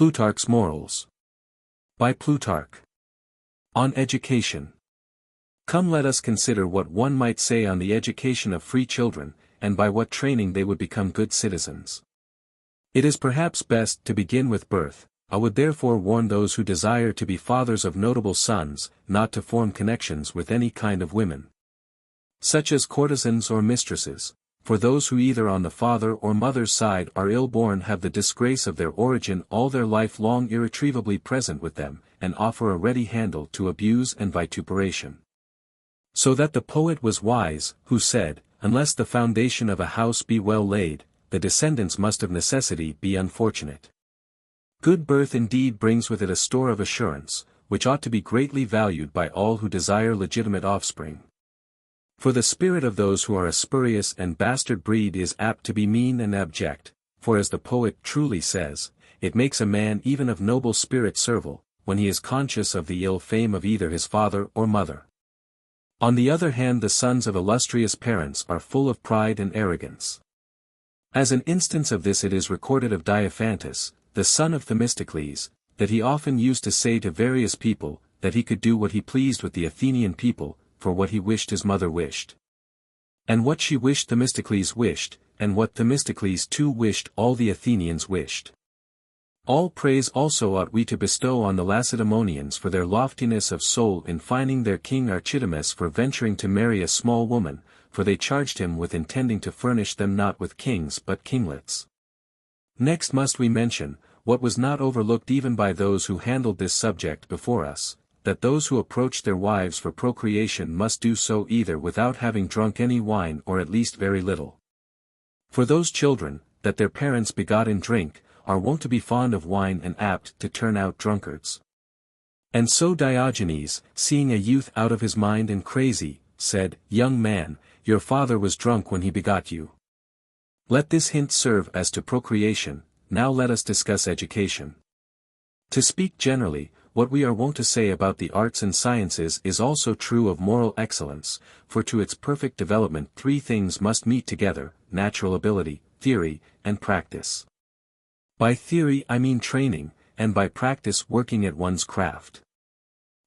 Plutarch's Morals. By Plutarch. On Education. Come, let us consider what one might say on the education of free children, and by what training they would become good citizens. It is perhaps best to begin with birth. I would therefore warn those who desire to be fathers of notable sons, not to form connections with any kind of women, such as courtesans or mistresses, for those who either on the father or mother's side are ill-born have the disgrace of their origin all their life long irretrievably present with them, and offer a ready handle to abuse and vituperation. So that the poet was wise, who said, unless the foundation of a house be well laid, the descendants must of necessity be unfortunate. Good birth indeed brings with it a store of assurance, which ought to be greatly valued by all who desire legitimate offspring. For the spirit of those who are a spurious and bastard breed is apt to be mean and abject, for as the poet truly says, it makes a man even of noble spirit servile, when he is conscious of the ill fame of either his father or mother. On the other hand, the sons of illustrious parents are full of pride and arrogance. As an instance of this it is recorded of Diophantus, the son of Themistocles, that he often used to say to various people, that he could do what he pleased with the Athenian people, for what he wished his mother wished. And what she wished Themistocles wished, and what Themistocles too wished all the Athenians wished. All praise also ought we to bestow on the Lacedaemonians for their loftiness of soul in fining their king Archidamus for venturing to marry a small woman, for they charged him with intending to furnish them not with kings but kinglets. Next must we mention, what was not overlooked even by those who handled this subject before us, that those who approach their wives for procreation must do so either without having drunk any wine or at least very little. For those children, that their parents begot in drink, are wont to be fond of wine and apt to turn out drunkards. And so Diogenes, seeing a youth out of his mind and crazy, said, Young man, your father was drunk when he begot you. Let this hint serve as to procreation. Now let us discuss education. To speak generally, what we are wont to say about the arts and sciences is also true of moral excellence, for to its perfect development three things must meet together: natural ability, theory, and practice. By theory I mean training, and by practice working at one's craft.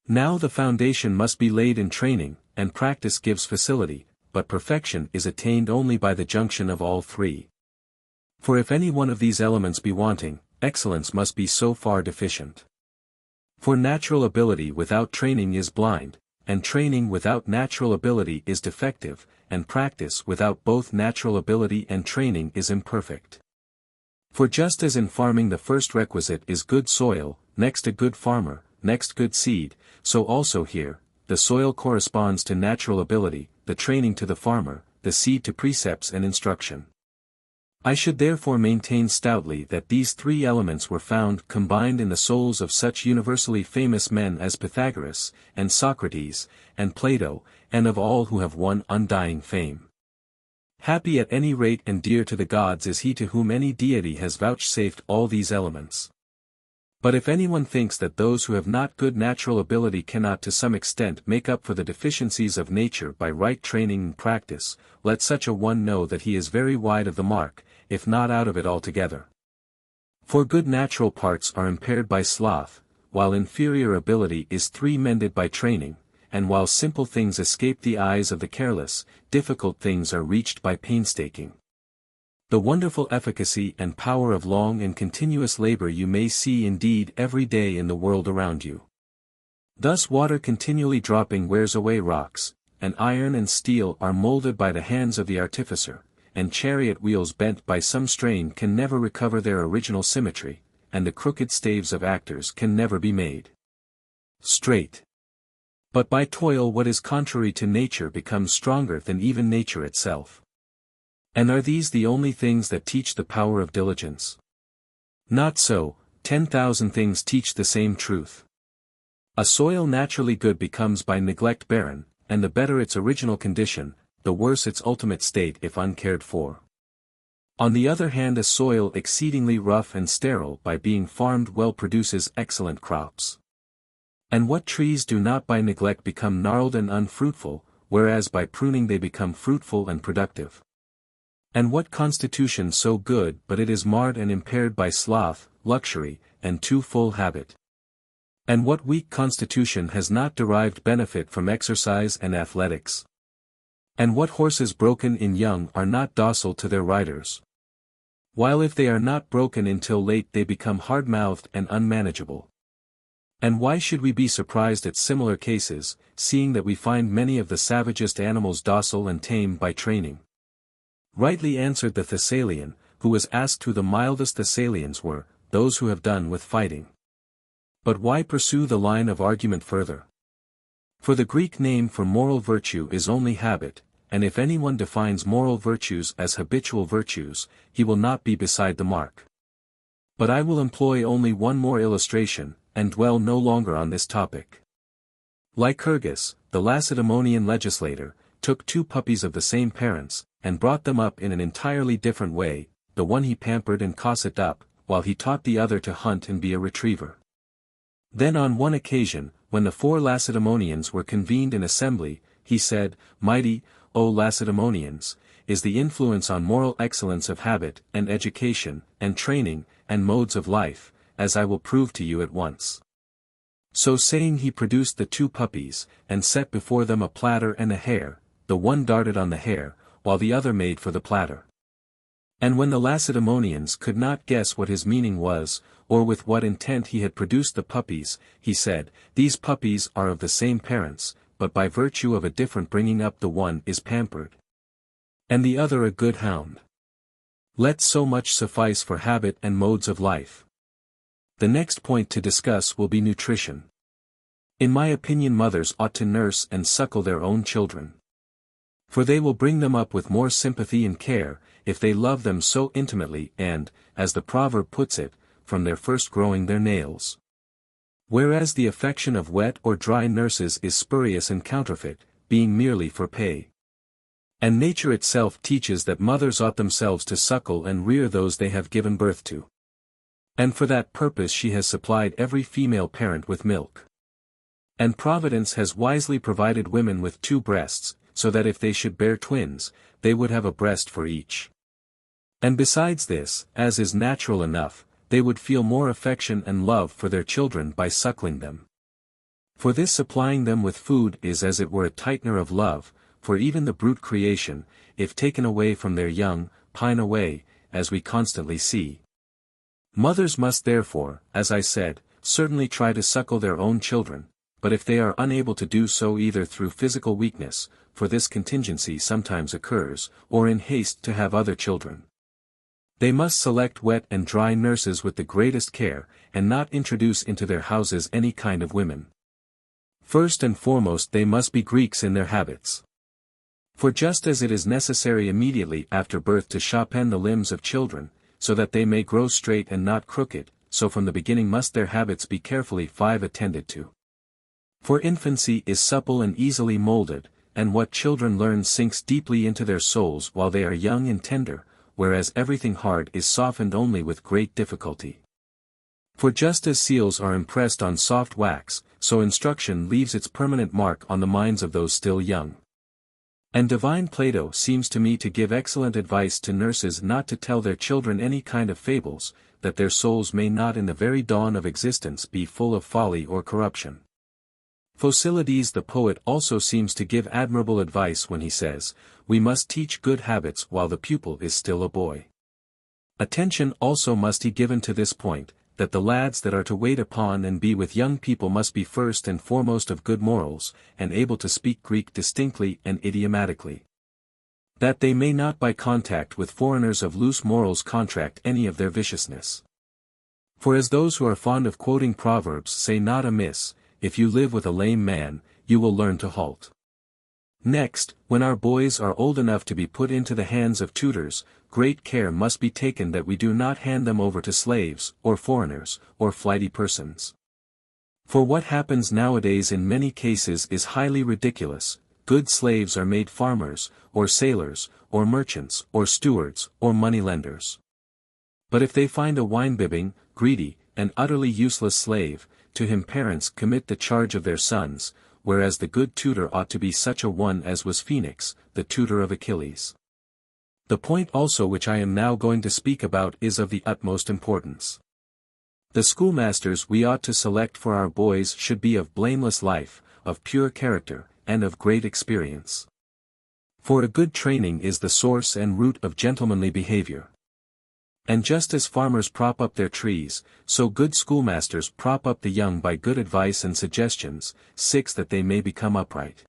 Now the foundation must be laid in training, and practice gives facility, but perfection is attained only by the junction of all three. For if any one of these elements be wanting, excellence must be so far deficient. For natural ability without training is blind, and training without natural ability is defective, and practice without both natural ability and training is imperfect. For just as in farming the first requisite is good soil, next a good farmer, next good seed, so also here, the soil corresponds to natural ability, the training to the farmer, the seed to precepts and instruction. I should therefore maintain stoutly that these three elements were found combined in the souls of such universally famous men as Pythagoras, and Socrates, and Plato, and of all who have won undying fame. Happy at any rate and dear to the gods is he to whom any deity has vouchsafed all these elements. But if anyone thinks that those who have not good natural ability cannot to some extent make up for the deficiencies of nature by right training and practice, let such a one know that he is very wide of the mark, if not out of it altogether. For good natural parts are impaired by sloth, while inferior ability is mended by training, and while simple things escape the eyes of the careless, difficult things are reached by painstaking. The wonderful efficacy and power of long and continuous labor you may see indeed every day in the world around you. Thus water continually dropping wears away rocks, and iron and steel are molded by the hands of the artificer, and chariot wheels bent by some strain can never recover their original symmetry, and the crooked staves of actors can never be made straight. But by toil what is contrary to nature becomes stronger than even nature itself. And are these the only things that teach the power of diligence? Not so, 10,000 things teach the same truth. A soil naturally good becomes by neglect barren, and the better its original condition, the worse its ultimate state if uncared for. On the other hand, a soil exceedingly rough and sterile by being farmed well produces excellent crops. And what trees do not by neglect become gnarled and unfruitful, whereas by pruning they become fruitful and productive? And what constitution so good but it is marred and impaired by sloth, luxury, and too full habit? And what weak constitution has not derived benefit from exercise and athletics? And what horses broken in young are not docile to their riders? While if they are not broken until late they become hard-mouthed and unmanageable. And why should we be surprised at similar cases, seeing that we find many of the savagest animals docile and tame by training? Rightly answered the Thessalian, who was asked who the mildest Thessalians were, those who have done with fighting. But why pursue the line of argument further? For the Greek name for moral virtue is only habit, and if anyone defines moral virtues as habitual virtues, he will not be beside the mark. But I will employ only one more illustration, and dwell no longer on this topic. Lycurgus, the Lacedaemonian legislator, took two puppies of the same parents, and brought them up in an entirely different way. The one he pampered and cosseted up, while he taught the other to hunt and be a retriever. Then on one occasion, when the 4 Lacedaemonians were convened in assembly, he said, "Mighty, O Lacedaemonians, is the influence on moral excellence of habit, and education, and training, and modes of life, as I will prove to you at once." So saying he produced the 2 puppies, and set before them a platter and a hare. The one darted on the hare, while the other made for the platter. And when the Lacedaemonians could not guess what his meaning was, or with what intent he had produced the puppies, he said, "These puppies are of the same parents, but by virtue of a different bringing up the one is pampered, and the other a good hound. Let so much suffice for habit and modes of life. The next point to discuss will be nutrition. In my opinion mothers ought to nurse and suckle their own children. For they will bring them up with more sympathy and care, if they love them so intimately and, as the proverb puts it, from their first growing their nails. Whereas the affection of wet or dry nurses is spurious and counterfeit, being merely for pay. And nature itself teaches that mothers ought themselves to suckle and rear those they have given birth to. And for that purpose she has supplied every female parent with milk. And Providence has wisely provided women with 2 breasts, so that if they should bear twins, they would have a breast for each. And besides this, as is natural enough, they would feel more affection and love for their children by suckling them. For this supplying them with food is as it were a tightener of love, for even the brute creation, if taken away from their young, pine away, as we constantly see. Mothers must therefore, as I said, certainly try to suckle their own children, but if they are unable to do so either through physical weakness, for this contingency sometimes occurs, or in haste to have other children, they must select wet and dry nurses with the greatest care, and not introduce into their houses any kind of women. First and foremost they must be Greeks in their habits. For just as it is necessary immediately after birth to sharpen the limbs of children, so that they may grow straight and not crooked, so from the beginning must their habits be carefully attended to. For infancy is supple and easily molded, and what children learn sinks deeply into their souls while they are young and tender, whereas everything hard is softened only with great difficulty. For just as seals are impressed on soft wax, so instruction leaves its permanent mark on the minds of those still young. And divine Plato seems to me to give excellent advice to nurses not to tell their children any kind of fables, that their souls may not in the very dawn of existence be full of folly or corruption. Phocylides the poet also seems to give admirable advice when he says, "We must teach good habits while the pupil is still a boy." Attention also must be given to this point, that the lads that are to wait upon and be with young people must be first and foremost of good morals, and able to speak Greek distinctly and idiomatically. That they may not by contact with foreigners of loose morals contract any of their viciousness. For as those who are fond of quoting proverbs say not amiss, if you live with a lame man, you will learn to halt. Next, when our boys are old enough to be put into the hands of tutors, great care must be taken that we do not hand them over to slaves, or foreigners, or flighty persons. For what happens nowadays in many cases is highly ridiculous. Good slaves are made farmers, or sailors, or merchants, or stewards, or moneylenders. But if they find a wine-bibbing, greedy, and utterly useless slave, to him parents commit the charge of their sons, whereas the good tutor ought to be such a one as was Phoenix, the tutor of Achilles. The point also which I am now going to speak about is of the utmost importance. The schoolmasters we ought to select for our boys should be of blameless life, of pure character, and of great experience. For a good training is the source and root of gentlemanly behavior. And just as farmers prop up their trees, so good schoolmasters prop up the young by good advice and suggestions, 6 that they may become upright.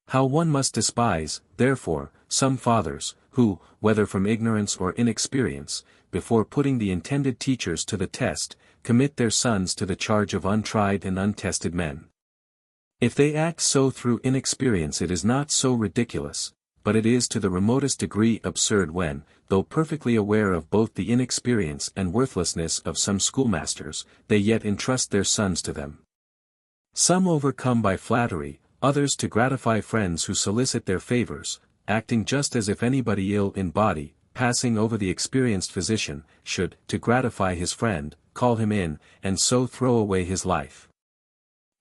How one must despise, therefore, some fathers, who, whether from ignorance or inexperience, before putting the intended teachers to the test, commit their sons to the charge of untried and untested men. If they act so through inexperience, it is not so ridiculous, but it is to the remotest degree absurd when, though perfectly aware of both the inexperience and worthlessness of some schoolmasters, they yet entrust their sons to them. Some overcome by flattery, others to gratify friends who solicit their favors, acting just as if anybody ill in body, passing over the experienced physician, should, to gratify his friend, call him in, and so throw away his life.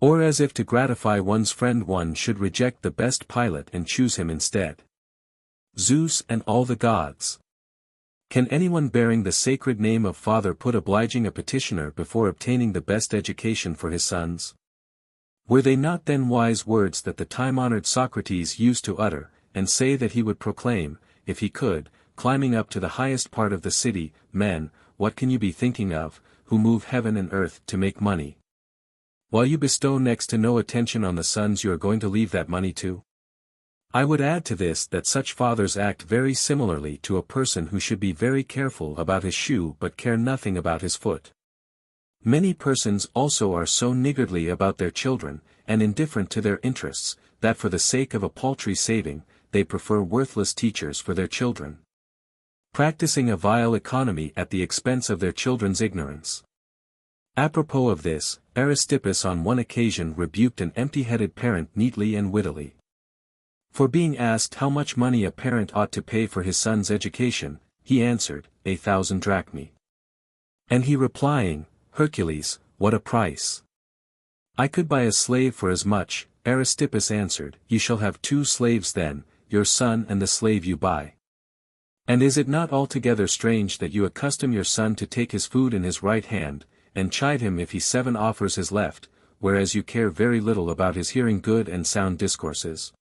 Or as if to gratify one's friend one should reject the best pilot and choose him instead. Zeus and all the gods. Can anyone bearing the sacred name of father put obliging a petitioner before obtaining the best education for his sons? Were they not then wise words that the time-honored Socrates used to utter, and say that he would proclaim, if he could, climbing up to the highest part of the city, men, what can you be thinking of, who move heaven and earth to make money? While you bestow next to no attention on the sons you are going to leave that money to? I would add to this that such fathers act very similarly to a person who should be very careful about his shoe but care nothing about his foot. Many persons also are so niggardly about their children, and indifferent to their interests, that for the sake of a paltry saving, they prefer worthless teachers for their children, practicing a vile economy at the expense of their children's ignorance. Apropos of this, Aristippus on one occasion rebuked an empty-headed parent neatly and wittily. For being asked how much money a parent ought to pay for his son's education, he answered, 1,000 drachmae. And he replying, Hercules, what a price! I could buy a slave for as much. Aristippus answered, You shall have 2 slaves then, your son and the slave you buy. And is it not altogether strange that you accustom your son to take his food in his right hand, and chide him if he 7 offers his left, whereas you care very little about his hearing good and sound discourses?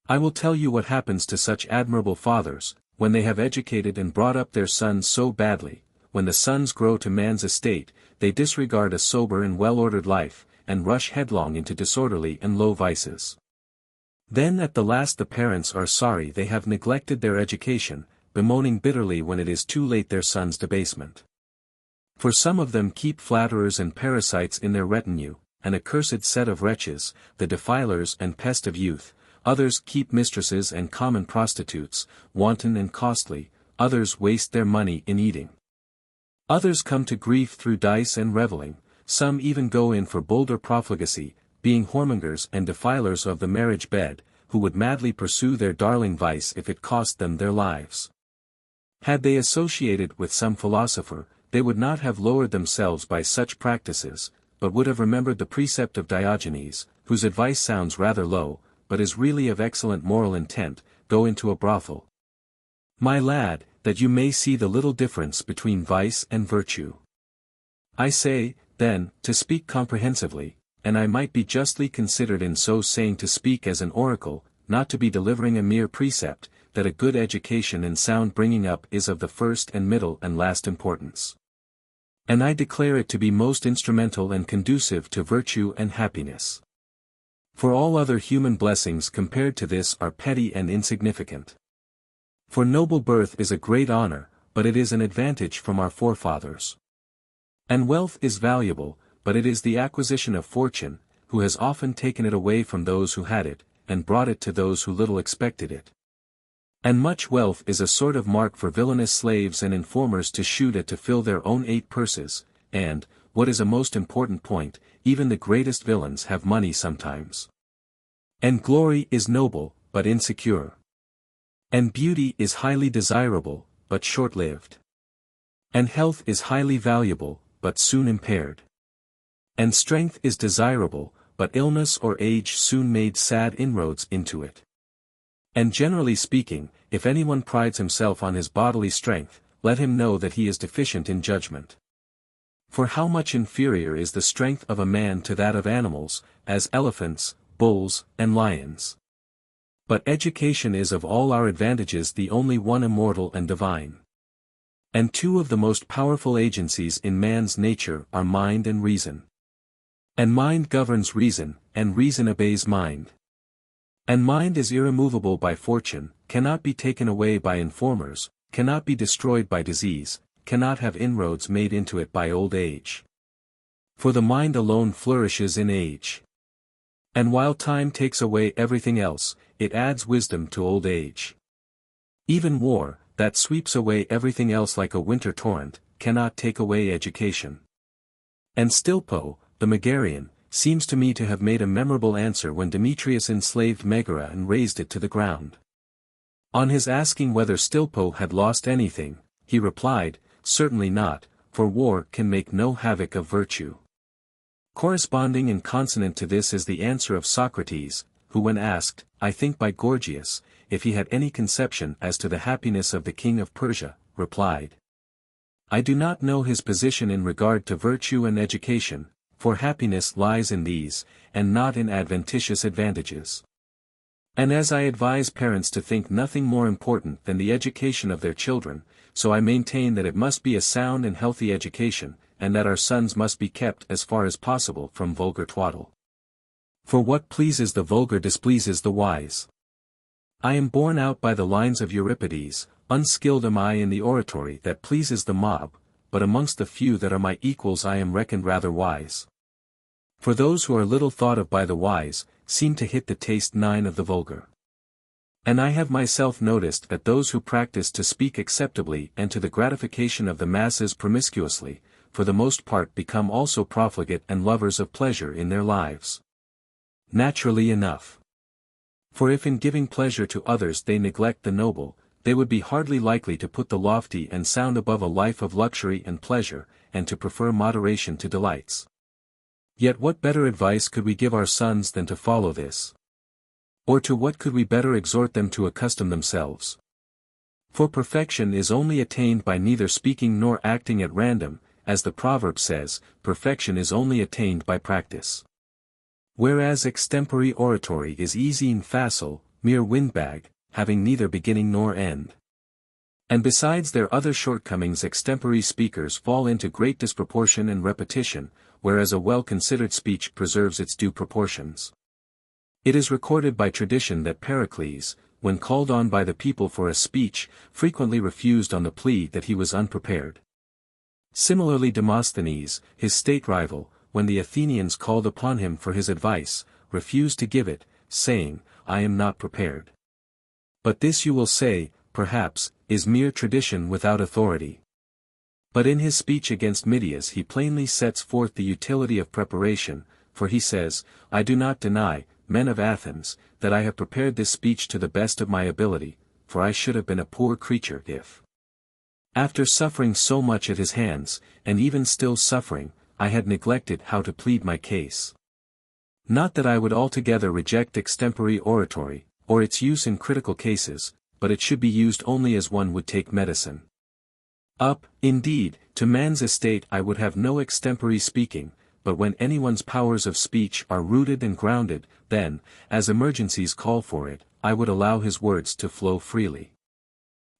I will tell you what happens to such admirable fathers, when they have educated and brought up their sons so badly. When the sons grow to man's estate, they disregard a sober and well-ordered life, and rush headlong into disorderly and low vices. Then at the last the parents are sorry they have neglected their education, bemoaning bitterly when it is too late their sons' debasement. For some of them keep flatterers and parasites in their retinue, an accursed set of wretches, the defilers and pest of youth. Others keep mistresses and common prostitutes, wanton and costly. Others waste their money in eating. Others come to grief through dice and revelling. Some even go in for bolder profligacy, being whoremongers and defilers of the marriage bed, who would madly pursue their darling vice if it cost them their lives. Had they associated with some philosopher, they would not have lowered themselves by such practices, but would have remembered the precept of Diogenes, whose advice sounds rather low, but is really of excellent moral intent, go into a brothel, my lad, that you may see the little difference between vice and virtue. I say, then, to speak comprehensively, and I might be justly considered in so saying to speak as an oracle, not to be delivering a mere precept, that a good education and sound bringing up is of the first and middle and last importance. And I declare it to be most instrumental and conducive to virtue and happiness. For all other human blessings compared to this are petty and insignificant. For noble birth is a great honor, but it is an advantage from our forefathers. And wealth is valuable, but it is the acquisition of fortune, who has often taken it away from those who had it, and brought it to those who little expected it. And much wealth is a sort of mark for villainous slaves and informers to shoot at to fill their own 8 purses, and, what is a most important point, even the greatest villains have money sometimes. And glory is noble, but insecure. And beauty is highly desirable, but short-lived. And health is highly valuable, but soon impaired. And strength is desirable, but illness or age soon made sad inroads into it. And generally speaking, if anyone prides himself on his bodily strength, let him know that he is deficient in judgment. For how much inferior is the strength of a man to that of animals, as elephants, bulls, and lions. But education is of all our advantages the only one immortal and divine. And two of the most powerful agencies in man's nature are mind and reason. And mind governs reason, and reason obeys mind. And mind is irremovable by fortune, cannot be taken away by informers, cannot be destroyed by disease, cannot have inroads made into it by old age. For the mind alone flourishes in age. And while time takes away everything else, it adds wisdom to old age. Even war, that sweeps away everything else like a winter torrent, cannot take away education. And Stilpo, the Megarian, seems to me to have made a memorable answer when Demetrius enslaved Megara and razed it to the ground. On his asking whether Stilpo had lost anything, he replied, "Certainly not, for war can make no havoc of virtue." Corresponding and consonant to this is the answer of Socrates, who when asked, I think by Gorgias, if he had any conception as to the happiness of the king of Persia, replied, "I do not know his position in regard to virtue and education, for happiness lies in these, and not in adventitious advantages. And as I advise parents to think nothing more important than the education of their children, so I maintain that it must be a sound and healthy education, and that our sons must be kept as far as possible from vulgar twaddle. For what pleases the vulgar displeases the wise. I am borne out by the lines of Euripides, unskilled am I in the oratory that pleases the mob, but amongst the few that are my equals I am reckoned rather wise. For those who are little thought of by the wise, seem to hit the taste 9 of the vulgar. And I have myself noticed that those who practice to speak acceptably and to the gratification of the masses promiscuously, for the most part become also profligate and lovers of pleasure in their lives. Naturally enough. For if in giving pleasure to others they neglect the noble, they would be hardly likely to put the lofty and sound above a life of luxury and pleasure, and to prefer moderation to delights. Yet what better advice could we give our sons than to follow this? Or to what could we better exhort them to accustom themselves? For perfection is only attained by neither speaking nor acting at random, as the proverb says, perfection is only attained by practice. Whereas extempore oratory is easy and facile, mere windbag, having neither beginning nor end. And besides their other shortcomings extempore speakers fall into great disproportion and repetition, whereas a well-considered speech preserves its due proportions. It is recorded by tradition that Pericles, when called on by the people for a speech, frequently refused on the plea that he was unprepared. Similarly Demosthenes, his state rival, when the Athenians called upon him for his advice, refused to give it, saying, I am not prepared. But this you will say, perhaps, is mere tradition without authority. But in his speech against Midias he plainly sets forth the utility of preparation, for he says, I do not deny, men of Athens, that I have prepared this speech to the best of my ability, for I should have been a poor creature if, after suffering so much at his hands, and even still suffering, I had neglected how to plead my case. Not that I would altogether reject extempore oratory, or its use in critical cases, but it should be used only as one would take medicine. Indeed, to man's estate I would have no extempore speaking, but when anyone's powers of speech are rooted and grounded, then, as emergencies call for it, I would allow his words to flow freely.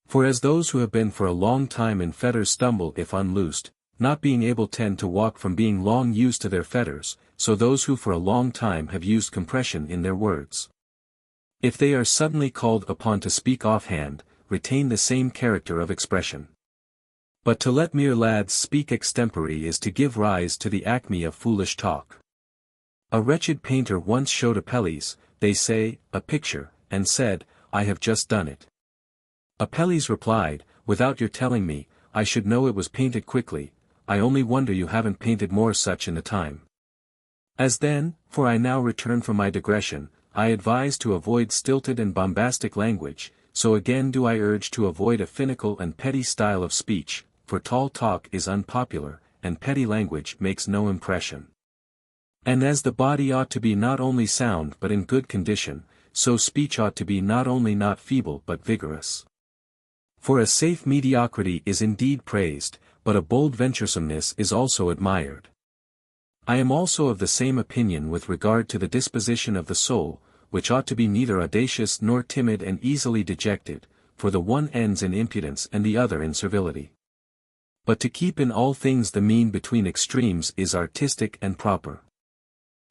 For as those who have been for a long time in fetters stumble if unloosed, not being able tend to walk from being long used to their fetters, so those who for a long time have used compression in their words, if they are suddenly called upon to speak offhand, retain the same character of expression. But to let mere lads speak extempore is to give rise to the acme of foolish talk. A wretched painter once showed Apelles, they say, a picture, and said, I have just done it. Apelles replied, without your telling me, I should know it was painted quickly, I only wonder you haven't painted more such in the time. As then, for I now return from my digression, I advise to avoid stilted and bombastic language, so again do I urge to avoid a finical and petty style of speech, for tall talk is unpopular, and petty language makes no impression. And as the body ought to be not only sound but in good condition, so speech ought to be not only not feeble but vigorous. For a safe mediocrity is indeed praised, but a bold venturesomeness is also admired. I am also of the same opinion with regard to the disposition of the soul, which ought to be neither audacious nor timid and easily dejected, for the one ends in impudence and the other in servility. But to keep in all things the mean between extremes is artistic and proper.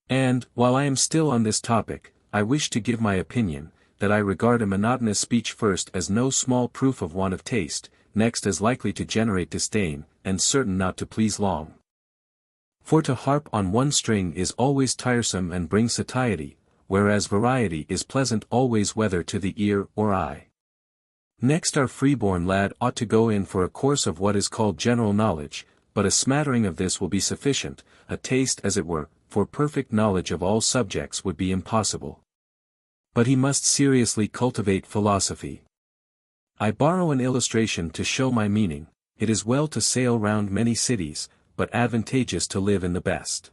And, while I am still on this topic, I wish to give my opinion, that I regard a monotonous speech first as no small proof of want of taste, next as likely to generate disdain, and certain not to please long. For to harp on one string is always tiresome and brings satiety, whereas variety is pleasant always whether to the ear or eye. Next our freeborn lad ought to go in for a course of what is called general knowledge, but a smattering of this will be sufficient, a taste as it were, for perfect knowledge of all subjects would be impossible. But he must seriously cultivate philosophy. I borrow an illustration to show my meaning. It is well to sail round many cities, but advantageous to live in the best.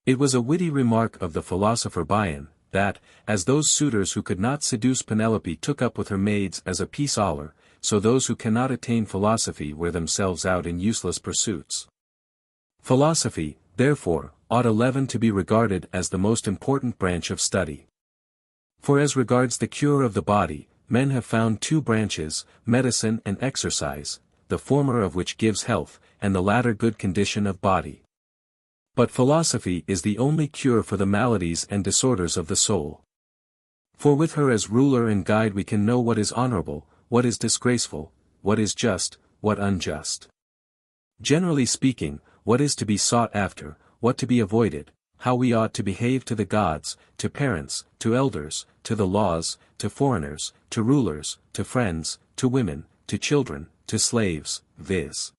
It was a witty remark of the philosopher Bion, that, as those suitors who could not seduce Penelope took up with her maids as a piece aller, so those who cannot attain philosophy wear themselves out in useless pursuits. Philosophy, therefore, ought 11 to be regarded as the most important branch of study. For as regards the cure of the body, men have found two branches, medicine and exercise, the former of which gives health, and the latter good condition of body. But philosophy is the only cure for the maladies and disorders of the soul. For with her as ruler and guide we can know what is honorable, what is disgraceful, what is just, what unjust. Generally speaking, what is to be sought after, what to be avoided, how we ought to behave to the gods, to parents, to elders, to the laws, to foreigners, to rulers, to friends, to women, to children, to slaves, viz.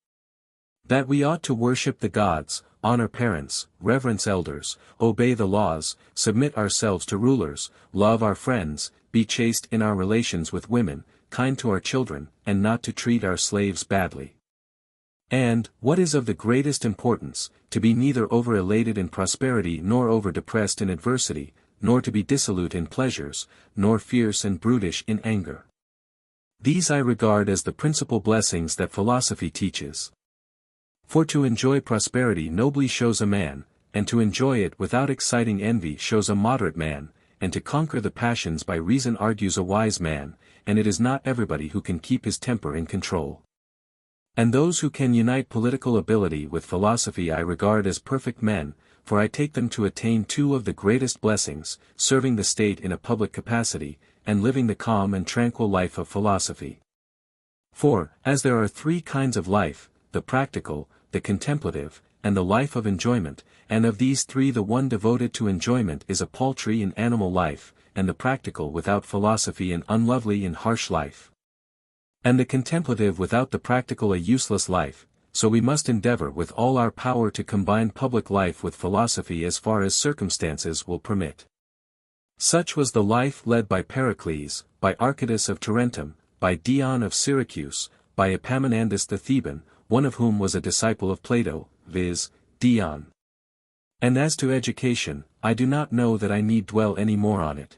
That we ought to worship the gods, honor parents, reverence elders, obey the laws, submit ourselves to rulers, love our friends, be chaste in our relations with women, kind to our children, and not to treat our slaves badly. And, what is of the greatest importance, to be neither over-elated in prosperity nor over-depressed in adversity, nor to be dissolute in pleasures, nor fierce and brutish in anger. These I regard as the principal blessings that philosophy teaches. For to enjoy prosperity nobly shows a man, and to enjoy it without exciting envy shows a moderate man, and to conquer the passions by reason argues a wise man, and it is not everybody who can keep his temper in control. And those who can unite political ability with philosophy I regard as perfect men, for I take them to attain two of the greatest blessings, serving the state in a public capacity, and living the calm and tranquil life of philosophy. For, as there are three kinds of life, the practical, the contemplative, and the life of enjoyment, and of these three the one devoted to enjoyment is a paltry and animal life, and the practical without philosophy an unlovely and harsh life. And the contemplative without the practical a useless life, so we must endeavor with all our power to combine public life with philosophy as far as circumstances will permit. Such was the life led by Pericles, by Archytas of Tarentum, by Dion of Syracuse, by Epaminondas the Theban, one of whom was a disciple of Plato, viz., Dion. And as to education, I do not know that I need dwell any more on it.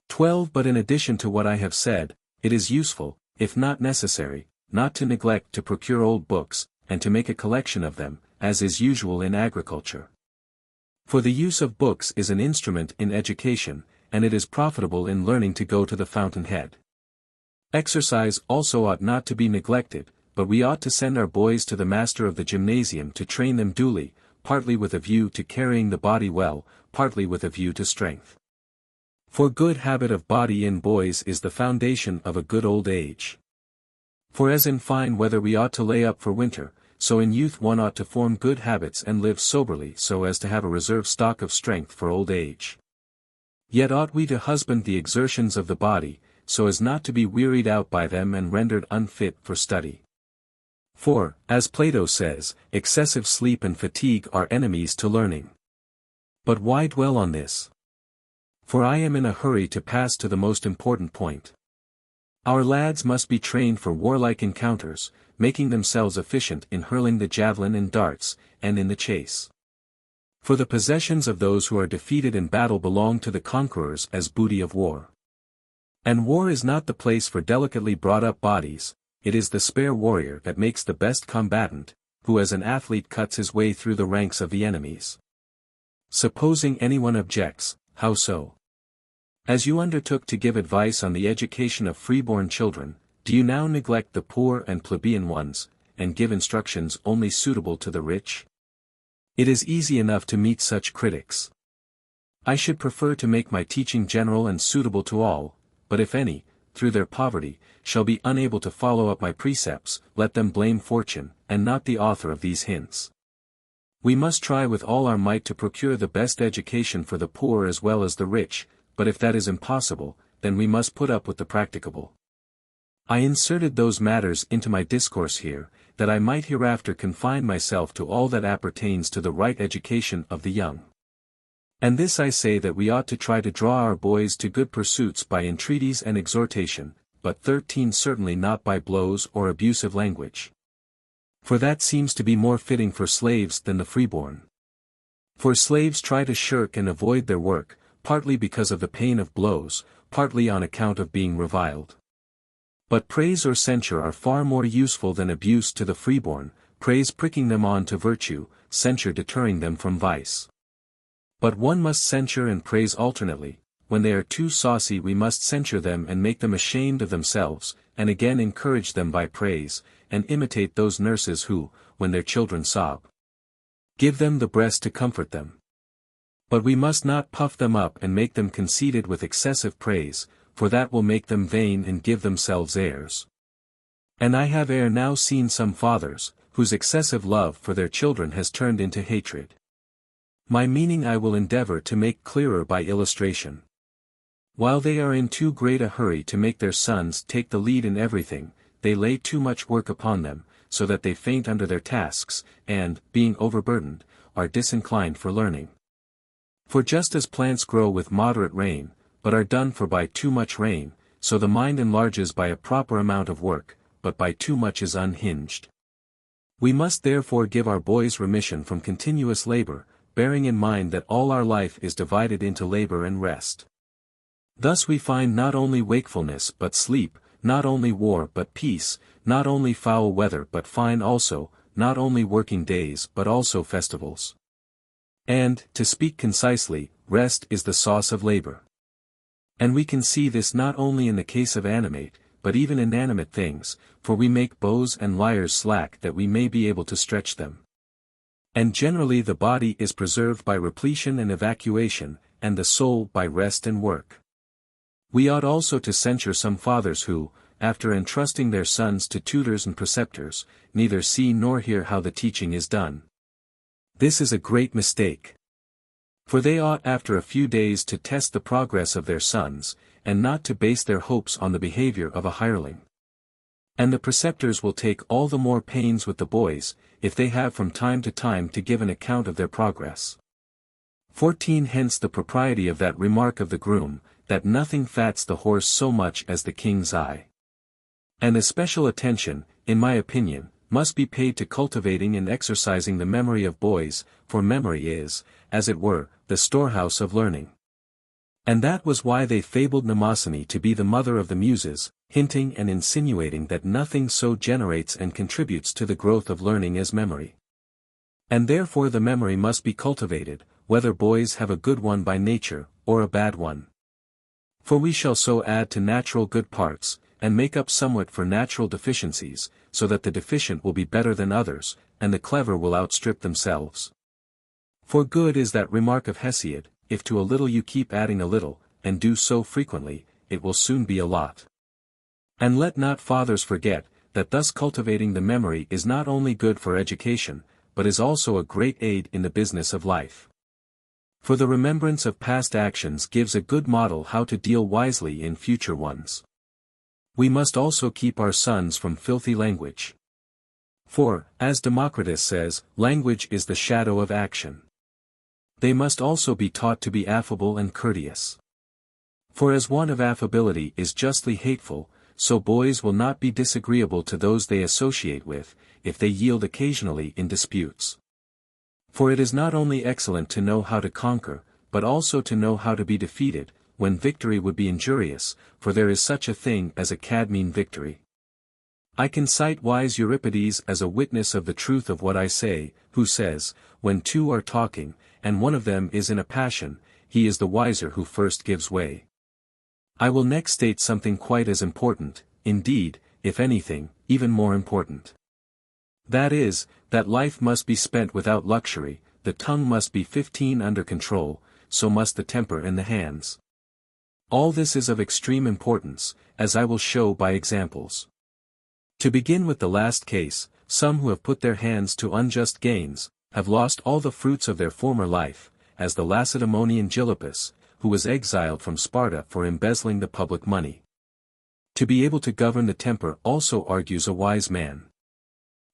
12 But in addition to what I have said, it is useful, if not necessary, not to neglect to procure old books, and to make a collection of them, as is usual in agriculture. For the use of books is an instrument in education, and it is profitable in learning to go to the fountainhead. Exercise also ought not to be neglected, but we ought to send our boys to the master of the gymnasium to train them duly, partly with a view to carrying the body well, partly with a view to strength. For good habit of body in boys is the foundation of a good old age. For as in fine weather we ought to lay up for winter, so in youth one ought to form good habits and live soberly so as to have a reserve stock of strength for old age. Yet ought we to husband the exertions of the body, so as not to be wearied out by them and rendered unfit for study. For, as Plato says, excessive sleep and fatigue are enemies to learning. But why dwell on this? For I am in a hurry to pass to the most important point. Our lads must be trained for warlike encounters, making themselves efficient in hurling the javelin and darts, and in the chase. For the possessions of those who are defeated in battle belong to the conquerors as booty of war. And war is not the place for delicately brought up bodies, it is the spare warrior that makes the best combatant, who as an athlete cuts his way through the ranks of the enemies. Supposing anyone objects, how so? As you undertook to give advice on the education of freeborn children, do you now neglect the poor and plebeian ones, and give instructions only suitable to the rich? It is easy enough to meet such critics. I should prefer to make my teaching general and suitable to all, but if any, through their poverty, shall be unable to follow up my precepts, let them blame fortune, and not the author of these hints. We must try with all our might to procure the best education for the poor as well as the rich, but if that is impossible, then we must put up with the practicable. I inserted those matters into my discourse here, that I might hereafter confine myself to all that appertains to the right education of the young. And this I say that we ought to try to draw our boys to good pursuits by entreaties and exhortation, but 13 certainly not by blows or abusive language. For that seems to be more fitting for slaves than the freeborn. For slaves try to shirk and avoid their work, partly because of the pain of blows, partly on account of being reviled. But praise or censure are far more useful than abuse to the freeborn, praise pricking them on to virtue, censure deterring them from vice. But one must censure and praise alternately. When they are too saucy we must censure them and make them ashamed of themselves, and again encourage them by praise, and imitate those nurses who, when their children sob, give them the breast to comfort them. But we must not puff them up and make them conceited with excessive praise, for that will make them vain and give themselves airs. And I have ere now seen some fathers, whose excessive love for their children has turned into hatred. My meaning I will endeavor to make clearer by illustration. While they are in too great a hurry to make their sons take the lead in everything, they lay too much work upon them, so that they faint under their tasks, and, being overburdened, are disinclined for learning. For just as plants grow with moderate rain, but are done for by too much rain, so the mind enlarges by a proper amount of work, but by too much is unhinged. We must therefore give our boys remission from continuous labor, bearing in mind that all our life is divided into labor and rest. Thus we find not only wakefulness but sleep, not only war but peace, not only foul weather but fine also, not only working days but also festivals. And, to speak concisely, rest is the sauce of labor. And we can see this not only in the case of animate, but even inanimate things, for we make bows and lyres slack that we may be able to stretch them. And generally the body is preserved by repletion and evacuation, and the soul by rest and work. We ought also to censure some fathers who, after entrusting their sons to tutors and preceptors, neither see nor hear how the teaching is done. This is a great mistake. For they ought after a few days to test the progress of their sons, and not to base their hopes on the behavior of a hireling. And the preceptors will take all the more pains with the boys, if they have from time to time to give an account of their progress. 14 Hence the propriety of that remark of the groom, that nothing fats the horse so much as the king's eye. And especial attention, in my opinion, must be paid to cultivating and exercising the memory of boys, for memory is, as it were, the storehouse of learning. And that was why they fabled Mnemosyne to be the mother of the Muses, hinting and insinuating that nothing so generates and contributes to the growth of learning as memory. And therefore the memory must be cultivated, whether boys have a good one by nature, or a bad one. For we shall so add to natural good parts, and make up somewhat for natural deficiencies, so that the deficient will be better than others, and the clever will outstrip themselves. For good is that remark of Hesiod, if to a little you keep adding a little, and do so frequently, it will soon be a lot. And let not fathers forget, that thus cultivating the memory is not only good for education, but is also a great aid in the business of life. For the remembrance of past actions gives a good model how to deal wisely in future ones. We must also keep our sons from filthy language. For, as Democritus says, language is the shadow of action. They must also be taught to be affable and courteous. For as one of affability is justly hateful, so boys will not be disagreeable to those they associate with, if they yield occasionally in disputes. For it is not only excellent to know how to conquer, but also to know how to be defeated, when victory would be injurious, for there is such a thing as a Cadmean victory. I can cite wise Euripides as a witness of the truth of what I say, who says, when two are talking, and one of them is in a passion, he is the wiser who first gives way. I will next state something quite as important, indeed, if anything, even more important. That is, that life must be spent without luxury, the tongue must be 15 under control, so must the temper and the hands. All this is of extreme importance, as I will show by examples. To begin with the last case, some who have put their hands to unjust gains, have lost all the fruits of their former life, as the Lacedaemonian Gylippus, who was exiled from Sparta for embezzling the public money. To be able to govern the temper also argues a wise man.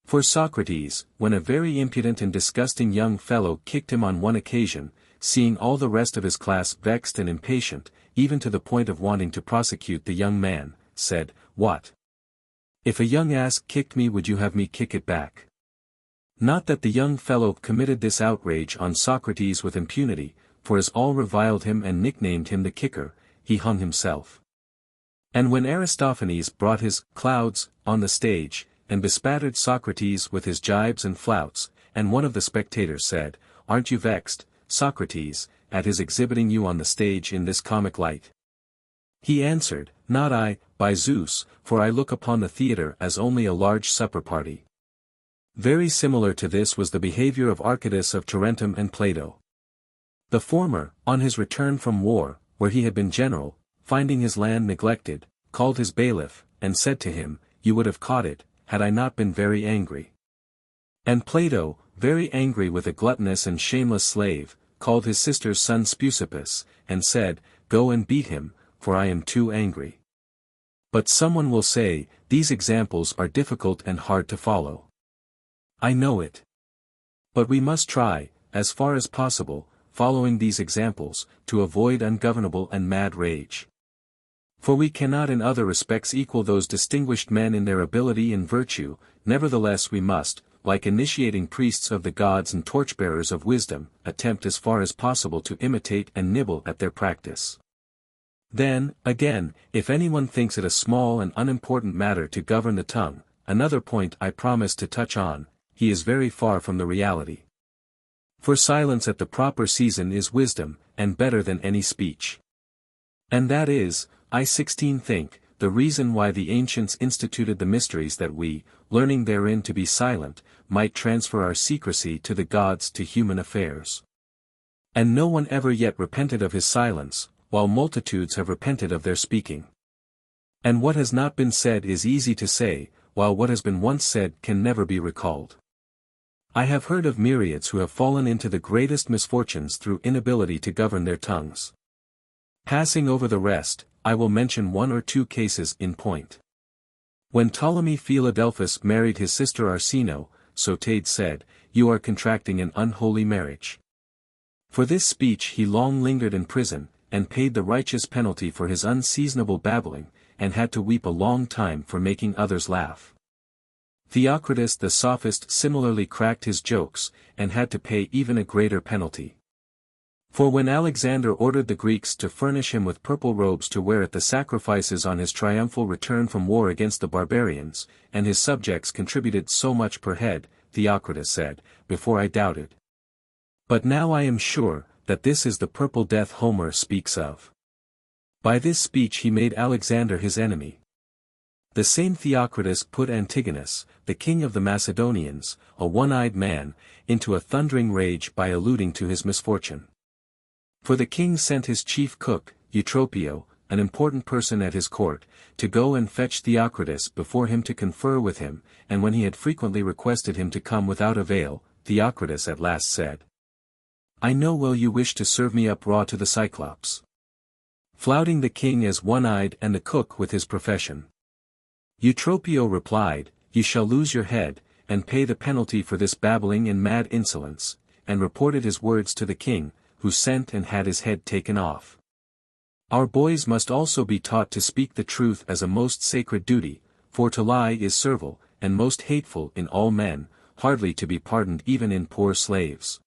For Socrates, when a very impudent and disgusting young fellow kicked him on one occasion, seeing all the rest of his class vexed and impatient, even to the point of wanting to prosecute the young man, said, "What? If a young ass kicked me, would you have me kick it back?" Not that the young fellow committed this outrage on Socrates with impunity, for as all reviled him and nicknamed him the kicker, he hung himself. And when Aristophanes brought his clouds on the stage, and bespattered Socrates with his jibes and flouts, and one of the spectators said, "Aren't you vexed, Socrates, at his exhibiting you on the stage in this comic light?" He answered, "Not I, by Zeus, for I look upon the theatre as only a large supper party." Very similar to this was the behavior of Archytas of Tarentum and Plato. The former, on his return from war, where he had been general, finding his land neglected, called his bailiff, and said to him, "You would have caught it, had I not been very angry." And Plato, very angry with a gluttonous and shameless slave, called his sister's son Speusippus, and said, "Go and beat him, for I am too angry." But someone will say, these examples are difficult and hard to follow. I know it. But we must try, as far as possible, following these examples, to avoid ungovernable and mad rage. For we cannot in other respects equal those distinguished men in their ability and virtue, nevertheless we must, like initiating priests of the gods and torchbearers of wisdom, attempt as far as possible to imitate and nibble at their practice. Then, again, if anyone thinks it a small and unimportant matter to govern the tongue, another point I promise to touch on, he is very far from the reality. For silence at the proper season is wisdom, and better than any speech. And that is, I think, the reason why the ancients instituted the mysteries, that we, learning therein to be silent, might transfer our secrecy to the gods to human affairs. And no one ever yet repented of his silence, while multitudes have repented of their speaking. And what has not been said is easy to say, while what has been once said can never be recalled. I have heard of myriads who have fallen into the greatest misfortunes through inability to govern their tongues. Passing over the rest, I will mention one or two cases in point. When Ptolemy Philadelphus married his sister Arsinoe, Sotade said, "You are contracting an unholy marriage." For this speech he long lingered in prison, and paid the righteous penalty for his unseasonable babbling, and had to weep a long time for making others laugh. Theocritus the sophist similarly cracked his jokes, and had to pay even a greater penalty. For when Alexander ordered the Greeks to furnish him with purple robes to wear at the sacrifices on his triumphal return from war against the barbarians, and his subjects contributed so much per head, Theocritus said, "Before I doubted. But now I am sure, that this is the purple death Homer speaks of." By this speech he made Alexander his enemy. The same Theocritus put Antigonus, the king of the Macedonians, a one-eyed man, into a thundering rage by alluding to his misfortune. For the king sent his chief cook, Eutropio, an important person at his court, to go and fetch Theocritus before him to confer with him, and when he had frequently requested him to come without avail, Theocritus at last said, "I know well you wish to serve me up raw to the Cyclops," flouting the king as one-eyed and the cook with his profession. Eutropio replied, "You shall lose your head, and pay the penalty for this babbling and mad insolence," and reported his words to the king, who sent and had his head taken off. Our boys must also be taught to speak the truth as a most sacred duty, for to lie is servile, and most hateful in all men, hardly to be pardoned even in poor slaves.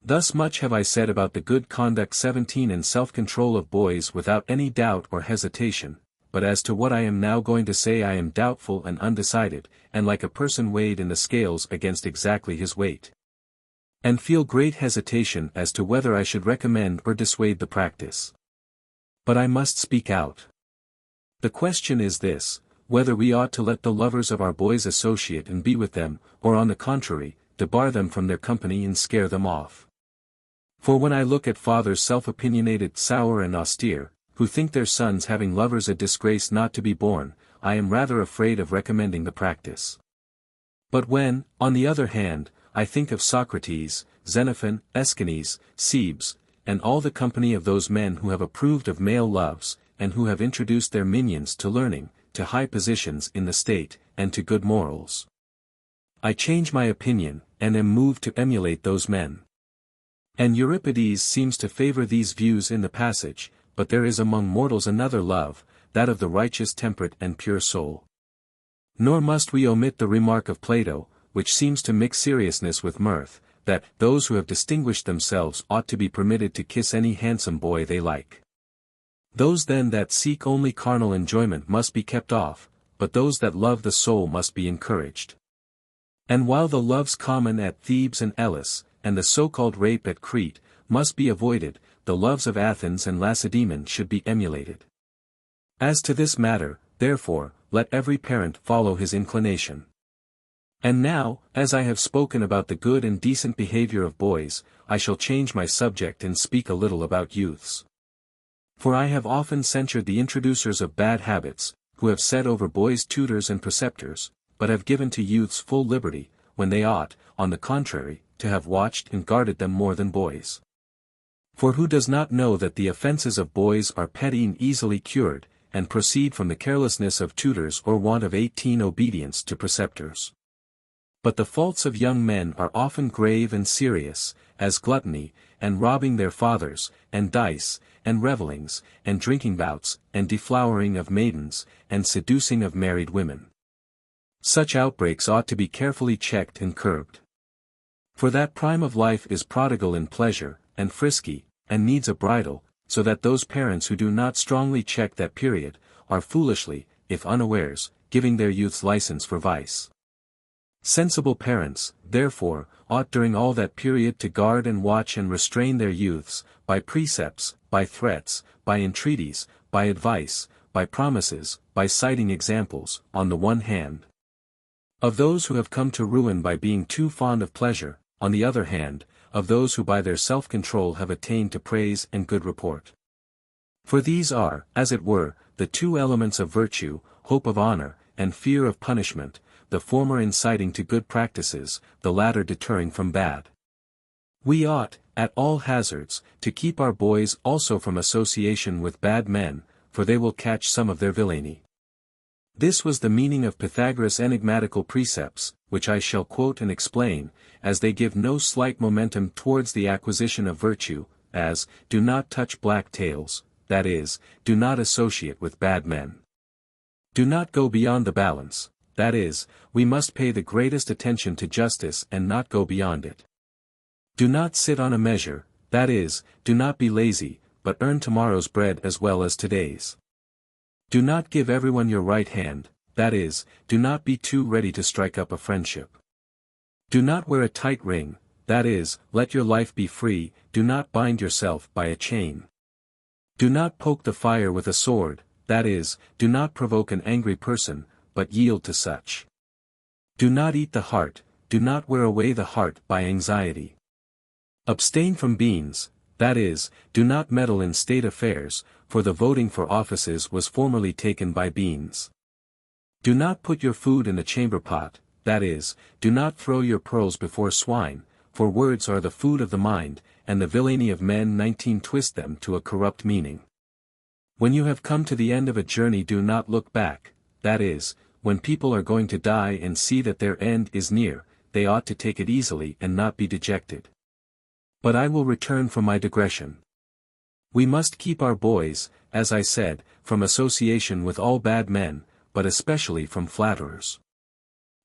Thus much have I said about the good conduct 17 and self-control of boys without any doubt or hesitation, but as to what I am now going to say I am doubtful and undecided, and like a person weighed in the scales against exactly his weight. And feel great hesitation as to whether I should recommend or dissuade the practice. But I must speak out. The question is this, whether we ought to let the lovers of our boys associate and be with them, or on the contrary, debar them from their company and scare them off. For when I look at fathers self-opinionated, sour and austere, who think their sons having lovers a disgrace not to be borne, I am rather afraid of recommending the practice. But when, on the other hand, I think of Socrates, Xenophon, Aeschines, Cebes, and all the company of those men who have approved of male loves, and who have introduced their minions to learning, to high positions in the state, and to good morals, I change my opinion, and am moved to emulate those men. And Euripides seems to favor these views in the passage, but there is among mortals another love, that of the righteous, temperate and pure soul. Nor must we omit the remark of Plato, which seems to mix seriousness with mirth, that those who have distinguished themselves ought to be permitted to kiss any handsome boy they like. Those then that seek only carnal enjoyment must be kept off, but those that love the soul must be encouraged. And while the loves common at Thebes and Elis, and the so-called rape at Crete, must be avoided, the loves of Athens and Lacedaemon should be emulated. As to this matter, therefore, let every parent follow his inclination. And now, as I have spoken about the good and decent behavior of boys, I shall change my subject and speak a little about youths. For I have often censured the introducers of bad habits, who have set over boys tutors and preceptors, but have given to youths full liberty, when they ought, on the contrary, to have watched and guarded them more than boys. For who does not know that the offences of boys are petty and easily cured, and proceed from the carelessness of tutors or want of obedience to preceptors? But the faults of young men are often grave and serious, as gluttony, and robbing their fathers, and dice, and revellings, and drinking bouts, and deflowering of maidens, and seducing of married women. Such outbreaks ought to be carefully checked and curbed. For that prime of life is prodigal in pleasure, and frisky, and needs a bridle, so that those parents who do not strongly check that period, are foolishly, if unawares, giving their youths license for vice. Sensible parents, therefore, ought during all that period to guard and watch and restrain their youths, by precepts, by threats, by entreaties, by advice, by promises, by citing examples, on the one hand, of those who have come to ruin by being too fond of pleasure, on the other hand, of those who by their self-control have attained to praise and good report. For these are, as it were, the two elements of virtue, hope of honor, and fear of punishment, the former inciting to good practices, the latter deterring from bad. We ought, at all hazards, to keep our boys also from association with bad men, for they will catch some of their villainy. This was the meaning of Pythagoras' enigmatical precepts, which I shall quote and explain, as they give no slight momentum towards the acquisition of virtue, as, do not touch black tails, that is, do not associate with bad men. Do not go beyond the balance, that is, we must pay the greatest attention to justice and not go beyond it. Do not sit on a measure, that is, do not be lazy, but earn tomorrow's bread as well as today's. Do not give everyone your right hand, that is, do not be too ready to strike up a friendship. Do not wear a tight ring, that is, let your life be free, do not bind yourself by a chain. Do not poke the fire with a sword, that is, do not provoke an angry person, but yield to such. Do not eat the heart, do not wear away the heart by anxiety. Abstain from beans, that is, do not meddle in state affairs, for the voting for offices was formerly taken by beans. Do not put your food in the chamber pot, that is, do not throw your pearls before swine, for words are the food of the mind, and the villainy of men 19 twist them to a corrupt meaning. When you have come to the end of a journey do not look back, that is, when people are going to die and see that their end is near, they ought to take it easily and not be dejected. But I will return from my digression. We must keep our boys, as I said, from association with all bad men, but especially from flatterers.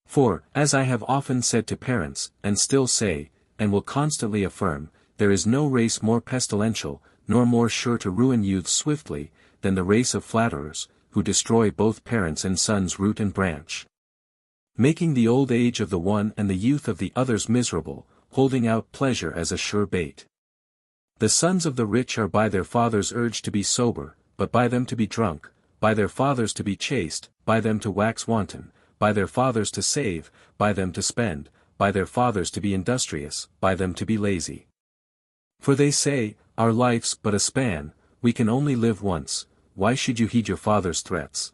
For, as I have often said to parents, and still say, and will constantly affirm, there is no race more pestilential, nor more sure to ruin youth swiftly, than the race of flatterers, who destroy both parents and sons root and branch. Making the old age of the one and the youth of the others miserable, holding out pleasure as a sure bait. The sons of the rich are by their fathers urged to be sober, but by them to be drunk, by their fathers to be chaste, by them to wax wanton, by their fathers to save, by them to spend, by their fathers to be industrious, by them to be lazy. For they say, our life's but a span, we can only live once, why should you heed your father's threats?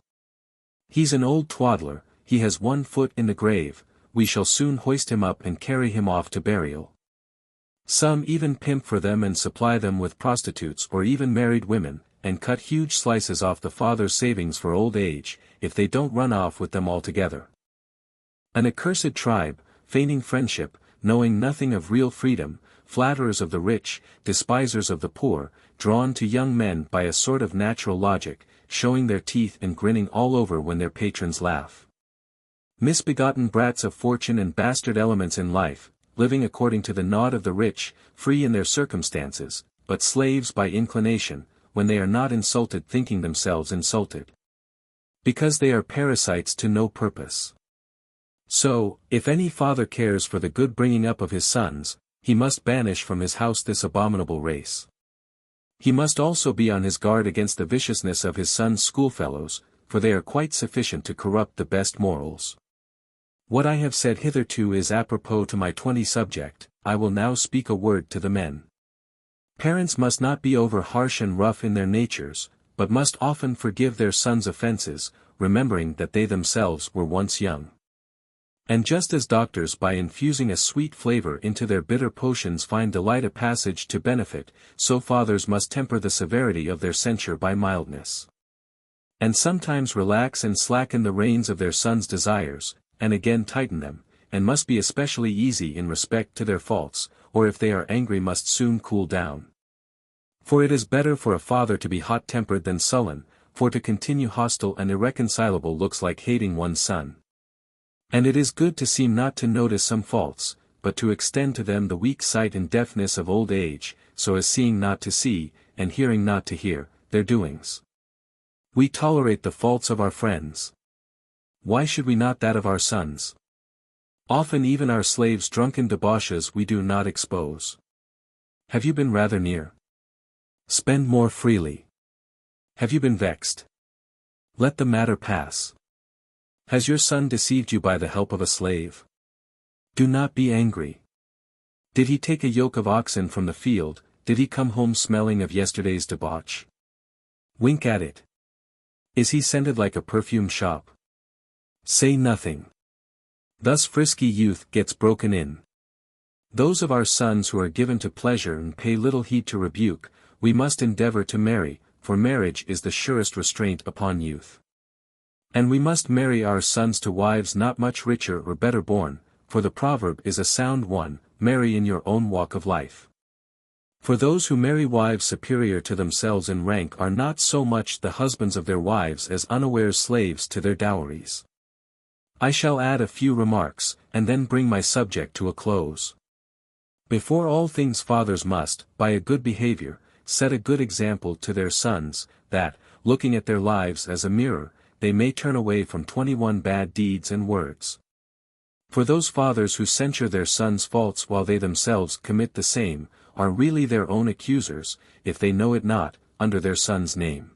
He's an old twaddler, he has 1 foot in the grave, we shall soon hoist him up and carry him off to burial. Some even pimp for them and supply them with prostitutes or even married women, and cut huge slices off the father's savings for old age, if they don't run off with them altogether. An accursed tribe, feigning friendship, knowing nothing of real freedom, flatterers of the rich, despisers of the poor, drawn to young men by a sort of natural logic, showing their teeth and grinning all over when their patrons laugh. Misbegotten brats of fortune and bastard elements in life, living according to the nod of the rich, free in their circumstances, but slaves by inclination, when they are not insulted thinking themselves insulted. Because they are parasites to no purpose. So, if any father cares for the good bringing up of his sons, he must banish from his house this abominable race. He must also be on his guard against the viciousness of his sons' schoolfellows, for they are quite sufficient to corrupt the best morals. What I have said hitherto is apropos to my 20 subject, I will now speak a word to the men. Parents must not be over harsh and rough in their natures, but must often forgive their sons' offenses, remembering that they themselves were once young. And just as doctors by infusing a sweet flavor into their bitter potions find delight a passage to benefit, so fathers must temper the severity of their censure by mildness. And sometimes relax and slacken the reins of their sons' desires, and again tighten them, and must be especially easy in respect to their faults, or if they are angry must soon cool down. For it is better for a father to be hot-tempered than sullen, for to continue hostile and irreconcilable looks like hating one's son. And it is good to seem not to notice some faults, but to extend to them the weak sight and deafness of old age, so as seeing not to see, and hearing not to hear, their doings. We tolerate the faults of our friends. Why should we not that of our sons? Often even our slaves' drunken debauches we do not expose. Have you been rather near? Spend more freely. Have you been vexed? Let the matter pass. Has your son deceived you by the help of a slave? Do not be angry. Did he take a yoke of oxen from the field, did he come home smelling of yesterday's debauch? Wink at it. Is he scented like a perfume shop? Say nothing. Thus frisky youth gets broken in. Those of our sons who are given to pleasure and pay little heed to rebuke, we must endeavor to marry, for marriage is the surest restraint upon youth. And we must marry our sons to wives not much richer or better born, for the proverb is a sound one, marry in your own walk of life. For those who marry wives superior to themselves in rank are not so much the husbands of their wives as unawares slaves to their dowries. I shall add a few remarks, and then bring my subject to a close. Before all things fathers must, by a good behavior, set a good example to their sons, that, looking at their lives as a mirror, they may turn away from 21 bad deeds and words. For those fathers who censure their sons' faults while they themselves commit the same, are really their own accusers, if they know it not, under their son's name.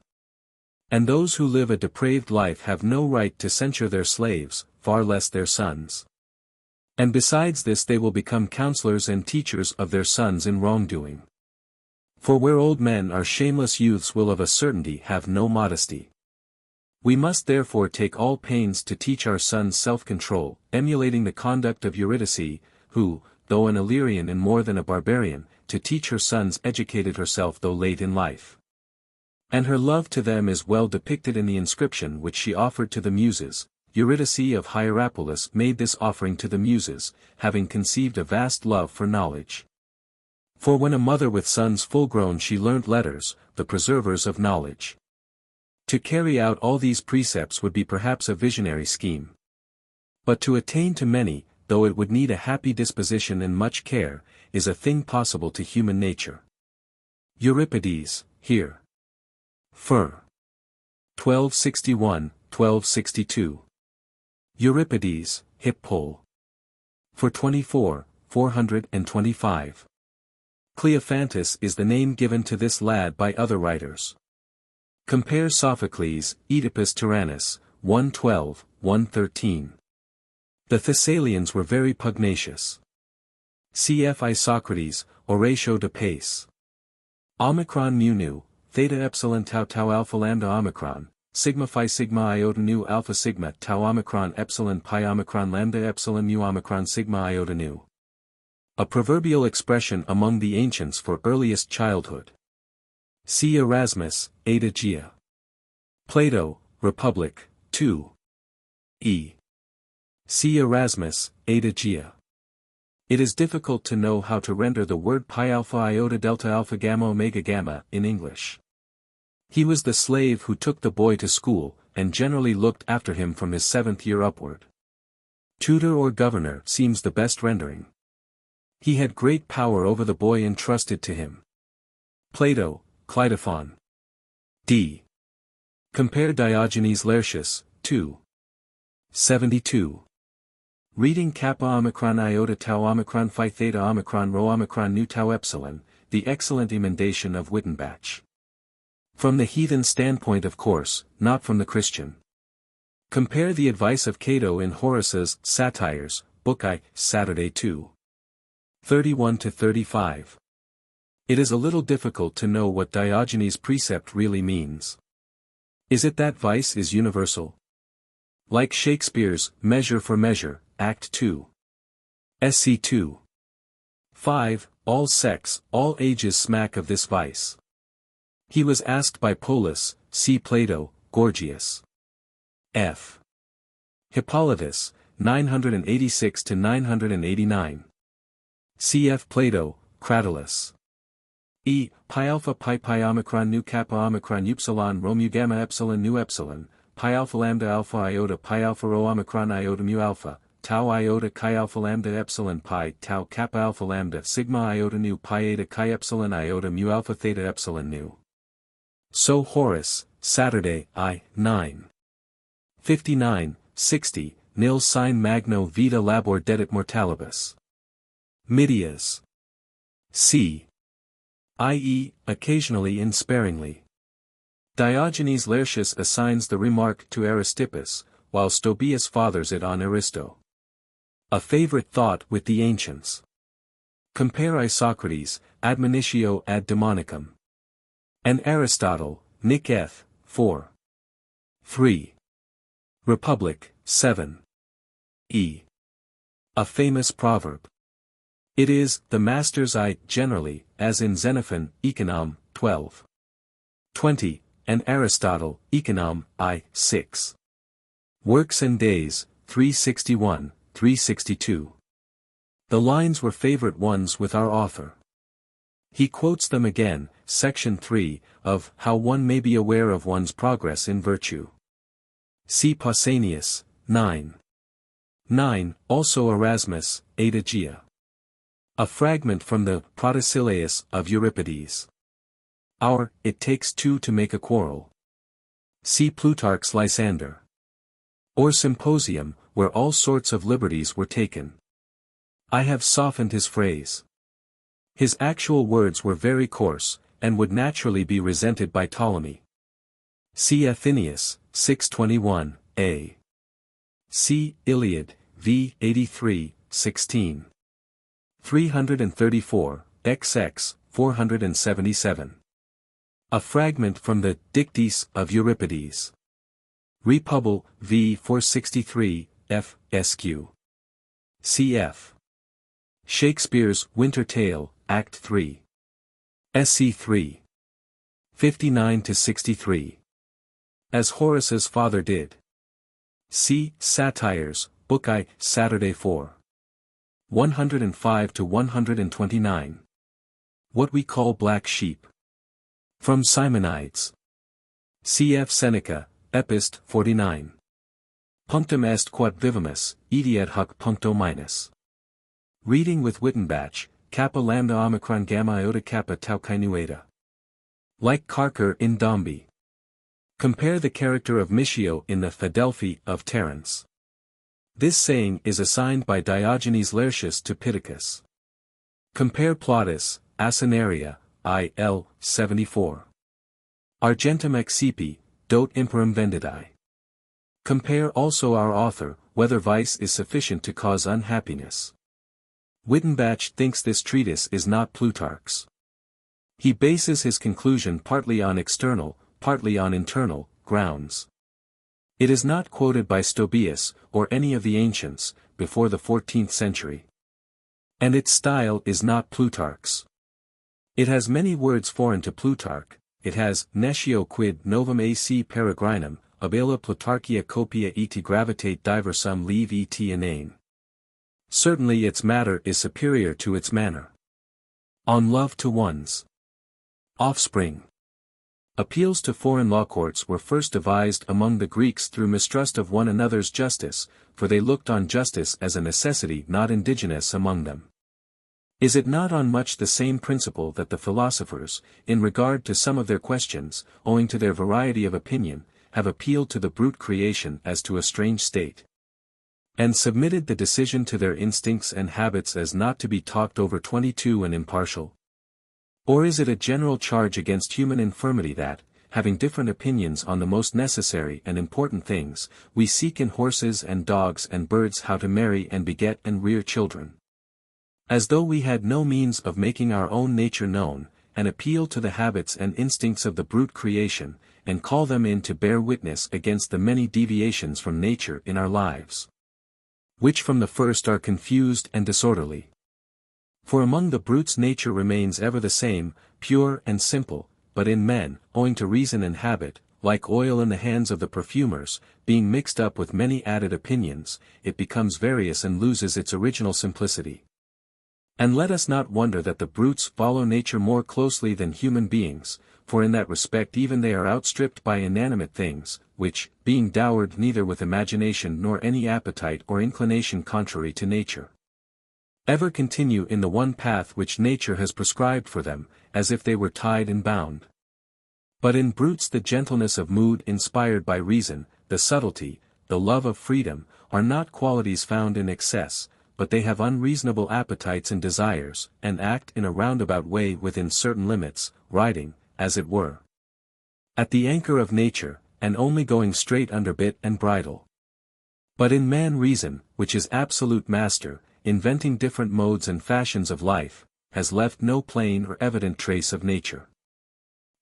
And those who live a depraved life have no right to censure their slaves, far less their sons. And besides this they will become counselors and teachers of their sons in wrongdoing. For where old men are shameless youths will of a certainty have no modesty. We must therefore take all pains to teach our sons self-control, emulating the conduct of Eurydice, who, though an Illyrian and more than a barbarian, to teach her sons educated herself though late in life. And her love to them is well depicted in the inscription which she offered to the Muses. Eurydice of Hierapolis made this offering to the Muses, having conceived a vast love for knowledge. For when a mother with sons full-grown she learnt letters, the preservers of knowledge. To carry out all these precepts would be perhaps a visionary scheme. But to attain to many, though it would need a happy disposition and much care, is a thing possible to human nature. Euripides, here. Fur. 1261, 1262. Euripides, Hip Pol. For 24, 425. Cleophantus is the name given to this lad by other writers. Compare Sophocles, Oedipus Tyrannus, 112, 113. The Thessalians were very pugnacious. Cf. Isocrates, Oratio de Pace. Omicron mu nu, theta epsilon tau tau alpha lambda omicron, sigma phi sigma iota nu alpha sigma tau omicron epsilon pi omicron lambda epsilon mu omicron sigma iota nu. A proverbial expression among the ancients for earliest childhood. See Erasmus, Adagia. Plato, Republic, 2. E. See Erasmus, Adagia. It is difficult to know how to render the word pi alpha iota delta alpha gamma omega gamma in English. He was the slave who took the boy to school, and generally looked after him from his 7th year upward. Tutor or governor seems the best rendering. He had great power over the boy entrusted to him. Plato, Cleitophon. D. Compare Diogenes Laertius, 2. 72. Reading kappa omicron iota tau omicron phi theta omicron rho omicron nu tau epsilon, the excellent emendation of Wittenbach. From the heathen standpoint of course, not from the Christian. Compare the advice of Cato in Horace's Satires, Book I, Saturday 2. 31-35. It is a little difficult to know what Diogenes' precept really means. Is it that vice is universal? Like Shakespeare's Measure for Measure, Act 2. Sc 2. 5, all sex, all ages smack of this vice. He was asked by Polus, see Plato, Gorgias. F. Hippolytus, 986-989. Cf. Plato, Cratylus. E. Pi alpha pi omicron nu kappa omicron upsilon rho mu gamma epsilon nu epsilon, pi alpha lambda alpha iota pi alpha rho omicron iota mu alpha, tau iota chi alpha lambda epsilon pi tau kappa alpha lambda sigma iota nu pi eta chi epsilon iota mu alpha theta epsilon nu. So Horace, Saturday, I, 9. 59, 60, nil sine magno vita labor dedit mortalibus. Midias. C. i.e., occasionally and sparingly. Diogenes Laertius assigns the remark to Aristippus, while Stobaeus fathers it on Aristo. A favorite thought with the ancients. Compare Isocrates, Admonitio ad Demonicum. And Aristotle, Nic. Eth. 4. 3. Republic, 7. E. A famous proverb. It is, the master's eye, generally, as in Xenophon, Econom, 12. 20, and Aristotle, Econom, I, 6. Works and Days, 361, 362. The lines were favorite ones with our author. He quotes them again, section 3, of How One May Be Aware of One's Progress in Virtue. See Pausanias, 9. 9, also Erasmus, Adagia. A fragment from the Protesilaus of Euripides. Our, It takes two to make a quarrel. See Plutarch's Lysander. Or Symposium, where all sorts of liberties were taken. I have softened his phrase. His actual words were very coarse, and would naturally be resented by Ptolemy. See Athenaeus, 621, a. See Iliad, v. 83, 16. 334, XX, 477. A fragment from the Dictys of Euripides. Republ. v. 463, F. Sq. Cf. Shakespeare's Winter Tale, Act 3. Sc 3. 59-63. As Horace's father did. See Satires, Book I, Saturday 4. 105-129. What we call black sheep. From Simonides. Cf. Seneca, Epist. 49. Punctum est quod vivimus, edi et hoc puncto minus. Reading with Wittenbach, kappa lambda omicron gamma iota kappa tau chi nu eta. Like Carker in Dombey. Compare the character of Mitio in the Adelphi of Terence. This saying is assigned by Diogenes Laertius to Pittacus. Compare Plautus, Asinaria, IL, 74. Argentum excipi, dot imperum vendidae. Compare also our author, whether vice is sufficient to cause unhappiness. Wittenbach thinks this treatise is not Plutarch's. He bases his conclusion partly on external, partly on internal, grounds. It is not quoted by Stobaeus, or any of the ancients, before the 14th century. And its style is not Plutarch's. It has many words foreign to Plutarch. It has, Nescio quid novum ac peregrinum, abela Plutarchia copia et gravitate diversum leve et inane. Certainly its matter is superior to its manner. On love to one's offspring. Appeals to foreign law courts were first devised among the Greeks through mistrust of one another's justice, for they looked on justice as a necessity not indigenous among them. Is it not on much the same principle that the philosophers, in regard to some of their questions, owing to their variety of opinion, have appealed to the brute creation as to a strange state, and submitted the decision to their instincts and habits as not to be talked over 22 and impartial? Or is it a general charge against human infirmity that, having different opinions on the most necessary and important things, we seek in horses and dogs and birds how to marry and beget and rear children? As though we had no means of making our own nature known, and appeal to the habits and instincts of the brute creation, and call them in to bear witness against the many deviations from nature in our lives, which from the first are confused and disorderly. For among the brutes nature remains ever the same, pure and simple, but in men, owing to reason and habit, like oil in the hands of the perfumers, being mixed up with many added opinions, it becomes various and loses its original simplicity. And let us not wonder that the brutes follow nature more closely than human beings, for in that respect even they are outstripped by inanimate things, which, being dowered neither with imagination nor any appetite or inclination contrary to nature, ever continue in the one path which nature has prescribed for them, as if they were tied and bound. But in brutes the gentleness of mood inspired by reason, the subtlety, the love of freedom, are not qualities found in excess, but they have unreasonable appetites and desires, and act in a roundabout way within certain limits, riding, as it were, at the anchor of nature, and only going straight under bit and bridle. But in man reason, which is absolute master, inventing different modes and fashions of life, has left no plain or evident trace of nature.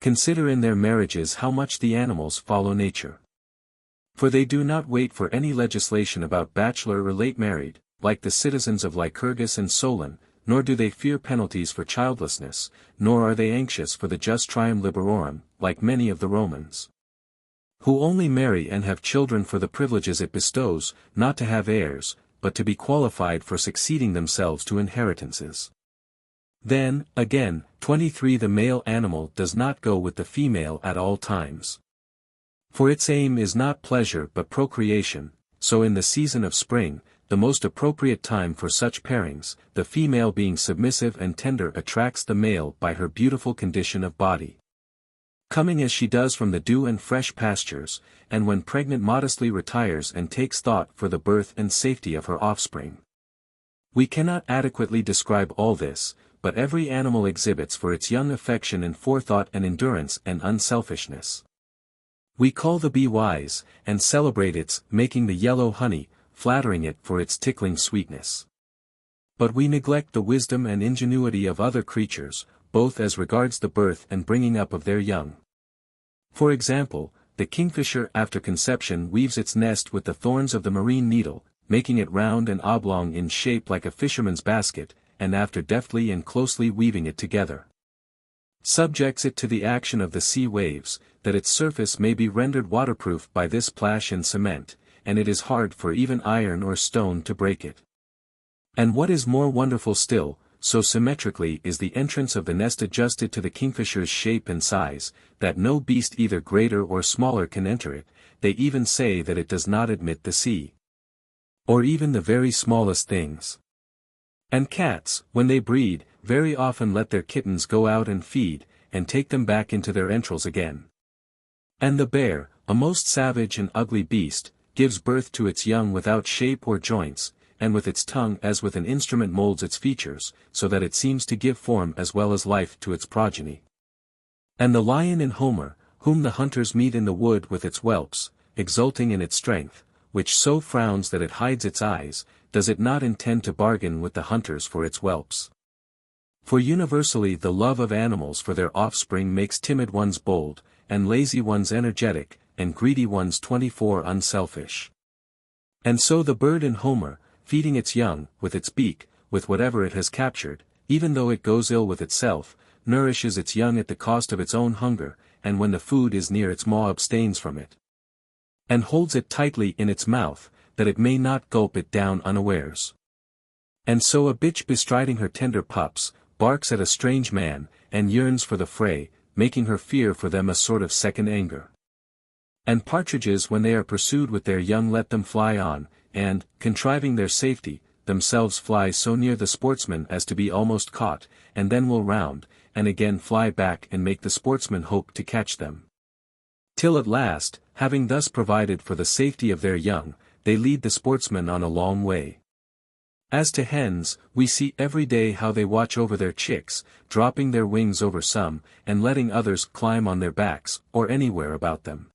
Consider in their marriages how much the animals follow nature. For they do not wait for any legislation about bachelor or late married, like the citizens of Lycurgus and Solon, nor do they fear penalties for childlessness, nor are they anxious for the just trium liberorum, like many of the Romans, who only marry and have children for the privileges it bestows, not to have heirs, but to be qualified for succeeding themselves to inheritances. Then, again, 23 The male animal does not go with the female at all times. For its aim is not pleasure but procreation, so in the season of spring, the most appropriate time for such pairings, the female being submissive and tender attracts the male by her beautiful condition of body, coming as she does from the dew and fresh pastures, and when pregnant modestly retires and takes thought for the birth and safety of her offspring. We cannot adequately describe all this, but every animal exhibits for its young affection and forethought and endurance and unselfishness. We call the bee wise, and celebrate its making the yellow honey, flattering it for its tickling sweetness. But we neglect the wisdom and ingenuity of other creatures, both as regards the birth and bringing up of their young. For example, the kingfisher after conception weaves its nest with the thorns of the marine needle, making it round and oblong in shape like a fisherman's basket, and after deftly and closely weaving it together, subjects it to the action of the sea waves, that its surface may be rendered waterproof by this plash and cement, and it is hard for even iron or stone to break it. And what is more wonderful still, so symmetrically is the entrance of the nest adjusted to the kingfisher's shape and size, that no beast either greater or smaller can enter it. They even say that it does not admit the sea, or even the very smallest things. And cats, when they breed, very often let their kittens go out and feed, and take them back into their entrails again. And the bear, a most savage and ugly beast, gives birth to its young without shape or joints, and with its tongue as with an instrument molds its features, so that it seems to give form as well as life to its progeny. And the lion in Homer, whom the hunters meet in the wood with its whelps, exulting in its strength, which so frowns that it hides its eyes, does it not intend to bargain with the hunters for its whelps? For universally the love of animals for their offspring makes timid ones bold, and lazy ones energetic, and greedy ones 24 unselfish. And so the bird in Homer, feeding its young, with its beak, with whatever it has captured, even though it goes ill with itself, nourishes its young at the cost of its own hunger, and when the food is near its maw abstains from it, and holds it tightly in its mouth, that it may not gulp it down unawares. And so a bitch bestriding her tender pups, barks at a strange man, and yearns for the fray, making her fear for them a sort of second anger. And partridges when they are pursued with their young let them fly on, and, contriving their safety, themselves fly so near the sportsman as to be almost caught, and then will round, and again fly back and make the sportsman hope to catch them. Till at last, having thus provided for the safety of their young, they lead the sportsman on a long way. As to hens, we see every day how they watch over their chicks, dropping their wings over some, and letting others climb on their backs, or anywhere about them.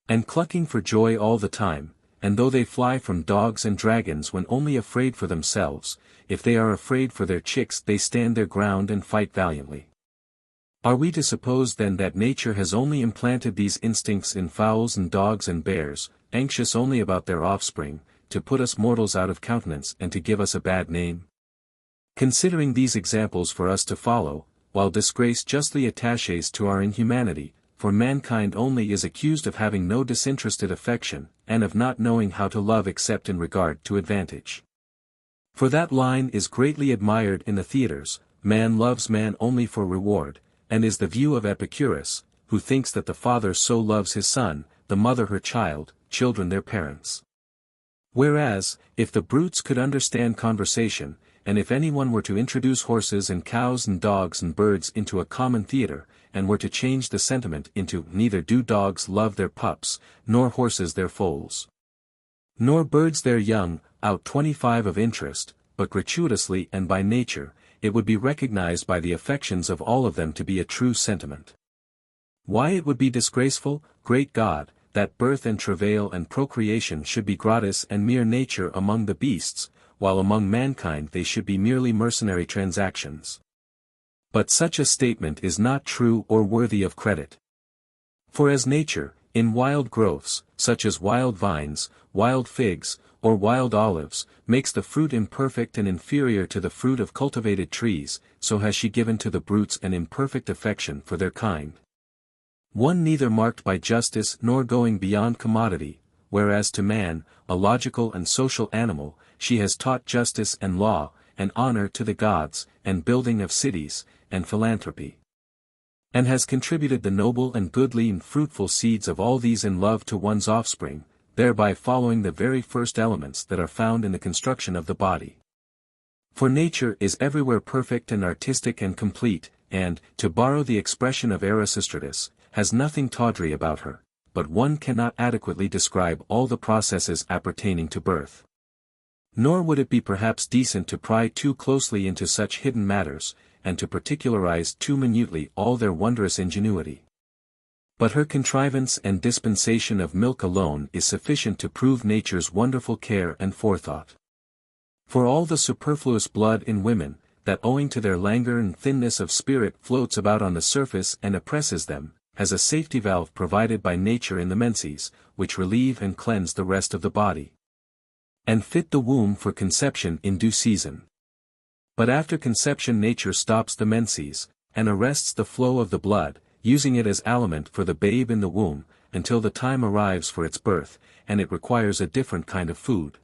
And clucking for joy all the time, and though they fly from dogs and dragons when only afraid for themselves, if they are afraid for their chicks they stand their ground and fight valiantly. Are we to suppose then that nature has only implanted these instincts in fowls and dogs and bears, anxious only about their offspring, to put us mortals out of countenance and to give us a bad name? Considering these examples for us to follow, while disgrace justly attaches to our inhumanity, for mankind only is accused of having no disinterested affection, and of not knowing how to love except in regard to advantage. For that line is greatly admired in the theatres, man loves man only for reward, and is the view of Epicurus, who thinks that the father so loves his son, the mother her child, children their parents. Whereas, if the brutes could understand conversation, and if anyone were to introduce horses and cows and dogs and birds into a common theatre, and were to change the sentiment into neither do dogs love their pups, nor horses their foals, nor birds their young, out 25 of interest, but gratuitously and by nature, it would be recognized by the affections of all of them to be a true sentiment. Why it would be disgraceful, great God, that birth and travail and procreation should be gratis and mere nature among the beasts, while among mankind they should be merely mercenary transactions. But such a statement is not true or worthy of credit. For as nature, in wild growths, such as wild vines, wild figs, or wild olives, makes the fruit imperfect and inferior to the fruit of cultivated trees, so has she given to the brutes an imperfect affection for their kind. One neither marked by justice nor going beyond commodity, whereas to man, a logical and social animal, she has taught justice and law, and honor to the gods, and building of cities, and philanthropy. And has contributed the noble and goodly and fruitful seeds of all these in love to one's offspring, thereby following the very first elements that are found in the construction of the body. For nature is everywhere perfect and artistic and complete, and, to borrow the expression of Erasistratus, has nothing tawdry about her, but one cannot adequately describe all the processes appertaining to birth. Nor would it be perhaps decent to pry too closely into such hidden matters, and to particularize too minutely all their wondrous ingenuity. But her contrivance and dispensation of milk alone is sufficient to prove nature's wonderful care and forethought. For all the superfluous blood in women, that owing to their languor and thinness of spirit floats about on the surface and oppresses them, has a safety valve provided by nature in the menses, which relieve and cleanse the rest of the body, and fit the womb for conception in due season. But after conception nature stops the menses, and arrests the flow of the blood, using it as aliment for the babe in the womb, until the time arrives for its birth, and it requires a different kind of food.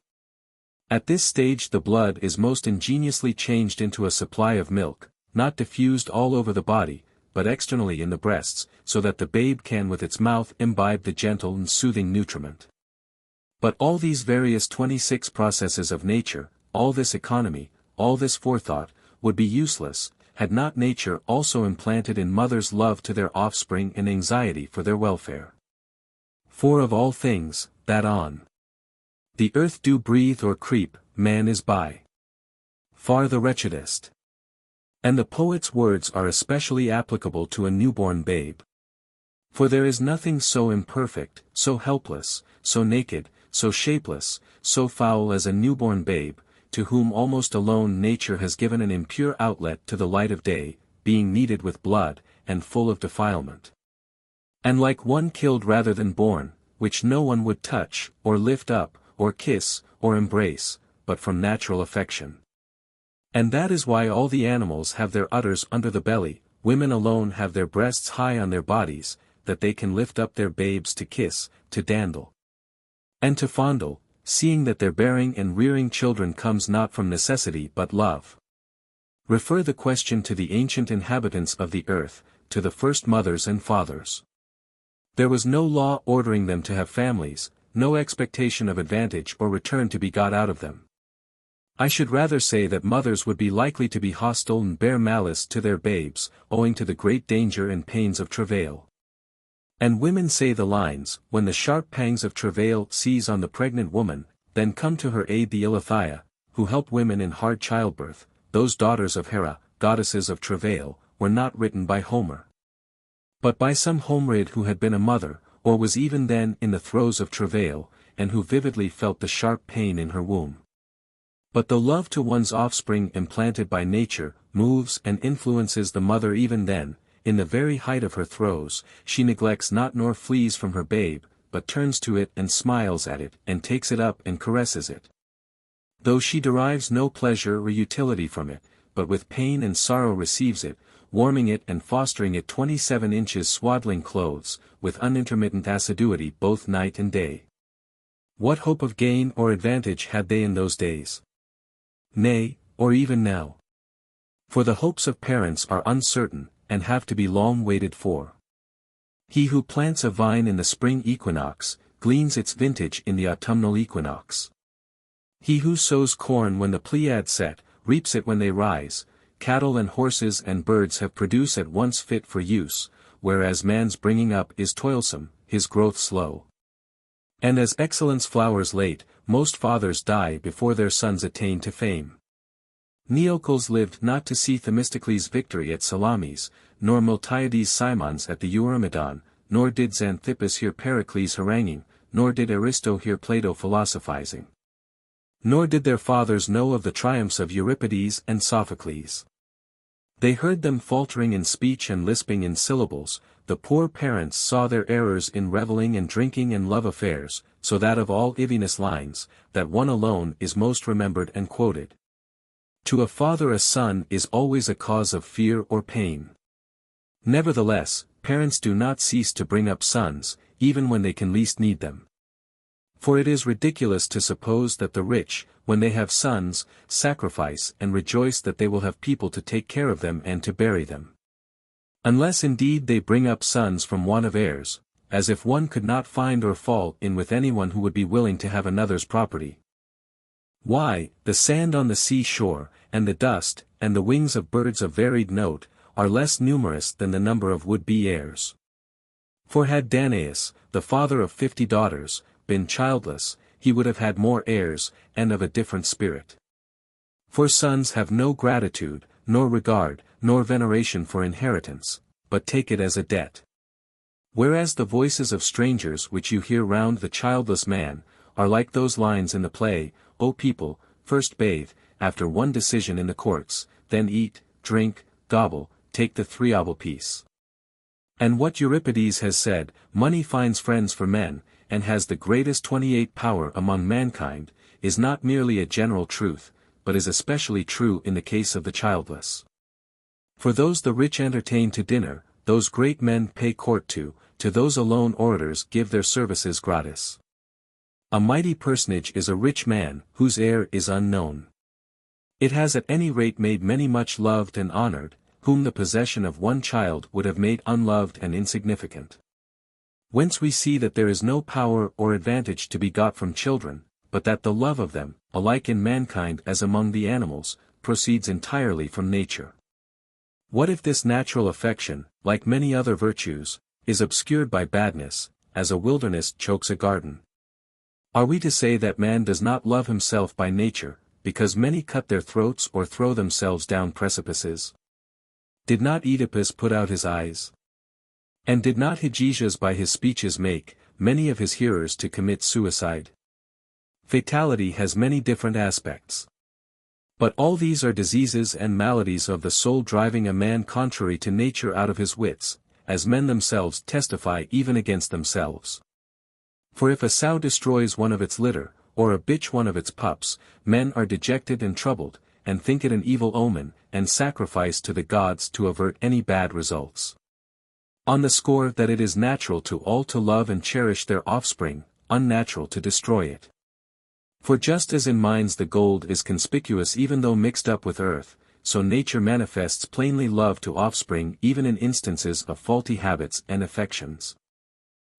At this stage the blood is most ingeniously changed into a supply of milk, not diffused all over the body, but externally in the breasts, so that the babe can with its mouth imbibe the gentle and soothing nutriment. But all these various 26 processes of nature, all this economy, all this forethought, would be useless, had not nature also implanted in mothers love to their offspring and anxiety for their welfare? For of all things, that on the earth do breathe or creep, man is by far the wretchedest. And the poet's words are especially applicable to a newborn babe. For there is nothing so imperfect, so helpless, so naked, so shapeless, so foul as a newborn babe, to whom almost alone nature has given an impure outlet to the light of day, being kneaded with blood, and full of defilement. And like one killed rather than born, which no one would touch, or lift up, or kiss, or embrace, but from natural affection. And that is why all the animals have their udders under the belly, women alone have their breasts high on their bodies, that they can lift up their babes to kiss, to dandle, and to fondle, seeing that their bearing and rearing children comes not from necessity but love. Refer the question to the ancient inhabitants of the earth, to the first mothers and fathers. There was no law ordering them to have families, no expectation of advantage or return to be got out of them. I should rather say that mothers would be likely to be hostile and bear malice to their babes, owing to the great danger and pains of travail. And women say the lines, when the sharp pangs of travail seize on the pregnant woman, then come to her aid the Ilithyia, who help women in hard childbirth, those daughters of Hera, goddesses of travail, were not written by Homer, but by some Homeriad who had been a mother, or was even then in the throes of travail, and who vividly felt the sharp pain in her womb. But though love to one's offspring implanted by nature, moves and influences the mother even then, in the very height of her throes, she neglects not nor flees from her babe, but turns to it and smiles at it and takes it up and caresses it. Though she derives no pleasure or utility from it, but with pain and sorrow receives it, warming it and fostering it 27 inches swaddling clothes, with unintermittent assiduity both night and day. What hope of gain or advantage had they in those days? Nay, or even now. For the hopes of parents are uncertain, and have to be long waited for. He who plants a vine in the spring equinox, gleans its vintage in the autumnal equinox. He who sows corn when the Pleiads set, reaps it when they rise. Cattle and horses and birds have produce at once fit for use, whereas man's bringing up is toilsome, his growth slow. And as excellence flowers late, most fathers die before their sons attain to fame. Neocles lived not to see Themistocles' victory at Salamis, nor Miltiades' Simons at the Eurymedon, nor did Xanthippus hear Pericles haranguing, nor did Aristo hear Plato philosophizing. Nor did their fathers know of the triumphs of Euripides and Sophocles. They heard them faltering in speech and lisping in syllables. The poor parents saw their errors in revelling and drinking and love affairs, so that of all Ivinus lines, that one alone is most remembered and quoted. To a father a son is always a cause of fear or pain. Nevertheless, parents do not cease to bring up sons, even when they can least need them. For it is ridiculous to suppose that the rich, when they have sons, sacrifice and rejoice that they will have people to take care of them and to bury them. Unless indeed they bring up sons from want of heirs, as if one could not find or fall in with anyone who would be willing to have another's property. Why, the sand on the sea shore, and the dust, and the wings of birds of varied note, are less numerous than the number of would-be heirs. For had Danaus, the father of 50 daughters, been childless, he would have had more heirs, and of a different spirit. For sons have no gratitude, nor regard, nor veneration for inheritance, but take it as a debt. Whereas the voices of strangers which you hear round the childless man, are like those lines in the play, O people, first bathe, after one decision in the courts, then eat, drink, gobble, take the 3-obol piece. And what Euripides has said, money finds friends for men, and has the greatest 28 power among mankind, is not merely a general truth, but is especially true in the case of the childless. For those the rich entertain to dinner, those great men pay court to those alone orators give their services gratis. A mighty personage is a rich man, whose heir is unknown. It has at any rate made many much loved and honored, whom the possession of one child would have made unloved and insignificant. Whence we see that there is no power or advantage to be got from children, but that the love of them, alike in mankind as among the animals, proceeds entirely from nature. What if this natural affection, like many other virtues, is obscured by badness, as a wilderness chokes a garden? Are we to say that man does not love himself by nature, because many cut their throats or throw themselves down precipices? Did not Oedipus put out his eyes? And did not Hygeias by his speeches make many of his hearers to commit suicide? Fatality has many different aspects. But all these are diseases and maladies of the soul driving a man contrary to nature out of his wits, as men themselves testify even against themselves. For if a sow destroys one of its litter, or a bitch one of its pups, men are dejected and troubled, and think it an evil omen, and sacrifice to the gods to avert any bad results. On the score that it is natural to all to love and cherish their offspring, unnatural to destroy it. For just as in mines the gold is conspicuous even though mixed up with earth, so nature manifests plainly love to offspring even in instances of faulty habits and affections.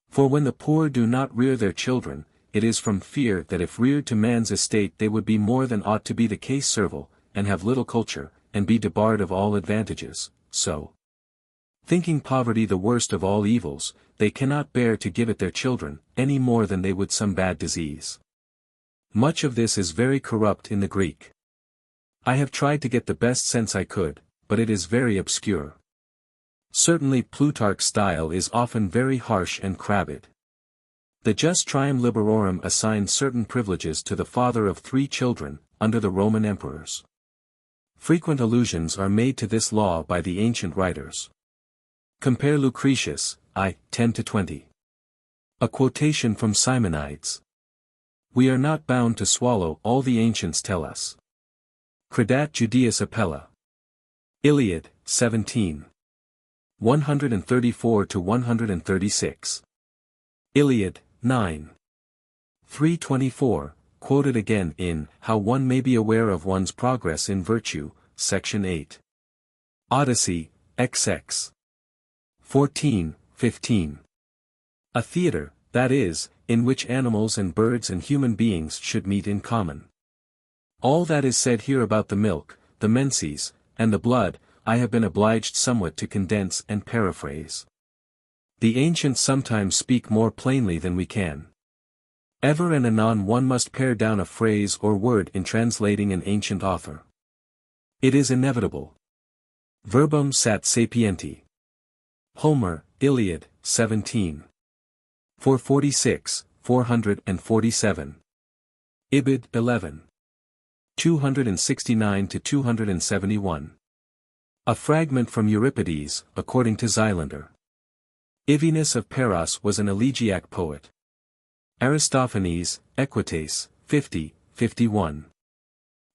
For when the poor do not rear their children, it is from fear that if reared to man's estate they would be more than ought to be the case servile, and have little culture, and be debarred of all advantages, so. Thinking poverty the worst of all evils, they cannot bear to give it their children, any more than they would some bad disease. Much of this is very corrupt in the Greek. I have tried to get the best sense I could, but it is very obscure. Certainly Plutarch's style is often very harsh and crabbed. The Jus Trium Liberorum assigned certain privileges to the father of 3 children, under the Roman emperors. Frequent allusions are made to this law by the ancient writers. Compare Lucretius, I. 10-20. A quotation from Simonides. We are not bound to swallow all the ancients tell us. Credat Judaeus Appella. Iliad, 17. 134-136. Iliad, 9. 324, quoted again in How One May Be Aware of One's Progress in Virtue, Section 8. Odyssey, XX. 14, 15. A theater, that is, in which animals and birds and human beings should meet in common. All that is said here about the milk, the menses, and the blood, I have been obliged somewhat to condense and paraphrase. The ancients sometimes speak more plainly than we can. Ever and anon one must pare down a phrase or word in translating an ancient author. It is inevitable. Verbum sat sapienti. Homer, Iliad, 17. 446, 447. Ibid, 11. 269-271. A fragment from Euripides, according to Xylander. Ivinus of Paros was an elegiac poet. Aristophanes, Equites, 50, 51.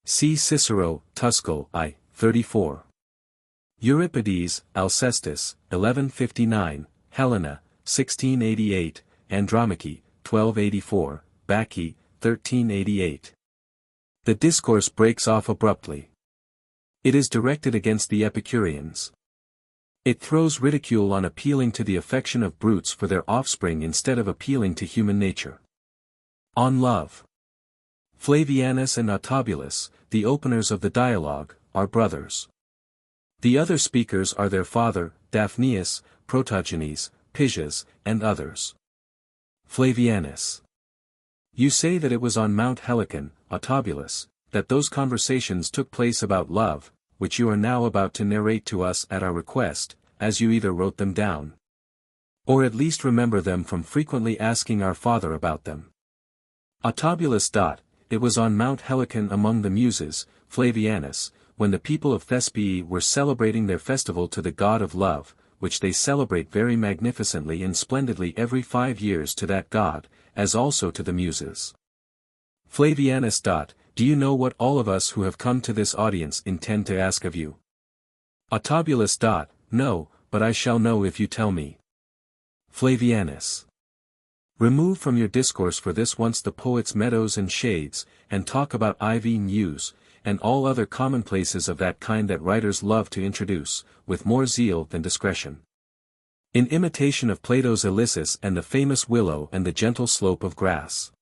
See Cicero, Tuscul, I. 34. Euripides, Alcestis, 1159, Helena, 1688, Andromache, 1284, Bacche, 1388. The discourse breaks off abruptly. It is directed against the Epicureans. It throws ridicule on appealing to the affection of brutes for their offspring instead of appealing to human nature. On love. Flavianus and Autobulus, the openers of the dialogue, are brothers. The other speakers are their father, Daphneus, Protogenes, Pysias, and others. Flavianus. You say that it was on Mount Helicon, Autobulus, that those conversations took place about love, which you are now about to narrate to us at our request, as you either wrote them down, or at least remember them from frequently asking our father about them. Autobulus. It was on Mount Helicon among the Muses, Flavianus, when the people of Thespiae were celebrating their festival to the god of love, which they celebrate very magnificently and splendidly every 5 years to that god, as also to the Muses. Flavianus. Do you know what all of us who have come to this audience intend to ask of you? Autobulus. No, but I shall know if you tell me. Flavianus. Remove from your discourse for this once the poet's meadows and shades, and talk about ivy and yews, and all other commonplaces of that kind that writers love to introduce, with more zeal than discretion. In imitation of Plato's Ilyssus and the famous willow and the gentle slope of grass.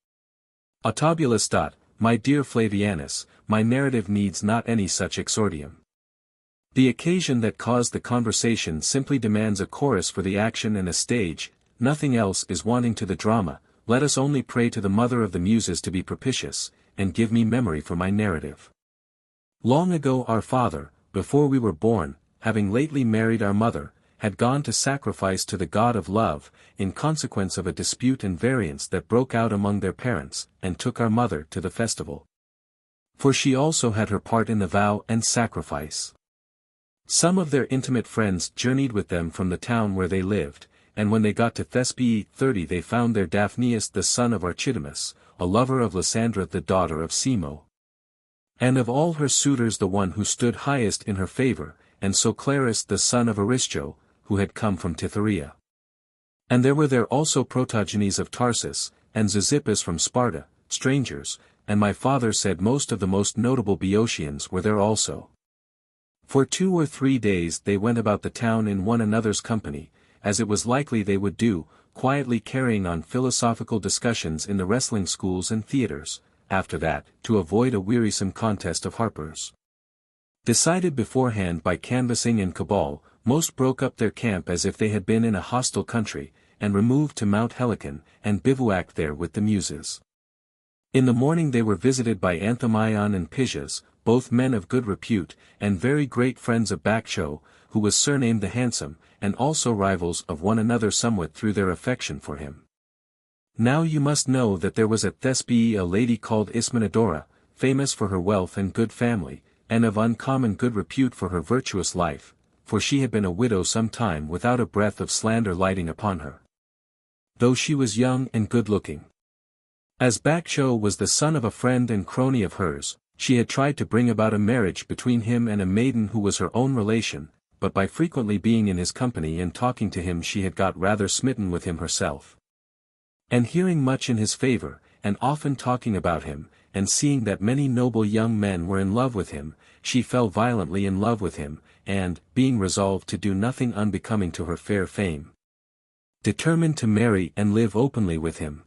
Autobulus. My dear Flavianus, my narrative needs not any such exordium. The occasion that caused the conversation simply demands a chorus for the action and a stage, nothing else is wanting to the drama. Let us only pray to the Mother of the Muses to be propitious, and give me memory for my narrative. Long ago our father, before we were born, having lately married our mother, had gone to sacrifice to the god of love, in consequence of a dispute and variance that broke out among their parents, and took our mother to the festival. For she also had her part in the vow and sacrifice. Some of their intimate friends journeyed with them from the town where they lived, and when they got to Thespii 30 they found there Daphneus the son of Archidamus, a lover of Lysandra the daughter of Simo. And of all her suitors the one who stood highest in her favor, and Soclarus the son of Aristo, who had come from Titharia. And there were there also Protogenes of Tarsus, and Zosippus from Sparta, strangers, and my father said most of the most notable Boeotians were there also. For 2 or 3 days they went about the town in one another's company, as it was likely they would do, quietly carrying on philosophical discussions in the wrestling schools and theatres, after that, to avoid a wearisome contest of harpers. Decided beforehand by canvassing and cabal, most broke up their camp as if they had been in a hostile country, and removed to Mount Helicon, and bivouacked there with the Muses. In the morning they were visited by Anthemion and Pygias, both men of good repute, and very great friends of Baccho, who was surnamed the Handsome, and also rivals of one another somewhat through their affection for him. Now you must know that there was at Thespii a lady called Ismenedora, famous for her wealth and good family, and of uncommon good repute for her virtuous life, for she had been a widow some time without a breath of slander lighting upon her. Though she was young and good-looking. As Baccho was the son of a friend and crony of hers, she had tried to bring about a marriage between him and a maiden who was her own relation, but by frequently being in his company and talking to him she had got rather smitten with him herself. And hearing much in his favor, and often talking about him, and seeing that many noble young men were in love with him, she fell violently in love with him, and, being resolved to do nothing unbecoming to her fair fame, determined to marry and live openly with him.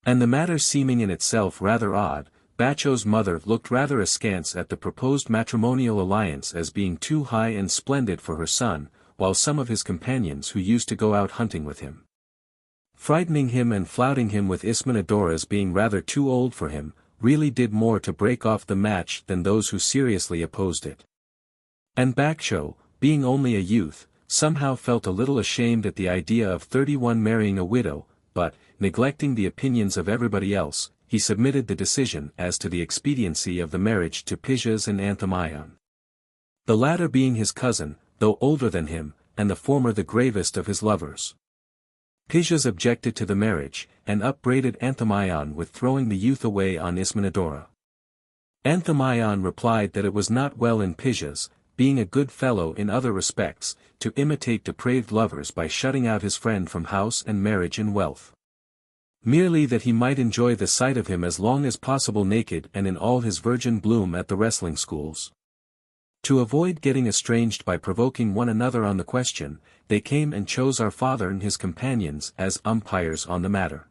And the matter seeming in itself rather odd, Baccho's mother looked rather askance at the proposed matrimonial alliance as being too high and splendid for her son, while some of his companions who used to go out hunting with him, frightening him and flouting him with Ismenedora's being rather too old for him, really did more to break off the match than those who seriously opposed it. And Baccho, being only a youth, somehow felt a little ashamed at the idea of 31 marrying a widow, but, neglecting the opinions of everybody else, he submitted the decision as to the expediency of the marriage to Pygias and Anthemion. The latter being his cousin, though older than him, and the former the gravest of his lovers. Pygias objected to the marriage, and upbraided Anthemion with throwing the youth away on Ismenedora. Anthemion replied that it was not well in Pygias, being a good fellow in other respects, to imitate depraved lovers by shutting out his friend from house and marriage and wealth. Merely that he might enjoy the sight of him as long as possible naked and in all his virgin bloom at the wrestling schools. To avoid getting estranged by provoking one another on the question, they came and chose our father and his companions as umpires on the matter.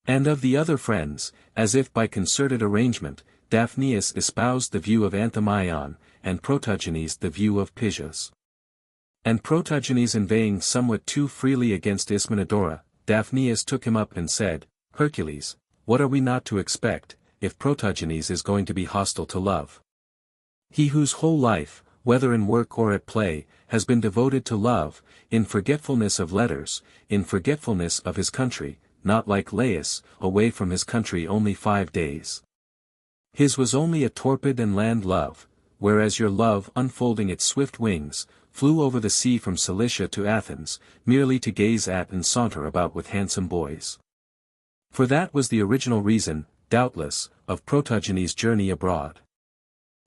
And of the other friends, as if by concerted arrangement, Daphneus espoused the view of Anthemion, and Protogenes the view of Pygias. And Protogenes inveighing somewhat too freely against Ismenedora, Daphneus took him up and said, Hercules, what are we not to expect, if Protogenes is going to be hostile to love? He whose whole life, whether in work or at play, has been devoted to love, in forgetfulness of letters, in forgetfulness of his country, not like Laius, away from his country only 5 days. His was only a torpid and land love, whereas your love unfolding its swift wings, flew over the sea from Cilicia to Athens, merely to gaze at and saunter about with handsome boys. For that was the original reason, doubtless, of Protogenes' journey abroad.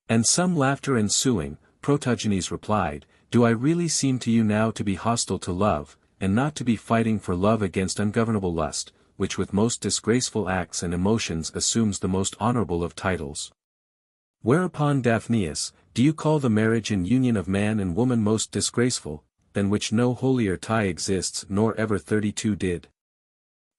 And some laughter ensuing, Protogenes replied, Do I really seem to you now to be hostile to love, and not to be fighting for love against ungovernable lust, which with most disgraceful acts and emotions assumes the most honorable of titles? Whereupon Daphneus, do you call the marriage and union of man and woman most disgraceful, than which no holier tie exists nor ever 32 did?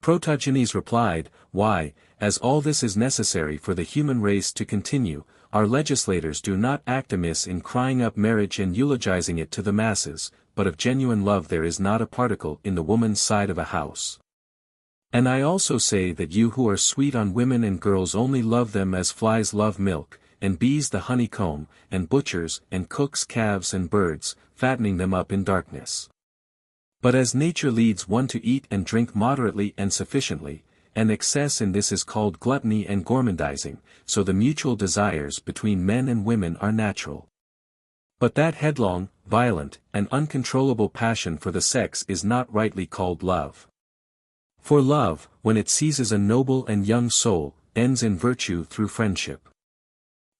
Protogenes replied, Why, as all this is necessary for the human race to continue, our legislators do not act amiss in crying up marriage and eulogizing it to the masses, but of genuine love there is not a particle in the woman's side of a house. And I also say that you who are sweet on women and girls only love them as flies love milk, and bees the honeycomb, and butchers and cooks calves and birds, fattening them up in darkness. But as nature leads one to eat and drink moderately and sufficiently, and excess in this is called gluttony and gormandizing, so the mutual desires between men and women are natural. But that headlong, violent, and uncontrollable passion for the sex is not rightly called love. For love, when it seizes a noble and young soul, ends in virtue through friendship.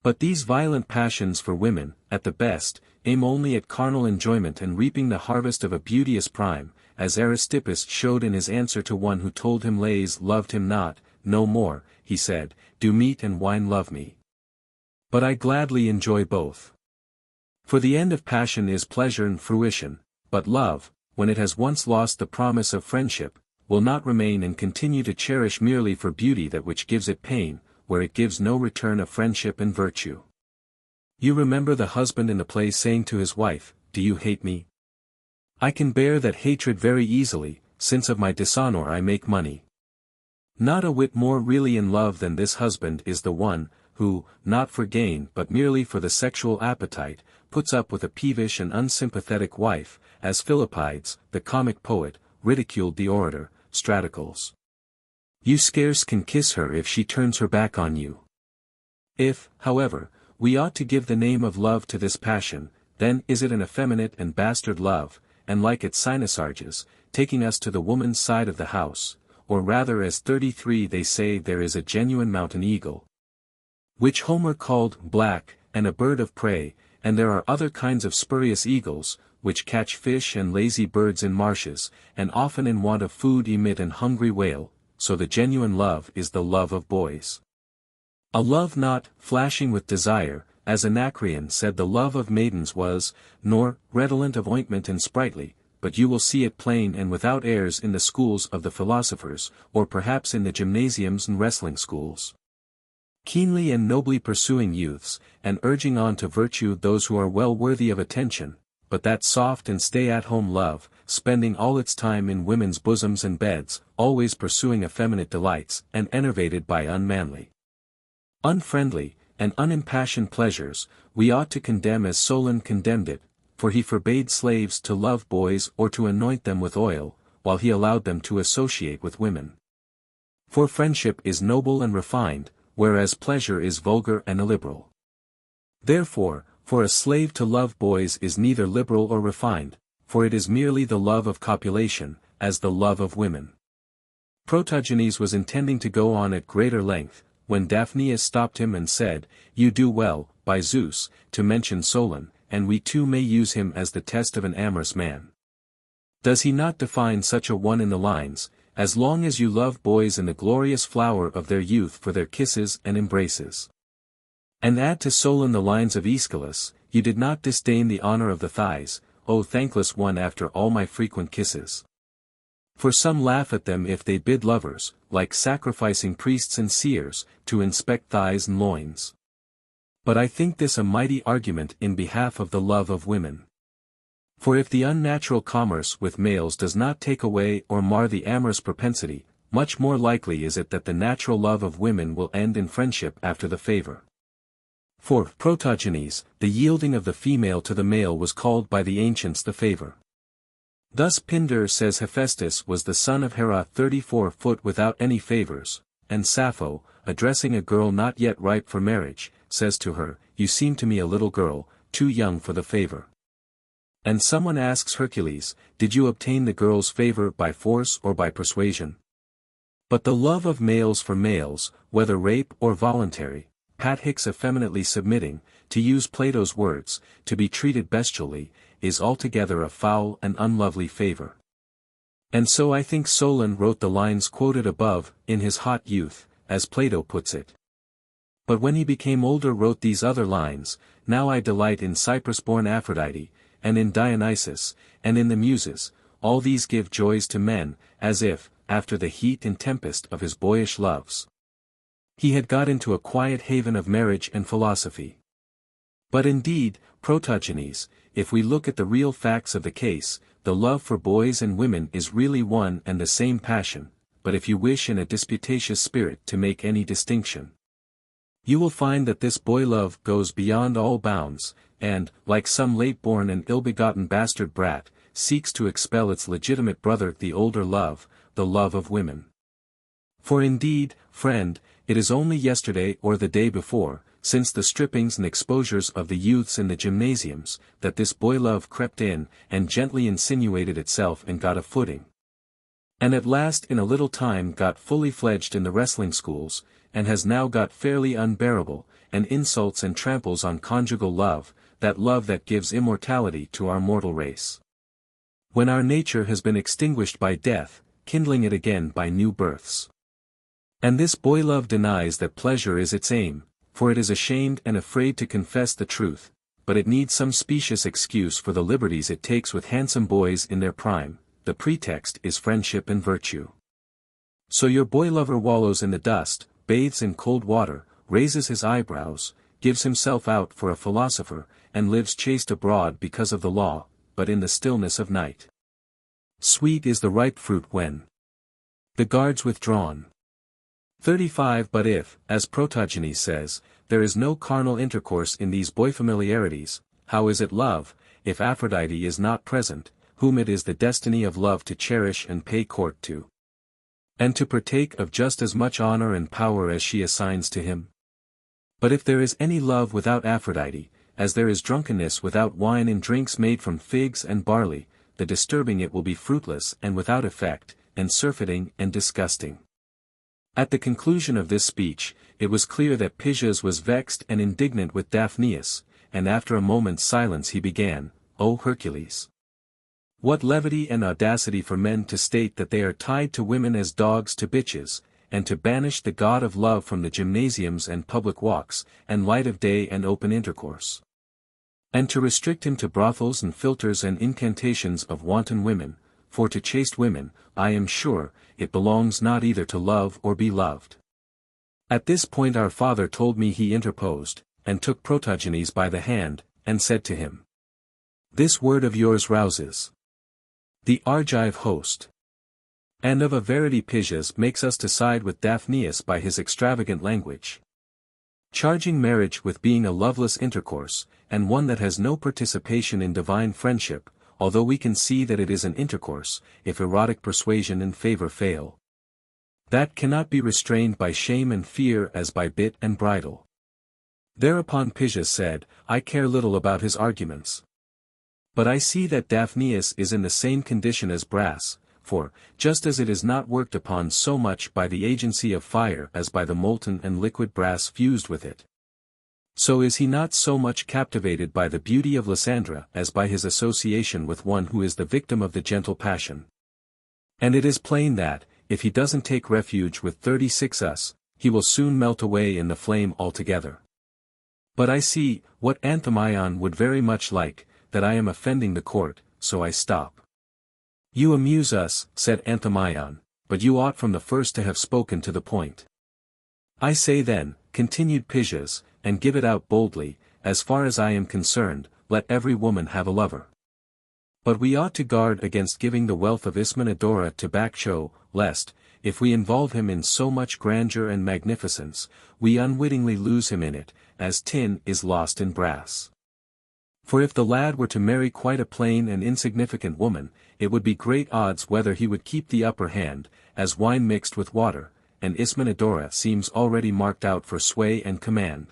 But these violent passions for women, at the best, aim only at carnal enjoyment and reaping the harvest of a beauteous prime, as Aristippus showed in his answer to one who told him Lais loved him not. No more, he said, do meat and wine love me. But I gladly enjoy both. For the end of passion is pleasure and fruition, but love, when it has once lost the promise of friendship, will not remain and continue to cherish merely for beauty that which gives it pain, where it gives no return of friendship and virtue. You remember the husband in the play saying to his wife, "Do you hate me? I can bear that hatred very easily, since of my dishonor I make money." Not a whit more really in love than this husband is the one, who, not for gain but merely for the sexual appetite, puts up with a peevish and unsympathetic wife, as Philippides, the comic poet, ridiculed the orator, Stratocles. You scarce can kiss her if she turns her back on you. If, however, we ought to give the name of love to this passion, then is it an effeminate and bastard love, and like its cynosarges, taking us to the woman's side of the house, or rather as 33 they say there is a genuine mountain eagle, which Homer called black, and a bird of prey, and there are other kinds of spurious eagles, which catch fish and lazy birds in marshes, and often in want of food emit an hungry wail, so the genuine love is the love of boys. A love not flashing with desire, as Anacreon said the love of maidens was, nor redolent of ointment and sprightly, but you will see it plain and without airs in the schools of the philosophers, or perhaps in the gymnasiums and wrestling schools. Keenly and nobly pursuing youths, and urging on to virtue those who are well worthy of attention, but that soft and stay-at-home love, spending all its time in women's bosoms and beds, always pursuing effeminate delights, and enervated by unmanly, unfriendly, and unimpassioned pleasures, we ought to condemn as Solon condemned it, for he forbade slaves to love boys or to anoint them with oil, while he allowed them to associate with women. For friendship is noble and refined, whereas pleasure is vulgar and illiberal. Therefore, for a slave to love boys is neither liberal or refined, for it is merely the love of copulation, as the love of women. Protogenes was intending to go on at greater length, when Daphneus stopped him and said, "You do well, by Zeus, to mention Solon, and we too may use him as the test of an amorous man. Does he not define such a one in the lines, as long as you love boys in the glorious flower of their youth for their kisses and embraces? And add to Solon the lines of Aeschylus, you did not disdain the honor of the thighs, O thankless one after all my frequent kisses. For some laugh at them if they bid lovers, like sacrificing priests and seers, to inspect thighs and loins. But I think this a mighty argument in behalf of the love of women. For if the unnatural commerce with males does not take away or mar the amorous propensity, much more likely is it that the natural love of women will end in friendship after the favor. For Protogenes, the yielding of the female to the male was called by the ancients the favor. Thus Pindar says Hephaestus was the son of Hera 34 foot without any favors, and Sappho, addressing a girl not yet ripe for marriage, says to her, "You seem to me a little girl, too young for the favor." And someone asks Hercules, "Did you obtain the girl's favor by force or by persuasion?" But the love of males for males, whether rape or voluntary, Pat Hicks effeminately submitting, to use Plato's words, to be treated bestially, is altogether a foul and unlovely favor. And so I think Solon wrote the lines quoted above, in his hot youth, as Plato puts it. But when he became older wrote these other lines, "Now I delight in Cyprus-born Aphrodite, and in Dionysus, and in the Muses, all these give joys to men, as if, after the heat and tempest of his boyish loves, He had got into a quiet haven of marriage and philosophy. But indeed, Protogenes, if we look at the real facts of the case, the love for boys and women is really one and the same passion, but if you wish in a disputatious spirit to make any distinction, you will find that this boy love goes beyond all bounds, and, like some late-born and ill-begotten bastard brat, seeks to expel its legitimate brother the older love, the love of women. For indeed, friend, it is only yesterday or the day before, since the strippings and exposures of the youths in the gymnasiums, that this boy love crept in, and gently insinuated itself and got a footing. And at last in a little time got fully fledged in the wrestling schools, and has now got fairly unbearable, and insults and tramples on conjugal love, that love that gives immortality to our mortal race. When our nature has been extinguished by death, kindling it again by new births. And this boy love denies that pleasure is its aim, for it is ashamed and afraid to confess the truth, but it needs some specious excuse for the liberties it takes with handsome boys in their prime. The pretext is friendship and virtue. So your boy lover wallows in the dust, bathes in cold water, raises his eyebrows, gives himself out for a philosopher, and lives chaste abroad because of the law, but in the stillness of night. Sweet is the ripe fruit when the guard's withdrawn. 35 But if, as Protogenes says, there is no carnal intercourse in these boy familiarities, how is it love, if Aphrodite is not present, whom it is the destiny of love to cherish and pay court to, and to partake of just as much honor and power as she assigns to him? But if there is any love without Aphrodite, as there is drunkenness without wine in drinks made from figs and barley, the disturbing it will be fruitless and without effect, and surfeiting and disgusting. At the conclusion of this speech, it was clear that Pygias was vexed and indignant with Daphneus, and after a moment's silence he began, O Hercules! What levity and audacity for men to state that they are tied to women as dogs to bitches, and to banish the god of love from the gymnasiums and public walks, and light of day and open intercourse. And to restrict him to brothels and philters and incantations of wanton women, for to chaste women, I am sure, it belongs not either to love or be loved. At this point our father told me he interposed, and took Protogenes by the hand, and said to him, This word of yours rouses the Argive host. And of a verity Pygias makes us to side with Daphneus by his extravagant language, charging marriage with being a loveless intercourse, and one that has no participation in divine friendship, although we can see that it is an intercourse, if erotic persuasion and favor fail. That cannot be restrained by shame and fear as by bit and bridle. Thereupon Pygias said, I care little about his arguments. But I see that Daphneus is in the same condition as brass, for, just as it is not worked upon so much by the agency of fire as by the molten and liquid brass fused with it, so is he not so much captivated by the beauty of Lysandra as by his association with one who is the victim of the gentle passion. And it is plain that, if he doesn't take refuge with 36 us, he will soon melt away in the flame altogether. But I see, what Anthemion would very much like, that I am offending the court, so I stop. You amuse us, said Anthemion, but you ought from the first to have spoken to the point. I say then, continued Pygias, and give it out boldly, as far as I am concerned, let every woman have a lover. But we ought to guard against giving the wealth of Ismenedora to Baccho, lest, if we involve him in so much grandeur and magnificence, we unwittingly lose him in it, as tin is lost in brass. For if the lad were to marry quite a plain and insignificant woman, it would be great odds whether he would keep the upper hand, as wine mixed with water, and Ismenedora seems already marked out for sway and command.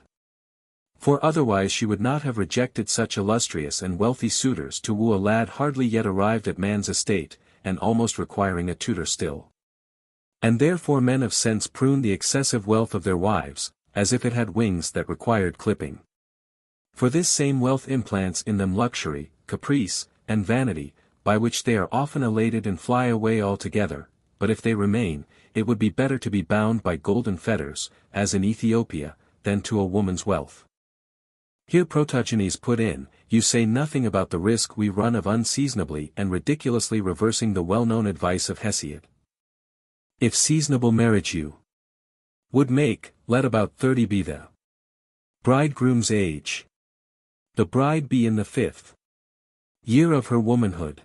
For otherwise she would not have rejected such illustrious and wealthy suitors to woo a lad hardly yet arrived at man's estate, and almost requiring a tutor still. And therefore men of sense prune the excessive wealth of their wives, as if it had wings that required clipping. For this same wealth implants in them luxury, caprice, and vanity, by which they are often elated and fly away altogether, but if they remain, it would be better to be bound by golden fetters, as in Ethiopia, than to a woman's wealth. Here Protogenes put in, you say nothing about the risk we run of unseasonably and ridiculously reversing the well-known advice of Hesiod. If seasonable marriage you Would make, let about 30 be the bridegroom's age. The bride be in the 5th year of her womanhood.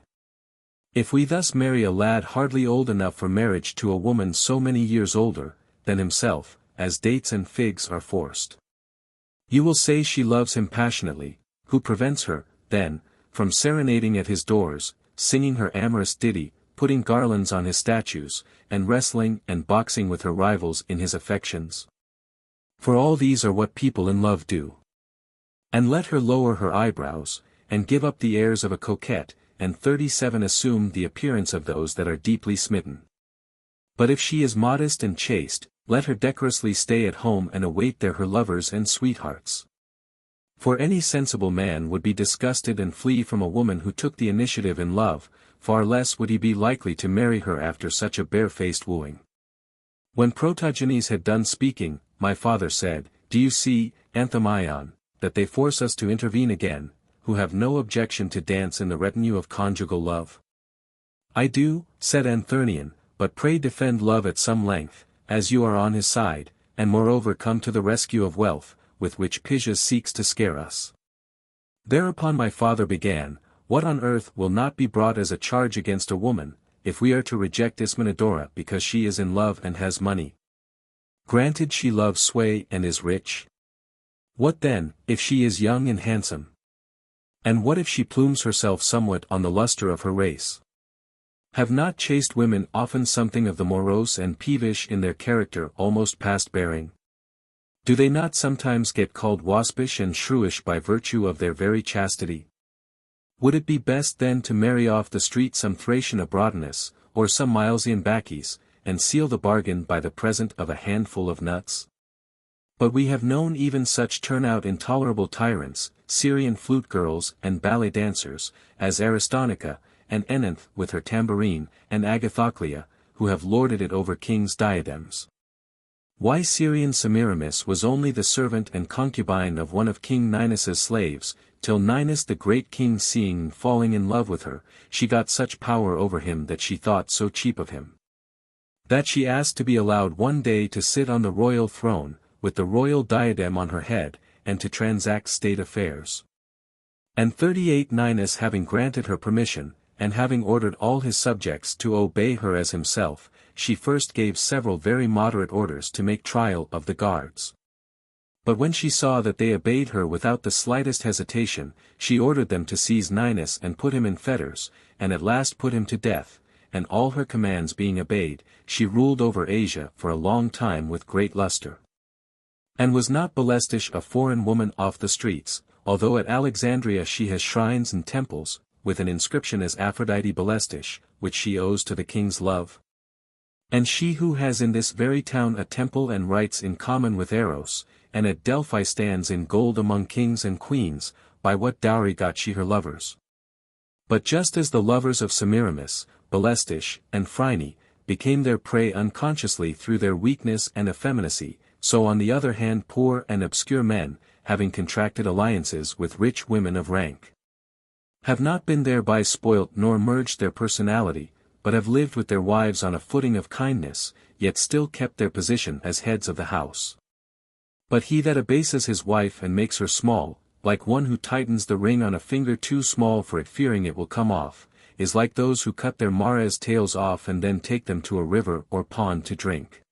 If we thus marry a lad hardly old enough for marriage to a woman so many years older than himself, as dates and figs are forced, you will say she loves him passionately. Who prevents her, then, from serenading at his doors, singing her amorous ditty, putting garlands on his statues, and wrestling and boxing with her rivals in his affections? For all these are what people in love do. And let her lower her eyebrows, and give up the airs of a coquette, and 37 assume the appearance of those that are deeply smitten. But if she is modest and chaste, let her decorously stay at home and await there her lovers and sweethearts. For any sensible man would be disgusted and flee from a woman who took the initiative in love, far less would he be likely to marry her after such a barefaced wooing. When Protogenes had done speaking, my father said, Do you see, Anthemion, that they force us to intervene again, who have no objection to dance in the retinue of conjugal love? I do, said Anthemion, but pray defend love at some length, as you are on his side, and moreover come to the rescue of wealth, with which Pygia seeks to scare us. Thereupon my father began, What on earth will not be brought as a charge against a woman, if we are to reject Ismenedora because she is in love and has money? Granted she loves sway and is rich. What then, if she is young and handsome? And what if she plumes herself somewhat on the luster of her race? Have not chaste women often something of the morose and peevish in their character almost past bearing? Do they not sometimes get called waspish and shrewish by virtue of their very chastity? Would it be best then to marry off the street some Thracian Abrodanus, or some Milesian Bacchis, and seal the bargain by the present of a handful of nuts? But we have known even such turn out intolerable tyrants, Syrian flute girls and ballet dancers, as Aristonica, and Enanthe with her tambourine, and Agathoclea, who have lorded it over kings' diadems. Why Syrian Semiramis was only the servant and concubine of one of King Ninus's slaves, till Ninus the great king seeing and falling in love with her, she got such power over him that she thought so cheap of him, that she asked to be allowed one day to sit on the royal throne, with the royal diadem on her head, and to transact state affairs. And 38 Ninus having granted her permission, and having ordered all his subjects to obey her as himself, she first gave several very moderate orders to make trial of the guards. But when she saw that they obeyed her without the slightest hesitation, she ordered them to seize Ninus and put him in fetters, and at last put him to death, and all her commands being obeyed, she ruled over Asia for a long time with great luster. And was not Belestish a foreign woman off the streets, although at Alexandria she has shrines and temples, with an inscription as Aphrodite Belestish, which she owes to the king's love? And she who has in this very town a temple and rites in common with Eros, and at Delphi stands in gold among kings and queens, by what dowry got she her lovers? But just as the lovers of Semiramis, Belestish, and Phryne, became their prey unconsciously through their weakness and effeminacy, so on the other hand poor and obscure men, having contracted alliances with rich women of rank, have not been thereby spoilt nor merged their personality, but have lived with their wives on a footing of kindness, yet still kept their position as heads of the house. But he that abases his wife and makes her small, like one who tightens the ring on a finger too small for it fearing it will come off, is like those who cut their mares' tails off and then take them to a river or pond to drink.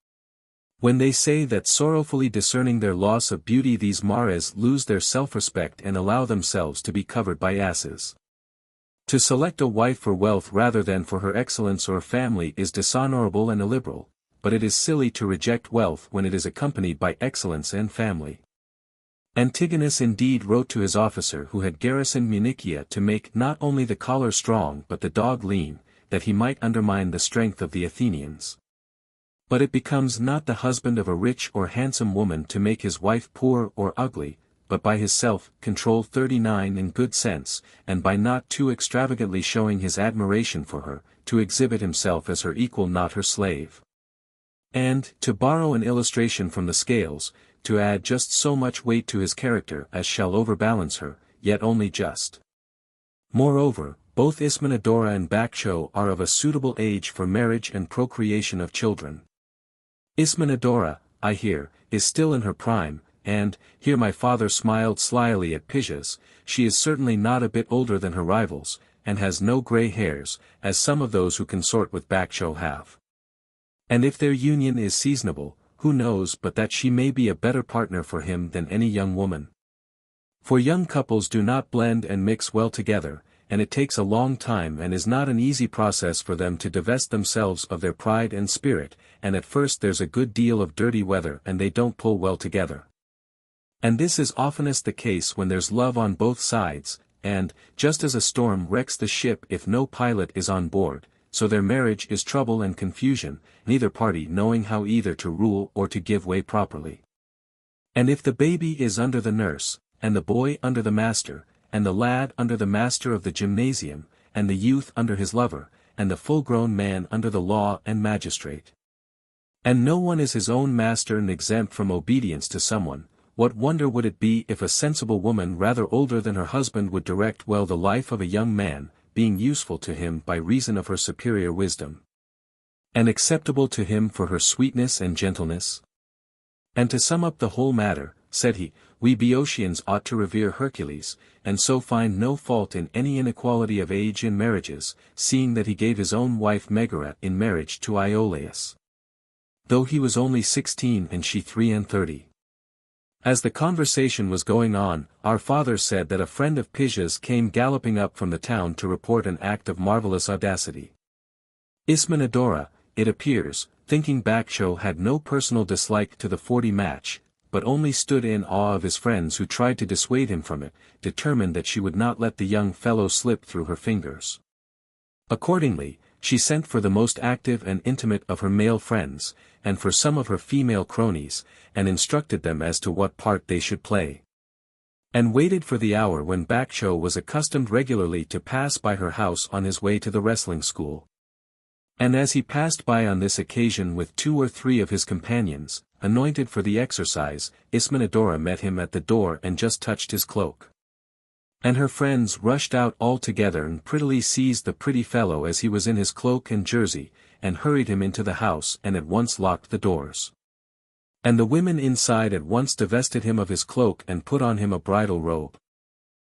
When they say that sorrowfully discerning their loss of beauty these mares lose their self-respect and allow themselves to be covered by asses. To select a wife for wealth rather than for her excellence or family is dishonorable and illiberal, but it is silly to reject wealth when it is accompanied by excellence and family. Antigonus indeed wrote to his officer who had garrisoned Munichia to make not only the collar strong but the dog lean, that he might undermine the strength of the Athenians. But it becomes not the husband of a rich or handsome woman to make his wife poor or ugly, but by his self-control 39 in good sense, and by not too extravagantly showing his admiration for her, to exhibit himself as her equal not her slave. And, to borrow an illustration from the scales, to add just so much weight to his character as shall overbalance her, yet only just. Moreover, both Ismenedora and Baccho are of a suitable age for marriage and procreation of children. Ismenedora, I hear, is still in her prime, and, here my father smiled slyly at Pyjas, she is certainly not a bit older than her rivals, and has no grey hairs, as some of those who consort with Bakcho have. And if their union is seasonable, who knows but that she may be a better partner for him than any young woman? For young couples do not blend and mix well together, and it takes a long time and is not an easy process for them to divest themselves of their pride and spirit, and at first there's a good deal of dirty weather and they don't pull well together. And this is oftenest the case when there's love on both sides, and, just as a storm wrecks the ship if no pilot is on board, so their marriage is trouble and confusion, neither party knowing how either to rule or to give way properly. And if the baby is under the nurse, and the boy under the master, and the lad under the master of the gymnasium, and the youth under his lover, and the full-grown man under the law and magistrate, and no one is his own master and exempt from obedience to someone, what wonder would it be if a sensible woman rather older than her husband would direct well the life of a young man, being useful to him by reason of her superior wisdom, and acceptable to him for her sweetness and gentleness? And to sum up the whole matter, said he, we Boeotians ought to revere Hercules, and so find no fault in any inequality of age in marriages, seeing that he gave his own wife Megara in marriage to Iolaus, though he was only 16 and she 33. As the conversation was going on, our father said that a friend of Pyjas came galloping up from the town to report an act of marvelous audacity. Ismenadora, it appears, thinking Bakcho had no personal dislike to the 40 match, but only stood in awe of his friends who tried to dissuade him from it, determined that she would not let the young fellow slip through her fingers. Accordingly, she sent for the most active and intimate of her male friends, and for some of her female cronies, and instructed them as to what part they should play. And waited for the hour when Bakcho was accustomed regularly to pass by her house on his way to the wrestling school. And as he passed by on this occasion with 2 or 3 of his companions, anointed for the exercise, Ismenadora met him at the door and just touched his cloak. And her friends rushed out all together and prettily seized the pretty fellow as he was in his cloak and jersey, and hurried him into the house and at once locked the doors. And the women inside at once divested him of his cloak and put on him a bridal robe.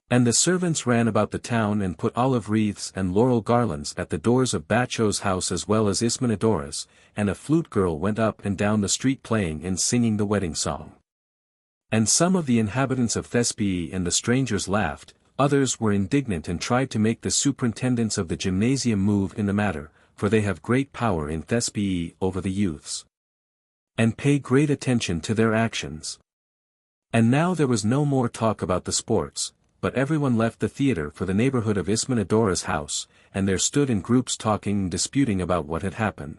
And the servants ran about the town and put olive wreaths and laurel garlands at the doors of Bakcho's house as well as Ismenadora's, and a flute girl went up and down the street playing and singing the wedding song. And some of the inhabitants of Thespii and the strangers laughed, others were indignant and tried to make the superintendents of the gymnasium move in the matter, for they have great power in Thespii over the youths, and pay great attention to their actions. And now there was no more talk about the sports, but everyone left the theatre for the neighborhood of Ismenadora's house, and there stood in groups talking and disputing about what had happened.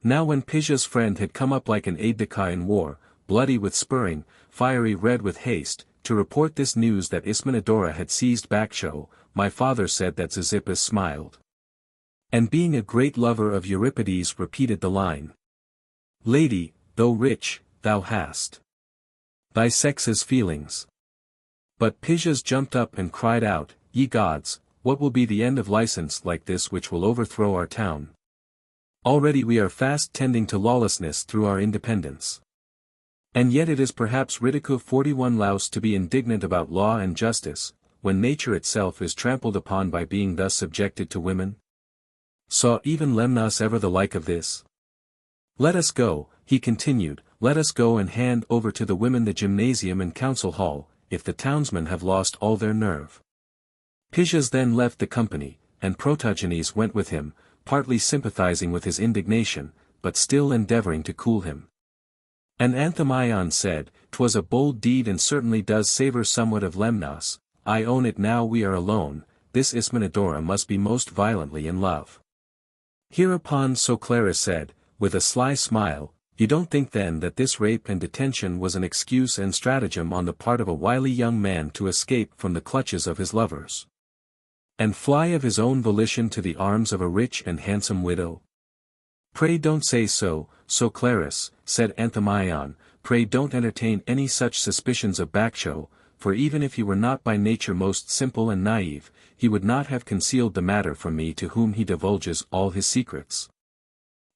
Now when Pyja's friend had come up like an aide-de-camp in war, bloody with spurring, fiery red with haste, to report this news that Ismenadora had seized Bakcho, my father said that Xanthippus smiled, and being a great lover of Euripides repeated the line, "Lady, though rich, thou hast thy sex's feelings." But Pyjas jumped up and cried out, "Ye gods, what will be the end of license like this which will overthrow our town? Already we are fast tending to lawlessness through our independence. And yet it is perhaps ridicule 41 louse to be indignant about law and justice, when nature itself is trampled upon by being thus subjected to women. Saw even Lemnos ever the like of this? Let us go," he continued, "let us go and hand over to the women the gymnasium and council hall, if the townsmen have lost all their nerve." Pyjas then left the company, and Protogenes went with him, partly sympathizing with his indignation, but still endeavoring to cool him. And Anthemion said, "'Twas a bold deed and certainly does savor somewhat of Lemnos. I own it now we are alone, this Ismenadora must be most violently in love." Hereupon Soclaris said, with a sly smile, "You don't think then that this rape and detention was an excuse and stratagem on the part of a wily young man to escape from the clutches of his lovers, and fly of his own volition to the arms of a rich and handsome widow?" "Pray don't say so, Soclaris," said Anthemion, "pray don't entertain any such suspicions of Bakcho, for even if he were not by nature most simple and naive, he would not have concealed the matter from me to whom he divulges all his secrets.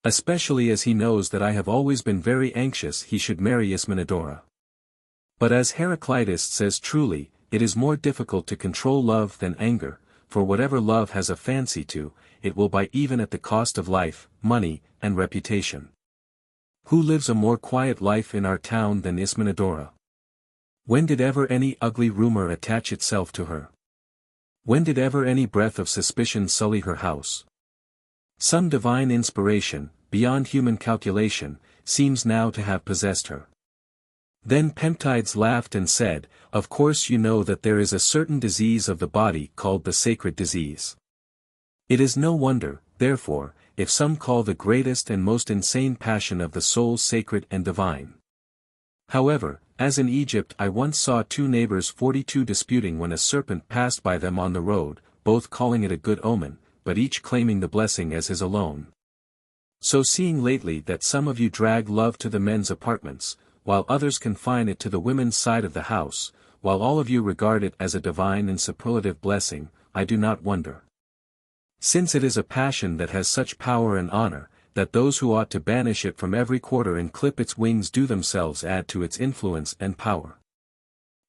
Especially as he knows that I have always been very anxious he should marry Ismenedora. But as Heraclitus says truly, it is more difficult to control love than anger, for whatever love has a fancy to, it will buy even at the cost of life, money, and reputation. Who lives a more quiet life in our town than Ismenedora? When did ever any ugly rumor attach itself to her? When did ever any breath of suspicion sully her house? Some divine inspiration, beyond human calculation, seems now to have possessed her. Then Pemptides laughed and said, "Of course you know that there is a certain disease of the body called the sacred disease. It is no wonder, therefore, if some call the greatest and most insane passion of the soul sacred and divine. However, as in Egypt I once saw two neighbors 42 disputing when a serpent passed by them on the road, both calling it a good omen, but each claiming the blessing as his alone. So seeing lately that some of you drag love to the men's apartments, while others confine it to the women's side of the house, while all of you regard it as a divine and superlative blessing, I do not wonder. Since it is a passion that has such power and honor, that those who ought to banish it from every quarter and clip its wings do themselves add to its influence and power.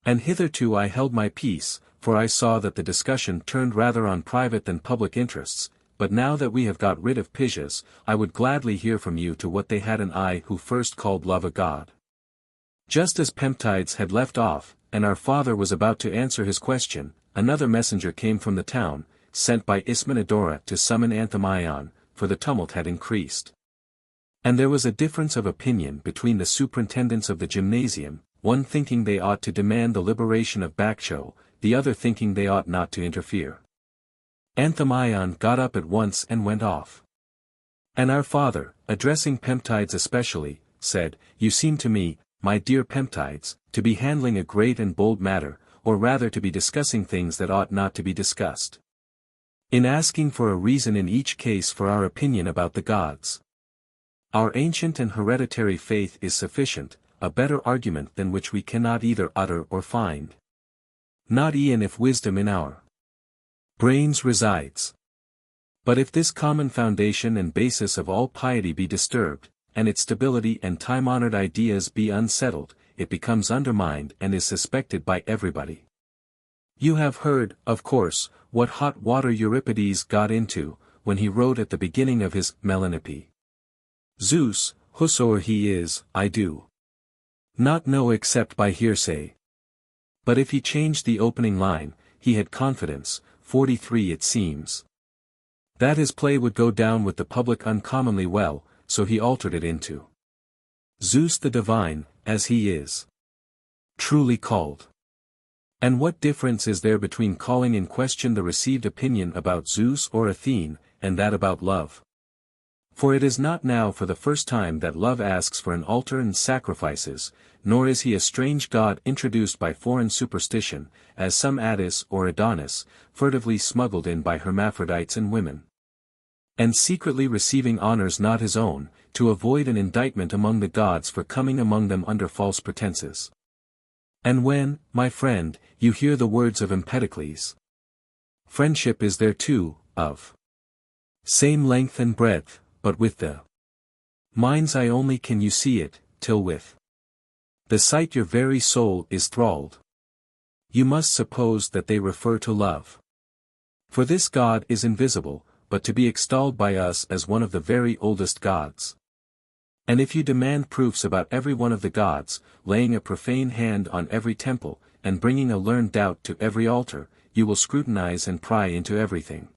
And hitherto I held my peace, for I saw that the discussion turned rather on private than public interests, but now that we have got rid of Pygias, I would gladly hear from you to what they had an eye who first called love a god." Just as Pemptides had left off, and our father was about to answer his question, another messenger came from the town, sent by Ismenedora to summon Anthemion, for the tumult had increased. And there was a difference of opinion between the superintendents of the gymnasium, one thinking they ought to demand the liberation of Baccho, the other thinking they ought not to interfere. Anthemion got up at once and went off. And our father, addressing Pemptides especially, said, "You seem to me, my dear Pemptides, to be handling a great and bold matter, or rather to be discussing things that ought not to be discussed. In asking for a reason in each case for our opinion about the gods. Our ancient and hereditary faith is sufficient, a better argument than which we cannot either utter or find. Not e'en if wisdom in our brains resides. But if this common foundation and basis of all piety be disturbed, and its stability and time-honored ideas be unsettled, it becomes undermined and is suspected by everybody. You have heard, of course, what hot water Euripides got into, when he wrote at the beginning of his Melanippe. Zeus, whosoe'er he is, I do not know except by hearsay. But if he changed the opening line, he had confidence, 43 it seems, that his play would go down with the public uncommonly well, so he altered it into Zeus the divine, as he is truly called. And what difference is there between calling in question the received opinion about Zeus or Athene, and that about love? For it is not now for the first time that love asks for an altar and sacrifices, nor is he a strange god introduced by foreign superstition, as some Attis or Adonis, furtively smuggled in by hermaphrodites and women. And secretly receiving honors not his own, to avoid an indictment among the gods for coming among them under false pretenses. And when, my friend, you hear the words of Empedocles, friendship is there too, of same length and breadth, but with the mind's eye only can you see it, till with the sight your very soul is thralled. You must suppose that they refer to love. For this God is invisible, but to be extolled by us as one of the very oldest gods. And if you demand proofs about every one of the gods, laying a profane hand on every temple, and bringing a learned doubt to every altar, you will scrutinize and pry into everything.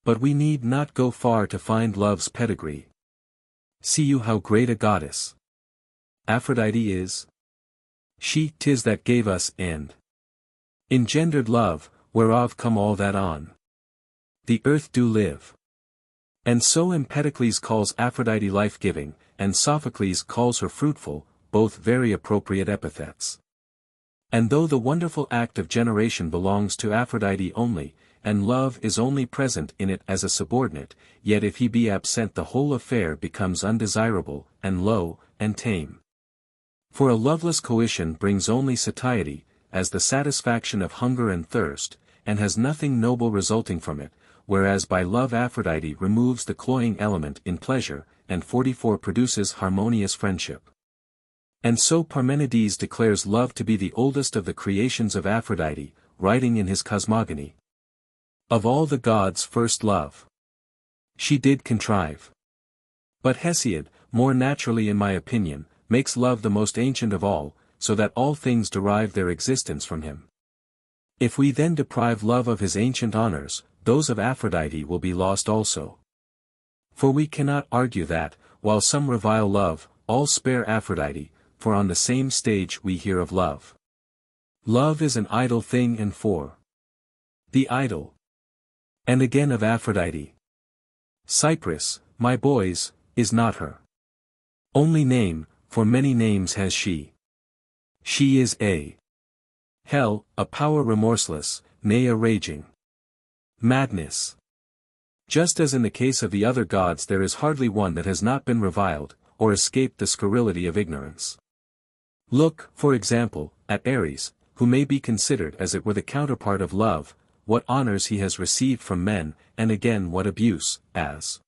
But we need not go far to find love's pedigree. See you how great a goddess Aphrodite is? She 'tis that gave us and engendered love, whereof come all that on the earth do live. And so Empedocles calls Aphrodite life-giving, and Sophocles calls her fruitful, both very appropriate epithets. And though the wonderful act of generation belongs to Aphrodite only, and love is only present in it as a subordinate, yet if he be absent the whole affair becomes undesirable, and low, and tame. For a loveless coition brings only satiety, as the satisfaction of hunger and thirst, and has nothing noble resulting from it, whereas by love Aphrodite removes the cloying element in pleasure, and 44 produces harmonious friendship. And so Parmenides declares love to be the oldest of the creations of Aphrodite, writing in his Cosmogony. Of all the gods first love she did contrive. But Hesiod, more naturally in my opinion, makes love the most ancient of all, so that all things derive their existence from him. If we then deprive love of his ancient honors, those of Aphrodite will be lost also. For we cannot argue that, while some revile love, all spare Aphrodite, for on the same stage we hear of love. Love is an idle thing and for the idle. And again of Aphrodite. Cyprus, my boys, is not her only name, for many names has she. She is a hell, a power remorseless, nay a raging madness. Just as in the case of the other gods there is hardly one that has not been reviled, or escaped the scurrility of ignorance. Look, for example, at Ares, who may be considered as it were the counterpart of love, what honors he has received from men, and again what abuse, as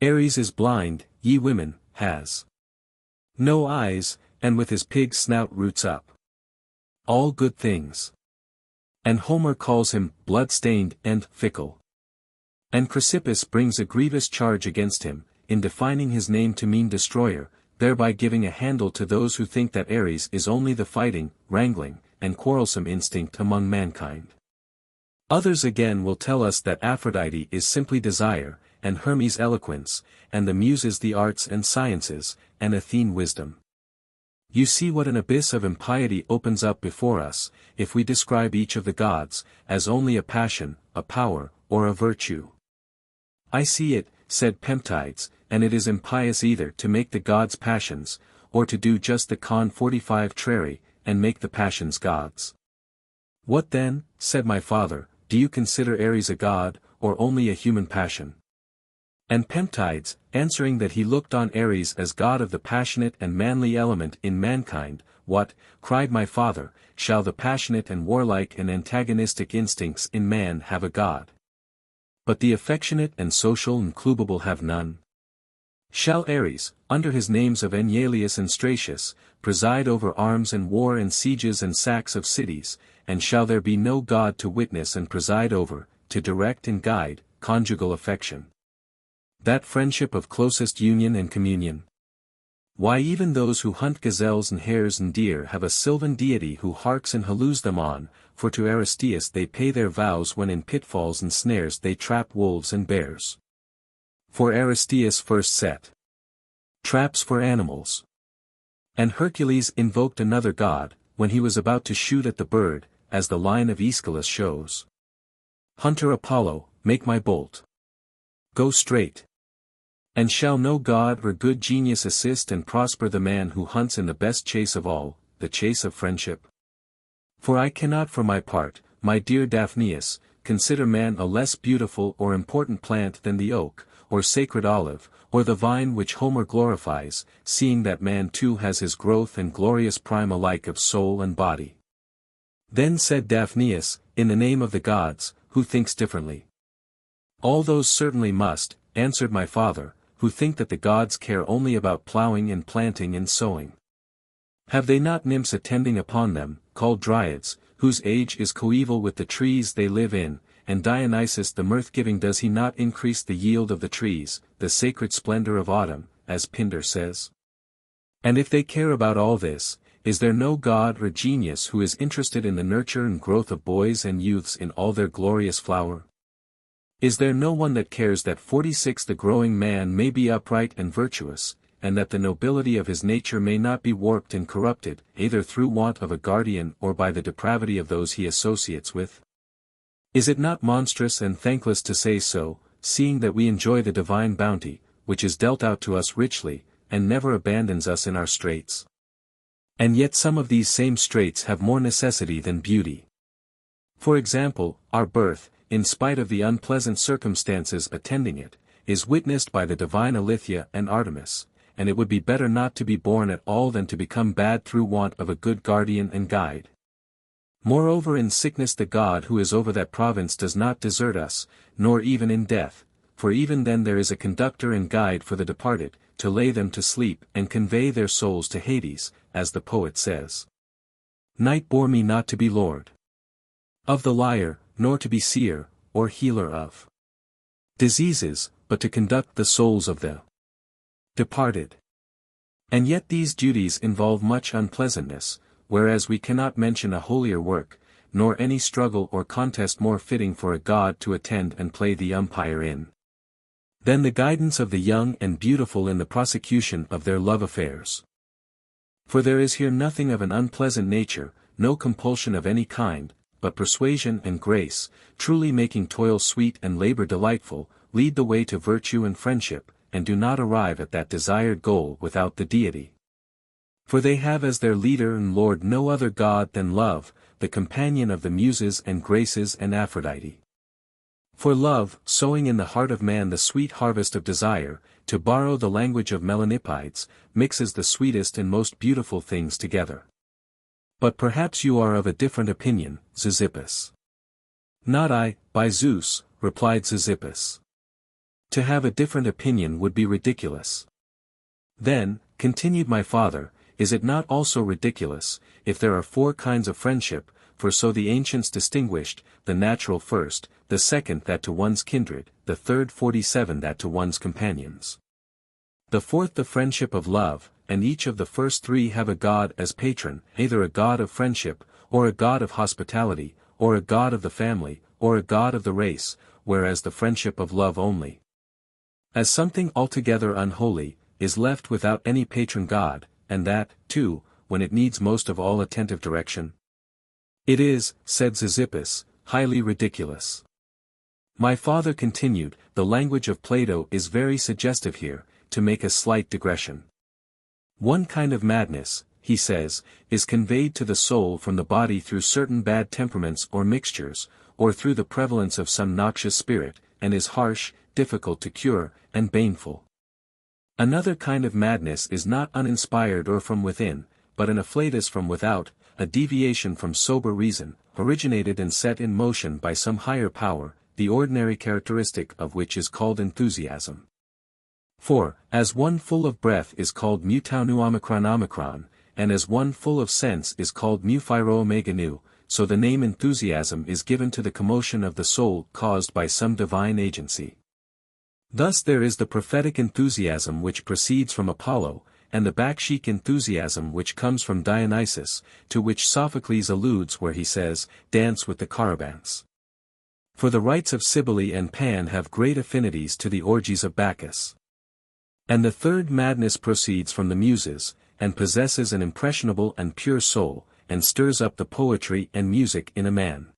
Ares is blind, ye women, has no eyes, and with his pig snout roots up all good things. And Homer calls him blood-stained and fickle. And Chrysippus brings a grievous charge against him, in defining his name to mean destroyer, thereby giving a handle to those who think that Ares is only the fighting, wrangling, and quarrelsome instinct among mankind. Others again will tell us that Aphrodite is simply desire, and Hermes eloquence, and the Muses the arts and sciences, and Athene wisdom. You see what an abyss of impiety opens up before us, if we describe each of the gods, as only a passion, a power, or a virtue. I see it, said Pemptides, and it is impious either to make the gods passions, or to do just the con 45 trari, and make the passions gods. What then, said my father, do you consider Ares a god, or only a human passion? And Pemptides, answering that he looked on Ares as god of the passionate and manly element in mankind, what, cried my father, shall the passionate and warlike and antagonistic instincts in man have a god? But the affectionate and social and clubable have none. Shall Ares, under his names of Enyalius and Stratius, preside over arms and war and sieges and sacks of cities, and shall there be no god to witness and preside over, to direct and guide, conjugal affection? That friendship of closest union and communion? Why even those who hunt gazelles and hares and deer have a sylvan deity who harks and halloos them on, for to Aristeus they pay their vows when in pitfalls and snares they trap wolves and bears. For Aristeus first set traps for animals. And Hercules invoked another god, when he was about to shoot at the bird, as the line of Aeschylus shows. Hunter Apollo, make my bolt go straight. And shall no god or good genius assist and prosper the man who hunts in the best chase of all, the chase of friendship? For I cannot for my part, my dear Daphneus, consider man a less beautiful or important plant than the oak, or sacred olive, or the vine which Homer glorifies, seeing that man too has his growth and glorious prime alike of soul and body. Then said Daphneus, in the name of the gods, who thinks differently? All those certainly must, answered my father, who think that the gods care only about ploughing and planting and sowing. Have they not nymphs attending upon them, called dryads, whose age is coeval with the trees they live in, and Dionysus the mirth-giving does he not increase the yield of the trees, the sacred splendor of autumn, as Pindar says? And if they care about all this, is there no god or genius who is interested in the nurture and growth of boys and youths in all their glorious flower? Is there no one that cares that 46 the growing man may be upright and virtuous, and that the nobility of his nature may not be warped and corrupted, either through want of a guardian or by the depravity of those he associates with? Is it not monstrous and thankless to say so, seeing that we enjoy the divine bounty, which is dealt out to us richly, and never abandons us in our straits? And yet some of these same straits have more necessity than beauty. For example, our birth, in spite of the unpleasant circumstances attending it, is witnessed by the divine Alithea and Artemis, and it would be better not to be born at all than to become bad through want of a good guardian and guide. Moreover in sickness the god who is over that province does not desert us, nor even in death, for even then there is a conductor and guide for the departed, to lay them to sleep and convey their souls to Hades, as the poet says. Night bore me not to be lord of the lyre, nor to be seer, or healer of diseases, but to conduct the souls of the departed. And yet these duties involve much unpleasantness, whereas we cannot mention a holier work, nor any struggle or contest more fitting for a god to attend and play the umpire in, than the guidance of the young and beautiful in the prosecution of their love affairs. For there is here nothing of an unpleasant nature, no compulsion of any kind, but persuasion and grace, truly making toil sweet and labor delightful, lead the way to virtue and friendship, and do not arrive at that desired goal without the deity. For they have as their leader and lord no other god than love, the companion of the muses and graces and Aphrodite. For love, sowing in the heart of man the sweet harvest of desire, to borrow the language of Melanipides, mixes the sweetest and most beautiful things together. But perhaps you are of a different opinion, Zeuxippus. Not I, by Zeus, replied Zeuxippus. To have a different opinion would be ridiculous. Then, continued my father, is it not also ridiculous, if there are 4 kinds of friendship, for so the ancients distinguished, the natural first, the second that to one's kindred, the third 47 that to one's companions, the fourth the friendship of love, and each of the first 3 have a god as patron, either a god of friendship, or a god of hospitality, or a god of the family, or a god of the race, whereas the friendship of love only, as something altogether unholy, is left without any patron god, and that, too, when it needs most of all attentive direction. It is, said Zeuxippus, highly ridiculous. My father continued, the language of Plato is very suggestive here, to make a slight digression. One kind of madness, he says, is conveyed to the soul from the body through certain bad temperaments or mixtures, or through the prevalence of some noxious spirit, and is harsh, difficult to cure, and baneful. Another kind of madness is not uninspired or from within, but an afflatus from without, a deviation from sober reason, originated and set in motion by some higher power, the ordinary characteristic of which is called enthusiasm. For, as one full of breath is called mu tau nu omicron omicron, and as one full of sense is called mu phi-rho omega nu, so the name enthusiasm is given to the commotion of the soul caused by some divine agency. Thus there is the prophetic enthusiasm which proceeds from Apollo, and the Bakshic enthusiasm which comes from Dionysus, to which Sophocles alludes where he says, dance with the Carabants. For the rites of Cybele and Pan have great affinities to the orgies of Bacchus. And the third madness proceeds from the Muses, and possesses an impressionable and pure soul, and stirs up the poetry and music in a man.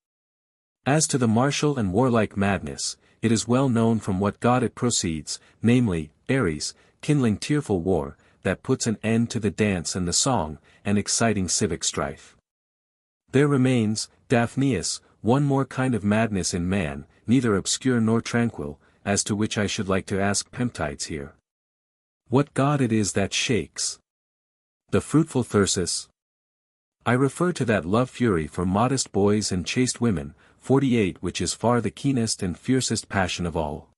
As to the martial and warlike madness, it is well known from what god it proceeds, namely, Ares, kindling tearful war, that puts an end to the dance and the song, and exciting civic strife. There remains, Daphneus, one more kind of madness in man, neither obscure nor tranquil, as to which I should like to ask Pemptides here. What god it is that shakes the fruitful thyrsus? I refer to that love fury for modest boys and chaste women, 48, which is far the keenest and fiercest passion of all.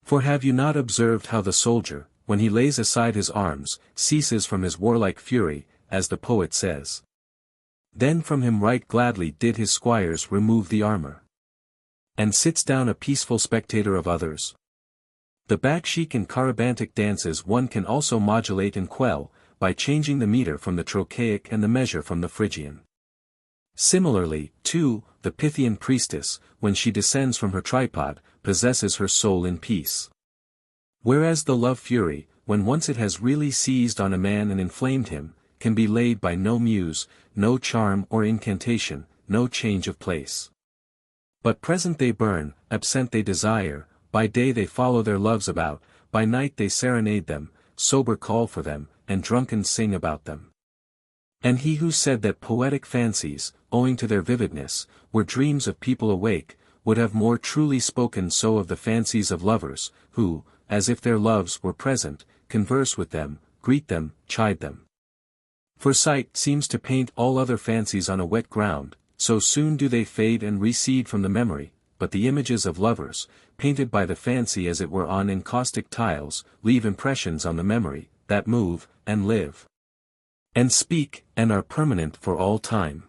For have you not observed how the soldier, when he lays aside his arms, ceases from his warlike fury, as the poet says? Then from him right gladly did his squires remove the armor, and sits down a peaceful spectator of others. The Bakshic and Carabantic dances one can also modulate and quell, by changing the meter from the Trochaic and the measure from the Phrygian. Similarly, too, the Pythian priestess, when she descends from her tripod, possesses her soul in peace. Whereas the love fury, when once it has really seized on a man and inflamed him, can be laid by no muse, no charm or incantation, no change of place. But present they burn, absent they desire, by day they follow their loves about, by night they serenade them, sober call for them, and drunken sing about them. And he who said that poetic fancies, owing to their vividness, were dreams of people awake, would have more truly spoken so of the fancies of lovers, who, as if their loves were present, converse with them, greet them, chide them. For sight seems to paint all other fancies on a wet ground, so soon do they fade and recede from the memory, but the images of lovers, painted by the fancy as it were on encaustic tiles, leave impressions on the memory, that move, and live, and speak, and are permanent for all time.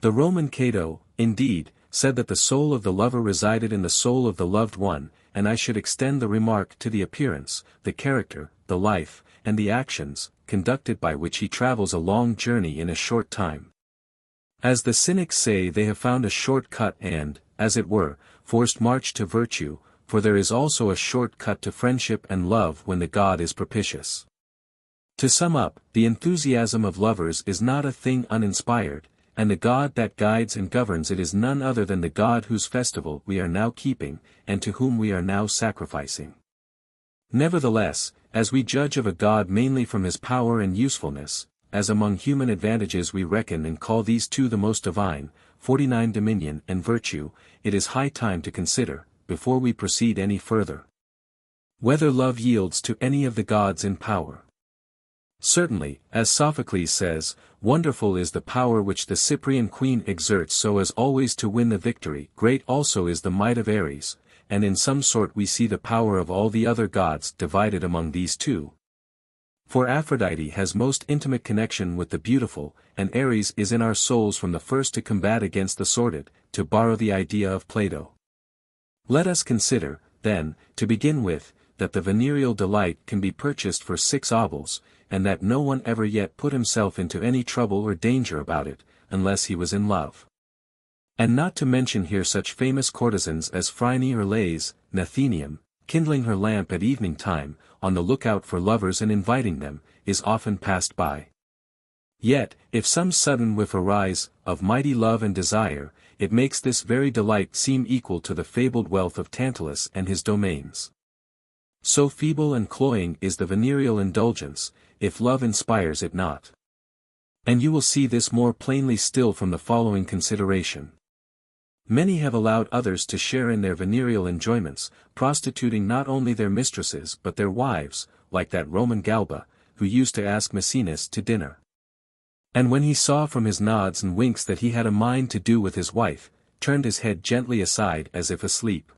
The Roman Cato, indeed, said that the soul of the lover resided in the soul of the loved one, and I should extend the remark to the appearance, the character, the life, and the actions, conducted by which he travels a long journey in a short time. As the cynics say, they have found a short cut and, as it were, forced march to virtue, for there is also a short cut to friendship and love when the god is propitious. To sum up, the enthusiasm of lovers is not a thing uninspired, and the God that guides and governs it is none other than the God whose festival we are now keeping, and to whom we are now sacrificing. Nevertheless, as we judge of a God mainly from his power and usefulness, as among human advantages we reckon and call these two the most divine, 49 dominion and virtue, it is high time to consider, before we proceed any further, whether love yields to any of the gods in power. Certainly, as Sophocles says, wonderful is the power which the Cyprian queen exerts so as always to win the victory. Great also is the might of Ares, and in some sort we see the power of all the other gods divided among these two. For Aphrodite has most intimate connection with the beautiful, and Ares is in our souls from the first to combat against the sordid, to borrow the idea of Plato. Let us consider, then, to begin with, that the venereal delight can be purchased for 6 obols, and that no one ever yet put himself into any trouble or danger about it, unless he was in love. And not to mention here such famous courtesans as Phryne or Lais, Nathenium, kindling her lamp at evening time, on the lookout for lovers and inviting them, is often passed by. Yet, if some sudden whiff arise, of mighty love and desire, it makes this very delight seem equal to the fabled wealth of Tantalus and his domains. So feeble and cloying is the venereal indulgence, if love inspires it not. And you will see this more plainly still from the following consideration. Many have allowed others to share in their venereal enjoyments, prostituting not only their mistresses but their wives, like that Roman Galba, who used to ask Maecenas to dinner. And when he saw from his nods and winks that he had a mind to do with his wife, turned his head gently aside as if asleep.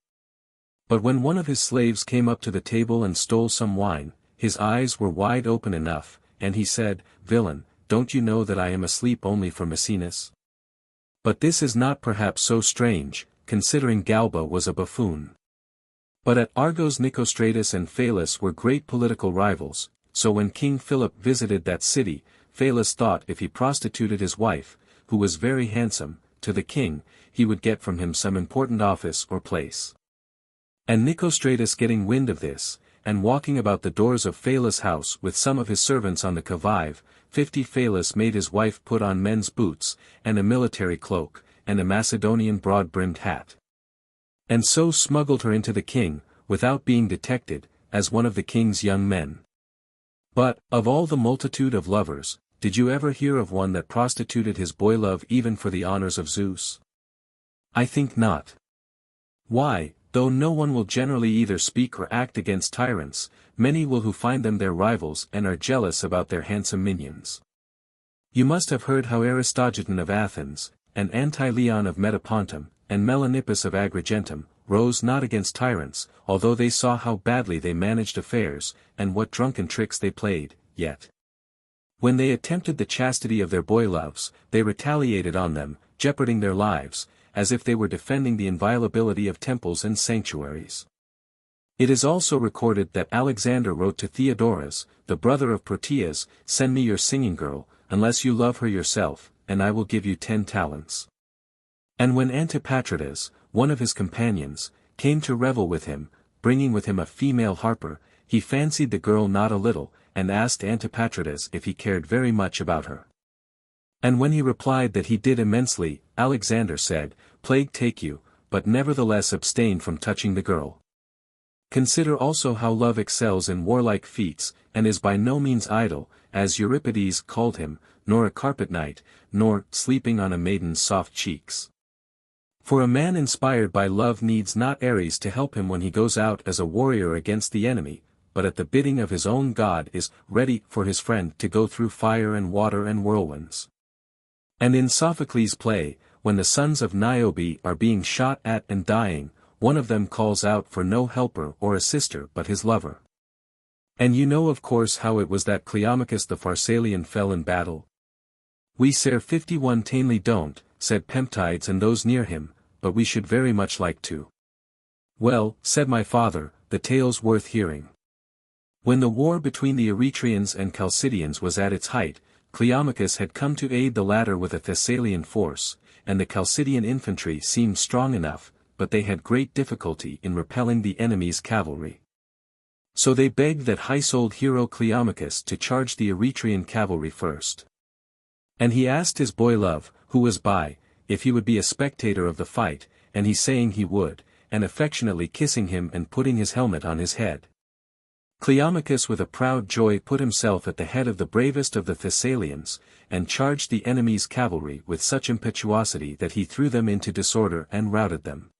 But when one of his slaves came up to the table and stole some wine, his eyes were wide open enough, and he said, "Villain, don't you know that I am asleep only for Maecenas?" But this is not perhaps so strange, considering Galba was a buffoon. But at Argos Nicostratus and Phalus were great political rivals, so when King Philip visited that city, Phalus thought if he prostituted his wife, who was very handsome, to the king, he would get from him some important office or place. And Nicostratus getting wind of this, and walking about the doors of Phalus' house with some of his servants on the convive, 50 Phalus made his wife put on men's boots, and a military cloak, and a Macedonian broad-brimmed hat. And so smuggled her into the king, without being detected, as one of the king's young men. But, of all the multitude of lovers, did you ever hear of one that prostituted his boy-love even for the honors of Zeus? I think not. Why, though no one will generally either speak or act against tyrants, many will who find them their rivals and are jealous about their handsome minions. You must have heard how Aristogiton of Athens, and Antileon of Metapontum, and Melanippus of Agrigentum, rose not against tyrants, although they saw how badly they managed affairs, and what drunken tricks they played, yet, when they attempted the chastity of their boy-loves, they retaliated on them, jeoparding their lives, as if they were defending the inviolability of temples and sanctuaries. It is also recorded that Alexander wrote to Theodorus, the brother of Proteas, "Send me your singing girl, unless you love her yourself, and I will give you 10 talents. And when Antipatridas, one of his companions, came to revel with him, bringing with him a female harper, he fancied the girl not a little, and asked Antipatridas if he cared very much about her. And when he replied that he did immensely, Alexander said, "Plague take you, but nevertheless abstain from touching the girl." Consider also how love excels in warlike feats, and is by no means idle, as Euripides called him, nor a carpet knight, nor sleeping on a maiden's soft cheeks. For a man inspired by love needs not Ares to help him when he goes out as a warrior against the enemy, but at the bidding of his own god is ready for his friend to go through fire and water and whirlwinds. And in Sophocles' play, when the sons of Niobe are being shot at and dying, one of them calls out for no helper or assister but his lover. And you know of course how it was that Cleomachus the Pharsalian fell in battle. We Sir 51 tamely don't, said Pemptides and those near him, but we should very much like to. Well, said my father, the tale's worth hearing. When the war between the Eretrians and Chalcidians was at its height, Cleomachus had come to aid the latter with a Thessalian force, and the Chalcidian infantry seemed strong enough, but they had great difficulty in repelling the enemy's cavalry. So they begged that high-souled hero Cleomachus to charge the Eretrian cavalry first. And he asked his boy love, who was by, if he would be a spectator of the fight, and he saying he would, and affectionately kissing him and putting his helmet on his head. Cleomachus with a proud joy put himself at the head of the bravest of the Thessalians, and charged the enemy's cavalry with such impetuosity that he threw them into disorder and routed them.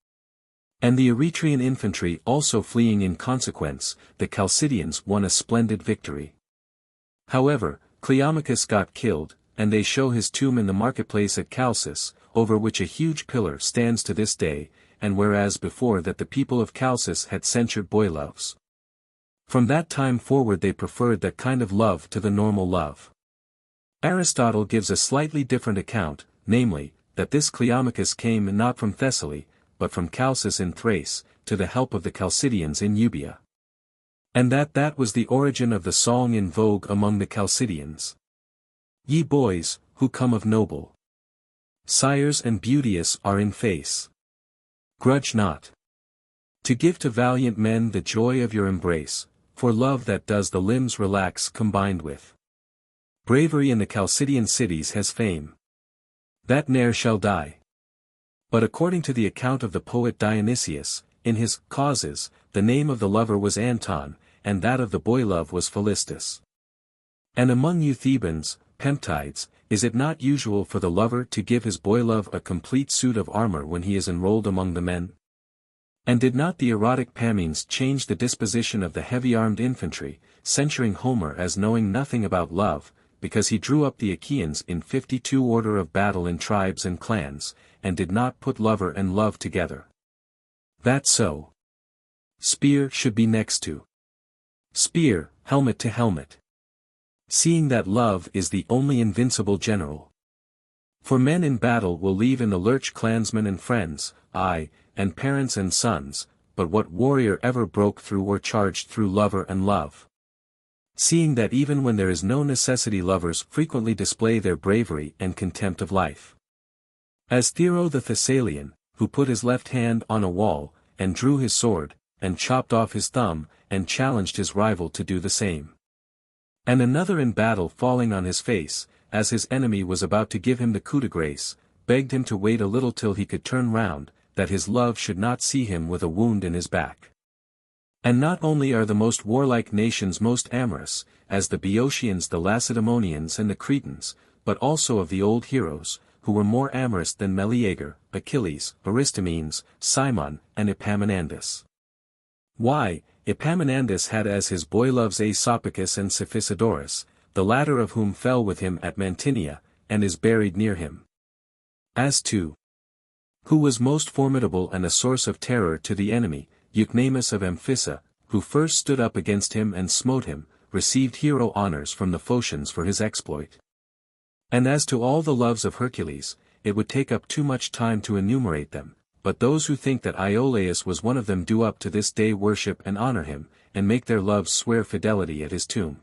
And the Eretrian infantry also fleeing in consequence, the Chalcidians won a splendid victory. However, Cleomachus got killed, and they show his tomb in the marketplace at Chalcis, over which a huge pillar stands to this day, and whereas before that the people of Chalcis had censured boy loves. From that time forward they preferred that kind of love to the normal love. Aristotle gives a slightly different account, namely, that this Cleomachus came not from Thessaly, but from Chalcis in Thrace, to the help of the Chalcidians in Euboea. And that was the origin of the song in vogue among the Chalcidians. Ye boys, who come of noble sires and beauteous are in face, grudge not to give to valiant men the joy of your embrace, for love that does the limbs relax combined with bravery in the Chalcidian cities has fame, that ne'er shall die. But according to the account of the poet Dionysius, in his Causes, the name of the lover was Anton, and that of the boy love was Philistus. And among you Thebans, Pemptides, is it not usual for the lover to give his boy love a complete suit of armor when he is enrolled among the men? And did not the erotic Pamines change the disposition of the heavy-armed infantry, censuring Homer as knowing nothing about love, because he drew up the Achaeans in 52 order of battle in tribes and clans, and did not put lover and love together? That so. Spear should be next to spear, helmet to helmet. Seeing that love is the only invincible general. For men in battle will leave in the lurch clansmen and friends, aye, and parents and sons, but what warrior ever broke through or charged through lover and love? Seeing that even when there is no necessity lovers frequently display their bravery and contempt of life. As Thero the Thessalian, who put his left hand on a wall, and drew his sword, and chopped off his thumb, and challenged his rival to do the same. And another in battle falling on his face, as his enemy was about to give him the coup de grace, begged him to wait a little till he could turn round, that his love should not see him with a wound in his back. And not only are the most warlike nations most amorous, as the Boeotians, the Lacedaemonians and the Cretans, but also of the old heroes, who were more amorous than Meleager, Achilles, Aristomenes, Cimon, and Epaminondas. Why, Epaminondas had as his boy loves Aesopicus and Cephisidorus, the latter of whom fell with him at Mantinia, and is buried near him. As to who was most formidable and a source of terror to the enemy, Eucnamus of Amphissa, who first stood up against him and smote him, received hero honors from the Phocians for his exploit. And as to all the loves of Hercules, it would take up too much time to enumerate them, but those who think that Iolaus was one of them do up to this day worship and honor him, and make their loves swear fidelity at his tomb.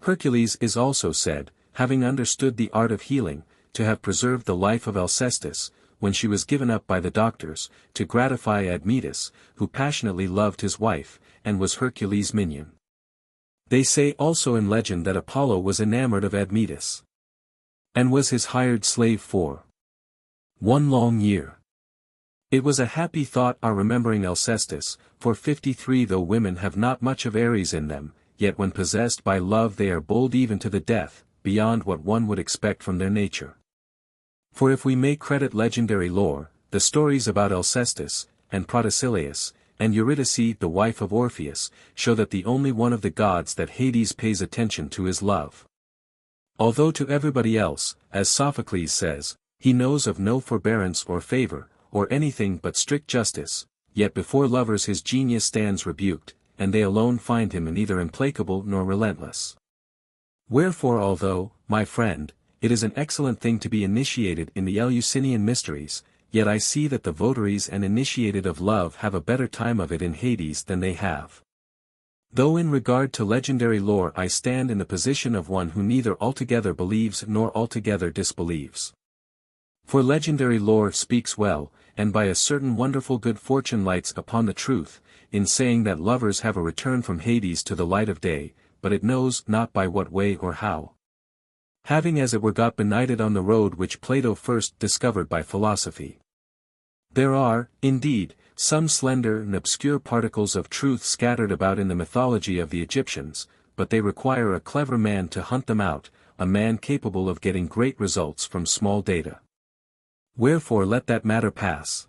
Hercules is also said, having understood the art of healing, to have preserved the life of Alcestis, when she was given up by the doctors, to gratify Admetus, who passionately loved his wife, and was Hercules' minion. They say also in legend that Apollo was enamored of Admetus, and was his hired slave for 1 long year. It was a happy thought our remembering Alcestis, for 53 though women have not much of Ares in them, yet when possessed by love they are bold even to the death, beyond what one would expect from their nature. For if we may credit legendary lore, the stories about Alcestis, and Protesilaus, and Eurydice the wife of Orpheus, show that the only one of the gods that Hades pays attention to is love. Although to everybody else, as Sophocles says, He knows of no forbearance or favor, or anything but strict justice, yet before lovers his genius stands rebuked, and they alone find him neither implacable nor relentless. Wherefore although, my friend, it is an excellent thing to be initiated in the Eleusinian mysteries, yet I see that the votaries and initiated of love have a better time of it in Hades than they have. Though in regard to legendary lore I stand in the position of one who neither altogether believes nor altogether disbelieves. For legendary lore speaks well, and by a certain wonderful good fortune lights upon the truth, in saying that lovers have a return from Hades to the light of day, but it knows not by what way or how. Having as it were got benighted on the road which Plato first discovered by philosophy. There are, indeed, some slender and obscure particles of truth scattered about in the mythology of the Egyptians, but they require a clever man to hunt them out, a man capable of getting great results from small data. Wherefore let that matter pass.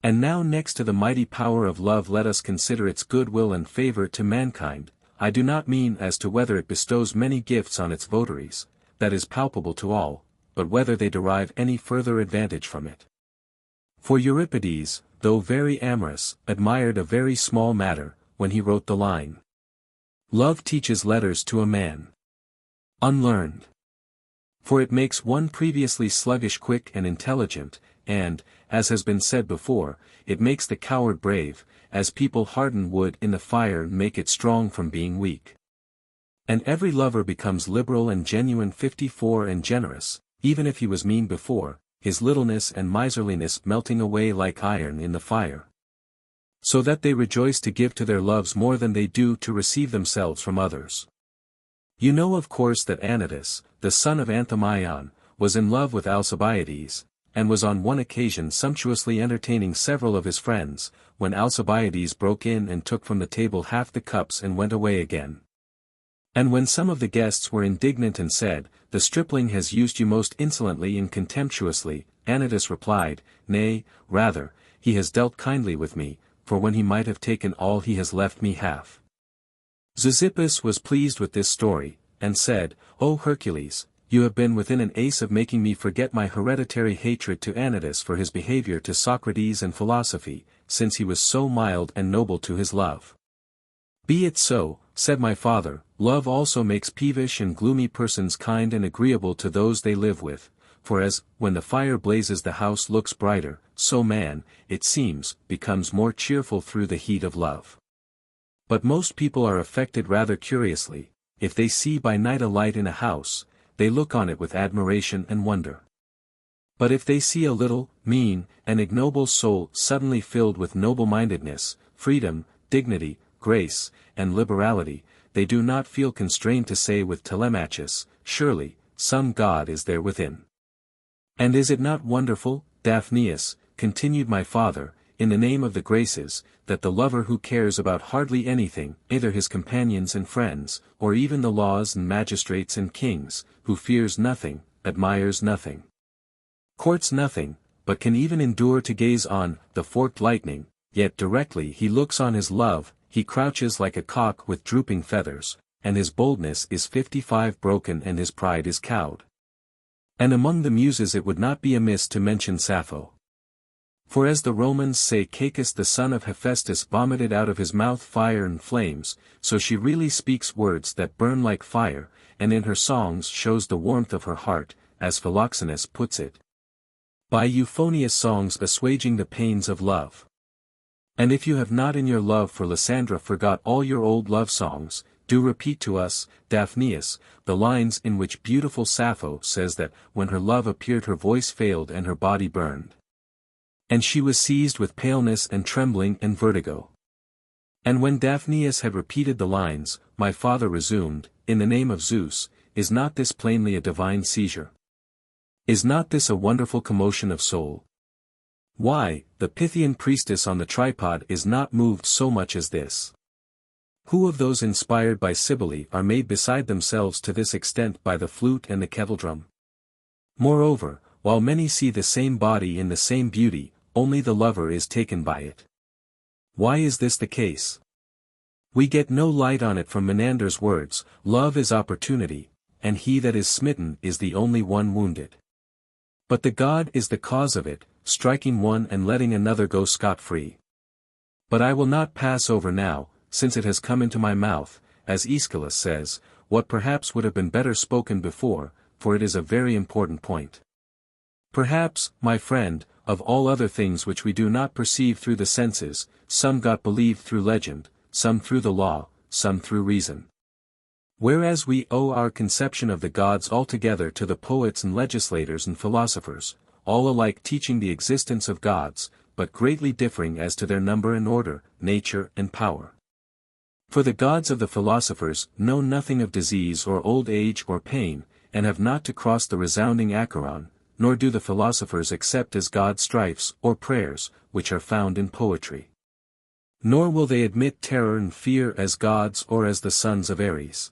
And now next to the mighty power of love let us consider its goodwill and favor to mankind. I do not mean as to whether it bestows many gifts on its votaries, that is palpable to all, but whether they derive any further advantage from it. For Euripides, though very amorous, admired a very small matter, when he wrote the line, "Love teaches letters to a man unlearned." For it makes one previously sluggish quick and intelligent, and, as has been said before, it makes the coward brave, as people harden wood in the fire and make it strong from being weak. And every lover becomes liberal and genuine 54 and generous, even if he was mean before, his littleness and miserliness melting away like iron in the fire. So that they rejoice to give to their loves more than they do to receive themselves from others. You know of course that Anytus, the son of Anthemion, was in love with Alcibiades, and was on one occasion sumptuously entertaining several of his friends, when Alcibiades broke in and took from the table half the cups and went away again. And when some of the guests were indignant and said, "The stripling has used you most insolently and contemptuously," Anytus replied, "Nay, rather, he has dealt kindly with me, for when he might have taken all he has left me half." Zeuxippus was pleased with this story, and said, "O Hercules, you have been within an ace of making me forget my hereditary hatred to Anytus for his behavior to Socrates and philosophy, since he was so mild and noble to his love." "Be it so," said my father, "love also makes peevish and gloomy persons kind and agreeable to those they live with, for as, when the fire blazes the house looks brighter, so man, it seems, becomes more cheerful through the heat of love. But most people are affected rather curiously, if they see by night a light in a house, they look on it with admiration and wonder. But if they see a little, mean, and ignoble soul suddenly filled with noble-mindedness, freedom, dignity, grace, and liberality, they do not feel constrained to say with Telemachus, 'Surely, some god is there within.' And is it not wonderful, Daphneus," continued my father, "in the name of the Graces, that the lover who cares about hardly anything, either his companions and friends, or even the laws and magistrates and kings, who fears nothing, admires nothing, courts nothing, but can even endure to gaze on the forked lightning, yet directly he looks on his love, he crouches like a cock with drooping feathers, and his boldness is 55 broken and his pride is cowed." And among the muses it would not be amiss to mention Sappho. For as the Romans say Cacus the son of Hephaestus vomited out of his mouth fire and flames, so she really speaks words that burn like fire, and in her songs shows the warmth of her heart, as Philoxenus puts it, by euphonious songs assuaging the pains of love. And if you have not in your love for Lysandra forgot all your old love songs, do repeat to us, Daphneus, the lines in which beautiful Sappho says that, when her love appeared her voice failed and her body burned. And she was seized with paleness and trembling and vertigo. And when Daphneus had repeated the lines, my father resumed, "In the name of Zeus, is not this plainly a divine seizure? Is not this a wonderful commotion of soul? Why, the Pythian priestess on the tripod is not moved so much as this. Who of those inspired by Cybele are made beside themselves to this extent by the flute and the kettledrum? Moreover, while many see the same body in the same beauty, only the lover is taken by it. Why is this the case? We get no light on it from Menander's words, 'Love is opportunity, and he that is smitten is the only one wounded.' But the god is the cause of it, striking one and letting another go scot-free. But I will not pass over now, since it has come into my mouth, as Aeschylus says, what perhaps would have been better spoken before, for it is a very important point. Perhaps, my friend, of all other things which we do not perceive through the senses, some got believed through legend, some through the law, some through reason. Whereas we owe our conception of the gods altogether to the poets and legislators and philosophers, all alike teaching the existence of gods, but greatly differing as to their number and order, nature and power. For the gods of the philosophers know nothing of disease or old age or pain, and have not to cross the resounding Acheron, nor do the philosophers accept as God strifes or prayers, which are found in poetry. Nor will they admit terror and fear as gods or as the sons of Ares.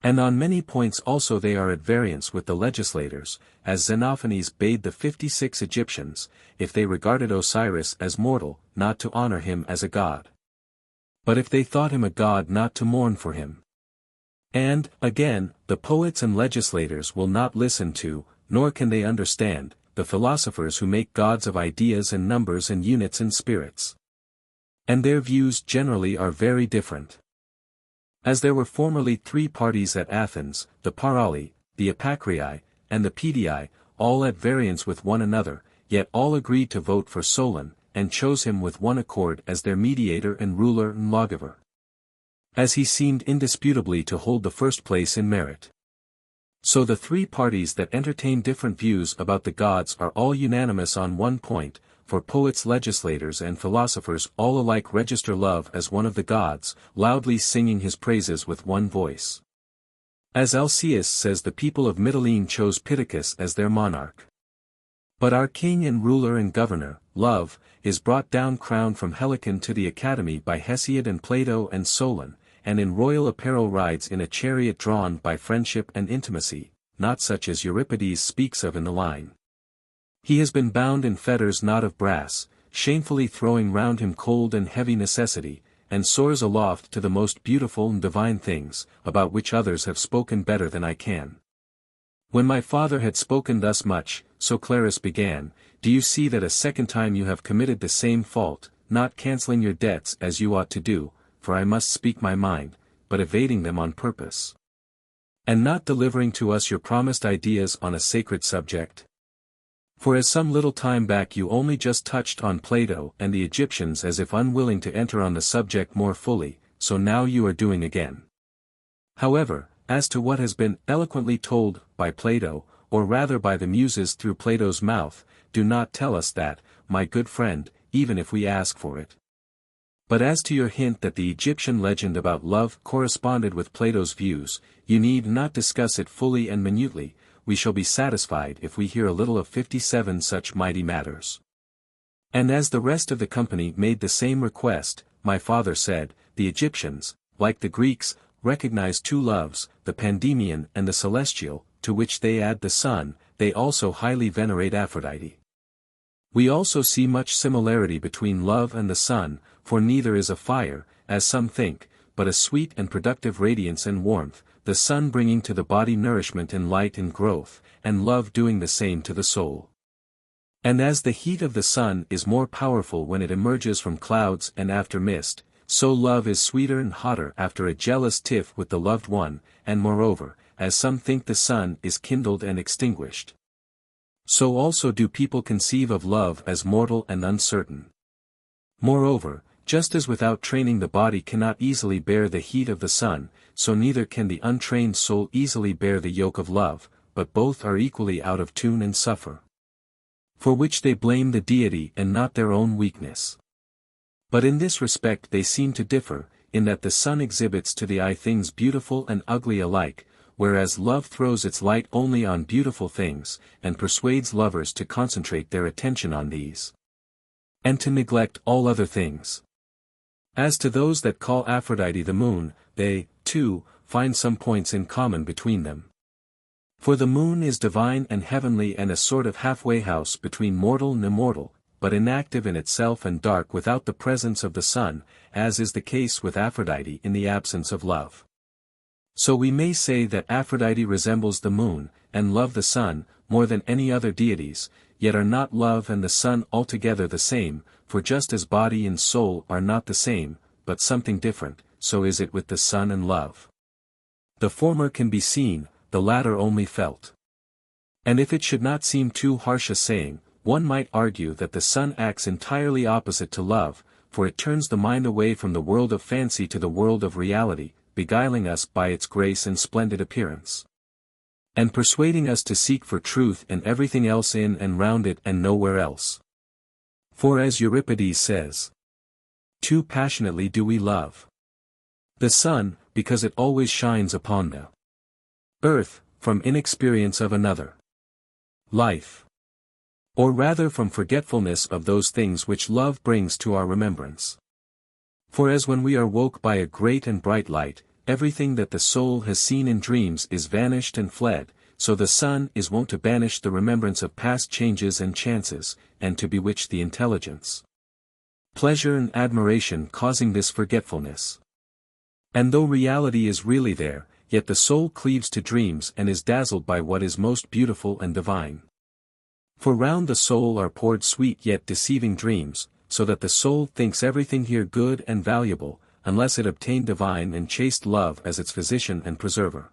And on many points also they are at variance with the legislators, as Xenophanes bade the 56 Egyptians, if they regarded Osiris as mortal, not to honor him as a god. But if they thought him a god not to mourn for him. And, again, the poets and legislators will not listen to, nor can they understand, the philosophers who make gods of ideas and numbers and units and spirits. And their views generally are very different. As there were formerly 3 parties at Athens, the Parali, the Epacrii, and the Pedii, all at variance with one another, yet all agreed to vote for Solon, and chose him with one accord as their mediator and ruler and lawgiver. As he seemed indisputably to hold the first place in merit. So the 3 parties that entertain different views about the gods are all unanimous on one point, for poets, legislators and philosophers all alike register love as one of the gods, loudly singing his praises with one voice. As Alcaeus says, the people of Mytilene chose Pittacus as their monarch. But our king and ruler and governor, Love, is brought down crowned from Helicon to the Academy by Hesiod and Plato and Solon, and in royal apparel rides in a chariot drawn by friendship and intimacy, not such as Euripides speaks of in the line. He has been bound in fetters not of brass, shamefully throwing round him cold and heavy necessity, and soars aloft to the most beautiful and divine things, about which others have spoken better than I can. When my father had spoken thus much, so Clarus began, do you see that a second time you have committed the same fault, not cancelling your debts as you ought to do, for I must speak my mind, but evading them on purpose? And not delivering to us your promised ideas on a sacred subject? For as some little time back you only just touched on Plato and the Egyptians as if unwilling to enter on the subject more fully, so now you are doing again. However, as to what has been eloquently told by Plato, or rather by the Muses through Plato's mouth, do not tell us that, my good friend, even if we ask for it. But as to your hint that the Egyptian legend about love corresponded with Plato's views, you need not discuss it fully and minutely, we shall be satisfied if we hear a little of 57 such mighty matters. And as the rest of the company made the same request, my father said, the Egyptians, like the Greeks, recognize 2 loves, the Pandemian and the Celestial, to which they add the sun, they also highly venerate Aphrodite. We also see much similarity between love and the sun, for neither is a fire, as some think, but a sweet and productive radiance and warmth, the sun bringing to the body nourishment and light and growth, and love doing the same to the soul. And as the heat of the sun is more powerful when it emerges from clouds and after mist, so love is sweeter and hotter after a jealous tiff with the loved one, and moreover, as some think the sun is kindled and extinguished. So also do people conceive of love as mortal and uncertain. Moreover, just as without training the body cannot easily bear the heat of the sun, so neither can the untrained soul easily bear the yoke of love, but both are equally out of tune and suffer. For which they blame the deity and not their own weakness. But in this respect they seem to differ, in that the sun exhibits to the eye things beautiful and ugly alike, whereas love throws its light only on beautiful things, and persuades lovers to concentrate their attention on these, and to neglect all other things. As to those that call Aphrodite the moon, they, too, find some points in common between them. For the moon is divine and heavenly and a sort of halfway house between mortal and immortal, but inactive in itself and dark without the presence of the sun, as is the case with Aphrodite in the absence of love. So we may say that Aphrodite resembles the moon, and Love the sun, more than any other deities, yet are not Love and the sun altogether the same, for just as body and soul are not the same, but something different, so is it with the sun and Love. The former can be seen, the latter only felt. And if it should not seem too harsh a saying, one might argue that the sun acts entirely opposite to Love, for it turns the mind away from the world of fancy to the world of reality, beguiling us by its grace and splendid appearance, and persuading us to seek for truth and everything else in and round it and nowhere else. For as Euripides says, too passionately do we love the sun, because it always shines upon the earth, from inexperience of another life, or rather from forgetfulness of those things which love brings to our remembrance. For as when we are woke by a great and bright light, everything that the soul has seen in dreams is vanished and fled, so the sun is wont to banish the remembrance of past changes and chances, and to bewitch the intelligence, pleasure and admiration causing this forgetfulness. And though reality is really there, yet the soul cleaves to dreams and is dazzled by what is most beautiful and divine. For round the soul are poured sweet yet deceiving dreams, so that the soul thinks everything here good and valuable, unless it obtain divine and chaste love as its physician and preserver.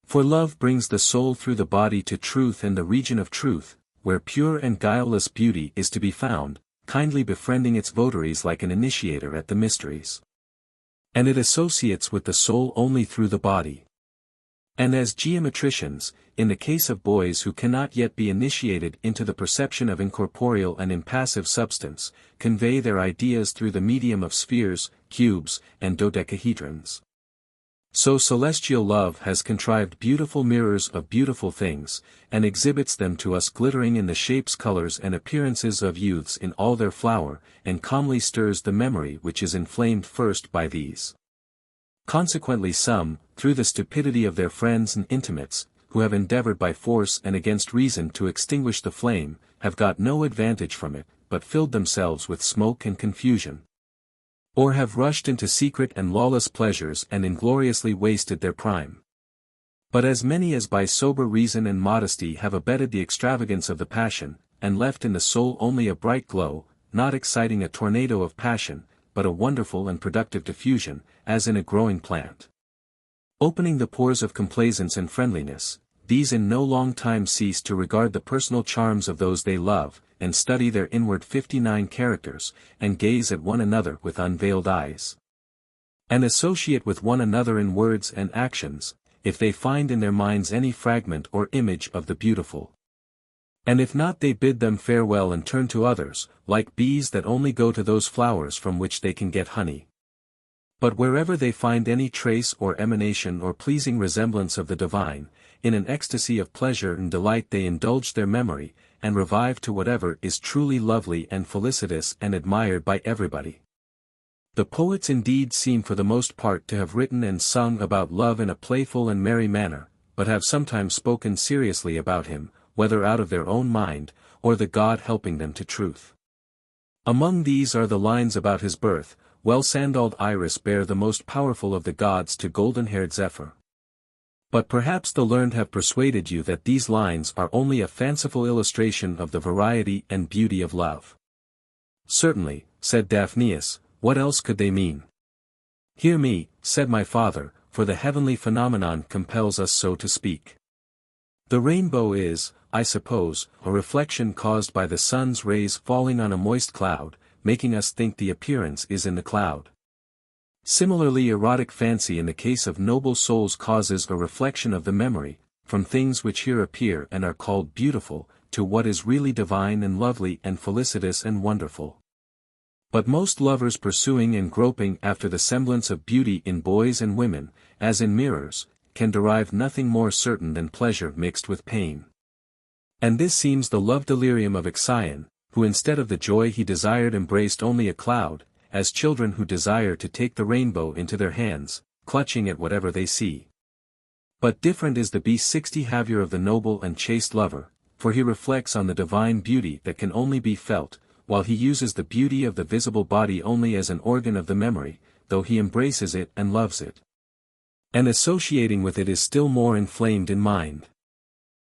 For love brings the soul through the body to truth and the region of truth, where pure and guileless beauty is to be found, kindly befriending its votaries like an initiator at the mysteries. And it associates with the soul only through the body. And as geometricians, in the case of boys who cannot yet be initiated into the perception of incorporeal and impassive substance, convey their ideas through the medium of spheres, cubes, and dodecahedrons, so celestial love has contrived beautiful mirrors of beautiful things, and exhibits them to us glittering in the shapes, colors and appearances of youths in all their flower, and calmly stirs the memory which is inflamed first by these. Consequently some, through the stupidity of their friends and intimates, who have endeavored by force and against reason to extinguish the flame, have got no advantage from it, but filled themselves with smoke and confusion, or have rushed into secret and lawless pleasures and ingloriously wasted their prime. But as many as by sober reason and modesty have abetted the extravagance of the passion, and left in the soul only a bright glow, not exciting a tornado of passion, but a wonderful and productive diffusion, as in a growing plant, opening the pores of complaisance and friendliness, these in no long time cease to regard the personal charms of those they love, and study their inward 59 characters, and gaze at one another with unveiled eyes, and associate with one another in words and actions, if they find in their minds any fragment or image of the beautiful. And if not, they bid them farewell and turn to others, like bees that only go to those flowers from which they can get honey. But wherever they find any trace or emanation or pleasing resemblance of the divine, in an ecstasy of pleasure and delight they indulge their memory, and revive to whatever is truly lovely and felicitous and admired by everybody. The poets indeed seem for the most part to have written and sung about love in a playful and merry manner, but have sometimes spoken seriously about him, whether out of their own mind, or the God helping them to truth. Among these are the lines about his birth, well sandalled Iris bare the most powerful of the gods to golden-haired Zephyr. But perhaps the learned have persuaded you that these lines are only a fanciful illustration of the variety and beauty of love. Certainly, said Daphneus, what else could they mean? Hear me, said my father, for the heavenly phenomenon compels us so to speak. The rainbow is, I suppose, a reflection caused by the sun's rays falling on a moist cloud, making us think the appearance is in the cloud. Similarly, erotic fancy in the case of noble souls causes a reflection of the memory, from things which here appear and are called beautiful, to what is really divine and lovely and felicitous and wonderful. But most lovers pursuing and groping after the semblance of beauty in boys and women, as in mirrors, can derive nothing more certain than pleasure mixed with pain. And this seems the love delirium of Ixion, who instead of the joy he desired embraced only a cloud, as children who desire to take the rainbow into their hands, clutching at whatever they see. But different is the behavior of the noble and chaste lover, for he reflects on the divine beauty that can only be felt, while he uses the beauty of the visible body only as an organ of the memory, though he embraces it and loves it. And associating with it is still more inflamed in mind.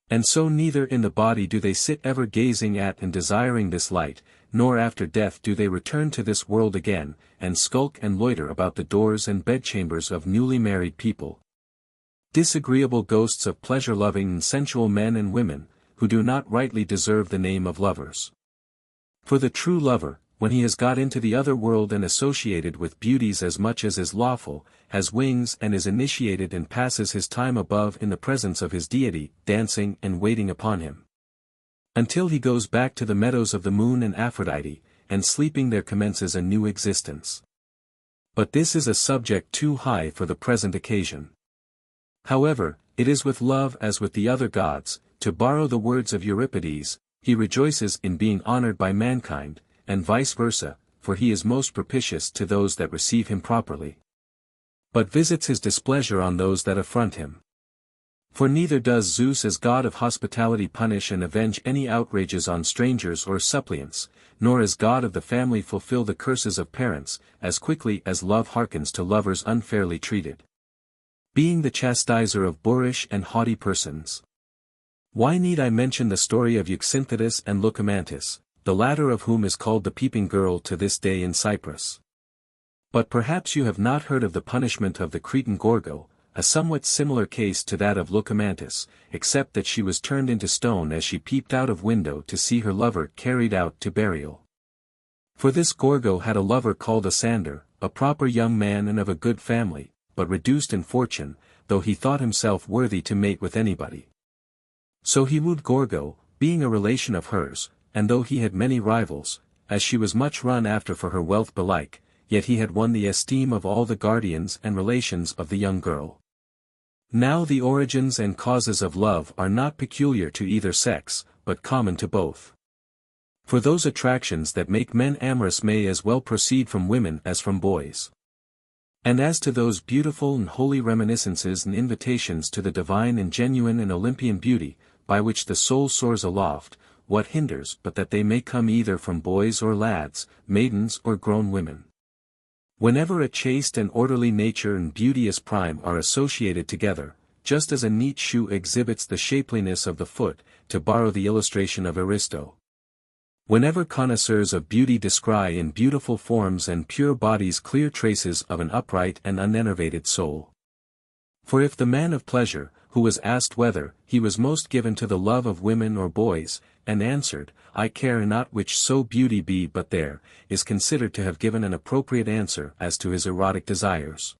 And so neither in the body do they sit ever gazing at and desiring this light, nor after death do they return to this world again, and skulk and loiter about the doors and bedchambers of newly married people. Disagreeable ghosts of pleasure-loving and sensual men and women, who do not rightly deserve the name of lovers. For the true lover, when he has got into the other world and associated with beauties as much as is lawful, has wings and is initiated and passes his time above in the presence of his deity, dancing and waiting upon him. Until he goes back to the meadows of the moon and Aphrodite, and sleeping there commences a new existence. But this is a subject too high for the present occasion. However, it is with love as with the other gods, to borrow the words of Euripides, he rejoices in being honored by mankind, and vice versa, for he is most propitious to those that receive him properly, but visits his displeasure on those that affront him. For neither does Zeus as god of hospitality punish and avenge any outrages on strangers or suppliants, nor as god of the family fulfill the curses of parents, as quickly as love hearkens to lovers unfairly treated, being the chastiser of boorish and haughty persons. Why need I mention the story of Euxinthides and Lycomantis, the latter of whom is called the peeping girl to this day in Cyprus? But perhaps you have not heard of the punishment of the Cretan Gorgo, a somewhat similar case to that of Lycomantis, except that she was turned into stone as she peeped out of window to see her lover carried out to burial. For this Gorgo had a lover called Asander, a proper young man and of a good family, but reduced in fortune, though he thought himself worthy to mate with anybody. So he wooed Gorgo, being a relation of hers, and though he had many rivals, as she was much run after for her wealth belike, yet he had won the esteem of all the guardians and relations of the young girl. Now the origins and causes of love are not peculiar to either sex, but common to both. For those attractions that make men amorous may as well proceed from women as from boys. And as to those beautiful and holy reminiscences and invitations to the divine and genuine and Olympian beauty, by which the soul soars aloft, what hinders but that they may come either from boys or lads, maidens or grown women? Whenever a chaste and orderly nature and beauteous prime are associated together, just as a neat shoe exhibits the shapeliness of the foot, to borrow the illustration of Aristo. Whenever connoisseurs of beauty descry in beautiful forms and pure bodies clear traces of an upright and unenervated soul. For if the man of pleasure, who was asked whether he was most given to the love of women or boys, and answered, I care not which so beauty be but there, is considered to have given an appropriate answer as to his erotic desires.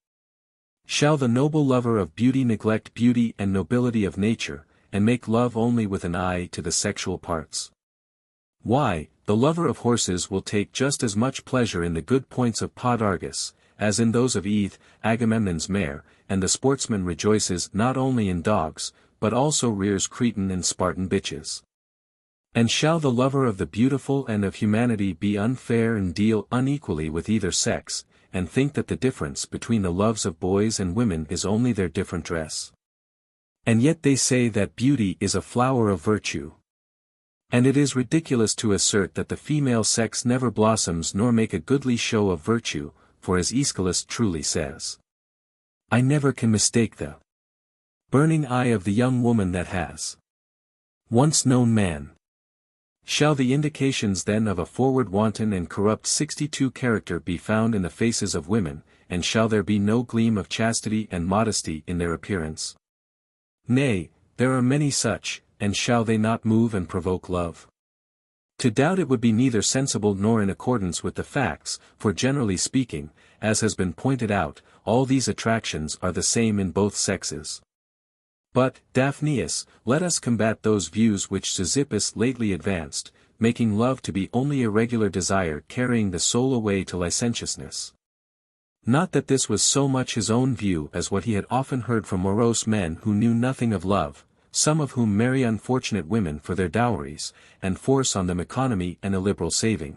Shall the noble lover of beauty neglect beauty and nobility of nature, and make love only with an eye to the sexual parts? Why, the lover of horses will take just as much pleasure in the good points of Podargus, as in those of Aethé, Agamemnon's mare, and the sportsman rejoices not only in dogs, but also rears Cretan and Spartan bitches. And shall the lover of the beautiful and of humanity be unfair and deal unequally with either sex, and think that the difference between the loves of boys and women is only their different dress? And yet they say that beauty is a flower of virtue. And it is ridiculous to assert that the female sex never blossoms nor make a goodly show of virtue, for as Aeschylus truly says, I never can mistake the burning eye of the young woman that has once known man. Shall the indications then of a forward wanton and corrupt 62 character be found in the faces of women, and shall there be no gleam of chastity and modesty in their appearance? Nay, there are many such, and shall they not move and provoke love? To doubt it would be neither sensible nor in accordance with the facts, for generally speaking, as has been pointed out, all these attractions are the same in both sexes. But, Daphneus, let us combat those views which Sisyphus lately advanced, making love to be only irregular desire carrying the soul away to licentiousness. Not that this was so much his own view as what he had often heard from morose men who knew nothing of love, some of whom marry unfortunate women for their dowries, and force on them economy and illiberal saving,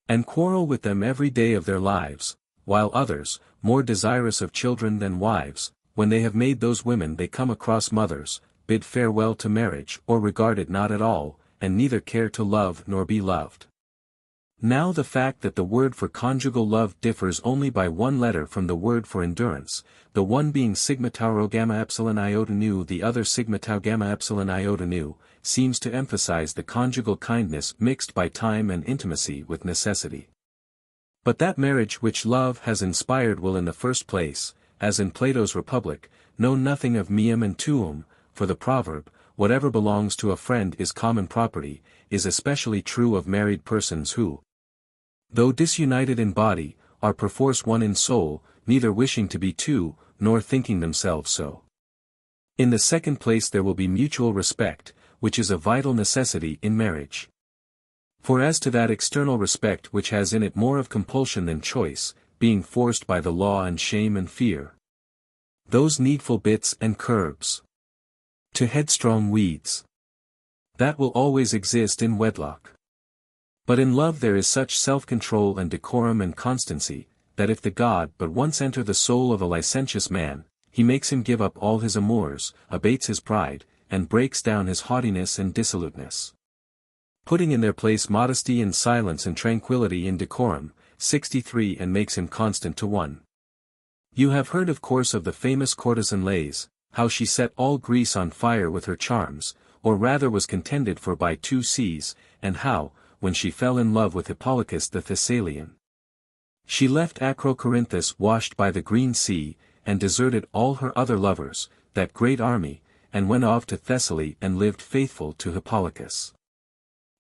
and quarrel with them every day of their lives, while others, more desirous of children than wives, when they have made those women they come across mothers, bid farewell to marriage or regard it not at all, and neither care to love nor be loved. Now the fact that the word for conjugal love differs only by one letter from the word for endurance, the one being sigma tau rho gamma epsilon iota nu, the other sigma tau gamma epsilon iota nu, seems to emphasize the conjugal kindness mixed by time and intimacy with necessity. But that marriage which love has inspired will in the first place, as in Plato's Republic, know nothing of meum and tuum, for the proverb, whatever belongs to a friend is common property, is especially true of married persons who, though disunited in body, are perforce one in soul, neither wishing to be two, nor thinking themselves so. In the second place there will be mutual respect, which is a vital necessity in marriage. For as to that external respect which has in it more of compulsion than choice, being forced by the law and shame and fear, those needful bits and curbs to headstrong weeds, that will always exist in wedlock. But in love there is such self-control and decorum and constancy, that if the god but once enter the soul of a licentious man, he makes him give up all his amours, abates his pride, and breaks down his haughtiness and dissoluteness, putting in their place modesty and silence and tranquility in decorum, 63, and makes him constant to one. You have heard of course of the famous courtesan Lais, how she set all Greece on fire with her charms, or rather was contended for by 2 seas, and how, when she fell in love with Hippolochus the Thessalian, she left Acrocorinthus washed by the green sea, and deserted all her other lovers, that great army, and went off to Thessaly and lived faithful to Hippolochus.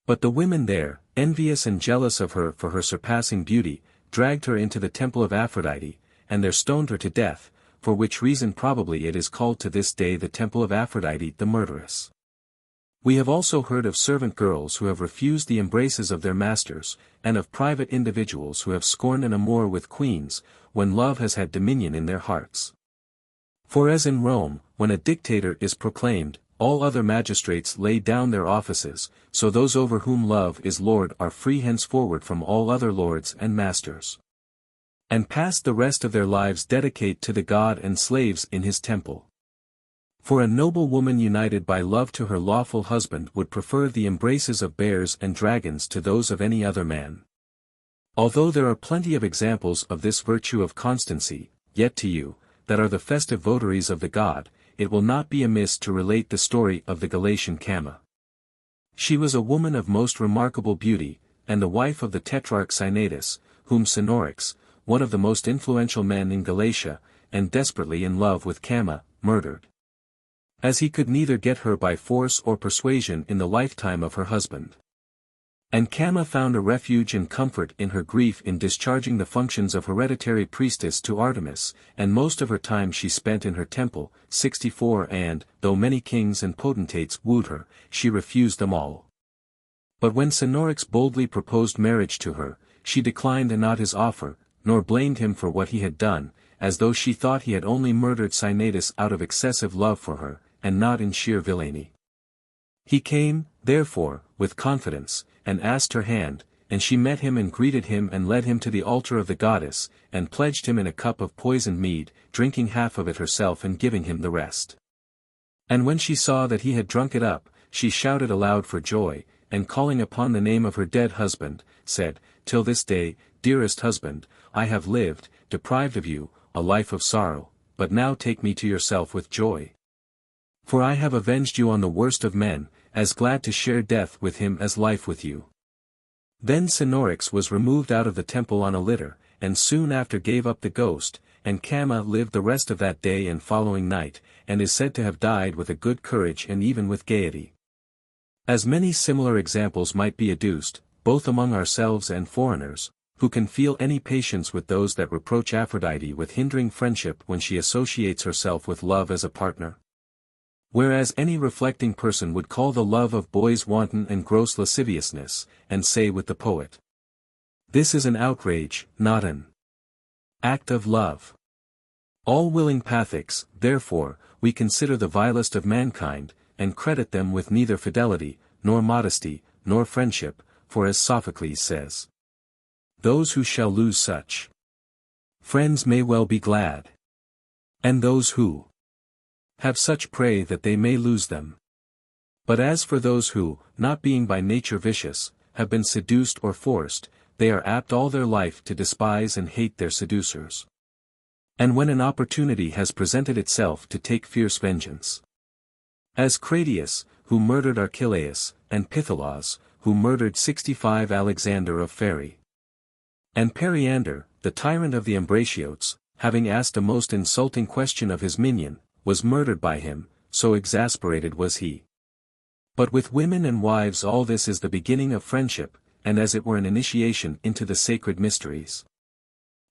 But the women there, envious and jealous of her for her surpassing beauty, dragged her into the temple of Aphrodite, and there stoned her to death, for which reason probably it is called to this day the temple of Aphrodite the murderess. We have also heard of servant girls who have refused the embraces of their masters, and of private individuals who have scorned an amour with queens, when love has had dominion in their hearts. For as in Rome, when a dictator is proclaimed, all other magistrates lay down their offices, so those over whom love is lord are free henceforward from all other lords and masters, and pass the rest of their lives dedicate to the god and slaves in his temple. For a noble woman united by love to her lawful husband would prefer the embraces of bears and dragons to those of any other man. Although there are plenty of examples of this virtue of constancy, yet to you, that are the festive votaries of the god, it will not be amiss to relate the story of the Galatian Camma. She was a woman of most remarkable beauty, and the wife of the tetrarch Cynatus, whom Sinorix, one of the most influential men in Galatia, and desperately in love with Camma, murdered, as he could neither get her by force or persuasion in the lifetime of her husband. And Camma found a refuge and comfort in her grief in discharging the functions of hereditary priestess to Artemis, and most of her time she spent in her temple, 64, and, though many kings and potentates wooed her, she refused them all. But when Sinorix boldly proposed marriage to her, she declined not his offer, nor blamed him for what he had done, as though she thought he had only murdered Cynatus out of excessive love for her, and not in sheer villainy. He came, therefore, with confidence, and asked her hand, and she met him and greeted him and led him to the altar of the goddess, and pledged him in a cup of poisoned mead, drinking half of it herself and giving him the rest. And when she saw that he had drunk it up, she shouted aloud for joy, and calling upon the name of her dead husband, said, "Till this day, dearest husband, I have lived, deprived of you, a life of sorrow, but now take me to yourself with joy. For I have avenged you on the worst of men, as glad to share death with him as life with you." Then Sinorix was removed out of the temple on a litter, and soon after gave up the ghost, and Camma lived the rest of that day and following night, and is said to have died with a good courage and even with gaiety. As many similar examples might be adduced, both among ourselves and foreigners, who can feel any patience with those that reproach Aphrodite with hindering friendship when she associates herself with love as a partner? Whereas any reflecting person would call the love of boys wanton and gross lasciviousness, and say with the poet, "This is an outrage, not an act of love." All willing Pathics, therefore, we consider the vilest of mankind, and credit them with neither fidelity, nor modesty, nor friendship, for as Sophocles says, "Those who shall lose such friends may well be glad, and those who have such pray that they may lose them. But as for those who, not being by nature vicious, have been seduced or forced, they are apt all their life to despise and hate their seducers. And when an opportunity has presented itself to take fierce vengeance. As Cratius, who murdered Archelaus, and Pythalas, who murdered 65 Alexander of Pherai. And Periander, the tyrant of the Ambraciotes, having asked a most insulting question of his minion, was murdered by him, so exasperated was he. But with women and wives all this is the beginning of friendship, and as it were an initiation into the sacred mysteries.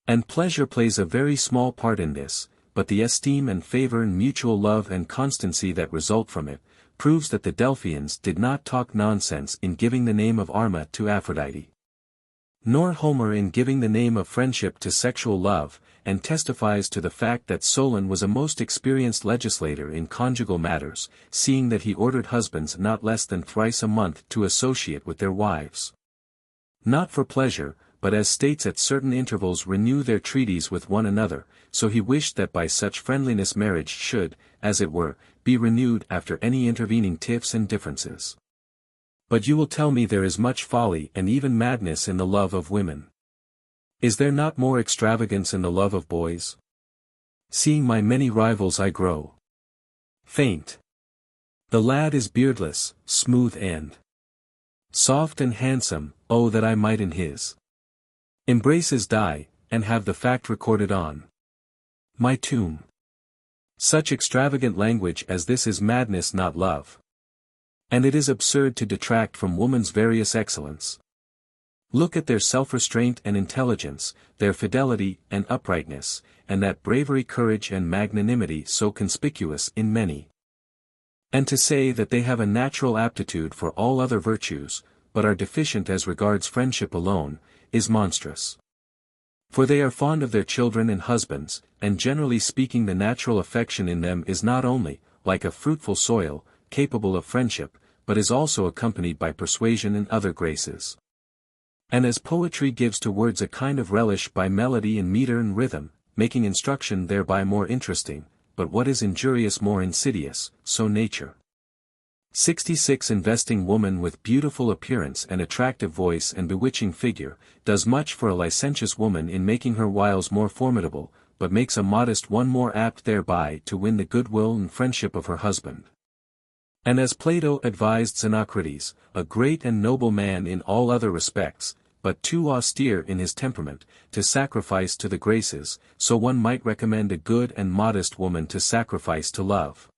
And pleasure plays a very small part in this, but the esteem and favor and mutual love and constancy that result from it, proves that the Delphians did not talk nonsense in giving the name of Arma to Aphrodite. Nor Homer in giving the name of friendship to sexual love, and testifies to the fact that Solon was a most experienced legislator in conjugal matters, seeing that he ordered husbands not less than thrice a month to associate with their wives. Not for pleasure, but as states at certain intervals renew their treaties with one another, so he wished that by such friendliness marriage should, as it were, be renewed after any intervening tiffs and differences. But you will tell me there is much folly and even madness in the love of women. Is there not more extravagance in the love of boys? Seeing my many rivals I grow faint. The lad is beardless, smooth and soft and handsome, oh that I might in his embraces die, and have the fact recorded on my tomb. Such extravagant language as this is madness not love. And it is absurd to detract from woman's various excellence. Look at their self-restraint and intelligence, their fidelity and uprightness, and that bravery, courage and magnanimity so conspicuous in many. And to say that they have a natural aptitude for all other virtues, but are deficient as regards friendship alone, is monstrous. For they are fond of their children and husbands, and generally speaking the natural affection in them is not only, like a fruitful soil, capable of friendship, but is also accompanied by persuasion and other graces. And as poetry gives to words a kind of relish by melody and meter and rhythm, making instruction thereby more interesting, but what is injurious more insidious, so nature. 66 Investing woman with beautiful appearance and attractive voice and bewitching figure, does much for a licentious woman in making her wiles more formidable, but makes a modest one more apt thereby to win the goodwill and friendship of her husband. And as Plato advised Xenocrates, a great and noble man in all other respects, but too austere in his temperament, to sacrifice to the graces, so one might recommend a good and modest woman to sacrifice to love.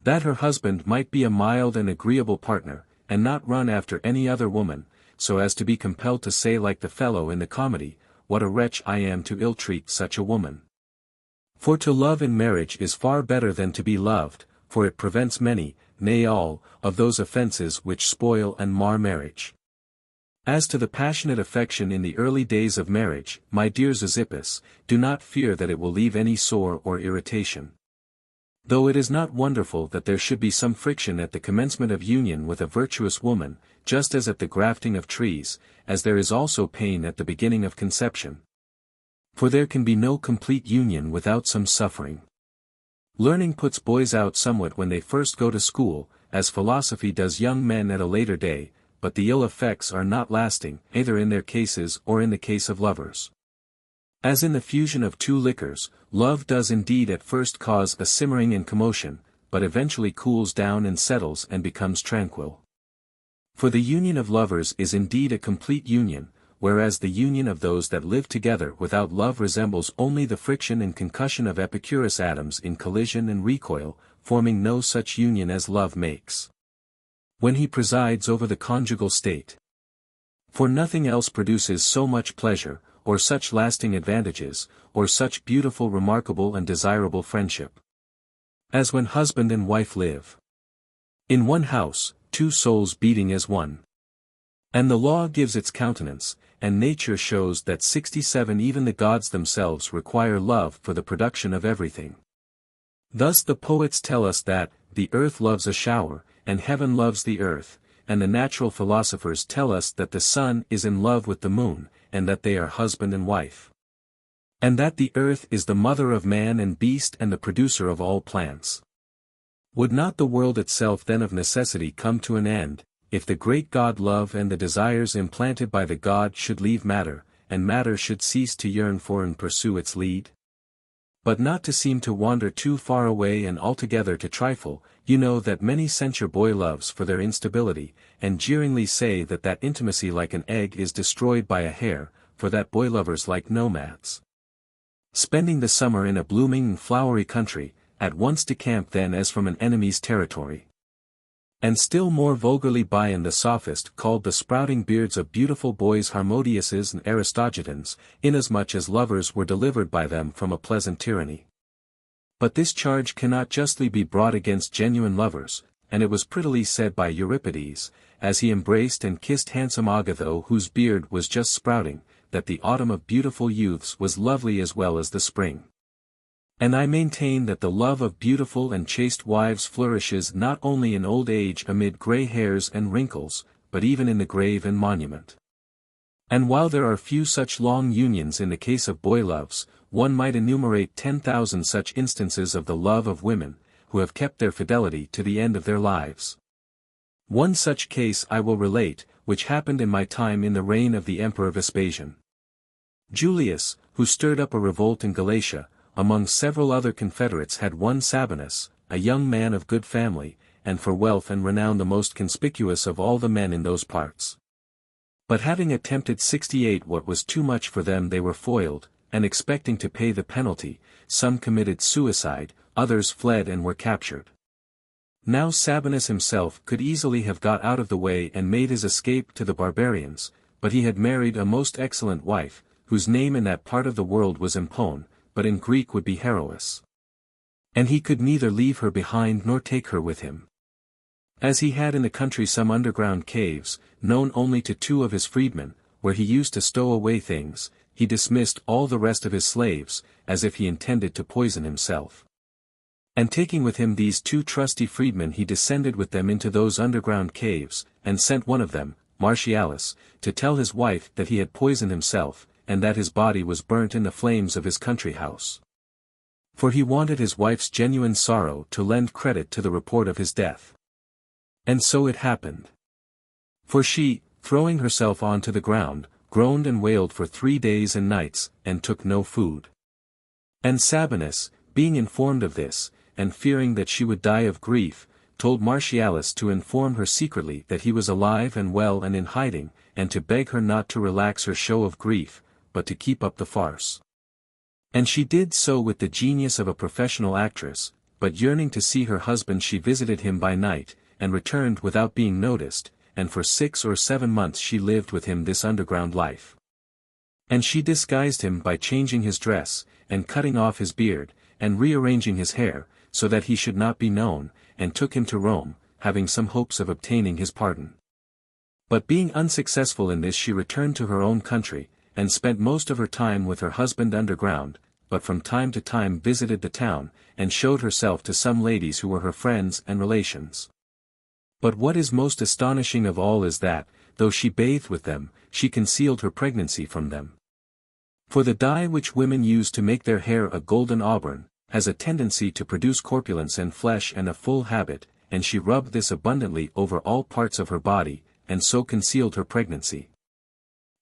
That her husband might be a mild and agreeable partner, and not run after any other woman, so as to be compelled to say like the fellow in the comedy, what a wretch I am to ill-treat such a woman. For to love in marriage is far better than to be loved, for it prevents many, nay all, of those offences which spoil and mar marriage. As to the passionate affection in the early days of marriage, my dear Zosippus, do not fear that it will leave any sore or irritation. Though it is not wonderful that there should be some friction at the commencement of union with a virtuous woman, just as at the grafting of trees, as there is also pain at the beginning of conception. For there can be no complete union without some suffering. Learning puts boys out somewhat when they first go to school, as philosophy does young men at a later day, but the ill effects are not lasting, either in their cases or in the case of lovers. As in the fusion of two liquors, love does indeed at first cause a simmering and commotion, but eventually cools down and settles and becomes tranquil. For the union of lovers is indeed a complete union, whereas the union of those that live together without love resembles only the friction and concussion of Epicurus' atoms in collision and recoil, forming no such union as love makes when he presides over the conjugal state. For nothing else produces so much pleasure, or such lasting advantages, or such beautiful, remarkable and desirable friendship, as when husband and wife live in one house, two souls beating as one. And the law gives its countenance, and nature shows that 67 even the gods themselves require love for the production of everything. Thus the poets tell us that, the earth loves a shower, and heaven loves the earth, and the natural philosophers tell us that the sun is in love with the moon, and that they are husband and wife. And that the earth is the mother of man and beast and the producer of all plants. Would not the world itself then of necessity come to an end, if the great God love and the desires implanted by the God should leave matter, and matter should cease to yearn for and pursue its lead? But not to seem to wander too far away and altogether to trifle, you know that many censure boy loves for their instability, and jeeringly say that intimacy like an egg is destroyed by a hair, for that boy lovers like nomads, spending the summer in a blooming and flowery country, at once decamp then as from an enemy's territory. And still more vulgarly Bion the sophist called the sprouting beards of beautiful boys Harmodiuses and Aristogitans, inasmuch as lovers were delivered by them from a pleasant tyranny. But this charge cannot justly be brought against genuine lovers, and it was prettily said by Euripides, as he embraced and kissed handsome Agatho whose beard was just sprouting, that the autumn of beautiful youths was lovely as well as the spring. And I maintain that the love of beautiful and chaste wives flourishes not only in old age amid grey hairs and wrinkles, but even in the grave and monument. And while there are few such long unions in the case of boy loves, one might enumerate 10,000 such instances of the love of women, who have kept their fidelity to the end of their lives. One such case I will relate, which happened in my time in the reign of the Emperor Vespasian. Julius, who stirred up a revolt in Galatia, among several other confederates had one Sabinus, a young man of good family, and for wealth and renown the most conspicuous of all the men in those parts. But having attempted 68 what was too much for them they were foiled, and expecting to pay the penalty, some committed suicide, others fled and were captured. Now Sabinus himself could easily have got out of the way and made his escape to the barbarians, but he had married a most excellent wife, whose name in that part of the world was Empone, but in Greek would be Herois. And he could neither leave her behind nor take her with him. As he had in the country some underground caves, known only to 2 of his freedmen, where he used to stow away things, he dismissed all the rest of his slaves, as if he intended to poison himself. And taking with him these 2 trusty freedmen he descended with them into those underground caves, and sent one of them, Martialis, to tell his wife that he had poisoned himself, and that his body was burnt in the flames of his country house. For he wanted his wife's genuine sorrow to lend credit to the report of his death. And so it happened. For she, throwing herself on to the ground, groaned and wailed for 3 days and nights, and took no food. And Sabinus, being informed of this, and fearing that she would die of grief, told Martialis to inform her secretly that he was alive and well and in hiding, and to beg her not to relax her show of grief, but to keep up the farce. And she did so with the genius of a professional actress, but yearning to see her husband she visited him by night, and returned without being noticed, and for 6 or 7 months she lived with him this underground life. And she disguised him by changing his dress, and cutting off his beard, and rearranging his hair, so that he should not be known, and took him to Rome, having some hopes of obtaining his pardon. But being unsuccessful in this she returned to her own country, and spent most of her time with her husband underground, but from time to time visited the town, and showed herself to some ladies who were her friends and relations. But what is most astonishing of all is that, though she bathed with them, she concealed her pregnancy from them. For the dye which women use to make their hair a golden auburn, has a tendency to produce corpulence and flesh and a full habit, and she rubbed this abundantly over all parts of her body, and so concealed her pregnancy.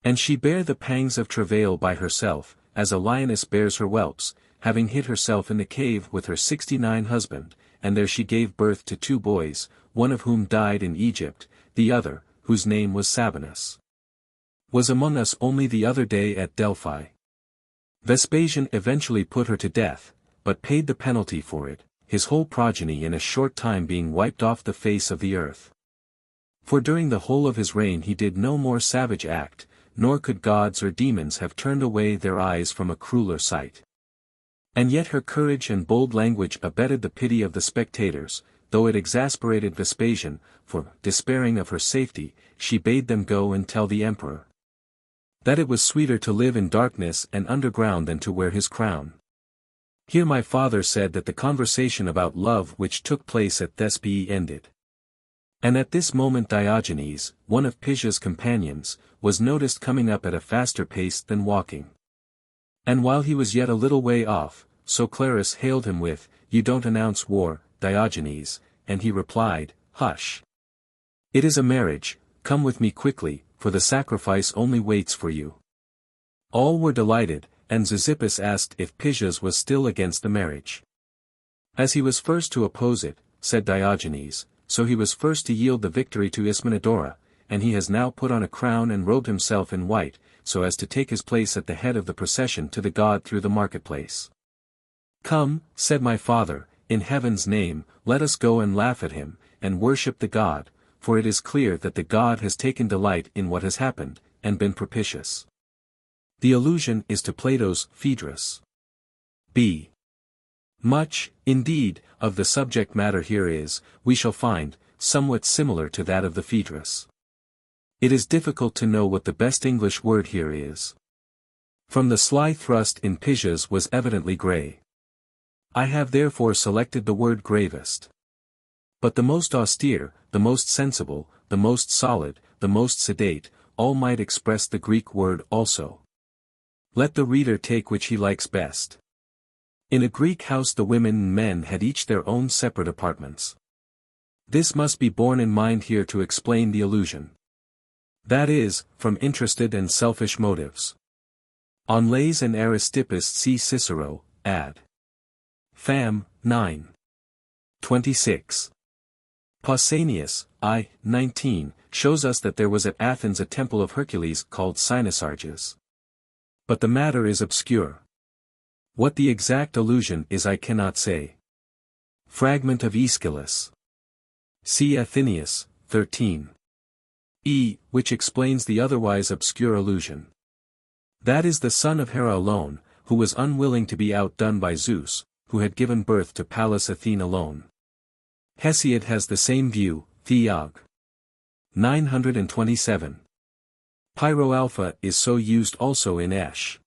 And she bare the pangs of travail by herself, as a lioness bears her whelps, having hid herself in the cave with her 69 husband, and there she gave birth to 2 boys, one of whom died in Egypt, the other, whose name was Sabinus, was among us only the other day at Delphi. Vespasian eventually put her to death, but paid the penalty for it, his whole progeny in a short time being wiped off the face of the earth. For during the whole of his reign he did no more savage act, nor could gods or demons have turned away their eyes from a crueler sight. And yet her courage and bold language abetted the pity of the spectators, though it exasperated Vespasian, for, despairing of her safety, she bade them go and tell the emperor that it was sweeter to live in darkness and underground than to wear his crown. Here my father said that the conversation about love which took place at Thespiae ended. And at this moment Diogenes, one of Pysia's companions, was noticed coming up at a faster pace than walking. And while he was yet a little way off, Soclarus hailed him with, "You don't announce war, Diogenes," and he replied, "Hush! It is a marriage, come with me quickly, for the sacrifice only waits for you. All were delighted, and Xanthippus asked if Pysias was still against the marriage. As he was first to oppose it, said Diogenes, so he was first to yield the victory to Ismenedora, and he has now put on a crown and robed himself in white, so as to take his place at the head of the procession to the god through the marketplace. Come, said my father, in heaven's name, let us go and laugh at him, and worship the god, for it is clear that the god has taken delight in what has happened, and been propitious. The allusion is to Plato's Phaedrus. b. Much, indeed, of the subject matter here is, we shall find, somewhat similar to that of the Phaedrus. It is difficult to know what the best English word here is. From the sly thrust in Pysias was evidently grey. I have therefore selected the word gravest. But the most austere, the most sensible, the most solid, the most sedate, all might express the Greek word also. Let the reader take which he likes best. In a Greek house the women and men had each their own separate apartments. This must be borne in mind here to explain the allusion. That is, from interested and selfish motives. On Lays and Aristippus see Cicero, ad. Fam. 9. 26. Pausanias, I. 19, shows us that there was at Athens a temple of Hercules called Cynosarges. But the matter is obscure. What the exact allusion is I cannot say. Fragment of Aeschylus. See Athenaeus, 13. Which explains the otherwise obscure allusion. That is the son of Hera alone, who was unwilling to be outdone by Zeus, who had given birth to Pallas Athene alone. Hesiod has the same view, Theog. 927. Pyro-alpha is so used also in Esh.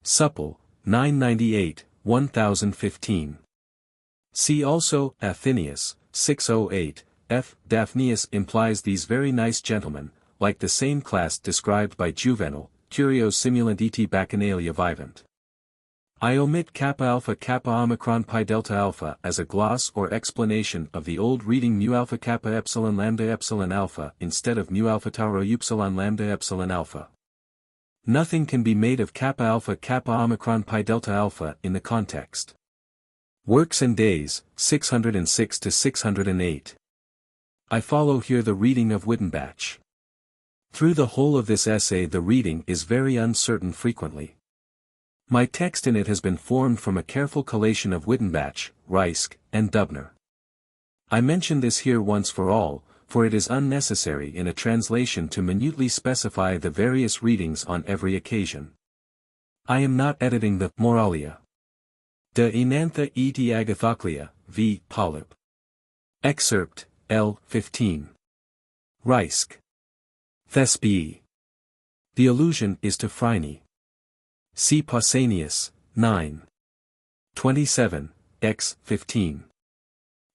Supple, 998, 1015. See also, Athenaeus, 608, F. Daphneus implies these very nice gentlemen, like the same class described by Juvenal, Curios simulant et bacchanalia vivant. I omit kappa alpha kappa omicron pi delta alpha as a gloss or explanation of the old reading mu alpha kappa epsilon lambda epsilon alpha instead of mu alpha tau rho upsilon lambda epsilon alpha. Nothing can be made of kappa alpha kappa omicron pi delta alpha in the context. Works and Days, 606 to 608. I follow here the reading of Wittenbach. Through the whole of this essay the reading is very uncertain frequently. My text in it has been formed from a careful collation of Wittenbach, Reisk, and Dubner. I mention this here once for all, for it is unnecessary in a translation to minutely specify the various readings on every occasion. I am not editing the Moralia. De Enantha et Agathoclea, v. Polyp. Excerpt, L. 15. Reisk. Thespii. The allusion is to Phryne. See Pausanias, 9. 27, x. 15.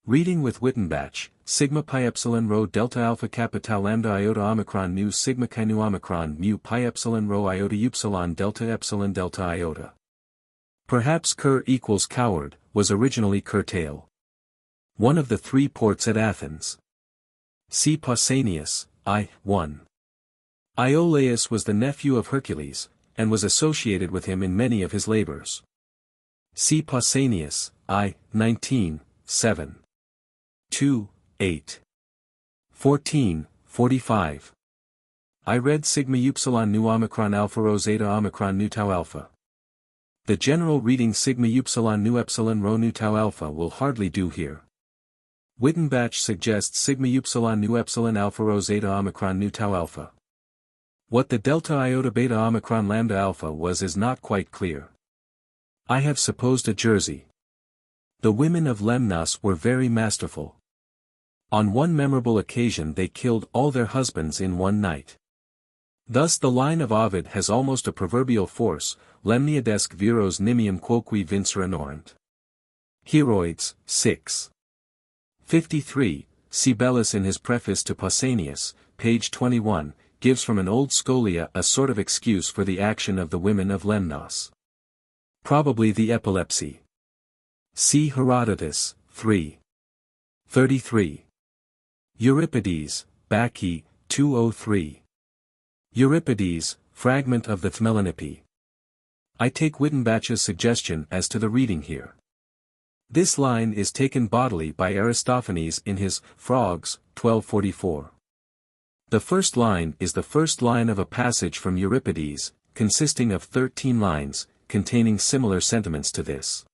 Reading with Wittenbach, sigma pi epsilon rho delta alpha kappa tau lambda iota omicron mu sigma chi nu omicron mu pi epsilon rho iota upsilon delta iota. Perhaps cur equals coward, was originally curtail. One of the three ports at Athens. See Pausanias, I. 1. Iolaus was the nephew of Hercules, and was associated with him in many of his labors. See Pausanias, I. 19, 7. 2, 8. 14, 45. I read sigma upsilon nu omicron alpha rho zeta omicron nu tau alpha. The general reading sigma upsilon nu epsilon rho nu tau alpha will hardly do here. Wittenbach suggests sigma upsilon nu epsilon alpha rho zeta omicron nu tau alpha. What the delta iota beta omicron lambda alpha was is not quite clear. I have supposed a jersey. The women of Lemnos were very masterful. On one memorable occasion they killed all their husbands in one night. Thus the line of Ovid has almost a proverbial force, lemniadesc viros nimium quoque vincere norant. Heroids, 6. 53, Sibelius in his preface to Pausanias, page 21, gives from an old scholia a sort of excuse for the action of the women of Lemnos. Probably the epilepsy. See Herodotus, 3. 33. Euripides, Bacchae, 203. Euripides, fragment of the Thmelinope. I take Wittenbach's suggestion as to the reading here. This line is taken bodily by Aristophanes in his Frogs, 1244. The first line is the first line of a passage from Euripides, consisting of 13 lines, containing similar sentiments to this.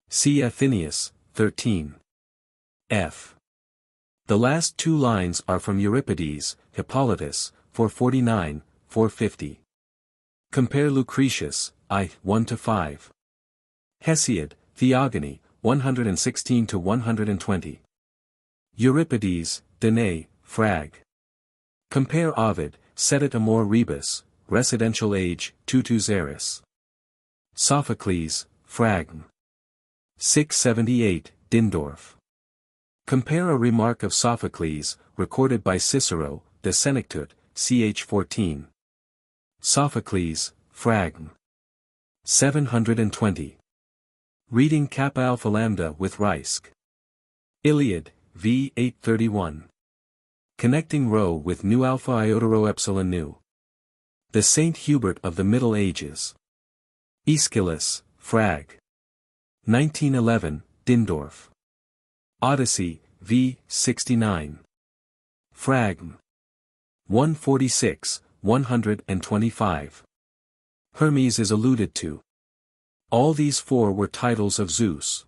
See Athenaeus, 13. F. The last two lines are from Euripides, Hippolytus, 449, 450. Compare Lucretius, I, 1-5. Hesiod, Theogony, 116-120. Euripides, Danae, Frag. Compare Ovid, Sedet Amor Rebus, Residential Age, 2-Xeris. Sophocles, Fragm. 678, Dindorf. Compare a remark of Sophocles, recorded by Cicero, De Senectute, ch. 14. Sophocles, Fragm. 720. Reading Kappa Alpha Lambda with Reisk. Iliad, v. 831. Connecting rho with nu alpha iota rho epsilon nu. The Saint Hubert of the Middle Ages. Aeschylus, Frag. 1911, Dindorf. Odyssey, v. 69. Fragm. 146, 125. Hermes is alluded to. All these four were titles of Zeus.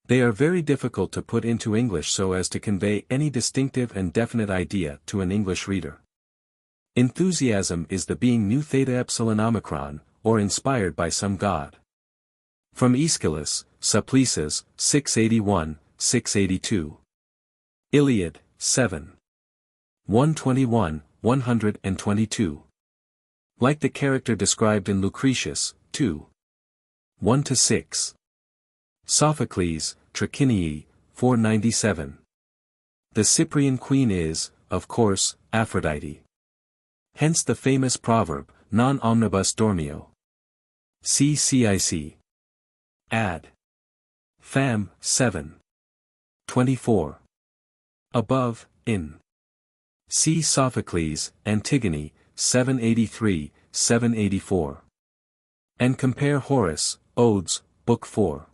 They are very difficult to put into English so as to convey any distinctive and definite idea to an English reader. Enthusiasm is the being nu theta epsilon omicron, or inspired by some god. From Aeschylus, Supplices, 681, 682. Iliad, 7. 121, 122. Like the character described in Lucretius, 2. 1-6. Sophocles, Trachiniae, 497. The Cyprian queen is, of course, Aphrodite. Hence the famous proverb, non omnibus dormio. CCIC. Ad. Fam. 7. 24. Above, in. See Sophocles, Antigone, 783, 784. And compare Horace, Odes, Book 4.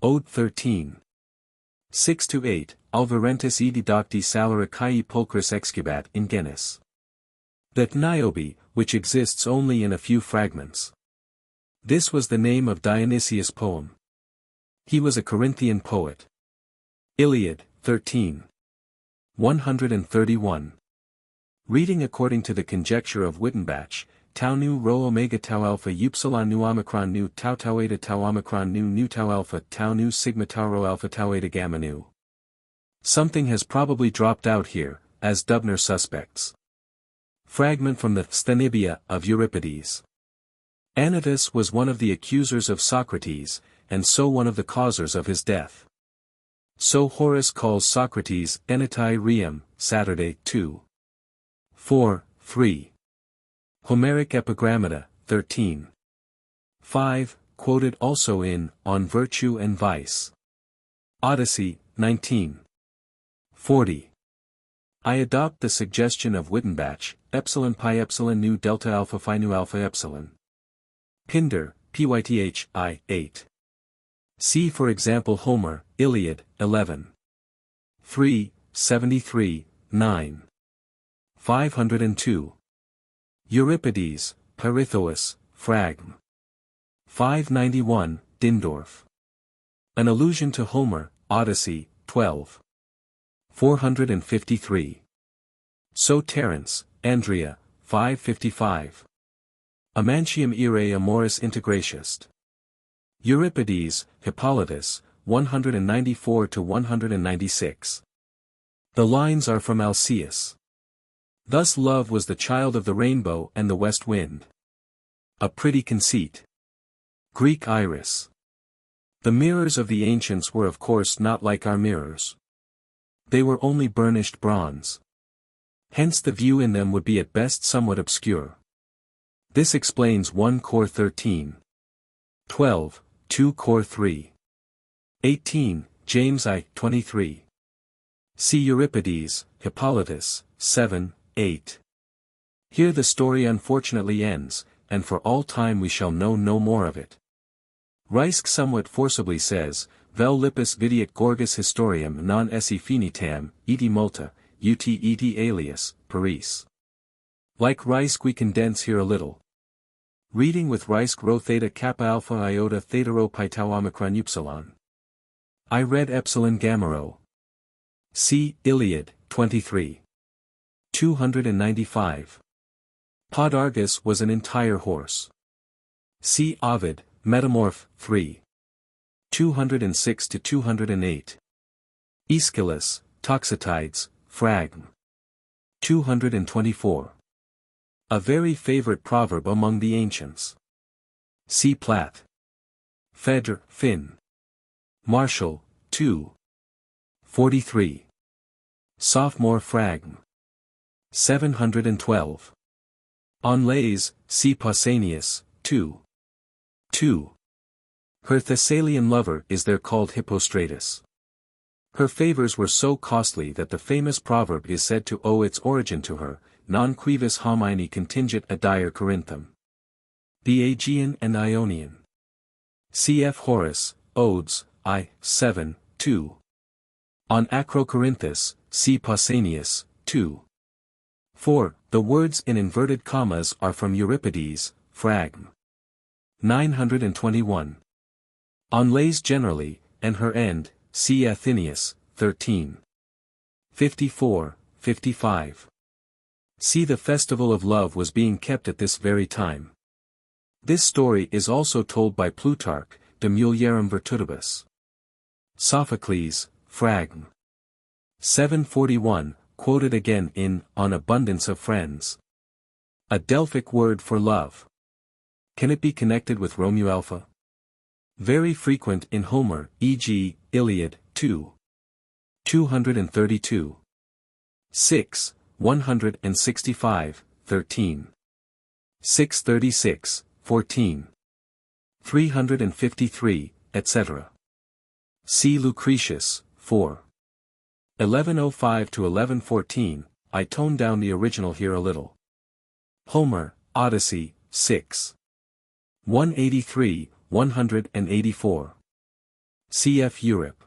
Ode 13. 6-8, Alvarentis edi docti salera cae pulchris excubat in genus. That Niobe, which exists only in a few fragments. This was the name of Dionysius' poem. He was a Corinthian poet. Iliad, 13. 131. Reading according to the conjecture of Wittenbach, tau nu rho omega tau alpha upsilon nu omicron nu tau tau eta tau omicron nu tau alpha tau nu sigma tau rho alpha tau eta gamma nu. Something has probably dropped out here, as Dubner suspects. Fragment from the Sthenibia of Euripides. Anytus was one of the accusers of Socrates, and so one of the causers of his death. So Horace calls Socrates Enitai Riem, Saturday, 2. 4, 3. Homeric Epigrammata, 13. 5, quoted also in On Virtue and Vice. Odyssey, 19. 40. I adopt the suggestion of Wittenbach, epsilon pi epsilon nu delta alpha phi nu alpha epsilon. Pindar, Pyth I, 8. See for example Homer, Iliad, 11. 3, 73, 9. 502. Euripides, Perithoeus, Fragm. 591, Dindorf. An allusion to Homer, Odyssey, 12. 453. So Terence, Andrea, 555. Amantium ire amoris integratiust. Euripides, Hippolytus, 194-196. The lines are from Alcaeus. Thus love was the child of the rainbow and the west wind. A pretty conceit. Greek Iris. The mirrors of the ancients were of course not like our mirrors. They were only burnished bronze. Hence the view in them would be at best somewhat obscure. This explains 1 Cor 13. 12, 2 Cor 3. 18, James I, 23. See Euripides, Hippolytus, 7, 8. Here the story unfortunately ends, and for all time we shall know no more of it. Reisk somewhat forcibly says, Vel lipus videat gorgus historiam non esse finitam, iti multa, ut iti alias, Paris. Like Reisk we condense here a little. Reading with Reisk rho theta kappa alpha iota theta rho pi tau omicron upsilon. I read epsilon gamma rho. See, Iliad, 23. 295. Podargus was an entire horse. See Ovid, Metamorph, 3. 206 to 208. Aeschylus, Toxotides, Fragm. 224. A very favorite proverb among the ancients. See Platt. Phedre, Finn. Martial, 2. 43. Sophomore Fragm. 712. On Lays, see Pausanias, 2. 2. Her Thessalian lover is there called Hippostratus. Her favors were so costly that the famous proverb is said to owe its origin to her, non quibus homini contingit adire Corinthum. The Aegean and Ionian. Cf. Horace, Odes, I, 7, 2. On Acrocorinthus, see Pausanias, 2. 4. The words in inverted commas are from Euripides, Fragm. 921. On Lays generally, and her end, see Athenaeus, 13. 54, 55. See the festival of love was being kept at this very time. This story is also told by Plutarch, De Mulierum Virtutibus. Sophocles, Fragm. 741, quoted again in On Abundance of Friends. A Delphic word for love. Can it be connected with Romualpha? Very frequent in Homer, e.g., Iliad, 2. 232. 6, 165, 13. 636, 14. 353, etc. See Lucretius, 4. 1105 to 1114, I toned down the original here a little. Homer, Odyssey, 6. 183, 184. Cf. Europe.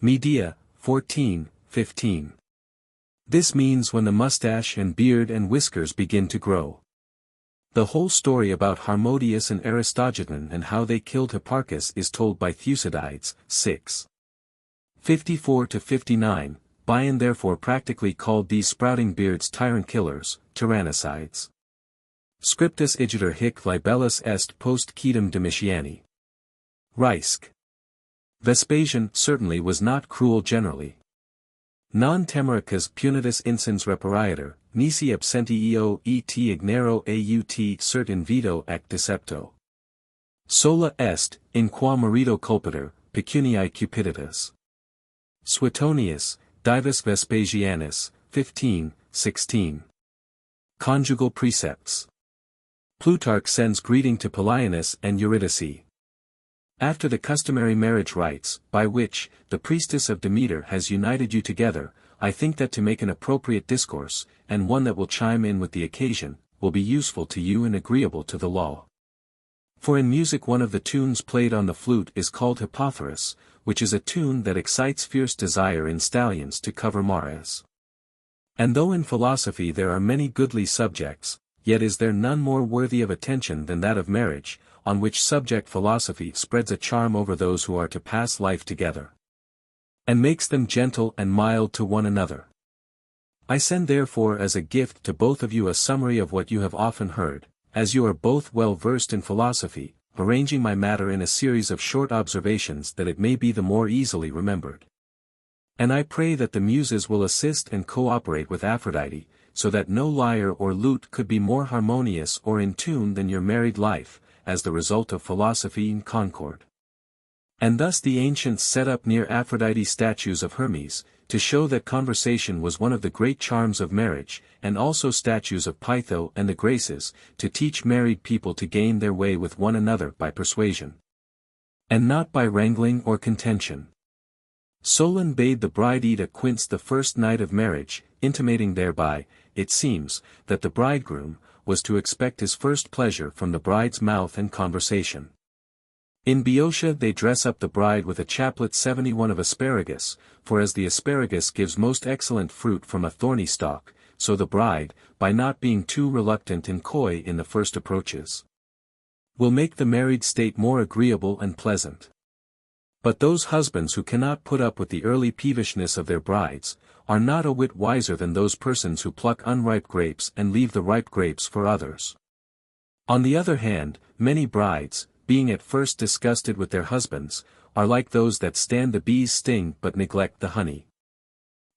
Medea, 14, 15. This means when the mustache and beard and whiskers begin to grow. The whole story about Harmodius and Aristogiton and how they killed Hipparchus is told by Thucydides, 6. 54 to 59, Bion therefore practically called these sprouting beards tyrant killers, tyrannicides. Scriptus igitur hic libellus est post quidem Domitiani. Reisk. Vespasian certainly was not cruel generally. Non temericus punitus insens reparator, nisi absenti eo et ignero aut cert in vito ac decepto. Sola est, in qua marito culpiter, pecuniae cupiditas. Suetonius, Divus Vespasianus, 15, 16. Conjugal precepts. Plutarch sends greeting to Polyaenus and Eurydice. After the customary marriage rites, by which, the priestess of Demeter has united you together, I think that to make an appropriate discourse, and one that will chime in with the occasion, will be useful to you and agreeable to the law. For in music one of the tunes played on the flute is called Hippothorus, which is a tune that excites fierce desire in stallions to cover mares. And though in philosophy there are many goodly subjects, yet is there none more worthy of attention than that of marriage, on which subject philosophy spreads a charm over those who are to pass life together, and makes them gentle and mild to one another. I send therefore as a gift to both of you a summary of what you have often heard, as you are both well versed in philosophy, arranging my matter in a series of short observations that it may be the more easily remembered. And I pray that the Muses will assist and co-operate with Aphrodite, so that no lyre or lute could be more harmonious or in tune than your married life, as the result of philosophy in concord. And thus the ancients set up near Aphrodite statues of Hermes, to show that conversation was one of the great charms of marriage, and also statues of Pytho and the Graces, to teach married people to gain their way with one another by persuasion, and not by wrangling or contention. Solon bade the bride eat a quince the first night of marriage, intimating thereby, it seems, that the bridegroom was to expect his first pleasure from the bride's mouth and conversation. In Boeotia they dress up the bride with a chaplet 71 of asparagus, for as the asparagus gives most excellent fruit from a thorny stalk, so the bride, by not being too reluctant and coy in the first approaches, will make the married state more agreeable and pleasant. But those husbands who cannot put up with the early peevishness of their brides, are not a whit wiser than those persons who pluck unripe grapes and leave the ripe grapes for others. On the other hand, many brides, being at first disgusted with their husbands, are like those that stand the bee's sting but neglect the honey.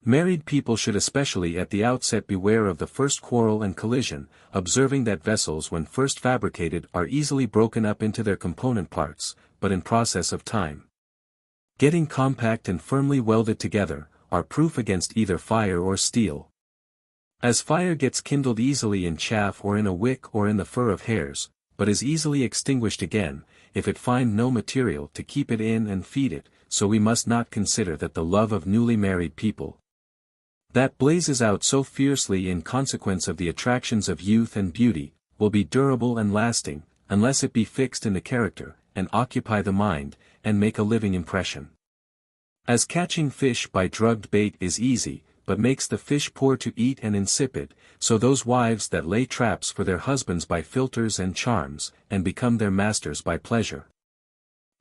Married people should especially at the outset beware of the first quarrel and collision, observing that vessels when first fabricated are easily broken up into their component parts, but in process of time, getting compact and firmly welded together, are proof against either fire or steel. As fire gets kindled easily in chaff or in a wick or in the fur of hares, but is easily extinguished again, if it find no material to keep it in and feed it, so we must not consider that the love of newly married people, that blazes out so fiercely in consequence of the attractions of youth and beauty, will be durable and lasting, unless it be fixed in the character, and occupy the mind, and make a living impression. As catching fish by drugged bait is easy, but makes the fish poor to eat and insipid, so those wives that lay traps for their husbands by philters and charms, and become their masters by pleasure,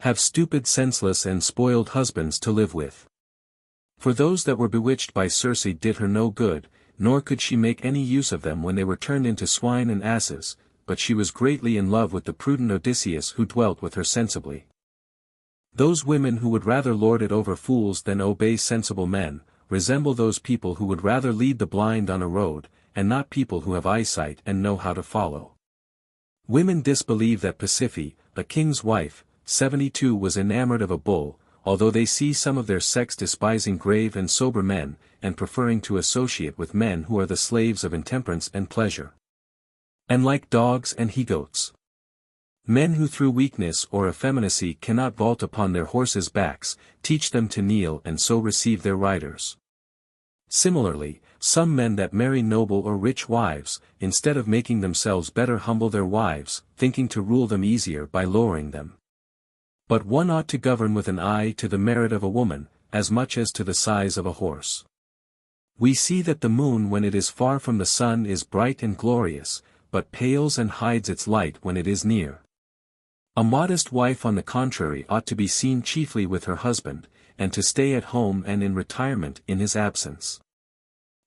have stupid, senseless and spoiled husbands to live with. For those that were bewitched by Circe did her no good, nor could she make any use of them when they were turned into swine and asses, but she was greatly in love with the prudent Odysseus who dwelt with her sensibly. Those women who would rather lord it over fools than obey sensible men, resemble those people who would rather lead the blind on a road, and not people who have eyesight and know how to follow. Women disbelieve that Pasiphae, a king's wife, 72 was enamored of a bull, although they see some of their sex despising grave and sober men, and preferring to associate with men who are the slaves of intemperance and pleasure, and like dogs and he-goats. Men who through weakness or effeminacy cannot vault upon their horses' backs, teach them to kneel and so receive their riders. Similarly, some men that marry noble or rich wives, instead of making themselves better humble their wives, thinking to rule them easier by lowering them. But one ought to govern with an eye to the merit of a woman, as much as to the size of a horse. We see that the moon when it is far from the sun is bright and glorious, but pales and hides its light when it is near. A modest wife on the contrary ought to be seen chiefly with her husband, and to stay at home and in retirement in his absence.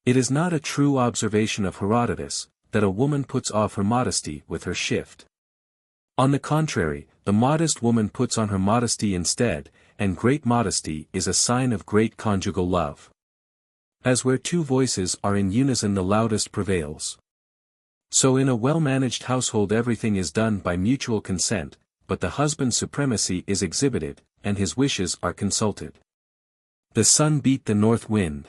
It is not a true observation of Herodotus, that a woman puts off her modesty with her shift. On the contrary, the modest woman puts on her modesty instead, and great modesty is a sign of great conjugal love. As where two voices are in unison the loudest prevails. So in a well-managed household everything is done by mutual consent, but the husband's supremacy is exhibited, and his wishes are consulted. The sun beat the north wind.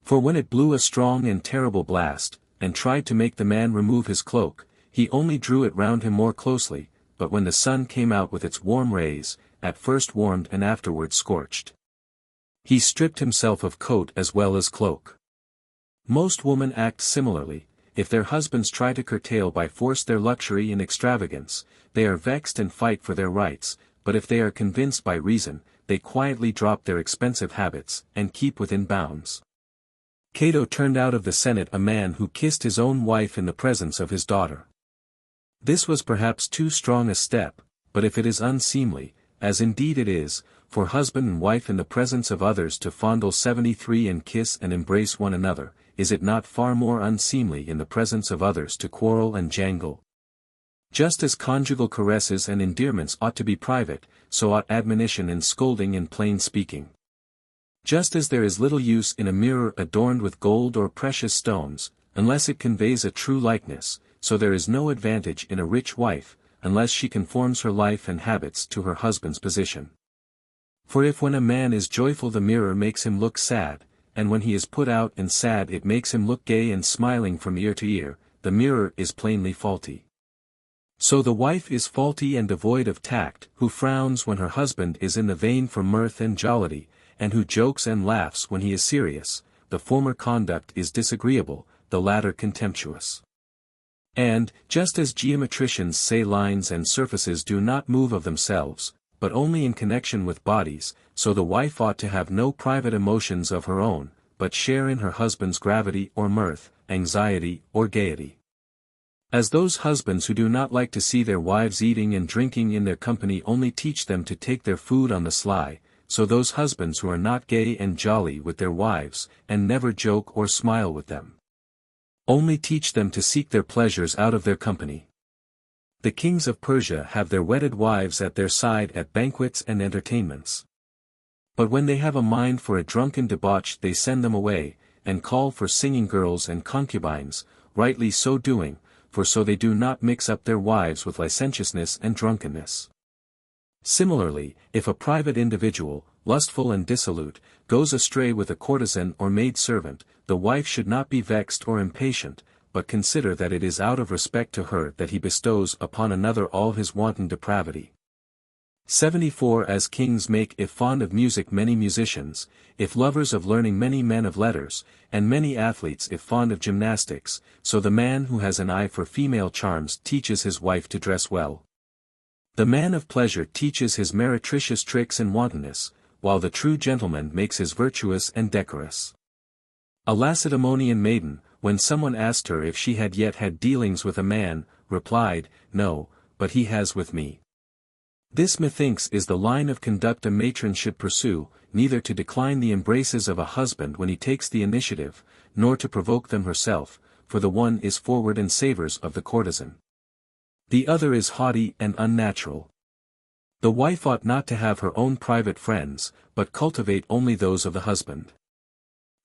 For when it blew a strong and terrible blast, and tried to make the man remove his cloak, he only drew it round him more closely, but when the sun came out with its warm rays, at first warmed and afterwards scorched, he stripped himself of coat as well as cloak. Most women act similarly. If their husbands try to curtail by force their luxury and extravagance, they are vexed and fight for their rights, but if they are convinced by reason, they quietly drop their expensive habits, and keep within bounds. Cato turned out of the Senate a man who kissed his own wife in the presence of his daughter. This was perhaps too strong a step, but if it is unseemly, as indeed it is, for husband and wife in the presence of others to fondle 73 and kiss and embrace one another, is it not far more unseemly in the presence of others to quarrel and jangle? Just as conjugal caresses and endearments ought to be private, so ought admonition and scolding and plain speaking. Just as there is little use in a mirror adorned with gold or precious stones, unless it conveys a true likeness, so there is no advantage in a rich wife, unless she conforms her life and habits to her husband's position. For if when a man is joyful the mirror makes him look sad, and when he is put out and sad it makes him look gay and smiling from ear to ear, the mirror is plainly faulty. So the wife is faulty and devoid of tact, who frowns when her husband is in the vein for mirth and jollity, and who jokes and laughs when he is serious, the former conduct is disagreeable, the latter contemptuous. And, just as geometricians say lines and surfaces do not move of themselves, but only in connection with bodies, so the wife ought to have no private emotions of her own, but share in her husband's gravity or mirth, anxiety or gaiety. As those husbands who do not like to see their wives eating and drinking in their company only teach them to take their food on the sly, so those husbands who are not gay and jolly with their wives, and never joke or smile with them, only teach them to seek their pleasures out of their company. The kings of Persia have their wedded wives at their side at banquets and entertainments. But when they have a mind for a drunken debauch they send them away, and call for singing girls and concubines, rightly so doing, for so they do not mix up their wives with licentiousness and drunkenness. Similarly, if a private individual, lustful and dissolute, goes astray with a courtesan or maid-servant, the wife should not be vexed or impatient, but consider that it is out of respect to her that he bestows upon another all his wanton depravity. 74 As kings make if fond of music many musicians, if lovers of learning many men of letters, and many athletes if fond of gymnastics, so the man who has an eye for female charms teaches his wife to dress well. The man of pleasure teaches his meretricious tricks and wantonness, while the true gentleman makes his virtuous and decorous. A Lacedaemonian maiden, when someone asked her if she had yet had dealings with a man, replied, "No, but he has with me." This methinks is the line of conduct a matron should pursue, neither to decline the embraces of a husband when he takes the initiative, nor to provoke them herself, for the one is forward and savours of the courtesan. The other is haughty and unnatural. The wife ought not to have her own private friends, but cultivate only those of the husband.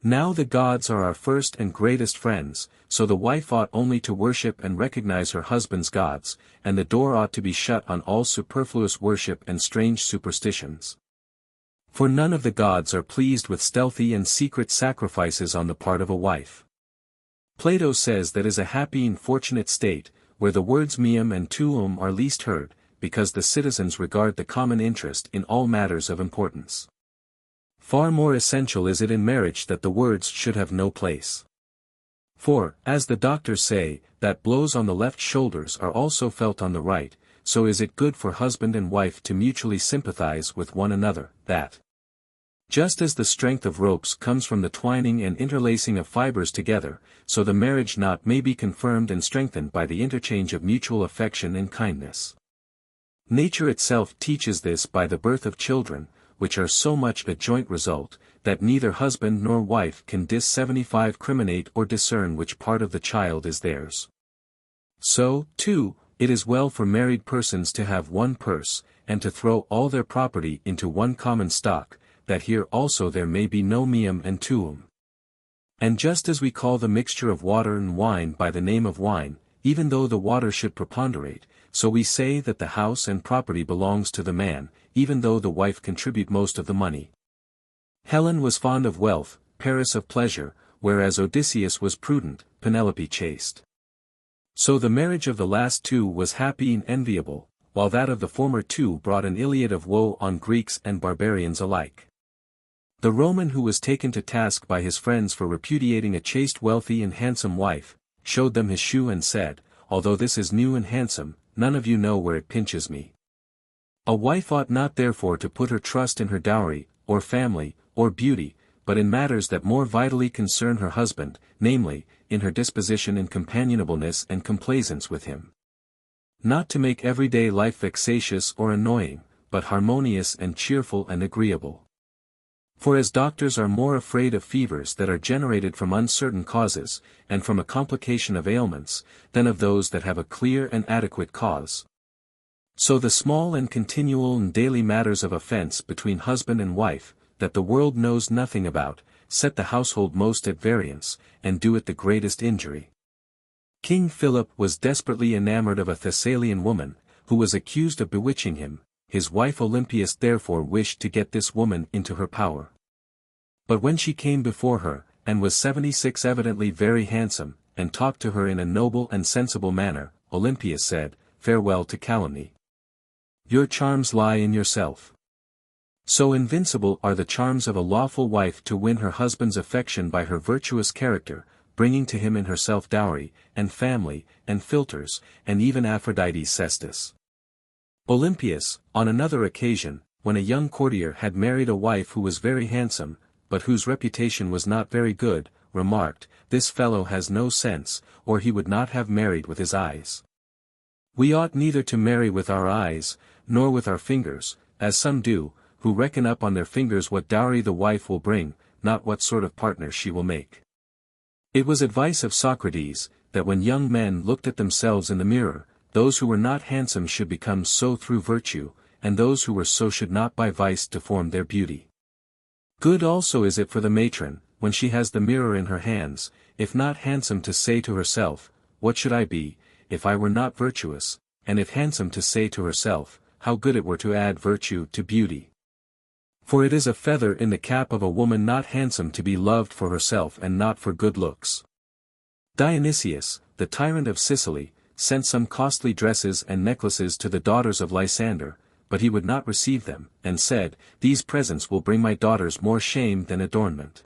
Now the gods are our first and greatest friends, so the wife ought only to worship and recognize her husband's gods, and the door ought to be shut on all superfluous worship and strange superstitions. For none of the gods are pleased with stealthy and secret sacrifices on the part of a wife. Plato says that is a happy and fortunate state, where the words meum and tuum are least heard, because the citizens regard the common interest in all matters of importance. Far more essential is it in marriage that the words should have no place. For, as the doctors say, that blows on the left shoulders are also felt on the right, so is it good for husband and wife to mutually sympathize with one another, that just as the strength of ropes comes from the twining and interlacing of fibers together, so the marriage knot may be confirmed and strengthened by the interchange of mutual affection and kindness. Nature itself teaches this by the birth of children, which are so much a joint result, that neither husband nor wife can discriminate or discern which part of the child is theirs. So, too, it is well for married persons to have one purse, and to throw all their property into one common stock, that here also there may be no meum and tuum. And just as we call the mixture of water and wine by the name of wine, even though the water should preponderate, so we say that the house and property belongs to the man, even though the wife contribute most of the money. Helen was fond of wealth, Paris of pleasure, whereas Odysseus was prudent, Penelope chaste. So the marriage of the last two was happy and enviable, while that of the former two brought an Iliad of woe on Greeks and barbarians alike. The Roman who was taken to task by his friends for repudiating a chaste wealthy and handsome wife, showed them his shoe and said, "Although this is new and handsome, none of you know where it pinches me." A wife ought not therefore to put her trust in her dowry, or family, or beauty, but in matters that more vitally concern her husband, namely, in her disposition and companionableness and complaisance with him. Not to make everyday life vexatious or annoying, but harmonious and cheerful and agreeable. For as doctors are more afraid of fevers that are generated from uncertain causes, and from a complication of ailments, than of those that have a clear and adequate cause, so the small and continual and daily matters of offense between husband and wife, that the world knows nothing about, set the household most at variance, and do it the greatest injury. King Philip was desperately enamored of a Thessalian woman, who was accused of bewitching him. His wife Olympias therefore wished to get this woman into her power. But when she came before her, and was 76 evidently very handsome, and talked to her in a noble and sensible manner, Olympias said, "Farewell to calumny. Your charms lie in yourself. So invincible are the charms of a lawful wife to win her husband's affection by her virtuous character, bringing to him in herself dowry, and family, and philters, and even Aphrodite's cestus. Olympias, on another occasion, when a young courtier had married a wife who was very handsome, but whose reputation was not very good, remarked, "This fellow has no sense, or he would not have married with his eyes. We ought neither to marry with our eyes, nor with our fingers, as some do, who reckon up on their fingers what dowry the wife will bring, not what sort of partner she will make." It was advice of Socrates, that when young men looked at themselves in the mirror, those who were not handsome should become so through virtue, and those who were so should not by vice deform their beauty. Good also is it for the matron, when she has the mirror in her hands, if not handsome to say to herself, "What should I be, if I were not virtuous?" and if handsome to say to herself, "How good it were to add virtue to beauty." For it is a feather in the cap of a woman not handsome to be loved for herself and not for good looks. Dionysius, the tyrant of Sicily, sent some costly dresses and necklaces to the daughters of Lysander, but he would not receive them, and said, "These presents will bring my daughters more shame than adornment."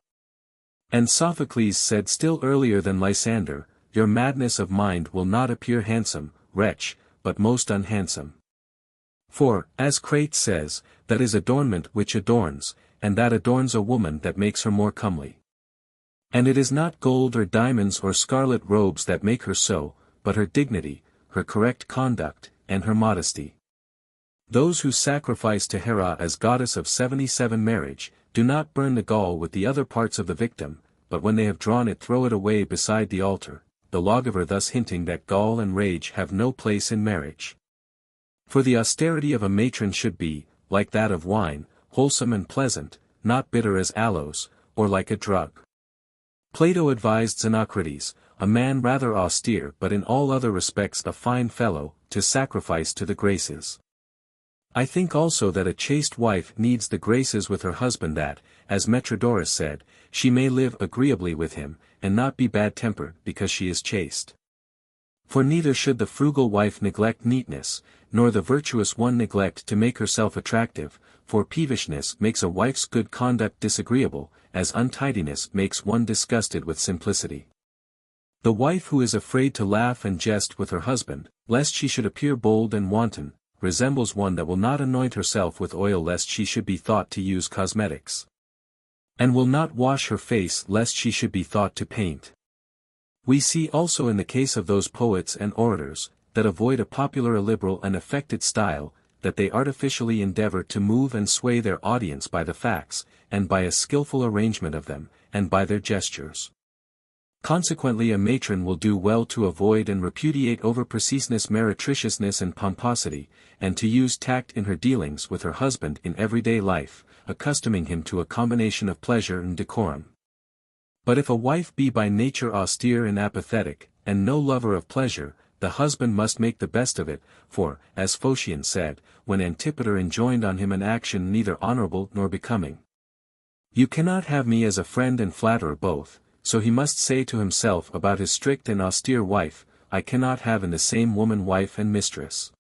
And Sophocles said still earlier than Lysander, "Your madness of mind will not appear handsome, wretch, but most unhandsome." For, as Crates says, that is adornment which adorns, and that adorns a woman that makes her more comely. And it is not gold or diamonds or scarlet robes that make her so, but her dignity, her correct conduct, and her modesty. Those who sacrifice to Hera as goddess of 77 marriage, do not burn the gall with the other parts of the victim, but when they have drawn it throw it away beside the altar, the lawgiver thus hinting that gall and rage have no place in marriage. For the austerity of a matron should be, like that of wine, wholesome and pleasant, not bitter as aloes, or like a drug. Plato advised Xenocrates, a man rather austere but in all other respects a fine fellow, to sacrifice to the graces. I think also that a chaste wife needs the graces with her husband that, as Metrodorus said, she may live agreeably with him, and not be bad-tempered because she is chaste. For neither should the frugal wife neglect neatness, nor the virtuous one neglect to make herself attractive, for peevishness makes a wife's good conduct disagreeable, as untidiness makes one disgusted with simplicity. The wife who is afraid to laugh and jest with her husband, lest she should appear bold and wanton, resembles one that will not anoint herself with oil lest she should be thought to use cosmetics, and will not wash her face lest she should be thought to paint. We see also in the case of those poets and orators, that avoid a popular illiberal and affected style, that they artificially endeavor to move and sway their audience by the facts, and by a skillful arrangement of them, and by their gestures. Consequently a matron will do well to avoid and repudiate over-preciseness, meretriciousness and pomposity, and to use tact in her dealings with her husband in everyday life, accustoming him to a combination of pleasure and decorum. But if a wife be by nature austere and apathetic, and no lover of pleasure, the husband must make the best of it, for, as Phocion said, when Antipater enjoined on him an action neither honorable nor becoming, "You cannot have me as a friend and flatterer both," so he must say to himself about his strict and austere wife, "I cannot have in the same woman wife and mistress."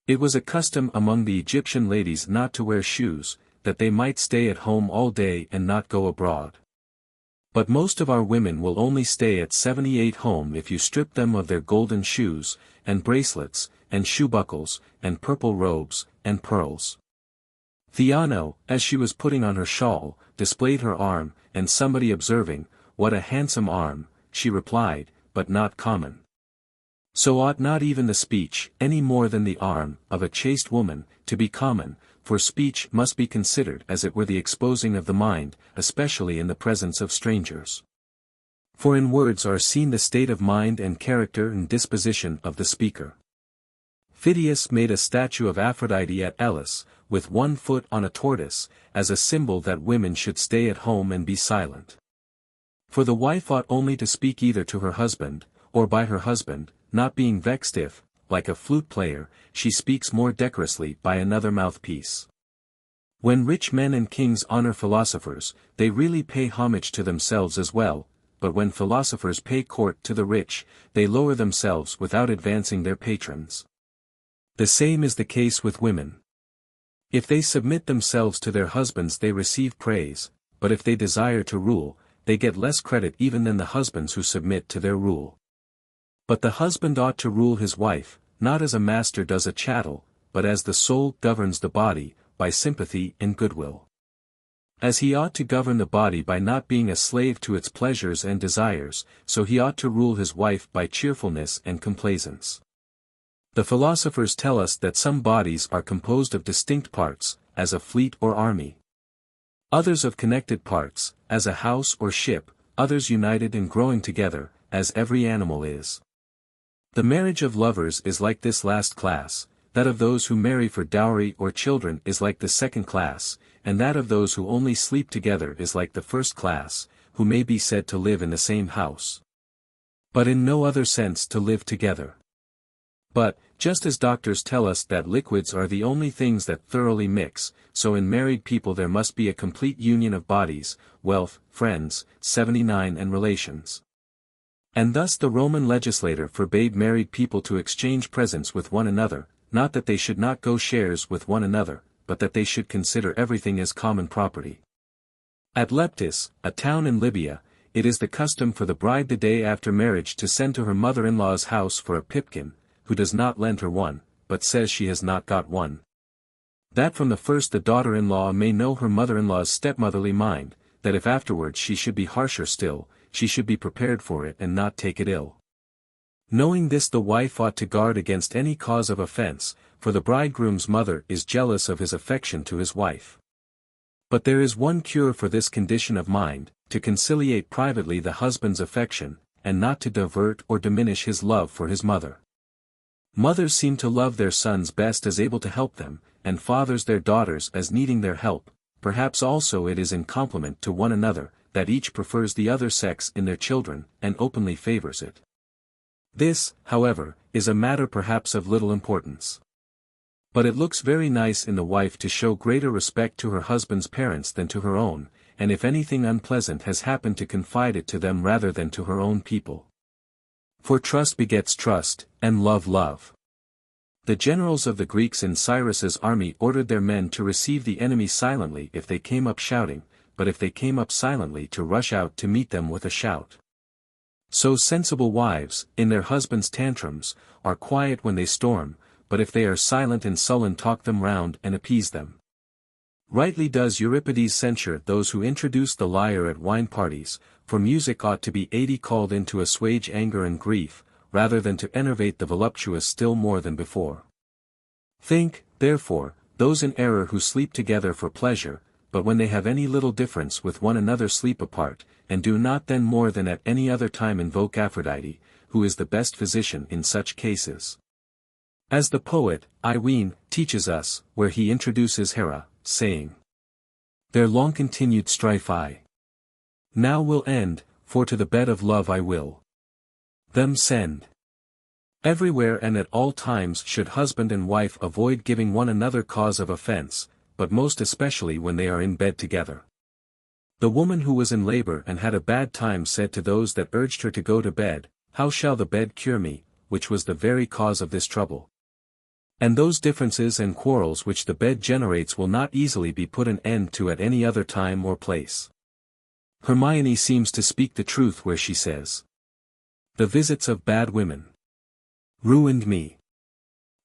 It was a custom among the Egyptian ladies not to wear shoes, that they might stay at home all day and not go abroad. But most of our women will only stay at 78 home if you strip them of their golden shoes, and bracelets, and shoe buckles, and purple robes, and pearls. Theano, as she was putting on her shawl, displayed her arm, and somebody observing, "What a handsome arm," she replied, "but not common." So ought not even the speech, any more than the arm, of a chaste woman, to be common, for speech must be considered as it were the exposing of the mind, especially in the presence of strangers. For in words are seen the state of mind and character and disposition of the speaker. Phidias made a statue of Aphrodite at Elis, with one foot on a tortoise, as a symbol that women should stay at home and be silent. For the wife ought only to speak either to her husband, or by her husband, not being vexed if, like a flute player, she speaks more decorously by another mouthpiece. When rich men and kings honor philosophers, they really pay homage to themselves as well, but when philosophers pay court to the rich, they lower themselves without advancing their patrons. The same is the case with women. If they submit themselves to their husbands they receive praise, but if they desire to rule, they get less credit even than the husbands who submit to their rule. But the husband ought to rule his wife, not as a master does a chattel, but as the soul governs the body, by sympathy and goodwill. As he ought to govern the body by not being a slave to its pleasures and desires, so he ought to rule his wife by cheerfulness and complaisance. The philosophers tell us that some bodies are composed of distinct parts, as a fleet or army. Others of connected parts, as a house or ship, others united and growing together, as every animal is. The marriage of lovers is like this last class, that of those who marry for dowry or children is like the second class, and that of those who only sleep together is like the first class, who may be said to live in the same house, but in no other sense to live together. But, just as doctors tell us that liquids are the only things that thoroughly mix, so in married people there must be a complete union of bodies, wealth, friends, 79 and relations. And thus the Roman legislator forbade married people to exchange presents with one another, not that they should not go shares with one another, but that they should consider everything as common property. At Leptis, a town in Libya, it is the custom for the bride the day after marriage to send to her mother-in-law's house for a pipkin, who does not lend her one, but says she has not got one. That from the first the daughter-in-law may know her mother-in-law's stepmotherly mind, that if afterwards she should be harsher still, she should be prepared for it and not take it ill. Knowing this the wife ought to guard against any cause of offense, for the bridegroom's mother is jealous of his affection to his wife. But there is one cure for this condition of mind, to conciliate privately the husband's affection, and not to divert or diminish his love for his mother. Mothers seem to love their sons best as able to help them, and fathers their daughters as needing their help. Perhaps also it is in compliment to one another, that each prefers the other sex in their children, and openly favors it. This, however, is a matter perhaps of little importance. But it looks very nice in the wife to show greater respect to her husband's parents than to her own, and if anything unpleasant has happened to confide it to them rather than to her own people. For trust begets trust, and love love. The generals of the Greeks in Cyrus's army ordered their men to receive the enemy silently if they came up shouting, but if they came up silently to rush out to meet them with a shout. So sensible wives, in their husbands' tantrums, are quiet when they storm, but if they are silent and sullen talk them round and appease them. Rightly does Euripides censure those who introduce the lyre at wine parties, for music ought to be 80 called in to assuage anger and grief, rather than to enervate the voluptuous still more than before. Think, therefore, those in error who sleep together for pleasure, but when they have any little difference with one another sleep apart, and do not then more than at any other time invoke Aphrodite, who is the best physician in such cases. As the poet, I ween, teaches us, where he introduces Hera, saying, their long-continued strife I now will end, for to the bed of love I will them send. Everywhere and at all times should husband and wife avoid giving one another cause of offense, but most especially when they are in bed together. The woman who was in labor and had a bad time said to those that urged her to go to bed, how shall the bed cure me, which was the very cause of this trouble? And those differences and quarrels which the bed generates will not easily be put an end to at any other time or place. Hermione seems to speak the truth where she says, the visits of bad women ruined me.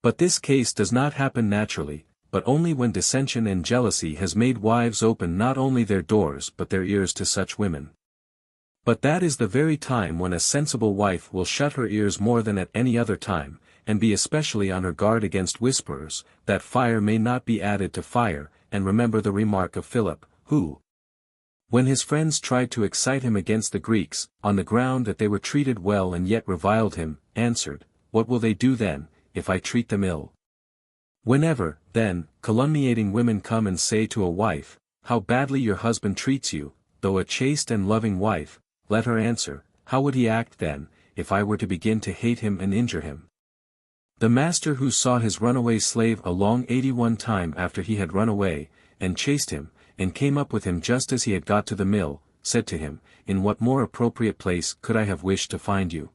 But this case does not happen naturally, but only when dissension and jealousy has made wives open not only their doors but their ears to such women. But that is the very time when a sensible wife will shut her ears more than at any other time, and be especially on her guard against whisperers, that fire may not be added to fire, and remember the remark of Philip, who, when his friends tried to excite him against the Greeks, on the ground that they were treated well and yet reviled him, answered, what will they do then, if I treat them ill? Whenever, then, calumniating women come and say to a wife, how badly your husband treats you, though a chaste and loving wife, let her answer, how would he act then, if I were to begin to hate him and injure him? The master who saw his runaway slave a long 81 time after he had run away, and chased him, and came up with him just as he had got to the mill, said to him, in what more appropriate place could I have wished to find you?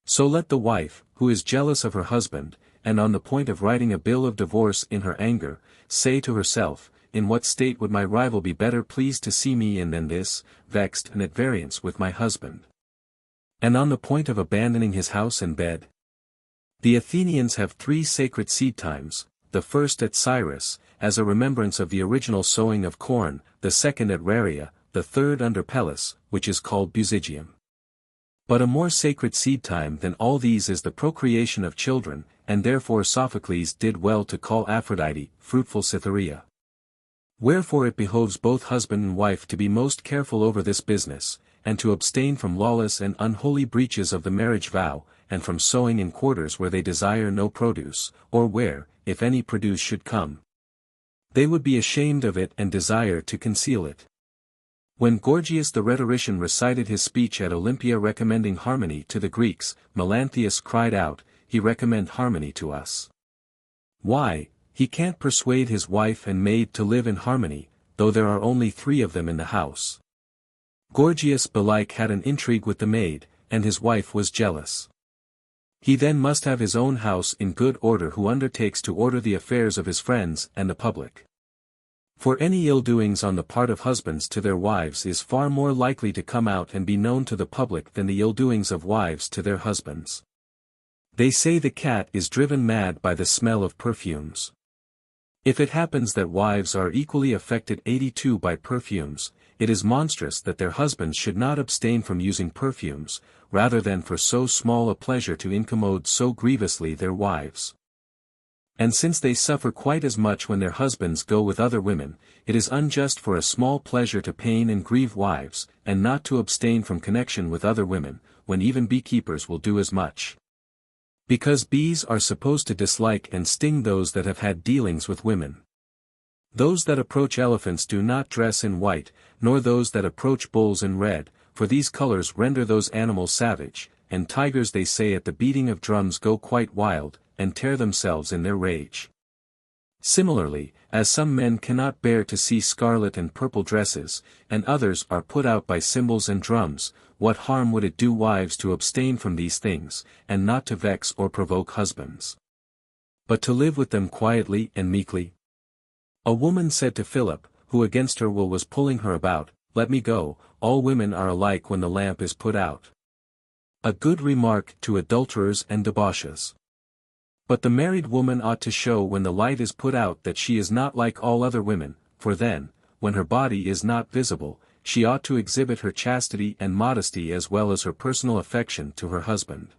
So let the wife, who is jealous of her husband, and on the point of writing a bill of divorce in her anger, say to herself, in what state would my rival be better pleased to see me in than this, vexed and at variance with my husband? And on the point of abandoning his house and bed? The Athenians have 3 sacred seed times, the first at Cyrus, as a remembrance of the original sowing of corn, the second at Rharia, the third under Pelus, which is called Busigium. But a more sacred seed time than all these is the procreation of children, and therefore Sophocles did well to call Aphrodite, fruitful Cytherea. Wherefore it behoves both husband and wife to be most careful over this business, and to abstain from lawless and unholy breaches of the marriage vow, and from sowing in quarters where they desire no produce, or where, if any produce should come, they would be ashamed of it and desire to conceal it. When Gorgias the rhetorician recited his speech at Olympia recommending harmony to the Greeks, Melanthius cried out, "He recommend harmony to us. Why, he can't persuade his wife and maid to live in harmony, though there are only 3 of them in the house." Gorgias belike had an intrigue with the maid, and his wife was jealous. He then must have his own house in good order who undertakes to order the affairs of his friends and the public. For any ill-doings on the part of husbands to their wives is far more likely to come out and be known to the public than the ill-doings of wives to their husbands. They say the cat is driven mad by the smell of perfumes. If it happens that wives are equally affected 82 by perfumes, it is monstrous that their husbands should not abstain from using perfumes, rather than for so small a pleasure to incommode so grievously their wives. And since they suffer quite as much when their husbands go with other women, it is unjust for a small pleasure to pain and grieve wives, and not to abstain from connection with other women, when even beekeepers will do as much. Because bees are supposed to dislike and sting those that have had dealings with women. Those that approach elephants do not dress in white, nor those that approach bulls in red, for these colors render those animals savage, and tigers they say at the beating of drums go quite wild, and tear themselves in their rage. Similarly, as some men cannot bear to see scarlet and purple dresses, and others are put out by cymbals and drums, what harm would it do wives to abstain from these things, and not to vex or provoke husbands, but to live with them quietly and meekly? A woman said to Philip, who against her will was pulling her about, "Let me go, all women are alike when the lamp is put out." A good remark to adulterers and debauches. But the married woman ought to show when the light is put out that she is not like all other women, for then, when her body is not visible, she ought to exhibit her chastity and modesty as well as her personal affection to her husband.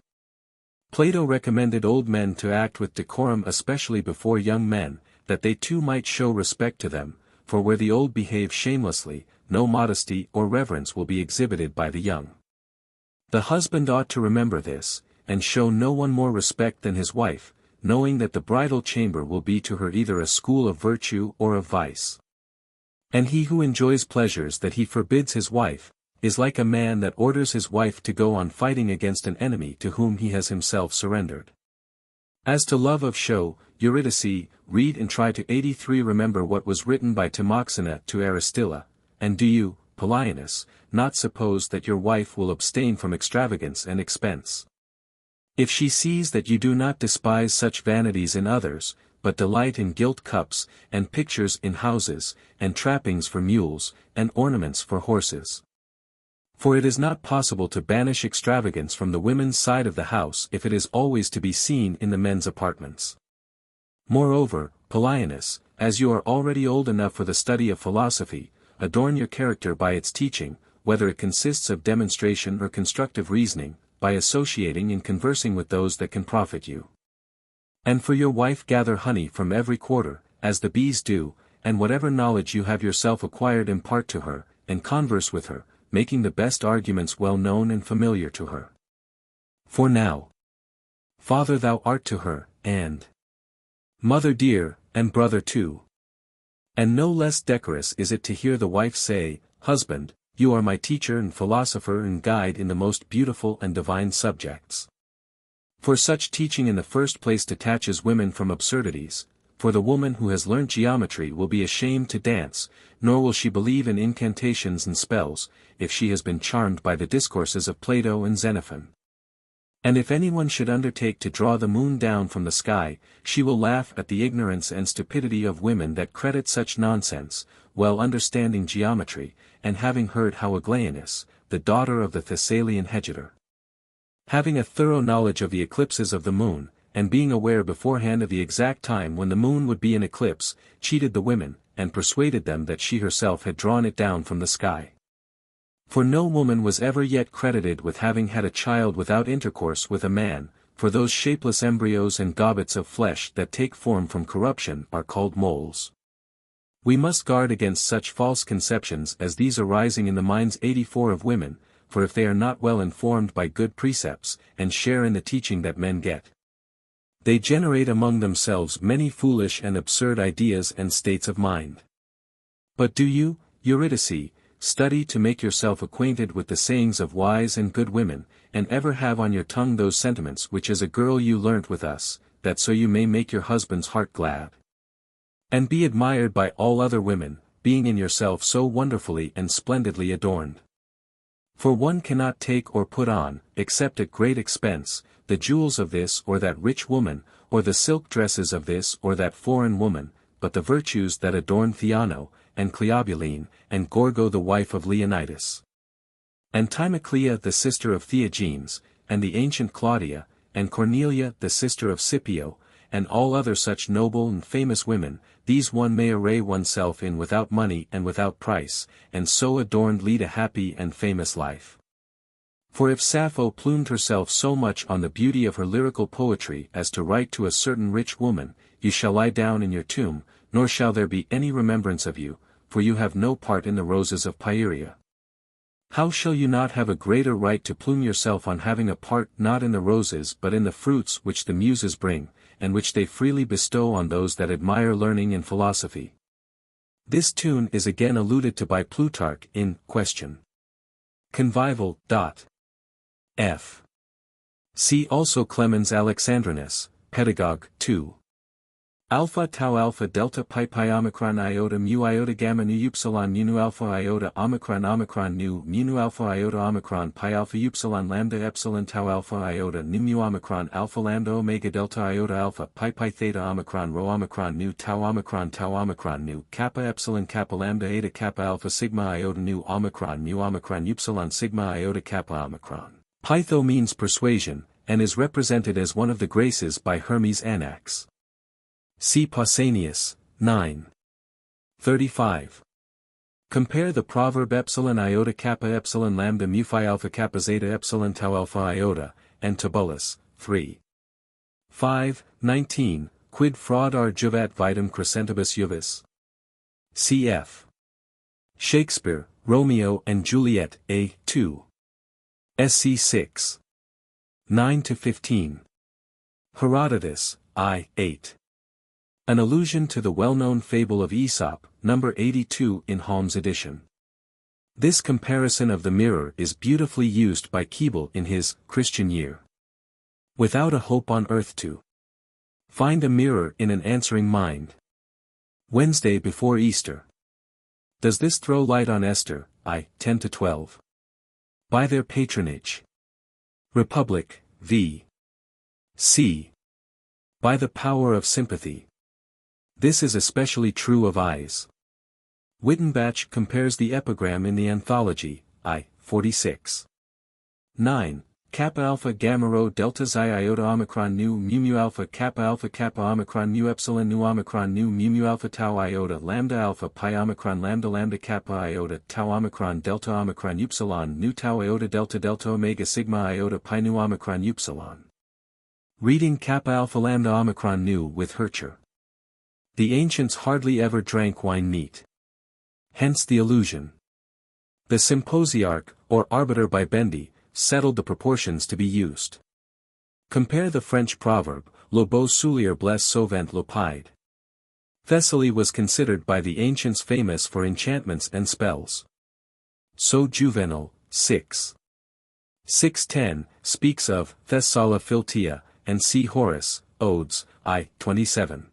Plato recommended old men to act with decorum especially before young men, that they too might show respect to them, for where the old behave shamelessly, no modesty or reverence will be exhibited by the young. The husband ought to remember this, and show no one more respect than his wife, knowing that the bridal chamber will be to her either a school of virtue or of vice. And he who enjoys pleasures that he forbids his wife, is like a man that orders his wife to go on fighting against an enemy to whom he has himself surrendered. As to love of show, Eurydice, read and try to 83 remember what was written by Timoxena to Aristilla, and do you, Polyanus, not suppose that your wife will abstain from extravagance and expense. If she sees that you do not despise such vanities in others, but delight in gilt cups, and pictures in houses, and trappings for mules, and ornaments for horses. For it is not possible to banish extravagance from the women's side of the house if it is always to be seen in the men's apartments. Moreover, Polyanus, as you are already old enough for the study of philosophy, adorn your character by its teaching, whether it consists of demonstration or constructive reasoning, by associating and conversing with those that can profit you. And for your wife gather honey from every quarter, as the bees do, and whatever knowledge you have yourself acquired impart to her, and converse with her, making the best arguments well known and familiar to her. For now, father thou art to her, and mother dear, and brother too. And no less decorous is it to hear the wife say, "Husband, you are my teacher and philosopher and guide in the most beautiful and divine subjects." For such teaching in the first place detaches women from absurdities, for the woman who has learnt geometry will be ashamed to dance, nor will she believe in incantations and spells, if she has been charmed by the discourses of Plato and Xenophon. And if anyone should undertake to draw the moon down from the sky, she will laugh at the ignorance and stupidity of women that credit such nonsense, well understanding geometry, and having heard how Aglaonus, the daughter of the Thessalian Hegetor, having a thorough knowledge of the eclipses of the moon, and being aware beforehand of the exact time when the moon would be in eclipse, cheated the women, and persuaded them that she herself had drawn it down from the sky. For no woman was ever yet credited with having had a child without intercourse with a man, for those shapeless embryos and gobbets of flesh that take form from corruption are called moles. We must guard against such false conceptions as these arising in the minds 84 of women, for if they are not well informed by good precepts, and share in the teaching that men get, they generate among themselves many foolish and absurd ideas and states of mind. But do you, Eurydice, study to make yourself acquainted with the sayings of wise and good women, and ever have on your tongue those sentiments which as a girl you learnt with us, that so you may make your husband's heart glad. And be admired by all other women, being in yourself so wonderfully and splendidly adorned. For one cannot take or put on, except at great expense, the jewels of this or that rich woman, or the silk dresses of this or that foreign woman, but the virtues that adorn Theano, and Cleobuline, and Gorgo the wife of Leonidas, and Timoclea the sister of Theagenes, and the ancient Claudia, and Cornelia the sister of Scipio, and all other such noble and famous women, these one may array oneself in without money and without price, and so adorned lead a happy and famous life. For if Sappho plumed herself so much on the beauty of her lyrical poetry as to write to a certain rich woman, you shall lie down in your tomb, nor shall there be any remembrance of you, for you have no part in the roses of Pieria. How shall you not have a greater right to plume yourself on having a part not in the roses but in the fruits which the Muses bring, and which they freely bestow on those that admire learning and philosophy? This tune is again alluded to by Plutarch in Question. Convival. F. See also Clemens Alexandrinus, Pedagogue, 2. Alpha tau alpha delta pi pi omicron iota mu iota gamma nu upsilon mu nu alpha iota omicron omicron nu mu nu alpha iota omicron pi alpha upsilon lambda epsilon tau alpha iota nu mu omicron alpha lambda omega delta iota alpha pi pi theta omicron rho omicron nu tau omicron nu kappa epsilon kappa lambda eta kappa alpha sigma iota nu omicron mu omicron upsilon sigma iota kappa omicron. Pytho means persuasion, and is represented as one of the graces by Hermes Anax. See Pausanias, 9. 35. Compare the proverb epsilon iota kappa epsilon lambda mu phi alpha kappa zeta epsilon tau alpha iota, and Tibullus, 3. 5, 19, quid fraudar juvat vitam crescentibus juvis. Cf. Shakespeare, Romeo and Juliet, A2. SC 6. 9-15. Herodotus, I. 8. An allusion to the well-known fable of Aesop, number 82 in Holmes' edition. This comparison of the mirror is beautifully used by Keble in his Christian Year. Without a hope on earth to find a mirror in an answering mind. Wednesday before Easter. Does this throw light on Esther, I. 10-12? By their patronage. Republic, v. C. By the power of sympathy. This is especially true of eyes. Wittenbach compares the epigram in the Anthology, I. 46. 9. Kappa alpha gamma rho delta xi iota omicron nu mu alpha kappa omicron mu epsilon nu omicron nu mu alpha tau iota lambda alpha pi omicron lambda kappa iota tau omicron delta omicron upsilon nu tau iota delta omega sigma iota pi nu omicron upsilon. Reading kappa alpha lambda omicron nu with Hercher. The ancients hardly ever drank wine neat. Hence the allusion. The symposiarch, or arbiter by Bendy, settled the proportions to be used. Compare the French proverb, le beau soulier blesse sauvent l'opide. Thessaly was considered by the ancients famous for enchantments and spells. So Juvenal, 6. 610, speaks of Thessala Philtia, and see Horace, Odes, I. 27.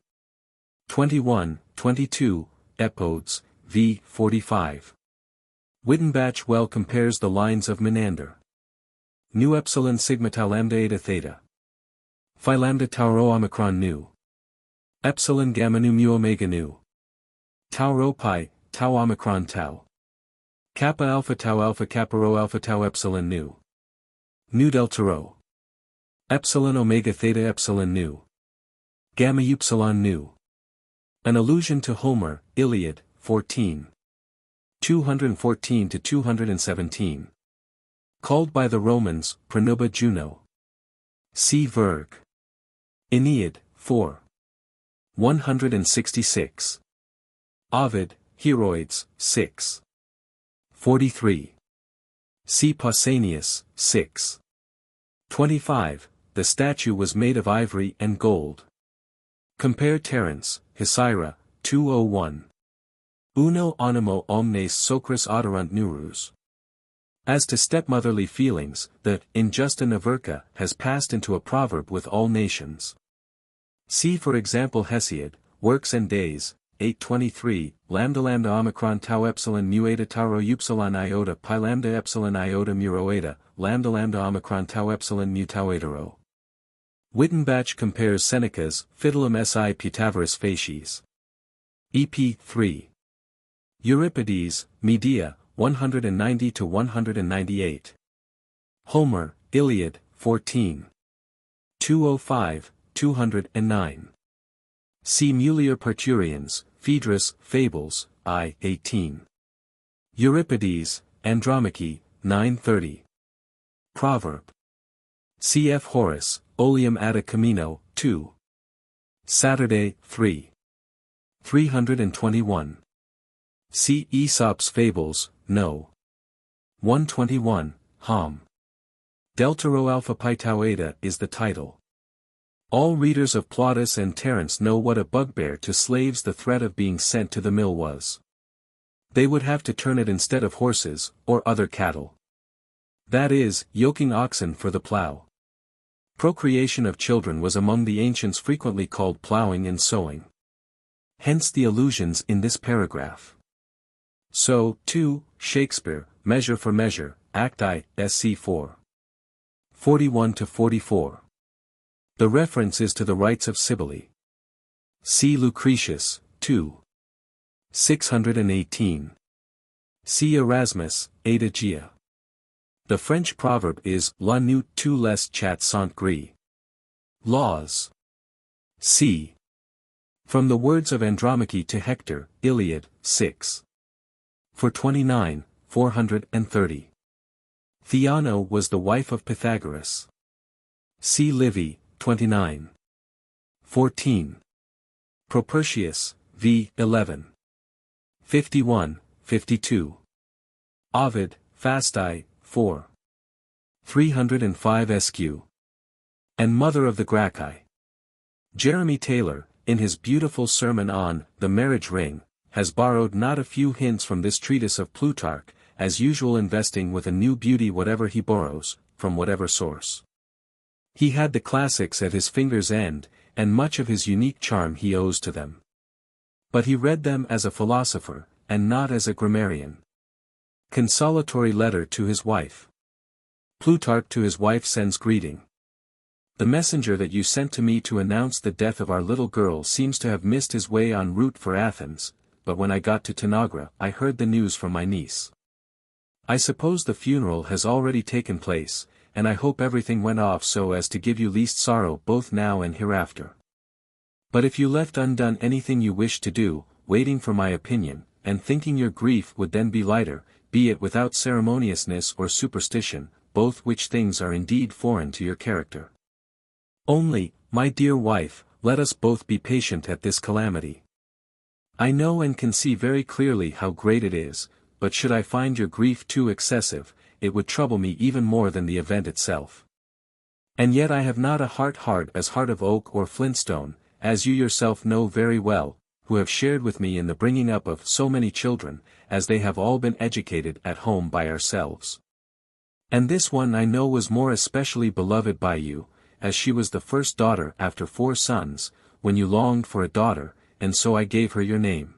21, 22, Epodes, v. 45. Wittenbach well compares the lines of Menander. Nu epsilon sigma tau lambda eta theta. Phi lambda tau rho omicron nu. Epsilon gamma nu mu omega nu. Tau rho pi, tau omicron tau. Kappa alpha kappa rho alpha tau epsilon nu. Nu delta rho. Epsilon omega theta epsilon nu. Gamma upsilon nu. An allusion to Homer, Iliad, 14. 214 to 217. Called by the Romans, Pronuba Juno. See Virg. Aeneid, 4. 166. Ovid, Heroids, 6. 43. See Pausanias, 6. 25. The statue was made of ivory and gold. Compare Terence, Hysaira, 201. Uno animo omnes socris oderunt neurus. As to stepmotherly feelings, the injusta naverca has passed into a proverb with all nations. See for example Hesiod, Works and Days, 823, lambda omicron tau epsilon mu eta tau rho upsilon iota pi lambda epsilon iota mu rho eta, lambda omicron tau epsilon mu tau eta rho. Wittenbach compares Seneca's Fidelum si Putaveris Facies. EP 3. Euripides, Medea, 190 to 198. Homer, Iliad, 14. 205, 209. See Mulier Parturians, Phaedrus, Fables, I. 18. Euripides, Andromache, 930. Proverb. Cf. Horace, Oleum Ada Camino, 2. Saturday, 3. 321. See Aesop's Fables, No. 121, Hom. Delta Rho Alpha Pi Tau Eta is the title. All readers of Plautus and Terence know what a bugbear to slaves the threat of being sent to the mill was. They would have to turn it instead of horses, or other cattle. That is, yoking oxen for the plow. Procreation of children was among the ancients frequently called plowing and sowing. Hence the allusions in this paragraph. So, too, Shakespeare, Measure for Measure, Act I, SC 4. 41 to 44. The reference is to the rights of Cybele. See Lucretius, 2. 618. See Erasmus, Adagia. The French proverb is La nuit tu les chat sont gris. Laws. C. From the words of Andromache to Hector, Iliad, 6. For 29, 430. Theano was the wife of Pythagoras. See Livy, 29. 14. Propertius, v. 11. 51, 52. Ovid, Fasti, 4. 305 SQ. And mother of the Gracchi. Jeremy Taylor, in his beautiful sermon on The Marriage Ring, has borrowed not a few hints from this treatise of Plutarch, as usual investing with a new beauty whatever he borrows, from whatever source. He had the classics at his finger's end, and much of his unique charm he owes to them. But he read them as a philosopher, and not as a grammarian. Consolatory letter to his wife. Plutarch to his wife sends greeting. The messenger that you sent to me to announce the death of our little girl seems to have missed his way en route for Athens, but when I got to Tanagra I heard the news from my niece. I suppose the funeral has already taken place, and I hope everything went off so as to give you least sorrow both now and hereafter. But if you left undone anything you wished to do, waiting for my opinion, and thinking your grief would then be lighter, be it without ceremoniousness or superstition, both which things are indeed foreign to your character. Only, my dear wife, let us both be patient at this calamity. I know and can see very clearly how great it is, but should I find your grief too excessive, it would trouble me even more than the event itself. And yet I have not a heart hard as heart of oak or flintstone, as you yourself know very well, who have shared with me in the bringing up of so many children, as they have all been educated at home by ourselves. And this one I know was more especially beloved by you, as she was the first daughter after 4 sons, when you longed for a daughter, and so I gave her your name.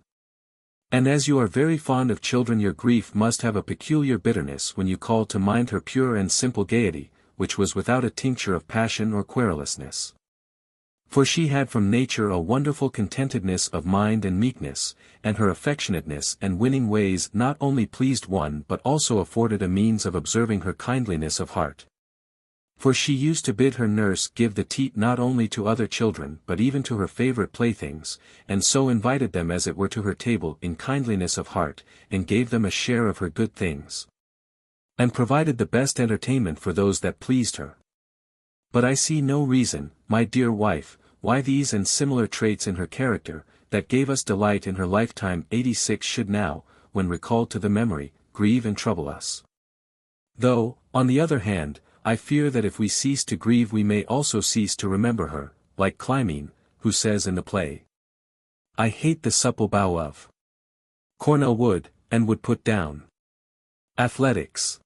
And as you are very fond of children your grief must have a peculiar bitterness when you call to mind her pure and simple gaiety, which was without a tincture of passion or querulousness. For she had from nature a wonderful contentedness of mind and meekness, and her affectionateness and winning ways not only pleased one but also afforded a means of observing her kindliness of heart. For she used to bid her nurse give the teat not only to other children but even to her favourite playthings, and so invited them as it were to her table in kindliness of heart, and gave them a share of her good things, and provided the best entertainment for those that pleased her. But I see no reason, my dear wife, why these and similar traits in her character, that gave us delight in her lifetime 86 should now, when recalled to the memory, grieve and trouble us. Though, on the other hand, I fear that if we cease to grieve we may also cease to remember her, like Clymene, who says in the play, "I hate the supple bough of Cornel wood, and would put down athletics,"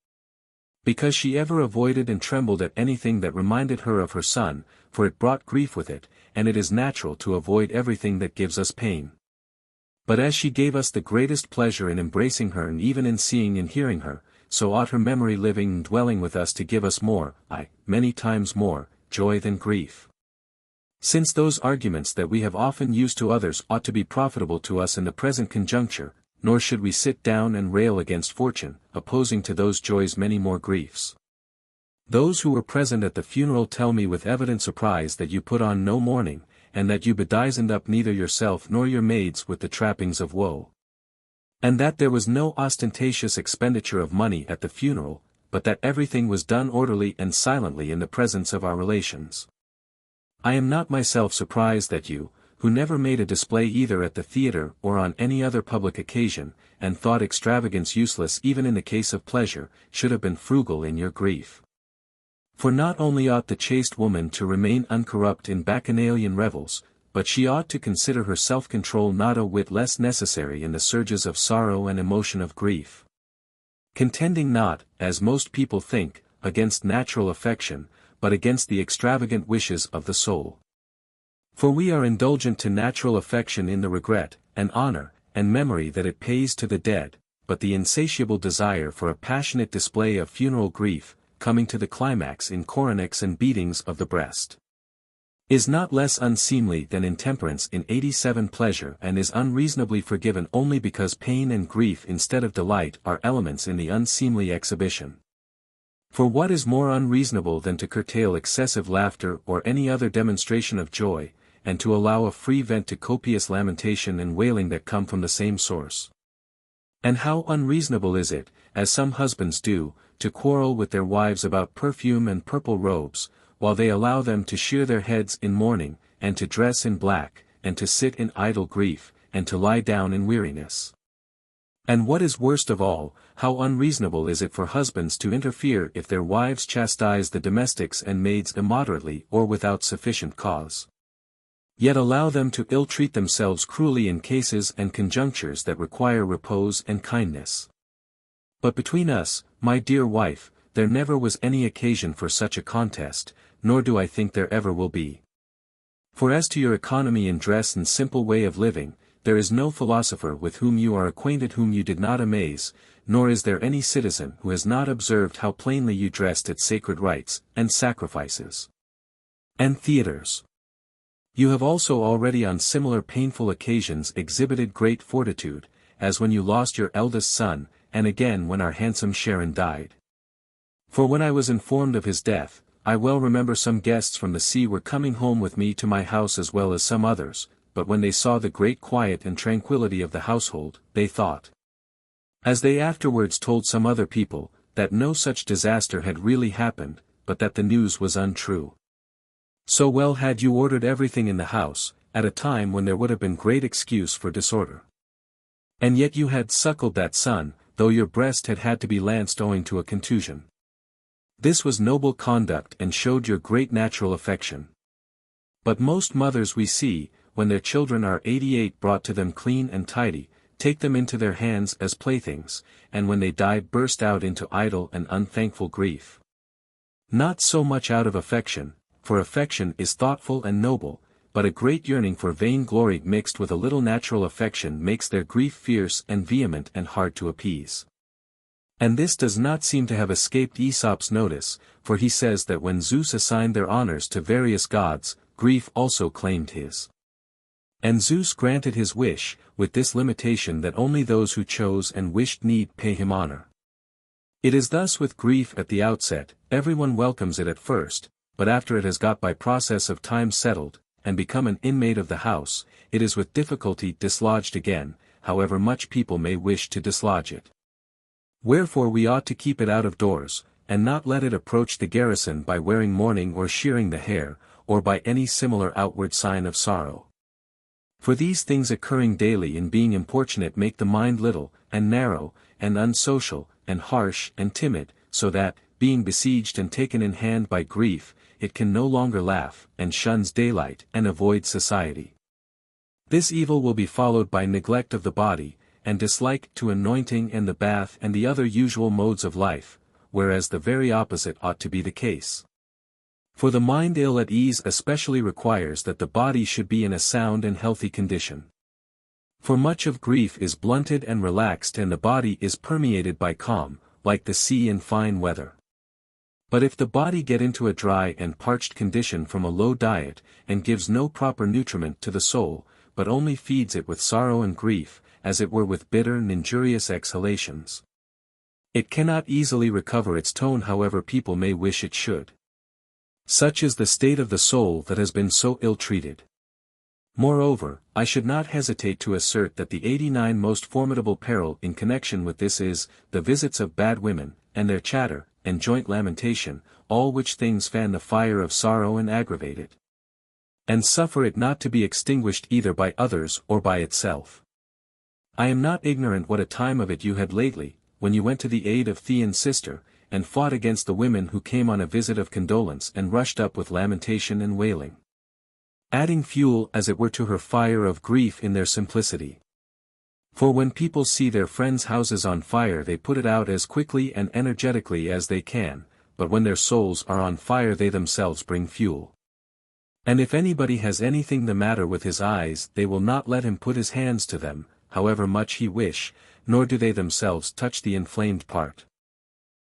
because she ever avoided and trembled at anything that reminded her of her son, for it brought grief with it, and it is natural to avoid everything that gives us pain. But as she gave us the greatest pleasure in embracing her and even in seeing and hearing her, so ought her memory living and dwelling with us to give us more, many times more, joy than grief. Since those arguments that we have often used to others ought to be profitable to us in the present conjuncture, nor should we sit down and rail against fortune, opposing to those joys many more griefs. Those who were present at the funeral tell me with evident surprise that you put on no mourning, and that you bedizened up neither yourself nor your maids with the trappings of woe. And that there was no ostentatious expenditure of money at the funeral, but that everything was done orderly and silently in the presence of our relations. I am not myself surprised that you, who never made a display either at the theatre or on any other public occasion, and thought extravagance useless even in the case of pleasure, should have been frugal in your grief. For not only ought the chaste woman to remain uncorrupt in bacchanalian revels, but she ought to consider her self-control not a whit less necessary in the surges of sorrow and emotion of grief. Contending not, as most people think, against natural affection, but against the extravagant wishes of the soul. For we are indulgent to natural affection in the regret, and honor, and memory that it pays to the dead, but the insatiable desire for a passionate display of funeral grief, coming to the climax in coronets and beatings of the breast, is not less unseemly than intemperance in 87 pleasure, and is unreasonably forgiven only because pain and grief instead of delight are elements in the unseemly exhibition. For what is more unreasonable than to curtail excessive laughter or any other demonstration of joy, and to allow a free vent to copious lamentation and wailing that come from the same source? And how unreasonable is it, as some husbands do, to quarrel with their wives about perfume and purple robes, while they allow them to shear their heads in mourning, and to dress in black, and to sit in idle grief, and to lie down in weariness? And what is worst of all, how unreasonable is it for husbands to interfere if their wives chastise the domestics and maids immoderately or without sufficient cause, yet allow them to ill-treat themselves cruelly in cases and conjunctures that require repose and kindness? But between us, my dear wife, there never was any occasion for such a contest, nor do I think there ever will be. For as to your economy in dress and simple way of living, there is no philosopher with whom you are acquainted whom you did not amaze, nor is there any citizen who has not observed how plainly you dressed at sacred rites, and sacrifices, and theatres. You have also already on similar painful occasions exhibited great fortitude, as when you lost your eldest son, and again when our handsome Sharon died. For when I was informed of his death, I well remember some guests from the sea were coming home with me to my house as well as some others, but when they saw the great quiet and tranquillity of the household, they thought, as they afterwards told some other people, that no such disaster had really happened, but that the news was untrue. So well had you ordered everything in the house, at a time when there would have been great excuse for disorder. And yet you had suckled that son, though your breast had had to be lanced owing to a contusion. This was noble conduct and showed your great natural affection. But most mothers we see, when their children are 88 brought to them clean and tidy, take them into their hands as playthings, and when they die burst out into idle and unthankful grief. Not so much out of affection, for affection is thoughtful and noble, but a great yearning for vain glory mixed with a little natural affection makes their grief fierce and vehement and hard to appease. And this does not seem to have escaped Aesop's notice, for he says that when Zeus assigned their honors to various gods, grief also claimed his. And Zeus granted his wish, with this limitation that only those who chose and wished need pay him honor. It is thus with grief at the outset, everyone welcomes it at first, but after it has got by process of time settled, and become an inmate of the house, it is with difficulty dislodged again, however much people may wish to dislodge it. Wherefore we ought to keep it out of doors, and not let it approach the garrison by wearing mourning or shearing the hair, or by any similar outward sign of sorrow. For these things occurring daily in being importunate make the mind little, and narrow, and unsocial, and harsh and timid, so that, being besieged and taken in hand by grief, it can no longer laugh, and shuns daylight, and avoids society. This evil will be followed by neglect of the body, and dislike to anointing and the bath and the other usual modes of life, whereas the very opposite ought to be the case. For the mind ill at ease especially requires that the body should be in a sound and healthy condition. For much of grief is blunted and relaxed and the body is permeated by calm, like the sea in fine weather. But if the body get into a dry and parched condition from a low diet, and gives no proper nutriment to the soul, but only feeds it with sorrow and grief, as it were with bitter and injurious exhalations, it cannot easily recover its tone however people may wish it should. Such is the state of the soul that has been so ill-treated. Moreover, I should not hesitate to assert that the 89 most formidable peril in connection with this is, the visits of bad women, and their chatter, and joint lamentation, all which things fan the fire of sorrow and aggravate it, and suffer it not to be extinguished either by others or by itself. I am not ignorant what a time of it you had lately, when you went to the aid of Theon's sister, and fought against the women who came on a visit of condolence and rushed up with lamentation and wailing, adding fuel as it were to her fire of grief in their simplicity. For when people see their friends' houses on fire they put it out as quickly and energetically as they can, but when their souls are on fire they themselves bring fuel. And if anybody has anything the matter with his eyes they will not let him put his hands to them, however much he wish, nor do they themselves touch the inflamed part.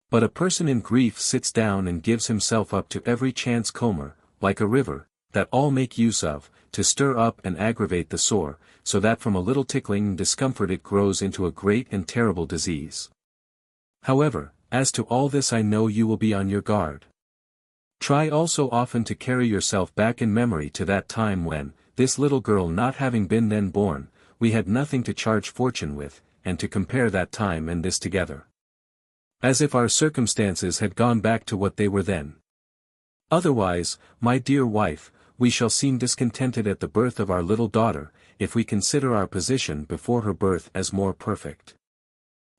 But a person in grief sits down and gives himself up to every chance comber, like a river, that all make use of, to stir up and aggravate the sore, so that from a little tickling and discomfort it grows into a great and terrible disease. However, as to all this I know you will be on your guard. Try also often to carry yourself back in memory to that time when, this little girl not having been then born, we had nothing to charge fortune with, and to compare that time and this together, as if our circumstances had gone back to what they were then. Otherwise, my dear wife, we shall seem discontented at the birth of our little daughter, if we consider our position before her birth as more perfect.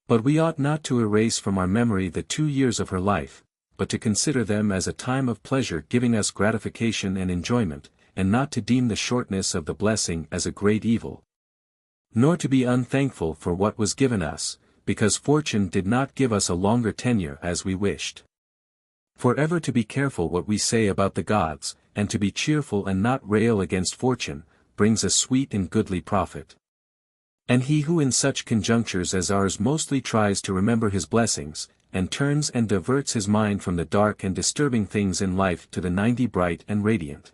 But we ought not to erase from our memory the 2 years of her life, but to consider them as a time of pleasure giving us gratification and enjoyment, and not to deem the shortness of the blessing as a great evil, nor to be unthankful for what was given us, because fortune did not give us a longer tenure as we wished. For ever to be careful what we say about the gods, and to be cheerful and not rail against fortune, brings a sweet and goodly profit. And he who in such conjunctures as ours mostly tries to remember his blessings, and turns and diverts his mind from the dark and disturbing things in life to the 90 bright and radiant,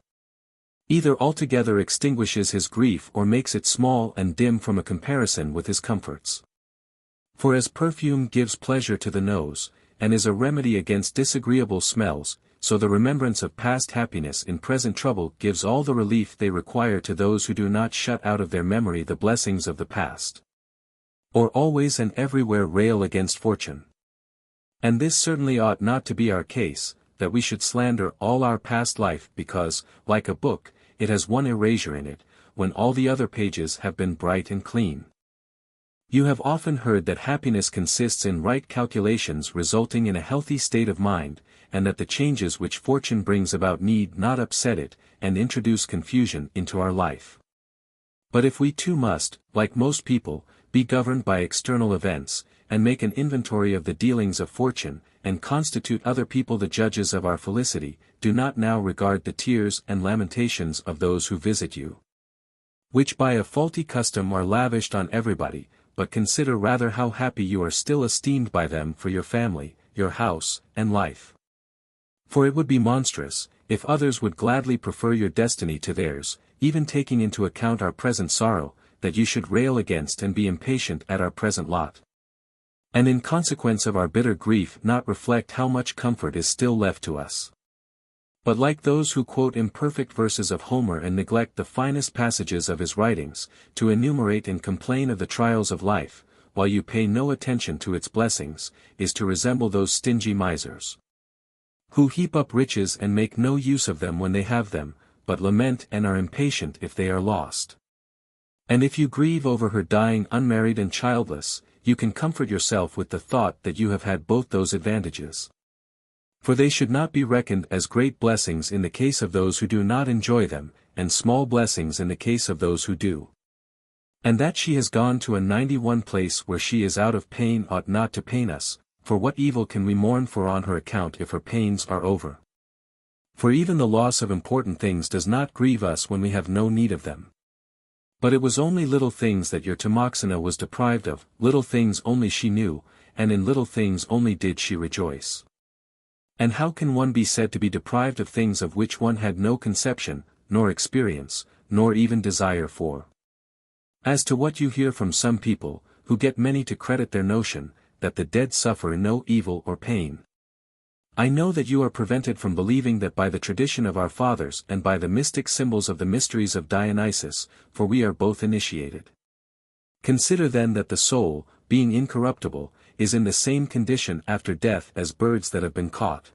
either altogether extinguishes his grief or makes it small and dim from a comparison with his comforts. For as perfume gives pleasure to the nose, and is a remedy against disagreeable smells, so the remembrance of past happiness in present trouble gives all the relief they require to those who do not shut out of their memory the blessings of the past, or always and everywhere rail against fortune. And this certainly ought not to be our case, that we should slander all our past life because, like a book, it has one erasure in it, when all the other pages have been bright and clean. You have often heard that happiness consists in right calculations resulting in a healthy state of mind, and that the changes which fortune brings about need not upset it, and introduce confusion into our life. But if we too must, like most people, be governed by external events, and make an inventory of the dealings of fortune, and constitute other people the judges of our felicity, do not now regard the tears and lamentations of those who visit you, which by a faulty custom are lavished on everybody, but consider rather how happy you are still esteemed by them for your family, your house, and life. For it would be monstrous, if others would gladly prefer your destiny to theirs, even taking into account our present sorrow, that you should rail against and be impatient at our present lot. And in consequence of our bitter grief not reflect how much comfort is still left to us. But like those who quote imperfect verses of Homer and neglect the finest passages of his writings, to enumerate and complain of the trials of life, while you pay no attention to its blessings, is to resemble those stingy misers, who heap up riches and make no use of them when they have them, but lament and are impatient if they are lost. And if you grieve over her dying unmarried and childless, you can comfort yourself with the thought that you have had both those advantages. For they should not be reckoned as great blessings in the case of those who do not enjoy them, and small blessings in the case of those who do. And that she has gone to a 91 place where she is out of pain ought not to pain us, for what evil can we mourn for on her account if her pains are over? For even the loss of important things does not grieve us when we have no need of them. But it was only little things that your Timoxena was deprived of, little things only she knew, and in little things only did she rejoice. And how can one be said to be deprived of things of which one had no conception, nor experience, nor even desire for? As to what you hear from some people, who get many to credit their notion, that the dead suffer no evil or pain. I know that you are prevented from believing that by the tradition of our fathers and by the mystic symbols of the mysteries of Dionysus, for we are both initiated. Consider then that the soul, being incorruptible, is in the same condition after death as birds that have been caught.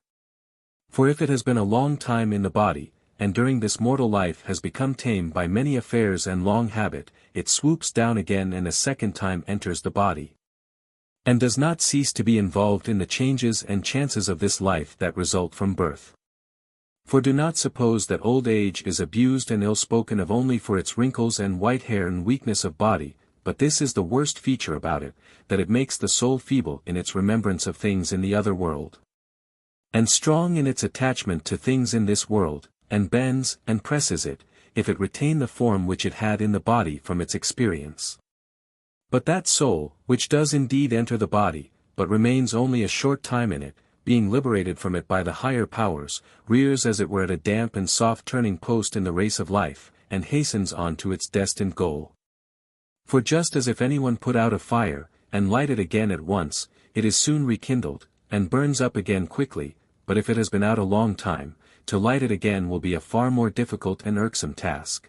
For if it has been a long time in the body, and during this mortal life has become tame by many affairs and long habit, it swoops down again and a second time enters the body, and does not cease to be involved in the changes and chances of this life that result from birth. For do not suppose that old age is abused and ill spoken of only for its wrinkles and white hair and weakness of body, but this is the worst feature about it, that it makes the soul feeble in its remembrance of things in the other world, and strong in its attachment to things in this world, and bends and presses it, if it retain the form which it had in the body from its experience. But that soul, which does indeed enter the body, but remains only a short time in it, being liberated from it by the higher powers, rears as it were at a damp and soft turning post in the race of life, and hastens on to its destined goal. For just as if anyone put out a fire, and light it again at once, it is soon rekindled, and burns up again quickly, but if it has been out a long time, to light it again will be a far more difficult and irksome task.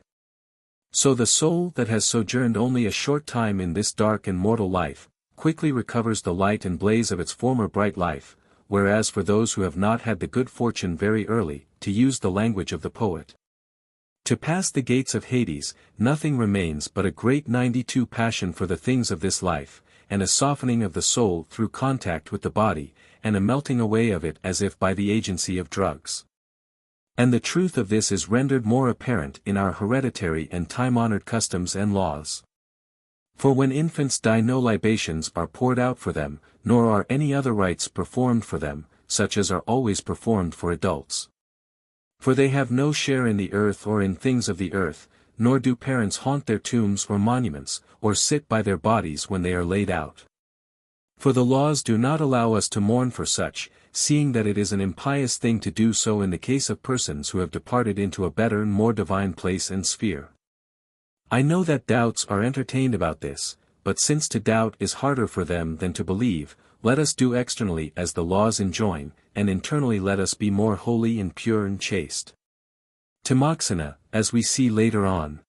So the soul that has sojourned only a short time in this dark and mortal life, quickly recovers the light and blaze of its former bright life, whereas for those who have not had the good fortune very early, to use the language of the poet, to pass the gates of Hades, nothing remains but a great 92 passion for the things of this life, and a softening of the soul through contact with the body, and a melting away of it as if by the agency of drugs. And the truth of this is rendered more apparent in our hereditary and time-honored customs and laws. For when infants die no libations are poured out for them, nor are any other rites performed for them, such as are always performed for adults. For they have no share in the earth or in things of the earth, nor do parents haunt their tombs or monuments, or sit by their bodies when they are laid out. For the laws do not allow us to mourn for such, seeing that it is an impious thing to do so in the case of persons who have departed into a better and more divine place and sphere. I know that doubts are entertained about this, but since to doubt is harder for them than to believe, let us do externally as the laws enjoin, and internally let us be more holy and pure and chaste. Timoxena, as we see later on.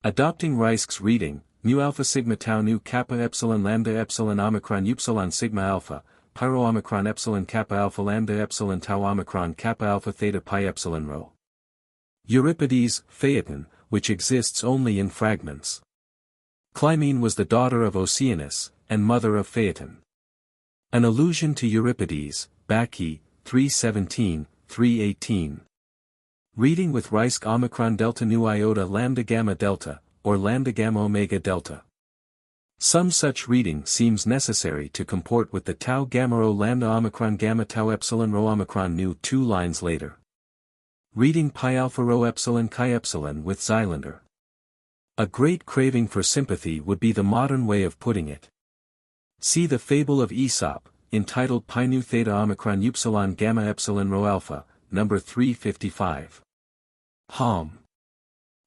Adopting Reisk's reading, mu alpha sigma tau nu kappa epsilon lambda epsilon omicron upsilon sigma alpha, pyro omicron epsilon kappa alpha lambda epsilon tau omicron kappa alpha theta pi epsilon rho. Euripides, Phaeton, which exists only in fragments. Clymene was the daughter of Oceanus, and mother of Phaeton. An allusion to Euripides, Bacchae, 317, 318. Reading with Reisk omicron delta nu iota lambda gamma delta, or lambda gamma omega delta. Some such reading seems necessary to comport with the tau gamma rho lambda omicron gamma tau epsilon rho omicron nu 2 lines later. Reading pi alpha rho epsilon chi epsilon with Xylander. A great craving for sympathy would be the modern way of putting it. See the fable of Aesop, entitled Pi nu theta omicron upsilon gamma epsilon rho alpha, number 355.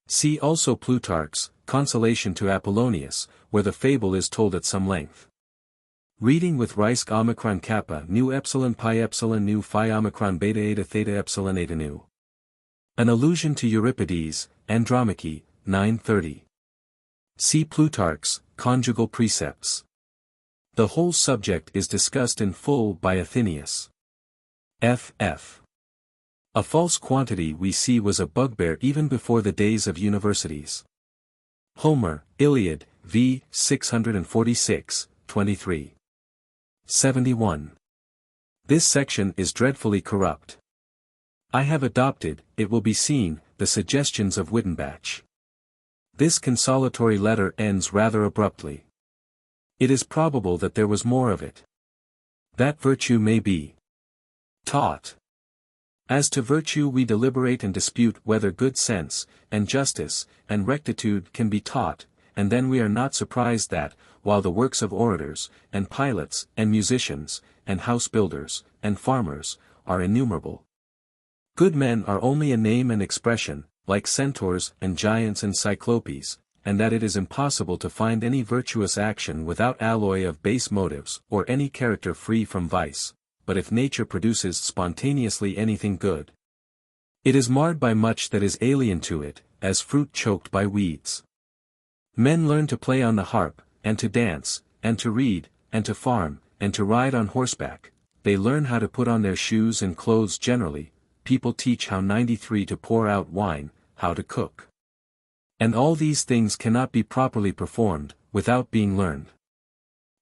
See also Plutarch's Consolation to Apollonius, where the fable is told at some length. Reading with Rice omicron kappa nu epsilon pi epsilon nu phi omicron beta eta theta epsilon eta nu. An allusion to Euripides, Andromache, 930. See Plutarch's Conjugal Precepts. The whole subject is discussed in full by Athenaeus. Ff. A false quantity we see was a bugbear even before the days of universities. Homer, Iliad, v. 646, 23. 71. This section is dreadfully corrupt. I have adopted, it will be seen, the suggestions of Wittenbach. This consolatory letter ends rather abruptly. It is probable that there was more of it. That virtue may be taught. As to virtue we deliberate and dispute whether good sense, and justice, and rectitude can be taught, and then we are not surprised that, while the works of orators, and pilots, and musicians, and house-builders, and farmers, are innumerable, good men are only a name and expression, like centaurs and giants and cyclopes, and that it is impossible to find any virtuous action without alloy of base motives or any character free from vice. But if nature produces spontaneously anything good, it is marred by much that is alien to it, as fruit choked by weeds. Men learn to play on the harp, and to dance, and to read, and to farm, and to ride on horseback. They learn how to put on their shoes and clothes generally. People teach how 93 to pour out wine, how to cook. And all these things cannot be properly performed, without being learned.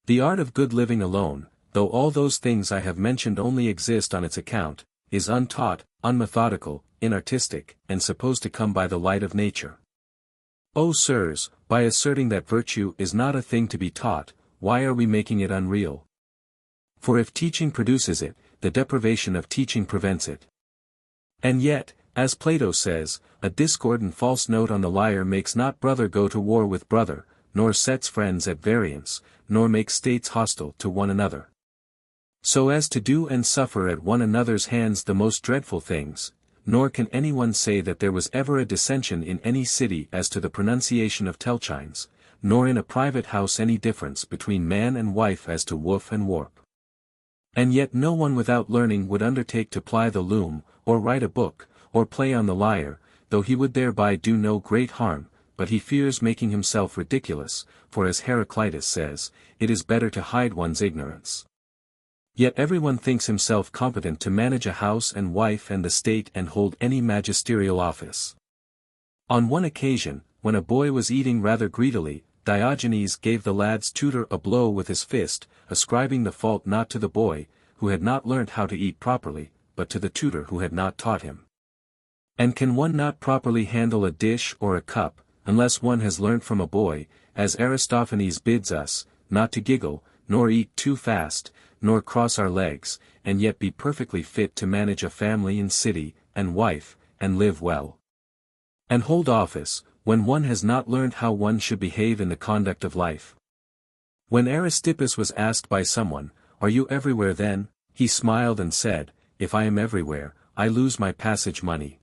The art of good living alone, though all those things I have mentioned only exist on its account, is untaught, unmethodical, inartistic, and supposed to come by the light of nature. O sirs, by asserting that virtue is not a thing to be taught, why are we making it unreal? For if teaching produces it, the deprivation of teaching prevents it. And yet, as Plato says, a discord and false note on the lyre makes not brother go to war with brother, nor sets friends at variance, nor makes states hostile to one another. So as to do and suffer at one another's hands the most dreadful things, nor can anyone say that there was ever a dissension in any city as to the pronunciation of telchines, nor in a private house any difference between man and wife as to woof and warp. And yet no one without learning would undertake to ply the loom, or write a book, or play on the lyre, though he would thereby do no great harm, but he fears making himself ridiculous, for as Heraclitus says, it is better to hide one's ignorance. Yet everyone thinks himself competent to manage a house and wife and the state and hold any magisterial office. On one occasion, when a boy was eating rather greedily, Diogenes gave the lad's tutor a blow with his fist, ascribing the fault not to the boy, who had not learnt how to eat properly, but to the tutor who had not taught him. And can one not properly handle a dish or a cup, unless one has learnt from a boy, as Aristophanes bids us, not to giggle, nor eat too fast, nor cross our legs, and yet be perfectly fit to manage a family and city, and wife, and live well, and hold office, when one has not learned how one should behave in the conduct of life? When Aristippus was asked by someone, "Are you everywhere then?" he smiled and said, "If I am everywhere, I lose my passage money."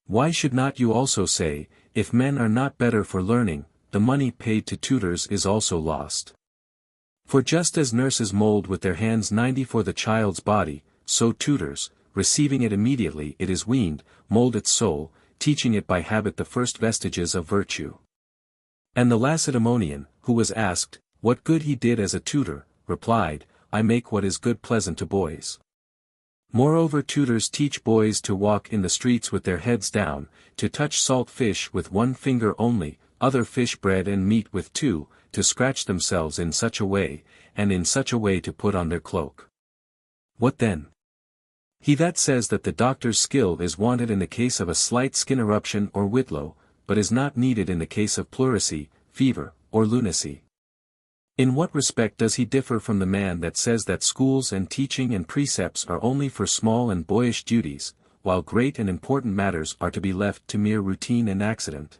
Why should not you also say, if men are not better for learning, the money paid to tutors is also lost? For just as nurses mold with their hands 90 for the child's body, so tutors, receiving it immediately it is weaned, mold its soul, teaching it by habit the first vestiges of virtue. And the Lacedaemonian, who was asked, what good he did as a tutor, replied, I make what is good pleasant to boys. Moreover, tutors teach boys to walk in the streets with their heads down, to touch salt fish with one finger only, other fish bread and meat with two, to scratch themselves in such a way, and in such a way to put on their cloak. What then? He that says that the doctor's skill is wanted in the case of a slight skin eruption or whitlow, but is not needed in the case of pleurisy, fever, or lunacy. In what respect does he differ from the man that says that schools and teaching and precepts are only for small and boyish duties, while great and important matters are to be left to mere routine and accident?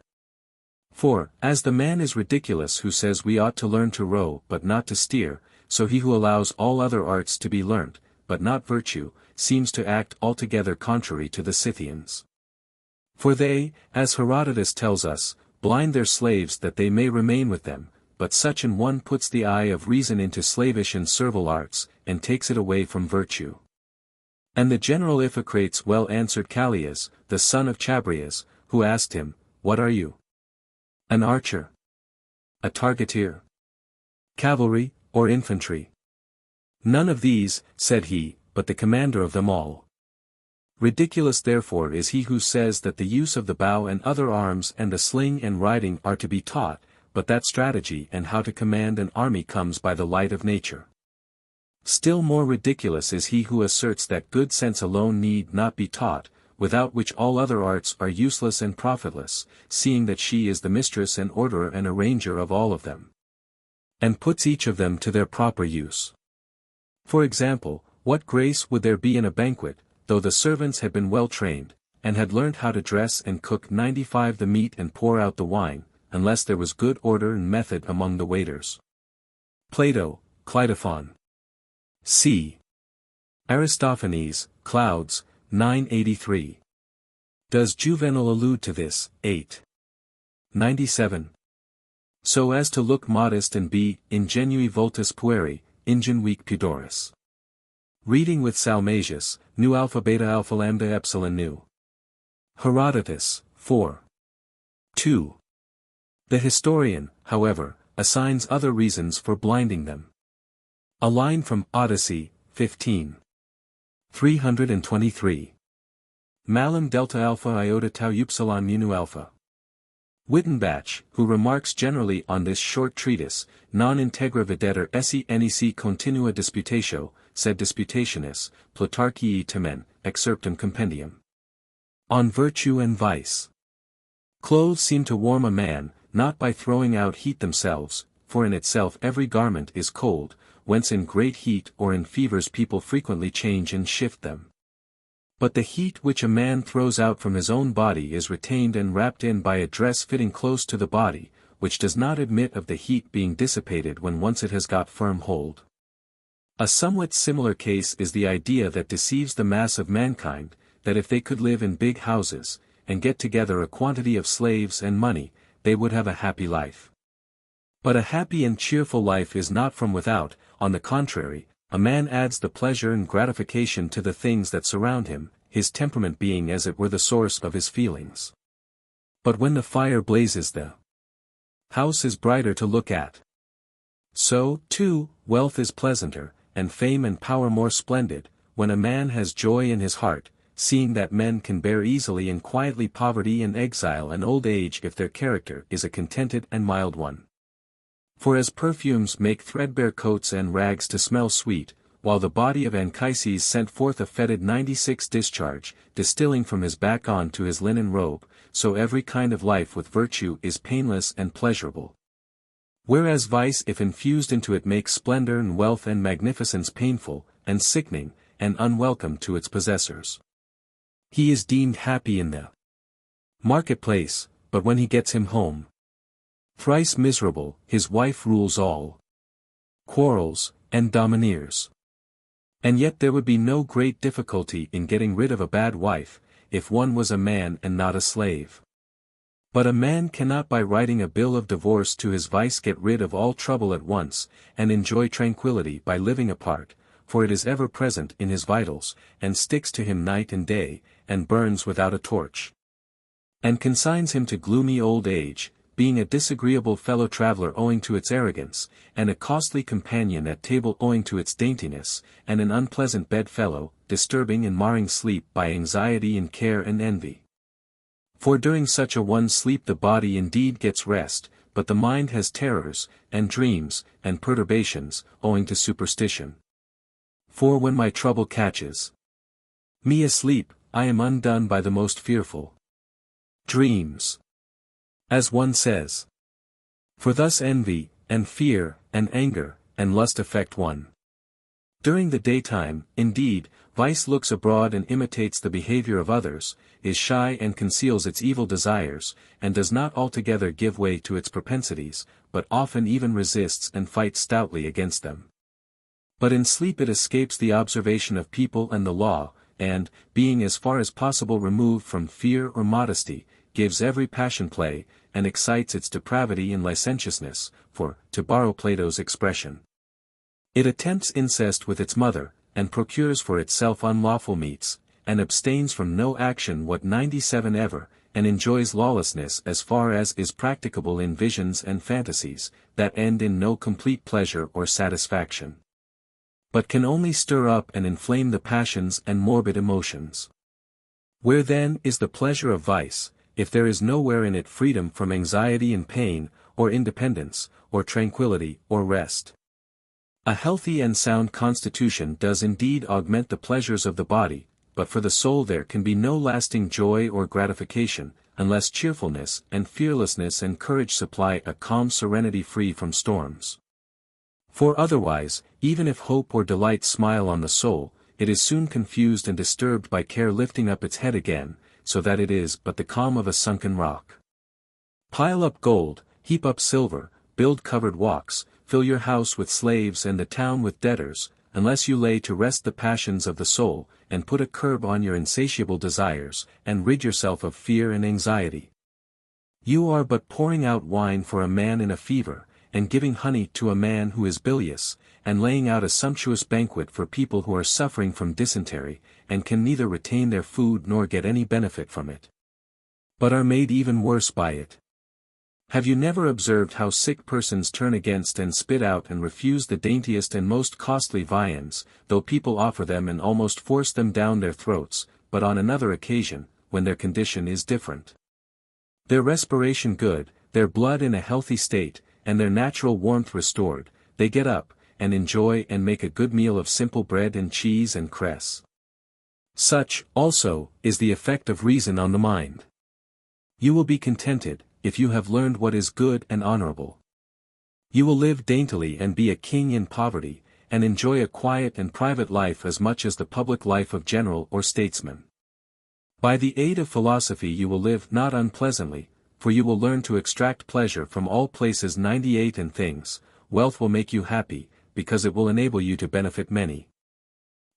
For, as the man is ridiculous who says we ought to learn to row but not to steer, so he who allows all other arts to be learnt, but not virtue, seems to act altogether contrary to the Scythians. For they, as Herodotus tells us, blind their slaves that they may remain with them, but such an one puts the eye of reason into slavish and servile arts, and takes it away from virtue. And the general Iphicrates well answered Callias, the son of Chabrias, who asked him, What are you? An archer? A targeteer? Cavalry, or infantry? None of these, said he, but the commander of them all. Ridiculous therefore is he who says that the use of the bow and other arms and the sling and riding are to be taught, but that strategy and how to command an army comes by the light of nature. Still more ridiculous is he who asserts that good sense alone need not be taught, without which all other arts are useless and profitless, seeing that she is the mistress and orderer and arranger of all of them, and puts each of them to their proper use. For example, what grace would there be in a banquet, though the servants had been well trained, and had learnt how to dress and cook 95 the meat and pour out the wine, unless there was good order and method among the waiters? Plato, Cleitophon. C. Aristophanes, Clouds, 983. Does Juvenal allude to this? 8. 97. So as to look modest and be ingenui voltus pueri, ingenuique pudoris. Reading with Salmasius, Nu alpha beta alpha lambda epsilon nu. Herodotus, 4. 2. The historian, however, assigns other reasons for blinding them. A line from Odyssey, 15. 323. Malum delta alpha iota tau upsilon mu alpha. Wittenbach, who remarks generally on this short treatise, non integra videtur esse nec continua disputatio, sed disputationis, Plutarchii temen, excerptum compendium. On virtue and vice. Clothes seem to warm a man, not by throwing out heat themselves, for in itself every garment is cold, whence in great heat or in fevers people frequently change and shift them. But the heat which a man throws out from his own body is retained and wrapped in by a dress fitting close to the body, which does not admit of the heat being dissipated when once it has got firm hold. A somewhat similar case is the idea that deceives the mass of mankind, that if they could live in big houses, and get together a quantity of slaves and money, they would have a happy life. But a happy and cheerful life is not from without, on the contrary, a man adds the pleasure and gratification to the things that surround him, his temperament being as it were the source of his feelings. But when the fire blazes the house is brighter to look at. So, too, wealth is pleasanter, and fame and power more splendid, when a man has joy in his heart, seeing that men can bear easily and quietly poverty and exile and old age if their character is a contented and mild one. For as perfumes make threadbare coats and rags to smell sweet, while the body of Anchises sent forth a fetid 96 discharge, distilling from his back on to his linen robe, so every kind of life with virtue is painless and pleasurable. Whereas vice if infused into it makes splendor and wealth and magnificence painful, and sickening, and unwelcome to its possessors. He is deemed happy in the marketplace, but when he gets him home, thrice miserable, his wife rules all. Quarrels, and domineers. And yet there would be no great difficulty in getting rid of a bad wife, if one was a man and not a slave. But a man cannot by writing a bill of divorce to his vice get rid of all trouble at once, and enjoy tranquility by living apart, for it is ever present in his vitals, and sticks to him night and day, and burns without a torch. And consigns him to gloomy old age, being a disagreeable fellow-traveler owing to its arrogance, and a costly companion at table owing to its daintiness, and an unpleasant bedfellow, disturbing and marring sleep by anxiety and care and envy. For during such a one sleep the body indeed gets rest, but the mind has terrors, and dreams, and perturbations, owing to superstition. For when my trouble catches me asleep, I am undone by the most fearful dreams. As one says. For thus envy, and fear, and anger, and lust affect one. During the daytime, indeed, vice looks abroad and imitates the behavior of others, is shy and conceals its evil desires, and does not altogether give way to its propensities, but often even resists and fights stoutly against them. But in sleep it escapes the observation of people and the law, and, being as far as possible removed from fear or modesty, gives every passion play, and excites its depravity in licentiousness, for, to borrow Plato's expression, it attempts incest with its mother, and procures for itself unlawful meats, and abstains from no action what 97 ever, and enjoys lawlessness as far as is practicable in visions and fantasies, that end in no complete pleasure or satisfaction, but can only stir up and inflame the passions and morbid emotions. Where then is the pleasure of vice, if there is nowhere in it freedom from anxiety and pain, or independence, or tranquility, or rest? A healthy and sound constitution does indeed augment the pleasures of the body, but for the soul there can be no lasting joy or gratification, unless cheerfulness and fearlessness and courage supply a calm serenity free from storms. For otherwise, even if hope or delight smile on the soul, it is soon confused and disturbed by care lifting up its head again, so that it is but the calm of a sunken rock. Pile up gold, heap up silver, build covered walks, fill your house with slaves and the town with debtors, unless you lay to rest the passions of the soul, and put a curb on your insatiable desires, and rid yourself of fear and anxiety. You are but pouring out wine for a man in a fever, and giving honey to a man who is bilious, and laying out a sumptuous banquet for people who are suffering from dysentery, and can neither retain their food nor get any benefit from it, but are made even worse by it. Have you never observed how sick persons turn against and spit out and refuse the daintiest and most costly viands, though people offer them and almost force them down their throats, but on another occasion, when their condition is different, their respiration good, their blood in a healthy state, and their natural warmth restored, they get up, and enjoy and make a good meal of simple bread and cheese and cress. Such, also, is the effect of reason on the mind. You will be contented, if you have learned what is good and honorable. You will live daintily and be a king in poverty, and enjoy a quiet and private life as much as the public life of general or statesman. By the aid of philosophy you will live not unpleasantly, for you will learn to extract pleasure from all places 98 and things. Wealth will make you happy, because it will enable you to benefit many.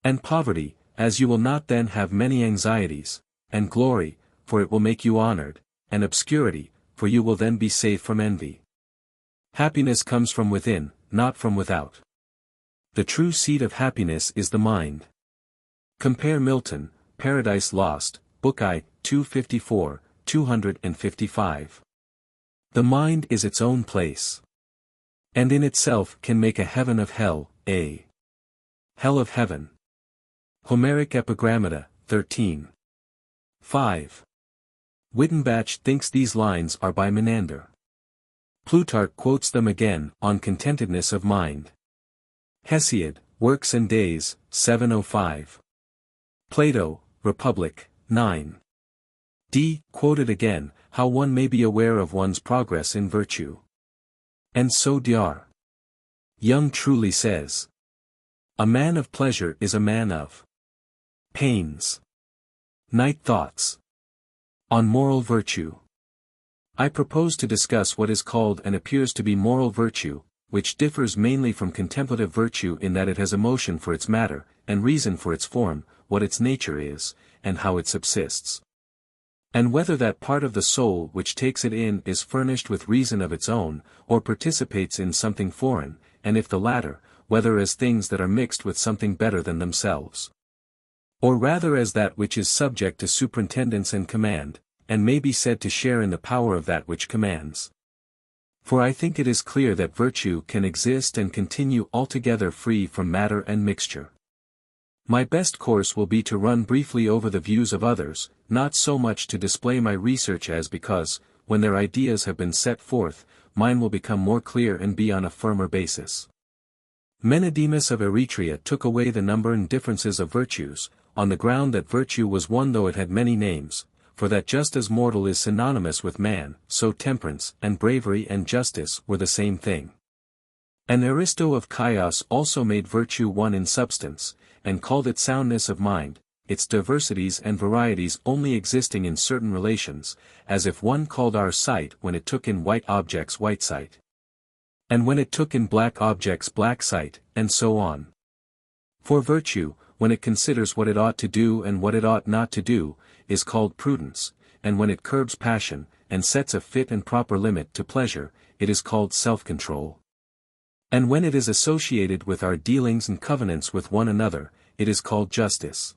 And poverty, as you will not then have many anxieties, and glory, for it will make you honored, and obscurity, for you will then be safe from envy. Happiness comes from within, not from without. The true seat of happiness is the mind. Compare Milton, Paradise Lost, Book I, 254, 255. The mind is its own place, and in itself can make a heaven of hell, a hell of heaven. Homeric Epigrammata, 13. 5. Wittenbach thinks these lines are by Menander. Plutarch quotes them again, on contentedness of mind. Hesiod, Works and Days, 705. Plato, Republic, 9. D. Quoted again, how one may be aware of one's progress in virtue. And so Dr. Young truly says, a man of pleasure is a man of pains. Night Thoughts on Moral Virtue. I propose to discuss what is called and appears to be moral virtue, which differs mainly from contemplative virtue in that it has emotion for its matter, and reason for its form, what its nature is, and how it subsists. And whether that part of the soul which takes it in is furnished with reason of its own, or participates in something foreign, and if the latter, whether as things that are mixed with something better than themselves, or rather as that which is subject to superintendence and command, and may be said to share in the power of that which commands. For I think it is clear that virtue can exist and continue altogether free from matter and mixture. My best course will be to run briefly over the views of others, not so much to display my research as because, when their ideas have been set forth, mine will become more clear and be on a firmer basis. Menedemus of Eretria took away the number and differences of virtues, on the ground that virtue was one though it had many names, for that just as mortal is synonymous with man, so temperance and bravery and justice were the same thing. And Aristo of Chios also made virtue one in substance, and called it soundness of mind, its diversities and varieties only existing in certain relations, as if one called our sight when it took in white objects white sight, and when it took in black objects black sight, and so on. For virtue, when it considers what it ought to do and what it ought not to do, is called prudence, and when it curbs passion, and sets a fit and proper limit to pleasure, it is called self-control. And when it is associated with our dealings and covenants with one another, it is called justice.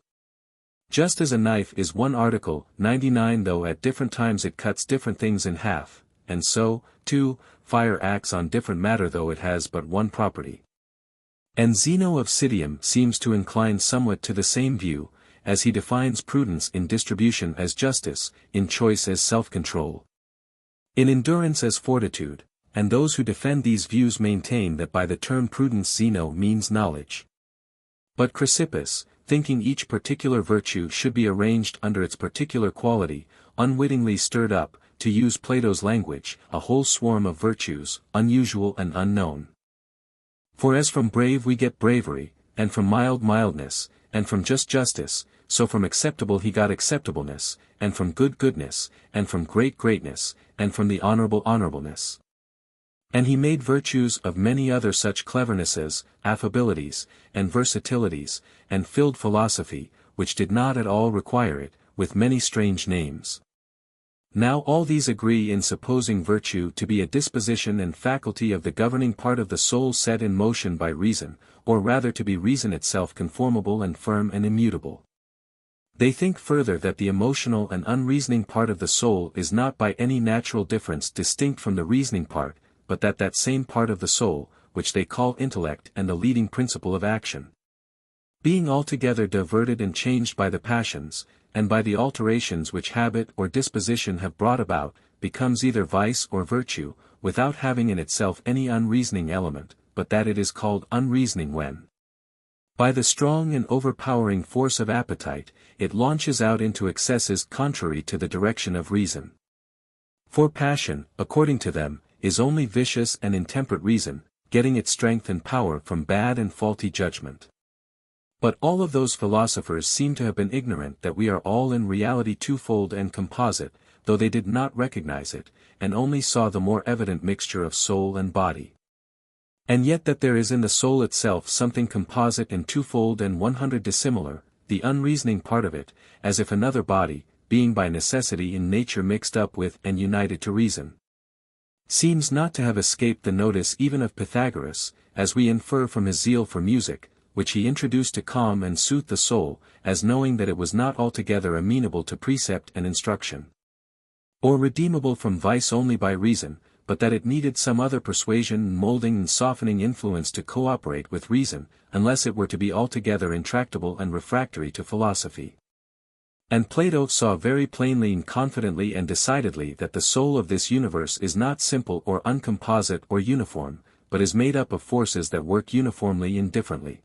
Just as a knife is one article, 99 though at different times it cuts different things in half, and so, too, fire acts on different matter though it has but one property. And Zeno of Citium seems to incline somewhat to the same view, as he defines prudence in distribution as justice, in choice as self-control, in endurance as fortitude, and those who defend these views maintain that by the term prudence Zeno means knowledge. But Chrysippus, thinking each particular virtue should be arranged under its particular quality, unwittingly stirred up, to use Plato's language, a whole swarm of virtues, unusual and unknown. For as from brave we get bravery, and from mild mildness, and from just justice, so from acceptable he got acceptableness, and from good goodness, and from great greatness, and from the honorable honorableness. And he made virtues of many other such clevernesses, affabilities, and versatilities, and filled philosophy, which did not at all require it, with many strange names. Now all these agree in supposing virtue to be a disposition and faculty of the governing part of the soul set in motion by reason, or rather to be reason itself conformable and firm and immutable. They think further that the emotional and unreasoning part of the soul is not by any natural difference distinct from the reasoning part, but that that same part of the soul, which they call intellect and the leading principle of action, being altogether diverted and changed by the passions, and by the alterations which habit or disposition have brought about, becomes either vice or virtue, without having in itself any unreasoning element, but that it is called unreasoning when, by the strong and overpowering force of appetite, it launches out into excesses contrary to the direction of reason. For passion, according to them, is only vicious and intemperate reason, getting its strength and power from bad and faulty judgment. But all of those philosophers seem to have been ignorant that we are all in reality twofold and composite, though they did not recognize it, and only saw the more evident mixture of soul and body. And yet that there is in the soul itself something composite and twofold and 100 dissimilar, the unreasoning part of it, as if another body, being by necessity in nature mixed up with and united to reason, seems not to have escaped the notice even of Pythagoras, as we infer from his zeal for music, which he introduced to calm and soothe the soul, as knowing that it was not altogether amenable to precept and instruction, or redeemable from vice only by reason, but that it needed some other persuasion and molding and softening influence to cooperate with reason, unless it were to be altogether intractable and refractory to philosophy. And Plato saw very plainly and confidently and decidedly that the soul of this universe is not simple or uncomposite or uniform, but is made up of forces that work uniformly and differently.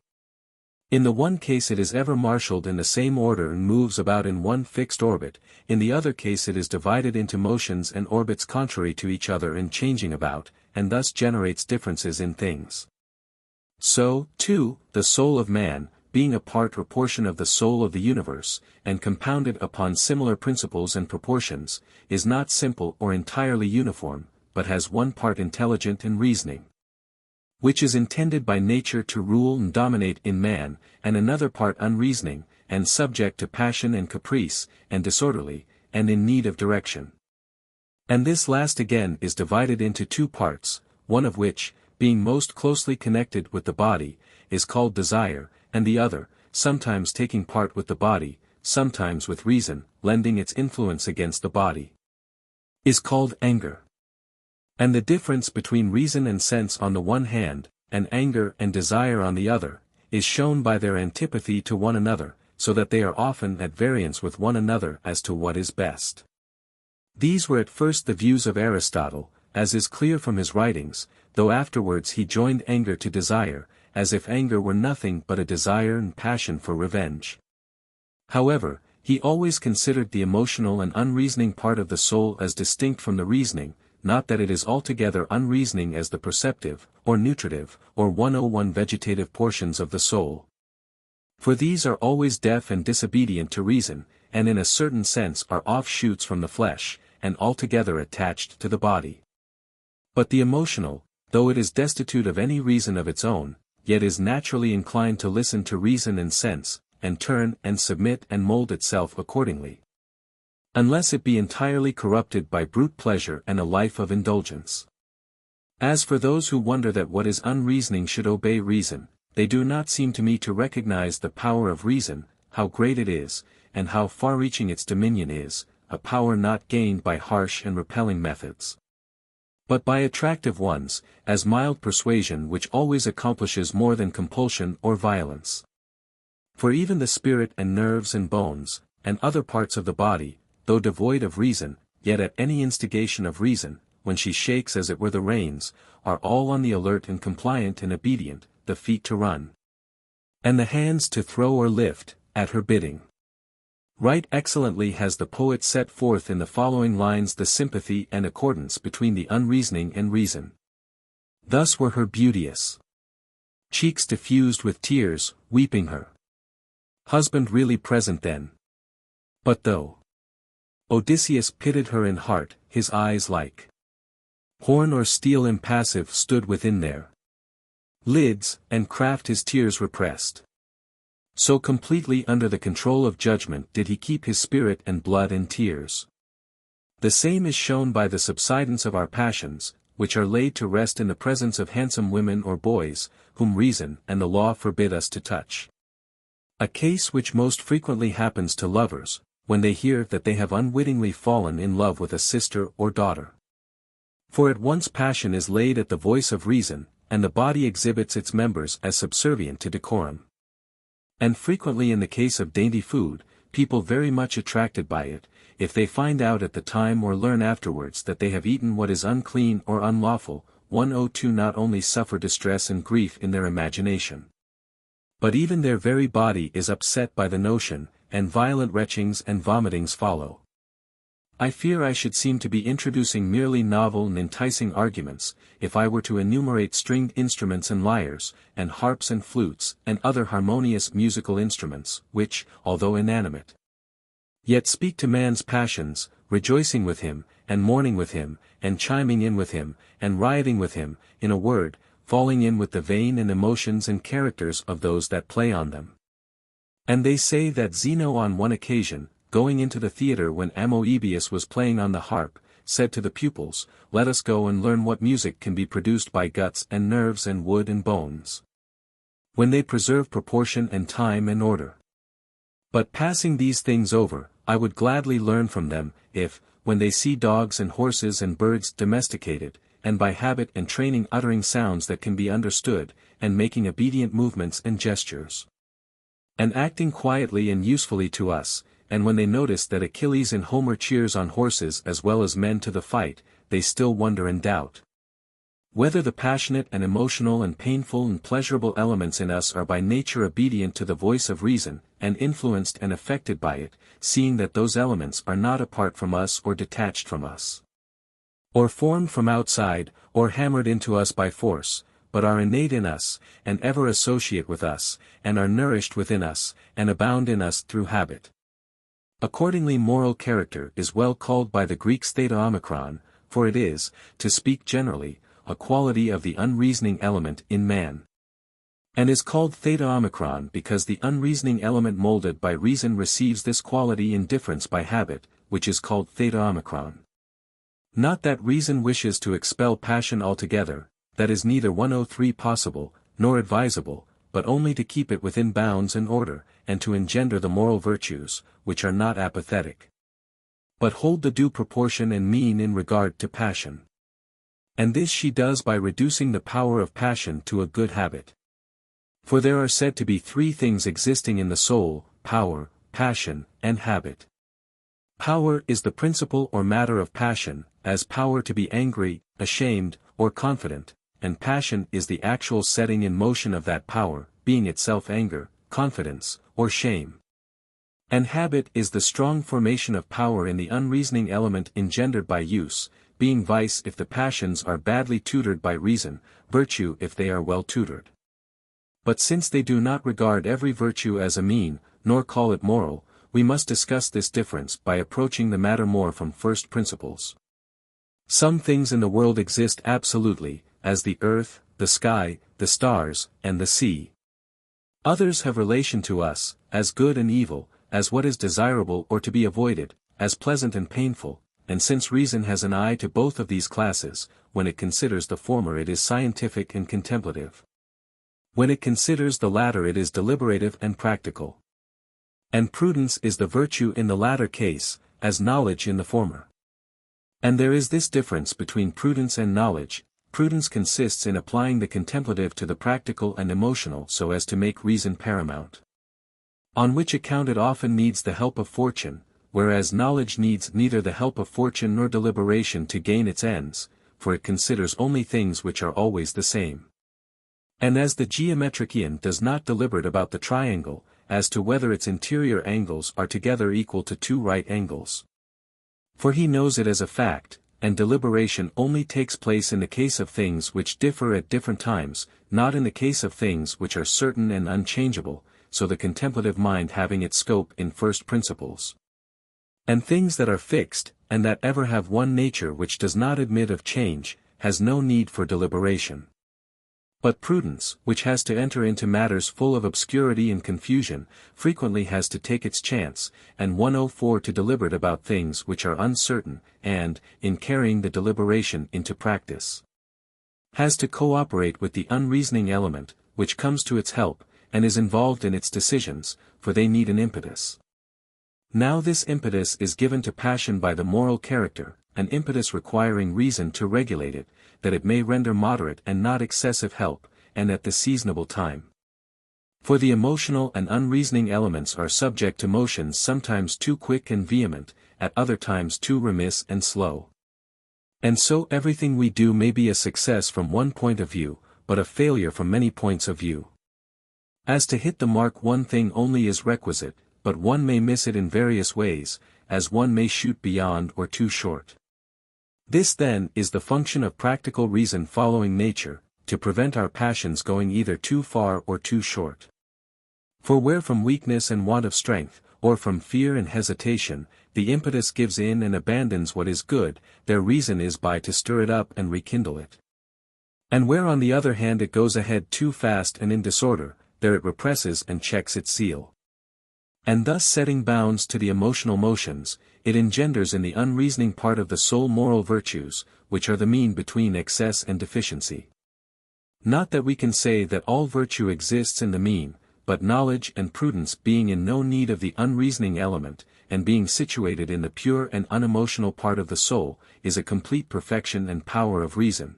In the one case it is ever marshaled in the same order and moves about in one fixed orbit, in the other case it is divided into motions and orbits contrary to each other and changing about, and thus generates differences in things. So, too, the soul of man, being a part or portion of the soul of the universe, and compounded upon similar principles and proportions, is not simple or entirely uniform, but has one part intelligent and reasoning, which is intended by nature to rule and dominate in man, and another part unreasoning, and subject to passion and caprice, and disorderly, and in need of direction. And this last again is divided into two parts, one of which, being most closely connected with the body, is called desire, and the other, sometimes taking part with the body, sometimes with reason, lending its influence against the body, is called anger. And the difference between reason and sense on the one hand, and anger and desire on the other, is shown by their antipathy to one another, so that they are often at variance with one another as to what is best. These were at first the views of Aristotle, as is clear from his writings, though afterwards he joined anger to desire, as if anger were nothing but a desire and passion for revenge. However, he always considered the emotional and unreasoning part of the soul as distinct from the reasoning, not that it is altogether unreasoning as the perceptive, or nutritive, or 101 vegetative portions of the soul. For these are always deaf and disobedient to reason, and in a certain sense are offshoots from the flesh, and altogether attached to the body. But the emotional, though it is destitute of any reason of its own, yet is naturally inclined to listen to reason and sense, and turn and submit and mold itself accordingly. Unless it be entirely corrupted by brute pleasure and a life of indulgence. As for those who wonder that what is unreasoning should obey reason, they do not seem to me to recognize the power of reason, how great it is, and how far-reaching its dominion is, a power not gained by harsh and repelling methods, but by attractive ones, as mild persuasion which always accomplishes more than compulsion or violence. For even the spirit and nerves and bones, and other parts of the body, though devoid of reason, yet at any instigation of reason, when she shakes as it were the reins, are all on the alert and compliant and obedient, the feet to run, and the hands to throw or lift, at her bidding. Right excellently has the poet set forth in the following lines the sympathy and accordance between the unreasoning and reason. Thus were her beauteous cheeks diffused with tears, weeping her husband really present then. But though Odysseus pitied her in heart, his eyes like horn or steel impassive stood within their lids, and craft his tears repressed. So completely under the control of judgment did he keep his spirit and blood in tears. The same is shown by the subsidence of our passions, which are laid to rest in the presence of handsome women or boys, whom reason and the law forbid us to touch. A case which most frequently happens to lovers, when they hear that they have unwittingly fallen in love with a sister or daughter. For at once passion is laid at the voice of reason, and the body exhibits its members as subservient to decorum. And frequently in the case of dainty food, people very much attracted by it, if they find out at the time or learn afterwards that they have eaten what is unclean or unlawful, 102 not only suffer distress and grief in their imagination, but even their very body is upset by the notion, and violent retchings and vomitings follow. I fear I should seem to be introducing merely novel and enticing arguments, if I were to enumerate stringed instruments and lyres, and harps and flutes, and other harmonious musical instruments, which, although inanimate, yet speak to man's passions, rejoicing with him, and mourning with him, and chiming in with him, and rioting with him, in a word, falling in with the vein and emotions and characters of those that play on them. And they say that Zeno on one occasion, going into the theatre when Amoebius was playing on the harp, said to the pupils, "Let us go and learn what music can be produced by guts and nerves and wood and bones, when they preserve proportion and time and order. But passing these things over, I would gladly learn from them, if, when they see dogs and horses and birds domesticated, and by habit and training uttering sounds that can be understood, and making obedient movements and gestures, and acting quietly and usefully to us, and when they notice that Achilles in Homer cheers on horses as well as men to the fight, they still wonder and doubt whether the passionate and emotional and painful and pleasurable elements in us are by nature obedient to the voice of reason, and influenced and affected by it, seeing that those elements are not apart from us or detached from us, or formed from outside, or hammered into us by force, but are innate in us, and ever associate with us, and are nourished within us, and abound in us through habit. Accordingly moral character is well called by the Greeks theta omicron, for it is, to speak generally, a quality of the unreasoning element in man. And is called theta omicron because the unreasoning element molded by reason receives this quality in difference by habit, which is called theta omicron. Not that reason wishes to expel passion altogether, that is neither 103 possible, nor advisable, but only to keep it within bounds and order, and to engender the moral virtues, which are not apathetic, but hold the due proportion and mean in regard to passion. And this she does by reducing the power of passion to a good habit. For there are said to be three things existing in the soul: power, passion, and habit. Power is the principle or matter of passion, as power to be angry, ashamed, or confident, and passion is the actual setting in motion of that power, being itself anger, confidence, or shame. And habit is the strong formation of power in the unreasoning element engendered by use, being vice if the passions are badly tutored by reason, virtue if they are well tutored. But since they do not regard every virtue as a mean, nor call it moral, we must discuss this difference by approaching the matter more from first principles. Some things in the world exist absolutely, as the earth, the sky, the stars, and the sea. Others have relation to us, as good and evil, as what is desirable or to be avoided, as pleasant and painful, and since reason has an eye to both of these classes, when it considers the former it is scientific and contemplative. When it considers the latter it is deliberative and practical. And prudence is the virtue in the latter case, as knowledge in the former. And there is this difference between prudence and knowledge. Prudence consists in applying the contemplative to the practical and emotional so as to make reason paramount. On which account it often needs the help of fortune, whereas knowledge needs neither the help of fortune nor deliberation to gain its ends, for it considers only things which are always the same. And as the geometrician does not deliberate about the triangle, as to whether its interior angles are together equal to 2 right angles. For he knows it as a fact, and deliberation only takes place in the case of things which differ at different times, not in the case of things which are certain and unchangeable, so the contemplative mind having its scope in first principles. And things that are fixed, and that ever have one nature which does not admit of change, has no need for deliberation. But prudence, which has to enter into matters full of obscurity and confusion, frequently has to take its chance, and 104 to deliberate about things which are uncertain, and, in carrying the deliberation into practice, has to cooperate with the unreasoning element, which comes to its help, and is involved in its decisions, for they need an impetus. Now this impetus is given to passion by the moral character, an impetus requiring reason to regulate it, that it may render moderate and not excessive help, and at the seasonable time. For the emotional and unreasoning elements are subject to motions sometimes too quick and vehement, at other times too remiss and slow. And so everything we do may be a success from one point of view, but a failure from many points of view. As to hit the mark one thing only is requisite, but one may miss it in various ways, as one may shoot beyond or too short. This then is the function of practical reason following nature, to prevent our passions going either too far or too short. For where from weakness and want of strength, or from fear and hesitation, the impetus gives in and abandons what is good, their reason is by to stir it up and rekindle it. And where on the other hand it goes ahead too fast and in disorder, there it represses and checks its zeal. And thus setting bounds to the emotional motions, it engenders in the unreasoning part of the soul moral virtues, which are the mean between excess and deficiency. Not that we can say that all virtue exists in the mean, but knowledge and prudence being in no need of the unreasoning element, and being situated in the pure and unemotional part of the soul, is a complete perfection and power of reason,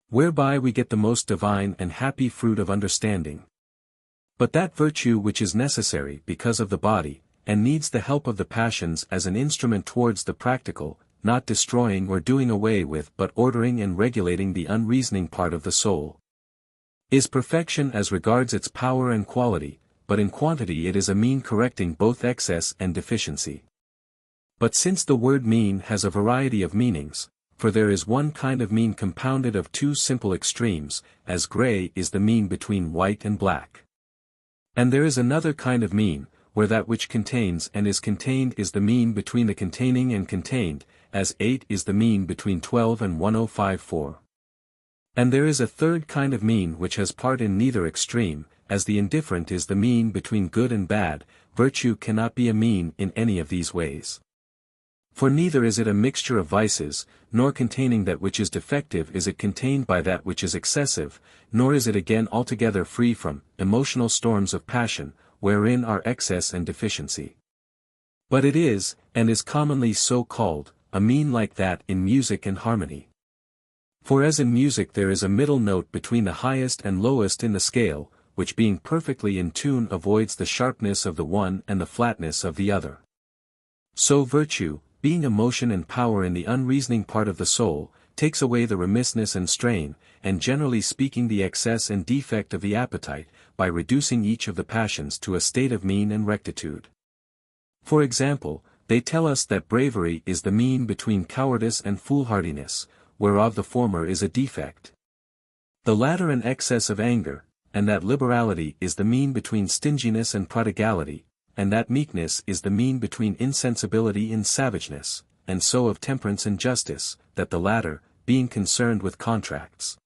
whereby we get the most divine and happy fruit of understanding. But that virtue which is necessary because of the body, and needs the help of the passions as an instrument towards the practical, not destroying or doing away with but ordering and regulating the unreasoning part of the soul, is perfection as regards its power and quality, but in quantity it is a mean correcting both excess and deficiency. But since the word mean has a variety of meanings, for there is one kind of mean compounded of 2 simple extremes, as gray is the mean between white and black. And there is another kind of mean, where that which contains and is contained is the mean between the containing and contained, as 8 is the mean between 12 and 1054. And there is a third kind of mean which has part in neither extreme, as the indifferent is the mean between good and bad. Virtue cannot be a mean in any of these ways. For neither is it a mixture of vices, nor containing that which is defective is it contained by that which is excessive, nor is it again altogether free from emotional storms of passion, wherein are excess and deficiency. But it is, and is commonly so called, a mean like that in music and harmony. For as in music there is a middle note between the highest and lowest in the scale, which being perfectly in tune avoids the sharpness of the one and the flatness of the other. So virtue, being emotion and power in the unreasoning part of the soul, takes away the remissness and strain, and generally speaking the excess and defect of the appetite, by reducing each of the passions to a state of mean and rectitude. For example, They tell us that bravery is the mean between cowardice and foolhardiness, whereof the former is a defect. The latter an excess of anger, and that liberality is the mean between stinginess and prodigality, and that meekness is the mean between insensibility and savageness, and so of temperance and justice, that the latter, being concerned with contracts,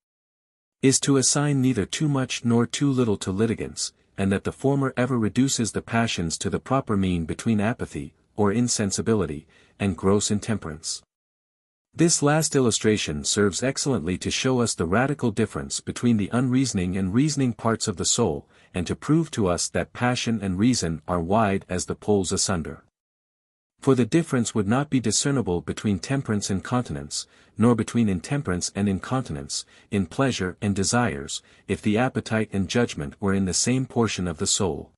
is to assign neither too much nor too little to litigants, and that the former ever reduces the passions to the proper mean between apathy, or insensibility, and gross intemperance. This last illustration serves excellently to show us the radical difference between the unreasoning and reasoning parts of the soul, and to prove to us that passion and reason are wide as the poles asunder. For the difference would not be discernible between temperance and continence, nor between intemperance and incontinence, in pleasure and desires, if the appetite and judgment were in the same portion of the soul.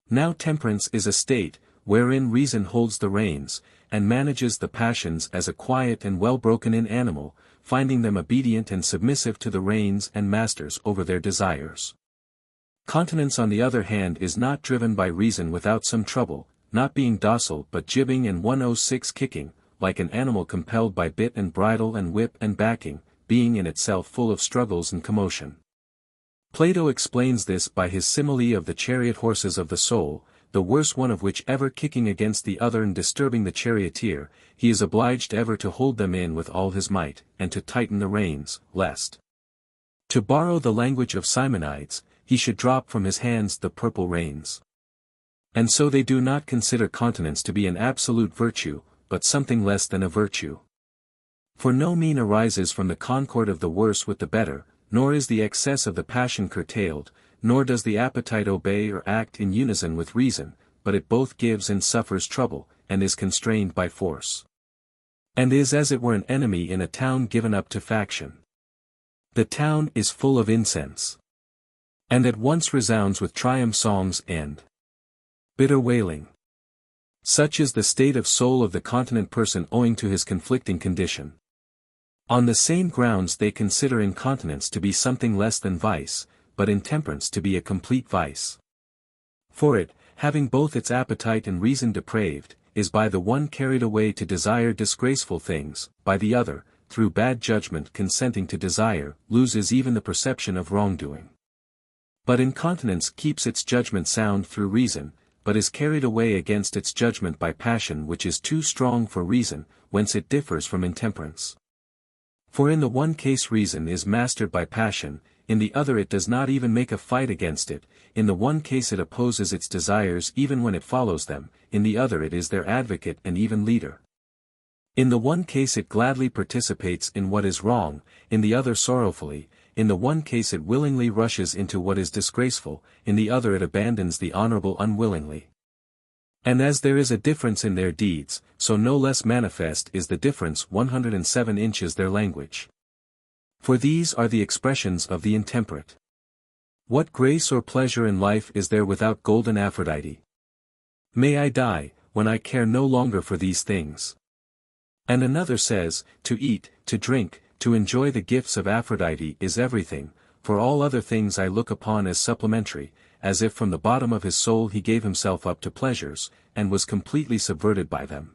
Now temperance is a state, wherein reason holds the reins, and manages the passions as a quiet and well-broken-in animal, finding them obedient and submissive to the reins and masters over their desires. Continence on the other hand is not driven by reason without some trouble, not being docile but jibbing and 106 kicking, like an animal compelled by bit and bridle and whip and backing, being in itself full of struggles and commotion. Plato explains this by his simile of the chariot horses of the soul, the worst one of which ever kicking against the other and disturbing the charioteer, he is obliged ever to hold them in with all his might, and to tighten the reins, lest, to borrow the language of Simonides, he should drop from his hands the purple reins. And so they do not consider continence to be an absolute virtue, but something less than a virtue. For no mean arises from the concord of the worse with the better, nor is the excess of the passion curtailed, nor does the appetite obey or act in unison with reason, but it both gives and suffers trouble, and is constrained by force. And is as it were an enemy in a town given up to faction. The town is full of incense, and at once resounds with triumph songs and bitter wailing. Such is the state of soul of the continent person owing to his conflicting condition. On the same grounds they consider incontinence to be something less than vice, but intemperance to be a complete vice. For it, having both its appetite and reason depraved, is by the one carried away to desire disgraceful things, by the other, through bad judgment consenting to desire, loses even the perception of wrongdoing. But incontinence keeps its judgment sound through reason, but is carried away against its judgment by passion which is too strong for reason, whence it differs from intemperance. For in the one case reason is mastered by passion, in the other it does not even make a fight against it, in the one case it opposes its desires even when it follows them, in the other it is their advocate and even leader. In the one case it gladly participates in what is wrong, in the other sorrowfully, in the one case it willingly rushes into what is disgraceful, in the other it abandons the honorable unwillingly. And as there is a difference in their deeds, so no less manifest is the difference 107 inches their language. For these are the expressions of the intemperate. What grace or pleasure in life is there without golden Aphrodite? May I die, when I care no longer for these things. And another says, to eat, to drink, to enjoy the gifts of Aphrodite is everything, for all other things I look upon as supplementary, as if from the bottom of his soul he gave himself up to pleasures, and was completely subverted by them.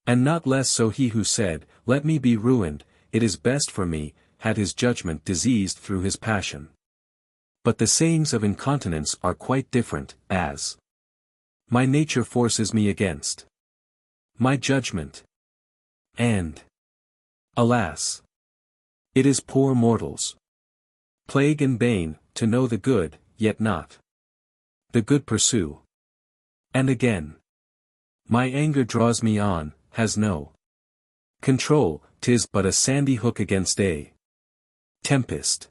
And not less so he who said, let me be ruined, it is best for me, had his judgment diseased through his passion. But the sayings of incontinence are quite different, as my nature forces me against my judgment, and alas, it is poor mortals' plague and bane, to know the good, yet not the good pursue. And again, my anger draws me on, has no control, 'tis but a sandy hook against a tempest.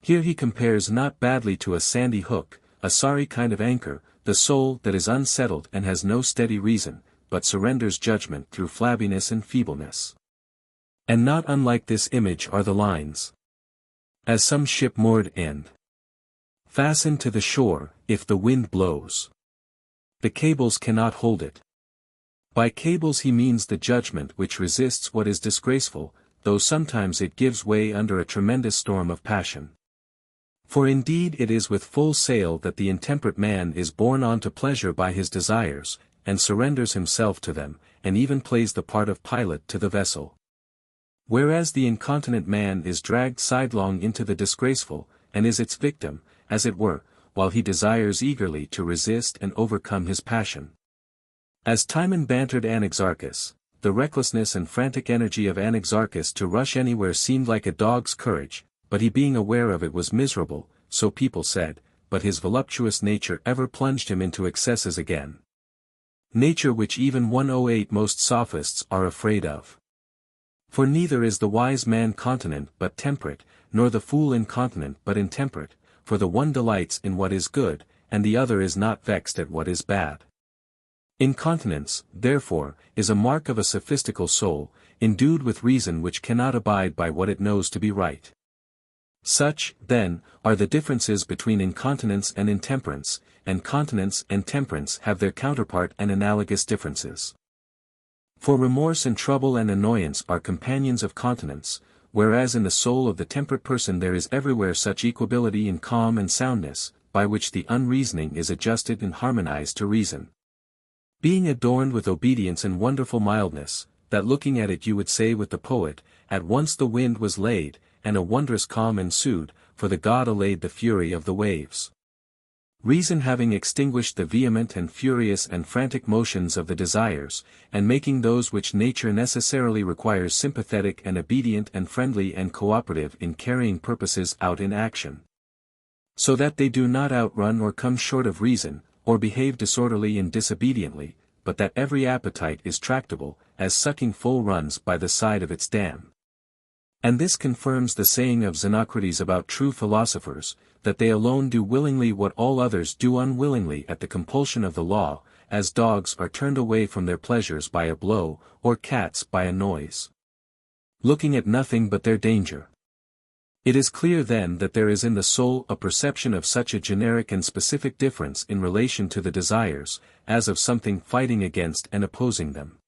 Here he compares not badly to a sandy hook, a sorry kind of anchor, the soul that is unsettled and has no steady reason, but surrenders judgment through flabbiness and feebleness. And not unlike this image are the lines. As some ship moored and fastened to the shore, if the wind blows, the cables cannot hold it. By cables he means the judgment which resists what is disgraceful, though sometimes it gives way under a tremendous storm of passion. For indeed it is with full sail that the intemperate man is borne on to pleasure by his desires, and surrenders himself to them, and even plays the part of pilot to the vessel. Whereas the incontinent man is dragged sidelong into the disgraceful, and is its victim, as it were, while he desires eagerly to resist and overcome his passion. As Timon bantered Anaxarchus, the recklessness and frantic energy of Anaxarchus to rush anywhere seemed like a dog's courage, but he being aware of it was miserable, so people said, but his voluptuous nature ever plunged him into excesses again. Nature which even 108 most sophists are afraid of. For neither is the wise man continent but temperate, nor the fool incontinent but intemperate, for the one delights in what is good, and the other is not vexed at what is bad. Incontinence, therefore, is a mark of a sophistical soul, endued with reason which cannot abide by what it knows to be right. Such, then, are the differences between incontinence and intemperance, and continence and temperance have their counterpart and analogous differences. For remorse and trouble and annoyance are companions of continence, whereas in the soul of the temperate person there is everywhere such equability in calm and soundness, by which the unreasoning is adjusted and harmonized to reason. Being adorned with obedience and wonderful mildness, that looking at it you would say with the poet, at once the wind was laid, and a wondrous calm ensued, for the god allayed the fury of the waves. Reason having extinguished the vehement and furious and frantic motions of the desires, and making those which nature necessarily requires sympathetic and obedient and friendly and cooperative in carrying purposes out in action. So that they do not outrun or come short of reason, or behave disorderly and disobediently, but that every appetite is tractable, as sucking full runs by the side of its dam. And this confirms the saying of Xenocrates about true philosophers, that they alone do willingly what all others do unwillingly at the compulsion of the law, as dogs are turned away from their pleasures by a blow, or cats by a noise. Looking at nothing but their danger. It is clear then that there is in the soul a perception of such a generic and specific difference in relation to the desires, as of something fighting against and opposing them.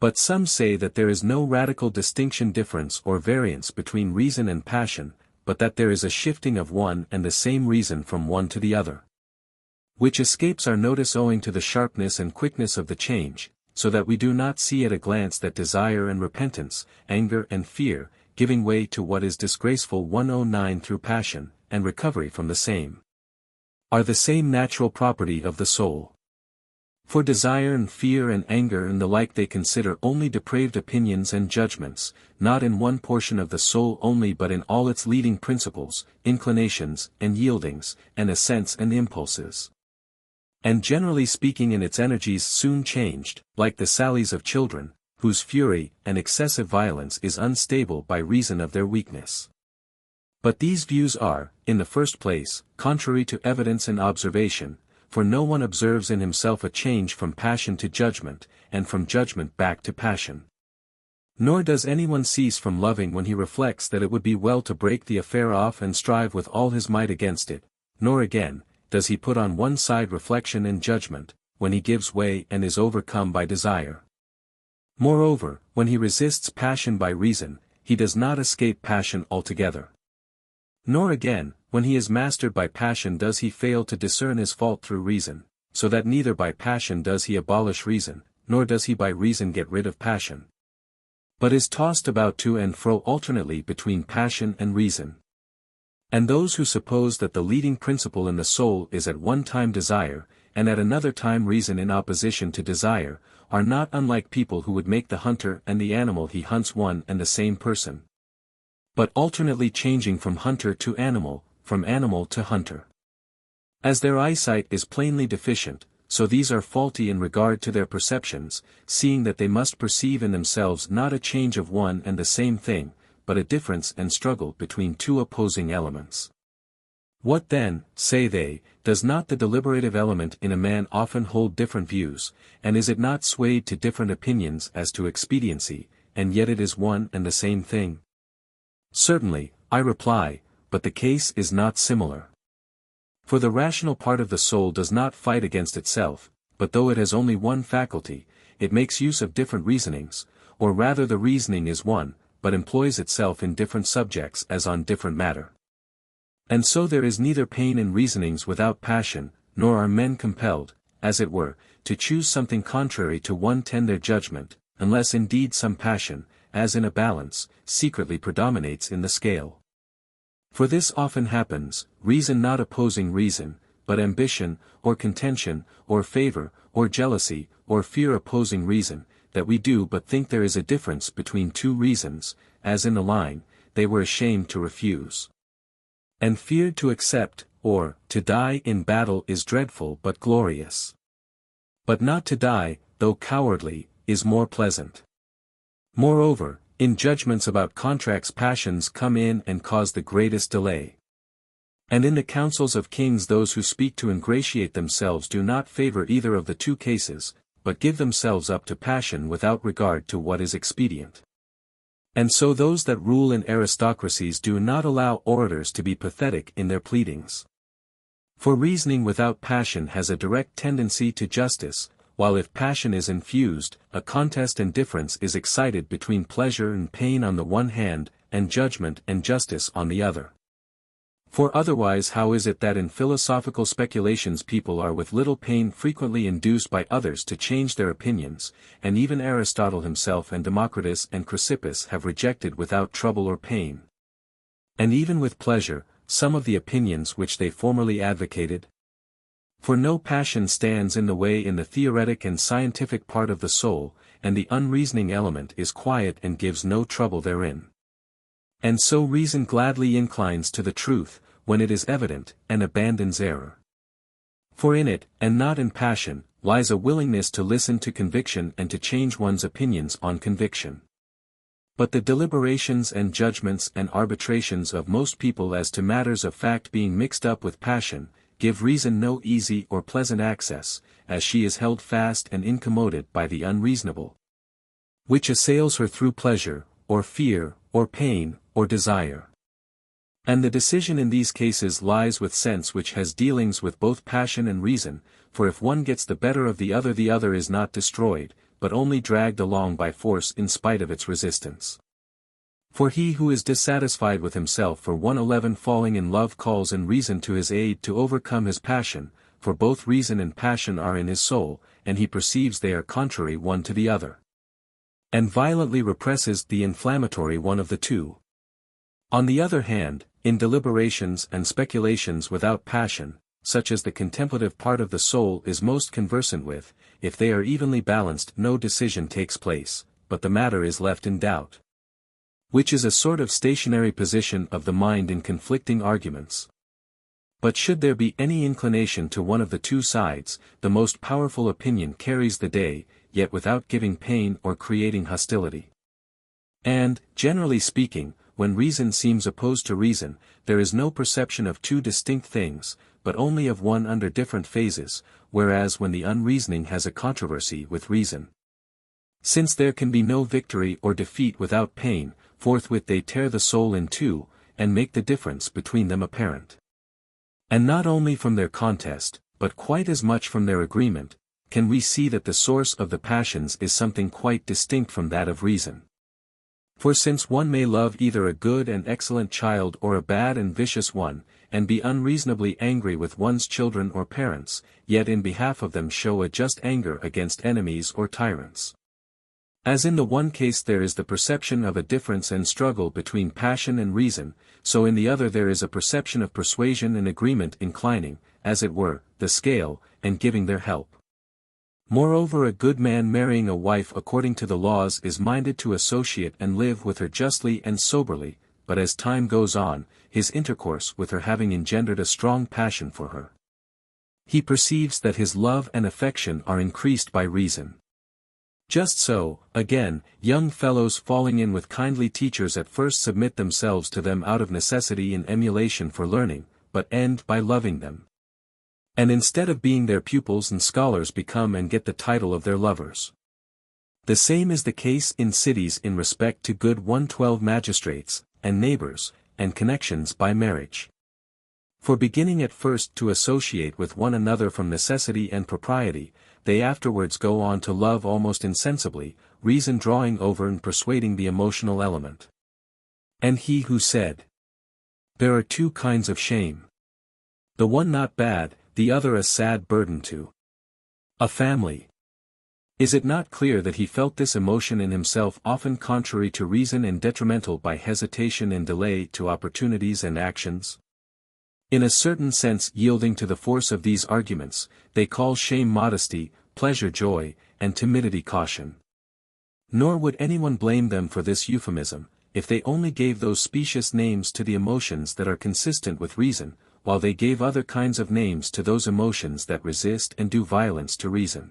But some say that there is no radical distinction, difference or variance between reason and passion, but that there is a shifting of one and the same reason from one to the other, which escapes our notice owing to the sharpness and quickness of the change, so that we do not see at a glance that desire and repentance, anger and fear, giving way to what is disgraceful 109 through passion, and recovery from the same, are the same natural property of the soul. For desire and fear and anger and the like they consider only depraved opinions and judgments, not in one portion of the soul only but in all its leading principles, inclinations, and yieldings, and assents and impulses. And generally speaking in its energies soon changed, like the sallies of children, whose fury and excessive violence is unstable by reason of their weakness. But these views are, in the first place, contrary to evidence and observation, for no one observes in himself a change from passion to judgment, and from judgment back to passion. Nor does anyone cease from loving when he reflects that it would be well to break the affair off and strive with all his might against it, nor again, does he put on one side reflection and judgment, when he gives way and is overcome by desire. Moreover, when he resists passion by reason, he does not escape passion altogether. Nor again, when he is mastered by passion does he fail to discern his fault through reason, so that neither by passion does he abolish reason, nor does he by reason get rid of passion, but is tossed about to and fro alternately between passion and reason. And those who suppose that the leading principle in the soul is at one time desire, and at another time reason in opposition to desire, are not unlike people who would make the hunter and the animal he hunts one and the same person, but alternately changing from hunter to animal, from animal to hunter. As their eyesight is plainly deficient, so these are faulty in regard to their perceptions, seeing that they must perceive in themselves not a change of one and the same thing, but a difference and struggle between two opposing elements. What then, say they, does not the deliberative element in a man often hold different views, and is it not swayed to different opinions as to expediency, and yet it is one and the same thing? Certainly, I reply, but the case is not similar. For the rational part of the soul does not fight against itself, but though it has only one faculty, it makes use of different reasonings, or rather the reasoning is one, but employs itself in different subjects as on different matter. And so there is neither pain in reasonings without passion, nor are men compelled, as it were, to choose something contrary to one tend their judgment, unless indeed some passion, as in a balance, secretly predominates in the scale. For this often happens, reason not opposing reason, but ambition, or contention, or favor, or jealousy, or fear opposing reason, that we do but think there is a difference between two reasons, as in the line, they were ashamed to refuse, and feared to accept, or, to die in battle is dreadful but glorious. But not to die, though cowardly, is more pleasant. Moreover, in judgments about contracts passions come in and cause the greatest delay. And in the councils of kings those who speak to ingratiate themselves do not favor either of the two cases, but give themselves up to passion without regard to what is expedient. And so those that rule in aristocracies do not allow orators to be pathetic in their pleadings. For reasoning without passion has a direct tendency to justice, while if passion is infused, a contest and difference is excited between pleasure and pain on the one hand, and judgment and justice on the other. For otherwise how is it that in philosophical speculations people are with little pain frequently induced by others to change their opinions, and even Aristotle himself and Democritus and Chrysippus have rejected without trouble or pain? And even with pleasure, some of the opinions which they formerly advocated? For no passion stands in the way in the theoretic and scientific part of the soul, and the unreasoning element is quiet and gives no trouble therein. And so reason gladly inclines to the truth, when it is evident, and abandons error. For in it, and not in passion, lies a willingness to listen to conviction and to change one's opinions on conviction. But the deliberations and judgments and arbitrations of most people as to matters of fact being mixed up with passion, give reason no easy or pleasant access, as she is held fast and incommoded by the unreasonable, which assails her through pleasure, or fear, or pain, or desire. And the decision in these cases lies with sense which has dealings with both passion and reason, for if one gets the better of the other is not destroyed, but only dragged along by force in spite of its resistance. For he who is dissatisfied with himself for 111 falling in love calls in reason to his aid to overcome his passion, for both reason and passion are in his soul, and he perceives they are contrary one to the other, and violently represses the inflammatory one of the two. On the other hand, in deliberations and speculations without passion, such as the contemplative part of the soul is most conversant with, if they are evenly balanced no decision takes place, but the matter is left in doubt, which is a sort of stationary position of the mind in conflicting arguments. But should there be any inclination to one of the two sides, the most powerful opinion carries the day, yet without giving pain or creating hostility. And, generally speaking, when reason seems opposed to reason, there is no perception of two distinct things, but only of one under different phases, whereas when the unreasoning has a controversy with reason, since there can be no victory or defeat without pain, forthwith they tear the soul in two, and make the difference between them apparent. And not only from their contest, but quite as much from their agreement, can we see that the source of the passions is something quite distinct from that of reason. For since one may love either a good and excellent child or a bad and vicious one, and be unreasonably angry with one's children or parents, yet in behalf of them show a just anger against enemies or tyrants. As in the one case there is the perception of a difference and struggle between passion and reason, so in the other there is a perception of persuasion and agreement inclining, as it were, the scale, and giving their help. Moreover, a good man marrying a wife according to the laws is minded to associate and live with her justly and soberly, but as time goes on, his intercourse with her having engendered a strong passion for her, he perceives that his love and affection are increased by reason. Just so, again, young fellows falling in with kindly teachers at first submit themselves to them out of necessity in emulation for learning, but end by loving them, and instead of being their pupils and scholars become and get the title of their lovers. The same is the case in cities in respect to good 112 magistrates, and neighbors, and connections by marriage. For beginning at first to associate with one another from necessity and propriety, they afterwards go on to love almost insensibly, reason drawing over and persuading the emotional element. And he who said, "There are two kinds of shame. The one not bad, the other a sad burden to A family. Is it not clear that he felt this emotion in himself often contrary to reason and detrimental by hesitation and delay to opportunities and actions? In a certain sense yielding to the force of these arguments, they call shame modesty, pleasure joy, and timidity caution. Nor would anyone blame them for this euphemism, if they only gave those specious names to the emotions that are consistent with reason, while they gave other kinds of names to those emotions that resist and do violence to reason.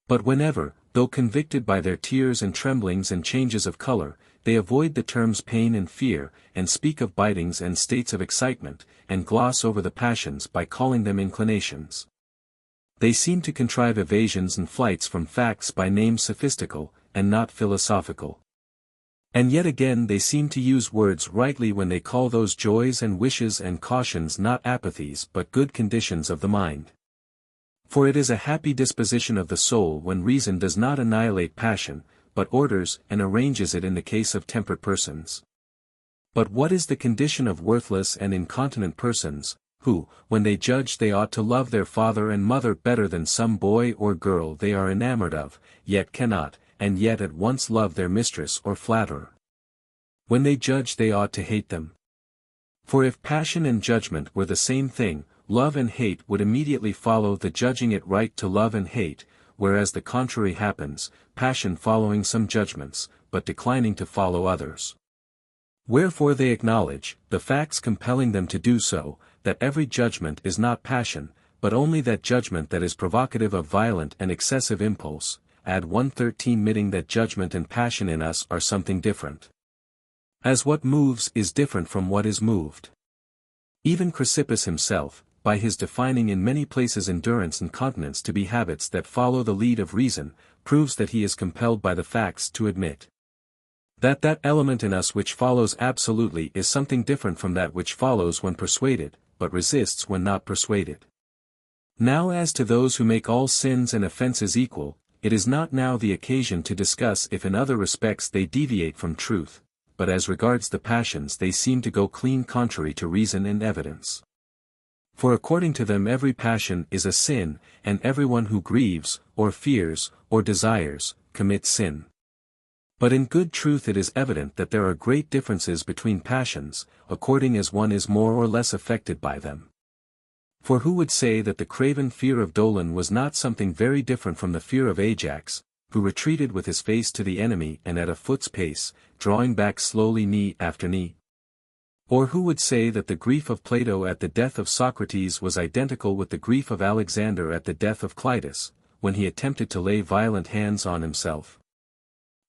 But whenever, though convicted by their tears and tremblings and changes of color, they avoid the terms pain and fear, and speak of bitings and states of excitement, and gloss over the passions by calling them inclinations. They seem to contrive evasions and flights from facts by names sophistical, and not philosophical. And yet again they seem to use words rightly when they call those joys and wishes and cautions not apathies but good conditions of the mind. For it is a happy disposition of the soul when reason does not annihilate passion, but orders and arranges it in the case of temperate persons. But what is the condition of worthless and incontinent persons, who, when they judge they ought to love their father and mother better than some boy or girl they are enamored of, yet cannot, and yet at once love their mistress or flatterer? When they judge they ought to hate them. For if passion and judgment were the same thing, love and hate would immediately follow, the judging it right to love and hate, whereas the contrary happens, passion following some judgments, but declining to follow others. Wherefore they acknowledge, the facts compelling them to do so, that every judgment is not passion, but only that judgment that is provocative of violent and excessive impulse, add 113 admitting that judgment and passion in us are something different. As what moves is different from what is moved. Even Chrysippus himself, by his defining in many places endurance and continence to be habits that follow the lead of reason, proves that he is compelled by the facts to admit that element in us which follows absolutely is something different from that which follows when persuaded, but resists when not persuaded. Now as to those who make all sins and offenses equal, it is not now the occasion to discuss if in other respects they deviate from truth, but as regards the passions they seem to go clean contrary to reason and evidence. For according to them every passion is a sin, and everyone who grieves, or fears, or desires, commits sin. But in good truth it is evident that there are great differences between passions, according as one is more or less affected by them. For who would say that the craven fear of Dolon was not something very different from the fear of Ajax, who retreated with his face to the enemy and at a foot's pace, drawing back slowly knee after knee? Or who would say that the grief of Plato at the death of Socrates was identical with the grief of Alexander at the death of Clitus, when he attempted to lay violent hands on himself?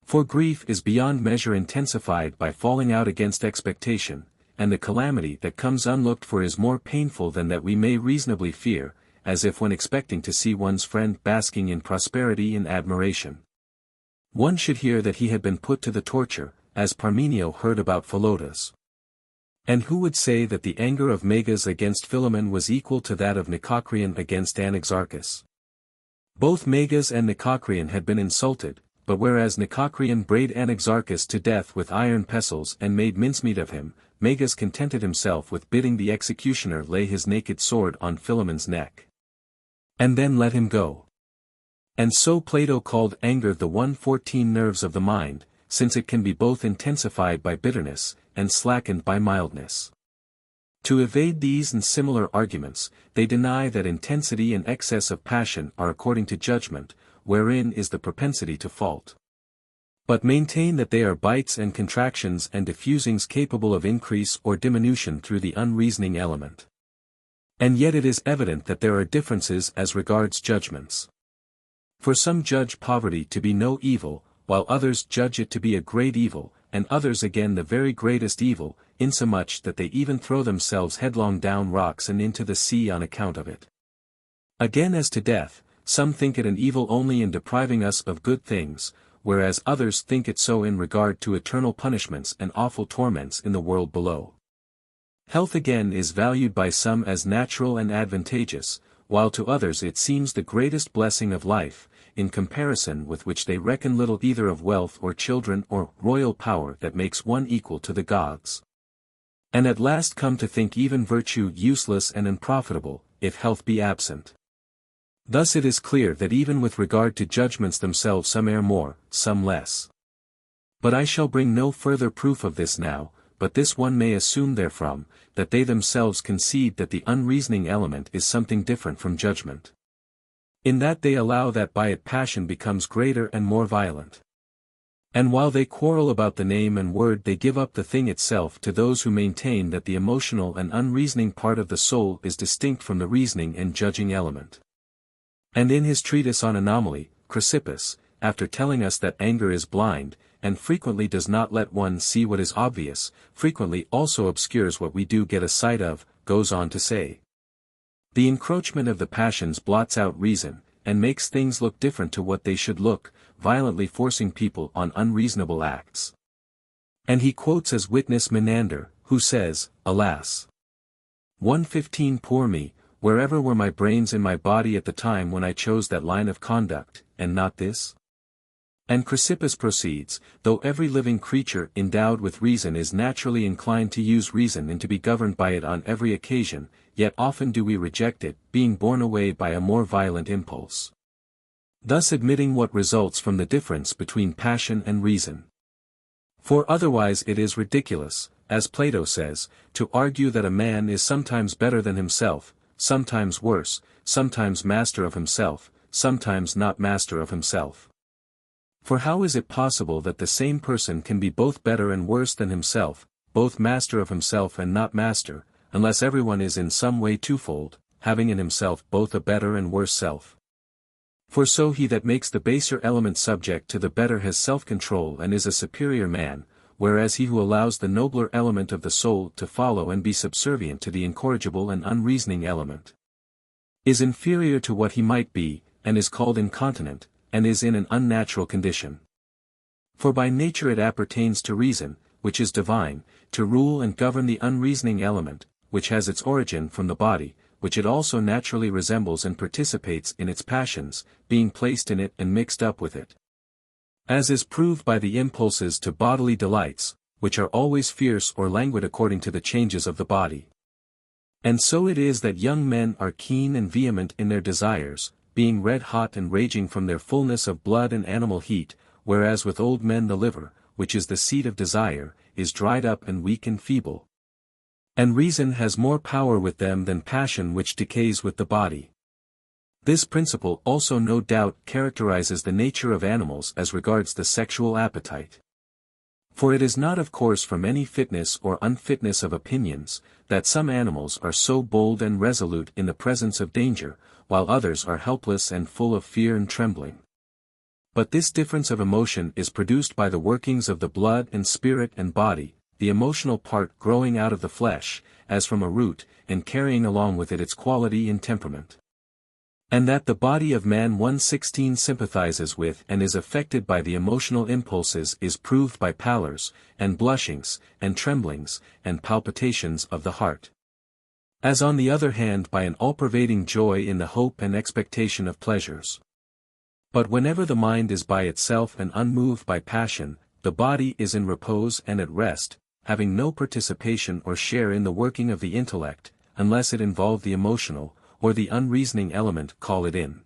For grief is beyond measure intensified by falling out against expectation, and the calamity that comes unlooked for is more painful than that we may reasonably fear, as if when expecting to see one's friend basking in prosperity and admiration, one should hear that he had been put to the torture, as Parmenio heard about Philotas. And who would say that the anger of Megas against Philemon was equal to that of Nicocreon against Anaxarchus? Both Megas and Nicocreon had been insulted, but whereas Nicocreon brayed Anaxarchus to death with iron pestles and made mincemeat of him, Megas contented himself with bidding the executioner lay his naked sword on Philemon's neck, and then let him go. And so Plato called anger the 114 nerves of the mind, since it can be both intensified by bitterness, and slackened by mildness. To evade these and similar arguments, they deny that intensity and excess of passion are according to judgment, wherein is the propensity to fault. But maintain that they are bites and contractions and diffusings capable of increase or diminution through the unreasoning element. And yet it is evident that there are differences as regards judgments. For some judge poverty to be no evil, while others judge it to be a great evil, and others again the very greatest evil, insomuch that they even throw themselves headlong down rocks and into the sea on account of it. Again as to death, some think it an evil only in depriving us of good things, whereas others think it so in regard to eternal punishments and awful torments in the world below. Health again is valued by some as natural and advantageous, while to others it seems the greatest blessing of life, in comparison with which they reckon little either of wealth or children or royal power that makes one equal to the gods. And at last come to think even virtue useless and unprofitable, if health be absent. Thus it is clear that even with regard to judgments themselves some err more, some less. But I shall bring no further proof of this now, but this one may assume therefrom, that they themselves concede that the unreasoning element is something different from judgment. In that they allow that by it passion becomes greater and more violent. And while they quarrel about the name and word, they give up the thing itself to those who maintain that the emotional and unreasoning part of the soul is distinct from the reasoning and judging element. And in his treatise on anomaly, Chrysippus, after telling us that anger is blind, and frequently does not let one see what is obvious, frequently also obscures what we do get a sight of, goes on to say, the encroachment of the passions blots out reason, and makes things look different to what they should look, violently forcing people on unreasonable acts. And he quotes as witness Menander, who says, alas! 115 Poor me, wherever were my brains in my body at the time when I chose that line of conduct, and not this? And Chrysippus proceeds, though every living creature endowed with reason is naturally inclined to use reason and to be governed by it on every occasion, yet often do we reject it, being borne away by a more violent impulse. Thus admitting what results from the difference between passion and reason. For otherwise it is ridiculous, as Plato says, to argue that a man is sometimes better than himself, sometimes worse, sometimes master of himself, sometimes not master of himself. For how is it possible that the same person can be both better and worse than himself, both master of himself and not master, unless everyone is in some way twofold, having in himself both a better and worse self? For so he that makes the baser element subject to the better has self-control and is a superior man, whereas he who allows the nobler element of the soul to follow and be subservient to the incorrigible and unreasoning element, is inferior to what he might be, and is called incontinent, and is in an unnatural condition. For by nature it appertains to reason, which is divine, to rule and govern the unreasoning element, which has its origin from the body, which it also naturally resembles and participates in its passions, being placed in it and mixed up with it. As is proved by the impulses to bodily delights, which are always fierce or languid according to the changes of the body. And so it is that young men are keen and vehement in their desires, being red-hot and raging from their fullness of blood and animal heat, whereas with old men the liver, which is the seat of desire, is dried up and weak and feeble. And reason has more power with them than passion which decays with the body. This principle also no doubt characterizes the nature of animals as regards the sexual appetite. For it is not of course from any fitness or unfitness of opinions, that some animals are so bold and resolute in the presence of danger, while others are helpless and full of fear and trembling. But this difference of emotion is produced by the workings of the blood and spirit and body, the emotional part growing out of the flesh, as from a root, and carrying along with it its quality and temperament. And that the body of man 116 sympathizes with and is affected by the emotional impulses is proved by pallors, and blushings, and tremblings, and palpitations of the heart. As on the other hand by an all-pervading joy in the hope and expectation of pleasures. But whenever the mind is by itself and unmoved by passion, the body is in repose and at rest, having no participation or share in the working of the intellect, unless it involve the emotional, or the unreasoning element call it in.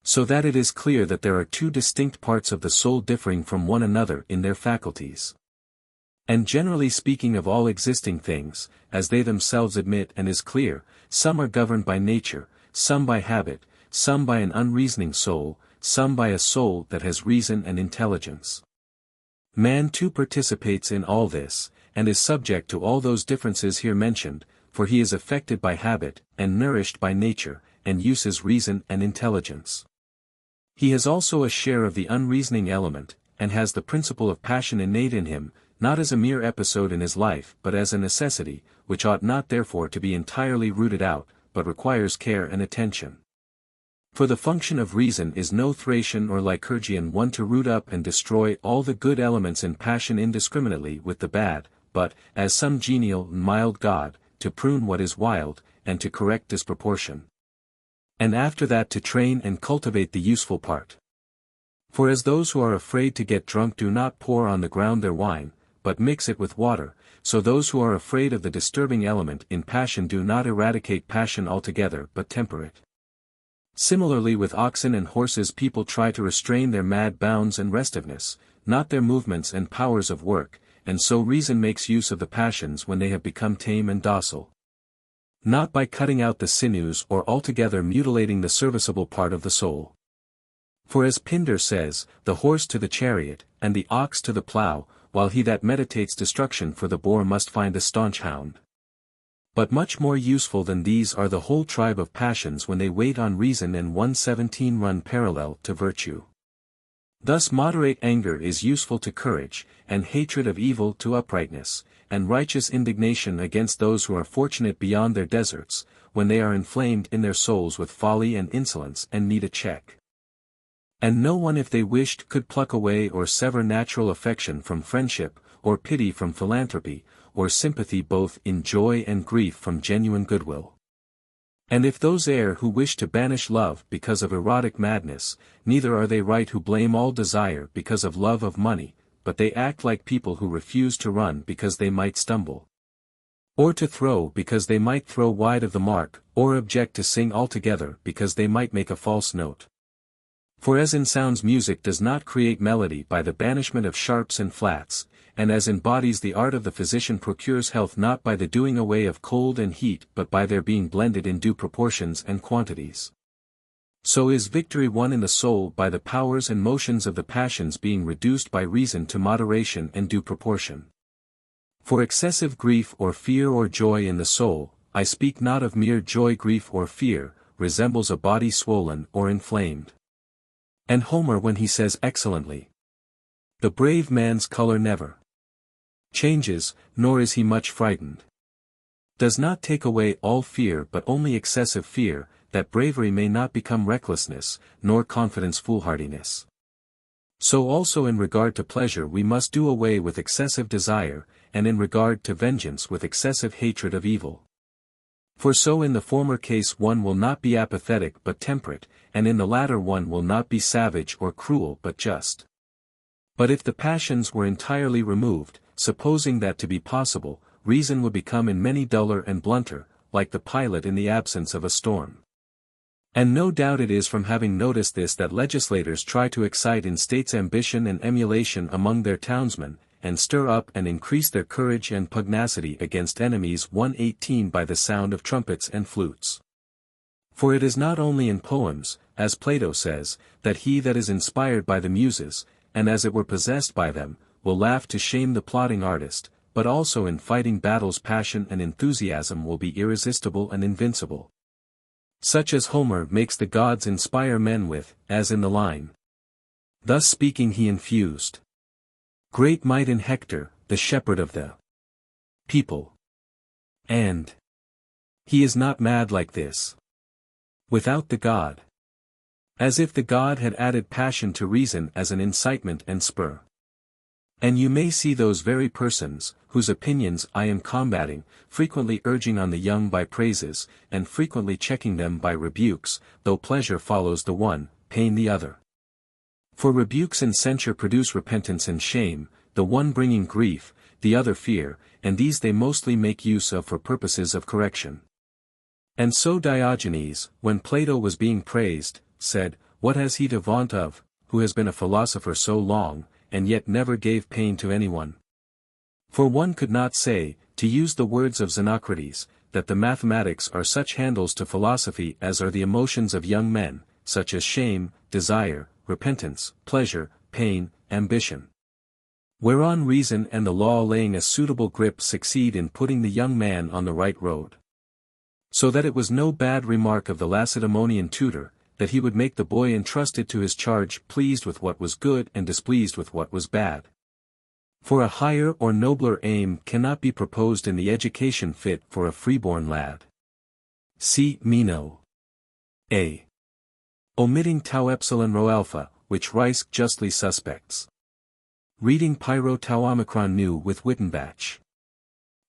So that it is clear that there are two distinct parts of the soul differing from one another in their faculties. And generally speaking of all existing things, as they themselves admit and is clear, some are governed by nature, some by habit, some by an unreasoning soul, some by a soul that has reason and intelligence. Man too participates in all this, and is subject to all those differences here mentioned, for he is affected by habit, and nourished by nature, and uses reason and intelligence. He has also a share of the unreasoning element, and has the principle of passion innate in him, not as a mere episode in his life but as a necessity, which ought not therefore to be entirely rooted out, but requires care and attention. For the function of reason is no Thracian or Lycurgian one to root up and destroy all the good elements in passion indiscriminately with the bad, but, as some genial and mild god, to prune what is wild, and to correct disproportion. And after that to train and cultivate the useful part. For as those who are afraid to get drunk do not pour on the ground their wine, but mix it with water, so those who are afraid of the disturbing element in passion do not eradicate passion altogether but temper it. Similarly with oxen and horses, people try to restrain their mad bounds and restiveness, not their movements and powers of work, and so reason makes use of the passions when they have become tame and docile. Not by cutting out the sinews or altogether mutilating the serviceable part of the soul. For as Pindar says, the horse to the chariot, and the ox to the plough, while he that meditates destruction for the boar must find a staunch hound. But much more useful than these are the whole tribe of passions when they wait on reason, and 117 run parallel to virtue. Thus moderate anger is useful to courage, and hatred of evil to uprightness, and righteous indignation against those who are fortunate beyond their deserts, when they are inflamed in their souls with folly and insolence and need a check. And no one, if they wished, could pluck away or sever natural affection from friendship, or pity from philanthropy, or sympathy both in joy and grief from genuine goodwill. And if those err who wish to banish love because of erotic madness, neither are they right who blame all desire because of love of money, but they act like people who refuse to run because they might stumble, or to throw because they might throw wide of the mark, or object to sing altogether because they might make a false note. For as in sounds music does not create melody by the banishment of sharps and flats, and as in bodies the art of the physician procures health not by the doing away of cold and heat but by their being blended in due proportions and quantities. So is victory won in the soul by the powers and motions of the passions being reduced by reason to moderation and due proportion. For excessive grief or fear or joy in the soul, I speak not of mere joy, grief or fear, resembles a body swollen or inflamed. And Homer, when he says excellently, "The brave man's color never changes, nor is he much frightened," does not take away all fear but only excessive fear, that bravery may not become recklessness, nor confidence foolhardiness. So also in regard to pleasure we must do away with excessive desire, and in regard to vengeance with excessive hatred of evil. For so in the former case one will not be apathetic but temperate, and in the latter one will not be savage or cruel but just. But if the passions were entirely removed, supposing that to be possible, reason would become in many duller and blunter, like the pilot in the absence of a storm. And no doubt it is from having noticed this that legislators try to excite in states ambition and emulation among their townsmen, and stir up and increase their courage and pugnacity against enemies 118 by the sound of trumpets and flutes. For it is not only in poems, as Plato says, that he that is inspired by the muses, and as it were possessed by them, will laugh to shame the plodding artist, but also in fighting battles passion and enthusiasm will be irresistible and invincible. Such as Homer makes the gods inspire men with, as in the line, "Thus speaking he infused great might in Hector, the shepherd of the people. And he is not mad like this without the god." As if the god had added passion to reason as an incitement and spur. And you may see those very persons, whose opinions I am combating, frequently urging on the young by praises, and frequently checking them by rebukes, though pleasure follows the one, pain the other. For rebukes and censure produce repentance and shame, the one bringing grief, the other fear, and these they mostly make use of for purposes of correction. And so Diogenes, when Plato was being praised, said, "What has he to vaunt of, who has been a philosopher so long, and yet never gave pain to anyone?" For one could not say, to use the words of Xenocrates, that the mathematics are such handles to philosophy as are the emotions of young men, such as shame, desire, repentance, pleasure, pain, ambition. Whereon reason and the law laying a suitable grip succeed in putting the young man on the right road. So that it was no bad remark of the Lacedaemonian tutor, that he would make the boy entrusted to his charge pleased with what was good and displeased with what was bad. For a higher or nobler aim cannot be proposed in the education fit for a freeborn lad. See Meno. A. Omitting tau epsilon rho alpha, which Rice justly suspects. Reading Pyro tau omicron nu with Wittenbach.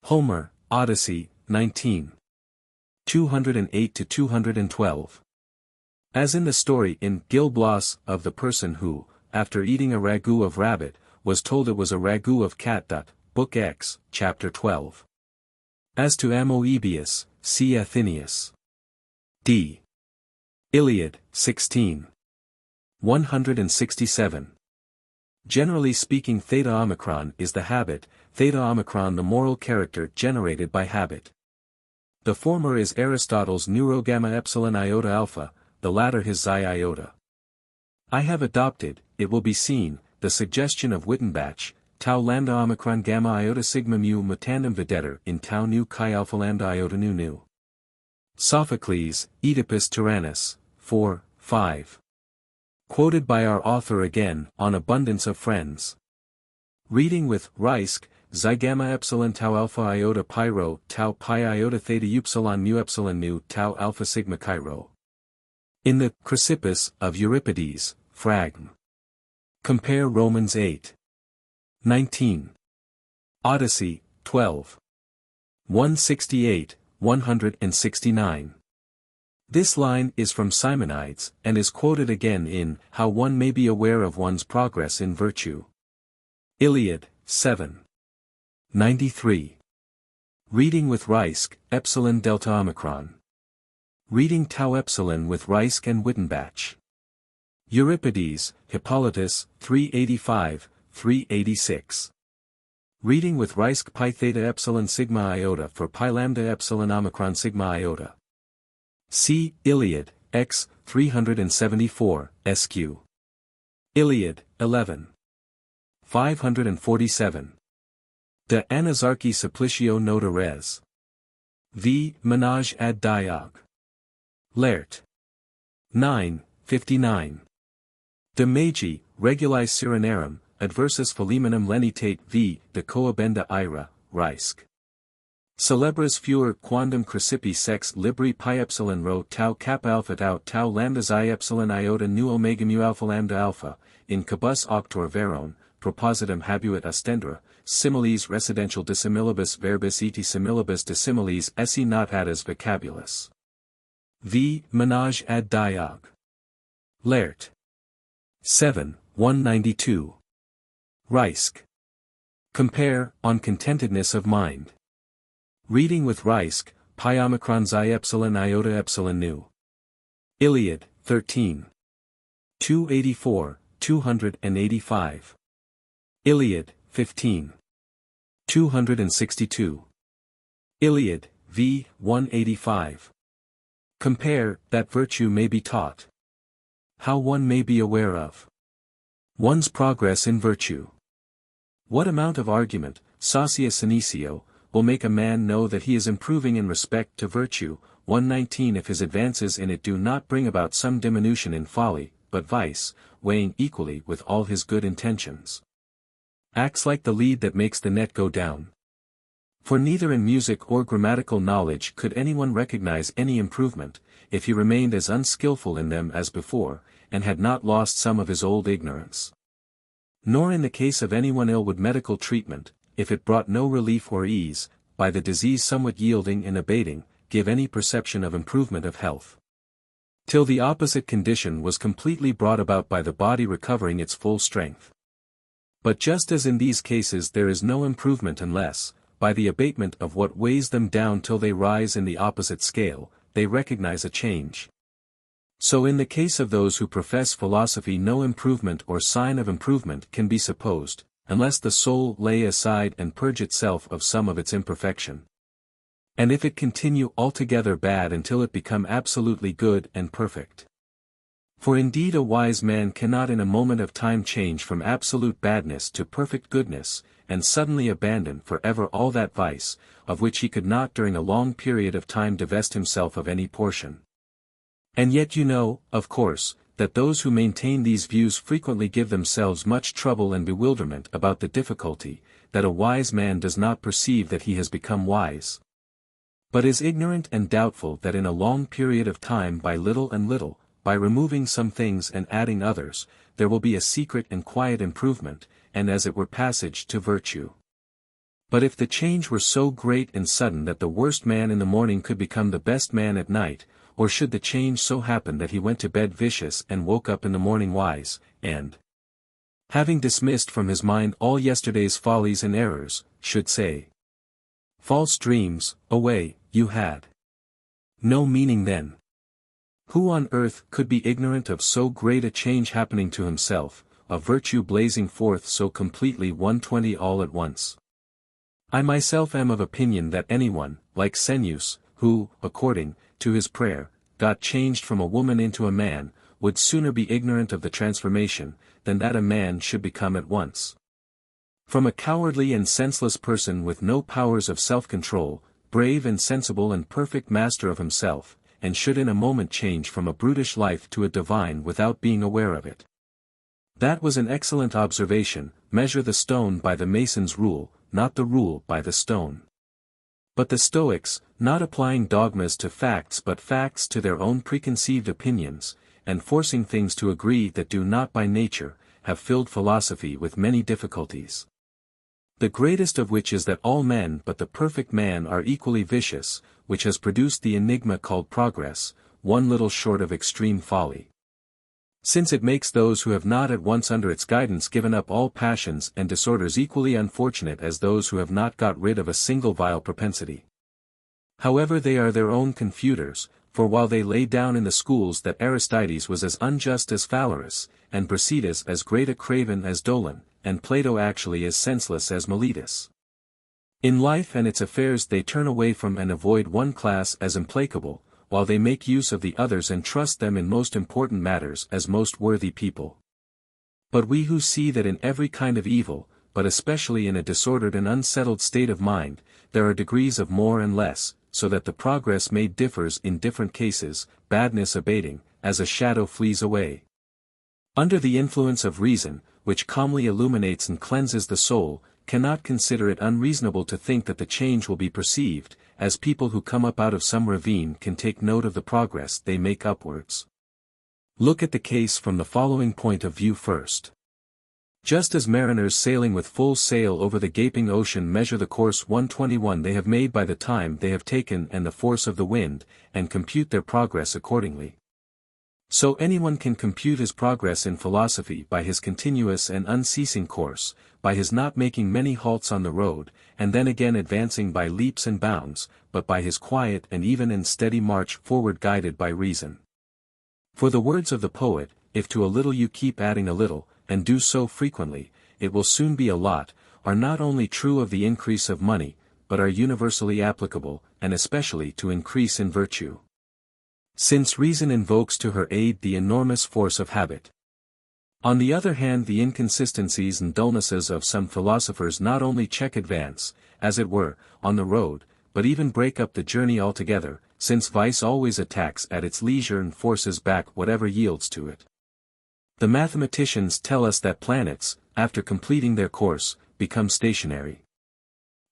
Homer, Odyssey, 19. 208-212. As in the story in Gil Blas of the person who, after eating a ragout of rabbit, was told it was a ragout of cat. Book X, Chapter 12. As to Amoebius, see Athenaeus. D. Iliad, 16. 167. Generally speaking, theta omicron is the habit, theta omicron the moral character generated by habit. The former is Aristotle's neuro gamma epsilon iota alpha, the latter his xi iota. I have adopted, it will be seen, the suggestion of Wittenbach, tau lambda omicron gamma iota sigma mu mutandum videtur in tau nu chi alpha lambda iota nu nu. Sophocles, Oedipus Tyrannus, 4, 5. Quoted by our author again, on abundance of friends. Reading with Reisk, xi gamma epsilon tau alpha iota pi rho tau pi iota theta upsilon mu epsilon nu tau alpha sigma chi rho. In the Chrysippus of Euripides, Fragm. Compare Romans 8. 19. Odyssey, 12. 168, 169. This line is from Simonides, and is quoted again in How One May Be Aware of One's Progress in Virtue. Iliad, 7. 93. Reading with Reisk, epsilon delta omicron. Reading tau epsilon with Reisk and Wittenbach. Euripides, Hippolytus, 385, 386. Reading with Reisk pi theta epsilon sigma iota for pi lambda epsilon omicron sigma iota. See, Iliad, x, 374, sq. Iliad, 11. 547. De Anazarchi Supplicio Nota Res. V. Menage ad Diog. Laert. 9, 59. De Magi, Reguli Cyrenarum, Adversus Feliminum Lenitate v. De Coabenda Ira, Reisk. Celebras fur quandam crucipi sex libri pi epsilon rho tau kappa alpha tau lambda xi epsilon iota nu omega mu alpha lambda alpha, in cabus auctor veron, propositum habuit ostendra, similes residential dissimilibus verbis eti similibus dissimiles esse notatus vocabulus. V. Menage ad Diog. Laert. 7, 192. Reisk. Compare, On Contentedness of Mind. Reading with Reisk, pi omicron xi epsilon iota epsilon nu. Iliad, 13. 284, 285. Iliad, 15. 262. Iliad, v. 185. Compare, that virtue may be taught. How one may be aware of one's progress in virtue. What amount of argument, saucia senecio, will make a man know that he is improving in respect to virtue, 119 if his advances in it do not bring about some diminution in folly, but vice, weighing equally with all his good intentions, acts like the lead that makes the net go down. For neither in music or grammatical knowledge could anyone recognize any improvement, if he remained as unskillful in them as before, and had not lost some of his old ignorance. Nor in the case of anyone ill with medical treatment, if it brought no relief or ease, by the disease somewhat yielding and abating, give any perception of improvement of health. Till the opposite condition was completely brought about by the body recovering its full strength. But just as in these cases there is no improvement unless, by the abatement of what weighs them down till they rise in the opposite scale, they recognize a change. So in the case of those who profess philosophy no improvement or sign of improvement can be supposed, unless the soul lay aside and purge itself of some of its imperfection. And if it continue altogether bad until it become absolutely good and perfect. For indeed a wise man cannot in a moment of time change from absolute badness to perfect goodness, and suddenly abandon for ever all that vice, of which he could not during a long period of time divest himself of any portion. And yet you know, of course, that those who maintain these views frequently give themselves much trouble and bewilderment about the difficulty, that a wise man does not perceive that he has become wise, but is ignorant and doubtful that in a long period of time by little and little, by removing some things and adding others, there will be a secret and quiet improvement, and as it were passage to virtue. But if the change were so great and sudden that the worst man in the morning could become the best man at night, or should the change so happen that he went to bed vicious and woke up in the morning wise, and, having dismissed from his mind all yesterday's follies and errors, should say, "False dreams, away, you had no meaning then. Who on earth could be ignorant of so great a change happening to himself, a virtue blazing forth so completely 120 all at once? I myself am of opinion that anyone, like Senus, who, according to his prayer, got changed from a woman into a man, would sooner be ignorant of the transformation, than that a man should become at once. From a cowardly and senseless person with no powers of self-control, brave and sensible and perfect master of himself, and should in a moment change from a brutish life to a divine without being aware of it. That was an excellent observation. Measure the stone by the mason's rule, not the rule by the stone. But the Stoics, not applying dogmas to facts but facts to their own preconceived opinions, and forcing things to agree that do not by nature, have filled philosophy with many difficulties. The greatest of which is that all men but the perfect man are equally vicious, which has produced the enigma called progress, one little short of extreme folly. Since it makes those who have not at once under its guidance given up all passions and disorders equally unfortunate as those who have not got rid of a single vile propensity. However, they are their own confuters, for while they lay down in the schools that Aristides was as unjust as Phalaris, and Brasidas as great a craven as Dolon, and Plato actually as senseless as Meletus. In life and its affairs they turn away from and avoid one class as implacable, while they make use of the others and trust them in most important matters as most worthy people. But we who see that in every kind of evil, but especially in a disordered and unsettled state of mind, there are degrees of more and less, so that the progress made differs in different cases, badness abating, as a shadow flees away. Under the influence of reason, which calmly illuminates and cleanses the soul, cannot consider it unreasonable to think that the change will be perceived, as people who come up out of some ravine can take note of the progress they make upwards. Look at the case from the following point of view first. Just as mariners sailing with full sail over the gaping ocean measure the course 121 they have made by the time they have taken and the force of the wind, and compute their progress accordingly. So anyone can compute his progress in philosophy by his continuous and unceasing course, by his not making many halts on the road, and then again advancing by leaps and bounds, but by his quiet and even and steady march forward guided by reason. For the words of the poet, if to a little you keep adding a little, and do so frequently, it will soon be a lot, are not only true of the increase of money, but are universally applicable, and especially to increase in virtue. Since reason invokes to her aid the enormous force of habit. On the other hand, the inconsistencies and dullnesses of some philosophers not only check advance, as it were, on the road, but even break up the journey altogether, since vice always attacks at its leisure and forces back whatever yields to it. The mathematicians tell us that planets, after completing their course, become stationary.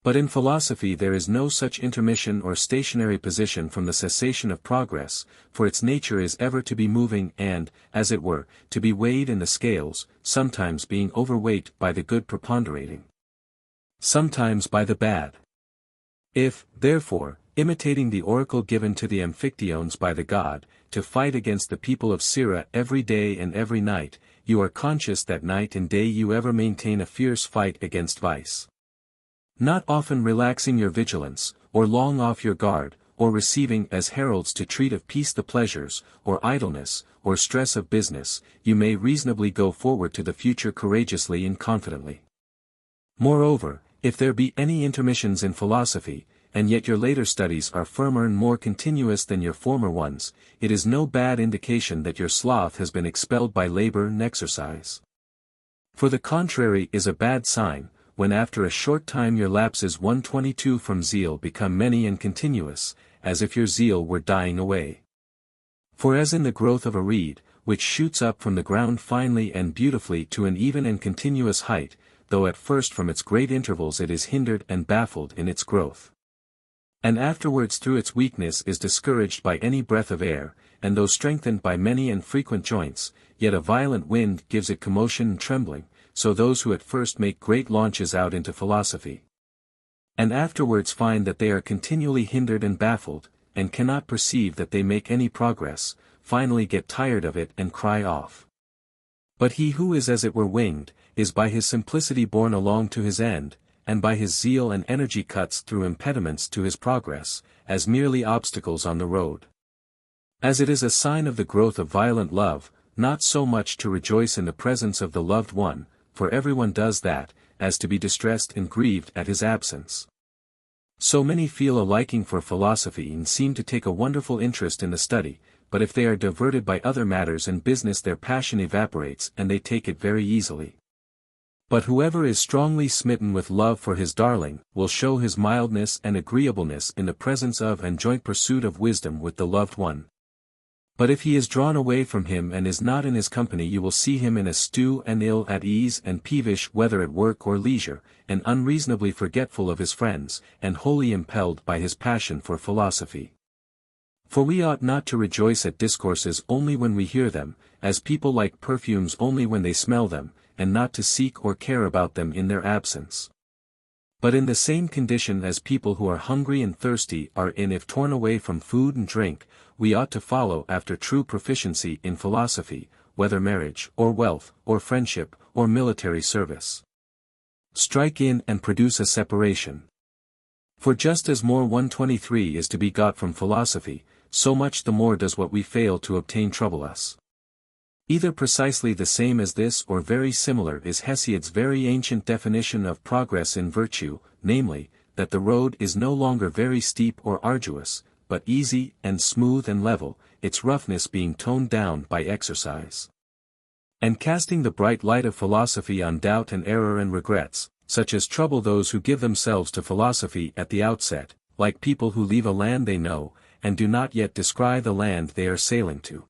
But in philosophy there is no such intermission or stationary position from the cessation of progress, for its nature is ever to be moving and, as it were, to be weighed in the scales, sometimes being overweight by the good preponderating, sometimes by the bad. If, therefore, imitating the oracle given to the Amphictyones by the god, to fight against the people of Syra every day and every night, you are conscious that night and day you ever maintain a fierce fight against vice. Not often relaxing your vigilance, or long off your guard, or receiving as heralds to treat of peace the pleasures, or idleness, or stress of business, you may reasonably go forward to the future courageously and confidently. Moreover, if there be any intermissions in philosophy, and yet your later studies are firmer and more continuous than your former ones, it is no bad indication that your sloth has been expelled by labor and exercise. For the contrary is a bad sign, when after a short time your lapses 122 from zeal become many and continuous, as if your zeal were dying away. For as in the growth of a reed, which shoots up from the ground finely and beautifully to an even and continuous height, though at first from its great intervals it is hindered and baffled in its growth, and afterwards through its weakness is discouraged by any breath of air, and though strengthened by many and frequent joints, yet a violent wind gives it commotion and trembling, so those who at first make great launches out into philosophy, and afterwards find that they are continually hindered and baffled, and cannot perceive that they make any progress, finally get tired of it and cry off. But he who is as it were winged, is by his simplicity borne along to his end, and by his zeal and energy cuts through impediments to his progress, as merely obstacles on the road. As it is a sign of the growth of violent love, not so much to rejoice in the presence of the loved one, for everyone does that, as to be distressed and grieved at his absence. So many feel a liking for philosophy and seem to take a wonderful interest in the study, but if they are diverted by other matters and business their passion evaporates and they take it very easily. But whoever is strongly smitten with love for his darling, will show his mildness and agreeableness in the presence of and joint pursuit of wisdom with the loved one. But if he is drawn away from him and is not in his company, you will see him in a stew and ill at ease and peevish whether at work or leisure, and unreasonably forgetful of his friends, and wholly impelled by his passion for philosophy. For we ought not to rejoice at discourses only when we hear them, as people like perfumes only when they smell them, and not to seek or care about them in their absence. But in the same condition as people who are hungry and thirsty are in if torn away from food and drink, we ought to follow after true proficiency in philosophy, whether marriage, or wealth, or friendship, or military service. Strike in and produce a separation. For just as more 123 is to be got from philosophy, so much the more does what we fail to obtain trouble us. Either precisely the same as this or very similar is Hesiod's very ancient definition of progress in virtue, namely, that the road is no longer very steep or arduous, but easy and smooth and level, its roughness being toned down by exercise. And casting the bright light of philosophy on doubt and error and regrets, such as trouble those who give themselves to philosophy at the outset, like people who leave a land they know, and do not yet descry the land they are sailing to.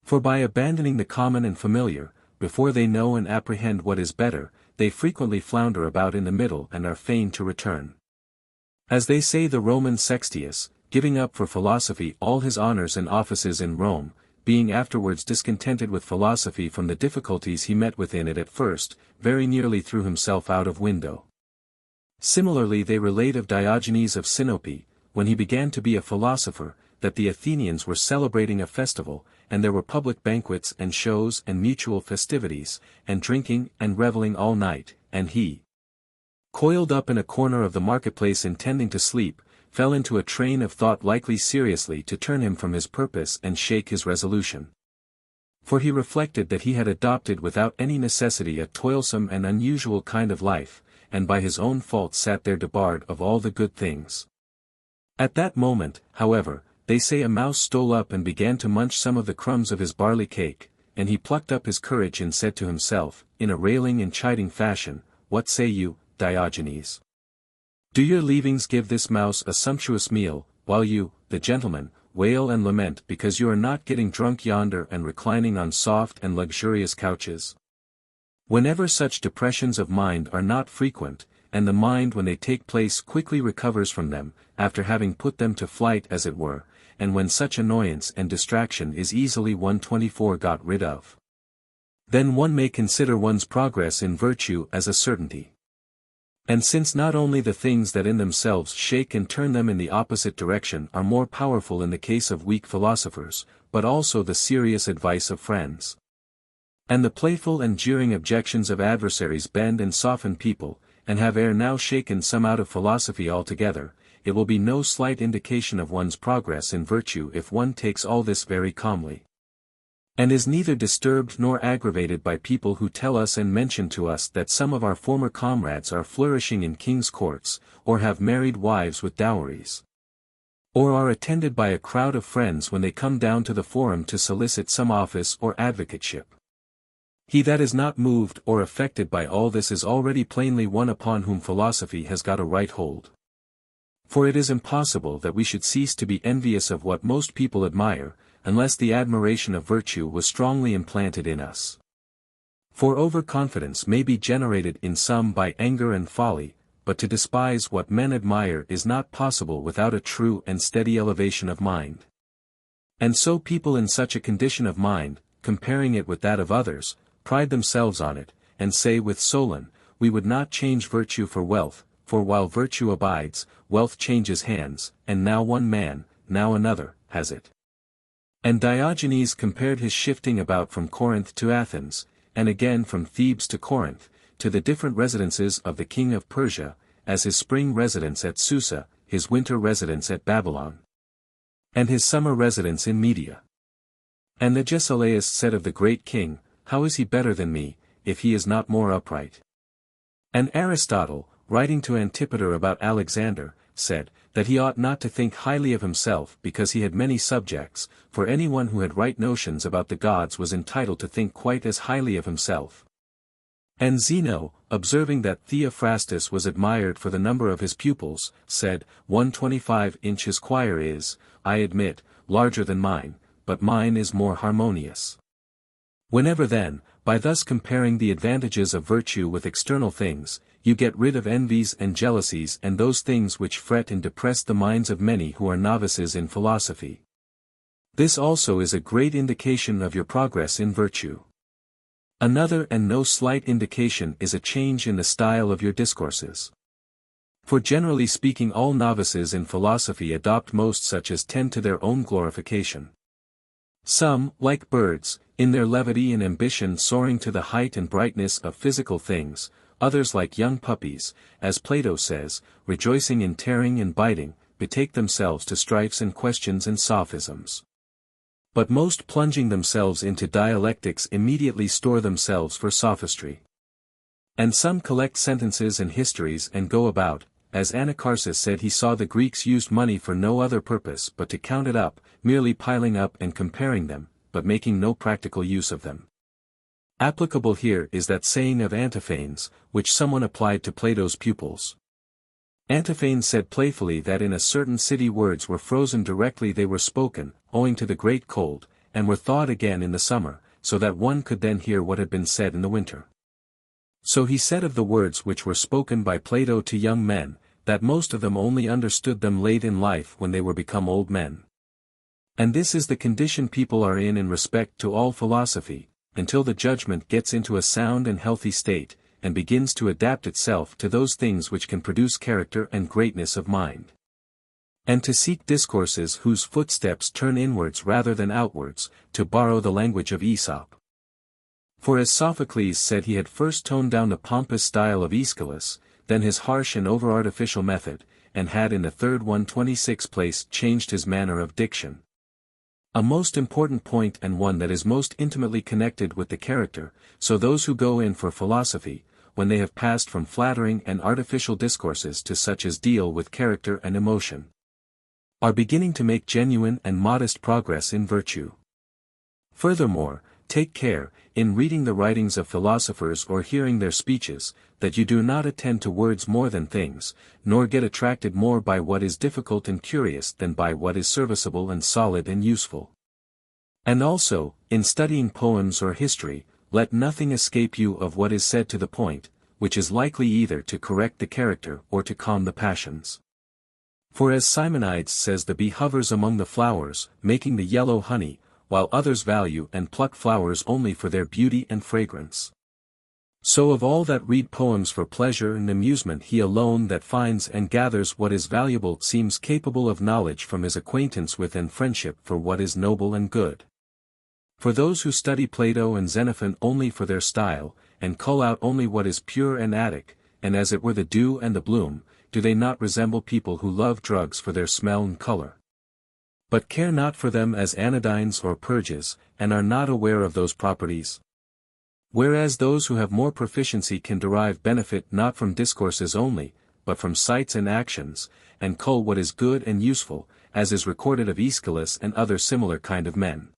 For by abandoning the common and familiar, before they know and apprehend what is better, they frequently flounder about in the middle and are fain to return. As they say the Roman Sextius, giving up for philosophy all his honors and offices in Rome, being afterwards discontented with philosophy from the difficulties he met with in it at first, very nearly threw himself out of window. Similarly they relate of Diogenes of Sinope, when he began to be a philosopher, that the Athenians were celebrating a festival, and there were public banquets and shows and mutual festivities, and drinking and revelling all night, and he, coiled up in a corner of the marketplace intending to sleep, fell into a train of thought likely seriously to turn him from his purpose and shake his resolution. For he reflected that he had adopted without any necessity a toilsome and unusual kind of life, and by his own fault sat there debarred of all the good things. At that moment, however, they say a mouse stole up and began to munch some of the crumbs of his barley cake, and he plucked up his courage and said to himself, in a railing and chiding fashion, "What say you, Diogenes? Do your leavings give this mouse a sumptuous meal, while you, the gentleman, wail and lament because you are not getting drunk yonder and reclining on soft and luxurious couches?" Whenever such depressions of mind are not frequent, and the mind when they take place quickly recovers from them, after having put them to flight as it were, and when such annoyance and distraction is easily 124 got rid of, then one may consider one's progress in virtue as a certainty. And since not only the things that in themselves shake and turn them in the opposite direction are more powerful in the case of weak philosophers, but also the serious advice of friends, and the playful and jeering objections of adversaries bend and soften people, and have ere now shaken some out of philosophy altogether, it will be no slight indication of one's progress in virtue if one takes all this very calmly, and is neither disturbed nor aggravated by people who tell us and mention to us that some of our former comrades are flourishing in king's courts, or have married wives with dowries, or are attended by a crowd of friends when they come down to the forum to solicit some office or advocateship. He that is not moved or affected by all this is already plainly one upon whom philosophy has got a right hold. For it is impossible that we should cease to be envious of what most people admire, unless the admiration of virtue was strongly implanted in us. For overconfidence may be generated in some by anger and folly, but to despise what men admire is not possible without a true and steady elevation of mind. And so people in such a condition of mind, comparing it with that of others, pride themselves on it, and say with Solon, "We would not change virtue for wealth, for while virtue abides, wealth changes hands, and now one man, now another, has it." And Diogenes compared his shifting about from Corinth to Athens, and again from Thebes to Corinth, to the different residences of the king of Persia, as his spring residence at Susa, his winter residence at Babylon. and his summer residence in Media. And Agesilaus said of the great king, how is he better than me, if he is not more upright? And Aristotle, writing to Antipater about Alexander, said, that he ought not to think highly of himself because he had many subjects, for anyone who had right notions about the gods was entitled to think quite as highly of himself. And Zeno, observing that Theophrastus was admired for the number of his pupils, said, 125-inch his choir is, I admit, larger than mine, but mine is more harmonious. Whenever then, by thus comparing the advantages of virtue with external things, you get rid of envies and jealousies and those things which fret and depress the minds of many who are novices in philosophy. This also is a great indication of your progress in virtue. Another and no slight indication is a change in the style of your discourses. For generally speaking all novices in philosophy adopt most such as tend to their own glorification. Some, like birds, in their levity and ambition soaring to the height and brightness of physical things, others like young puppies, as Plato says, rejoicing in tearing and biting, betake themselves to strifes and questions and sophisms. But most plunging themselves into dialectics immediately store themselves for sophistry. And some collect sentences and histories and go about, as Anacharsis said he saw the Greeks used money for no other purpose but to count it up, merely piling up and comparing them, but making no practical use of them. Applicable here is that saying of Antiphanes, which someone applied to Plato's pupils. Antiphanes said playfully that in a certain city words were frozen directly they were spoken, owing to the great cold, and were thawed again in the summer, so that one could then hear what had been said in the winter. So he said of the words which were spoken by Plato to young men, that most of them only understood them late in life when they were become old men. And this is the condition people are in respect to all philosophy, until the judgment gets into a sound and healthy state, and begins to adapt itself to those things which can produce character and greatness of mind. And to seek discourses whose footsteps turn inwards rather than outwards, to borrow the language of Aesop. For as Sophocles said he had first toned down the pompous style of Aeschylus, then his harsh and over-artificial method, and had in the third 126 place changed his manner of diction. A most important point and one that is most intimately connected with the character, so those who go in for philosophy, when they have passed from flattering and artificial discourses to such as deal with character and emotion, are beginning to make genuine and modest progress in virtue. Furthermore, take care, in reading the writings of philosophers or hearing their speeches, that you do not attend to words more than things, nor get attracted more by what is difficult and curious than by what is serviceable and solid and useful. And also, in studying poems or history, let nothing escape you of what is said to the point, which is likely either to correct the character or to calm the passions. For as Simonides says, the bee hovers among the flowers, making the yellow honey, while others value and pluck flowers only for their beauty and fragrance. So of all that read poems for pleasure and amusement he alone that finds and gathers what is valuable seems capable of knowledge from his acquaintance with and friendship for what is noble and good. For those who study Plato and Xenophon only for their style, and cull out only what is pure and Attic, and as it were the dew and the bloom, do they not resemble people who love drugs for their smell and color, but care not for them as anodynes or purges, and are not aware of those properties? Whereas those who have more proficiency can derive benefit not from discourses only, but from sights and actions, and cull what is good and useful, as is recorded of Aeschylus and other similar kind of men.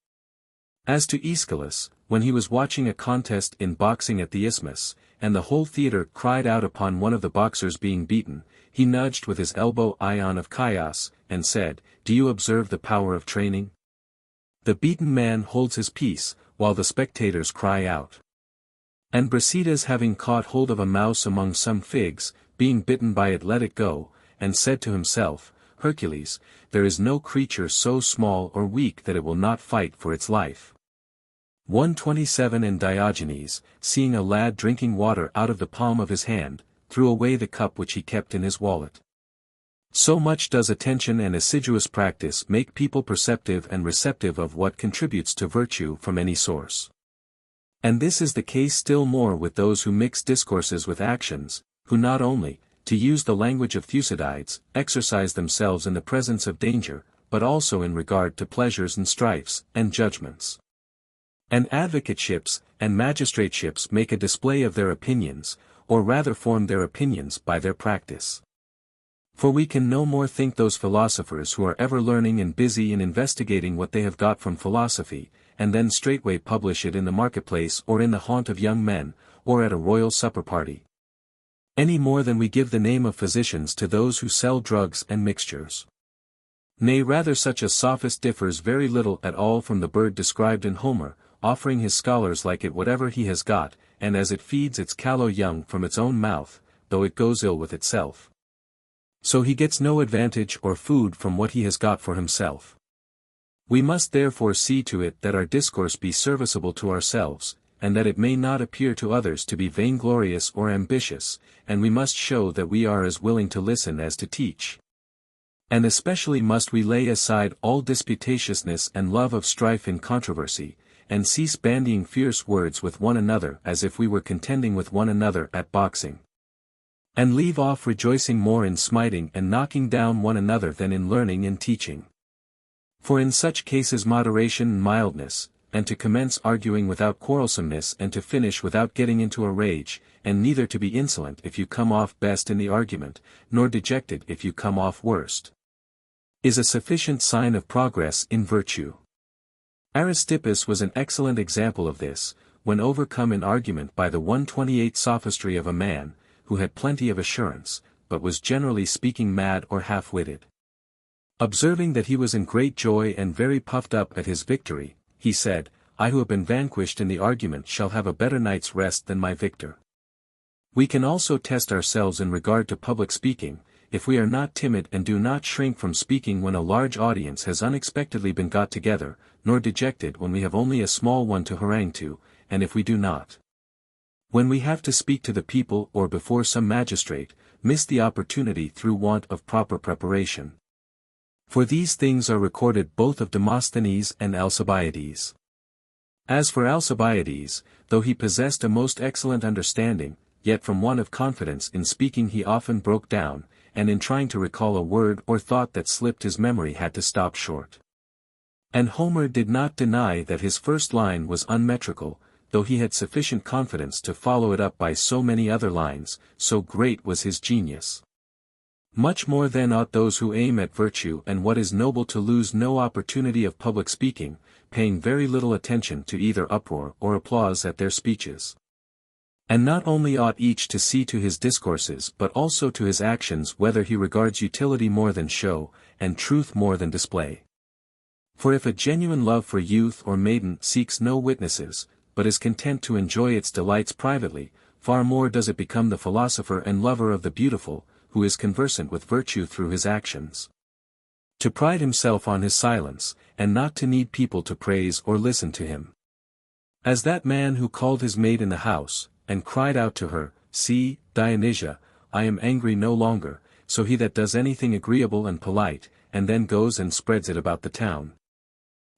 As to Aeschylus, when he was watching a contest in boxing at the Isthmus, and the whole theatre cried out upon one of the boxers being beaten, he nudged with his elbow Ion of Chios, and said, "Do you observe the power of training? The beaten man holds his peace, while the spectators cry out." And Brasidas having caught hold of a mouse among some figs, being bitten by it let it go, and said to himself, "Hercules, there is no creature so small or weak that it will not fight for its life." 127. And Diogenes, seeing a lad drinking water out of the palm of his hand, threw away the cup which he kept in his wallet. So much does attention and assiduous practice make people perceptive and receptive of what contributes to virtue from any source. And this is the case still more with those who mix discourses with actions, who not only, to use the language of Thucydides, exercise themselves in the presence of danger, but also in regard to pleasures and strifes, and judgments. And advocateships and magistrateships make a display of their opinions, or rather form their opinions by their practice. For we can no more think those philosophers who are ever learning and busy in investigating what they have got from philosophy, and then straightway publish it in the marketplace or in the haunt of young men, or at a royal supper party, any more than we give the name of physicians to those who sell drugs and mixtures. Nay, rather, such a sophist differs very little at all from the bird described in Homer, offering his scholars like it whatever he has got, and as it feeds its callow young from its own mouth, though it goes ill with itself. So he gets no advantage or food from what he has got for himself. We must therefore see to it that our discourse be serviceable to ourselves, and that it may not appear to others to be vainglorious or ambitious, and we must show that we are as willing to listen as to teach. And especially must we lay aside all disputatiousness and love of strife in controversy, and cease bandying fierce words with one another as if we were contending with one another at boxing. And leave off rejoicing more in smiting and knocking down one another than in learning and teaching. For in such cases moderation and mildness, and to commence arguing without quarrelsomeness and to finish without getting into a rage, and neither to be insolent if you come off best in the argument, nor dejected if you come off worst, is a sufficient sign of progress in virtue. Aristippus was an excellent example of this, when overcome in argument by the 128 sophistry of a man, who had plenty of assurance, but was generally speaking mad or half-witted. Observing that he was in great joy and very puffed up at his victory, he said, I who have been vanquished in the argument shall have a better night's rest than my victor. We can also test ourselves in regard to public speaking, if we are not timid and do not shrink from speaking when a large audience has unexpectedly been got together, nor dejected when we have only a small one to harangue to, and if we do not, when we have to speak to the people or before some magistrate, miss the opportunity through want of proper preparation. For these things are recorded both of Demosthenes and Alcibiades. As for Alcibiades, though he possessed a most excellent understanding, yet from want of confidence in speaking he often broke down, and in trying to recall a word or thought that slipped his memory had to stop short. And Homer did not deny that his first line was unmetrical, though he had sufficient confidence to follow it up by so many other lines, so great was his genius. Much more then ought those who aim at virtue and what is noble to lose no opportunity of public speaking, paying very little attention to either uproar or applause at their speeches. And not only ought each to see to his discourses but also to his actions whether he regards utility more than show, and truth more than display. For if a genuine love for youth or maiden seeks no witnesses, but is content to enjoy its delights privately, far more does it become the philosopher and lover of the beautiful, who is conversant with virtue through his actions, to pride himself on his silence, and not to need people to praise or listen to him. As that man who called his maid in the house, and cried out to her, See, Dionysia, I am angry no longer, so he that does anything agreeable and polite, and then goes and spreads it about the town,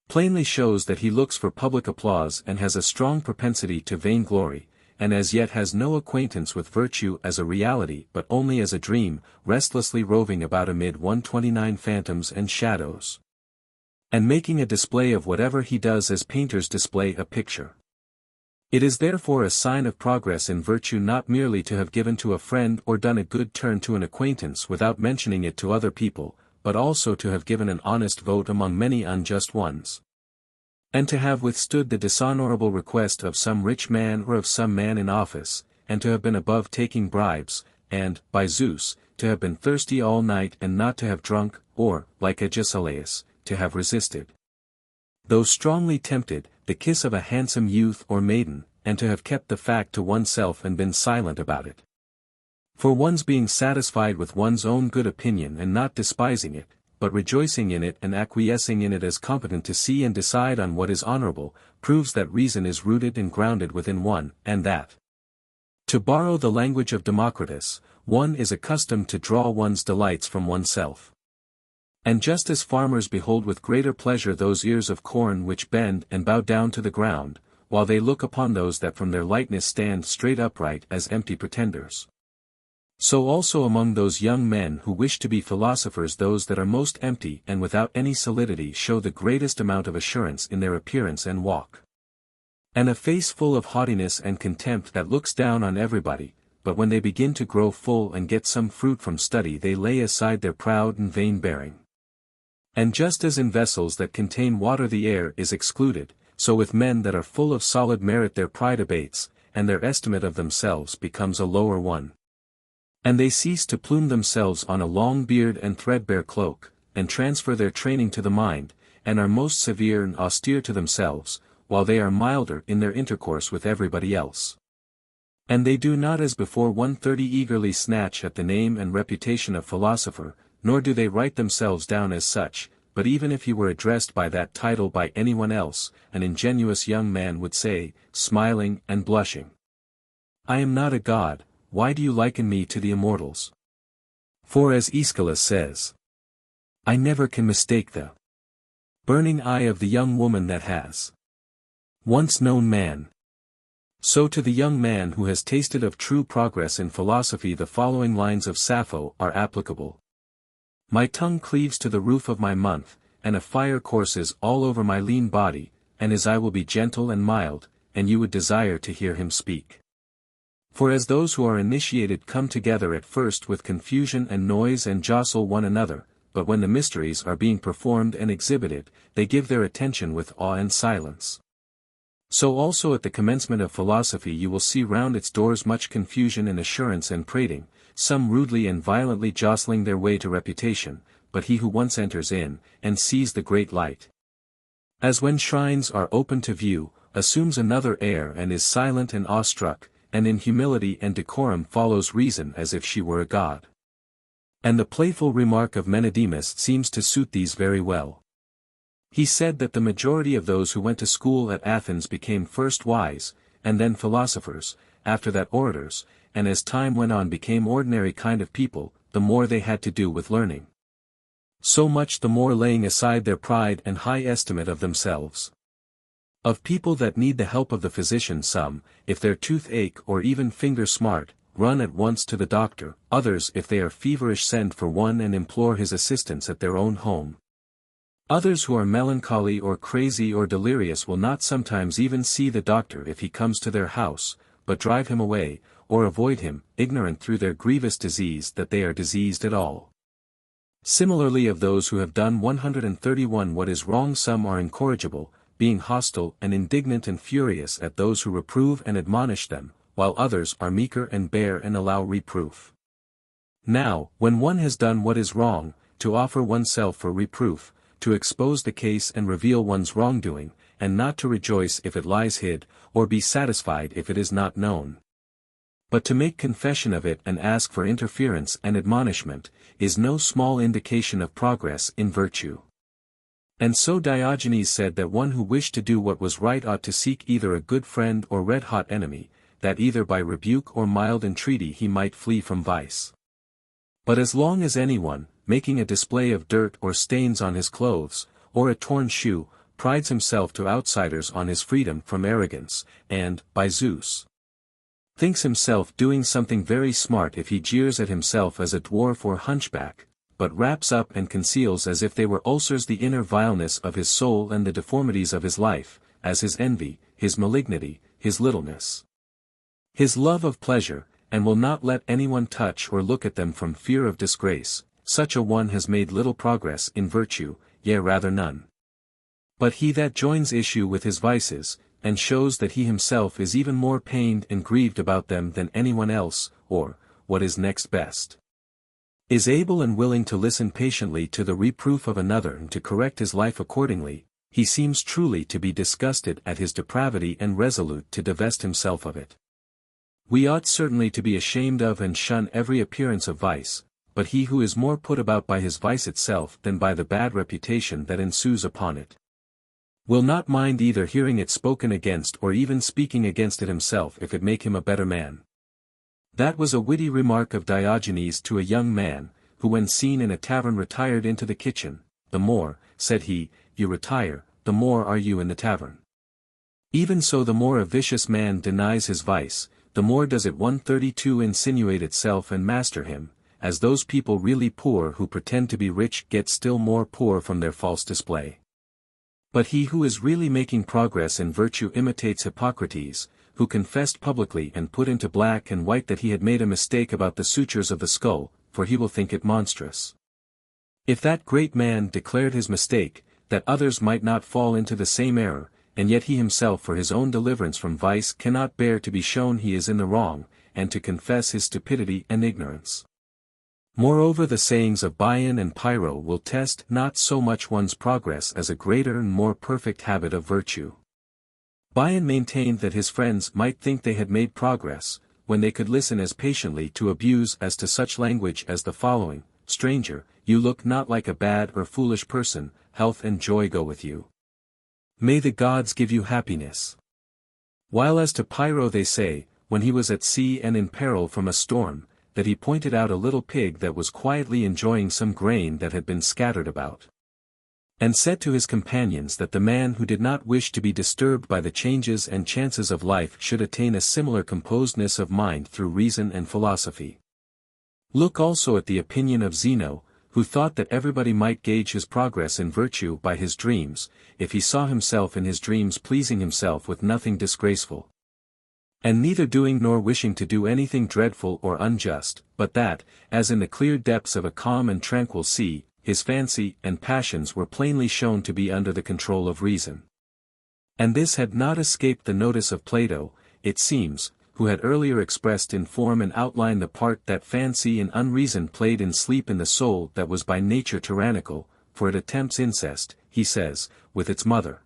plainly shows that he looks for public applause and has a strong propensity to vainglory, and as yet has no acquaintance with virtue as a reality but only as a dream, restlessly roving about amid 129 phantoms and shadows, and making a display of whatever he does as painters display a picture. It is therefore a sign of progress in virtue not merely to have given to a friend or done a good turn to an acquaintance without mentioning it to other people, but also to have given an honest vote among many unjust ones, and to have withstood the dishonorable request of some rich man or of some man in office, and to have been above taking bribes, and, by Zeus, to have been thirsty all night and not to have drunk, or, like Agesilaus, to have resisted, though strongly tempted, the kiss of a handsome youth or maiden, and to have kept the fact to oneself and been silent about it. For one's being satisfied with one's own good opinion and not despising it, but rejoicing in it and acquiescing in it as competent to see and decide on what is honorable, proves that reason is rooted and grounded within one, and that, to borrow the language of Democritus, one is accustomed to draw one's delights from oneself. And just as farmers behold with greater pleasure those ears of corn which bend and bow down to the ground, while they look upon those that from their lightness stand straight upright as empty pretenders, So also among those young men who wish to be philosophers, those that are most empty and without any solidity show the greatest amount of assurance in their appearance and walk. And a face full of haughtiness and contempt that looks down on everybody, but when they begin to grow full and get some fruit from study they lay aside their proud and vain bearing. And just as in vessels that contain water the air is excluded, so with men that are full of solid merit their pride abates, and their estimate of themselves becomes a lower one. And they cease to plume themselves on a long beard and threadbare cloak, and transfer their training to the mind, and are most severe and austere to themselves, while they are milder in their intercourse with everybody else. And they do not as before 130 eagerly snatch at the name and reputation of philosopher, nor do they write themselves down as such, but even if he were addressed by that title by anyone else, an ingenuous young man would say, smiling and blushing, "I am not a god, why do you liken me to the immortals?" For as Aeschylus says, "I never can mistake the burning eye of the young woman that has once known man." So to the young man who has tasted of true progress in philosophy the following lines of Sappho are applicable. My tongue cleaves to the roof of my mouth, and a fire courses all over my lean body, and his eye will be gentle and mild, and you would desire to hear him speak. For as those who are initiated come together at first with confusion and noise and jostle one another, but when the mysteries are being performed and exhibited, they give their attention with awe and silence. So also at the commencement of philosophy you will see round its doors much confusion and assurance and prating, some rudely and violently jostling their way to reputation, but he who once enters in, and sees the great light, as when shrines are open to view, assumes another air and is silent and awestruck, and in humility and decorum follows reason as if she were a god. And the playful remark of Menedemus seems to suit these very well. He said that the majority of those who went to school at Athens became first wise, and then philosophers, after that orators, and as time went on became ordinary kind of people, the more they had to do with learning. So much the more laying aside their pride and high estimate of themselves. Of people that need the help of the physician some, if their tooth ache or even finger smart, run at once to the doctor, others if they are feverish send for one and implore his assistance at their own home. Others who are melancholy or crazy or delirious will not sometimes even see the doctor if he comes to their house, but drive him away, or avoid him, ignorant through their grievous disease that they are diseased at all. Similarly of those who have done 131 what is wrong some are incorrigible, being hostile and indignant and furious at those who reprove and admonish them, while others are meeker and bear and allow reproof. Now, when one has done what is wrong, to offer oneself for reproof, to expose the case and reveal one's wrongdoing, and not to rejoice if it lies hid, or be satisfied if it is not known, but to make confession of it and ask for interference and admonishment, is no small indication of progress in virtue. And so Diogenes said that one who wished to do what was right ought to seek either a good friend or red-hot enemy, that either by rebuke or mild entreaty he might flee from vice. But as long as anyone, making a display of dirt or stains on his clothes, or a torn shoe, prides himself to outsiders on his freedom from arrogance, and, by Zeus, thinks himself doing something very smart if he jeers at himself as a dwarf or hunchback, but wraps up and conceals as if they were ulcers the inner vileness of his soul and the deformities of his life, as his envy, his malignity, his littleness, his love of pleasure, and will not let anyone touch or look at them from fear of disgrace, such a one has made little progress in virtue, yea rather none. But he that joins issue with his vices, and shows that he himself is even more pained and grieved about them than anyone else, or, what is next best, is able and willing to listen patiently to the reproof of another and to correct his life accordingly, he seems truly to be disgusted at his depravity and resolute to divest himself of it. We ought certainly to be ashamed of and shun every appearance of vice, but he who is more put about by his vice itself than by the bad reputation that ensues upon it, will not mind either hearing it spoken against or even speaking against it himself if it make him a better man. That was a witty remark of Diogenes to a young man, who when seen in a tavern retired into the kitchen. The more, said he, you retire, the more are you in the tavern. Even so the more a vicious man denies his vice, the more does it 132 insinuate itself and master him, as those people really poor who pretend to be rich get still more poor from their false display. But he who is really making progress in virtue imitates Hippocrates, who confessed publicly and put into black and white that he had made a mistake about the sutures of the skull, for he will think it monstrous. If that great man declared his mistake, that others might not fall into the same error, and yet he himself for his own deliverance from vice cannot bear to be shown he is in the wrong, and to confess his stupidity and ignorance. Moreover, the sayings of Bion and Pyrrho will test not so much one's progress as a greater and more perfect habit of virtue. Bion maintained that his friends might think they had made progress, when they could listen as patiently to abuse as to such language as the following: "Stranger, you look not like a bad or foolish person, health and joy go with you. May the gods give you happiness." While as to Pyrrho they say, when he was at sea and in peril from a storm, that he pointed out a little pig that was quietly enjoying some grain that had been scattered about, and said to his companions that the man who did not wish to be disturbed by the changes and chances of life should attain a similar composedness of mind through reason and philosophy. Look also at the opinion of Zeno, who thought that everybody might gauge his progress in virtue by his dreams, if he saw himself in his dreams pleasing himself with nothing disgraceful, and neither doing nor wishing to do anything dreadful or unjust, but that, as in the clear depths of a calm and tranquil sea, his fancy and passions were plainly shown to be under the control of reason. And this had not escaped the notice of Plato, it seems, who had earlier expressed in form and outline the part that fancy and unreason played in sleep in the soul that was by nature tyrannical, for it attempts incest, he says, with its mother,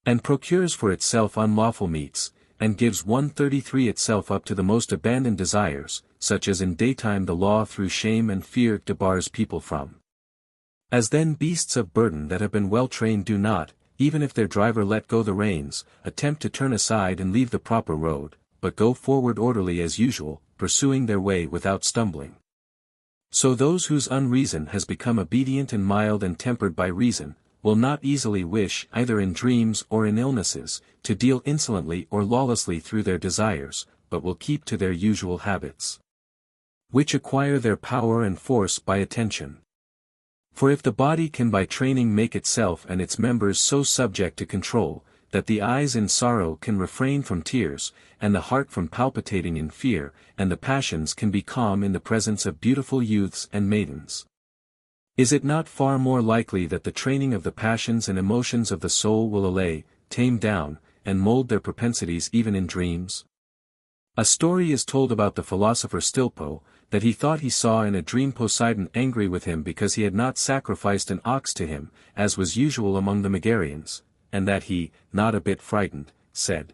and procures for itself unlawful meats, and gives 133 itself up to the most abandoned desires, such as in daytime the law through shame and fear debars people from. As then beasts of burden that have been well trained do not, even if their driver let go the reins, attempt to turn aside and leave the proper road, but go forward orderly as usual, pursuing their way without stumbling. So those whose unreason has become obedient and mild and tempered by reason, will not easily wish either in dreams or in illnesses, to deal insolently or lawlessly through their desires, but will keep to their usual habits, which acquire their power and force by attention. For if the body can by training make itself and its members so subject to control, that the eyes in sorrow can refrain from tears, and the heart from palpitating in fear, and the passions can be calm in the presence of beautiful youths and maidens, is it not far more likely that the training of the passions and emotions of the soul will allay, tame down, and mold their propensities even in dreams? A story is told about the philosopher Stilpo, that he thought he saw in a dream Poseidon angry with him because he had not sacrificed an ox to him, as was usual among the Megarians, and that he, not a bit frightened, said,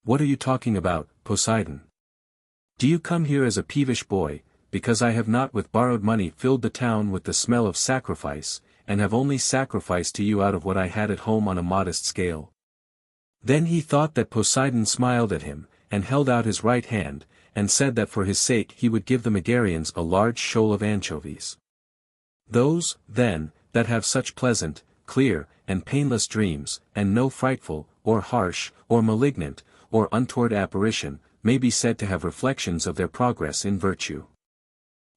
"What are you talking about, Poseidon? Do you come here as a peevish boy, because I have not with borrowed money filled the town with the smell of sacrifice, and have only sacrificed to you out of what I had at home on a modest scale?" Then he thought that Poseidon smiled at him, and held out his right hand, and said that for his sake he would give the Megarians a large shoal of anchovies. Those, then, that have such pleasant, clear, and painless dreams, and no frightful, or harsh, or malignant, or untoward apparition, may be said to have reflections of their progress in virtue.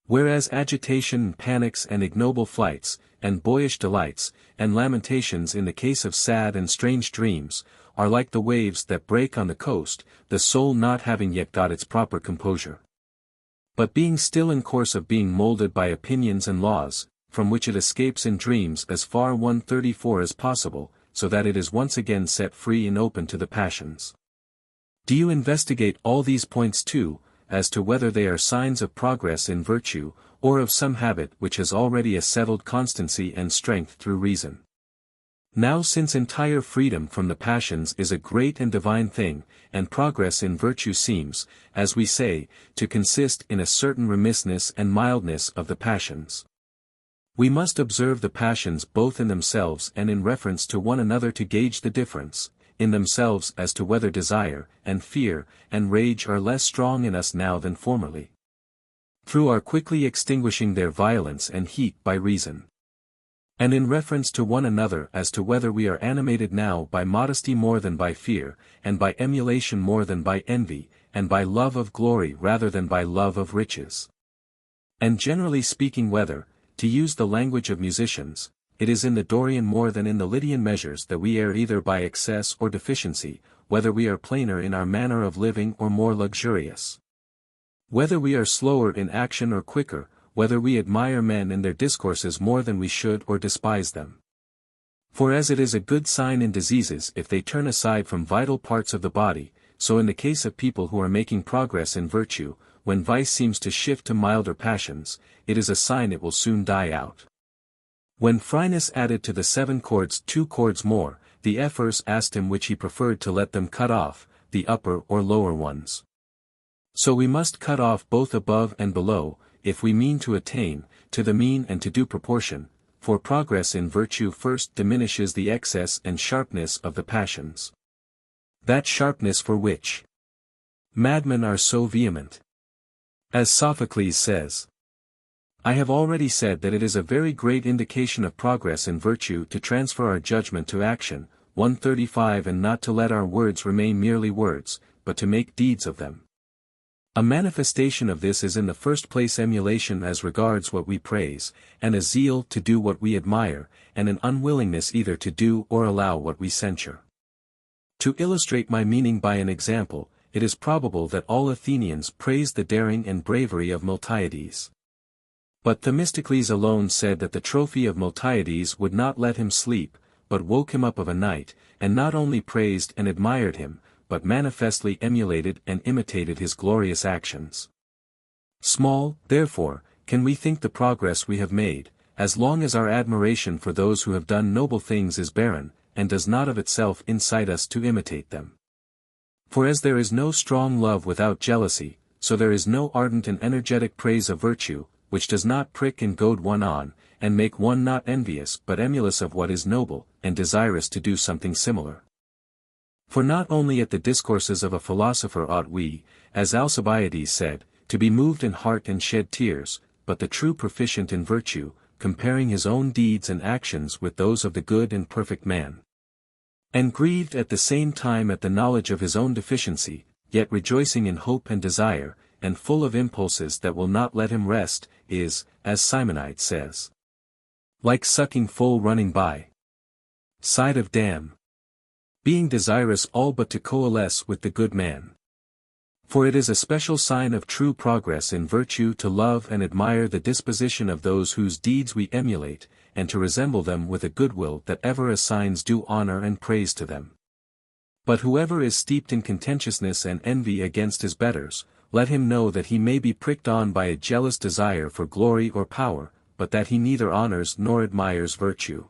Whereas agitation and panics and ignoble flights, and boyish delights, and lamentations in the case of sad and strange dreams, are like the waves that break on the coast, the soul not having yet got its proper composure, but being still in course of being molded by opinions and laws, from which it escapes in dreams as far 134 as possible, so that it is once again set free and open to the passions. Do you investigate all these points too, as to whether they are signs of progress in virtue, or of some habit which has already a settled constancy and strength through reason. Now since entire freedom from the passions is a great and divine thing, and progress in virtue seems, as we say, to consist in a certain remissness and mildness of the passions, we must observe the passions both in themselves and in reference to one another to gauge the difference, in themselves as to whether desire, and fear, and rage are less strong in us now than formerly, through our quickly extinguishing their violence and heat by reason. And in reference to one another as to whether we are animated now by modesty more than by fear, and by emulation more than by envy, and by love of glory rather than by love of riches. And generally speaking, whether, to use the language of musicians, it is in the Dorian more than in the Lydian measures that we err either by excess or deficiency, whether we are plainer in our manner of living or more luxurious. Whether we are slower in action or quicker, whether we admire men and their discourses more than we should or despise them. For as it is a good sign in diseases if they turn aside from vital parts of the body, so in the case of people who are making progress in virtue, when vice seems to shift to milder passions, it is a sign it will soon die out. When Phrynis added to the 7 chords 2 chords more, the ephors asked him which he preferred to let them cut off, the upper or lower ones. So we must cut off both above and below, if we mean to attain, to the mean and to due proportion, for progress in virtue first diminishes the excess and sharpness of the passions. That sharpness for which madmen are so vehement. As Sophocles says, I have already said that it is a very great indication of progress in virtue to transfer our judgment to action, 135, and not to let our words remain merely words, but to make deeds of them. A manifestation of this is in the first place emulation as regards what we praise, and a zeal to do what we admire, and an unwillingness either to do or allow what we censure. To illustrate my meaning by an example, it is probable that all Athenians praised the daring and bravery of Miltiades. But Themistocles alone said that the trophy of Miltiades would not let him sleep, but woke him up of a night, and not only praised and admired him, but manifestly emulated and imitated his glorious actions. Small, therefore, can we think the progress we have made, as long as our admiration for those who have done noble things is barren, and does not of itself incite us to imitate them. For as there is no strong love without jealousy, so there is no ardent and energetic praise of virtue, which does not prick and goad one on, and make one not envious but emulous of what is noble, and desirous to do something similar. For not only at the discourses of a philosopher ought we, as Alcibiades said, to be moved in heart and shed tears, but the true proficient in virtue, comparing his own deeds and actions with those of the good and perfect man. And grieved at the same time at the knowledge of his own deficiency, yet rejoicing in hope and desire, and full of impulses that will not let him rest, is, as Simonides says, like sucking full running by side of dam, being desirous all but to coalesce with the good man. For it is a special sign of true progress in virtue to love and admire the disposition of those whose deeds we emulate, and to resemble them with a goodwill that ever assigns due honor and praise to them. But whoever is steeped in contentiousness and envy against his betters, let him know that he may be pricked on by a jealous desire for glory or power, but that he neither honors nor admires virtue.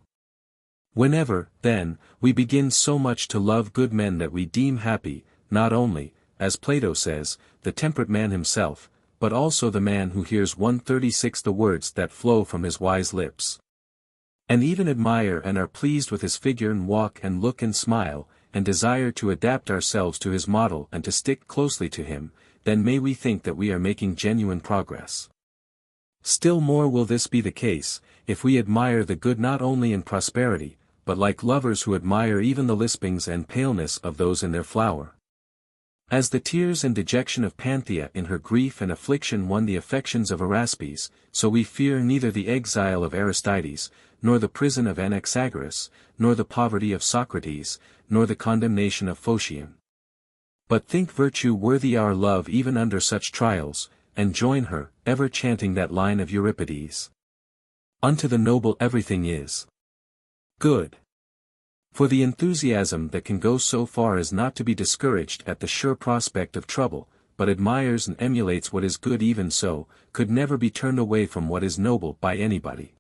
Whenever, then, we begin so much to love good men that we deem happy, not only, as Plato says, the temperate man himself, but also the man who hears 136 the words that flow from his wise lips. And even admire and are pleased with his figure and walk and look and smile, and desire to adapt ourselves to his model and to stick closely to him, then may we think that we are making genuine progress. Still more will this be the case, if we admire the good not only in prosperity, but like lovers who admire even the lispings and paleness of those in their flower. As the tears and dejection of Panthea in her grief and affliction won the affections of Araspes, so we fear neither the exile of Aristides, nor the prison of Anaxagoras, nor the poverty of Socrates, nor the condemnation of Phocion. But think virtue worthy our love even under such trials, and join her, ever chanting that line of Euripides. Unto the noble everything is good. For the enthusiasm that can go so far as not to be discouraged at the sure prospect of trouble, but admires and emulates what is good even so, could never be turned away from what is noble by anybody.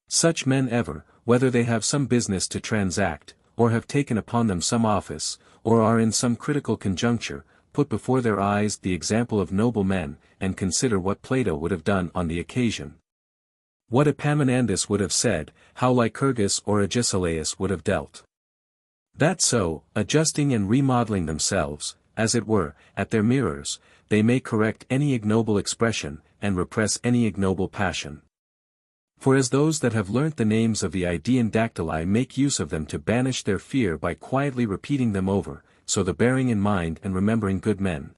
Such men ever, whether they have some business to transact, or have taken upon them some office, or are in some critical conjuncture, put before their eyes the example of noble men, and consider what Plato would have done on the occasion. What Epaminondas would have said, how Lycurgus or Agesilaus would have dealt. That so, adjusting and remodeling themselves, as it were, at their mirrors, they may correct any ignoble expression, and repress any ignoble passion. For as those that have learnt the names of the Idaean dactyli make use of them to banish their fear by quietly repeating them over, so the bearing in mind and remembering good men,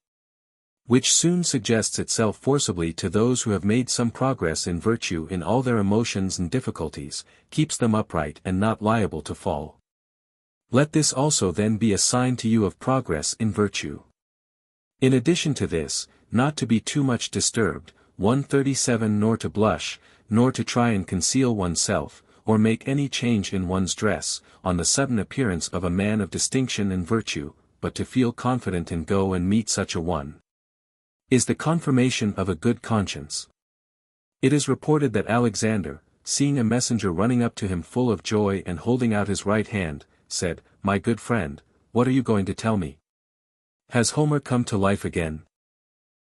which soon suggests itself forcibly to those who have made some progress in virtue in all their emotions and difficulties, keeps them upright and not liable to fall. Let this also then be a sign to you of progress in virtue. In addition to this, not to be too much disturbed, 137 nor to blush, nor to try and conceal oneself, or make any change in one's dress, on the sudden appearance of a man of distinction and virtue, but to feel confident and go and meet such a one, is the confirmation of a good conscience. It is reported that Alexander, seeing a messenger running up to him full of joy and holding out his right hand, said, "My good friend, what are you going to tell me? Has Homer come to life again?"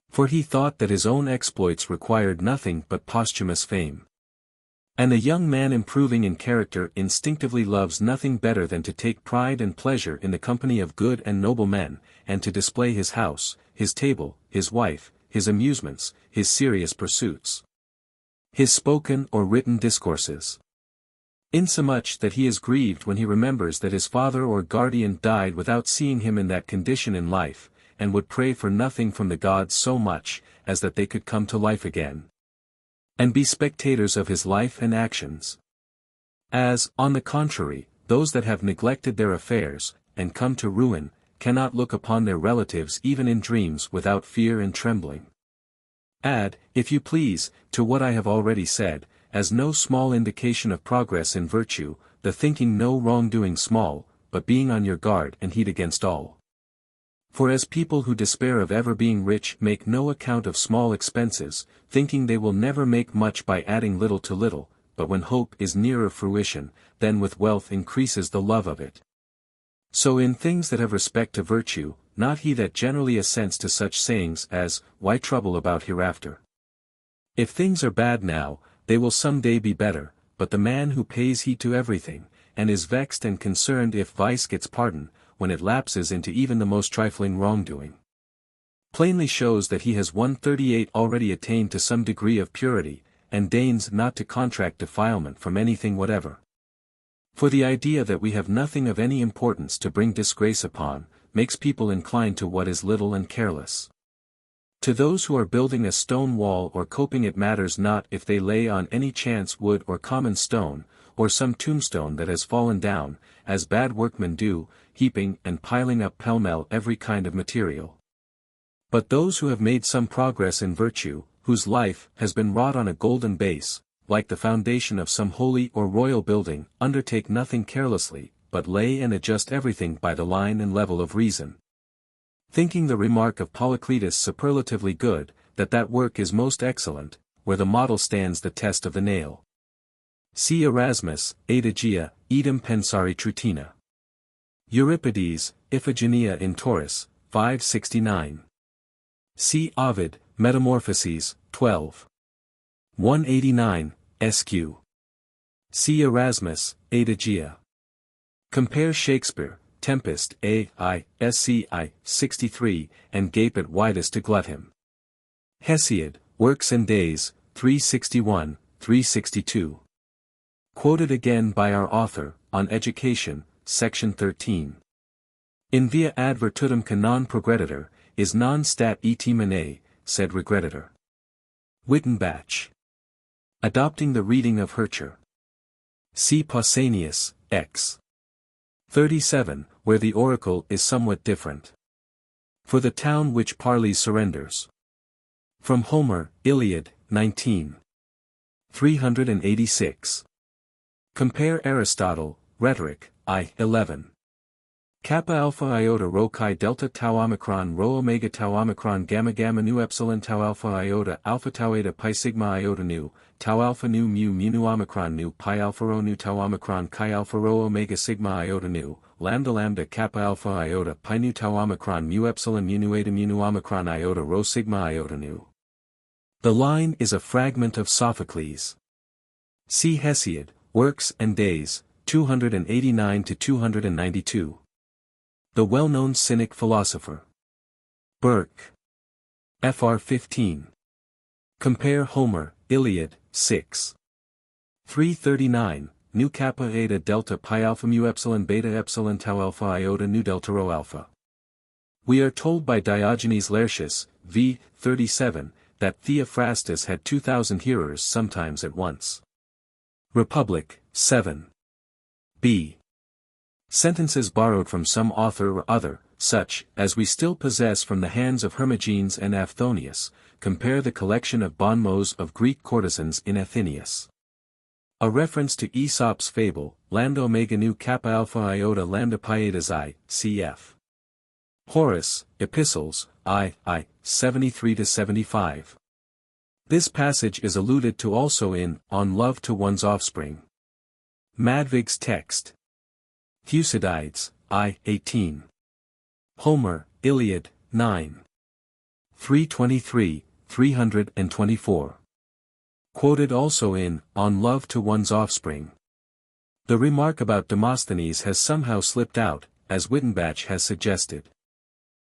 For he thought that his own exploits required nothing but posthumous fame. And the young man improving in character instinctively loves nothing better than to take pride and pleasure in the company of good and noble men, and to display his house, his table, his wife, his amusements, his serious pursuits, his spoken or written discourses. Insomuch that he is grieved when he remembers that his father or guardian died without seeing him in that condition in life, and would pray for nothing from the gods so much, as that they could come to life again, and be spectators of his life and actions. As, on the contrary, those that have neglected their affairs, and come to ruin, cannot look upon their relatives even in dreams without fear and trembling. Add, if you please, to what I have already said, as no small indication of progress in virtue, the thinking no wrongdoing small, but being on your guard and heed against all. For as people who despair of ever being rich make no account of small expenses, thinking they will never make much by adding little to little, but when hope is nearer fruition, then with wealth increases the love of it. So in things that have respect to virtue, not he that generally assents to such sayings as, "Why trouble about hereafter? If things are bad now, they will some day be better," but the man who pays heed to everything, and is vexed and concerned if vice gets pardon, when it lapses into even the most trifling wrongdoing, plainly shows that he has 138 already attained to some degree of purity, and deigns not to contract defilement from anything whatever. For the idea that we have nothing of any importance to bring disgrace upon, makes people inclined to what is little and careless. To those who are building a stone wall or coping it matters not if they lay on any chance wood or common stone, or some tombstone that has fallen down, as bad workmen do, heaping and piling up pell-mell every kind of material. But those who have made some progress in virtue, whose life has been wrought on a golden base, like the foundation of some holy or royal building, undertake nothing carelessly, but lay and adjust everything by the line and level of reason. Thinking the remark of Polycletus superlatively good, that work is most excellent, where the model stands the test of the nail. See Erasmus, Adagia, Idem Pensari Trutina. Euripides, Iphigenia in Taurus, 569. See Ovid, Metamorphoses, 12. 189, SQ. See Erasmus, Adagia. Compare Shakespeare, Tempest, Sci. 63, and gape at widest to glut him. Hesiod, Works and Days, 361, 362. Quoted again by our author, on Education, Section 13. In via ad virtutum ca non progreditor, is non stat et mene, sed regreditor. Wittenbach. Adopting the reading of Hercher. See Pausanias, X. 37, where the oracle is somewhat different. For the town which parleys surrenders. From Homer, Iliad, 19. 386. Compare Aristotle, Rhetoric, I. 11. Kappa alpha iota rho chi delta tau omicron rho omega tau omicron gamma gamma nu epsilon tau alpha iota alpha tau eta pi sigma iota nu, tau alpha nu mu nu omicron nu pi alpha rho nu tau omicron chi alpha rho omega sigma iota nu, lambda kappa alpha iota pi nu tau omicron mu epsilon nu eta nu omicron iota rho sigma iota nu. The line is a fragment of Sophocles. See Hesiod, Works and Days, 289 to 292. The well-known Cynic philosopher. Burke. Fr. 15. Compare Homer, Iliad, 6. 339, nu kappa eta delta pi alpha mu epsilon beta epsilon tau alpha iota nu delta rho alpha. We are told by Diogenes Laertius, v. 37, that Theophrastus had 2,000 hearers sometimes at once. Republic, 7. b. Sentences borrowed from some author or other, such as we still possess from the hands of Hermogenes and Aphthonius, compare the collection of bon mots of Greek courtesans in Athenaeus. A reference to Aesop's fable, Lambda Omega Nu Kappa Alpha Iota Lambda Pi Eta Xi, cf. Horace, Epistles, I, 73-75. This passage is alluded to also in On Love to One's Offspring. Madvig's text. Thucydides, I, 18. Homer, Iliad, 9. 323, 324. Quoted also in On Love to One's Offspring. The remark about Demosthenes has somehow slipped out, as Wittenbach has suggested.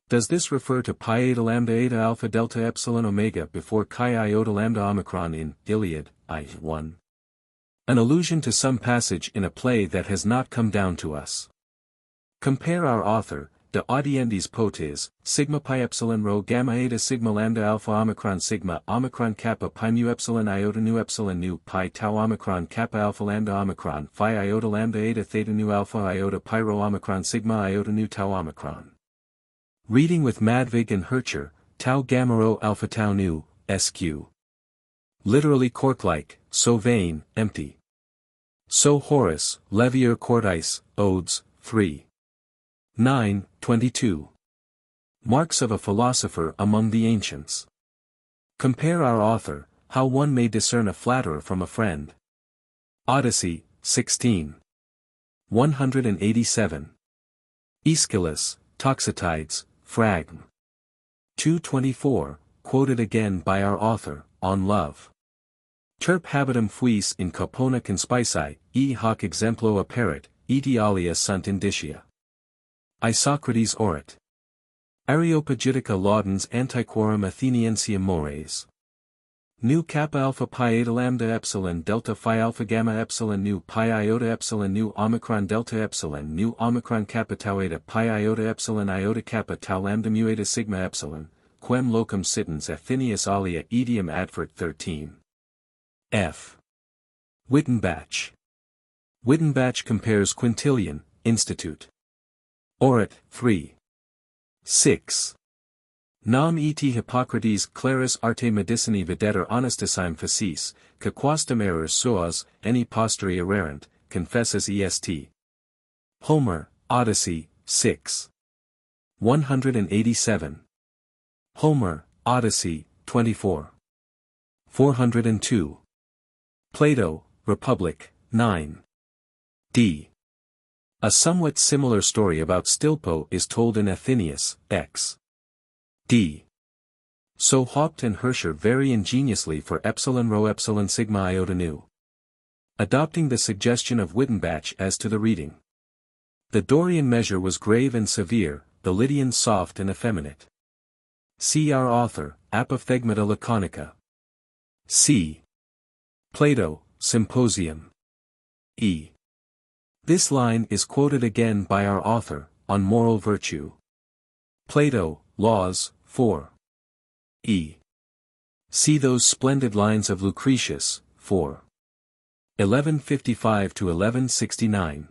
Does this refer to pi eta lambda eta alpha delta epsilon omega before chi iota lambda omicron in Iliad, I 1? An allusion to some passage in a play that has not come down to us. Compare our author, De Audiendis Potes, sigma pi epsilon rho gamma eta sigma lambda alpha omicron kappa pi mu epsilon iota nu pi tau omicron kappa alpha lambda omicron phi iota lambda eta theta nu alpha iota pi rho omicron sigma iota nu tau omicron. Reading with Madvig and Hercher, tau gamma rho alpha tau nu, sq. Literally cork-like, so vain, empty. So Horace, Levier Cordice, Odes, 3. 9, 22. Marks of a philosopher among the ancients. Compare our author, how one may discern a flatterer from a friend. Odyssey, 16. 187. Aeschylus, Toxotides, Fragm. 224, quoted again by our author, On Love. Terp habitum fuis in copona conspici, e hoc exemplo apparet, etialia sunt indicia. Isocrates orat. Areopagitica laudens antiquorum Atheniensium mores. Nu kappa alpha pi eta lambda epsilon delta phi alpha gamma epsilon nu pi iota epsilon nu omicron delta epsilon nu omicron kappa tau eta pi iota epsilon iota kappa tau lambda mu eta sigma epsilon, quem locum sittens Athenius alia etiam advert 13. F. Wittenbach. Wittenbach compares Quintilian, Institute. Orat, 3. 6. Nam et Hippocrates claris arte medicinae videtur honestisime facis, que quastum errors suas, any posteri errarent, confesses est. Homer, Odyssey, 6. 187. Homer, Odyssey, 24. 402. Plato, Republic, 9. d. A somewhat similar story about Stilpo is told in Athenaeus, x. d. So Haupt and Hercher very ingeniously for epsilon rho epsilon sigma iota nu. Adopting the suggestion of Wittenbach as to the reading. The Dorian measure was grave and severe, the Lydian soft and effeminate. See our author, Apophthegmata Laconica. C. Plato, Symposium. E. This line is quoted again by our author, on moral virtue. Plato, Laws, 4. E. See those splendid lines of Lucretius, 4. 1155-1169.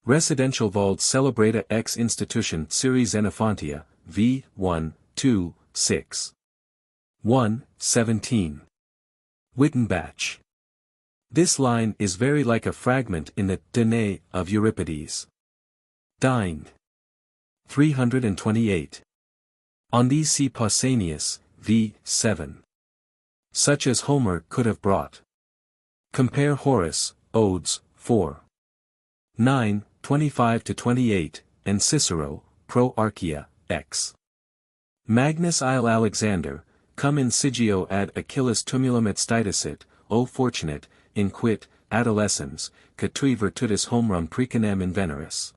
Residential Vald Celebrata ex institution Series Xenophontia, v. 1, 2, 6. 1, 17. Wittenbach. This line is very like a fragment in the Danae of Euripides. Dined. 328. On these see Pausanias, v. 7. Such as Homer could have brought. Compare Horace, Odes, 4. 9, 25-28, and Cicero, Pro Archia, x. Magnus Il Alexander, cum insigio ad Achilles tumulum et stitisit, O fortunate, inquit, adolescens, que tui virtutis homerum precanem inveneris.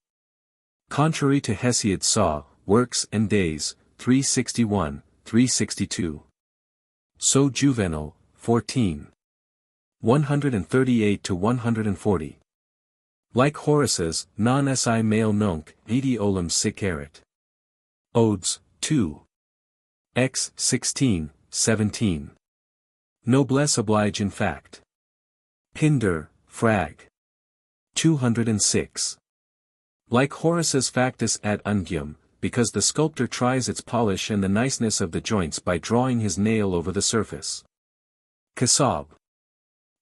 Contrary to Hesiod saw, Works and Days, 361, 362. So Juvenal, 14. 138-140. Like Horace's, non si male nunc, vidi olim sic erit. Odes, 2. X 16, 17. Noblesse oblige in fact. Pinder, Frag. 206. Like Horace's factus ad unguium, because the sculptor tries its polish and the niceness of the joints by drawing his nail over the surface. Casaub.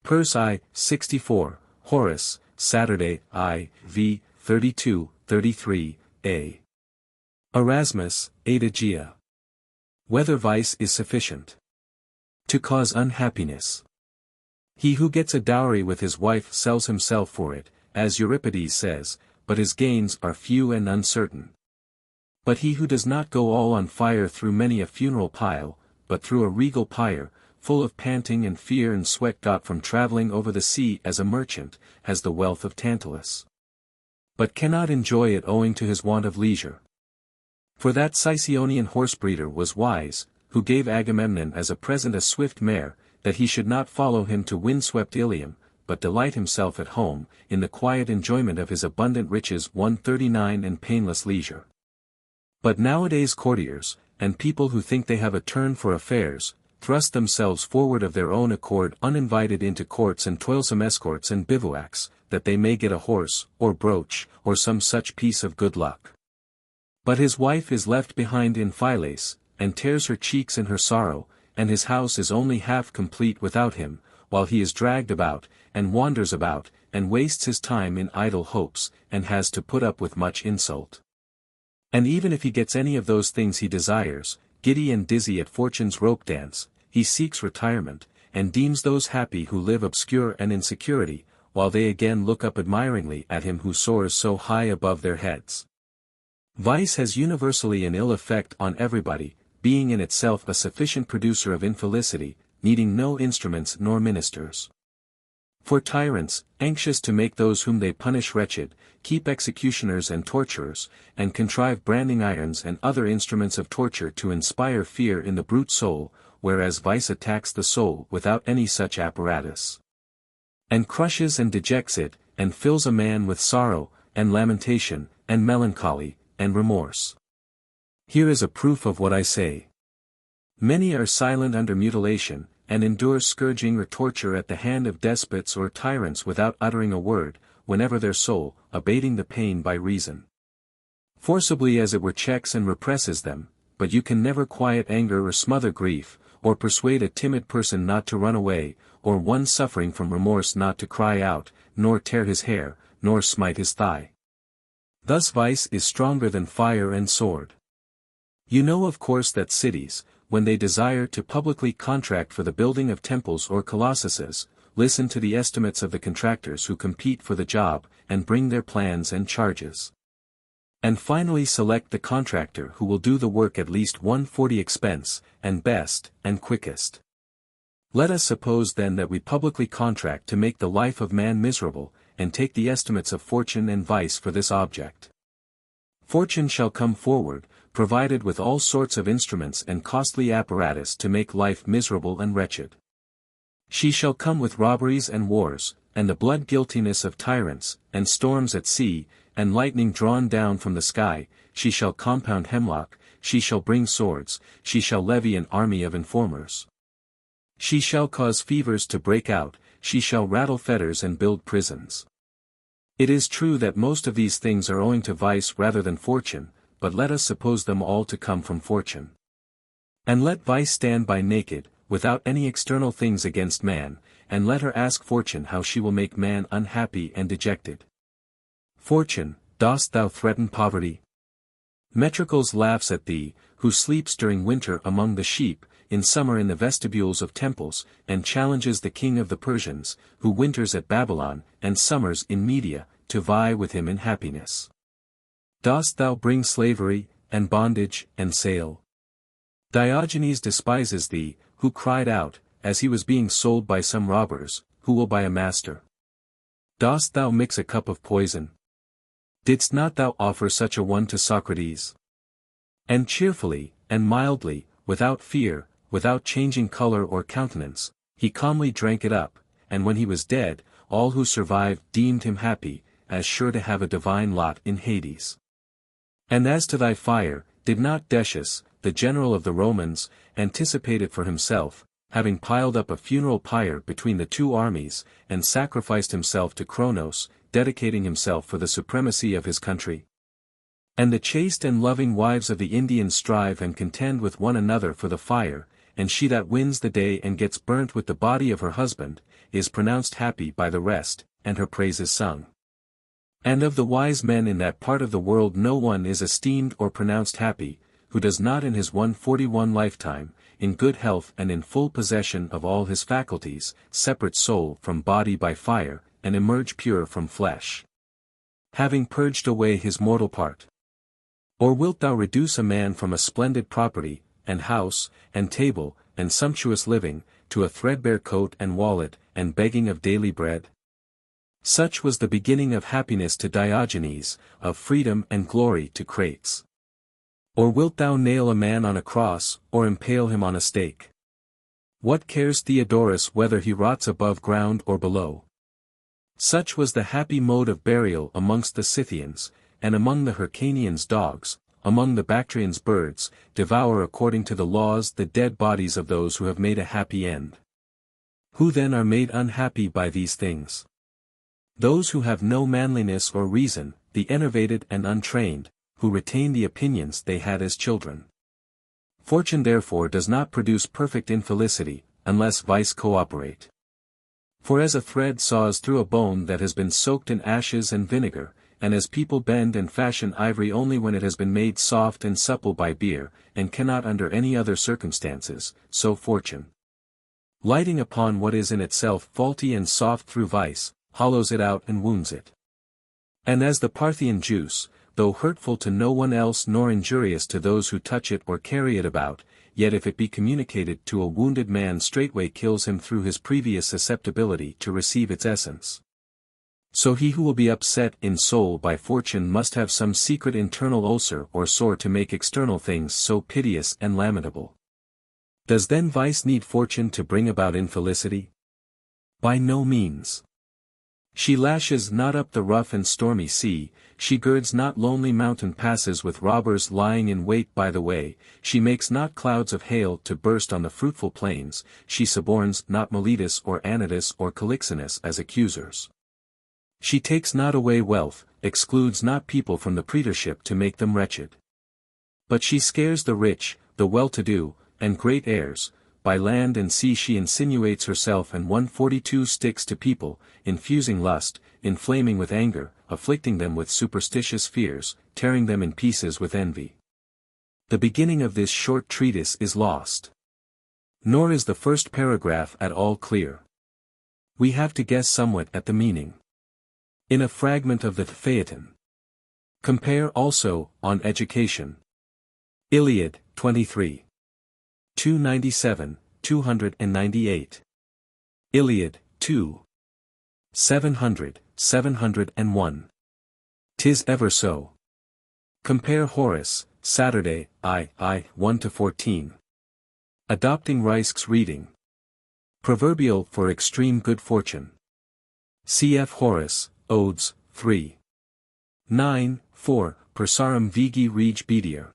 Pers I, 64, Horace, Saturday, I, v. 32, 33, a. Erasmus, Adagia. Whether vice is sufficient to cause unhappiness. He who gets a dowry with his wife sells himself for it, as Euripides says, but his gains are few and uncertain. But he who does not go all on fire through many a funeral pile, but through a regal pyre, full of panting and fear and sweat got from travelling over the sea as a merchant, has the wealth of Tantalus. But cannot enjoy it owing to his want of leisure. For that Sicyonian horsebreeder was wise, who gave Agamemnon as a present a swift mare, that he should not follow him to wind-swept Ilium, but delight himself at home, in the quiet enjoyment of his abundant riches. 139 and painless leisure. But nowadays courtiers, and people who think they have a turn for affairs, thrust themselves forward of their own accord uninvited into courts and toilsome escorts and bivouacs, that they may get a horse, or brooch, or some such piece of good luck. But his wife is left behind in Phylace, and tears her cheeks in her sorrow, and his house is only half complete without him, while he is dragged about, and wanders about, and wastes his time in idle hopes, and has to put up with much insult. And even if he gets any of those things he desires, giddy and dizzy at fortune's rope dance, he seeks retirement, and deems those happy who live obscure and in security, while they again look up admiringly at him who soars so high above their heads. Vice has universally an ill effect on everybody, being in itself a sufficient producer of infelicity, needing no instruments nor ministers. For tyrants, anxious to make those whom they punish wretched, keep executioners and torturers, and contrive branding irons and other instruments of torture to inspire fear in the brute soul, whereas vice attacks the soul without any such apparatus, and crushes and dejects it, and fills a man with sorrow, and lamentation, and melancholy, and remorse. Here is a proof of what I say. Many are silent under mutilation, and endure scourging or torture at the hand of despots or tyrants without uttering a word, whenever their soul, abating the pain by reason, forcibly as it were checks and represses them, but you can never quiet anger or smother grief, or persuade a timid person not to run away, or one suffering from remorse not to cry out, nor tear his hair, nor smite his thigh. Thus vice is stronger than fire and sword. You know of course that cities, when they desire to publicly contract for the building of temples or colossuses, listen to the estimates of the contractors who compete for the job, and bring their plans and charges, and finally select the contractor who will do the work at least 1/40 expense, and best, and quickest. Let us suppose then that we publicly contract to make the life of man miserable, and take the estimates of fortune and vice for this object. Fortune shall come forward, provided with all sorts of instruments and costly apparatus to make life miserable and wretched. She shall come with robberies and wars, and the blood guiltiness of tyrants, and storms at sea, and lightning drawn down from the sky. She shall compound hemlock, she shall bring swords, she shall levy an army of informers. She shall cause fevers to break out, she shall rattle fetters and build prisons. It is true that most of these things are owing to vice rather than fortune, but let us suppose them all to come from fortune. And let vice stand by naked, without any external things against man, and let her ask fortune how she will make man unhappy and dejected. Fortune, dost thou threaten poverty? Metricles laughs at thee, who sleeps during winter among the sheep, in summer in the vestibules of temples, and challenges the king of the Persians, who winters at Babylon, and summers in Media, to vie with him in happiness. Dost thou bring slavery, and bondage, and sale? Diogenes despises thee, who cried out, as he was being sold by some robbers, who will buy a master? Dost thou mix a cup of poison? Didst not thou offer such a one to Socrates? And cheerfully, and mildly, without fear, without changing color or countenance, he calmly drank it up, and when he was dead, all who survived deemed him happy, as sure to have a divine lot in Hades. And as to thy fire, did not Decius, the general of the Romans, anticipate it for himself, having piled up a funeral pyre between the two armies, and sacrificed himself to Cronos, dedicating himself for the supremacy of his country? And the chaste and loving wives of the Indians strive and contend with one another for the fire, and she that wins the day and gets burnt with the body of her husband, is pronounced happy by the rest, and her praises sung. And of the wise men in that part of the world no one is esteemed or pronounced happy, who does not in his 141 lifetime, in good health and in full possession of all his faculties, separate soul from body by fire, and emerge pure from flesh, having purged away his mortal part. Or wilt thou reduce a man from a splendid property, and house, and table, and sumptuous living, to a threadbare coat and wallet, and begging of daily bread? Such was the beginning of happiness to Diogenes, of freedom and glory to Crates. Or wilt thou nail a man on a cross, or impale him on a stake? What cares Theodorus whether he rots above ground or below? Such was the happy mode of burial amongst the Scythians, and among the Hyrcanians dogs, among the Bactrians birds, devour according to the laws the dead bodies of those who have made a happy end. Who then are made unhappy by these things? Those who have no manliness or reason, the enervated and untrained, who retain the opinions they had as children. Fortune therefore does not produce perfect infelicity, unless vice cooperate. For as a thread saws through a bone that has been soaked in ashes and vinegar, and as people bend and fashion ivory only when it has been made soft and supple by beer, and cannot under any other circumstances, so fortune, lighting upon what is in itself faulty and soft through vice, hollows it out and wounds it. And as the Parthian juice, though hurtful to no one else nor injurious to those who touch it or carry it about, yet if it be communicated to a wounded man straightway kills him through his previous susceptibility to receive its essence. So he who will be upset in soul by fortune must have some secret internal ulcer or sore to make external things so piteous and lamentable. Does then vice need fortune to bring about infelicity? By no means. She lashes not up the rough and stormy sea, she girds not lonely mountain passes with robbers lying in wait by the way, she makes not clouds of hail to burst on the fruitful plains, she suborns not Miletus or Anytus or Calixenus as accusers. She takes not away wealth, excludes not people from the praetorship to make them wretched. But she scares the rich, the well-to-do, and great heirs. By land and sea she insinuates herself and 142 sticks to people, infusing lust, inflaming with anger, afflicting them with superstitious fears, tearing them in pieces with envy. The beginning of this short treatise is lost. Nor is the first paragraph at all clear. We have to guess somewhat at the meaning. In a fragment of the Phaeton. Compare also, On Education. Iliad, 23. 297, 298. Iliad, 2. 700, 701. 'Tis ever so. Compare Horace, Saturday, I, 1-14. Adopting Reisch's reading. Proverbial for extreme good fortune. Cf. Horace, Odes, 3. 9, 4, Persarum vigi rege bedier.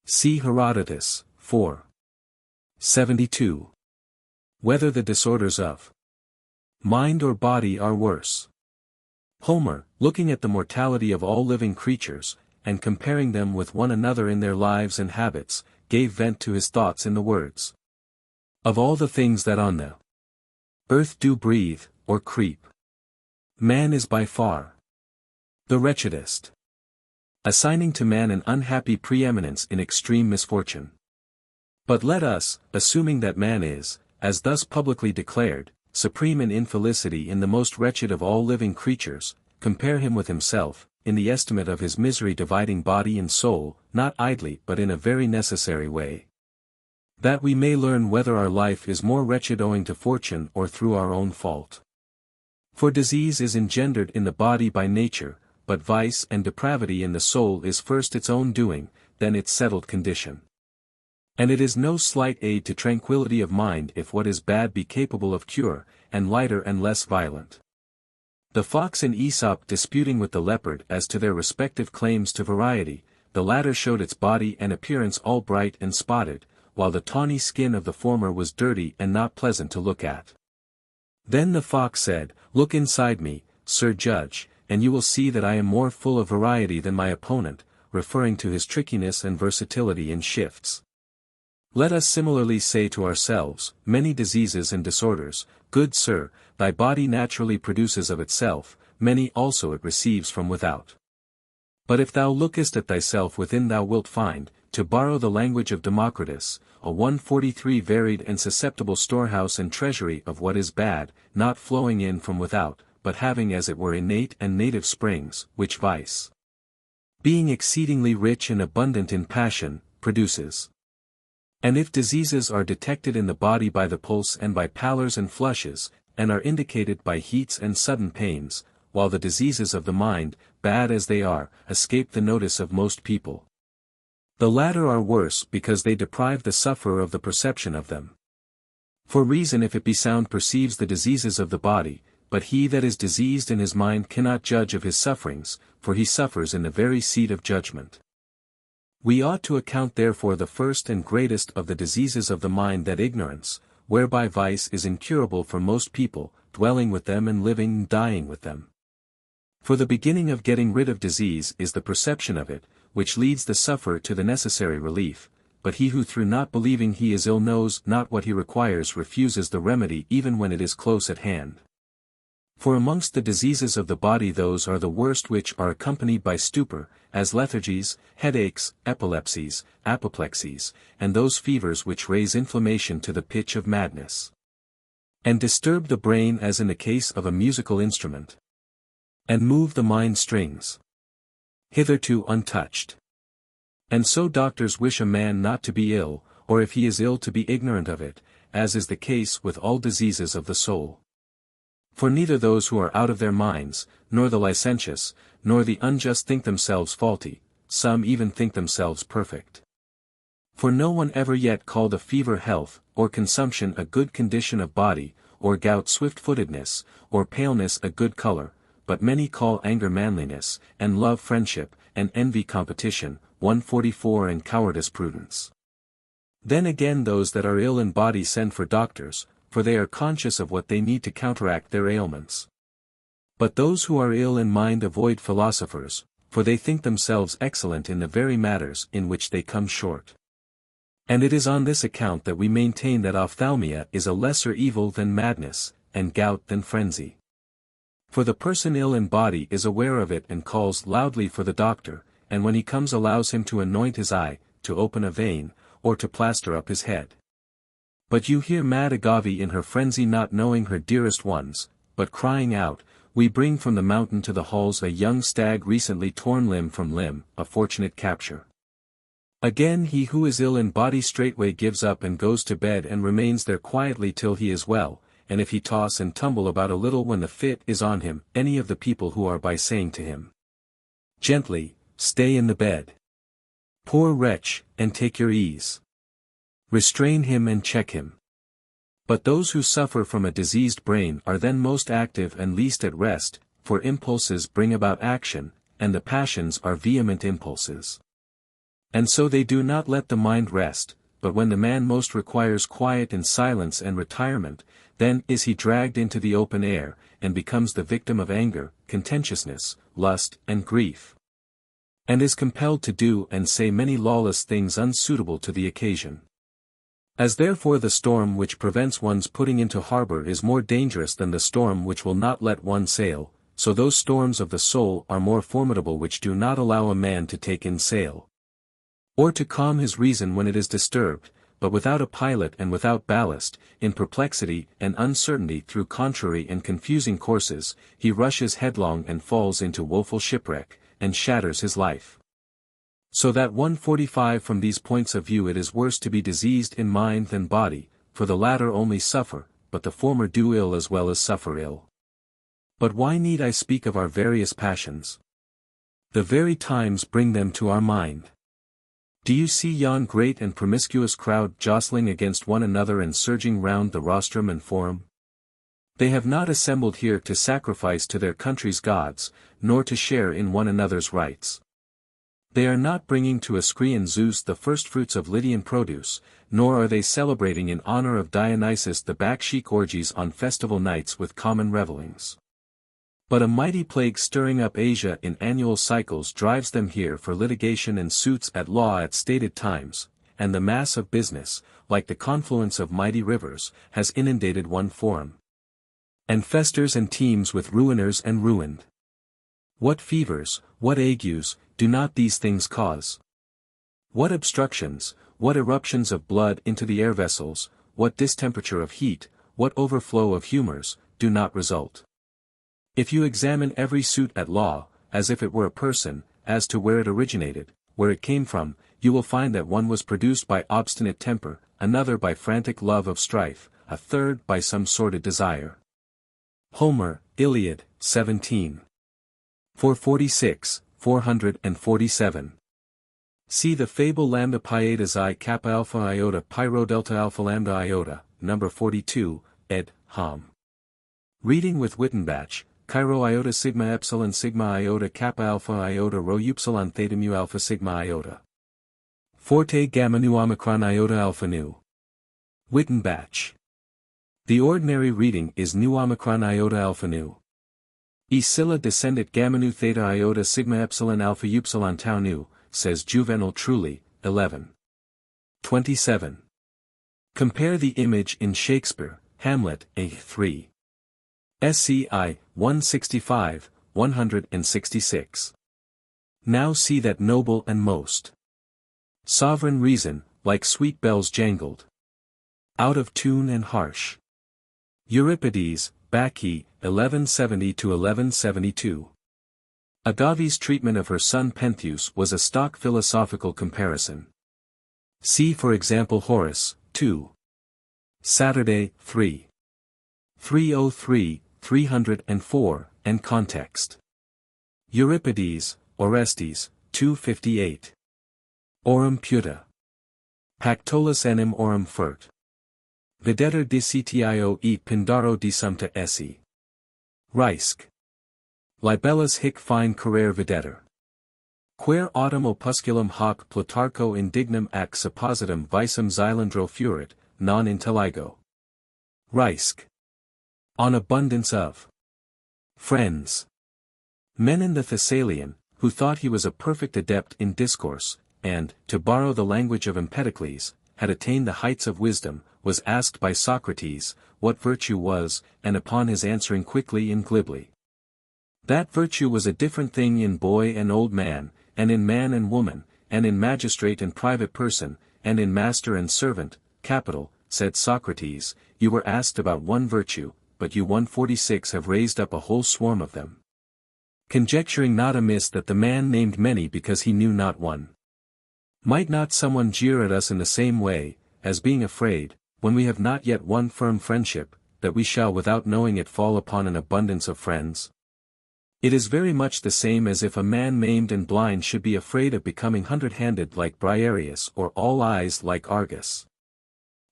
See Herodotus, 4. 72. Whether the disorders of mind or body are worse. Homer, looking at the mortality of all living creatures, and comparing them with one another in their lives and habits, gave vent to his thoughts in the words. Of all the things that on the earth do breathe, or creep, man is by far the wretchedest, assigning to man an unhappy preeminence in extreme misfortune. But let us, assuming that man is, as thus publicly declared, supreme in infelicity in the most wretched of all living creatures, compare him with himself, in the estimate of his misery dividing body and soul, not idly but in a very necessary way. That we may learn whether our life is more wretched owing to fortune or through our own fault. For disease is engendered in the body by nature, but vice and depravity in the soul is first its own doing, then its settled condition. And it is no slight aid to tranquility of mind if what is bad be capable of cure, and lighter and less violent. The fox and Aesop disputing with the leopard as to their respective claims to variety, the latter showed its body and appearance all bright and spotted, while the tawny skin of the former was dirty and not pleasant to look at. Then the fox said, "Look inside me, Sir Judge, and you will see that I am more full of variety than my opponent," referring to his trickiness and versatility in shifts. Let us similarly say to ourselves, many diseases and disorders, good sir, thy body naturally produces of itself, many also it receives from without. But if thou lookest at thyself within thou wilt find, to borrow the language of Democritus, a 143 varied and susceptible storehouse and treasury of what is bad, not flowing in from without, but having as it were innate and native springs, which vice, being exceedingly rich and abundant in passion, produces. And if diseases are detected in the body by the pulse and by pallors and flushes, and are indicated by heats and sudden pains, while the diseases of the mind, bad as they are, escape the notice of most people, the latter are worse because they deprive the sufferer of the perception of them. For reason if it be sound perceives the diseases of the body, but he that is diseased in his mind cannot judge of his sufferings, for he suffers in the very seat of judgment. We ought to account therefore the first and greatest of the diseases of the mind that ignorance, whereby vice is incurable for most people, dwelling with them and living and dying with them. For the beginning of getting rid of disease is the perception of it, which leads the sufferer to the necessary relief, but he who through not believing he is ill knows not what he requires refuses the remedy even when it is close at hand. For amongst the diseases of the body those are the worst which are accompanied by stupor, as lethargies, headaches, epilepsies, apoplexies, and those fevers which raise inflammation to the pitch of madness, and disturb the brain as in the case of a musical instrument, and move the mind strings, hitherto untouched. And so doctors wish a man not to be ill, or if he is ill to be ignorant of it, as is the case with all diseases of the soul. For neither those who are out of their minds, nor the licentious, nor the unjust think themselves faulty, some even think themselves perfect. For no one ever yet called a fever health, or consumption a good condition of body, or gout swift-footedness, or paleness a good color, but many call anger manliness, and love friendship, and envy competition, 144 and cowardice prudence. Then again those that are ill in body send for doctors, for they are conscious of what they need to counteract their ailments. But those who are ill in mind avoid philosophers, for they think themselves excellent in the very matters in which they come short. And it is on this account that we maintain that ophthalmia is a lesser evil than madness, and gout than frenzy. For the person ill in body is aware of it and calls loudly for the doctor, and when he comes allows him to anoint his eye, to open a vein, or to plaster up his head. But you hear Mad Agave in her frenzy not knowing her dearest ones, but crying out, "We bring from the mountain to the halls a young stag recently torn limb from limb, a fortunate capture." Again he who is ill in body straightway gives up and goes to bed and remains there quietly till he is well, and if he toss and tumble about a little when the fit is on him, any of the people who are by saying to him, "Gently, stay in the bed. Poor wretch, and take your ease. Restrain him and check him." But those who suffer from a diseased brain are then most active and least at rest, for impulses bring about action, and the passions are vehement impulses. And so they do not let the mind rest, but when the man most requires quiet and silence and retirement, then is he dragged into the open air, and becomes the victim of anger, contentiousness, lust, and grief, and is compelled to do and say many lawless things unsuitable to the occasion. As therefore the storm which prevents one's putting into harbor is more dangerous than the storm which will not let one sail, so those storms of the soul are more formidable which do not allow a man to take in sail, or to calm his reason when it is disturbed, but without a pilot and without ballast, in perplexity and uncertainty through contrary and confusing courses, he rushes headlong and falls into woeful shipwreck, and shatters his life. So that 145 from these points of view it is worse to be diseased in mind than body, for the latter only suffer, but the former do ill as well as suffer ill. But why need I speak of our various passions? The very times bring them to our mind. Do you see yon great and promiscuous crowd jostling against one another and surging round the rostrum and forum? They have not assembled here to sacrifice to their country's gods, nor to share in one another's rights. They are not bringing to Ascrean Zeus the firstfruits of Lydian produce, nor are they celebrating in honor of Dionysus the Bakshik orgies on festival nights with common revellings. But a mighty plague stirring up Asia in annual cycles drives them here for litigation and suits at law at stated times, and the mass of business, like the confluence of mighty rivers, has inundated one forum, and festers and teems with ruiners and ruined. What fevers, what agues, do not these things cause? What obstructions, what eruptions of blood into the air vessels, what distemperature of heat, what overflow of humours, do not result? If you examine every suit at law, as if it were a person, as to where it originated, where it came from, you will find that one was produced by obstinate temper, another by frantic love of strife, a third by some sordid desire. Homer, Iliad, 17. 446, 447. See the fable lambda pi eta xi kappa alpha iota pyro delta alpha lambda iota, number 42, ed. Hom. Reading with Wittenbach, Cairo iota sigma epsilon sigma iota kappa alpha iota rho upsilon theta mu alpha sigma iota. Forte gamma nu omicron iota alpha nu. Wittenbach. The ordinary reading is nu omicron iota alpha nu. E scylla descendit gamma nu theta iota sigma epsilon alpha upsilon tau nu, says Juvenal truly, 11. 27. Compare the image in Shakespeare, Hamlet, A3. SCI, 165, 166. Now see that noble and most sovereign reason, like sweet bells jangled, out of tune and harsh. Euripides, Bacchae, 1170–1172. Agave's treatment of her son Pentheus was a stock philosophical comparison. See for example Horace, 2. Saturday, 3. 303, 304, and context. Euripides, Orestes, 258. Aurum puta. Pactolus enim aurum fert. Videtur dicitio e Pindaro di sumpta esse. Risc. Libellus hic fine carere videtur. Quer autem opusculum hoc Plutarco indignum ac suppositum visum xylandro furit, non intelligo. Risc. On abundance of friends. Menon the Thessalian, who thought he was a perfect adept in discourse, and, to borrow the language of Empedocles, had attained the heights of wisdom, was asked by Socrates, what virtue was, and upon his answering quickly and glibly, that virtue was a different thing in boy and old man, and in man and woman, and in magistrate and private person, and in master and servant, capital, said Socrates, you were asked about one virtue, but you 146 have raised up a whole swarm of them. Conjecturing not amiss that the man named many because he knew not one. Might not someone jeer at us in the same way, as being afraid, when we have not yet one firm friendship, that we shall without knowing it fall upon an abundance of friends? It is very much the same as if a man maimed and blind should be afraid of becoming hundred-handed like Briareus or all-eyes like Argus.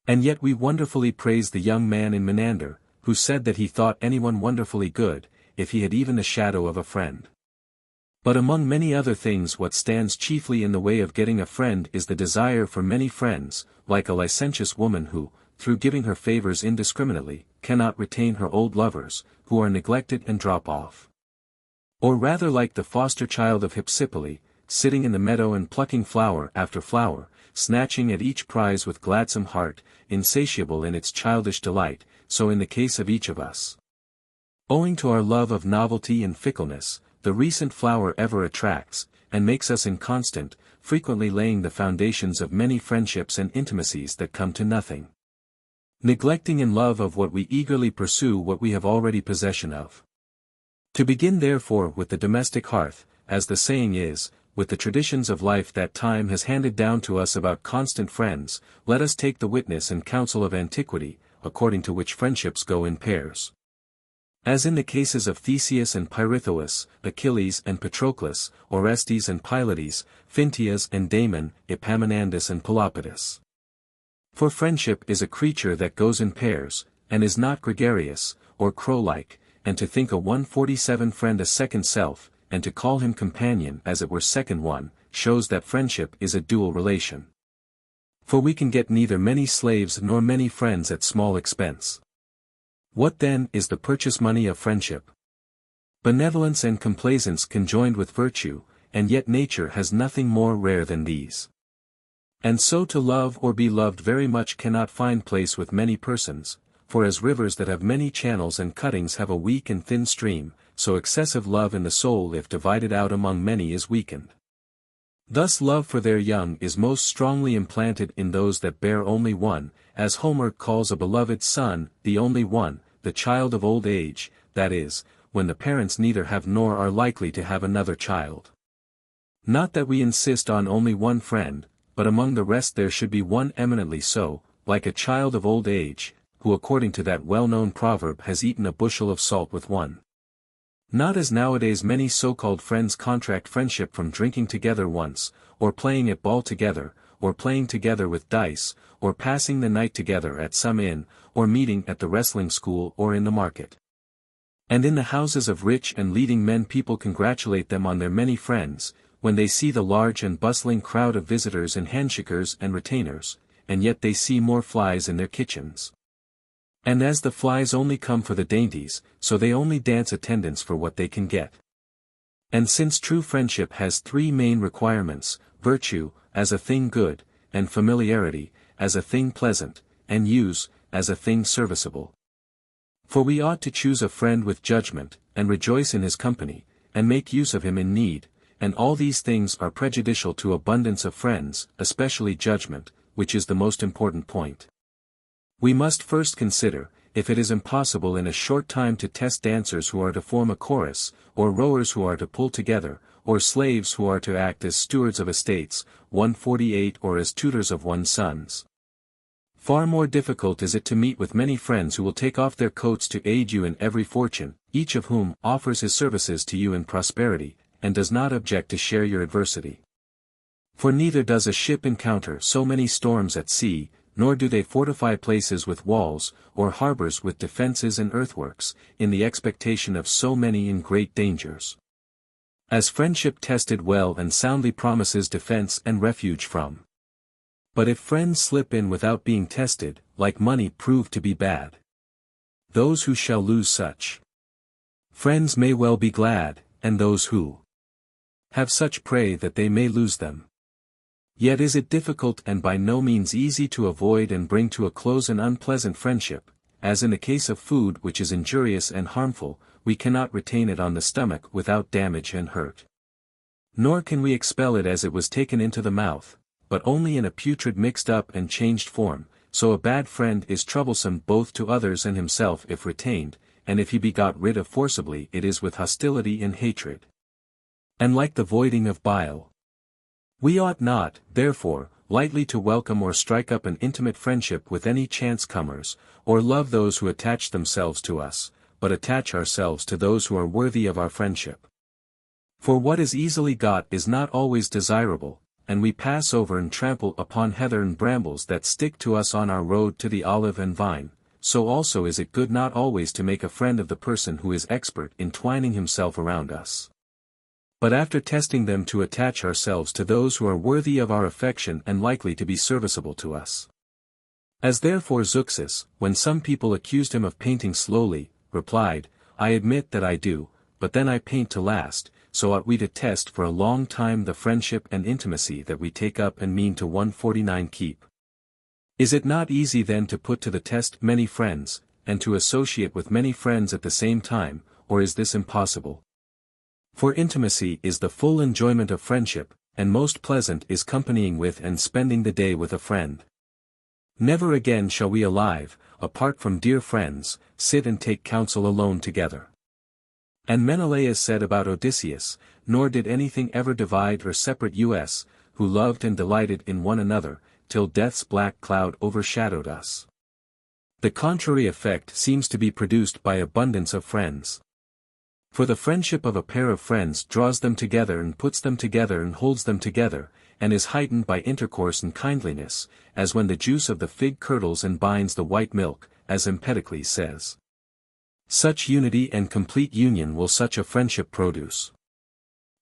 And yet we wonderfully praise the young man in Menander, who said that he thought anyone wonderfully good, if he had even the shadow of a friend. But among many other things what stands chiefly in the way of getting a friend is the desire for many friends, like a licentious woman who, through giving her favors indiscriminately, cannot retain her old lovers, who are neglected and drop off. Or rather like the foster child of Hypsipyle, sitting in the meadow and plucking flower after flower, snatching at each prize with gladsome heart, insatiable in its childish delight, so in the case of each of us. Owing to our love of novelty and fickleness, the recent flower ever attracts, and makes us inconstant, frequently laying the foundations of many friendships and intimacies that come to nothing. Neglecting in love of what we eagerly pursue what we have already possession of. To begin therefore with the domestic hearth, as the saying is, with the traditions of life that time has handed down to us about constant friends, let us take the witness and counsel of antiquity, according to which friendships go in pairs. As in the cases of Theseus and Pirithous, Achilles and Patroclus, Orestes and Pylades, Phintias and Damon, Epaminondas and Pelopidas. For friendship is a creature that goes in pairs, and is not gregarious, or crow-like, and to think a 147 friend a second self, and to call him companion as it were second one, shows that friendship is a dual relation. For we can get neither many slaves nor many friends at small expense. What then is the purchase money of friendship? Benevolence and complaisance conjoined with virtue, and yet nature has nothing more rare than these. And so to love or be loved very much cannot find place with many persons, for as rivers that have many channels and cuttings have a weak and thin stream, so excessive love in the soul if divided out among many is weakened. Thus love for their young is most strongly implanted in those that bear only one, as Homer calls a beloved son, the only one, the child of old age, that is, when the parents neither have nor are likely to have another child. Not that we insist on only one friend, but among the rest there should be one eminently so, like a child of old age, who according to that well-known proverb has eaten a bushel of salt with one. Not as nowadays many so-called friends contract friendship from drinking together once, or playing at ball together, or playing together with dice, or passing the night together at some inn, or meeting at the wrestling school or in the market. And in the houses of rich and leading men people congratulate them on their many friends, when they see the large and bustling crowd of visitors and handshakers and retainers, and yet they see more flies in their kitchens. And as the flies only come for the dainties, so they only dance attendance for what they can get. And since true friendship has three main requirements, virtue, as a thing good, and familiarity, as a thing pleasant, and use, as a thing serviceable. For we ought to choose a friend with judgment, and rejoice in his company, and make use of him in need, and all these things are prejudicial to abundance of friends, especially judgment, which is the most important point. We must first consider, if it is impossible in a short time to test dancers who are to form a chorus, or rowers who are to pull together, or slaves who are to act as stewards of estates, 148 or as tutors of one's sons. Far more difficult is it to meet with many friends who will take off their coats to aid you in every fortune, each of whom offers his services to you in prosperity, and does not object to share your adversity. For neither does a ship encounter so many storms at sea, nor do they fortify places with walls, or harbors with defences and earthworks, in the expectation of so many in great dangers. As friendship tested well and soundly promises defence and refuge from. But if friends slip in without being tested, like money prove to be bad. Those who shall lose such friends may well be glad, and those who have such pray that they may lose them. Yet is it difficult and by no means easy to avoid and bring to a close an unpleasant friendship, as in the case of food which is injurious and harmful, we cannot retain it on the stomach without damage and hurt. Nor can we expel it as it was taken into the mouth, but only in a putrid mixed up and changed form, so a bad friend is troublesome both to others and himself if retained, and if he be got rid of forcibly it is with hostility and hatred. And like the voiding of bile. We ought not, therefore, lightly to welcome or strike up an intimate friendship with any chance comers, or love those who attach themselves to us, but attach ourselves to those who are worthy of our friendship. For what is easily got is not always desirable, and we pass over and trample upon heather and brambles that stick to us on our road to the olive and vine, so also is it good not always to make a friend of the person who is expert in twining himself around us. But after testing them to attach ourselves to those who are worthy of our affection and likely to be serviceable to us. As therefore Zeuxis, when some people accused him of painting slowly, replied, I admit that I do, but then I paint to last, so ought we to test for a long time the friendship and intimacy that we take up and mean to 149 keep. Is it not easy then to put to the test many friends, and to associate with many friends at the same time, or is this impossible? For intimacy is the full enjoyment of friendship, and most pleasant is companying with and spending the day with a friend. Never again shall we alive, apart from dear friends, sit and take counsel alone together. And Menelaus said about Odysseus, nor did anything ever divide or separate us, who loved and delighted in one another, till death's black cloud overshadowed us. The contrary effect seems to be produced by abundance of friends. For the friendship of a pair of friends draws them together and puts them together and holds them together, and is heightened by intercourse and kindliness, as when the juice of the fig curdles and binds the white milk, as Empedocles says. Such unity and complete union will such a friendship produce.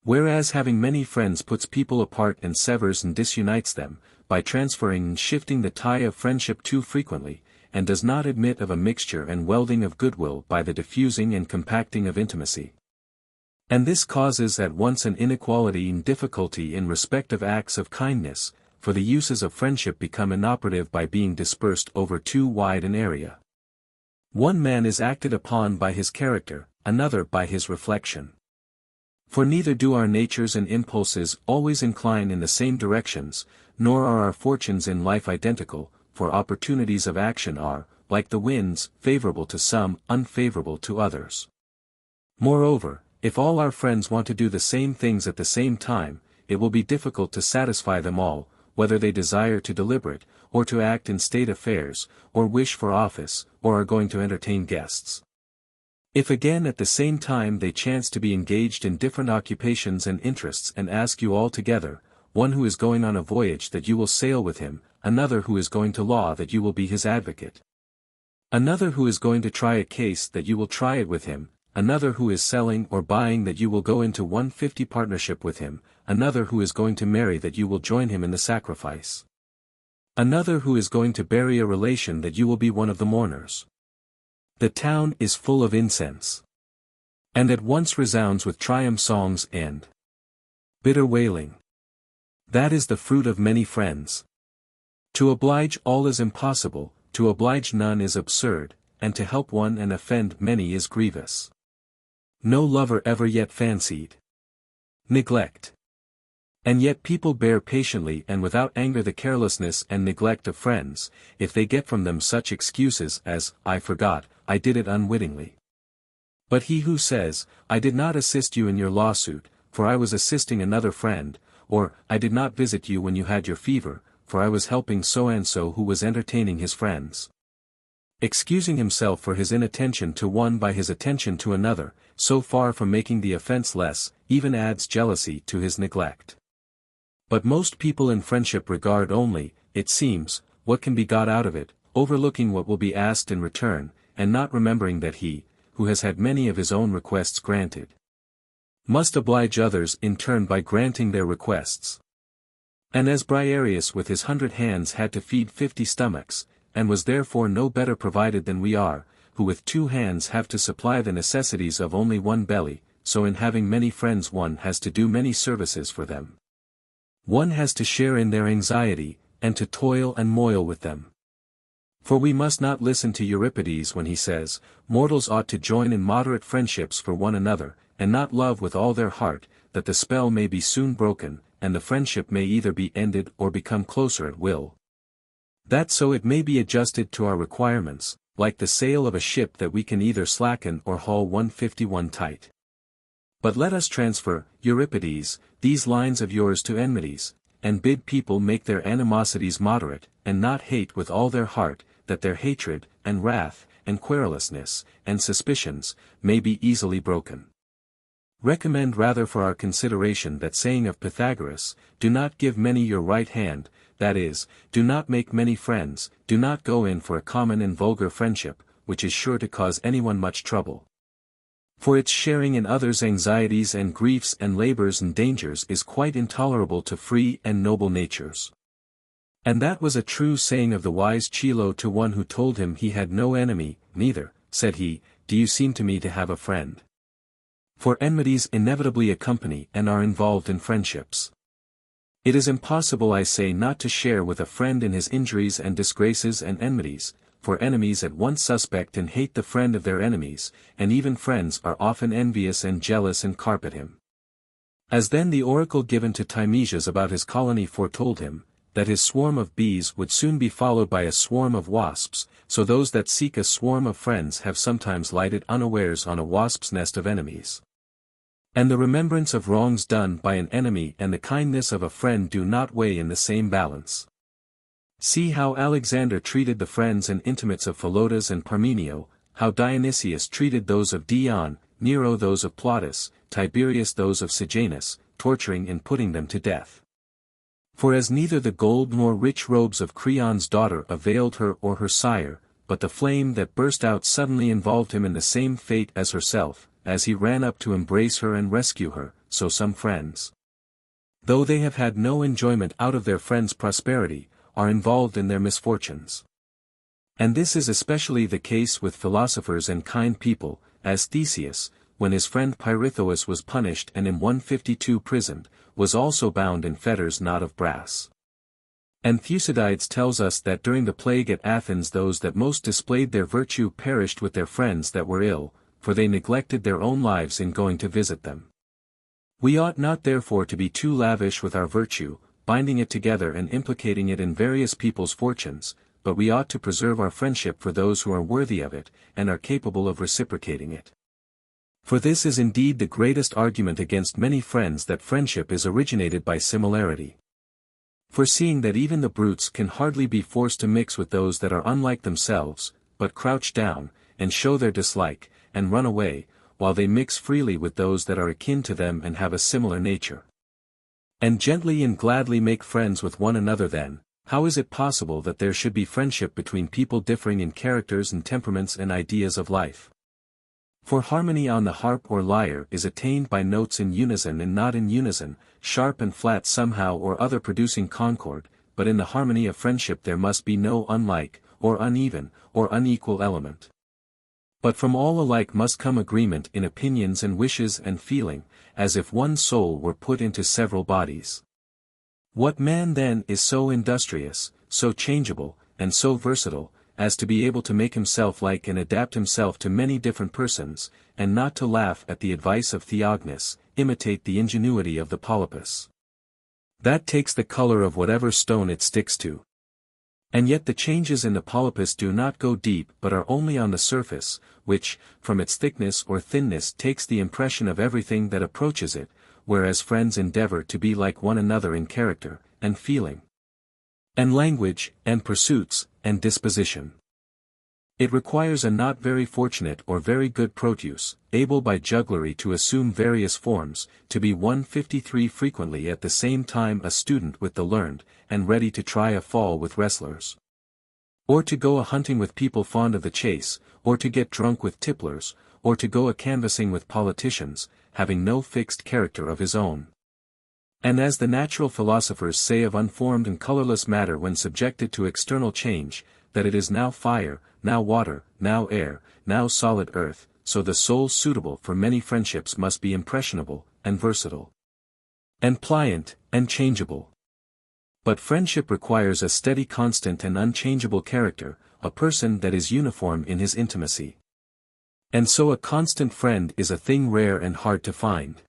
Whereas having many friends puts people apart and severs and disunites them, by transferring and shifting the tie of friendship too frequently, and does not admit of a mixture and welding of goodwill by the diffusing and compacting of intimacy. And this causes at once an inequality and difficulty in respect of acts of kindness, for the uses of friendship become inoperative by being dispersed over too wide an area. One man is acted upon by his character, another by his reflection. For neither do our natures and impulses always incline in the same directions, nor are our fortunes in life identical, for opportunities of action are, like the winds, favorable to some, unfavorable to others. Moreover, if all our friends want to do the same things at the same time, it will be difficult to satisfy them all, whether they desire to deliberate, or to act in state affairs, or wish for office, or are going to entertain guests. If again at the same time they chance to be engaged in different occupations and interests and ask you all together, one who is going on a voyage that you will sail with him, another who is going to law that you will be his advocate, another who is going to try a case that you will try it with him, another who is selling or buying that you will go into 150 partnership with him, another who is going to marry that you will join him in the sacrifice, another who is going to bury a relation that you will be one of the mourners. The town is full of incense, and at once resounds with triumph songs and bitter wailing. That is the fruit of many friends. To oblige all is impossible, to oblige none is absurd, and to help one and offend many is grievous. No lover ever yet fancied neglect. And yet people bear patiently and without anger the carelessness and neglect of friends, if they get from them such excuses as, I forgot, I did it unwittingly. But he who says, I did not assist you in your lawsuit, for I was assisting another friend, or, I did not visit you when you had your fever, for I was helping so-and-so who was entertaining his friends, excusing himself for his inattention to one by his attention to another, so far from making the offense less, even adds jealousy to his neglect. But most people in friendship regard only, it seems, what can be got out of it, overlooking what will be asked in return, and not remembering that he, who has had many of his own requests granted, must oblige others in turn by granting their requests. And as Briareus with his 100 hands had to feed 50 stomachs, and was therefore no better provided than we are, who with 2 hands have to supply the necessities of only one belly, so in having many friends one has to do many services for them. One has to share in their anxiety, and to toil and moil with them. For we must not listen to Euripides when he says, mortals ought to join in moderate friendships for one another, and not love with all their heart, that the spell may be soon broken, and the friendship may either be ended or become closer at will. That so it may be adjusted to our requirements, like the sail of a ship that we can either slacken or haul 151 tight. But let us transfer, Euripides, these lines of yours to enmities, and bid people make their animosities moderate, and not hate with all their heart, that their hatred, and wrath, and querulousness, and suspicions, may be easily broken. Recommend rather for our consideration that saying of Pythagoras, do not give many your right hand, that is, do not make many friends, do not go in for a common and vulgar friendship, which is sure to cause anyone much trouble. For its sharing in others' anxieties and griefs and labors and dangers is quite intolerable to free and noble natures. And that was a true saying of the wise Chilo to one who told him he had no enemy, neither, said he, do you seem to me to have a friend. For enmities inevitably accompany and are involved in friendships. It is impossible, I say, not to share with a friend in his injuries and disgraces and enmities, for enemies at once suspect and hate the friend of their enemies, and even friends are often envious and jealous and carp at him. As then the oracle given to Timesias about his colony foretold him, that his swarm of bees would soon be followed by a swarm of wasps, so those that seek a swarm of friends have sometimes lighted unawares on a wasp's nest of enemies. And the remembrance of wrongs done by an enemy and the kindness of a friend do not weigh in the same balance. See how Alexander treated the friends and intimates of Philotas and Parmenio, how Dionysius treated those of Dion, Nero those of Plautus, Tiberius those of Sejanus, torturing and putting them to death. For as neither the gold nor rich robes of Creon's daughter availed her or her sire, but the flame that burst out suddenly involved him in the same fate as herself, as he ran up to embrace her and rescue her, so some friends, though they have had no enjoyment out of their friends' prosperity, are involved in their misfortunes. And this is especially the case with philosophers and kind people, as Theseus, when his friend Pirithous was punished and in 152 prisoned, was also bound in fetters not of brass. And Thucydides tells us that during the plague at Athens those that most displayed their virtue perished with their friends that were ill, for they neglected their own lives in going to visit them. We ought not therefore to be too lavish with our virtue, binding it together and implicating it in various people's fortunes, but we ought to preserve our friendship for those who are worthy of it, and are capable of reciprocating it. For this is indeed the greatest argument against many friends, that friendship is originated by similarity. For seeing that even the brutes can hardly be forced to mix with those that are unlike themselves, but crouch down, and show their dislike, and run away, while they mix freely with those that are akin to them and have a similar nature. And gently and gladly make friends with one another then, how is it possible that there should be friendship between people differing in characters and temperaments and ideas of life? For harmony on the harp or lyre is attained by notes in unison and not in unison, sharp and flat somehow or other producing concord, but in the harmony of friendship there must be no unlike, or uneven, or unequal element. But from all alike must come agreement in opinions and wishes and feeling, as if one soul were put into several bodies. What man then is so industrious, so changeable, and so versatile, as to be able to make himself like and adapt himself to many different persons, and not to laugh at the advice of Theognis, imitate the ingenuity of the polypus, that takes the color of whatever stone it sticks to? And yet the changes in the polypus do not go deep but are only on the surface, which, from its thickness or thinness takes the impression of everything that approaches it, whereas friends endeavor to be like one another in character, and feeling, and language, and pursuits, and disposition. It requires a not very fortunate or very good Proteus, able by jugglery to assume various forms, to be 153 frequently at the same time a student with the learned, and ready to try a fall with wrestlers, or to go a hunting with people fond of the chase, or to get drunk with tipplers, or to go a canvassing with politicians, having no fixed character of his own. And as the natural philosophers say of unformed and colorless matter when subjected to external change, that it is now fire, now water, now air, now solid earth, so the soul suitable for many friendships must be impressionable, and versatile, and pliant, and changeable. But friendship requires a steady, constant and unchangeable character, a person that is uniform in his intimacy. And so a constant friend is a thing rare and hard to find.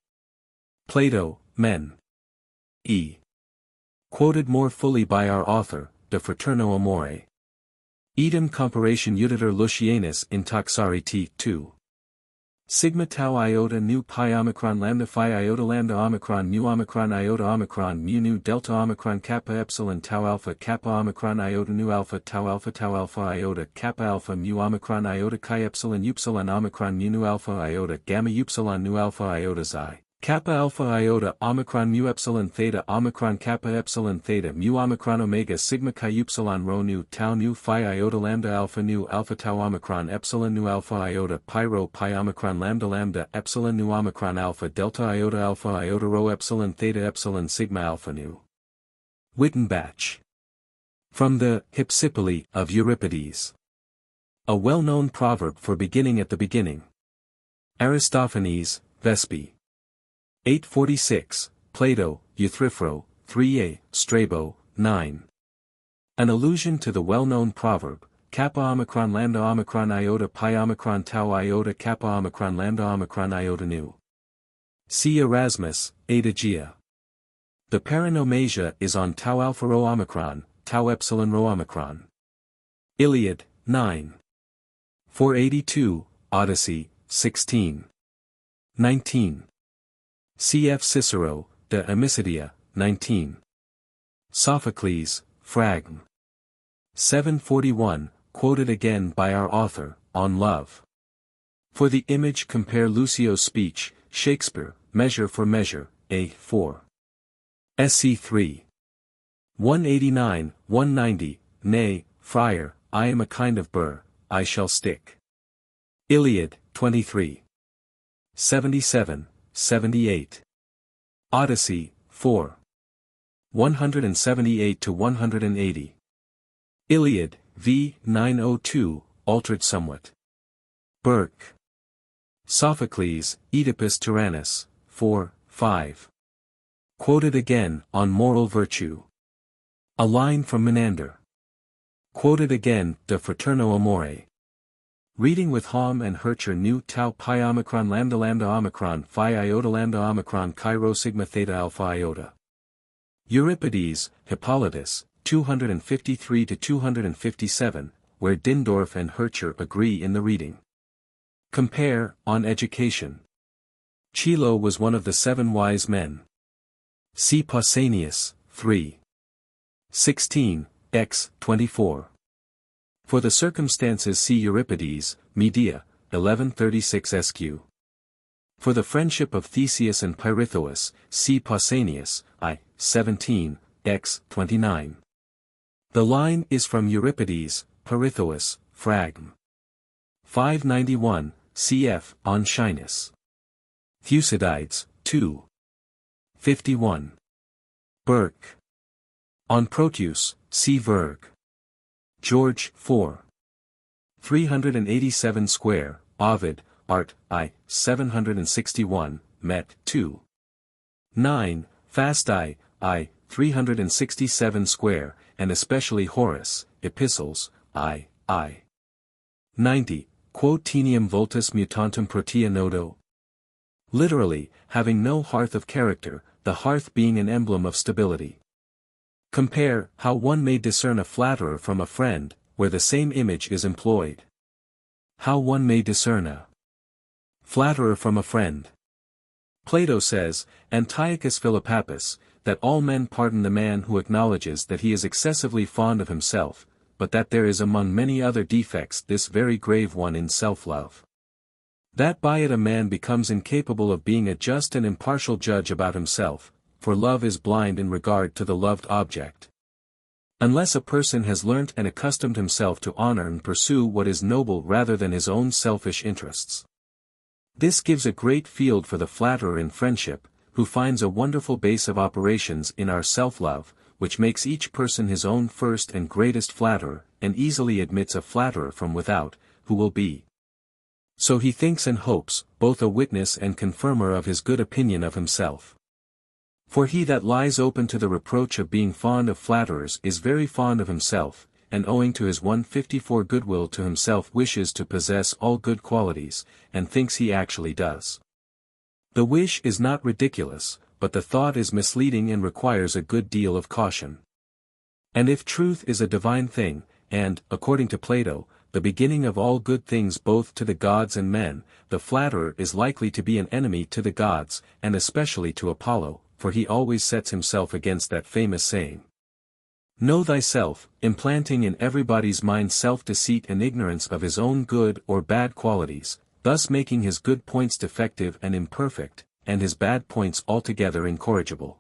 Plato, Men. E. Quoted more fully by our author, De Fraterno Amore. Idem comparation uditor Lucianus in Taxari t. 2. Sigma tau iota nu pi omicron lambda phi iota lambda omicron iota omicron mu nu delta omicron kappa epsilon tau alpha omicron nu alpha tau alpha iota kappa alpha mu omicron iota chi epsilon upsilon omicron mu nu alpha iota gamma upsilon nu alpha iota xi. Kappa alpha iota omicron mu epsilon theta omicron kappa epsilon theta mu omicron omega sigma chi upsilon rho nu tau nu phi iota lambda alpha nu alpha tau omicron epsilon nu alpha iota pi rho pi omicron lambda epsilon nu omicron alpha iota rho epsilon theta epsilon sigma alpha nu. Wittenbach. From the Hypsipyle of Euripides. A well-known proverb for beginning at the beginning. Aristophanes, Vespi. 846, Plato, Euthyphro, 3a, Strabo, 9. An allusion to the well-known proverb, kappa omicron lambda omicron iota pi omicron tau iota kappa omicron lambda omicron iota nu. See Erasmus, Adagia. The paranomasia is on tau alpha rho omicron, tau epsilon rho omicron. Iliad, 9. 482, Odyssey, 16. 19. Cf. Cicero, De Amicitia, 19. Sophocles, Fragm. 741, quoted again by our author, On Love. For the image compare Lucio's speech, Shakespeare, Measure for Measure, A4. SC 3. 189, 190, Nay, friar, I am a kind of burr, I shall stick. Iliad, 23. 77, 78. Odyssey, 4. 178-180. Iliad, v. 902, altered somewhat. Burke. Sophocles, Oedipus Tyrannus, 4, 5. Quoted again, on moral virtue. A line from Menander. Quoted again, De Fraterno Amore. Reading with Hom and Hercher nu tau pi omicron lambda lambda omicron phi iota lambda omicron chi rho sigma theta alpha iota. Euripides, Hippolytus, 253-257, where Dindorf and Hercher agree in the reading. Compare, on education. Chilo was one of the 7 wise men. See Pausanias, 3. 16, x. 24. For the circumstances see Euripides, Medea, 1136 sq. For the friendship of Theseus and Pirithous, see Pausanias, I. 17, x. 29. The line is from Euripides, Pirithous, Fragm. 591, cf. On Shyness. Thucydides, 2. 51. Burke. On Proteus, see Verg. George, 4. 387 square, Ovid, Art, I. 761, Met, 2. 9, Fasti, I. 367 square, and especially Horace, Epistles, I. 90, Quotenium voltus mutantum protea nodo. Literally, having no hearth of character, the hearth being an emblem of stability. Compare, how one may discern a flatterer from a friend, where the same image is employed. How one may discern a flatterer from a friend. Plato says, Antiochus Philopappus, that all men pardon the man who acknowledges that he is excessively fond of himself, but that there is among many other defects this very grave one in self-love. That by it a man becomes incapable of being a just and impartial judge about himself, for love is blind in regard to the loved object. Unless a person has learnt and accustomed himself to honor and pursue what is noble rather than his own selfish interests. This gives a great field for the flatterer in friendship, who finds a wonderful base of operations in our self-love, which makes each person his own first and greatest flatterer, and easily admits a flatterer from without, who will be. So he thinks and hopes, both a witness and confirmer of his good opinion of himself. For he that lies open to the reproach of being fond of flatterers is very fond of himself, and owing to his 154 goodwill to himself wishes to possess all good qualities, and thinks he actually does. The wish is not ridiculous, but the thought is misleading and requires a good deal of caution. And if truth is a divine thing, and, according to Plato, the beginning of all good things both to the gods and men, the flatterer is likely to be an enemy to the gods, and especially to Apollo, for he always sets himself against that famous saying. Know thyself, implanting in everybody's mind self-deceit and ignorance of his own good or bad qualities, thus making his good points defective and imperfect, and his bad points altogether incorrigible.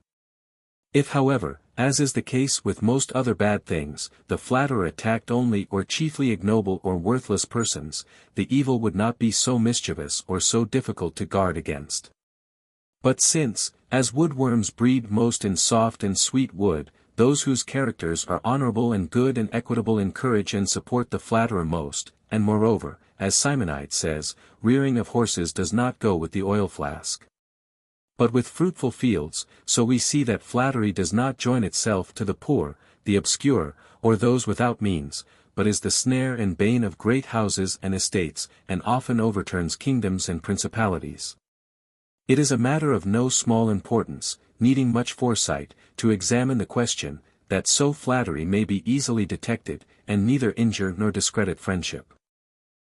If however, as is the case with most other bad things, the flatterer attacked only or chiefly ignoble or worthless persons, the evil would not be so mischievous or so difficult to guard against. But since, as woodworms breed most in soft and sweet wood, those whose characters are honorable and good and equitable encourage and support the flatterer most, and moreover, as Simonides says, rearing of horses does not go with the oil flask. But with fruitful fields, so we see that flattery does not join itself to the poor, the obscure, or those without means, but is the snare and bane of great houses and estates, and often overturns kingdoms and principalities. It is a matter of no small importance, needing much foresight, to examine the question, that so flattery may be easily detected, and neither injure nor discredit friendship.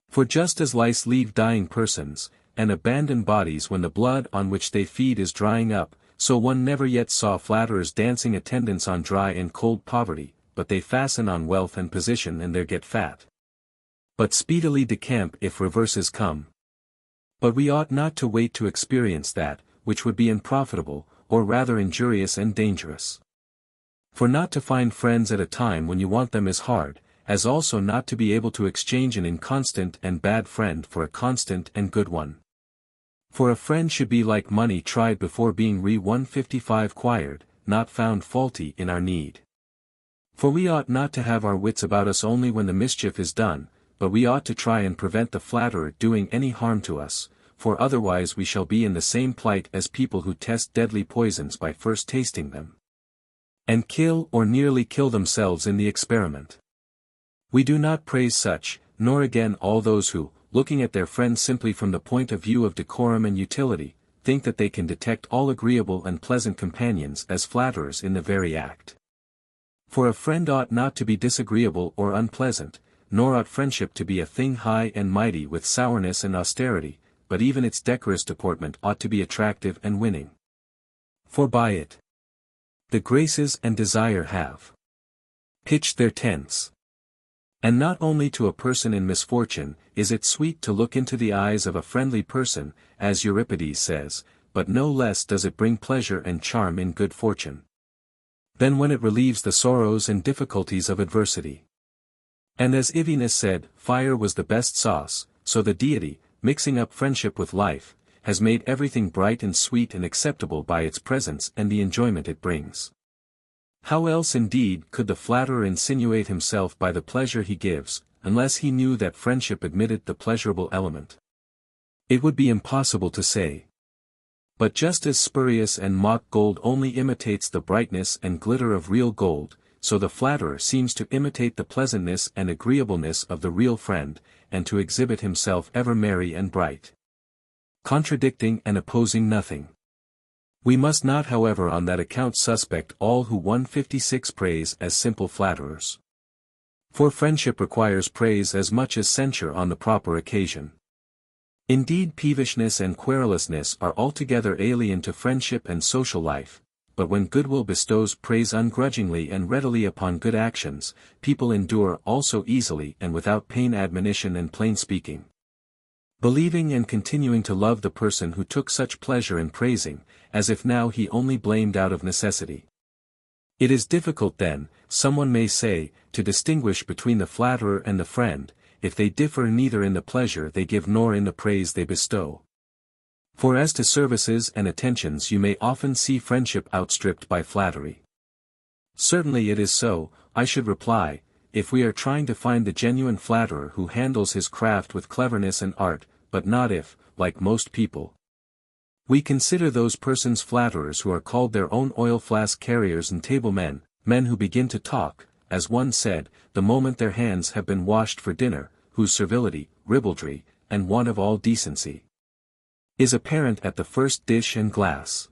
For just as lice leave dying persons, and abandon bodies when the blood on which they feed is drying up, so one never yet saw flatterers dancing attendance on dry and cold poverty, but they fasten on wealth and position and there get fat. But speedily decamp if reverses come. But we ought not to wait to experience that, which would be unprofitable, or rather injurious and dangerous. For not to find friends at a time when you want them is hard, as also not to be able to exchange an inconstant and bad friend for a constant and good one. For a friend should be like money tried before being 155 quired, not found faulty in our need. For we ought not to have our wits about us only when the mischief is done, but we ought to try and prevent the flatterer doing any harm to us, for otherwise we shall be in the same plight as people who test deadly poisons by first tasting them, and kill or nearly kill themselves in the experiment. We do not praise such, nor again all those who, looking at their friends simply from the point of view of decorum and utility, think that they can detect all agreeable and pleasant companions as flatterers in the very act. For a friend ought not to be disagreeable or unpleasant, nor ought friendship to be a thing high and mighty with sourness and austerity, but even its decorous deportment ought to be attractive and winning. For by it the graces and desire have pitched their tents. And not only to a person in misfortune is it sweet to look into the eyes of a friendly person, as Euripides says, but no less does it bring pleasure and charm in good fortune than when it relieves the sorrows and difficulties of adversity. And as Ivinus said, fire was the best sauce, so the deity, mixing up friendship with life, has made everything bright and sweet and acceptable by its presence and the enjoyment it brings. How else indeed could the flatterer insinuate himself by the pleasure he gives, unless he knew that friendship admitted the pleasurable element? It would be impossible to say. But just as spurious and mock gold only imitates the brightness and glitter of real gold, so the flatterer seems to imitate the pleasantness and agreeableness of the real friend, and to exhibit himself ever merry and bright, contradicting and opposing nothing. We must not however on that account suspect all who 156 praise as simple flatterers. For friendship requires praise as much as censure on the proper occasion. Indeed, peevishness and querulousness are altogether alien to friendship and social life, but when goodwill bestows praise ungrudgingly and readily upon good actions, people endure also easily and without pain admonition and plain speaking, believing and continuing to love the person who took such pleasure in praising, as if now he only blamed out of necessity. It is difficult then, someone may say, to distinguish between the flatterer and the friend, if they differ neither in the pleasure they give nor in the praise they bestow. For as to services and attentions you may often see friendship outstripped by flattery. Certainly it is so, I should reply, if we are trying to find the genuine flatterer who handles his craft with cleverness and art, but not if, like most people, we consider those persons flatterers who are called their own oil flask carriers and table men, men who begin to talk, as one said, the moment their hands have been washed for dinner, whose servility, ribaldry, and want of all decency is apparent at the first dish and glass.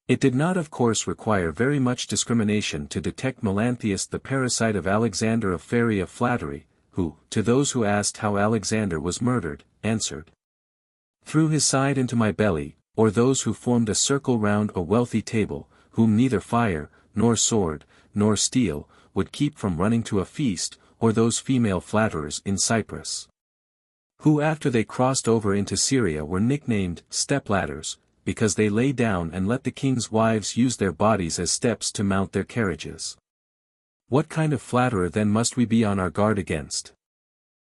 It did not of course require very much discrimination to detect Melanthius the parasite of Alexander of Phaerae of flattery, who, to those who asked how Alexander was murdered, answered, "Threw his side into my belly," or those who formed a circle round a wealthy table, whom neither fire, nor sword, nor steel, would keep from running to a feast, or those female flatterers in Cyprus, who after they crossed over into Syria were nicknamed stepladders, because they lay down and let the king's wives use their bodies as steps to mount their carriages. What kind of flatterer then must we be on our guard against?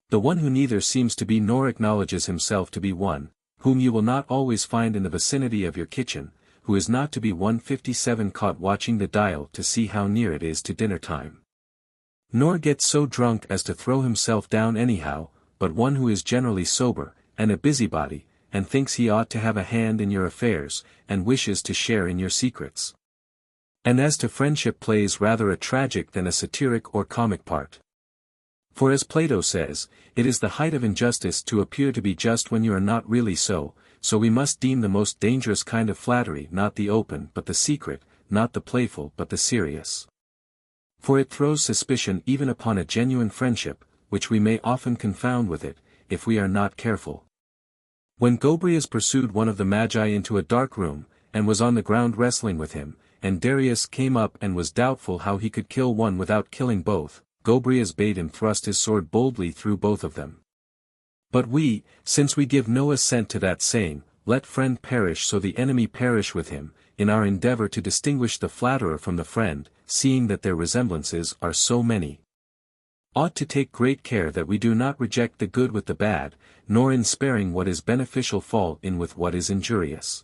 The one who neither seems to be nor acknowledges himself to be one, whom you will not always find in the vicinity of your kitchen, who is not to be 157 caught watching the dial to see how near it is to dinner time, nor gets so drunk as to throw himself down anyhow, but one who is generally sober, and a busybody, and thinks he ought to have a hand in your affairs, and wishes to share in your secrets. And as to friendship plays rather a tragic than a satiric or comic part. For as Plato says, it is the height of injustice to appear to be just when you are not really so we must deem the most dangerous kind of flattery not the open but the secret, not the playful but the serious. For it throws suspicion even upon a genuine friendship, which we may often confound with it, if we are not careful. When Gobryas pursued one of the Magi into a dark room, and was on the ground wrestling with him, and Darius came up and was doubtful how he could kill one without killing both, Gobryas bade him thrust his sword boldly through both of them. But we, since we give no assent to that saying, let friend perish so the enemy perish with him, in our endeavor to distinguish the flatterer from the friend, seeing that their resemblances are so many. ought to take great care that we do not reject the good with the bad, nor in sparing what is beneficial fall in with what is injurious.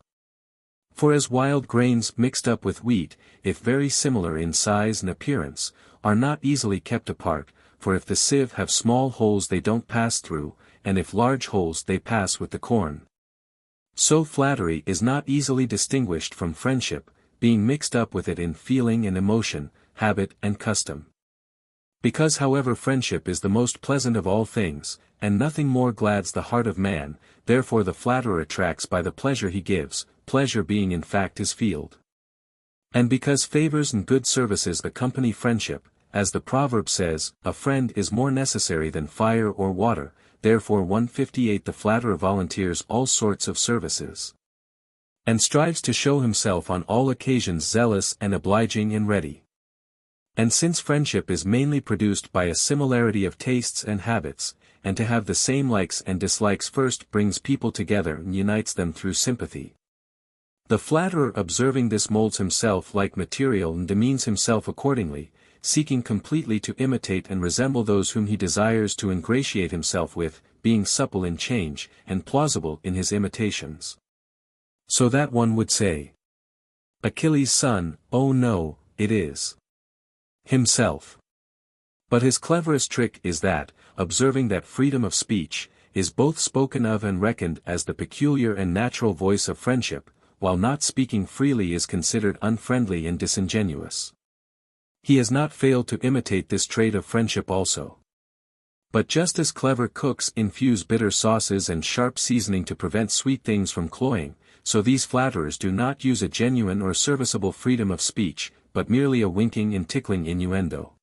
For as wild grains mixed up with wheat, if very similar in size and appearance, are not easily kept apart, for if the sieve have small holes they don't pass through, and if large holes they pass with the corn. So flattery is not easily distinguished from friendship, being mixed up with it in feeling and emotion, habit and custom. Because however friendship is the most pleasant of all things, and nothing more glads the heart of man, therefore the flatterer attracts by the pleasure he gives, pleasure being in fact his field. And because favors and good services accompany friendship, as the proverb says, a friend is more necessary than fire or water, therefore 158 the flatterer volunteers all sorts of services. And strives to show himself on all occasions zealous and obliging and ready. And since friendship is mainly produced by a similarity of tastes and habits, and to have the same likes and dislikes first brings people together and unites them through sympathy. The flatterer observing this molds himself like material and demeans himself accordingly, seeking completely to imitate and resemble those whom he desires to ingratiate himself with, being supple in change, and plausible in his imitations. So that one would say, Achilles' son, oh no, it is himself. But his cleverest trick is that, observing that freedom of speech, is both spoken of and reckoned as the peculiar and natural voice of friendship, while not speaking freely is considered unfriendly and disingenuous. He has not failed to imitate this trait of friendship also. But just as clever cooks infuse bitter sauces and sharp seasoning to prevent sweet things from cloying, so these flatterers do not use a genuine or serviceable freedom of speech, but merely a winking and tickling innuendo.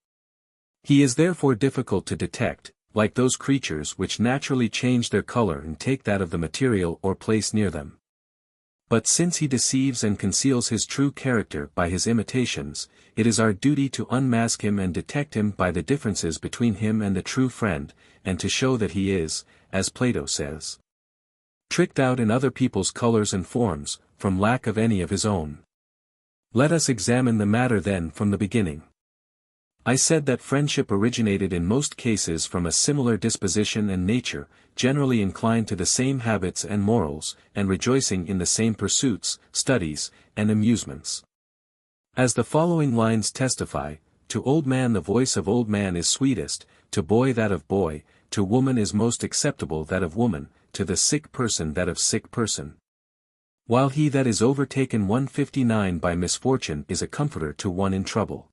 He is therefore difficult to detect, like those creatures which naturally change their color and take that of the material or place near them. But since he deceives and conceals his true character by his imitations, it is our duty to unmask him and detect him by the differences between him and the true friend, and to show that he is, as Plato says, tricked out in other people's colors and forms, from lack of any of his own. Let us examine the matter then from the beginning. I said that friendship originated in most cases from a similar disposition and nature, generally inclined to the same habits and morals, and rejoicing in the same pursuits, studies, and amusements. As the following lines testify, to old man the voice of old man is sweetest, to boy that of boy, to woman is most acceptable that of woman, to the sick person that of sick person. While he that is overtaken 159 by misfortune is a comforter to one in trouble.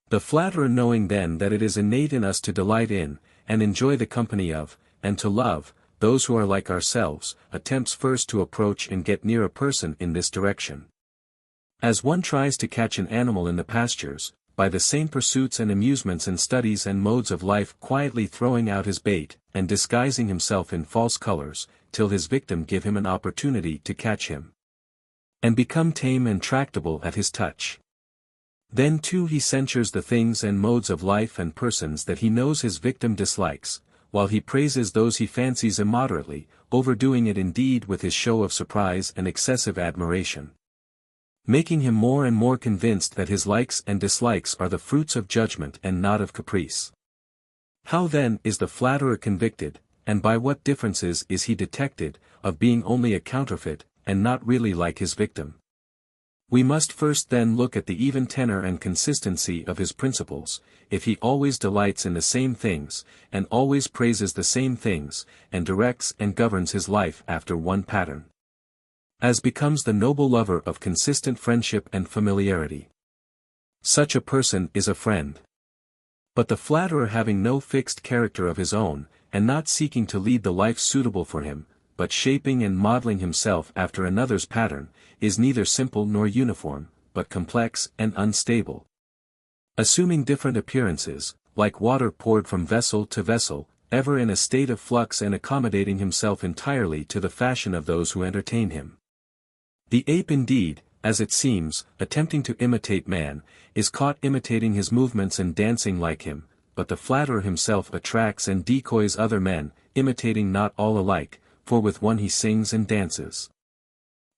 The flatterer knowing then that it is innate in us to delight in, and enjoy the company of, and to love, those who are like ourselves, attempts first to approach and get near a person in this direction. As one tries to catch an animal in the pastures, by the same pursuits and amusements and studies and modes of life quietly throwing out his bait, and disguising himself in false colors, till his victim give him an opportunity to catch him, and become tame and tractable at his touch. Then too he censures the things and modes of life and persons that he knows his victim dislikes, while he praises those he fancies immoderately, overdoing it indeed with his show of surprise and excessive admiration, making him more and more convinced that his likes and dislikes are the fruits of judgment and not of caprice. How then is the flatterer convicted, and by what differences is he detected, of being only a counterfeit, and not really like his victim? We must first then look at the even tenor and consistency of his principles, if he always delights in the same things, and always praises the same things, and directs and governs his life after one pattern, as becomes the noble lover of consistent friendship and familiarity. Such a person is a friend. But the flatterer having no fixed character of his own, and not seeking to lead the life suitable for him, but shaping and modeling himself after another's pattern, is neither simple nor uniform, but complex and unstable, assuming different appearances, like water poured from vessel to vessel, ever in a state of flux and accommodating himself entirely to the fashion of those who entertain him. The ape indeed, as it seems, attempting to imitate man, is caught imitating his movements and dancing like him, but the flatterer himself attracts and decoys other men, imitating not all alike, for with one he sings and dances,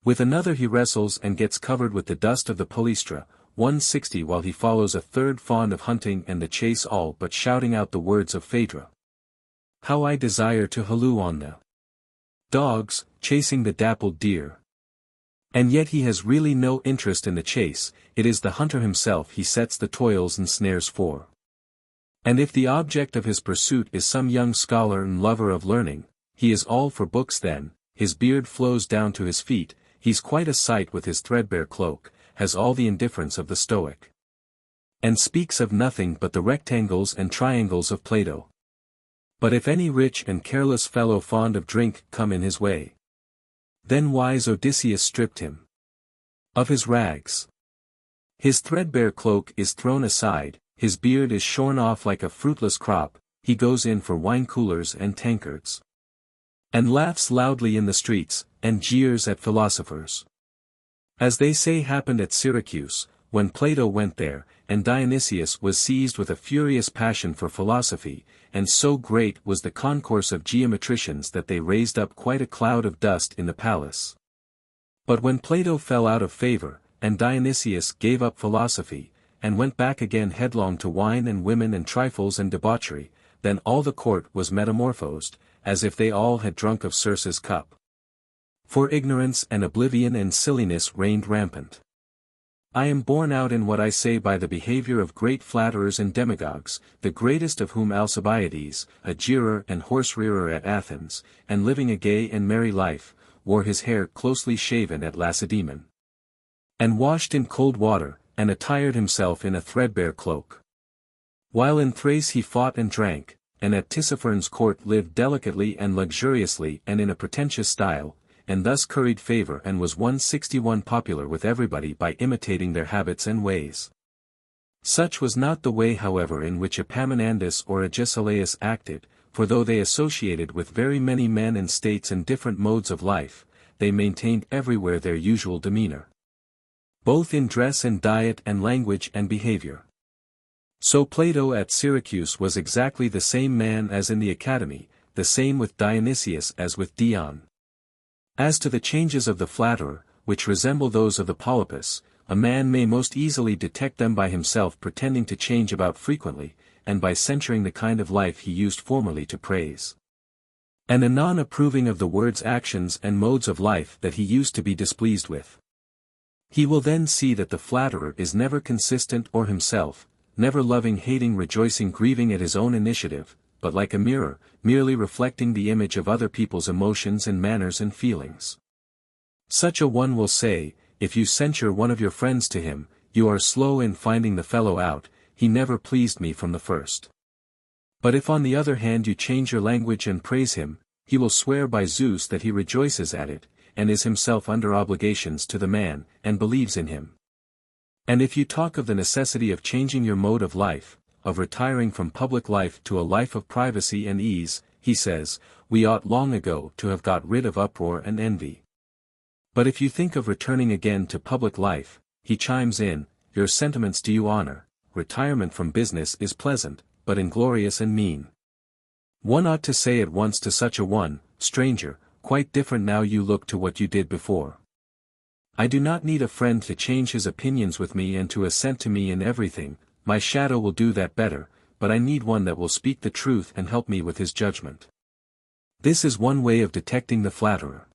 with another he wrestles and gets covered with the dust of the palaestra, 160 while he follows a third fond of hunting and the chase all but shouting out the words of Phaedra. How I desire to halloo on the dogs, chasing the dappled deer. And yet he has really no interest in the chase, it is the hunter himself he sets the toils and snares for. And if the object of his pursuit is some young scholar and lover of learning, he is all for books then, his beard flows down to his feet, he's quite a sight with his threadbare cloak, has all the indifference of the Stoic. And speaks of nothing but the rectangles and triangles of Plato. But if any rich and careless fellow fond of drink come in his way, then wise Odysseus stripped him of his rags. His threadbare cloak is thrown aside, his beard is shorn off like a fruitless crop, he goes in for wine coolers and tankards. And laughs loudly in the streets, and jeers at philosophers. As they say happened at Syracuse, when Plato went there, and Dionysius was seized with a furious passion for philosophy, and so great was the concourse of geometricians that they raised up quite a cloud of dust in the palace. But when Plato fell out of favor, and Dionysius gave up philosophy, and went back again headlong to wine and women and trifles and debauchery, then all the court was metamorphosed, as if they all had drunk of Circe's cup. For ignorance and oblivion and silliness reigned rampant. I am borne out in what I say by the behavior of great flatterers and demagogues, the greatest of whom Alcibiades, a jeerer and horse-rearer at Athens, and living a gay and merry life, wore his hair closely shaven at Lacedaemon, and washed in cold water, and attired himself in a threadbare cloak. While in Thrace he fought and drank, and at Tissaphernes' court lived delicately and luxuriously and in a pretentious style, and thus curried favor and was 161 popular with everybody by imitating their habits and ways. Such was not the way however in which Epaminondas or Agesilaus acted, for though they associated with very many men and states and different modes of life, they maintained everywhere their usual demeanor, both in dress and diet and language and behavior. So Plato at Syracuse was exactly the same man as in the academy, the same with Dionysius as with Dion. As to the changes of the flatterer, which resemble those of the polypus, a man may most easily detect them by himself pretending to change about frequently, and by censuring the kind of life he used formerly to praise, and anon approving of the words, actions and modes of life that he used to be displeased with. He will then see that the flatterer is never consistent or himself, never loving, hating, rejoicing, grieving at his own initiative, but like a mirror, merely reflecting the image of other people's emotions and manners and feelings. Such a one will say, if you censure one of your friends to him, you are slow in finding the fellow out, he never pleased me from the first. But if on the other hand you change your language and praise him, he will swear by Zeus that he rejoices at it, and is himself under obligations to the man, and believes in him. And if you talk of the necessity of changing your mode of life, of retiring from public life to a life of privacy and ease, he says, we ought long ago to have got rid of uproar and envy. But if you think of returning again to public life, he chimes in, your sentiments do you honor, retirement from business is pleasant, but inglorious and mean. One ought to say at once to such a one, stranger, quite different now you look to what you did before. I do not need a friend to change his opinions with me and to assent to me in everything, my shadow will do that better, but I need one that will speak the truth and help me with his judgment. This is one way of detecting the flatterer.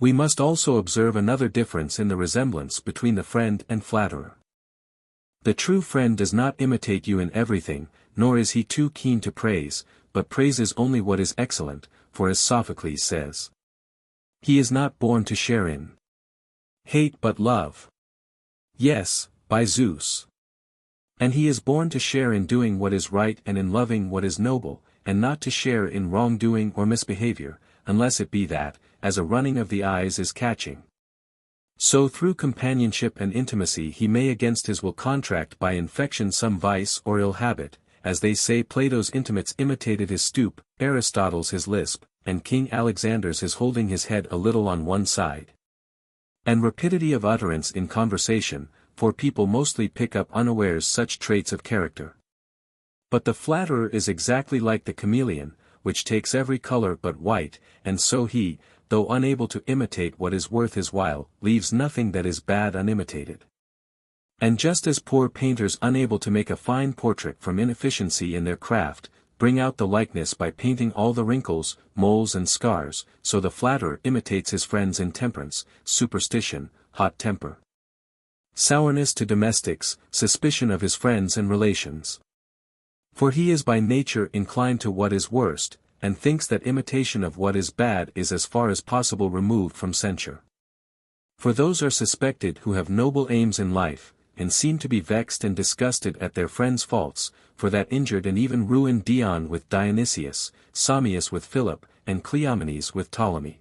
We must also observe another difference in the resemblance between the friend and flatterer. The true friend does not imitate you in everything, nor is he too keen to praise, but praises only what is excellent, for as Sophocles says, he is not born to share in hate but love. Yes, by Zeus. And he is born to share in doing what is right and in loving what is noble, and not to share in wrongdoing or misbehavior, unless it be that, as a running of the eyes is catching. So through companionship and intimacy he may against his will contract by infection some vice or ill habit, as they say Plato's intimates imitated his stoop, Aristotle's his lisp, and King Alexander's his holding his head a little on one side. And rapidity of utterance in conversation, for people mostly pick up unawares such traits of character. But the flatterer is exactly like the chameleon, which takes every color but white, and so he, though unable to imitate what is worth his while, leaves nothing that is bad unimitated. And just as poor painters unable to make a fine portrait from inefficiency in their craft, bring out the likeness by painting all the wrinkles, moles and scars, so the flatterer imitates his friend's intemperance, superstition, hot temper, sourness to domestics, suspicion of his friends and relations. For he is by nature inclined to what is worst, and thinks that imitation of what is bad is as far as possible removed from censure. For those are suspected who have noble aims in life, and seem to be vexed and disgusted at their friends' faults, for that injured and even ruined Dion with Dionysius, Samius with Philip, and Cleomenes with Ptolemy.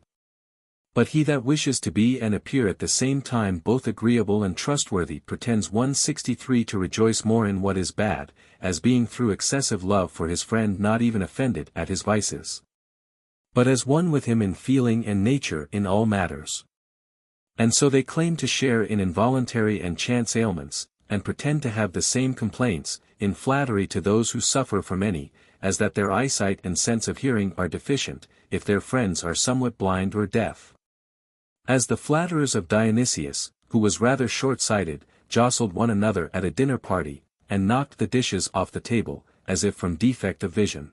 But he that wishes to be and appear at the same time both agreeable and trustworthy pretends 163 to rejoice more in what is bad, as being through excessive love for his friend not even offended at his vices, but as one with him in feeling and nature in all matters. And so they claim to share in involuntary and chance ailments, and pretend to have the same complaints, in flattery to those who suffer from any, as that their eyesight and sense of hearing are deficient, if their friends are somewhat blind or deaf. As the flatterers of Dionysius, who was rather short-sighted, jostled one another at a dinner party, and knocked the dishes off the table, as if from defect of vision.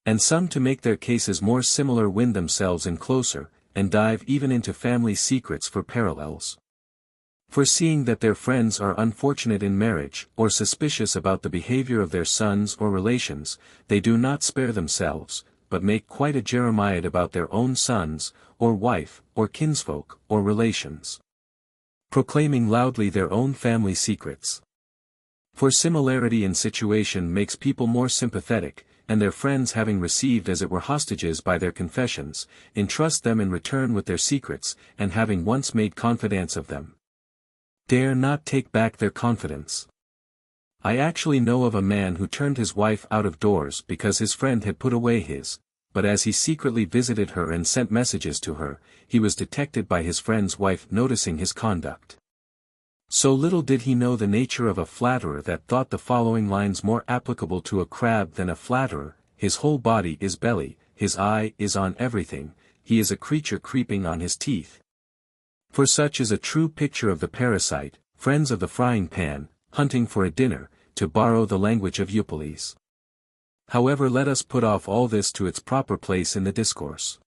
And some to make their cases more similar wind themselves in closer, and dive even into family secrets for parallels. Foreseeing that their friends are unfortunate in marriage, or suspicious about the behavior of their sons or relations, they do not spare themselves, but make quite a Jeremiad about their own sons, or wife, or kinsfolk, or relations, proclaiming loudly their own family secrets. For similarity in situation makes people more sympathetic, and their friends having received as it were hostages by their confessions, entrust them in return with their secrets, and having once made confidants of them, dare not take back their confidence. I actually know of a man who turned his wife out of doors because his friend had put away his, but as he secretly visited her and sent messages to her, he was detected by his friend's wife noticing his conduct. So little did he know the nature of a flatterer that thought the following lines more applicable to a crab than a flatterer: his whole body is belly, his eye is on everything, he is a creature creeping on his teeth. For such is a true picture of the parasite, friends of the frying pan, hunting for a dinner, to borrow the language of Eupoles. However, let us put off all this to its proper place in the discourse.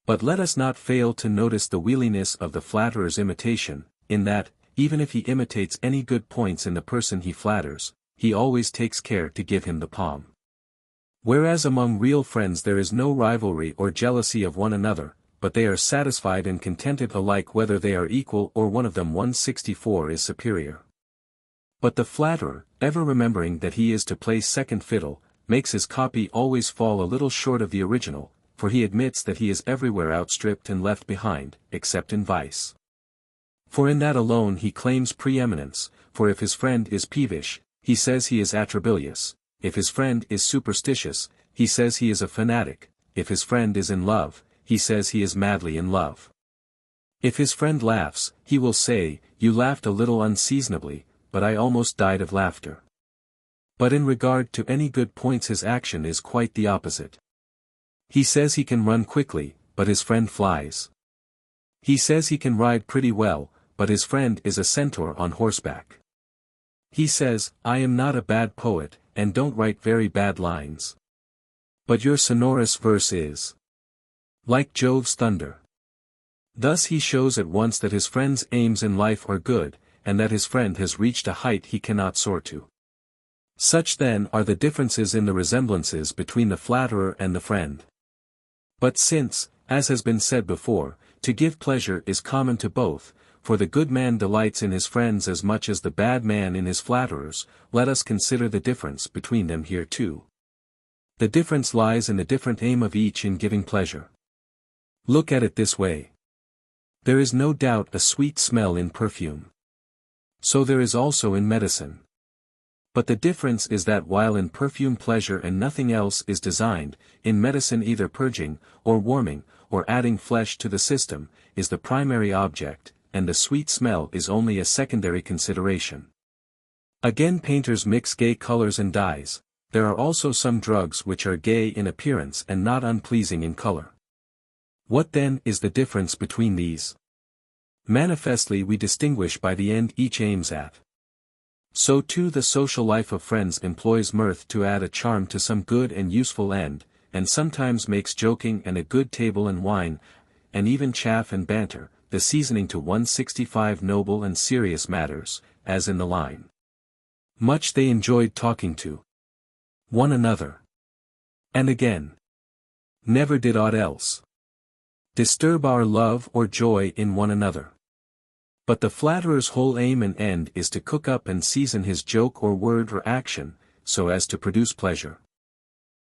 But let us not fail to notice the wheeliness of the flatterer's imitation, in that, even if he imitates any good points in the person he flatters, he always takes care to give him the palm. Whereas among real friends there is no rivalry or jealousy of one another, but they are satisfied and contented alike whether they are equal or one of them 164 is superior. But the flatterer, ever remembering that he is to play second fiddle, makes his copy always fall a little short of the original, for he admits that he is everywhere outstripped and left behind, except in vice. For in that alone he claims preeminence, for if his friend is peevish, he says he is atrabilious; if his friend is superstitious, he says he is a fanatic; if his friend is in love, he says he is madly in love. If his friend laughs, he will say, "You laughed a little unseasonably, but I almost died of laughter." But in regard to any good points his action is quite the opposite. He says he can run quickly, but his friend flies. He says he can ride pretty well, but his friend is a centaur on horseback. He says, "I am not a bad poet, and don't write very bad lines. But your sonorous verse is like Jove's thunder." Thus he shows at once that his friend's aims in life are good, and that his friend has reached a height he cannot soar to. Such then are the differences in the resemblances between the flatterer and the friend. But since, as has been said before, to give pleasure is common to both, for the good man delights in his friends as much as the bad man in his flatterers, let us consider the difference between them here too. The difference lies in the different aim of each in giving pleasure. Look at it this way. There is no doubt a sweet smell in perfume. So there is also in medicine. But the difference is that while in perfume pleasure and nothing else is designed, in medicine either purging, or warming, or adding flesh to the system, is the primary object, and the sweet smell is only a secondary consideration. Again, painters mix gay colors and dyes. There are also some drugs which are gay in appearance and not unpleasing in color. What then is the difference between these? Manifestly we distinguish by the end each aims at. So too the social life of friends employs mirth to add a charm to some good and useful end, and sometimes makes joking and a good table and wine, and even chaff and banter, the seasoning to 165 noble and serious matters, as in the line. Much they enjoyed talking to one another. And again. Never did aught else disturb our love or joy in one another. But the flatterer's whole aim and end is to cook up and season his joke or word or action, so as to produce pleasure.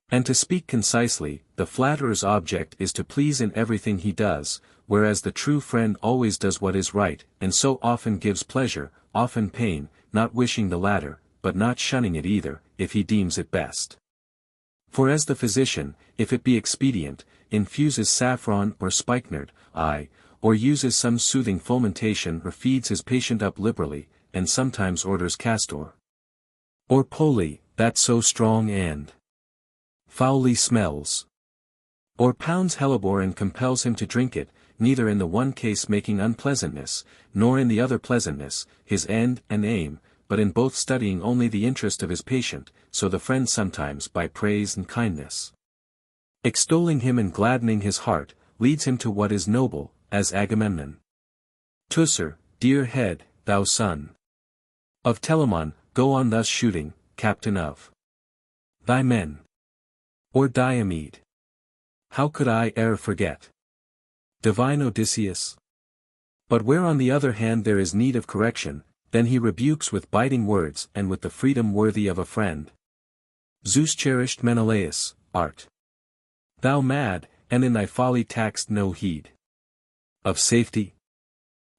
And to speak concisely, the flatterer's object is to please in everything he does, whereas the true friend always does what is right, and so often gives pleasure, often pain, not wishing the latter, but not shunning it either, if he deems it best. For as the physician, if it be expedient, infuses saffron or spikenard, or uses some soothing fomentation or feeds his patient up liberally, and sometimes orders castor or poli, that so strong and foully smells, or pounds hellebore and compels him to drink it, neither in the one case making unpleasantness, nor in the other pleasantness, his end and aim, but in both studying only the interest of his patient, so the friend sometimes by praise and kindness, extolling him and gladdening his heart, leads him to what is noble, as Agamemnon. Teucer, dear head, thou son of Telamon, go on thus shooting, captain of thy men. Or Diomed. How could I e'er forget divine Odysseus? But where on the other hand there is need of correction, then he rebukes with biting words and with the freedom worthy of a friend. Zeus cherished Menelaus, art thou mad, and in thy folly taxed no heed of safety?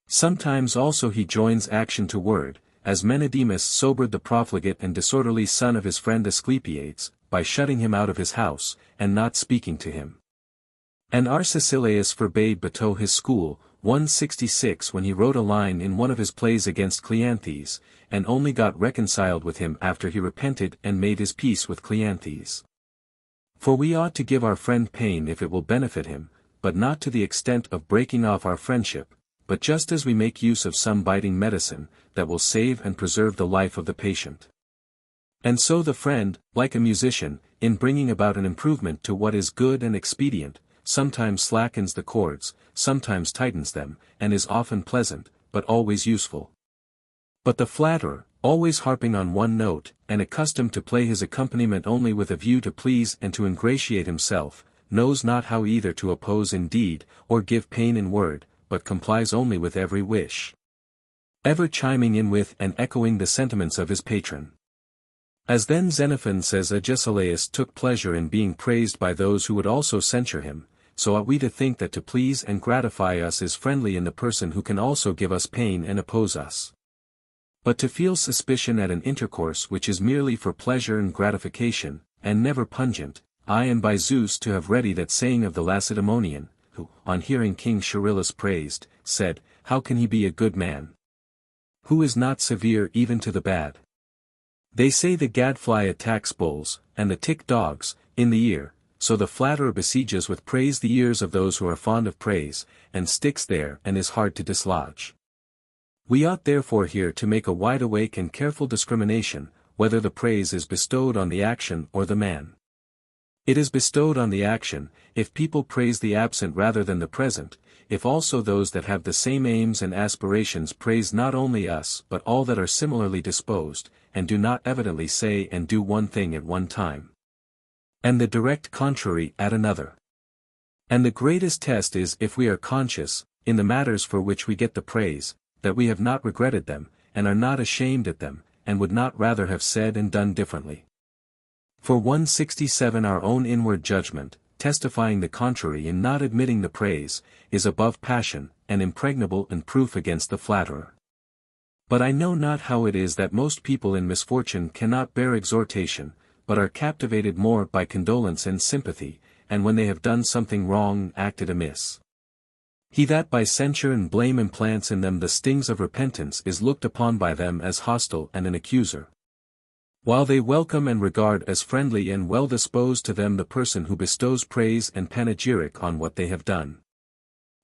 Sometimes also he joins action to word, as Menedemus sobered the profligate and disorderly son of his friend Asclepiades, by shutting him out of his house, and not speaking to him. And Arcesilaus forbade Bato his school, 166 when he wrote a line in one of his plays against Cleanthes, and only got reconciled with him after he repented and made his peace with Cleanthes. For we ought to give our friend pain if it will benefit him, but not to the extent of breaking off our friendship, but just as we make use of some biting medicine, that will save and preserve the life of the patient. And so the friend, like a musician, in bringing about an improvement to what is good and expedient, sometimes slackens the chords, sometimes tightens them, and is often pleasant, but always useful. But the flatterer, always harping on one note, and accustomed to play his accompaniment only with a view to please and to ingratiate himself, knows not how either to oppose in deed, or give pain in word, but complies only with every wish, ever chiming in with and echoing the sentiments of his patron. As then Xenophon says Agesilaus took pleasure in being praised by those who would also censure him, so ought we to think that to please and gratify us is friendly in the person who can also give us pain and oppose us. But to feel suspicion at an intercourse which is merely for pleasure and gratification, and never pungent, and by Zeus to have ready that saying of the Lacedaemonian, who, on hearing King Charillus praised, said, how can he be a good man, who is not severe even to the bad? They say the gadfly attacks bulls, and the tick dogs, in the ear, so the flatterer besieges with praise the ears of those who are fond of praise, and sticks there and is hard to dislodge. We ought therefore here to make a wide-awake and careful discrimination, whether the praise is bestowed on the action or the man. It is bestowed on the action, if people praise the absent rather than the present, if also those that have the same aims and aspirations praise not only us but all that are similarly disposed, and do not evidently say and do one thing at one time, and the direct contrary at another. And the greatest test is if we are conscious, in the matters for which we get the praise, that we have not regretted them, and are not ashamed at them, and would not rather have said and done differently. For 167 our own inward judgment, testifying the contrary in not admitting the praise, is above passion, and impregnable and proof against the flatterer. But I know not how it is that most people in misfortune cannot bear exhortation, but are captivated more by condolence and sympathy, and when they have done something wrong acted amiss. He that by censure and blame implants in them the stings of repentance is looked upon by them as hostile and an accuser, while they welcome and regard as friendly and well-disposed to them the person who bestows praise and panegyric on what they have done.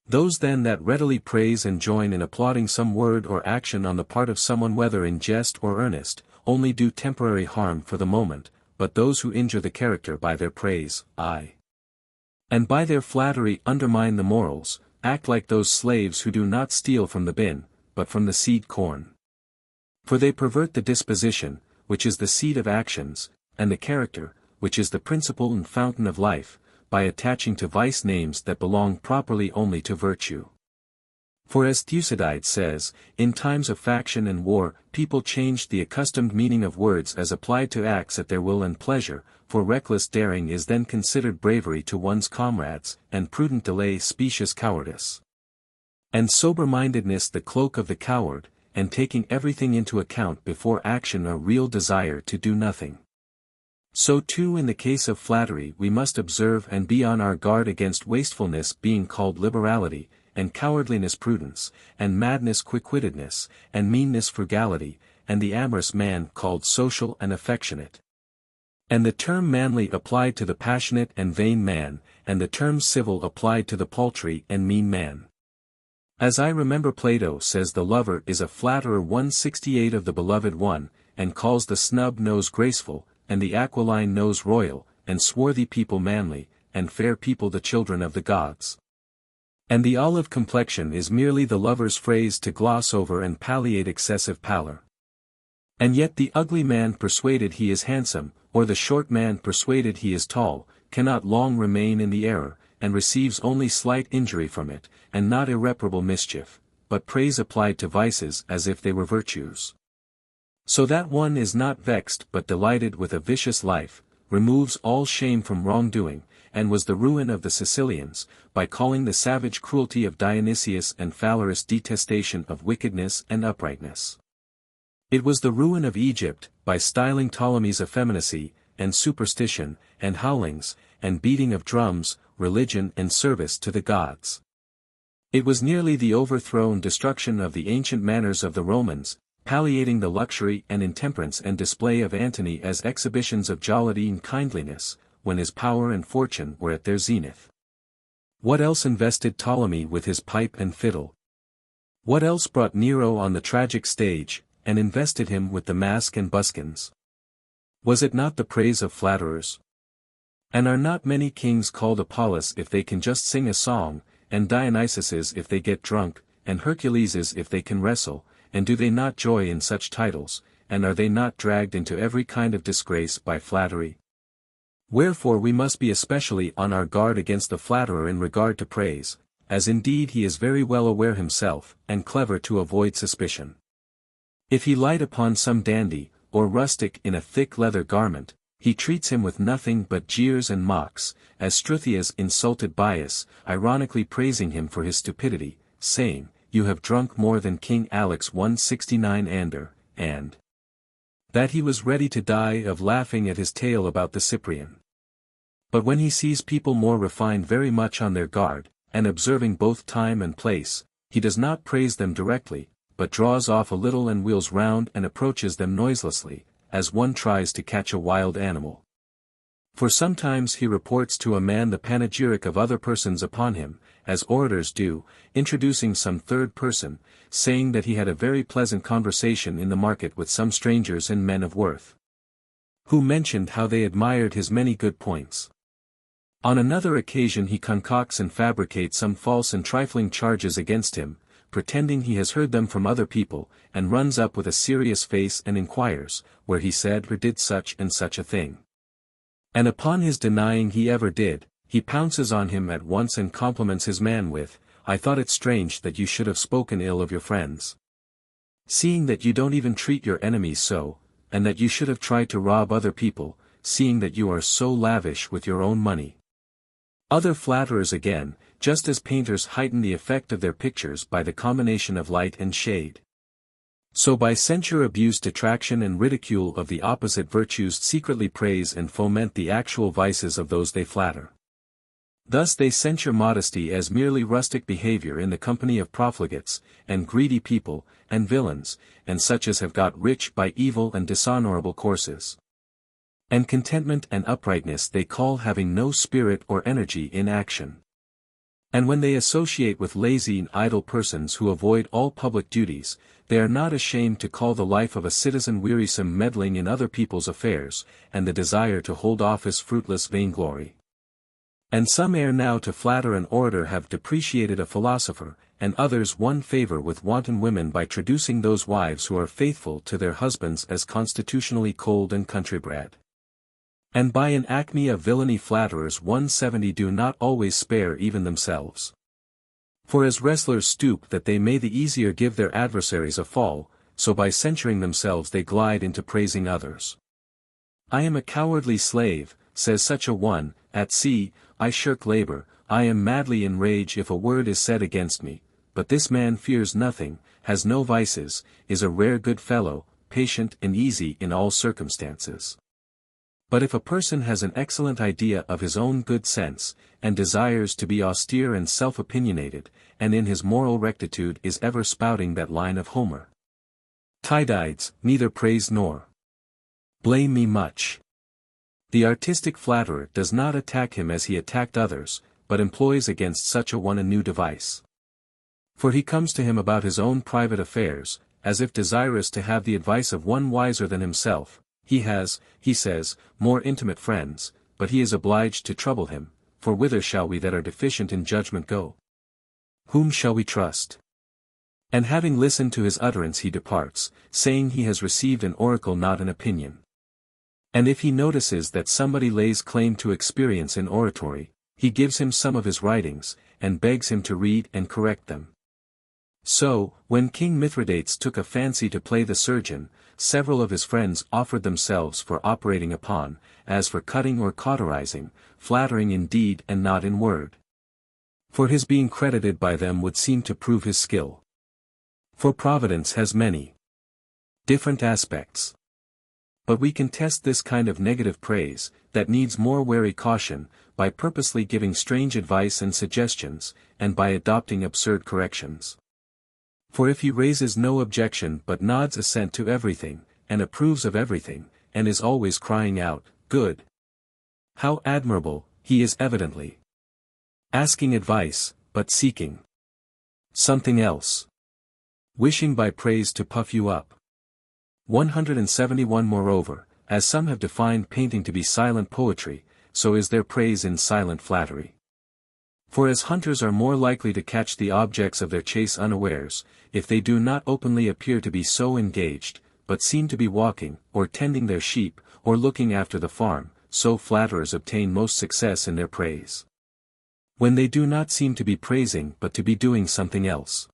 Those then that readily praise and join in applauding some word or action on the part of someone whether in jest or earnest, only do temporary harm for the moment, but those who injure the character by their praise, and by their flattery undermine the morals, act like those slaves who do not steal from the bin, but from the seed corn. For they pervert the disposition, which is the seed of actions, and the character, which is the principle and fountain of life, by attaching to vice names that belong properly only to virtue. For as Thucydides says, in times of faction and war, people changed the accustomed meaning of words as applied to acts at their will and pleasure, for reckless daring is then considered bravery to one's comrades, and prudent delay specious cowardice. And sober-mindedness the cloak of the coward, and taking everything into account before action a real desire to do nothing. So too in the case of flattery we must observe and be on our guard against wastefulness being called liberality, and cowardliness prudence, and madness quick-wittedness, and meanness frugality, and the amorous man called social and affectionate. And the term manly applied to the passionate and vain man, and the term civil applied to the paltry and mean man. As I remember Plato says the lover is a flatterer 168 of the beloved one, and calls the snub nose graceful, and the aquiline nose royal, and swarthy people manly, and fair people the children of the gods. And the olive complexion is merely the lover's phrase to gloss over and palliate excessive pallor. And yet the ugly man persuaded he is handsome, or the short man persuaded he is tall, cannot long remain in the error, and receives only slight injury from it, and not irreparable mischief, but praise applied to vices as if they were virtues. So that one is not vexed but delighted with a vicious life, removes all shame from wrongdoing, and was the ruin of the Sicilians, by calling the savage cruelty of Dionysius and Phalaris detestation of wickedness and uprightness. It was the ruin of Egypt, by styling Ptolemy's effeminacy, and superstition, and howlings, and beating of drums, religion and service to the gods. It was nearly the overthrow and destruction of the ancient manners of the Romans, palliating the luxury and intemperance and display of Antony as exhibitions of jollity and kindliness, when his power and fortune were at their zenith. What else invested Ptolemy with his pipe and fiddle? What else brought Nero on the tragic stage, and invested him with the mask and buskins? Was it not the praise of flatterers? And are not many kings called Apollos if they can just sing a song, and Dionysuses if they get drunk, and Herculeses if they can wrestle, and do they not joy in such titles, and are they not dragged into every kind of disgrace by flattery? Wherefore we must be especially on our guard against the flatterer in regard to praise, as indeed he is very well aware himself, and clever to avoid suspicion. If he light upon some dandy, or rustic in a thick leather garment, he treats him with nothing but jeers and mocks, as Struthias insulted Bias, ironically praising him for his stupidity, saying, "You have drunk more than King Alex 169 ander," and that he was ready to die of laughing at his tale about the Cyprian. But when he sees people more refined very much on their guard, and observing both time and place, he does not praise them directly, but draws off a little and wheels round and approaches them noiselessly, as one tries to catch a wild animal. For sometimes he reports to a man the panegyric of other persons upon him, as orators do, introducing some third person, saying that he had a very pleasant conversation in the market with some strangers and men of worth, who mentioned how they admired his many good points. On another occasion he concocts and fabricates some false and trifling charges against him, pretending he has heard them from other people, and runs up with a serious face and inquires, where he said or did such and such a thing. And upon his denying he ever did, he pounces on him at once and compliments his man with, "I thought it strange that you should have spoken ill of your friends. Seeing that you don't even treat your enemies so, and that you should have tried to rob other people, seeing that you are so lavish with your own money." Other flatterers again, just as painters heighten the effect of their pictures by the combination of light and shade, so by censure abuse detraction and ridicule of the opposite virtues secretly praise and foment the actual vices of those they flatter. Thus they censure modesty as merely rustic behavior in the company of profligates, and greedy people, and villains, and such as have got rich by evil and dishonorable courses. And contentment and uprightness they call having no spirit or energy in action. And when they associate with lazy and idle persons who avoid all public duties, they are not ashamed to call the life of a citizen wearisome meddling in other people's affairs, and the desire to hold office fruitless vainglory. And some ere now to flatter an orator have depreciated a philosopher, and others won favor with wanton women by traducing those wives who are faithful to their husbands as constitutionally cold and country-bred. And by an acme of villainy flatterers 170 do not always spare even themselves. For as wrestlers stoop that they may the easier give their adversaries a fall, so by censuring themselves they glide into praising others. I am a cowardly slave, says such a one, at sea, I shirk labor, I am madly in rage if a word is said against me, but this man fears nothing, has no vices, is a rare good fellow, patient and easy in all circumstances. But if a person has an excellent idea of his own good sense, and desires to be austere and self-opinionated, and in his moral rectitude is ever spouting that line of Homer, Tydides, neither praise nor blame me much. The artistic flatterer does not attack him as he attacked others, but employs against such a one a new device. For he comes to him about his own private affairs, as if desirous to have the advice of one wiser than himself. He has, he says, more intimate friends, but he is obliged to trouble him, for whither shall we that are deficient in judgment go? Whom shall we trust? And having listened to his utterance he departs, saying he has received an oracle not an opinion. And if he notices that somebody lays claim to experience in oratory, he gives him some of his writings, and begs him to read and correct them. So, when King Mithridates took a fancy to play the surgeon, several of his friends offered themselves for operating upon, as for cutting or cauterizing, flattering in deed and not in word. For his being credited by them would seem to prove his skill. For Providence has many different aspects. But we can test this kind of negative praise, that needs more wary caution, by purposely giving strange advice and suggestions, and by adopting absurd corrections. For if he raises no objection but nods assent to everything, and approves of everything, and is always crying out, good, how admirable, he is evidently asking advice, but seeking something else, wishing by praise to puff you up. 171 Moreover, as some have defined painting to be silent poetry, so is their praise in silent flattery. For as hunters are more likely to catch the objects of their chase unawares, if they do not openly appear to be so engaged, but seem to be walking, or tending their sheep, or looking after the farm, so flatterers obtain most success in their praise, when they do not seem to be praising but to be doing something else.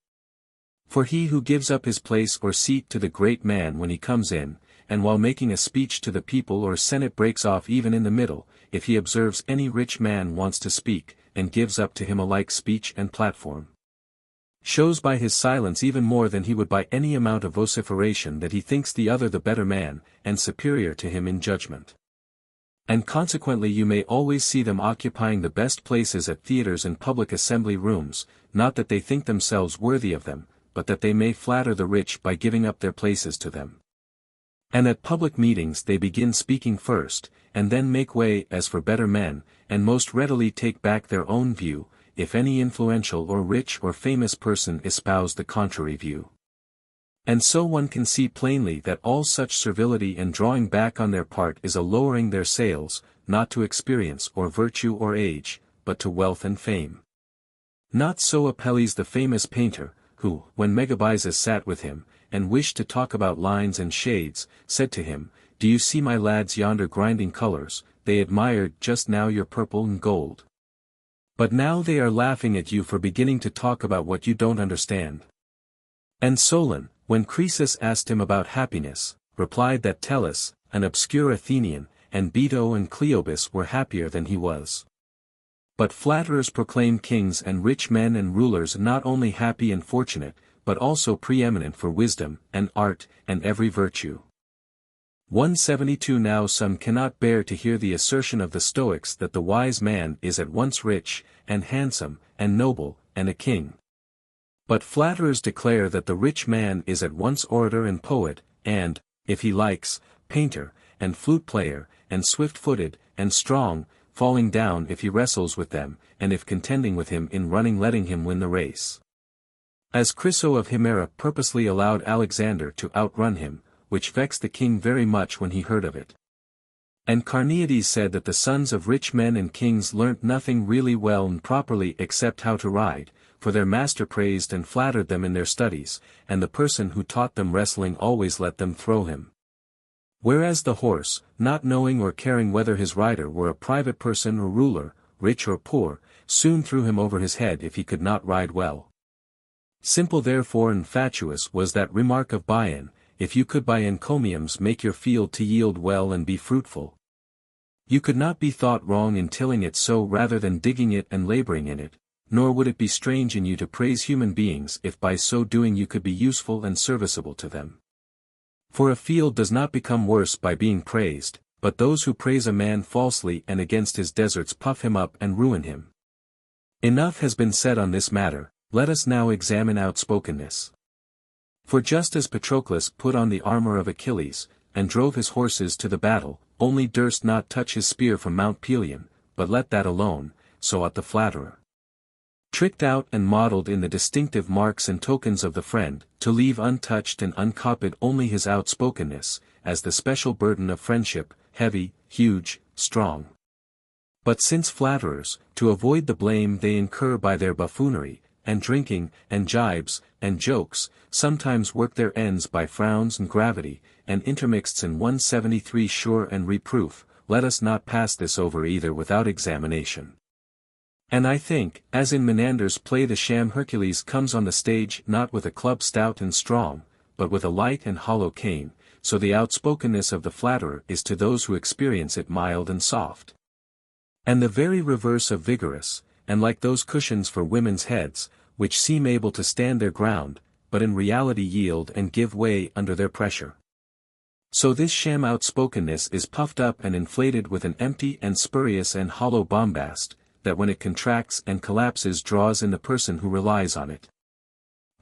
For he who gives up his place or seat to the great man when he comes in, and while making a speech to the people or senate breaks off even in the middle, if he observes any rich man wants to speak, and gives up to him alike speech and platform, shows by his silence even more than he would by any amount of vociferation that he thinks the other the better man, and superior to him in judgment. And consequently you may always see them occupying the best places at theaters and public assembly rooms, not that they think themselves worthy of them, but that they may flatter the rich by giving up their places to them. And at public meetings they begin speaking first, and then make way as for better men, and most readily take back their own view, if any influential or rich or famous person espouse the contrary view. And so one can see plainly that all such servility and drawing back on their part is a lowering their sails, not to experience or virtue or age, but to wealth and fame. Not so Apelles the famous painter, who, when Megabyzus sat with him, and wished to talk about lines and shades, said to him, "Do you see my lads yonder grinding colors? They admired just now your purple and gold. But now they are laughing at you for beginning to talk about what you don't understand." And Solon, when Croesus asked him about happiness, replied that Tellus, an obscure Athenian, and Beto and Cleobis were happier than he was. But flatterers proclaim kings and rich men and rulers not only happy and fortunate, but also preeminent for wisdom, and art, and every virtue. 172 Now some cannot bear to hear the assertion of the Stoics that the wise man is at once rich, and handsome, and noble, and a king. But flatterers declare that the rich man is at once orator and poet, and, if he likes, painter, and flute player, and swift-footed, and strong, falling down if he wrestles with them, and if contending with him in running letting him win the race. As Chryso of Himera purposely allowed Alexander to outrun him, which vexed the king very much when he heard of it. And Carneades said that the sons of rich men and kings learnt nothing really well and properly except how to ride, for their master praised and flattered them in their studies, and the person who taught them wrestling always let them throw him. Whereas the horse, not knowing or caring whether his rider were a private person or ruler, rich or poor, soon threw him over his head if he could not ride well. Simple therefore and fatuous was that remark of Bion, if you could by encomiums make your field to yield well and be fruitful, you could not be thought wrong in tilling it so rather than digging it and laboring in it, nor would it be strange in you to praise human beings if by so doing you could be useful and serviceable to them. For a field does not become worse by being praised, but those who praise a man falsely and against his deserts puff him up and ruin him. Enough has been said on this matter, let us now examine outspokenness. For just as Patroclus put on the armor of Achilles, and drove his horses to the battle, only durst not touch his spear from Mount Pelion, but let that alone, so ought the flatterer, tricked out and modelled in the distinctive marks and tokens of the friend, to leave untouched and uncopied only his outspokenness, as the special burden of friendship, heavy, huge, strong. But since flatterers, to avoid the blame they incur by their buffoonery, and drinking, and jibes, and jokes, sometimes work their ends by frowns and gravity, and intermixed in 173 sure and reproof, let us not pass this over either without examination. And I think, as in Menander's play the sham Hercules comes on the stage not with a club stout and strong, but with a light and hollow cane, so the outspokenness of the flatterer is to those who experience it mild and soft. And the very reverse of vigorous, and like those cushions for women's heads, which seem able to stand their ground, but in reality yield and give way under their pressure. So this sham outspokenness is puffed up and inflated with an empty and spurious and hollow bombast, that when it contracts and collapses draws in the person who relies on it.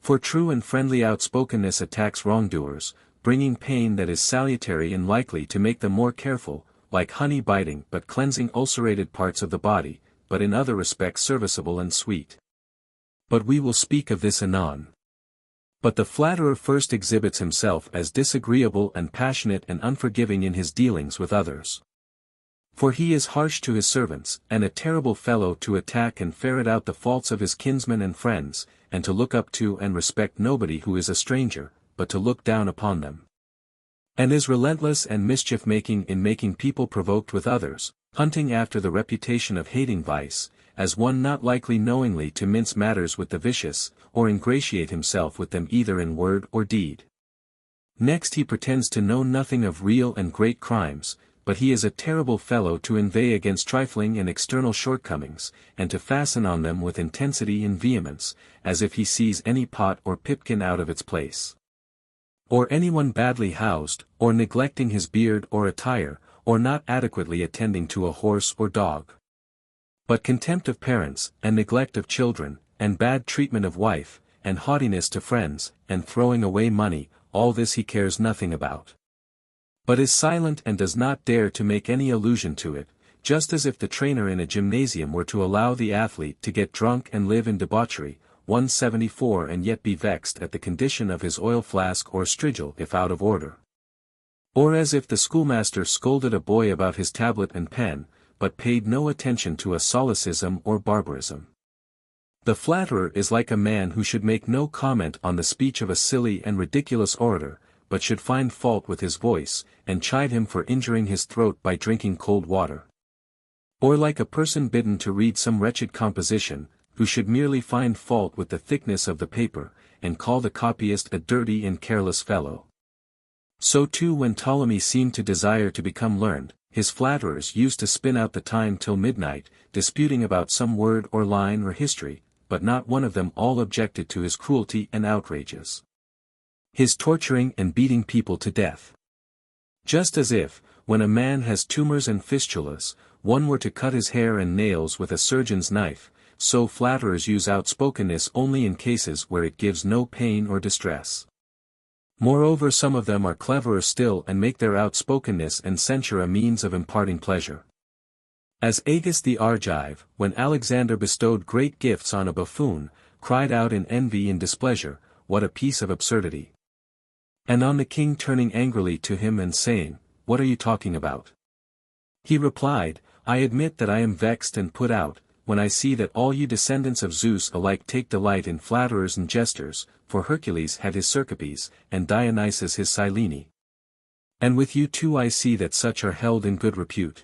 For true and friendly outspokenness attacks wrongdoers, bringing pain that is salutary and likely to make them more careful, like honey biting but cleansing ulcerated parts of the body, but in other respects serviceable and sweet. But we will speak of this anon. But the flatterer first exhibits himself as disagreeable and passionate and unforgiving in his dealings with others. For he is harsh to his servants, and a terrible fellow to attack and ferret out the faults of his kinsmen and friends, and to look up to and respect nobody who is a stranger, but to look down upon them. And is relentless and mischief-making in making people provoked with others, hunting after the reputation of hating vice, as one not likely knowingly to mince matters with the vicious, or ingratiate himself with them either in word or deed. Next he pretends to know nothing of real and great crimes, but he is a terrible fellow to inveigh against trifling and external shortcomings, and to fasten on them with intensity and vehemence, as if he sees any pot or pipkin out of its place, or anyone badly housed, or neglecting his beard or attire, or not adequately attending to a horse or dog. But contempt of parents, and neglect of children, and bad treatment of wife, and haughtiness to friends, and throwing away money, all this he cares nothing about, but is silent and does not dare to make any allusion to it, just as if the trainer in a gymnasium were to allow the athlete to get drunk and live in debauchery, 174 and yet be vexed at the condition of his oil flask or strigil if out of order. Or as if the schoolmaster scolded a boy about his tablet and pen, but paid no attention to a solecism or barbarism. The flatterer is like a man who should make no comment on the speech of a silly and ridiculous orator, but should find fault with his voice, and chide him for injuring his throat by drinking cold water. Or like a person bidden to read some wretched composition, who should merely find fault with the thickness of the paper, and call the copyist a dirty and careless fellow. So too when Ptolemy seemed to desire to become learned, his flatterers used to spin out the time till midnight, disputing about some word or line or history, but not one of them all objected to his cruelty and outrages, his torturing and beating people to death. Just as if, when a man has tumors and fistulas, one were to cut his hair and nails with a surgeon's knife, so flatterers use outspokenness only in cases where it gives no pain or distress. Moreover, some of them are cleverer still and make their outspokenness and censure a means of imparting pleasure. As Agis the Argive, when Alexander bestowed great gifts on a buffoon, cried out in envy and displeasure, "What a piece of absurdity!" And on the king turning angrily to him and saying, "What are you talking about?" he replied, "I admit that I am vexed and put out, when I see that all you descendants of Zeus alike take delight in flatterers and jesters, for Hercules had his Cercopes, and Dionysus his Silene. And with you too I see that such are held in good repute."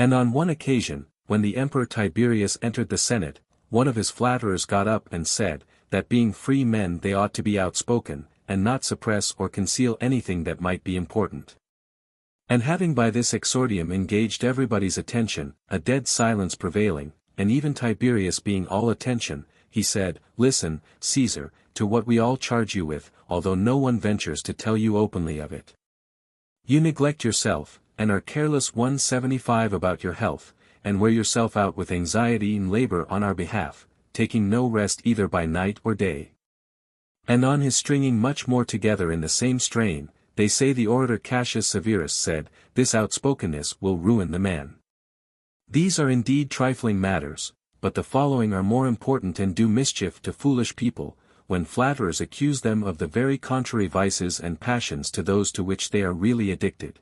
And on one occasion, when the Emperor Tiberius entered the Senate, one of his flatterers got up and said, that being free men they ought to be outspoken, and not suppress or conceal anything that might be important. And having by this exordium engaged everybody's attention, a dead silence prevailing, and even Tiberius being all attention, he said, "Listen, Caesar, to what we all charge you with, although no one ventures to tell you openly of it. You neglect yourself, and are careless 175 about your health, and wear yourself out with anxiety and labor on our behalf, taking no rest either by night or day." And on his stringing much more together in the same strain, they say the orator Cassius Severus said, "This outspokenness will ruin the man." These are indeed trifling matters, but the following are more important and do mischief to foolish people, when flatterers accuse them of the very contrary vices and passions to those to which they are really addicted.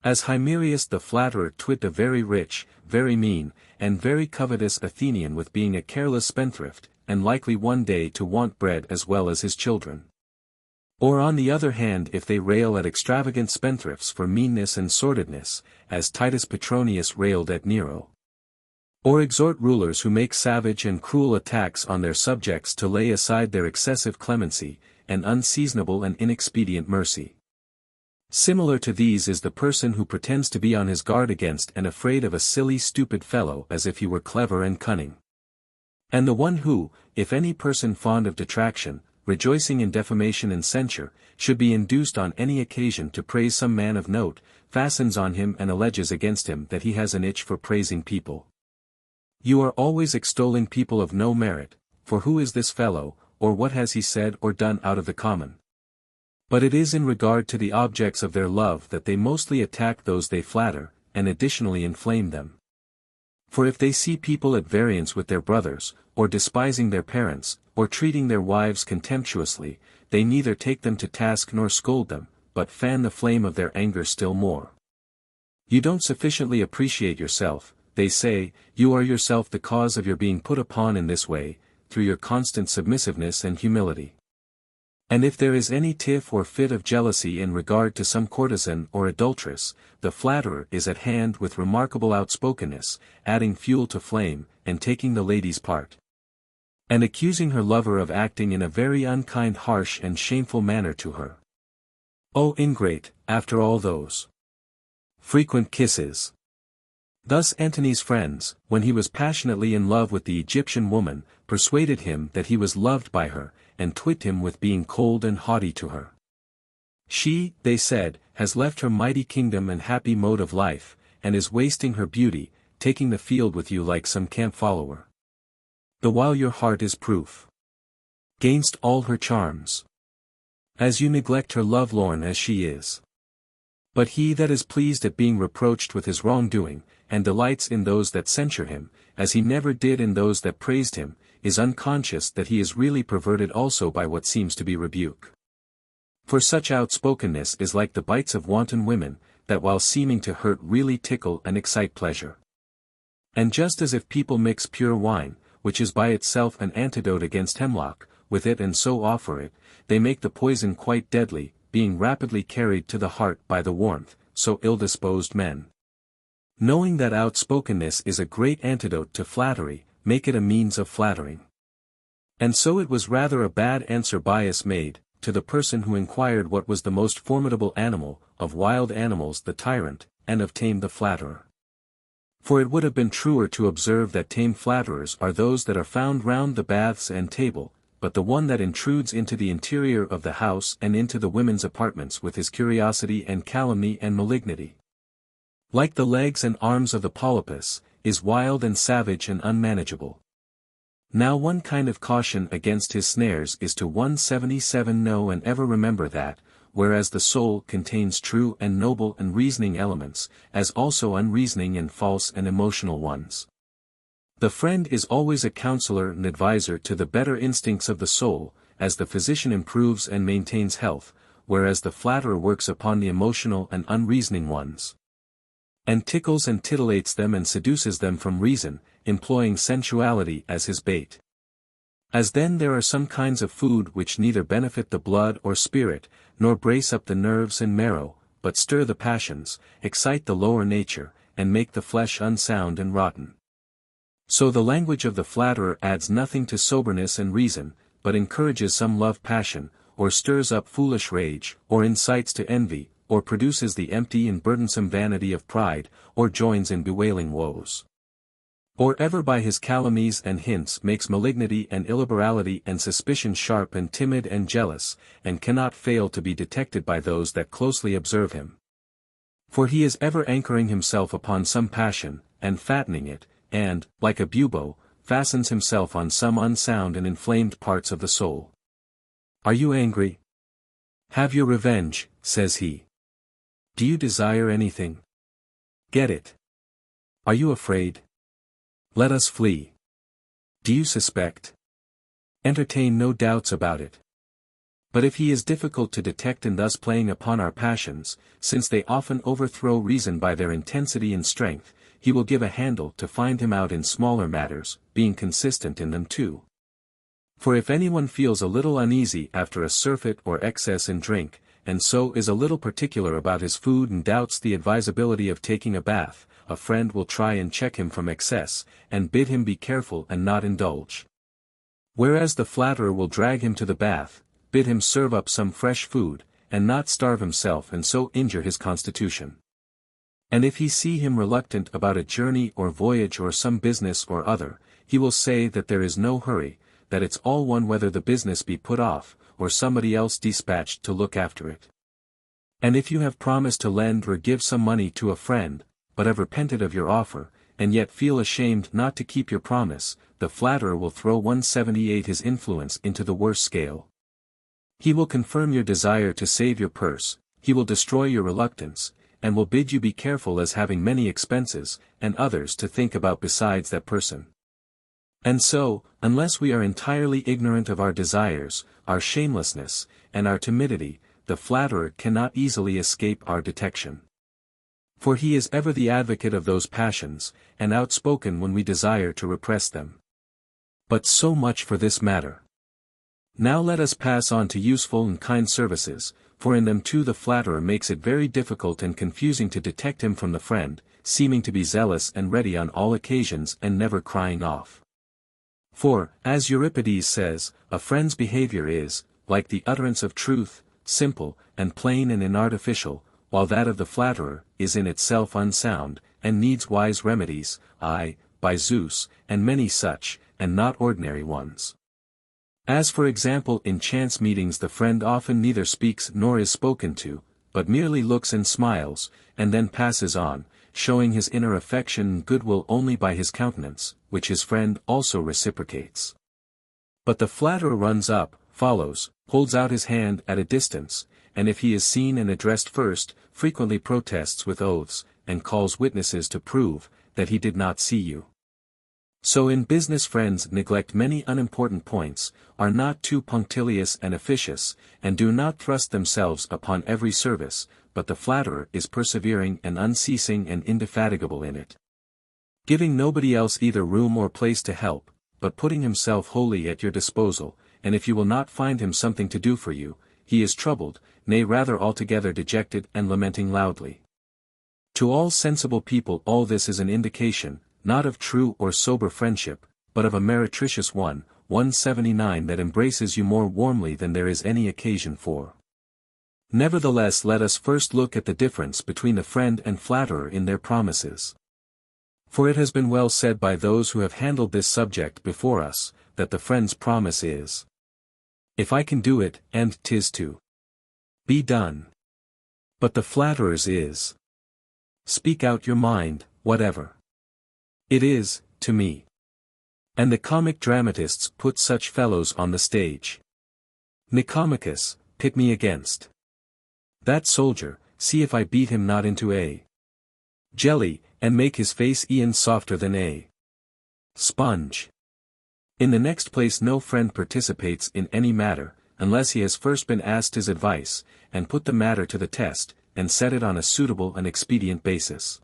As Himerius the flatterer twit a very rich, very mean, and very covetous Athenian with being a careless spendthrift, and likely one day to want bread as well as his children. Or on the other hand if they rail at extravagant spendthrifts for meanness and sordidness, as Titus Petronius railed at Nero. Or exhort rulers who make savage and cruel attacks on their subjects to lay aside their excessive clemency, and unseasonable and inexpedient mercy. Similar to these is the person who pretends to be on his guard against and afraid of a silly stupid fellow as if he were clever and cunning. And the one who, if any person fond of detraction, rejoicing in defamation and censure, should be induced on any occasion to praise some man of note, fastens on him and alleges against him that he has an itch for praising people. You are always extolling people of no merit, for who is this fellow, or what has he said or done out of the common? But it is in regard to the objects of their love that they mostly attack those they flatter, and additionally inflame them. For if they see people at variance with their brothers, or despising their parents, or treating their wives contemptuously, they neither take them to task nor scold them, but fan the flame of their anger still more. You don't sufficiently appreciate yourself, they say, you are yourself the cause of your being put upon in this way, through your constant submissiveness and humility. And if there is any tiff or fit of jealousy in regard to some courtesan or adulteress, the flatterer is at hand with remarkable outspokenness, adding fuel to flame, and taking the lady's part, and accusing her lover of acting in a very unkind, harsh and shameful manner to her. O ingrate, after all those frequent kisses! Thus Antony's friends, when he was passionately in love with the Egyptian woman, persuaded him that he was loved by her, and twit him with being cold and haughty to her. She, they said, has left her mighty kingdom and happy mode of life, and is wasting her beauty, taking the field with you like some camp follower. The while your heart is proof gainst all her charms, as you neglect her lovelorn as she is. But he that is pleased at being reproached with his wrongdoing, and delights in those that censure him, as he never did in those that praised him, is unconscious that he is really perverted also by what seems to be rebuke. For such outspokenness is like the bites of wanton women, that while seeming to hurt really tickle and excite pleasure. And just as if people mix pure wine, which is by itself an antidote against hemlock, with it and so offer it, they make the poison quite deadly, being rapidly carried to the heart by the warmth, so ill-disposed men, knowing that outspokenness is a great antidote to flattery, make it a means of flattering. And so it was rather a bad answer Bias made, to the person who inquired what was the most formidable animal, of wild animals the tyrant, and of tame the flatterer. For it would have been truer to observe that tame flatterers are those that are found round the baths and table, but the one that intrudes into the interior of the house and into the women's apartments with his curiosity and calumny and malignity, like the legs and arms of the polypus, is wild and savage and unmanageable. Now one kind of caution against his snares is to 177 know and ever remember that, whereas the soul contains true and noble and reasoning elements, as also unreasoning and false and emotional ones. The friend is always a counselor and advisor to the better instincts of the soul, as the physician improves and maintains health, whereas the flatterer works upon the emotional and unreasoning ones, and tickles and titillates them and seduces them from reason, employing sensuality as his bait. As then there are some kinds of food which neither benefit the blood or spirit, nor brace up the nerves and marrow, but stir the passions, excite the lower nature, and make the flesh unsound and rotten. So the language of the flatterer adds nothing to soberness and reason, but encourages some love passion, or stirs up foolish rage, or incites to envy, or produces the empty and burdensome vanity of pride, or joins in bewailing woes. Or ever by his calumnies and hints makes malignity and illiberality and suspicion sharp and timid and jealous, and cannot fail to be detected by those that closely observe him. For he is ever anchoring himself upon some passion, and fattening it, and, like a bubo, fastens himself on some unsound and inflamed parts of the soul. Are you angry? Have your revenge, says he. Do you desire anything? Get it. Are you afraid? Let us flee. Do you suspect? Entertain no doubts about it. But if he is difficult to detect and thus playing upon our passions, since they often overthrow reason by their intensity and strength, he will give a handle to find him out in smaller matters, being consistent in them too. For if anyone feels a little uneasy after a surfeit or excess in drink, and so is a little particular about his food and doubts the advisability of taking a bath, a friend will try and check him from excess, and bid him be careful and not indulge. Whereas the flatterer will drag him to the bath, bid him serve up some fresh food, and not starve himself and so injure his constitution. And if he see him reluctant about a journey or voyage or some business or other, he will say that there is no hurry, that it's all one whether the business be put off, or somebody else dispatched to look after it. And if you have promised to lend or give some money to a friend, but have repented of your offer, and yet feel ashamed not to keep your promise, the flatterer will throw 178 his influence into the worse scale. He will confirm your desire to save your purse, he will destroy your reluctance, and will bid you be careful as having many expenses, and others to think about besides that person. And so, unless we are entirely ignorant of our desires, our shamelessness, and our timidity, the flatterer cannot easily escape our detection. For he is ever the advocate of those passions, and outspoken when we desire to repress them. But so much for this matter. Now let us pass on to useful and kind services, for in them too the flatterer makes it very difficult and confusing to detect him from the friend, seeming to be zealous and ready on all occasions and never crying off. For, as Euripides says, a friend's behavior is, like the utterance of truth, simple, and plain and inartificial, while that of the flatterer is in itself unsound, and needs wise remedies, aye, by Zeus, and many such, and not ordinary ones. As for example in chance meetings the friend often neither speaks nor is spoken to, but merely looks and smiles, and then passes on, showing his inner affection and goodwill only by his countenance, which his friend also reciprocates. But the flatterer runs up, follows, holds out his hand at a distance, and if he is seen and addressed first, frequently protests with oaths, and calls witnesses to prove that he did not see you. So in business friends neglect many unimportant points, are not too punctilious and officious, and do not thrust themselves upon every service, but the flatterer is persevering and unceasing and indefatigable in it, giving nobody else either room or place to help, but putting himself wholly at your disposal, and if you will not find him something to do for you, he is troubled, nay rather altogether dejected and lamenting loudly. To all sensible people all this is an indication, not of true or sober friendship, but of a meretricious one, 179 that embraces you more warmly than there is any occasion for. Nevertheless let us first look at the difference between the friend and flatterer in their promises. For it has been well said by those who have handled this subject before us, that the friend's promise is, "If I can do it, and 'tis to be done." But the flatterer's is, "Speak out your mind, whatever it is, to me." And the comic dramatists put such fellows on the stage. Nicomachus, pit me against That soldier, see if I beat him not into a jelly, and make his face e'en softer than a sponge. In the next place, no friend participates in any matter, unless he has first been asked his advice, and put the matter to the test, and set it on a suitable and expedient basis.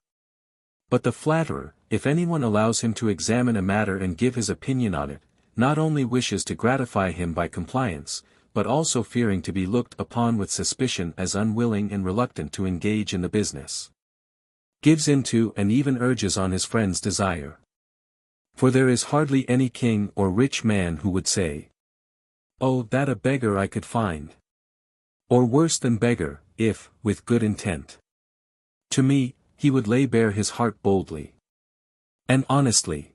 But the flatterer, if anyone allows him to examine a matter and give his opinion on it, not only wishes to gratify him by compliance, but also fearing to be looked upon with suspicion as unwilling and reluctant to engage in the business, gives into and even urges on his friend's desire. For there is hardly any king or rich man who would say, "Oh, that a beggar I could find!" Or worse than beggar, if, with good intent, to me, he would lay bare his heart boldly and honestly.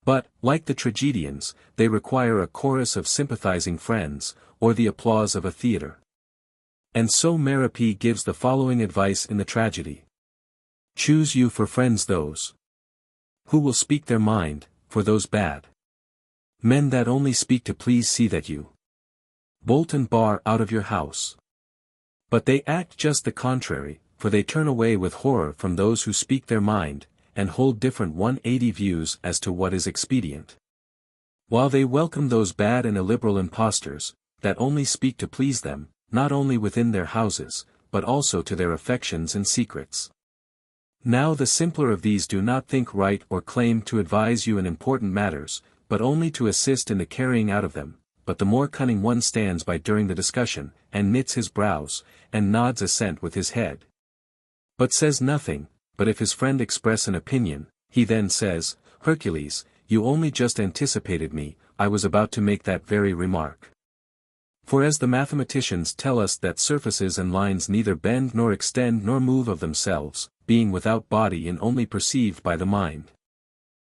But, like the tragedians, they require a chorus of sympathizing friends, or the applause of a theatre. And so Merope gives the following advice in the tragedy. Choose you for friends those who will speak their mind, for those bad men that only speak to please see that you bolt and bar out of your house. But they act just the contrary, for they turn away with horror from those who speak their mind, and hold different 180 views as to what is expedient. While they welcome those bad and illiberal impostors, that only speak to please them, not only within their houses, but also to their affections and secrets. Now the simpler of these do not think right or claim to advise you in important matters, but only to assist in the carrying out of them, but the more cunning one stands by during the discussion, and knits his brows, and nods assent with his head, but says nothing. But if his friend express an opinion, he then says, "Hercules, you only just anticipated me, I was about to make that very remark." For as the mathematicians tell us that surfaces and lines neither bend nor extend nor move of themselves, being without body and only perceived by the mind,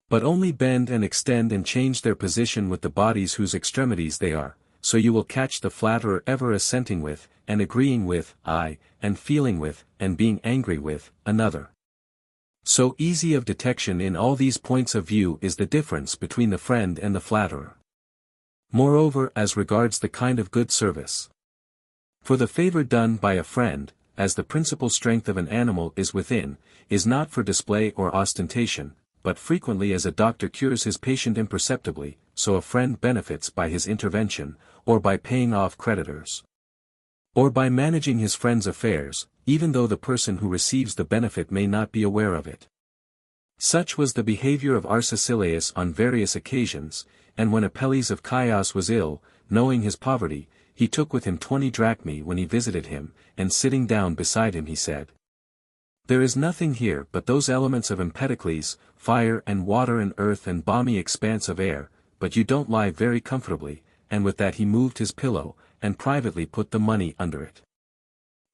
but only bend and extend and change their position with the bodies whose extremities they are, so you will catch the flatterer ever assenting with, and agreeing with, I, and feeling with, and being angry with, another. So easy of detection in all these points of view is the difference between the friend and the flatterer. Moreover, as regards the kind of good service. For the favor done by a friend, as the principal strength of an animal is within, is not for display or ostentation, but frequently as a doctor cures his patient imperceptibly, so a friend benefits by his intervention, or by paying off creditors, or by managing his friend's affairs, even though the person who receives the benefit may not be aware of it. Such was the behavior of Arcesilaus on various occasions, and when Apelles of Chios was ill, knowing his poverty, he took with him 20 drachmae when he visited him, and sitting down beside him he said, "There is nothing here but those elements of Empedocles, fire and water and earth and balmy expanse of air, but you don't lie very comfortably," and with that he moved his pillow, and privately put the money under it.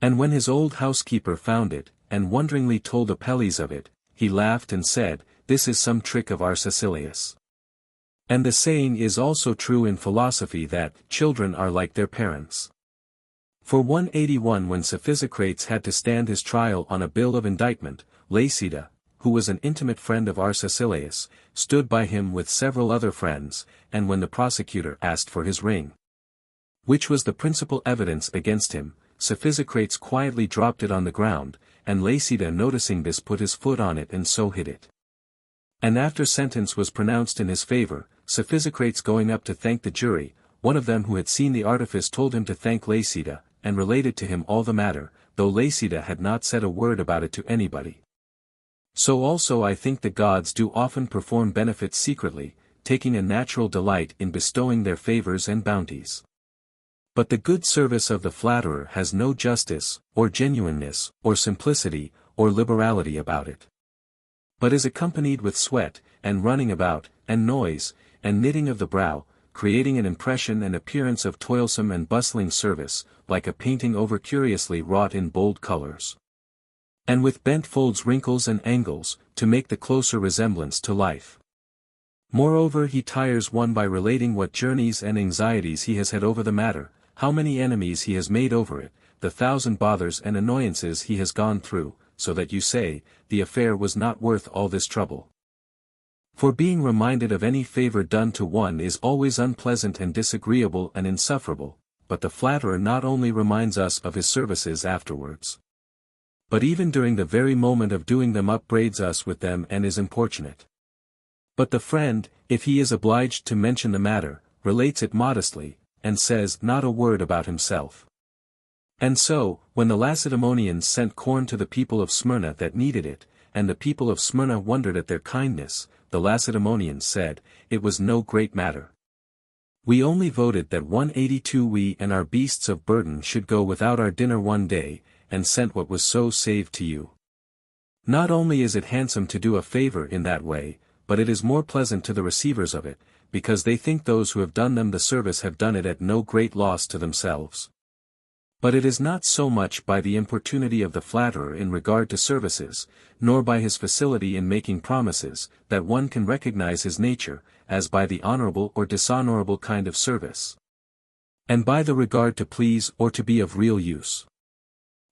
And when his old housekeeper found it, and wonderingly told Apelles of it, he laughed and said, "This is some trick of Arcesilaus." And the saying is also true in philosophy that children are like their parents. For 181 when Sophistocrates had to stand his trial on a bill of indictment, Laceda, who was an intimate friend of Arcesilaus, stood by him with several other friends, and when the prosecutor asked for his ring, which was the principal evidence against him, Sophistocrates quietly dropped it on the ground, and Laceda noticing this put his foot on it and so hid it. And after sentence was pronounced in his favor, Sophistocrates going up to thank the jury, one of them who had seen the artifice told him to thank Laceda, and related to him all the matter, though Laceda had not said a word about it to anybody. So also I think the gods do often perform benefits secretly, taking a natural delight in bestowing their favors and bounties. But the good service of the flatterer has no justice, or genuineness, or simplicity, or liberality about it, but is accompanied with sweat, and running about, and noise, and knitting of the brow, creating an impression and appearance of toilsome and bustling service, like a painting over-curiously wrought in bold colors, and with bent folds, wrinkles and angles, to make the closer resemblance to life. Moreover, he tires one by relating what journeys and anxieties he has had over the matter, how many enemies he has made over it, the 1,000 bothers and annoyances he has gone through, so that you say, the affair was not worth all this trouble. For being reminded of any favor done to one is always unpleasant and disagreeable and insufferable, but the flatterer not only reminds us of his services afterwards, but even during the very moment of doing them upbraids us with them and is importunate. But the friend, if he is obliged to mention the matter, relates it modestly, and says not a word about himself. And so, when the Lacedaemonians sent corn to the people of Smyrna that needed it, and the people of Smyrna wondered at their kindness, the Lacedaemonians said, "It was no great matter. We only voted that 182 we and our beasts of burden should go without our dinner one day, and sent what was so saved to you." Not only is it handsome to do a favor in that way, but it is more pleasant to the receivers of it, because they think those who have done them the service have done it at no great loss to themselves. But it is not so much by the importunity of the flatterer in regard to services, nor by his facility in making promises, that one can recognize his nature, as by the honorable or dishonorable kind of service, and by the regard to please or to be of real use.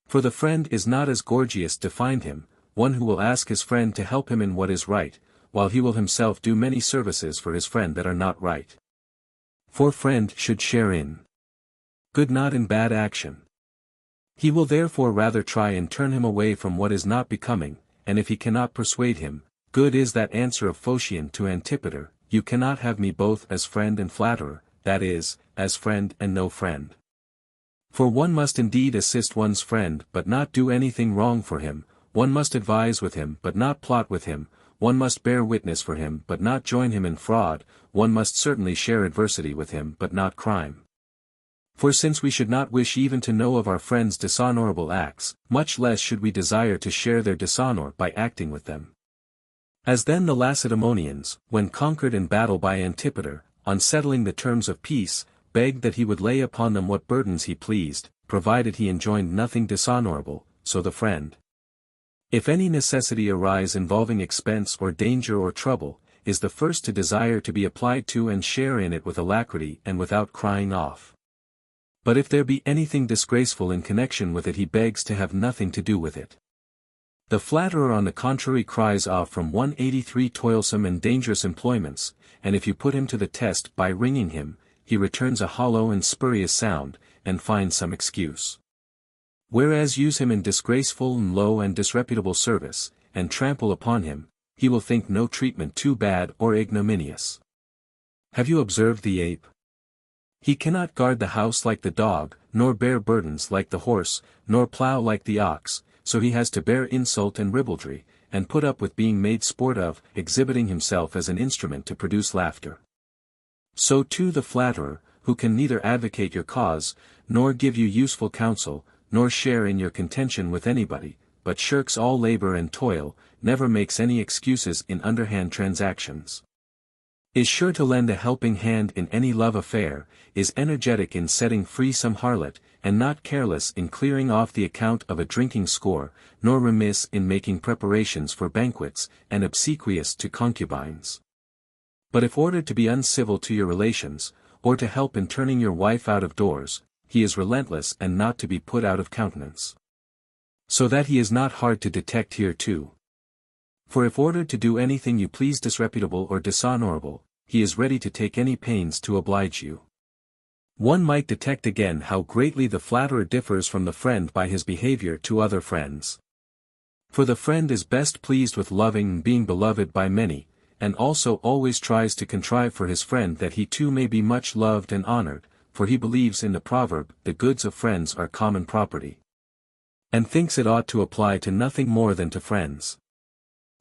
For the friend is not, as Gorgias defined him, one who will ask his friend to help him in what is right, while he will himself do many services for his friend that are not right. For friend should share in good, not in bad action. He will therefore rather try and turn him away from what is not becoming, and if he cannot persuade him, good is that answer of Phocion to Antipater, "You cannot have me both as friend and flatterer, that is, as friend and no friend." For one must indeed assist one's friend but not do anything wrong for him, one must advise with him but not plot with him, one must bear witness for him but not join him in fraud, one must certainly share adversity with him but not crime. For since we should not wish even to know of our friends' dishonorable acts, much less should we desire to share their dishonor by acting with them. As then the Lacedaemonians, when conquered in battle by Antipater, on settling the terms of peace, begged that he would lay upon them what burdens he pleased, provided he enjoined nothing dishonorable, so the friend, if any necessity arise involving expense or danger or trouble, is the first to desire to be applied to and share in it with alacrity and without crying off. But if there be anything disgraceful in connection with it, he begs to have nothing to do with it. The flatterer on the contrary cries off from 183 toilsome and dangerous employments, and if you put him to the test by ringing him, he returns a hollow and spurious sound, and finds some excuse. Whereas use him in disgraceful and low and disreputable service, and trample upon him, he will think no treatment too bad or ignominious. Have you observed the ape? He cannot guard the house like the dog, nor bear burdens like the horse, nor plow like the ox, so he has to bear insult and ribaldry, and put up with being made sport of, exhibiting himself as an instrument to produce laughter. So too the flatterer, who can neither advocate your cause, nor give you useful counsel, nor share in your contention with anybody, but shirks all labor and toil, never makes any excuses in underhand transactions, is sure to lend a helping hand in any love affair, is energetic in setting free some harlot, and not careless in clearing off the account of a drinking score, nor remiss in making preparations for banquets, and obsequious to concubines. But if ordered to be uncivil to your relations, or to help in turning your wife out of doors, he is relentless and not to be put out of countenance. So that he is not hard to detect here too. For if ordered to do anything you please disreputable or dishonorable, he is ready to take any pains to oblige you. One might detect again how greatly the flatterer differs from the friend by his behavior to other friends. For the friend is best pleased with loving and being beloved by many, and also always tries to contrive for his friend that he too may be much loved and honored, for he believes in the proverb, "The goods of friends are common property," and thinks it ought to apply to nothing more than to friends.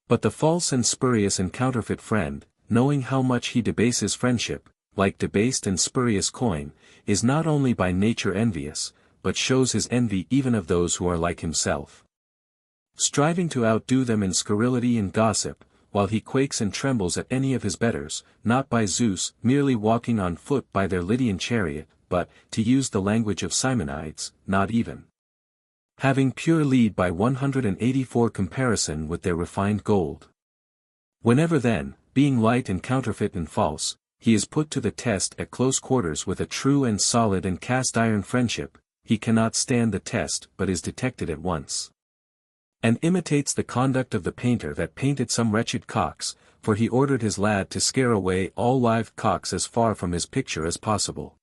But the false and spurious and counterfeit friend, knowing how much he debases friendship, like debased and spurious coin, is not only by nature envious, but shows his envy even of those who are like himself, striving to outdo them in scurrility and gossip, while he quakes and trembles at any of his betters, not by Zeus merely walking on foot by their Lydian chariot, but, to use the language of Simonides, not even having pure lead by 184 comparison with their refined gold. Whenever then, being light and counterfeit and false, he is put to the test at close quarters with a true and solid and cast-iron friendship, he cannot stand the test but is detected at once, and imitates the conduct of the painter that painted some wretched cocks, for he ordered his lad to scare away all live cocks as far from his picture as possible.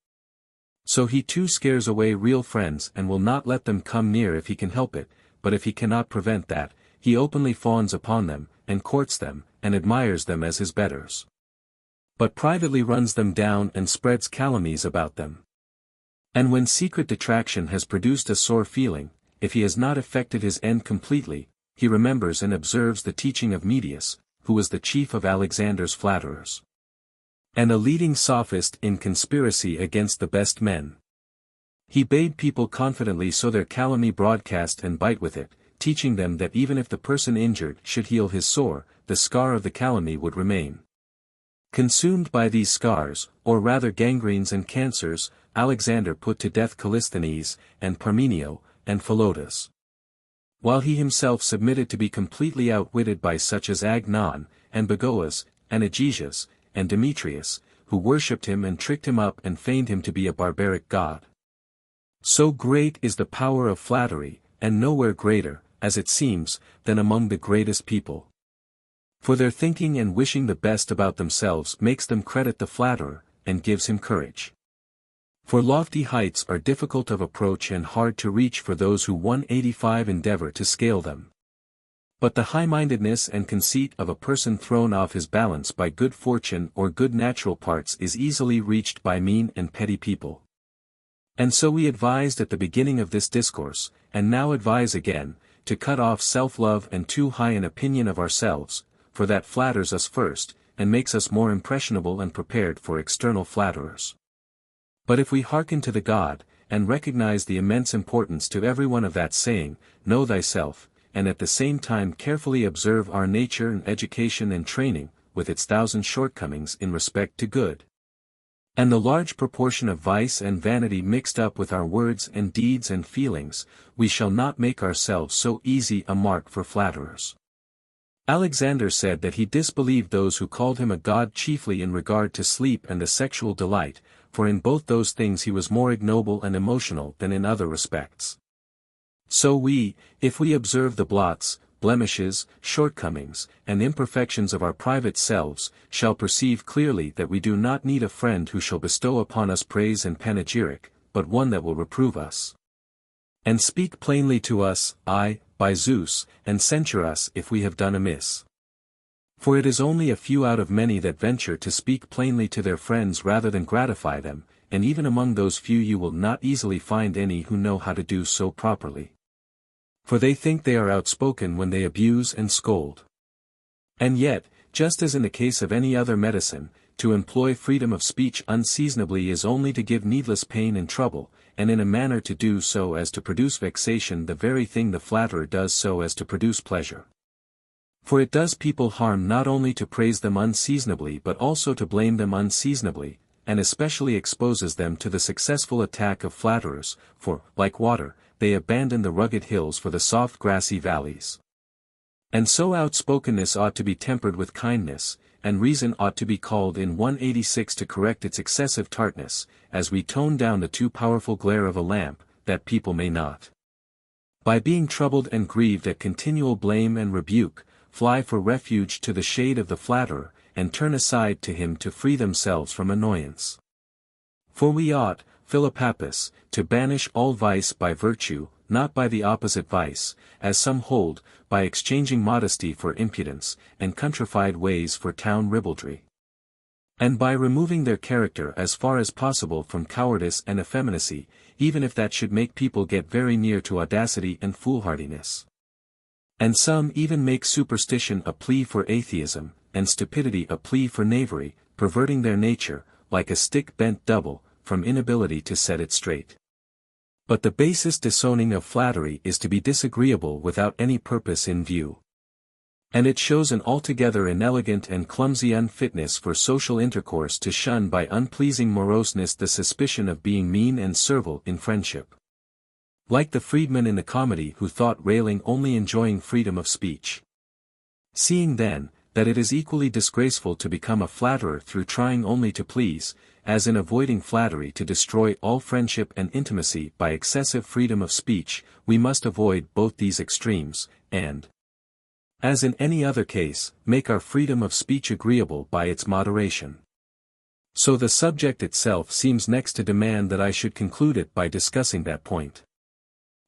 So he too scares away real friends and will not let them come near if he can help it, but if he cannot prevent that, he openly fawns upon them, and courts them, and admires them as his betters. But privately runs them down and spreads calumnies about them. And when secret detraction has produced a sore feeling, if he has not effected his end completely, he remembers and observes the teaching of Medius, who was the chief of Alexander's flatterers, and a leading sophist in conspiracy against the best men. He bade people confidently sow their calumny broadcast and bite with it, teaching them that even if the person injured should heal his sore, the scar of the calumny would remain. Consumed by these scars, or rather gangrenes and cancers, Alexander put to death Callisthenes, and Parmenio, and Philotas. While he himself submitted to be completely outwitted by such as Agnon, and Bagoas, and Agesias, and Demetrius, who worshipped him and tricked him up and feigned him to be a barbaric god. So great is the power of flattery, and nowhere greater, as it seems, than among the greatest people. For their thinking and wishing the best about themselves makes them credit the flatterer, and gives him courage. For lofty heights are difficult of approach and hard to reach for those who 185 endeavor to scale them. But the high-mindedness and conceit of a person thrown off his balance by good fortune or good natural parts is easily reached by mean and petty people. And so we advised at the beginning of this discourse, and now advise again, to cut off self-love and too high an opinion of ourselves, for that flatters us first, and makes us more impressionable and prepared for external flatterers. But if we hearken to the God, and recognize the immense importance to every one of that saying, know thyself, and at the same time carefully observe our nature and education and training, with its 1,000 shortcomings in respect to good, and the large proportion of vice and vanity mixed up with our words and deeds and feelings, we shall not make ourselves so easy a mark for flatterers. Alexander said that he disbelieved those who called him a god chiefly in regard to sleep and the sexual delight, for in both those things he was more ignoble and emotional than in other respects. So we, if we observe the blots, blemishes, shortcomings, and imperfections of our private selves, shall perceive clearly that we do not need a friend who shall bestow upon us praise and panegyric, but one that will reprove us, and speak plainly to us, aye, by Zeus, and censure us if we have done amiss. For it is only a few out of many that venture to speak plainly to their friends rather than gratify them, and even among those few you will not easily find any who know how to do so properly. For they think they are outspoken when they abuse and scold. And yet, just as in the case of any other medicine, to employ freedom of speech unseasonably is only to give needless pain and trouble, and in a manner to do so as to produce vexation the very thing the flatterer does so as to produce pleasure. For it does people harm not only to praise them unseasonably but also to blame them unseasonably, and especially exposes them to the successful attack of flatterers, for, like water, they abandon the rugged hills for the soft grassy valleys. And so outspokenness ought to be tempered with kindness, and reason ought to be called in 186 to correct its excessive tartness, as we tone down the too powerful glare of a lamp, that people may not, by being troubled and grieved at continual blame and rebuke, fly for refuge to the shade of the flatterer, and turn aside to him to free themselves from annoyance. For we ought, Philopappus, to banish all vice by virtue, not by the opposite vice, as some hold, by exchanging modesty for impudence, and countrified ways for town ribaldry, and by removing their character as far as possible from cowardice and effeminacy, even if that should make people get very near to audacity and foolhardiness. And some even make superstition a plea for atheism, and stupidity a plea for knavery, perverting their nature, like a stick bent double, from inability to set it straight. But the basest disowning of flattery is to be disagreeable without any purpose in view. And it shows an altogether inelegant and clumsy unfitness for social intercourse to shun by unpleasing moroseness the suspicion of being mean and servile in friendship. Like the freedman in the comedy who thought railing only enjoying freedom of speech. Seeing then, that it is equally disgraceful to become a flatterer through trying only to please, as in avoiding flattery to destroy all friendship and intimacy by excessive freedom of speech, we must avoid both these extremes, and, as in any other case, make our freedom of speech agreeable by its moderation. So the subject itself seems next to demand that I should conclude it by discussing that point.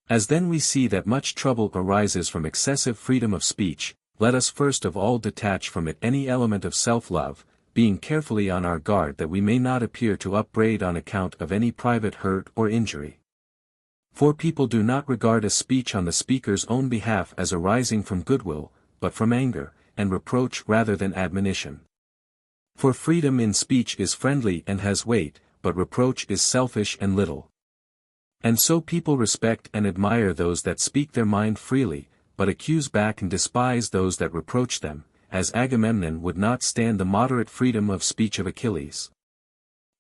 As then we see that much trouble arises from excessive freedom of speech, let us first of all detach from it any element of self-love, being carefully on our guard that we may not appear to upbraid on account of any private hurt or injury. For people do not regard a speech on the speaker's own behalf as arising from goodwill, but from anger, and reproach rather than admonition. For freedom in speech is friendly and has weight, but reproach is selfish and little. And so people respect and admire those that speak their mind freely, but accuse back and despise those that reproach them, as Agamemnon would not stand the moderate freedom of speech of Achilles.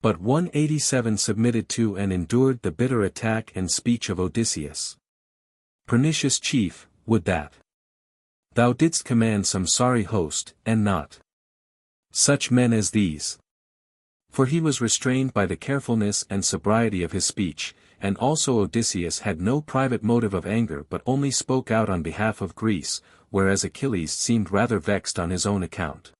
But 187 submitted to and endured the bitter attack and speech of Odysseus. Pernicious chief, would that thou didst command some sorry host, and not such men as these. For he was restrained by the carefulness and sobriety of his speech, and also Odysseus had no private motive of anger but only spoke out on behalf of Greece, whereas Achilles seemed rather vexed on his own account.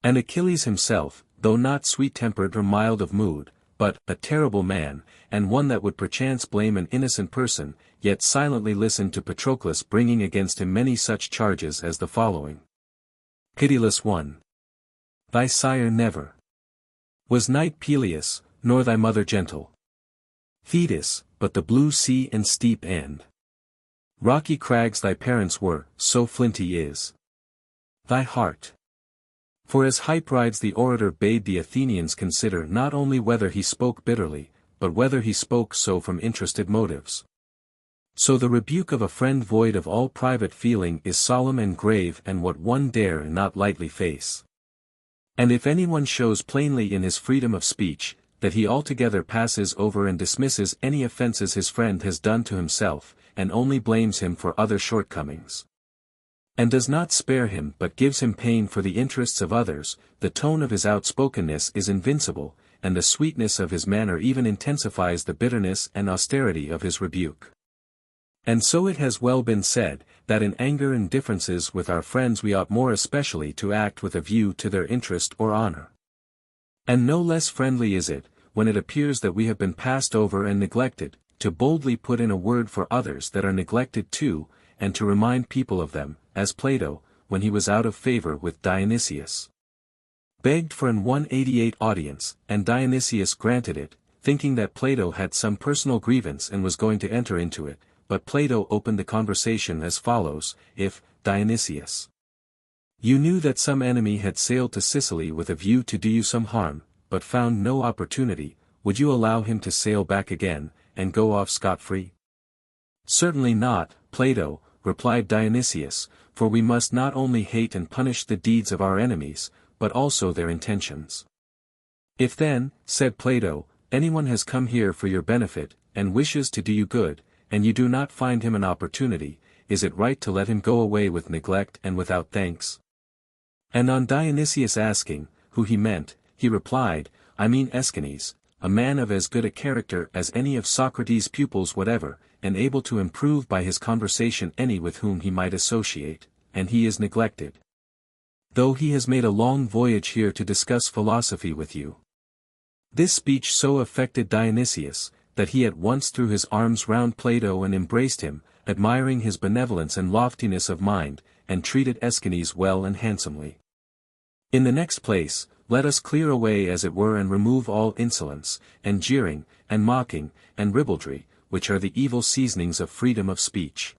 And Achilles himself, though not sweet-tempered or mild of mood, but a terrible man, and one that would perchance blame an innocent person, yet silently listened to Patroclus bringing against him many such charges as the following. Pitiless one. Thy sire never was knight Peleus, nor thy mother gentle Thetis, but the blue sea and steep and rocky crags thy parents were, so flinty is thy heart. For as Hyperides the orator bade the Athenians consider not only whether he spoke bitterly, but whether he spoke so from interested motives. So the rebuke of a friend void of all private feeling is solemn and grave and what one dare not lightly face. And if anyone shows plainly in his freedom of speech, that he altogether passes over and dismisses any offences his friend has done to himself, and only blames him for other shortcomings, and does not spare him but gives him pain for the interests of others, the tone of his outspokenness is invincible, and the sweetness of his manner even intensifies the bitterness and austerity of his rebuke. And so it has well been said, that in anger and differences with our friends we ought more especially to act with a view to their interest or honor. And no less friendly is it, when it appears that we have been passed over and neglected, to boldly put in a word for others that are neglected too, and to remind people of them, as Plato, when he was out of favor with Dionysius, begged for an 188 audience, and Dionysius granted it, thinking that Plato had some personal grievance and was going to enter into it, but Plato opened the conversation as follows: If, Dionysius, you knew that some enemy had sailed to Sicily with a view to do you some harm, but found no opportunity, would you allow him to sail back again, and go off scot-free? Certainly not, Plato, replied Dionysius, for we must not only hate and punish the deeds of our enemies, but also their intentions. If then, said Plato, anyone has come here for your benefit, and wishes to do you good, and you do not find him an opportunity, is it right to let him go away with neglect and without thanks? And on Dionysius asking, who he meant, he replied, I mean Aeschines, a man of as good a character as any of Socrates' pupils whatever, and able to improve by his conversation any with whom he might associate, and he is neglected, though he has made a long voyage here to discuss philosophy with you. This speech so affected Dionysius, that he at once threw his arms round Plato and embraced him, admiring his benevolence and loftiness of mind, and treated Aeschines well and handsomely. In the next place, let us clear away as it were and remove all insolence, and jeering, and mocking, and ribaldry, which are the evil seasonings of freedom of speech.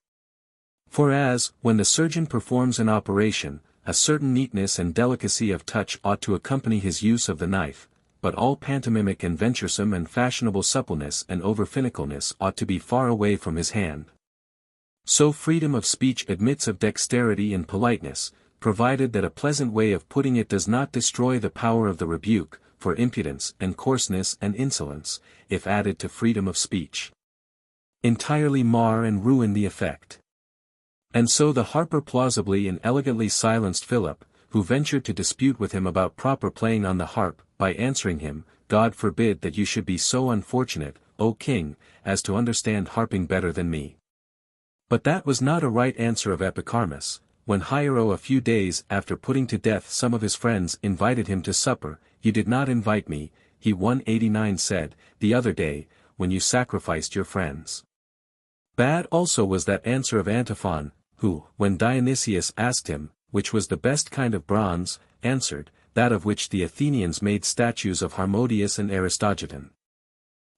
For as, when the surgeon performs an operation, a certain neatness and delicacy of touch ought to accompany his use of the knife, but all pantomimic and venturesome and fashionable suppleness and over-finicalness ought to be far away from his hand. So freedom of speech admits of dexterity and politeness, provided that a pleasant way of putting it does not destroy the power of the rebuke, for impudence and coarseness and insolence, if added to freedom of speech, entirely mar and ruin the effect. And so the harper plausibly and elegantly silenced Philip, who ventured to dispute with him about proper playing on the harp, by answering him, God forbid that you should be so unfortunate, O king, as to understand harping better than me. But that was not a right answer of Epicharmus. When Hiero a few days after putting to death some of his friends invited him to supper, you did not invite me, he 189 said, the other day, when you sacrificed your friends. Bad also was that answer of Antiphon, who, when Dionysius asked him, which was the best kind of bronze, answered, that of which the Athenians made statues of Harmodius and Aristogiton.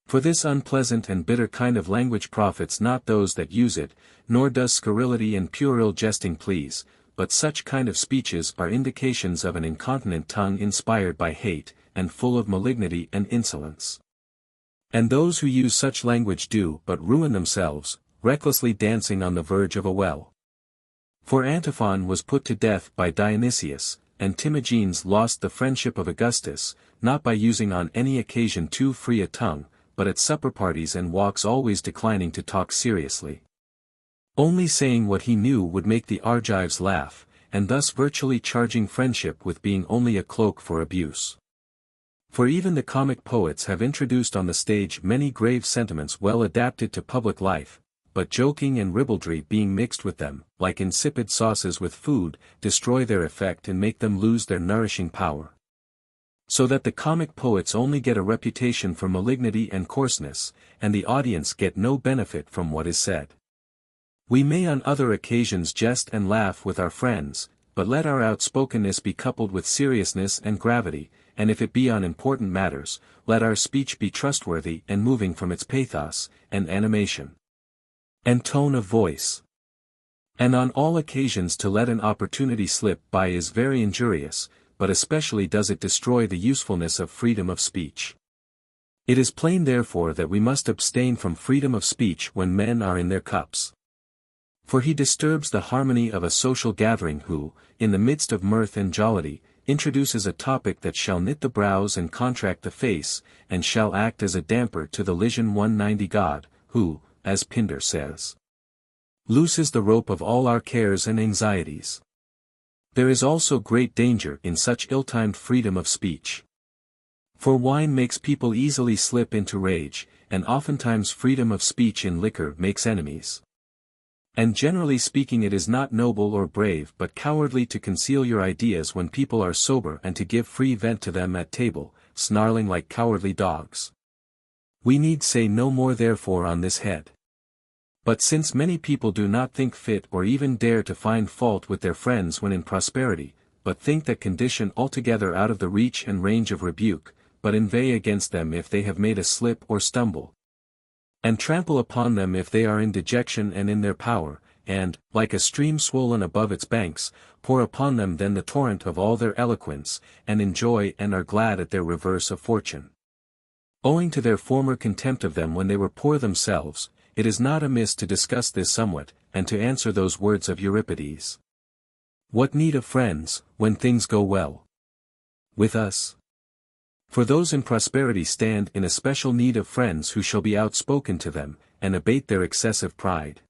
For this unpleasant and bitter kind of language profits not those that use it, nor does scurrility and puerile jesting please, but such kind of speeches are indications of an incontinent tongue inspired by hate, and full of malignity and insolence. And those who use such language do but ruin themselves, recklessly dancing on the verge of a well. For Antiphon was put to death by Dionysius, and Timagenes lost the friendship of Augustus, not by using on any occasion too free a tongue, but at supper parties and walks always declining to talk seriously. Only saying what he knew would make the Argives laugh, and thus virtually charging friendship with being only a cloak for abuse. For even the comic poets have introduced on the stage many grave sentiments well adapted to public life, but joking and ribaldry being mixed with them, like insipid sauces with food, destroy their effect and make them lose their nourishing power. So that the comic poets only get a reputation for malignity and coarseness, and the audience get no benefit from what is said. We may on other occasions jest and laugh with our friends, but let our outspokenness be coupled with seriousness and gravity, and if it be on important matters, let our speech be trustworthy and moving from its pathos, and animation, and tone of voice. And on all occasions to let an opportunity slip by is very injurious, but especially does it destroy the usefulness of freedom of speech. It is plain therefore that we must abstain from freedom of speech when men are in their cups. For he disturbs the harmony of a social gathering who, in the midst of mirth and jollity, introduces a topic that shall knit the brows and contract the face, and shall act as a damper to the Lysian 190 god, who, as Pindar says, looses the rope of all our cares and anxieties. There is also great danger in such ill-timed freedom of speech. For wine makes people easily slip into rage, and oftentimes freedom of speech in liquor makes enemies. And generally speaking it is not noble or brave but cowardly to conceal your ideas when people are sober and to give free vent to them at table, snarling like cowardly dogs. We need say no more therefore on this head. But since many people do not think fit or even dare to find fault with their friends when in prosperity, but think that condition altogether out of the reach and range of rebuke, but inveigh against them if they have made a slip or stumble, and trample upon them if they are in dejection and in their power, and, like a stream swollen above its banks, pour upon them then the torrent of all their eloquence, and enjoy and are glad at their reverse of fortune. Owing to their former contempt of them when they were poor themselves, it is not amiss to discuss this somewhat, and to answer those words of Euripides. What need of friends, when things go well with us? For those in prosperity stand in especial need of friends who shall be outspoken to them, and abate their excessive pride.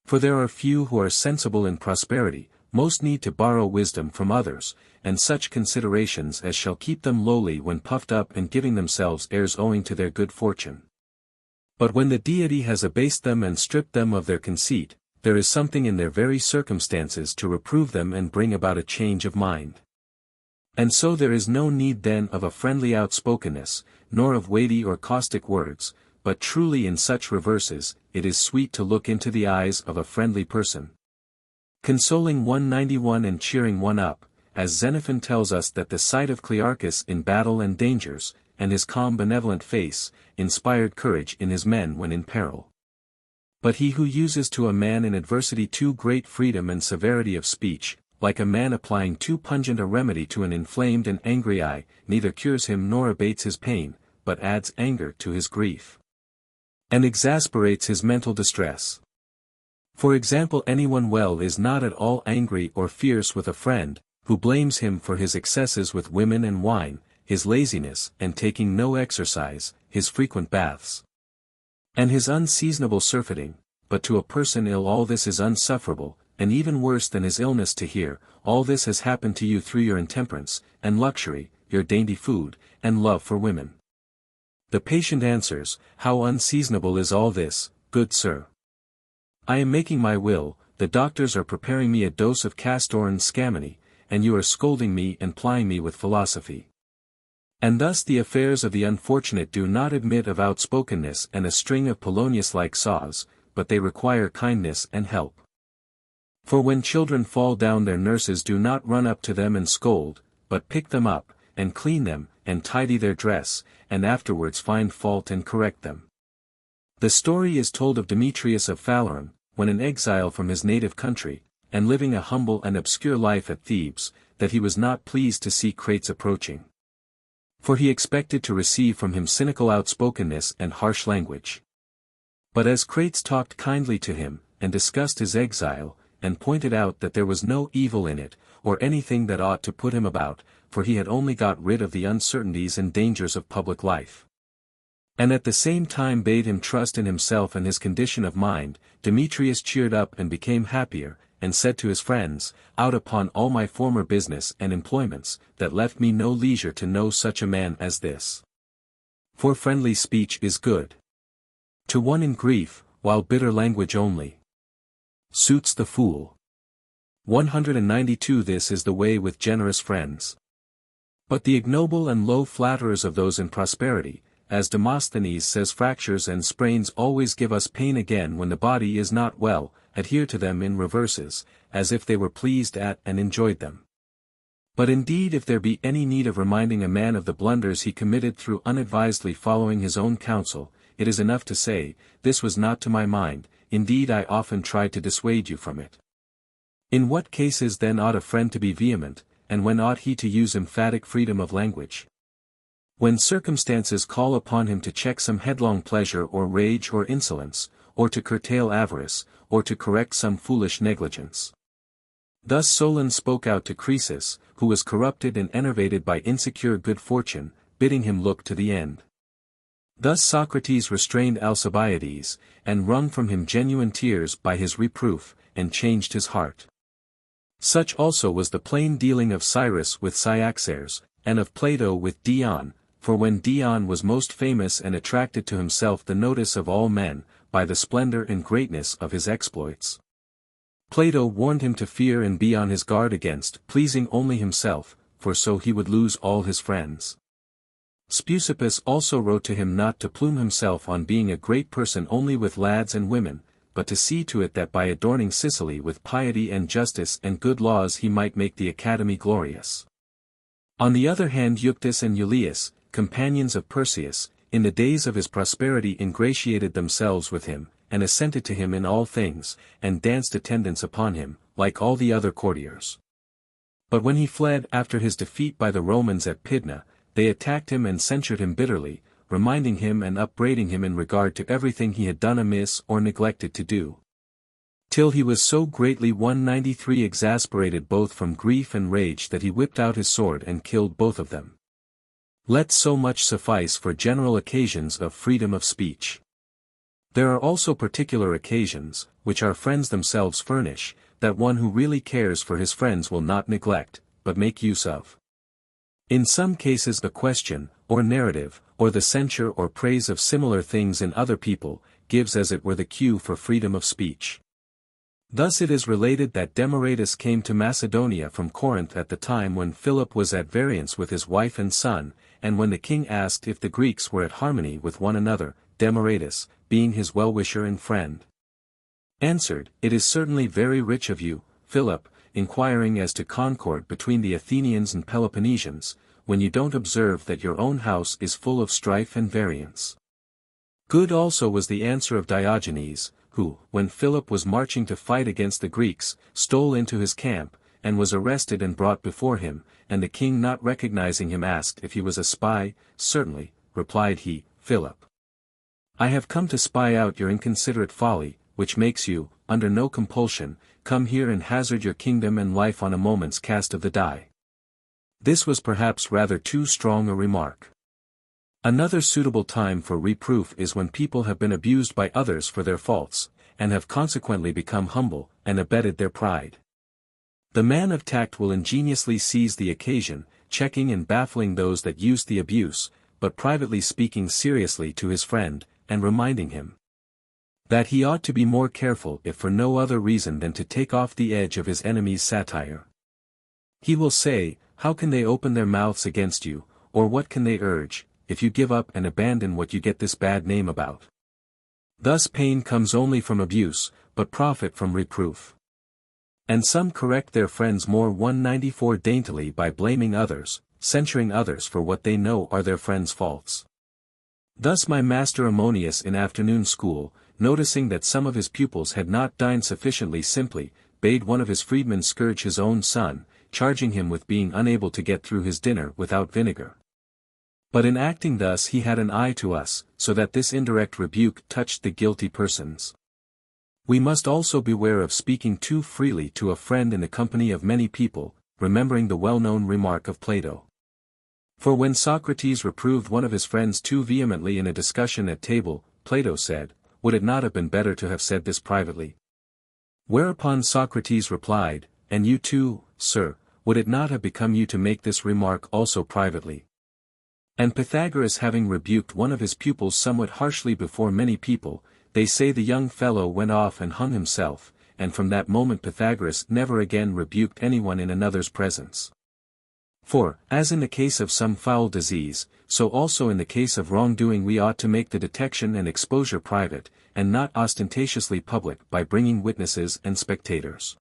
For there are few who are sensible in prosperity, most need to borrow wisdom from others, and such considerations as shall keep them lowly when puffed up and giving themselves airs owing to their good fortune. But when the deity has abased them and stripped them of their conceit, there is something in their very circumstances to reprove them and bring about a change of mind. And so there is no need then of a friendly outspokenness, nor of weighty or caustic words, but truly in such reverses, it is sweet to look into the eyes of a friendly person, consoling 191 and cheering one up, as Xenophon tells us that the sight of Clearchus in battle and dangers, and his calm benevolent face, inspired courage in his men when in peril. But he who uses to a man in adversity too great freedom and severity of speech, like a man applying too pungent a remedy to an inflamed and angry eye, neither cures him nor abates his pain, but adds anger to his grief, and exasperates his mental distress. For example, anyone well is not at all angry or fierce with a friend, who blames him for his excesses with women and wine, his laziness and taking no exercise, his frequent baths, and his unseasonable surfeiting, but to a person ill all this is unsufferable, and even worse than his illness to hear, all this has happened to you through your intemperance, and luxury, your dainty food, and love for women. The patient answers, how unseasonable is all this, good sir? I am making my will, the doctors are preparing me a dose of castor and scammony, and you are scolding me and plying me with philosophy. And thus the affairs of the unfortunate do not admit of outspokenness and a string of Polonius-like saws, but they require kindness and help. For when children fall down their nurses do not run up to them and scold, but pick them up, and clean them, and tidy their dress, and afterwards find fault and correct them. The story is told of Demetrius of Phalerum, when an exile from his native country, and living a humble and obscure life at Thebes, that he was not pleased to see Crates approaching. For he expected to receive from him cynical outspokenness and harsh language. But as Crates talked kindly to him, and discussed his exile, and pointed out that there was no evil in it, or anything that ought to put him about, for he had only got rid of the uncertainties and dangers of public life. And at the same time bade him trust in himself and his condition of mind, Demetrius cheered up and became happier, and said to his friends, "Out upon all my former business and employments, that left me no leisure to know such a man as this. For friendly speech is good to one in grief, while bitter language only suits the fool." 192 This is the way with generous friends. But the ignoble and low flatterers of those in prosperity, as Demosthenes says, fractures and sprains always give us pain again when the body is not well, adhere to them in reverses, as if they were pleased at and enjoyed them. But indeed if there be any need of reminding a man of the blunders he committed through unadvisedly following his own counsel, it is enough to say, "This was not to my mind, indeed I often tried to dissuade you from it." In what cases then ought a friend to be vehement, and when ought he to use emphatic freedom of language? When circumstances call upon him to check some headlong pleasure or rage or insolence, or to curtail avarice, or to correct some foolish negligence. Thus Solon spoke out to Croesus, who was corrupted and enervated by insecure good fortune, bidding him look to the end. Thus Socrates restrained Alcibiades, and wrung from him genuine tears by his reproof, and changed his heart. Such also was the plain dealing of Cyrus with Cyaxares, and of Plato with Dion, for when Dion was most famous and attracted to himself the notice of all men, by the splendor and greatness of his exploits, Plato warned him to fear and be on his guard against pleasing only himself, for so he would lose all his friends. Speusippus also wrote to him not to plume himself on being a great person only with lads and women, but to see to it that by adorning Sicily with piety and justice and good laws he might make the academy glorious. On the other hand Euctus and Eulius, companions of Perseus, in the days of his prosperity ingratiated themselves with him, and assented to him in all things, and danced attendance upon him, like all the other courtiers. But when he fled after his defeat by the Romans at Pydna, they attacked him and censured him bitterly, reminding him and upbraiding him in regard to everything he had done amiss or neglected to do. Till he was so greatly 193 exasperated both from grief and rage that he whipped out his sword and killed both of them. Let so much suffice for general occasions of freedom of speech. There are also particular occasions, which our friends themselves furnish, that one who really cares for his friends will not neglect, but make use of. In some cases the question, or narrative, or the censure or praise of similar things in other people, gives as it were the cue for freedom of speech. Thus it is related that Demaratus came to Macedonia from Corinth at the time when Philip was at variance with his wife and son, and when the king asked if the Greeks were at harmony with one another, Demaratus, being his well-wisher and friend, answered, "It is certainly very rich of you, Philip, inquiring as to concord between the Athenians and Peloponnesians, when you don't observe that your own house is full of strife and variance." Good also was the answer of Diogenes, who, when Philip was marching to fight against the Greeks, stole into his camp, and was arrested and brought before him, and the king not recognizing him asked if he was a spy. "Certainly," replied he, "Philip. I have come to spy out your inconsiderate folly, which makes you, under no compulsion, come here and hazard your kingdom and life on a moment's cast of the die." This was perhaps rather too strong a remark. Another suitable time for reproof is when people have been abused by others for their faults, and have consequently become humble, and abetted their pride. The man of tact will ingeniously seize the occasion, checking and baffling those that use the abuse, but privately speaking seriously to his friend, and reminding him that he ought to be more careful if for no other reason than to take off the edge of his enemy's satire. He will say, "How can they open their mouths against you, or what can they urge, if you give up and abandon what you get this bad name about? Thus pain comes only from abuse, but profit from reproof. And some correct their friends more 194 daintily by blaming others, censuring others for what they know are their friends' faults. Thus my master Ammonius in afternoon school, noticing that some of his pupils had not dined sufficiently simply, bade one of his freedmen scourge his own son, charging him with being unable to get through his dinner without vinegar. But in acting thus he had an eye to us, so that this indirect rebuke touched the guilty persons. We must also beware of speaking too freely to a friend in the company of many people, remembering the well-known remark of Plato. For when Socrates reproved one of his friends too vehemently in a discussion at table, Plato said, "Would it not have been better to have said this privately?" Whereupon Socrates replied, "And you too, sir, would it not have become you to make this remark also privately?" And Pythagoras having rebuked one of his pupils somewhat harshly before many people, they say the young fellow went off and hung himself, and from that moment Pythagoras never again rebuked anyone in another's presence. For, as in the case of some foul disease, so also in the case of wrongdoing we ought to make the detection and exposure private, and not ostentatiously public by bringing witnesses and spectators.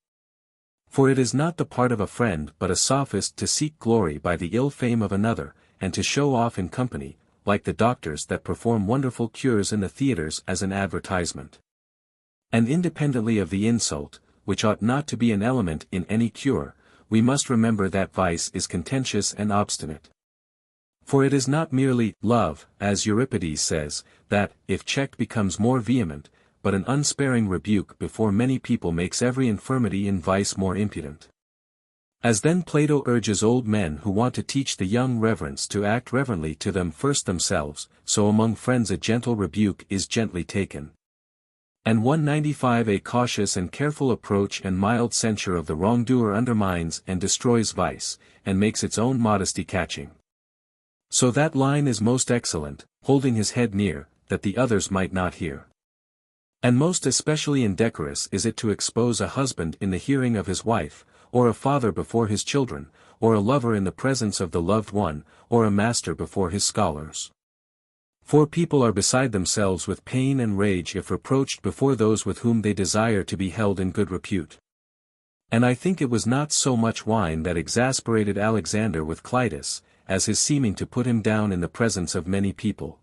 For it is not the part of a friend but a sophist to seek glory by the ill fame of another, and to show off in company, like the doctors that perform wonderful cures in the theatres as an advertisement. And independently of the insult, which ought not to be an element in any cure, we must remember that vice is contentious and obstinate. For it is not merely love, as Euripides says, that, if checked becomes more vehement, but an unsparing rebuke before many people makes every infirmity in vice more impudent. As then Plato urges old men who want to teach the young reverence to act reverently to them first themselves, so among friends a gentle rebuke is gently taken. And 195 A cautious and careful approach and mild censure of the wrongdoer undermines and destroys vice, and makes its own modesty catching. So that line is most excellent, holding his head near, that the others might not hear. And most especially indecorous is it to expose a husband in the hearing of his wife, or a father before his children, or a lover in the presence of the loved one, or a master before his scholars. For people are beside themselves with pain and rage if reproached before those with whom they desire to be held in good repute. And I think it was not so much wine that exasperated Alexander with Clitus, as his seeming to put him down in the presence of many people.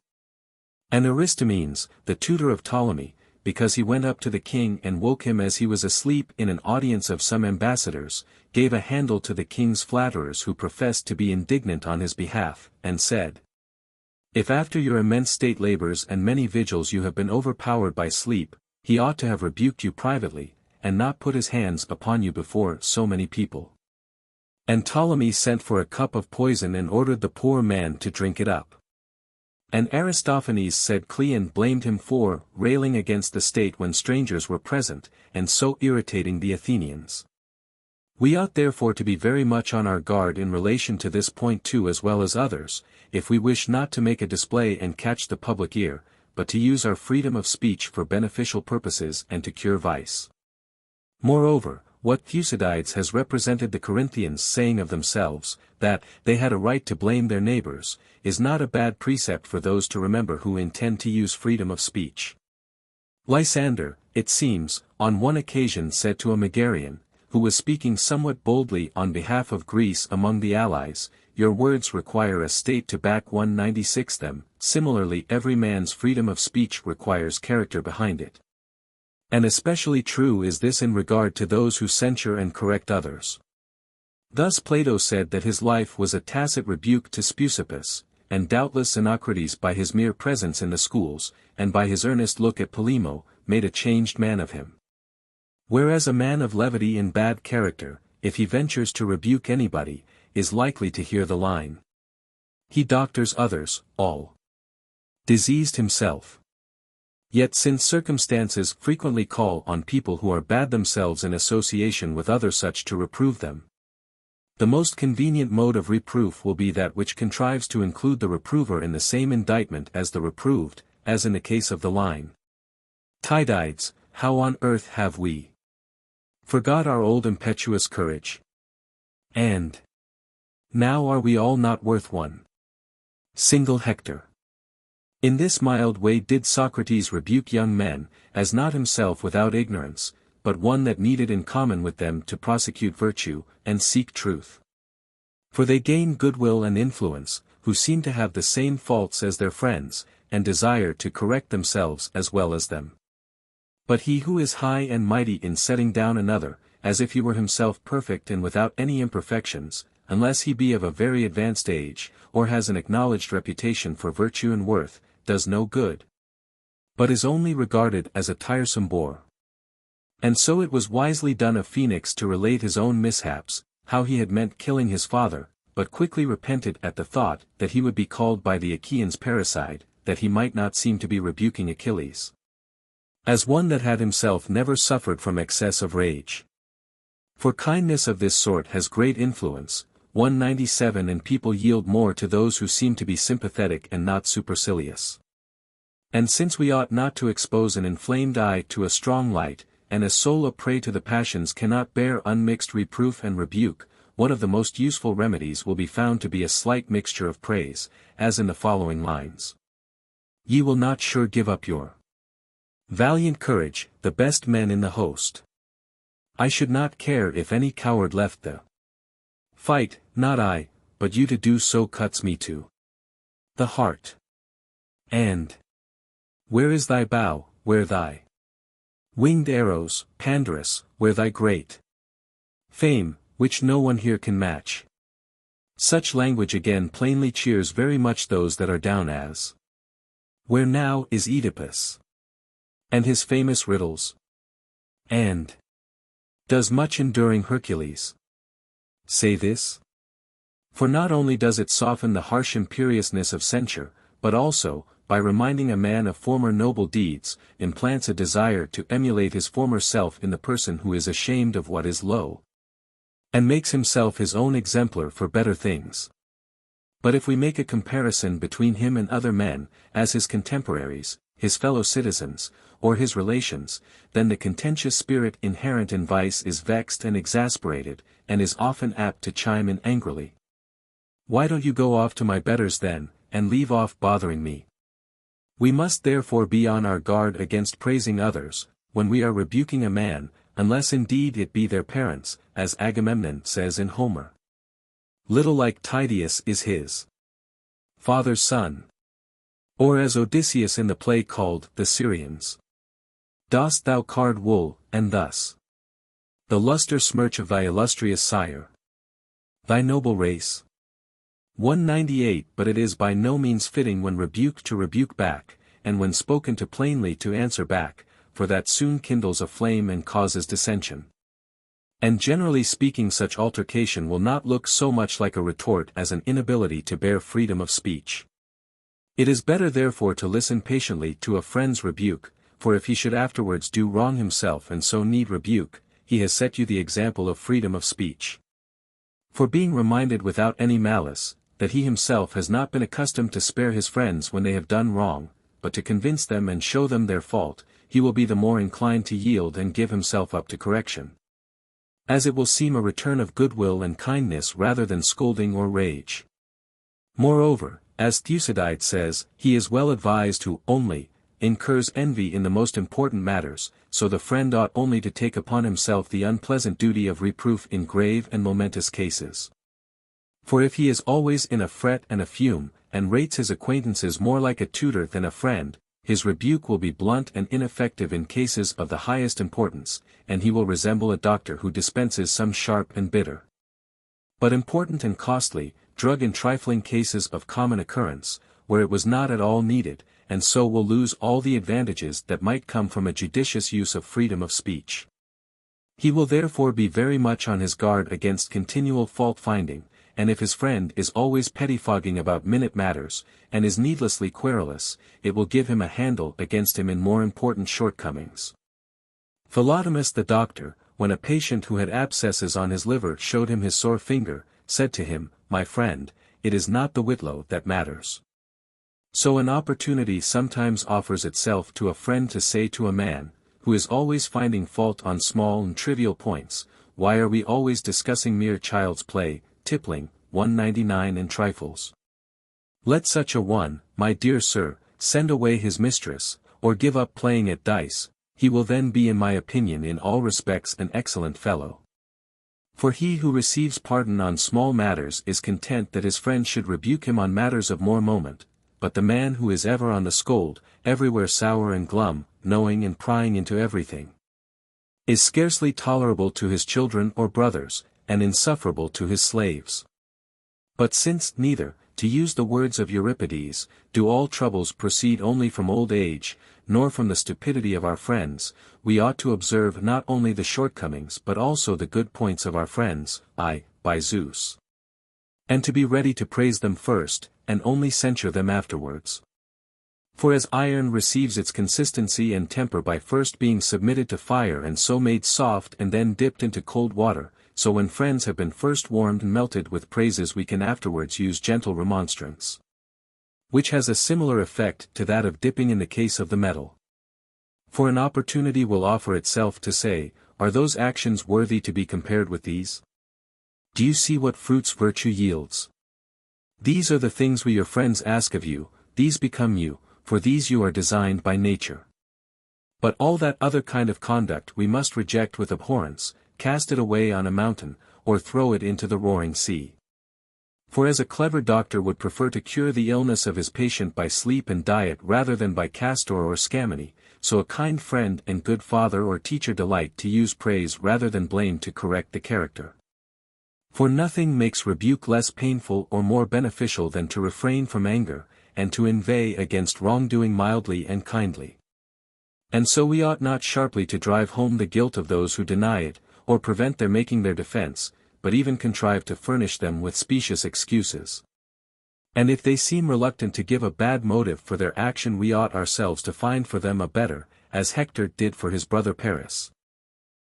And Aristomenes, the tutor of Ptolemy, because he went up to the king and woke him as he was asleep in an audience of some ambassadors, gave a handle to the king's flatterers who professed to be indignant on his behalf, and said, "If after your immense state labors and many vigils you have been overpowered by sleep, he ought to have rebuked you privately, and not put his hands upon you before so many people." And Ptolemy sent for a cup of poison and ordered the poor man to drink it up. And Aristophanes said Cleon blamed him for railing against the state when strangers were present, and so irritating the Athenians. We ought therefore to be very much on our guard in relation to this point too as well as others, if we wish not to make a display and catch the public ear, but to use our freedom of speech for beneficial purposes and to cure vice. Moreover, what Thucydides has represented the Corinthians saying of themselves, that they had a right to blame their neighbors, is not a bad precept for those to remember who intend to use freedom of speech. Lysander, it seems, on one occasion said to a Megarian, who was speaking somewhat boldly on behalf of Greece among the allies, "Your words require a state to back 196 them, similarly every man's freedom of speech requires character behind it." And especially true is this in regard to those who censure and correct others. Thus Plato said that his life was a tacit rebuke to Speusippus, and doubtless Xenocrates by his mere presence in the schools, and by his earnest look at Polemo, made a changed man of him. Whereas a man of levity in bad character, if he ventures to rebuke anybody, is likely to hear the line, "He doctors others, all diseased himself." Yet since circumstances frequently call on people who are bad themselves in association with other such to reprove them, the most convenient mode of reproof will be that which contrives to include the reprover in the same indictment as the reproved, as in the case of the line, "Tydides, how on earth have we forgot our old impetuous courage? And now are we all not worth one Single Hector. In this mild way did Socrates rebuke young men, as not himself without ignorance, but one that needed in common with them to prosecute virtue, and seek truth. For they gain goodwill and influence, who seem to have the same faults as their friends, and desire to correct themselves as well as them. But he who is high and mighty in setting down another, as if he were himself perfect and without any imperfections, unless he be of a very advanced age, or has an acknowledged reputation for virtue and worth, does no good, but is only regarded as a tiresome bore. And so it was wisely done of Phoenix to relate his own mishaps, how he had meant killing his father, but quickly repented at the thought that he would be called by the Achaeans parricide, that he might not seem to be rebuking Achilles, as one that had himself never suffered from excess of rage. For kindness of this sort has great influence. 197 And people yield more to those who seem to be sympathetic and not supercilious. And since we ought not to expose an inflamed eye to a strong light, and a soul a prey to the passions cannot bear unmixed reproof and rebuke, one of the most useful remedies will be found to be a slight mixture of praise, as in the following lines. Ye will not sure give up your valiant courage, the best men in the host. I should not care if any coward left the fight, not I, but you to do so cuts me to the heart. And where is thy bow, where thy winged arrows, Pandarus, where thy great fame, which no one here can match? Such language again plainly cheers very much those that are down, as where now is Oedipus, and his famous riddles, and does much enduring Hercules say this? For not only does it soften the harsh imperiousness of censure, but also, by reminding a man of former noble deeds, implants a desire to emulate his former self in the person who is ashamed of what is low, and makes himself his own exemplar for better things. But if we make a comparison between him and other men, as his contemporaries, his fellow citizens, or his relations, then the contentious spirit inherent in vice is vexed and exasperated, and is often apt to chime in angrily. Why don't you go off to my betters then, and leave off bothering me? We must therefore be on our guard against praising others, when we are rebuking a man, unless indeed it be their parents, as Agamemnon says in Homer. Little like Tydeus is his father's son. Or as Odysseus in the play called The Syrians. Dost thou card wool, and thus the lustre smirch of thy illustrious sire, thy noble race? 198 But it is by no means fitting when rebuked to rebuke back, and when spoken to plainly to answer back, for that soon kindles a flame and causes dissension. And generally speaking, such altercation will not look so much like a retort as an inability to bear freedom of speech. It is better therefore to listen patiently to a friend's rebuke, for if he should afterwards do wrong himself and so need rebuke, he has set you the example of freedom of speech. For being reminded without any malice, that he himself has not been accustomed to spare his friends when they have done wrong, but to convince them and show them their fault, he will be the more inclined to yield and give himself up to correction, as it will seem a return of goodwill and kindness rather than scolding or rage. Moreover, as Thucydides says, he is well advised who only incurs envy in the most important matters, so the friend ought only to take upon himself the unpleasant duty of reproof in grave and momentous cases. For if he is always in a fret and a fume, and rates his acquaintances more like a tutor than a friend, his rebuke will be blunt and ineffective in cases of the highest importance, and he will resemble a doctor who dispenses some sharp and bitter, but important and costly, drug in trifling cases of common occurrence, where it was not at all needed, and so will lose all the advantages that might come from a judicious use of freedom of speech. He will therefore be very much on his guard against continual fault-finding, and if his friend is always pettifogging about minute matters, and is needlessly querulous, it will give him a handle against him in more important shortcomings. Philodemus the doctor, when a patient who had abscesses on his liver showed him his sore finger, said to him, "My friend, it is not the whitlow that matters." So an opportunity sometimes offers itself to a friend to say to a man, who is always finding fault on small and trivial points, "Why are we always discussing mere child's play, tippling, 199 and trifles? Let such a one, my dear sir, send away his mistress, or give up playing at dice, he will then be in my opinion in all respects an excellent fellow. For he who receives pardon on small matters is content that his friend should rebuke him on matters of more moment, but the man who is ever on the scold, everywhere sour and glum, knowing and prying into everything, is scarcely tolerable to his children or brothers, and insufferable to his slaves. But since neither, to use the words of Euripides, do all troubles proceed only from old age, nor from the stupidity of our friends, we ought to observe not only the shortcomings but also the good points of our friends, by Zeus. And to be ready to praise them first, and only censure them afterwards. For as iron receives its consistency and temper by first being submitted to fire and so made soft and then dipped into cold water, so when friends have been first warmed and melted with praises we can afterwards use gentle remonstrance, which has a similar effect to that of dipping in the case of the metal. For an opportunity will offer itself to say, are those actions worthy to be compared with these? Do you see what fruits virtue yields? These are the things we your friends ask of you, these become you, for these you are designed by nature. But all that other kind of conduct we must reject with abhorrence, cast it away on a mountain, or throw it into the roaring sea. For as a clever doctor would prefer to cure the illness of his patient by sleep and diet rather than by castor or scammony, so a kind friend and good father or teacher delight to use praise rather than blame to correct the character. For nothing makes rebuke less painful or more beneficial than to refrain from anger, and to inveigh against wrongdoing mildly and kindly. And so we ought not sharply to drive home the guilt of those who deny it, or prevent their making their defense, but even contrive to furnish them with specious excuses. And if they seem reluctant to give a bad motive for their action we ought ourselves to find for them a better, as Hector did for his brother Paris.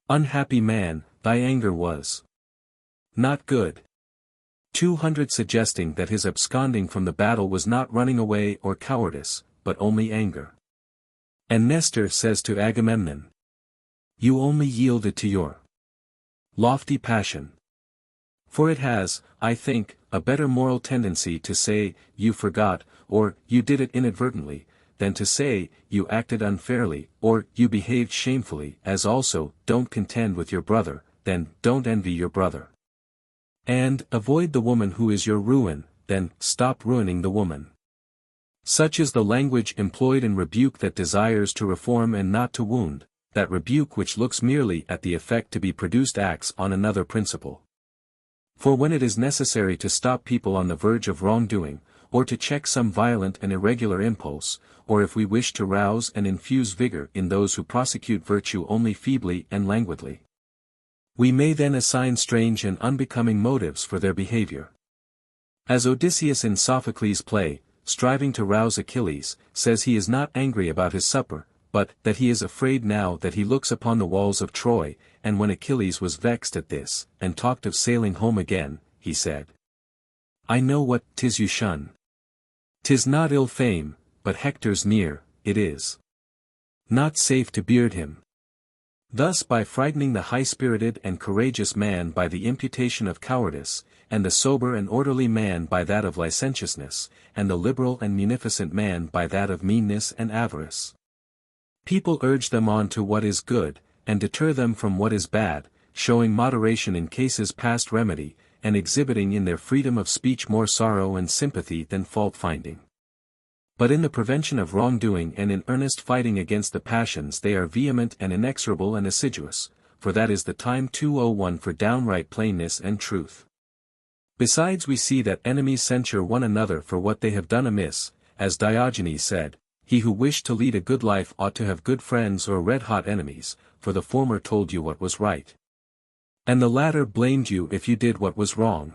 Unhappy man, thy anger was not good. 200 suggesting that his absconding from the battle was not running away or cowardice, but only anger. And Nestor says to Agamemnon, you only yielded to your lofty passion. For it has, I think, a better moral tendency to say, you forgot, or, you did it inadvertently, than to say, you acted unfairly, or, you behaved shamefully, as also, don't contend with your brother, then, don't envy your brother. And, avoid the woman who is your ruin, then, stop ruining the woman. Such is the language employed in rebuke that desires to reform and not to wound, that rebuke which looks merely at the effect to be produced acts on another principle. For when it is necessary to stop people on the verge of wrongdoing, or to check some violent and irregular impulse, or if we wish to rouse and infuse vigor in those who prosecute virtue only feebly and languidly, we may then assign strange and unbecoming motives for their behavior. As Odysseus in Sophocles' play, striving to rouse Achilles, says he is not angry about his supper, but that he is afraid now that he looks upon the walls of Troy, and when Achilles was vexed at this, and talked of sailing home again, he said, I know what 'tis you shun. 'Tis not ill fame, but Hector's near, it is not safe to beard him. Thus by frightening the high-spirited and courageous man by the imputation of cowardice, and the sober and orderly man by that of licentiousness, and the liberal and munificent man by that of meanness and avarice, people urge them on to what is good, and deter them from what is bad, showing moderation in cases past remedy, and exhibiting in their freedom of speech more sorrow and sympathy than fault-finding. But in the prevention of wrongdoing and in earnest fighting against the passions they are vehement and inexorable and assiduous, for that is the time 201 for downright plainness and truth. Besides we see that enemies censure one another for what they have done amiss, as Diogenes said, he who wished to lead a good life ought to have good friends or red-hot enemies, for the former told you what was right, and the latter blamed you if you did what was wrong.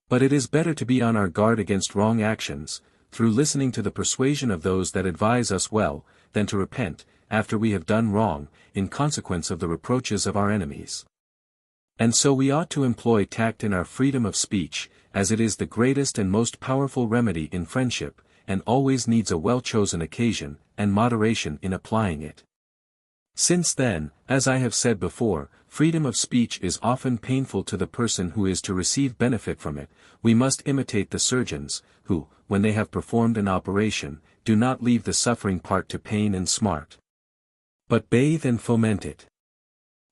But it is better to be on our guard against wrong actions, through listening to the persuasion of those that advise us well, than to repent, after we have done wrong, in consequence of the reproaches of our enemies. And so we ought to employ tact in our freedom of speech, as it is the greatest and most powerful remedy in friendship, and always needs a well-chosen occasion, and moderation in applying it. Since then, as I have said before, freedom of speech is often painful to the person who is to receive benefit from it, we must imitate the surgeons, who, when they have performed an operation, do not leave the suffering part to pain and smart, but bathe and foment it.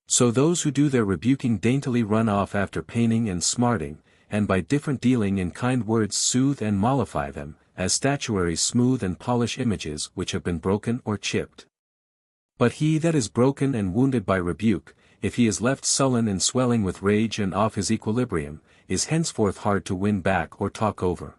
So those who do their rebuking daintily run off after paining and smarting, and by different dealing in kind words soothe and mollify them, as statuaries smooth and polish images which have been broken or chipped. But he that is broken and wounded by rebuke, if he is left sullen and swelling with rage and off his equilibrium, is henceforth hard to win back or talk over.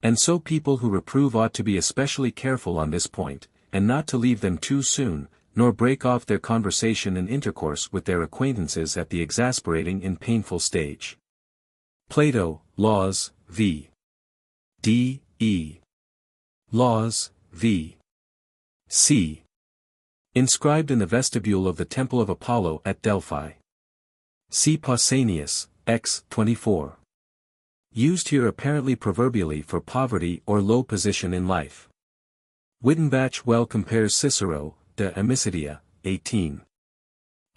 And so people who reprove ought to be especially careful on this point, and not to leave them too soon, nor break off their conversation and intercourse with their acquaintances at the exasperating and painful stage. Plato, Laws, v. D. E. Laws, v. C. Inscribed in the vestibule of the Temple of Apollo at Delphi. See Pausanias, X. 24. Used here apparently proverbially for poverty or low position in life. Wittenbach well compares Cicero, De Amicitia, 18.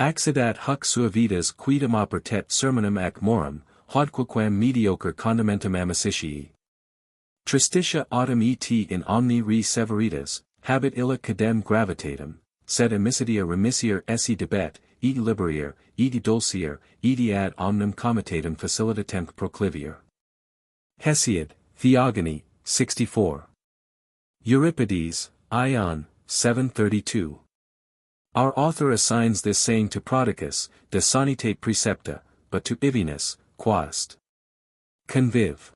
Accidat huc sua vitas quidem opertet sermonum ac morum, hodquaquam mediocre condimentum amicitii. Tristitia autem et in omni re severitas, habet illa cadem gravitatem, sed amicitia remissier esse debet, et liberier, et dulcier, et ad omnem comitatum facilitatem proclivier. Hesiod, Theogony, 64. Euripides, Ion, 732. Our author assigns this saying to Prodicus, de sanitate precepta, but to Ivinus, quast. Conviv.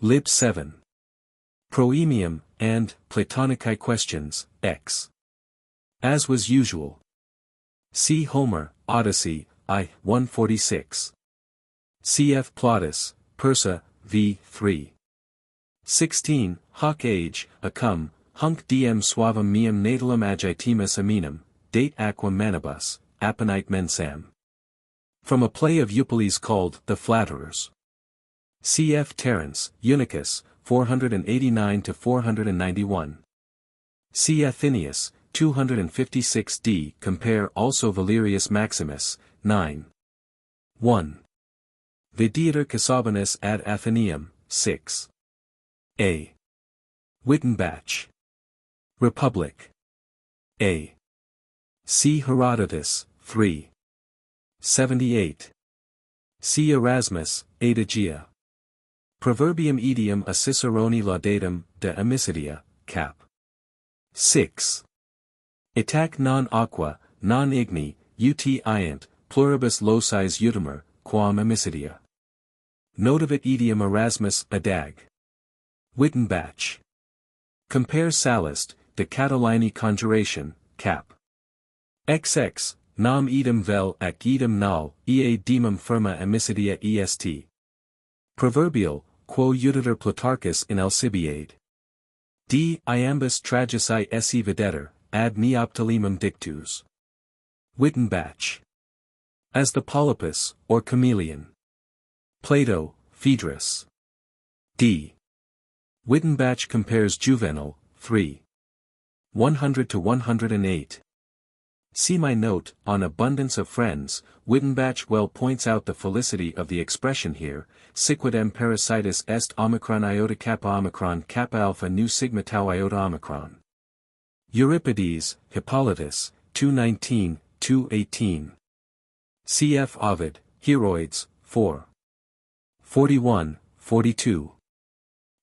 Lib 7. Proemium, and Platonicae Questions, X. As was usual. See Homer, Odyssey, I. 146. Cf. Plautus, Persa, v. 3. 16. Hoc age, accum, hunc diem suavum meum natalum agitimus aminum, date aquam manibus, apponite mensam. From a play of Eupoles called The Flatterers. Cf. Terence, Eunuchus, 489-491. See Athenaeus, 256d. Compare also Valerius Maximus, 9. 1. Videator Casaubonus ad Athenaeum, 6. A. Wittenbach. Republic. A. See Herodotus, 3. 78. See Erasmus, Adagia. Proverbium idiom a Cicerone laudatum, de amicitia, cap. 6. Itac non aqua, non igni, ut iant, pluribus locis utimer, quam amicitia. Notavit idiom Erasmus, adag. Wittenbach. Compare Sallust, De Catilini Conjuration, cap. XX, nam idem vel ac idem nal, ea demum firma amicitia est. Proverbial, quo iuditor Plutarchus in Alcibiade. D. Iambus tragici esse videter, ad neoptolemum dictus. Wittenbach. As the polypus, or chameleon. Plato, Phaedrus. D. Wittenbach compares Juvenal, 3. 100-108. See my note, on abundance of friends. Wittenbach well points out the felicity of the expression here, siquidem parasitus est omicron iota kappa alpha nu sigma tau iota omicron. Euripides, Hippolytus, 219, 218. Cf. Ovid, Heroids, 4. 41, 42.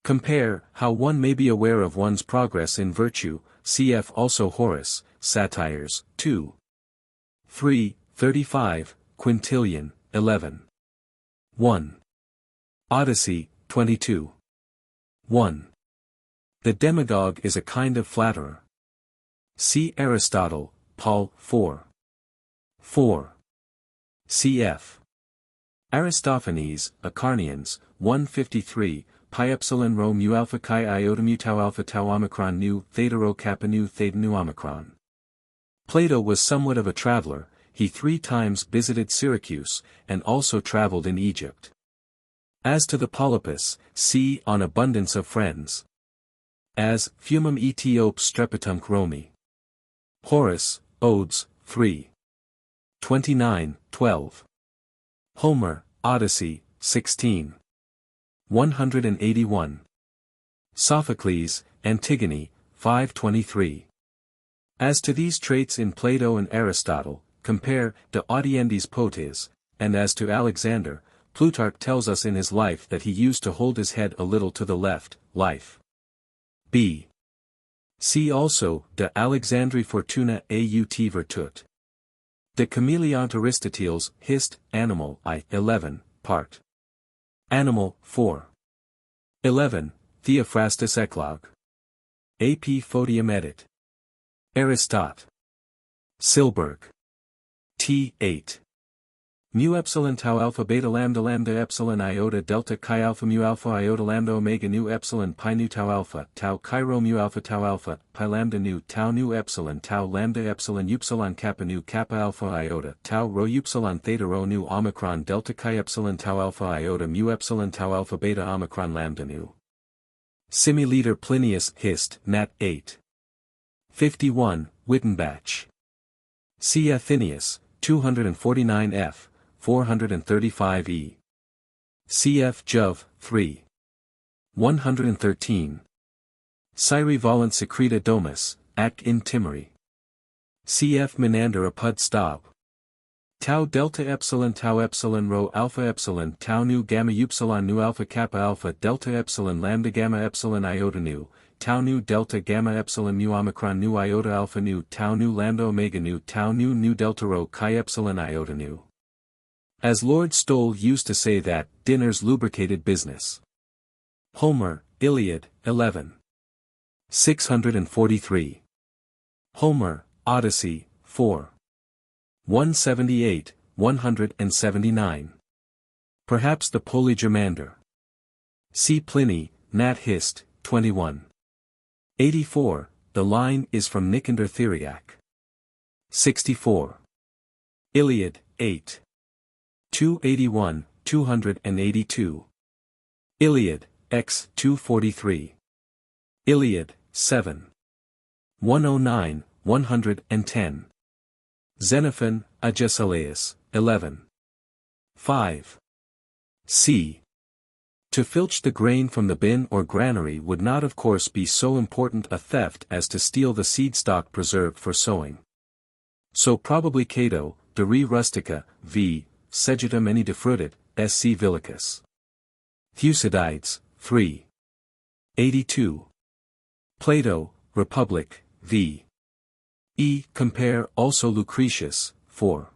Compare, how one may be aware of one's progress in virtue. Cf. also Horace, Satires, 2. 3, 35, Quintilian, 11. 1. Odyssey, 22. 1. The demagogue is a kind of flatterer. See Aristotle, Paul, 4. 4. Cf. Aristophanes, Acarnians, 153, pi epsilon rho mu alpha chi iota mu tau alpha tau omicron nu theta rho kappa nu theta nu omicron. Plato was somewhat of a traveler. He 3 times visited Syracuse, and also traveled in Egypt. As to the polypus, see On Abundance of Friends. As, fumum Ethiope strepitumque Romi. Horace, Odes, 3. 29, 12. Homer, Odyssey, 16. 181. Sophocles, Antigone, 523. As to these traits in Plato and Aristotle, compare De Audiendis Potes, and as to Alexander, Plutarch tells us in his life that he used to hold his head a little to the left, life. B. See also, De Alexandri Fortuna aut virtut. De Chameleont Aristoteles, Hist, Animal, I, 11, Part. Animal, 4. 11, Theophrastus Eclog. AP Photium edit. Aristot. Silberg. T. 8. Mu epsilon tau alpha beta lambda epsilon iota delta chi alpha mu alpha iota lambda omega nu epsilon pi nu tau alpha chi rho mu alpha pi lambda nu epsilon tau lambda epsilon upsilon kappa alpha iota tau rho upsilon theta rho nu omicron delta chi epsilon tau alpha iota mu epsilon tau alpha beta omicron lambda nu. Similiter Plinius Hist. Nat. 8. 51, Wittenbach. C. Athenius, 249 f. 435 e. Cf. Jov. 3. 113. Syri volant secreta domus, ac in timori. Cf. Menander apud stab. Tau delta epsilon rho alpha epsilon tau nu gamma upsilon nu alpha kappa alpha delta epsilon lambda gamma epsilon iota nu, tau nu delta gamma epsilon mu omicron nu iota alpha nu tau nu lambda omega nu tau nu delta rho chi epsilon iota nu. As Lord Stoll used to say that, dinner's lubricated business. Homer, Iliad, 11. 643. Homer, Odyssey, 4. 178, 179. Perhaps the Polygermander. See Pliny, Nat. Hist. 21. 84, the line is from Nicander Theriac. 64. Iliad, 8. 281, 282. Iliad, x. 243. Iliad, 7. 109, 110. Xenophon, Agesilaus, 11. 5. C. To filch the grain from the bin or granary would not of course be so important a theft as to steal the seed stock preserved for sowing. So probably Cato, de re rustica, v. Segetum any defrutit, sc villicus. Thucydides, 3. 82. Plato, Republic, v. E. Compare also Lucretius, 4.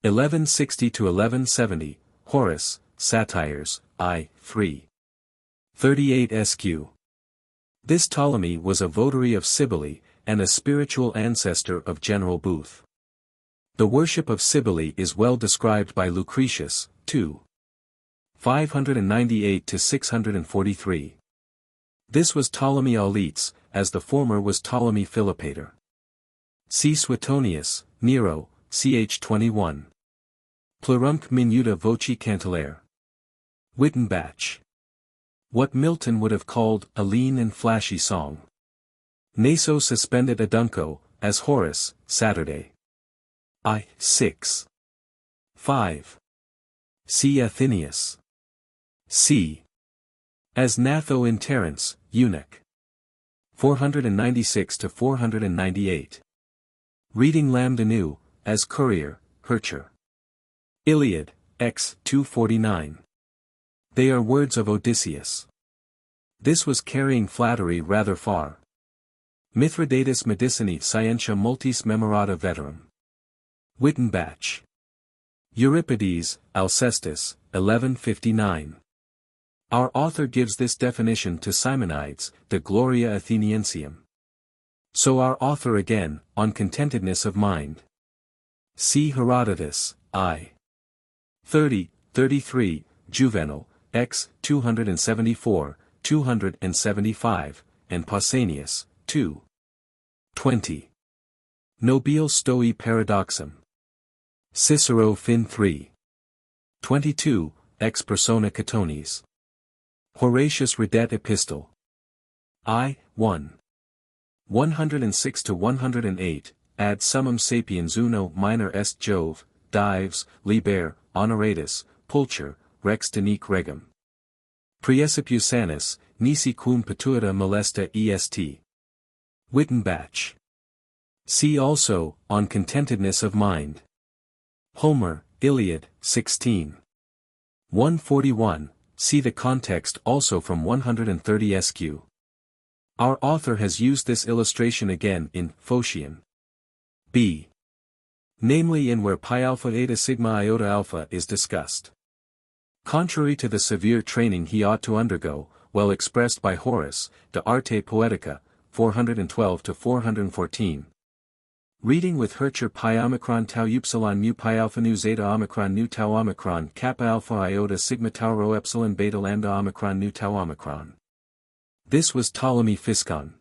1160–1170, Horace, Satires, I. 3. 38 sq. This Ptolemy was a votary of Cybele, and a spiritual ancestor of General Booth. The worship of Cybele is well described by Lucretius, 2. 598–643. This was Ptolemy Auletes, as the former was Ptolemy Philopator. See Suetonius, Nero, ch. 21. Plurumque minuta voci cantillare. Wittenbach. What Milton would have called a lean and flashy song. Naso suspended adunco, as Horace, Saturday. I. 6. 5. C. Athenius. C. As Gnatho in Terence, eunuch. 496–498. Reading Lambda Nu, as Courier, Kircher. Iliad, x. 249. They are words of Odysseus. This was carrying flattery rather far. Mithridates Medicinae Scientia multis memorata veterum. Wittenbach. Euripides, Alcestis, 1159. Our author gives this definition to Simonides, de Gloria Atheniensium. So our author again, on contentedness of mind. See Herodotus, I. 30, 33, Juvenal, x. 274, 275, and Pausanias, 2. 20. Nobile Stoi Paradoxum. Cicero Fin 3. 22, ex persona Catonis. Horatius Redet Epistle. I. 1. 106–108, ad summum sapiens uno minor est Jove, dives, liber, honoratus, pulcher, rex denique regum. Praecipius sanus, nisi cum pituita molesta est. Wittenbach. See also, On Contentedness of Mind. Homer, Iliad, 16. 141, see the context also from 130 SQ. Our author has used this illustration again in Phocion. B. Namely in where pi alpha eta sigma iota alpha is discussed. Contrary to the severe training he ought to undergo, well expressed by Horace, De Arte Poetica, 412-414. Reading with Hercher pi omicron tau upsilon mu pi alpha nu zeta omicron nu tau omicron kappa alpha iota sigma tau rho epsilon beta lambda omicron nu tau omicron. This was Ptolemy Physcon.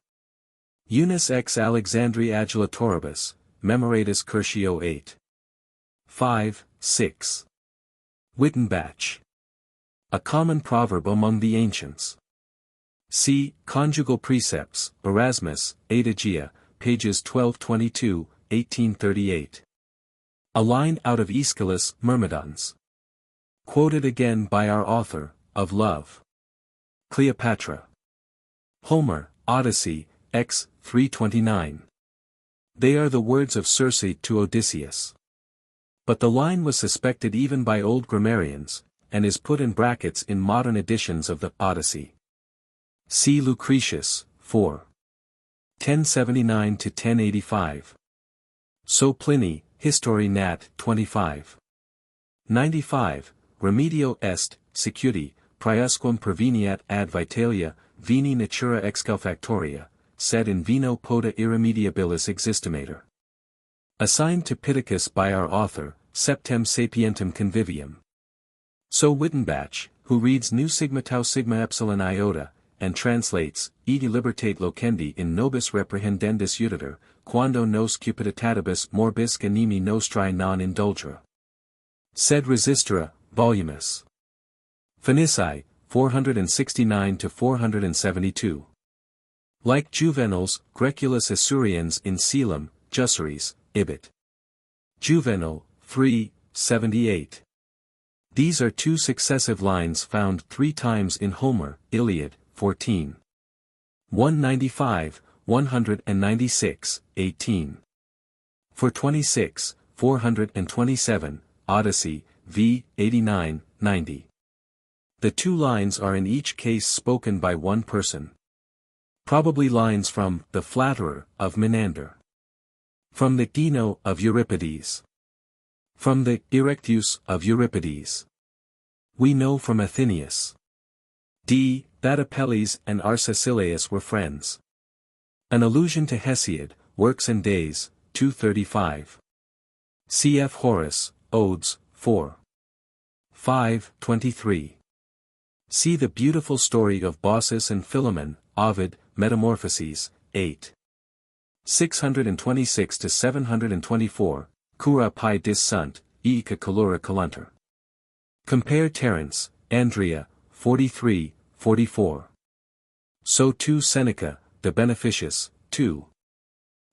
Unus ex Alexandri adulatoribus, Memoratus Curtio 8. 5, 6. Wittenbach. A common proverb among the ancients. See, Conjugal Precepts, Erasmus, Adagia, pages 1222, 1838. A line out of Aeschylus' Myrmidons. Quoted again by our author, of Love. Cleopatra. Homer, Odyssey, X, 329. They are the words of Circe to Odysseus. But the line was suspected even by old grammarians, and is put in brackets in modern editions of the Odyssey. See Lucretius, 4. 1079-1085. So Pliny, Histori Nat. 25. 95, Remedio est, secuti, priusquam preveniat ad vitalia, vini natura excalfactoria, sed in vino poda irremediabilis existimator. Assigned to Pittacus by our author, Septem Sapientem Convivium. So Wittenbach, who reads nu sigma tau sigma epsilon iota, and translates, edi libertate locendi in nobis reprehendendis uditer, quando nos cupiditatibus morbis animi nostrae non indulgera. Sed resistera, volumus. Phoenici, 469-472. Like Juvenal's, Greculus Assyrians in Selim, Jusseries, Ibid. Juvenal, 3, 78. These are two successive lines found 3 times in Homer, Iliad, 14. 195, 196, 18. For 26, 427, Odyssey, v. 89, 90. The 2 lines are in each case spoken by one person. Probably lines from The Flatterer of Menander. From the Gino of Euripides. From the Erectus of Euripides. We know from Athenaeus. D. that Apelles and Arcesilaus were friends. An allusion to Hesiod, Works and Days, 235. Cf. Horace, Odes, 4. 5, 23. See the beautiful story of Baucis and Philemon, Ovid, Metamorphoses, 8. 626-724, Cura pi dis sunt, Ica calura calunter. Compare Terence, Andrea, 43, 44. So too Seneca, De Beneficiis, 2.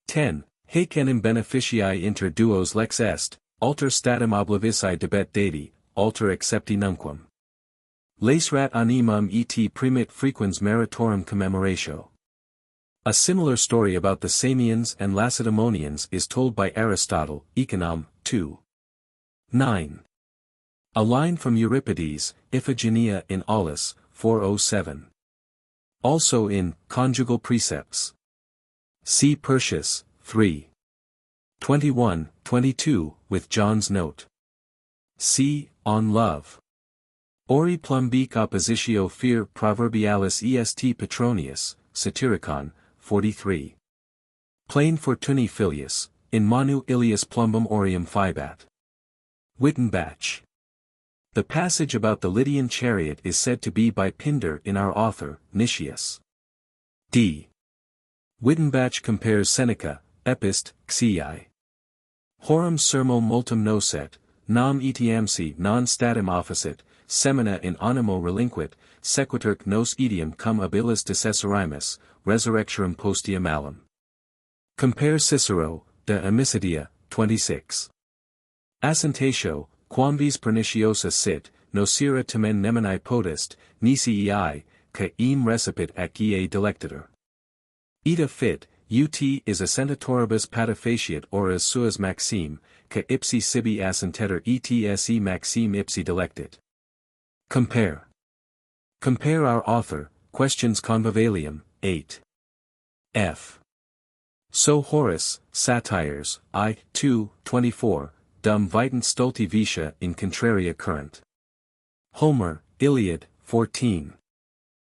10. Haec enim beneficii inter duos lex est, alter statum oblivici debet dedi, alter accepti nunquam. Lacerat animam et primit frequens meritorum commemoratio. A similar story about the Samians and Lacedaemonians is told by Aristotle, Econom. 2. 9. A line from Euripides, Iphigenia in Aulis, 407. Also in Conjugal Precepts. See Persius, 3. 21, 22, with John's note. See, On Love. Ori plumbique oppositio fere proverbialis est Petronius, Satyricon, 43. Plain fortuni filius, in manu ilius plumbum orium fibat. Wittenbach. The passage about the Lydian chariot is said to be by Pindar in our author, Nicias. D. Wittenbach compares Seneca, Epist, Xiii. Horum sermo multum nocet, nam etiamsi non statim officit, semina in animo relinquit, sequiturque nos idiom cum abilis decessorimus, resurrectionem postia malum. Compare Cicero, de Amicitia, 26. Assentatio, quamvis perniciosa sit, nocera tamen nemini potest, nisi ei, ca eam recipit ac ea delectator. Ita fit, ut is assentatoribus patifaciat oras suas maxime, ca ipsi sibi assentator etse maxime ipsi delectit. Compare. Compare our author, Questions Convivalium, 8. F. So Horace, Satires, I, 2, 24, dum vitant stulti vitia in contraria current. Homer, Iliad, 14.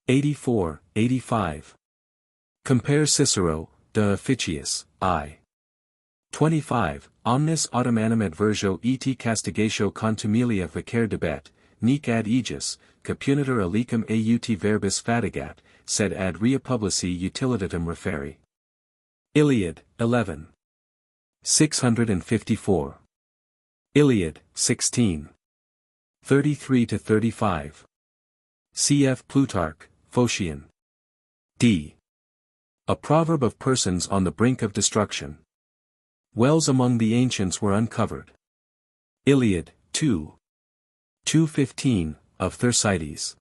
84, 85. Compare Cicero, De Officiis, I. 25, omnis autem adverso et castigatio contumelia facere debet, nec ad aegis, ca punitor alicum aut verbis fatigat, sed ad rea publici utilitatem referi. Iliad, 11. 654. Iliad, 16. 33-35. Cf. Plutarch, Phocion. D. A proverb of persons on the brink of destruction. Wells among the ancients were uncovered. Iliad, 2. 2:15, of Thersites.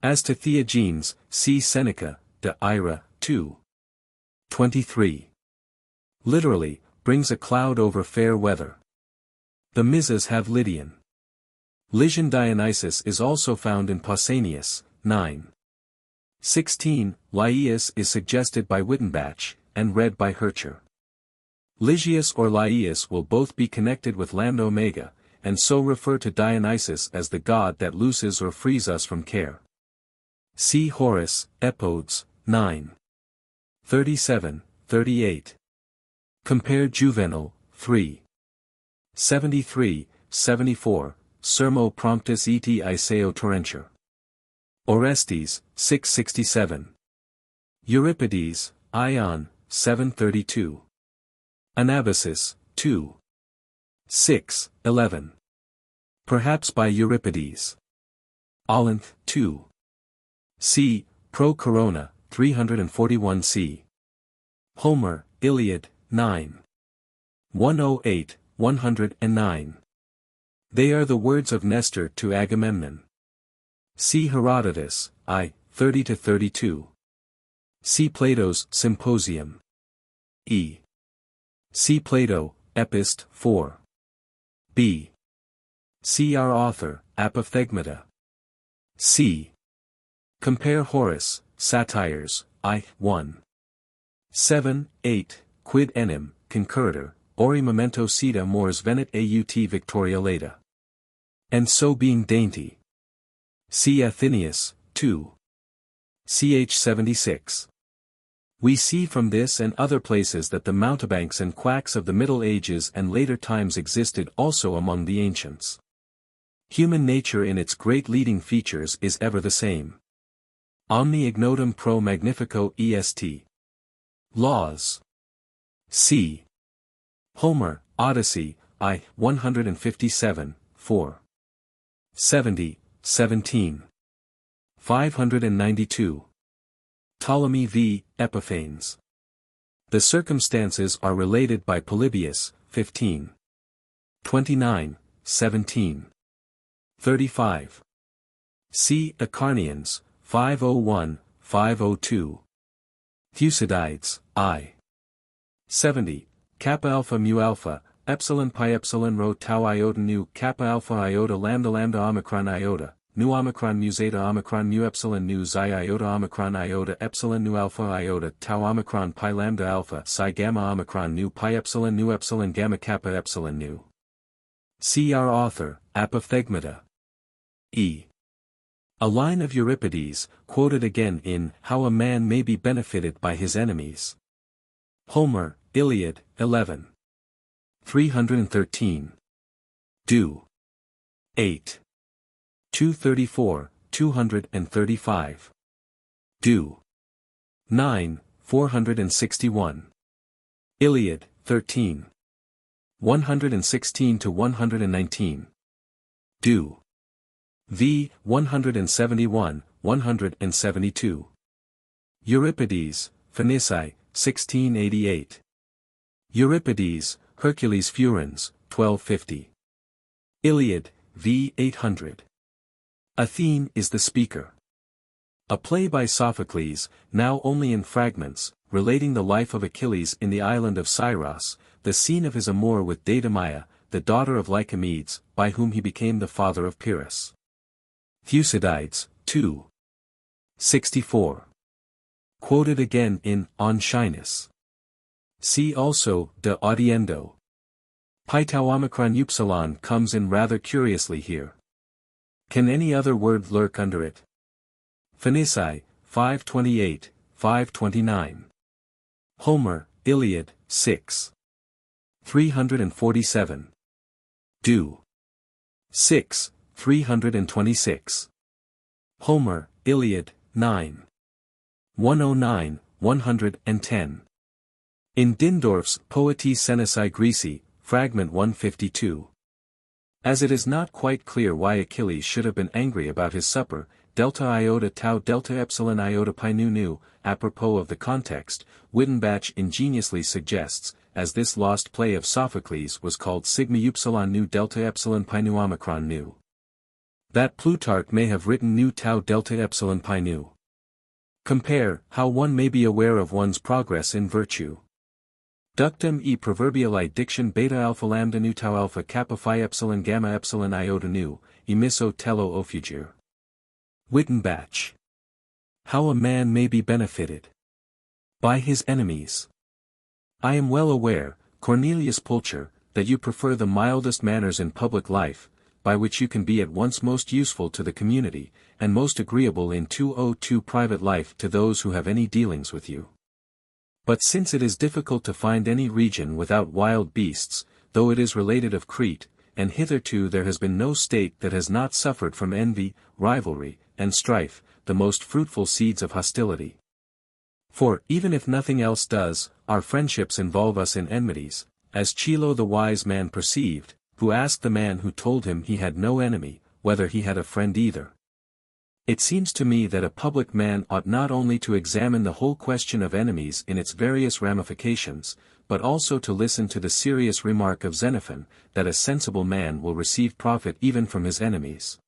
As to Theagenes, see Seneca, De Ira, 2. 23. Literally, brings a cloud over fair weather. The Mizas have Lydian. Lysian Dionysus is also found in Pausanias, 9. 16, Laius is suggested by Wittenbach, and read by Hercher. Lysius or Laius will both be connected with Lambda Omega, and so refer to Dionysus as the god that looses or frees us from care. See Horace, Epodes, 9. 37, 38. Compare Juvenal, 3. 73, 74, Sermo promptus et Iseo torrentur. Orestes, 667. Euripides, Ion, 732. Anabasis, 2. 6, 11. Perhaps by Euripides. Alenth, 2. C. Pro Corona, 341 c. Homer, Iliad, 9. 108, 109. They are the words of Nestor to Agamemnon. See Herodotus, I, 30-32. See Plato's Symposium. E. See Plato, Epist. 4. B. See our author, Apophthegmata. C. Compare Horace, Satires, I, 1. 7, 8, quid enim, concurritor, ori memento sita mors venit aut victoria lata. And so being dainty. See Athenaeus, 2. Ch. 76. We see from this and other places that the mountebanks and quacks of the Middle Ages and later times existed also among the ancients. Human nature in its great leading features is ever the same. Omni ignotum pro magnifico est. Laws. C. Homer, Odyssey, I, 157, 4. 70, 17. 592. Ptolemy v. Epiphanes. The circumstances are related by Polybius, 15. 29, 17. 35. See Acharnians, 501, 502. Thucydides, I. 70. Kappa alpha mu alpha, epsilon pi epsilon rho tau iota nu kappa alpha iota lambda lambda omicron iota, nu omicron mu zeta omicron mu epsilon nu xi iota omicron iota epsilon nu alpha iota tau omicron pi lambda alpha psi gamma omicron nu pi epsilon nu epsilon gamma kappa epsilon nu. See our author, Apophthegmata. E. A line of Euripides, quoted again in How a Man May Be Benefited by His Enemies. Homer, Iliad, 11. 313. Do. 8. 234, 235. Do. 9, 461. Iliad, 13. 116-119. Do. V. 171, 172. Euripides, Phoenici, 1688. Euripides, Hercules Furens, 1250. Iliad, v. 800. Athene is the speaker. A play by Sophocles, now only in fragments, relating the life of Achilles in the island of Scyros, the scene of his amour with Deidamia, the daughter of Lycomedes, by whom he became the father of Pyrrhus. Thucydides, 2. 64. Quoted again in On Shyness. See also De Audiendo. Pitauomicron upsilon comes in rather curiously here. Can any other word lurk under it? Phoenici, 528, 529. Homer, Iliad, 6. 347. Do. 6, 326. Homer, Iliad, 9. 109, 110. In Dindorf's Poetis Senecae Greci, fragment 152. As it is not quite clear why Achilles should have been angry about his supper, delta iota tau delta epsilon iota pi nu nu, apropos of the context, Wittenbach ingeniously suggests, as this lost play of Sophocles was called sigma upsilon nu delta epsilon pi nu omicron nu, that Plutarch may have written nu tau delta epsilon pi nu. Compare, how one may be aware of one's progress in virtue. Ductum e proverbiali diction beta alpha lambda nu tau alpha kappa phi epsilon gamma epsilon iota nu, emisso tello offugere. Wittenbach. How a man may be benefited by his enemies. I am well aware, Cornelius Pulcher, that you prefer the mildest manners in public life, by which you can be at once most useful to the community, and most agreeable in 202 private life to those who have any dealings with you. But since it is difficult to find any region without wild beasts, though it is related of Crete, and hitherto there has been no state that has not suffered from envy, rivalry, and strife, the most fruitful seeds of hostility. For, even if nothing else does, our friendships involve us in enmities, as Chilo the wise man perceived, who asked the man who told him he had no enemy, whether he had a friend either. It seems to me that a public man ought not only to examine the whole question of enemies in its various ramifications, but also to listen to the serious remark of Xenophon, that a sensible man will receive profit even from his enemies.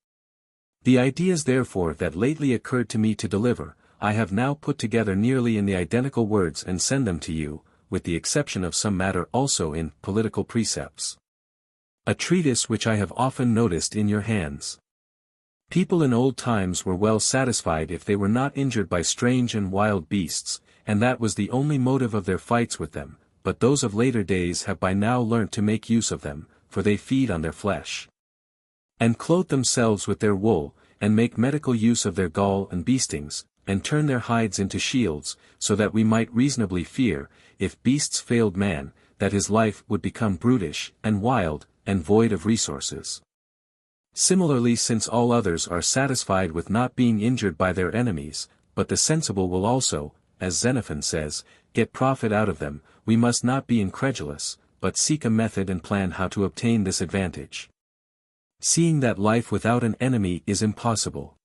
The ideas therefore that lately occurred to me to deliver, I have now put together nearly in the identical words and send them to you, with the exception of some matter also in Political Precepts. A treatise which I have often noticed in your hands. People in old times were well satisfied if they were not injured by strange and wild beasts, and that was the only motive of their fights with them, but those of later days have by now learnt to make use of them, for they feed on their flesh, and clothe themselves with their wool, and make medical use of their gall and beestings, and turn their hides into shields, so that we might reasonably fear, if beasts failed man, that his life would become brutish, and wild, and void of resources. Similarly, since all others are satisfied with not being injured by their enemies, but the sensible will also, as Xenophon says, get profit out of them, we must not be incredulous, but seek a method and plan how to obtain this advantage. Seeing that life without an enemy is impossible.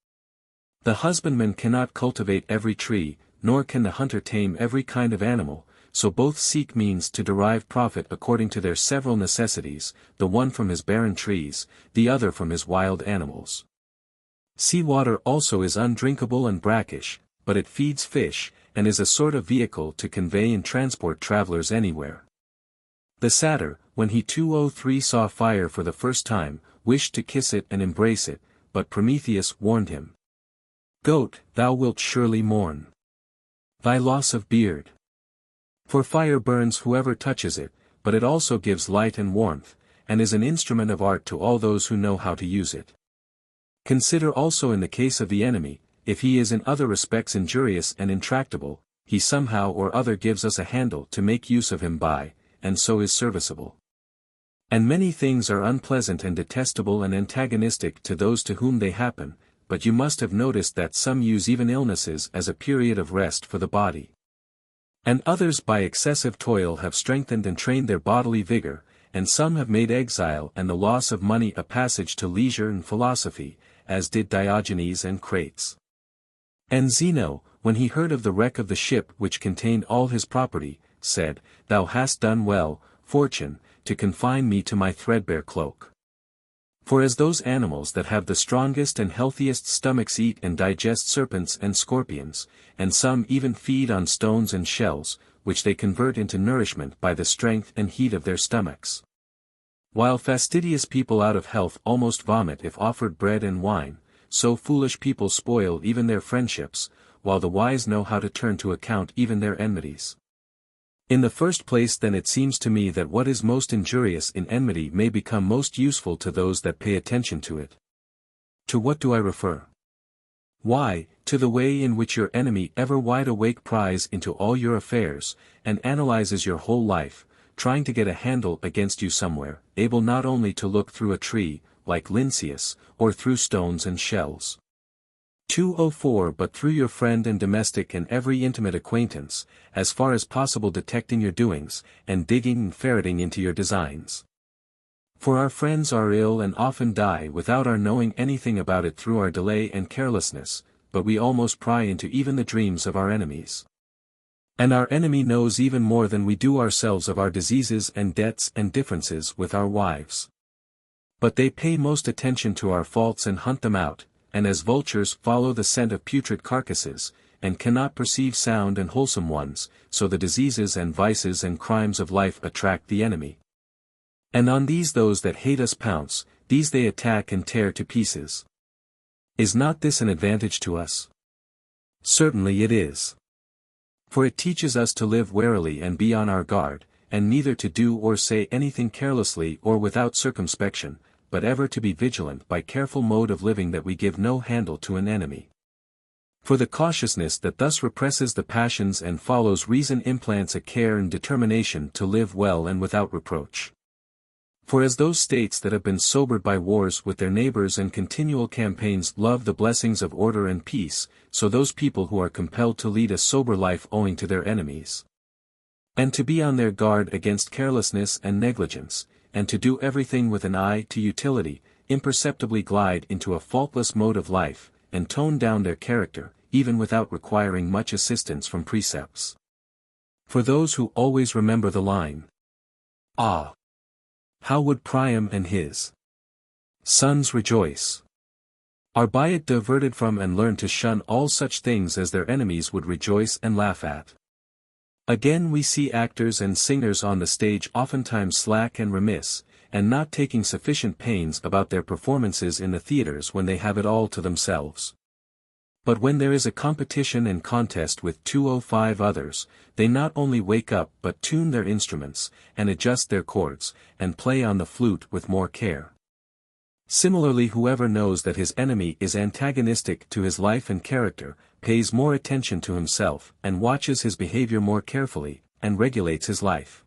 The husbandman cannot cultivate every tree, nor can the hunter tame every kind of animal, so both seek means to derive profit according to their several necessities, the one from his barren trees, the other from his wild animals. Sea water also is undrinkable and brackish, but it feeds fish, and is a sort of vehicle to convey and transport travelers anywhere. The satyr, when he 203 saw fire for the first time, wished to kiss it and embrace it, but Prometheus warned him. Goat, thou wilt surely mourn thy loss of beard. For fire burns whoever touches it, but it also gives light and warmth, and is an instrument of art to all those who know how to use it. Consider also in the case of the enemy, if he is in other respects injurious and intractable, he somehow or other gives us a handle to make use of him by, and so is serviceable. And many things are unpleasant and detestable and antagonistic to those to whom they happen, but you must have noticed that some use even illnesses as a period of rest for the body. And others by excessive toil have strengthened and trained their bodily vigor, and some have made exile and the loss of money a passage to leisure and philosophy, as did Diogenes and Crates. And Zeno, when he heard of the wreck of the ship which contained all his property, said, "Thou hast done well, Fortune, to confine me to my threadbare cloak. For as those animals that have the strongest and healthiest stomachs eat and digest serpents and scorpions, and some even feed on stones and shells, which they convert into nourishment by the strength and heat of their stomachs. While fastidious people out of health almost vomit if offered bread and wine, so foolish people spoil even their friendships, while the wise know how to turn to account even their enmities. In the first place then it seems to me that what is most injurious in enmity may become most useful to those that pay attention to it. To what do I refer? Why, to the way in which your enemy ever wide awake pries into all your affairs, and analyzes your whole life, trying to get a handle against you somewhere, able not only to look through a tree, like Lynceus, or through stones and shells. 204 But through your friend and domestic and every intimate acquaintance, as far as possible detecting your doings, and digging and ferreting into your designs. For our friends are ill and often die without our knowing anything about it through our delay and carelessness, but we almost pry into even the dreams of our enemies. And our enemy knows even more than we do ourselves of our diseases and debts and differences with our wives. But they pay most attention to our faults and hunt them out, and as vultures follow the scent of putrid carcasses, and cannot perceive sound and wholesome ones, so the diseases and vices and crimes of life attract the enemy. And on these those that hate us pounce, these they attack and tear to pieces. Is not this an advantage to us? Certainly it is. For it teaches us to live warily and be on our guard, and neither to do or say anything carelessly or without circumspection, but ever to be vigilant by careful mode of living that we give no handle to an enemy. For the cautiousness that thus represses the passions and follows reason implants a care and determination to live well and without reproach. For as those states that have been sobered by wars with their neighbors and continual campaigns love the blessings of order and peace, so those people who are compelled to lead a sober life owing to their enemies. And to be on their guard against carelessness and negligence, and to do everything with an eye to utility, imperceptibly glide into a faultless mode of life, and tone down their character, even without requiring much assistance from precepts. For those who always remember the line, "Ah! How would Priam and his sons rejoice!" are by it diverted from and learn to shun all such things as their enemies would rejoice and laugh at. Again we see actors and singers on the stage oftentimes slack and remiss, and not taking sufficient pains about their performances in the theatres when they have it all to themselves. But when there is a competition and contest with 205 others, they not only wake up but tune their instruments, and adjust their chords, and play on the flute with more care. Similarly whoever knows that his enemy is antagonistic to his life and character, pays more attention to himself, and watches his behavior more carefully, and regulates his life.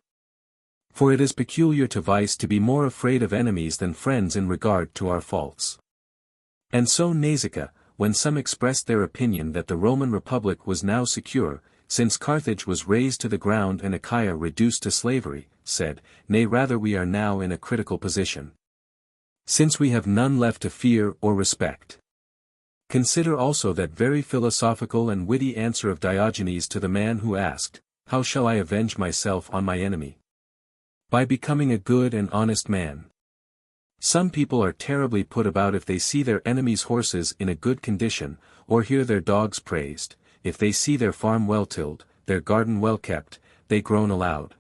For it is peculiar to vice to be more afraid of enemies than friends in regard to our faults. And so Nausicaa, when some expressed their opinion that the Roman Republic was now secure, since Carthage was razed to the ground and Achaia reduced to slavery, said, "Nay, rather we are now in a critical position, since we have none left to fear or respect." Consider also that very philosophical and witty answer of Diogenes to the man who asked, "How shall I avenge myself on my enemy?" By becoming a good and honest man. Some people are terribly put about if they see their enemies' horses in a good condition, or hear their dogs praised; if they see their farm well tilled, their garden well kept, they groan aloud.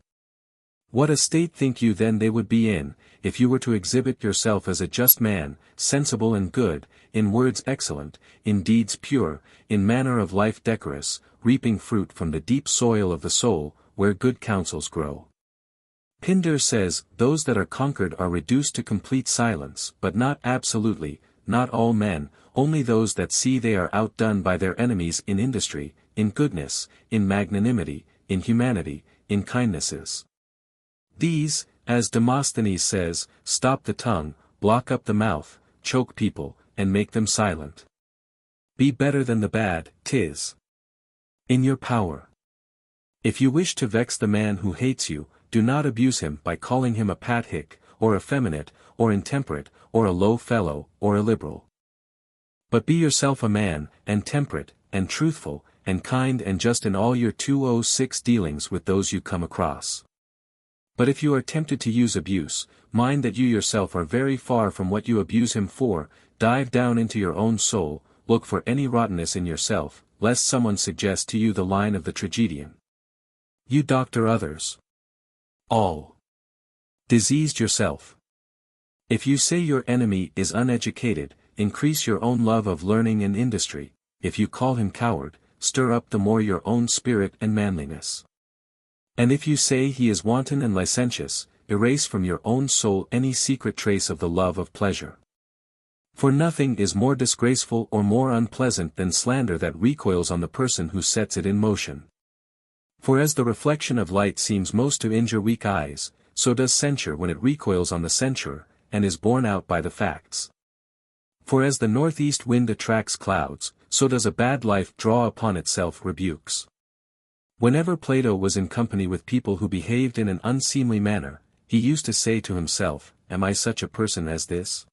What a state think you then they would be in, if you were to exhibit yourself as a just man, sensible and good, in words excellent, in deeds pure, in manner of life decorous, reaping fruit from the deep soil of the soul, where good counsels grow. Pindar says, those that are conquered are reduced to complete silence, but not absolutely, not all men, only those that see they are outdone by their enemies in industry, in goodness, in magnanimity, in humanity, in kindnesses. These, as Demosthenes says, stop the tongue, block up the mouth, choke people, and make them silent. Be better than the bad, 'tis in your power. If you wish to vex the man who hates you, do not abuse him by calling him a pat hick, or effeminate, or intemperate, or a low fellow, or illiberal. But be yourself a man, and temperate, and truthful, and kind and just in all your 206 dealings with those you come across. But if you are tempted to use abuse, mind that you yourself are very far from what you abuse him for, dive down into your own soul, look for any rottenness in yourself, lest someone suggest to you the line of the tragedian. You doctor others. All diseased yourself. If you say your enemy is uneducated, increase your own love of learning and industry. If you call him coward, stir up the more your own spirit and manliness. And if you say he is wanton and licentious, erase from your own soul any secret trace of the love of pleasure. For nothing is more disgraceful or more unpleasant than slander that recoils on the person who sets it in motion. For as the reflection of light seems most to injure weak eyes, so does censure when it recoils on the censurer, and is borne out by the facts. For as the northeast wind attracts clouds, so does a bad life draw upon itself rebukes. Whenever Plato was in company with people who behaved in an unseemly manner, he used to say to himself, "Am I such a person as this?"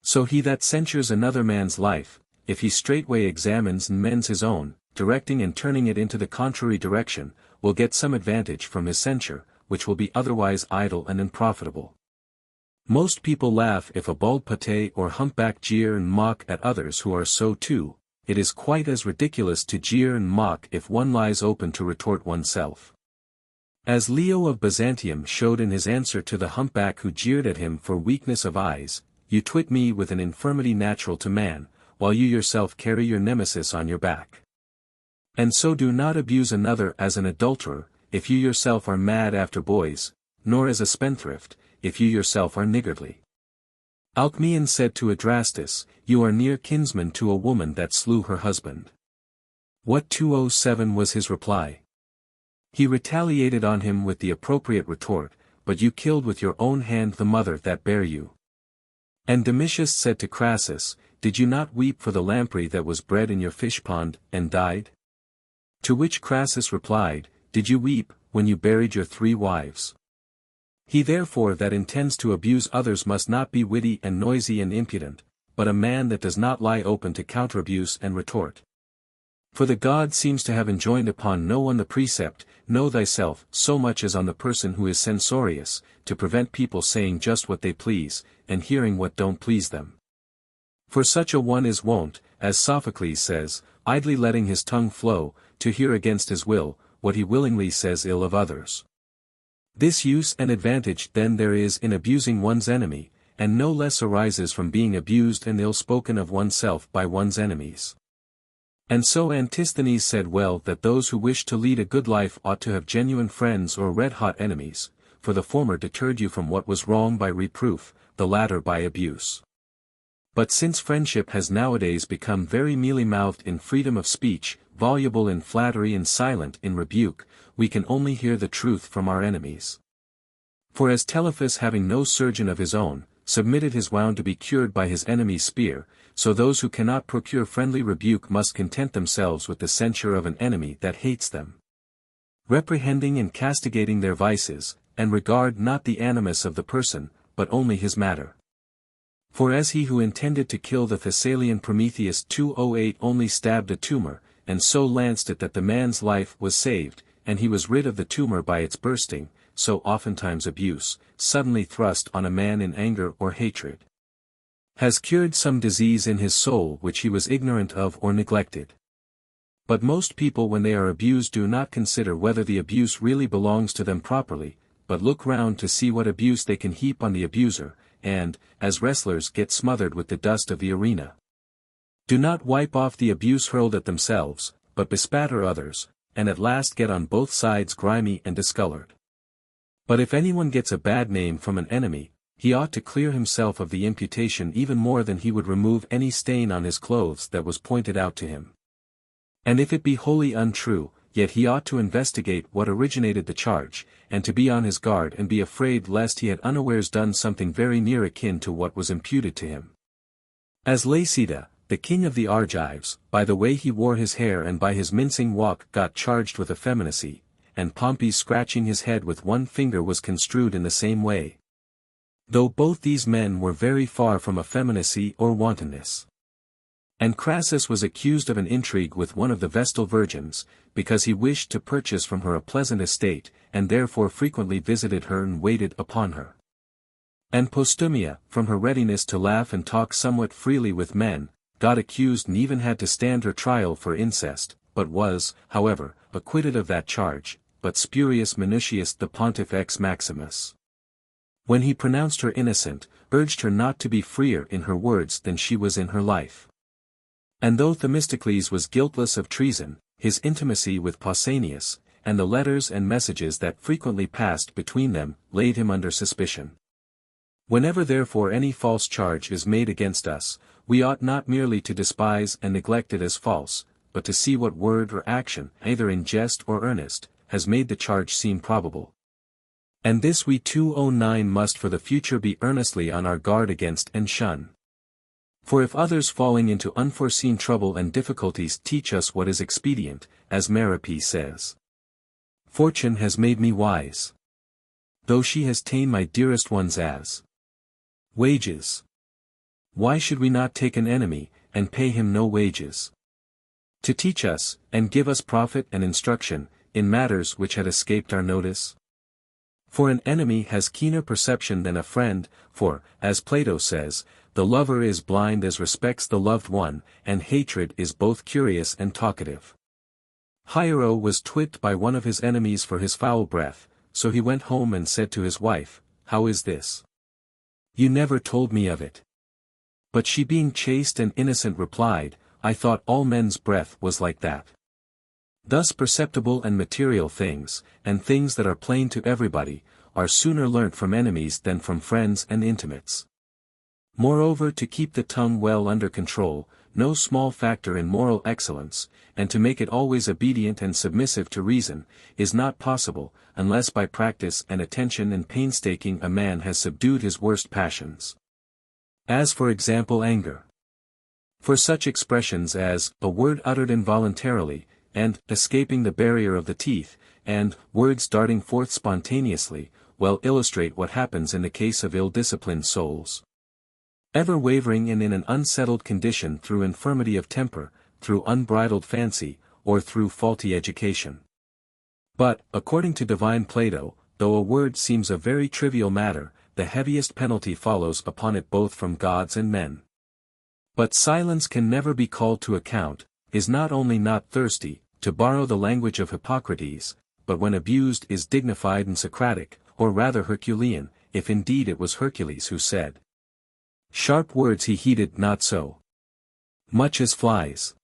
So he that censures another man's life, if he straightway examines and mends his own, directing and turning it into the contrary direction, will get some advantage from his censure, which will be otherwise idle and unprofitable. Most people laugh if a bald pate or humpback jeer and mock at others who are so too. It is quite as ridiculous to jeer and mock if one lies open to retort oneself. As Leo of Byzantium showed in his answer to the humpback who jeered at him for weakness of eyes, you twit me with an infirmity natural to man, while you yourself carry your nemesis on your back. And so do not abuse another as an adulterer, if you yourself are mad after boys, nor as a spendthrift, if you yourself are niggardly. Alcmaeon said to Adrastus, "You are near kinsman to a woman that slew her husband." What 207 was his reply? He retaliated on him with the appropriate retort, "But you killed with your own hand the mother that bare you." And Domitius said to Crassus, "Did you not weep for the lamprey that was bred in your fish pond, and died?" To which Crassus replied, "Did you weep, when you buried your 3 wives?" He therefore that intends to abuse others must not be witty and noisy and impudent, but a man that does not lie open to counter-abuse and retort. For the God seems to have enjoined upon no one the precept, "Know thyself," so much as on the person who is censorious, to prevent people saying just what they please, and hearing what don't please them. For such a one is wont, as Sophocles says, idly letting his tongue flow, to hear against his will, what he willingly says ill of others. This use and advantage then there is in abusing one's enemy, and no less arises from being abused and ill-spoken of oneself by one's enemies. And so Antisthenes said well that those who wish to lead a good life ought to have genuine friends or red-hot enemies, for the former deterred you from what was wrong by reproof, the latter by abuse. But since friendship has nowadays become very mealy-mouthed in freedom of speech, voluble in flattery and silent in rebuke, we can only hear the truth from our enemies. For as Telephus having no surgeon of his own, submitted his wound to be cured by his enemy's spear, so those who cannot procure friendly rebuke must content themselves with the censure of an enemy that hates them, reprehending and castigating their vices, and regard not the animus of the person, but only his matter. For as he who intended to kill the Thessalian Prometheus 208 only stabbed a tumor, and so lanced it that the man's life was saved, and he was rid of the tumor by its bursting, so oftentimes abuse, suddenly thrust on a man in anger or hatred, has cured some disease in his soul which he was ignorant of or neglected. But most people when they are abused do not consider whether the abuse really belongs to them properly, but look round to see what abuse they can heap on the abuser, and, as wrestlers get smothered with the dust of the arena, do not wipe off the abuse hurled at themselves, but bespatter others, and at last get on both sides grimy and discolored. But if anyone gets a bad name from an enemy, he ought to clear himself of the imputation even more than he would remove any stain on his clothes that was pointed out to him. And if it be wholly untrue, yet he ought to investigate what originated the charge, and to be on his guard and be afraid lest he had unawares done something very near akin to what was imputed to him. As Laceda, the king of the Argives, by the way he wore his hair and by his mincing walk got charged with effeminacy, and Pompey's scratching his head with one finger was construed in the same way. Though both these men were very far from effeminacy or wantonness. And Crassus was accused of an intrigue with one of the Vestal virgins, because he wished to purchase from her a pleasant estate, and therefore frequently visited her and waited upon her. And Postumia, from her readiness to laugh and talk somewhat freely with men, got accused and even had to stand her trial for incest, but was, however, acquitted of that charge, but Spurius Minucius the Pontifex Maximus, when he pronounced her innocent, urged her not to be freer in her words than she was in her life. And though Themistocles was guiltless of treason, his intimacy with Pausanias, and the letters and messages that frequently passed between them, laid him under suspicion. Whenever therefore any false charge is made against us, we ought not merely to despise and neglect it as false, but to see what word or action, either in jest or earnest, has made the charge seem probable. And this we 209 must for the future be earnestly on our guard against and shun. For if others falling into unforeseen trouble and difficulties teach us what is expedient, as Merope says, Fortune has made me wise, though she has ta'en my dearest ones as wages. Why should we not take an enemy, and pay him no wages, to teach us, and give us profit and instruction, in matters which had escaped our notice? For an enemy has keener perception than a friend, for, as Plato says, the lover is blind as respects the loved one, and hatred is both curious and talkative. Hiero was twitted by one of his enemies for his foul breath, so he went home and said to his wife, "How is this? You never told me of it." But she being chaste and innocent replied, "I thought all men's breath was like that." Thus perceptible and material things, and things that are plain to everybody, are sooner learnt from enemies than from friends and intimates. Moreover, to keep the tongue well under control, no small factor in moral excellence, and to make it always obedient and submissive to reason, is not possible, unless by practice and attention and painstaking a man has subdued his worst passions. As for example anger. For such expressions as, a word uttered involuntarily, and, escaping the barrier of the teeth, and, words darting forth spontaneously, well illustrate what happens in the case of ill-disciplined souls. Ever wavering and in an unsettled condition through infirmity of temper, through unbridled fancy, or through faulty education. But, according to divine Plato, though a word seems a very trivial matter, the heaviest penalty follows upon it both from gods and men. But silence can never be called to account, is not only not thirsty, to borrow the language of Hippocrates, but when abused is dignified and Socratic, or rather Herculean, if indeed it was Hercules who said, "Sharp words he heeded not so much as flies."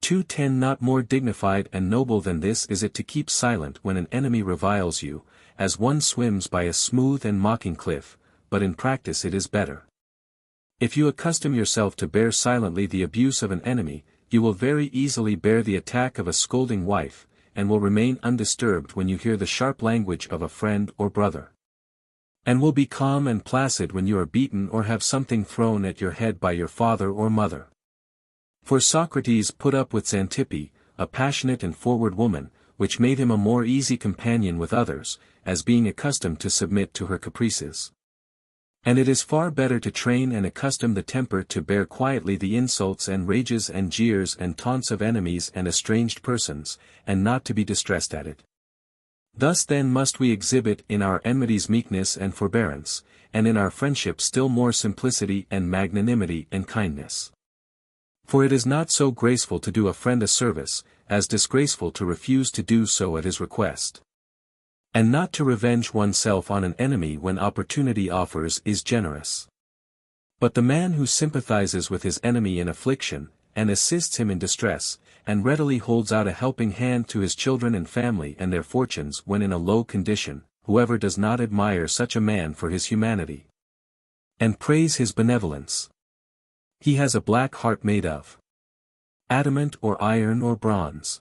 210 Not more dignified and noble than this is it to keep silent when an enemy reviles you, as one swims by a smooth and mocking cliff, but in practice it is better. If you accustom yourself to bear silently the abuse of an enemy, you will very easily bear the attack of a scolding wife, and will remain undisturbed when you hear the sharp language of a friend or brother. And will be calm and placid when you are beaten or have something thrown at your head by your father or mother. For Socrates put up with Xantippe, a passionate and forward woman, which made him a more easy companion with others, as being accustomed to submit to her caprices. And it is far better to train and accustom the temper to bear quietly the insults and rages and jeers and taunts of enemies and estranged persons, and not to be distressed at it. Thus then must we exhibit in our enmities meekness and forbearance, and in our friendship still more simplicity and magnanimity and kindness. For it is not so graceful to do a friend a service, as disgraceful to refuse to do so at his request. And not to revenge oneself on an enemy when opportunity offers is generous. But the man who sympathizes with his enemy in affliction, and assists him in distress, and readily holds out a helping hand to his children and family and their fortunes when in a low condition, whoever does not admire such a man for his humanity, and praise his benevolence? He has a black heart made of adamant or iron or bronze.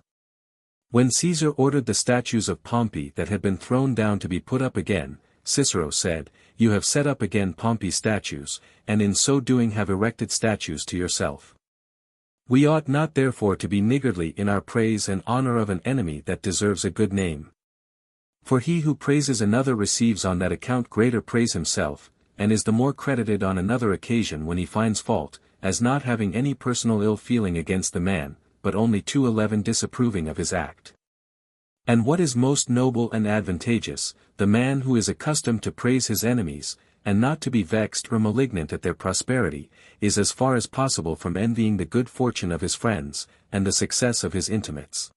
When Caesar ordered the statues of Pompey that had been thrown down to be put up again, Cicero said, "You have set up again Pompey's statues, and in so doing have erected statues to yourself." We ought not therefore to be niggardly in our praise and honor of an enemy that deserves a good name. For he who praises another receives on that account greater praise himself, and is the more credited on another occasion when he finds fault, as not having any personal ill feeling against the man, but only 2:11 disapproving of his act. And what is most noble and advantageous, the man who is accustomed to praise his enemies, and not to be vexed or malignant at their prosperity, is as far as possible from envying the good fortune of his friends, and the success of his intimates.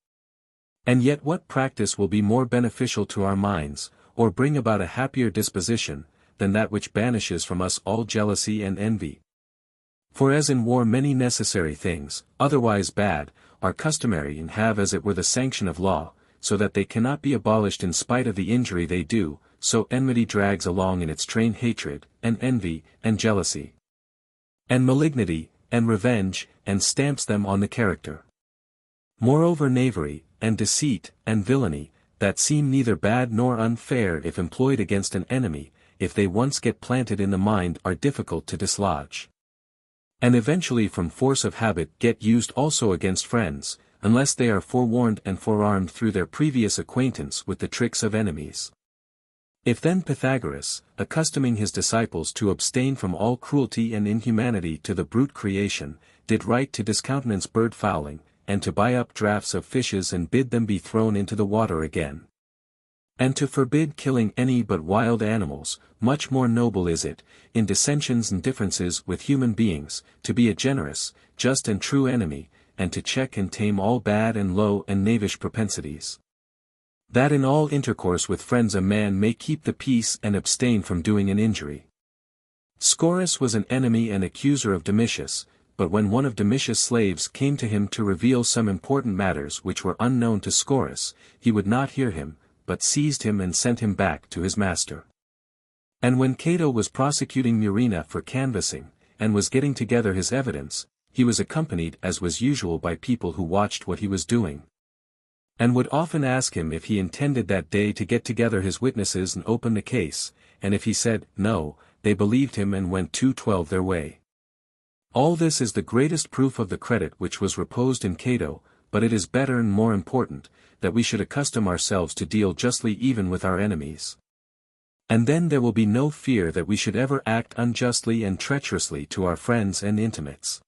And yet what practice will be more beneficial to our minds, or bring about a happier disposition, than that which banishes from us all jealousy and envy? For as in war many necessary things, otherwise bad, are customary and have as it were the sanction of law, so that they cannot be abolished in spite of the injury they do, so enmity drags along in its train hatred, and envy, and jealousy, and malignity, and revenge, and stamps them on the character. Moreover knavery, and deceit, and villainy, that seem neither bad nor unfair if employed against an enemy, if they once get planted in the mind are difficult to dislodge. And eventually from force of habit get used also against friends, unless they are forewarned and forearmed through their previous acquaintance with the tricks of enemies. If then Pythagoras, accustoming his disciples to abstain from all cruelty and inhumanity to the brute creation, did right to discountenance bird fowling, and to buy up draughts of fishes and bid them be thrown into the water again, and to forbid killing any but wild animals, much more noble is it, in dissensions and differences with human beings, to be a generous, just and true enemy, and to check and tame all bad and low and knavish propensities. That in all intercourse with friends a man may keep the peace and abstain from doing an injury. Scaurus was an enemy and accuser of Domitius, but when one of Domitius' slaves came to him to reveal some important matters which were unknown to Scaurus, he would not hear him, but seized him and sent him back to his master. And when Cato was prosecuting Murena for canvassing, and was getting together his evidence, he was accompanied as was usual by people who watched what he was doing, and would often ask him if he intended that day to get together his witnesses and open the case, and if he said, no, they believed him and went 2:12 their way. All this is the greatest proof of the credit which was reposed in Cato, but it is better and more important, that we should accustom ourselves to deal justly even with our enemies. And then there will be no fear that we should ever act unjustly and treacherously to our friends and intimates.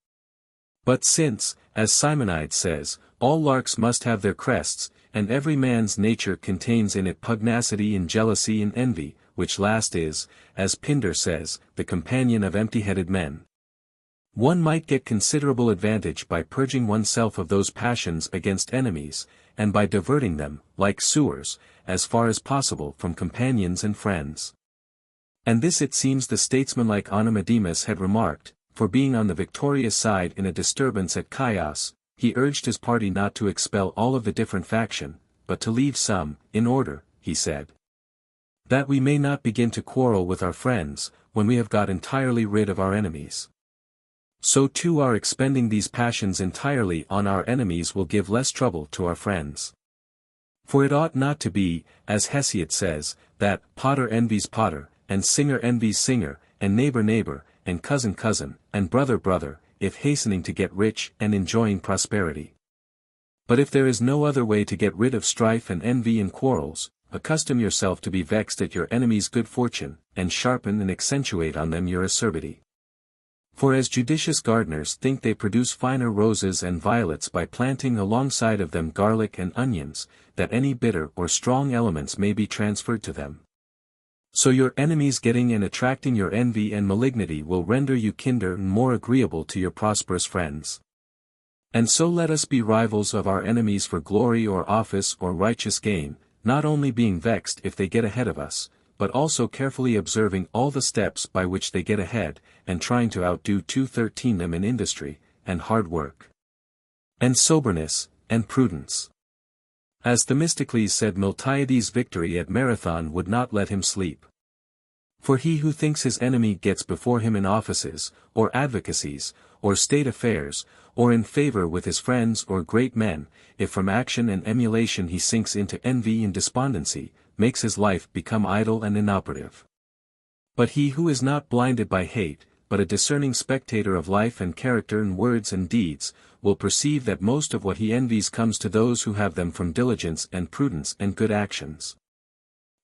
But since, as Simonides says, all larks must have their crests, and every man's nature contains in it pugnacity and jealousy and envy, which last is, as Pindar says, the companion of empty-headed men, one might get considerable advantage by purging oneself of those passions against enemies, and by diverting them, like sewers, as far as possible from companions and friends. And this it seems the statesmanlike Oenomademus had remarked, for being on the victorious side in a disturbance at Chios, he urged his party not to expel all of the different faction, but to leave some, in order, he said, that we may not begin to quarrel with our friends, when we have got entirely rid of our enemies. So too our expending these passions entirely on our enemies will give less trouble to our friends. For it ought not to be, as Hesiod says, that potter envies potter, and singer envies singer, and neighbor neighbor, and cousin cousin, and brother brother, if hastening to get rich and enjoying prosperity. But if there is no other way to get rid of strife and envy and quarrels, accustom yourself to be vexed at your enemy's good fortune, and sharpen and accentuate on them your acerbity. For as judicious gardeners think they produce finer roses and violets by planting alongside of them garlic and onions, that any bitter or strong elements may be transferred to them, so your enemies getting and attracting your envy and malignity will render you kinder and more agreeable to your prosperous friends. And so let us be rivals of our enemies for glory or office or righteous gain, not only being vexed if they get ahead of us, but also carefully observing all the steps by which they get ahead, and trying to outdo 213 them in industry, and hard work, and soberness, and prudence. As Themistocles said, Miltiades' victory at Marathon would not let him sleep. For he who thinks his enemy gets before him in offices, or advocacies, or state affairs, or in favor with his friends or great men, if from action and emulation he sinks into envy and despondency, makes his life become idle and inoperative. But he who is not blinded by hate, but a discerning spectator of life and character and words and deeds, will perceive that most of what he envies comes to those who have them from diligence and prudence and good actions.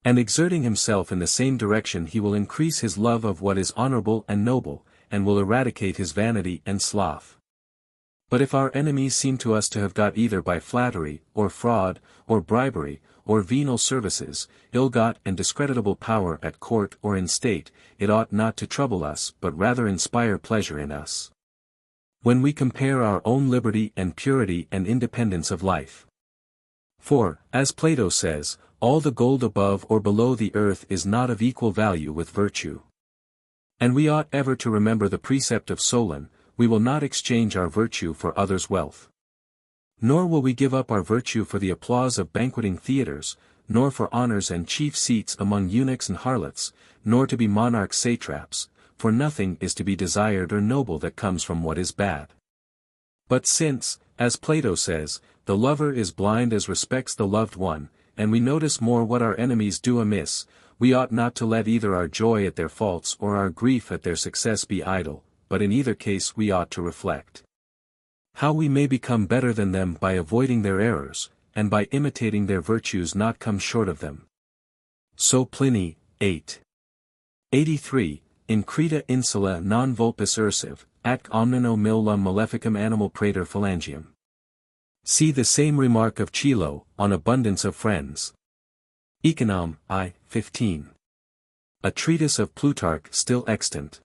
And exerting himself in the same direction he will increase his love of what is honorable and noble, and will eradicate his vanity and sloth. But if our enemies seem to us to have got either by flattery, or fraud, or bribery, or venal services, ill-got and discreditable power at court or in state, it ought not to trouble us but rather inspire pleasure in us. When we compare our own liberty and purity and independence of life. For, as Plato says, all the gold above or below the earth is not of equal value with virtue. And we ought ever to remember the precept of Solon, we will not exchange our virtue for others' wealth. Nor will we give up our virtue for the applause of banqueting theatres, nor for honors and chief seats among eunuchs and harlots, nor to be monarchs' satraps, for nothing is to be desired or noble that comes from what is bad. But since, as Plato says, the lover is blind as respects the loved one, and we notice more what our enemies do amiss, we ought not to let either our joy at their faults or our grief at their success be idle, but in either case we ought to reflect how we may become better than them by avoiding their errors, and by imitating their virtues not come short of them. So Pliny, 8:83, in Creta insula non vulpes ursiv, ac omnino millum maleficum animal praeter phalangium. See the same remark of Chilo, on abundance of friends. Econom. I. 15. A treatise of Plutarch still extant.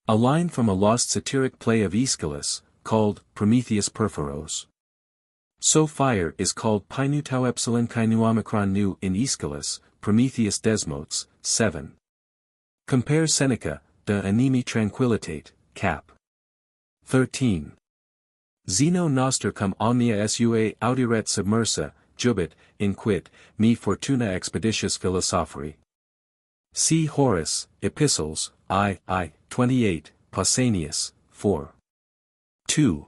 A line from a lost satiric play of Aeschylus, called Prometheus Perforos. So fire is called Pinutau epsilon kainu omicron nu in Aeschylus, Prometheus Desmotes, 7. Compare Seneca, De Animi Tranquillitate, cap. 13. Zeno noster cum omnia sua audiret submersa, jubit, inquit, me fortuna expeditius philosopheri. See Horace, Epistles, I. 28, Pausanias, 4. 2.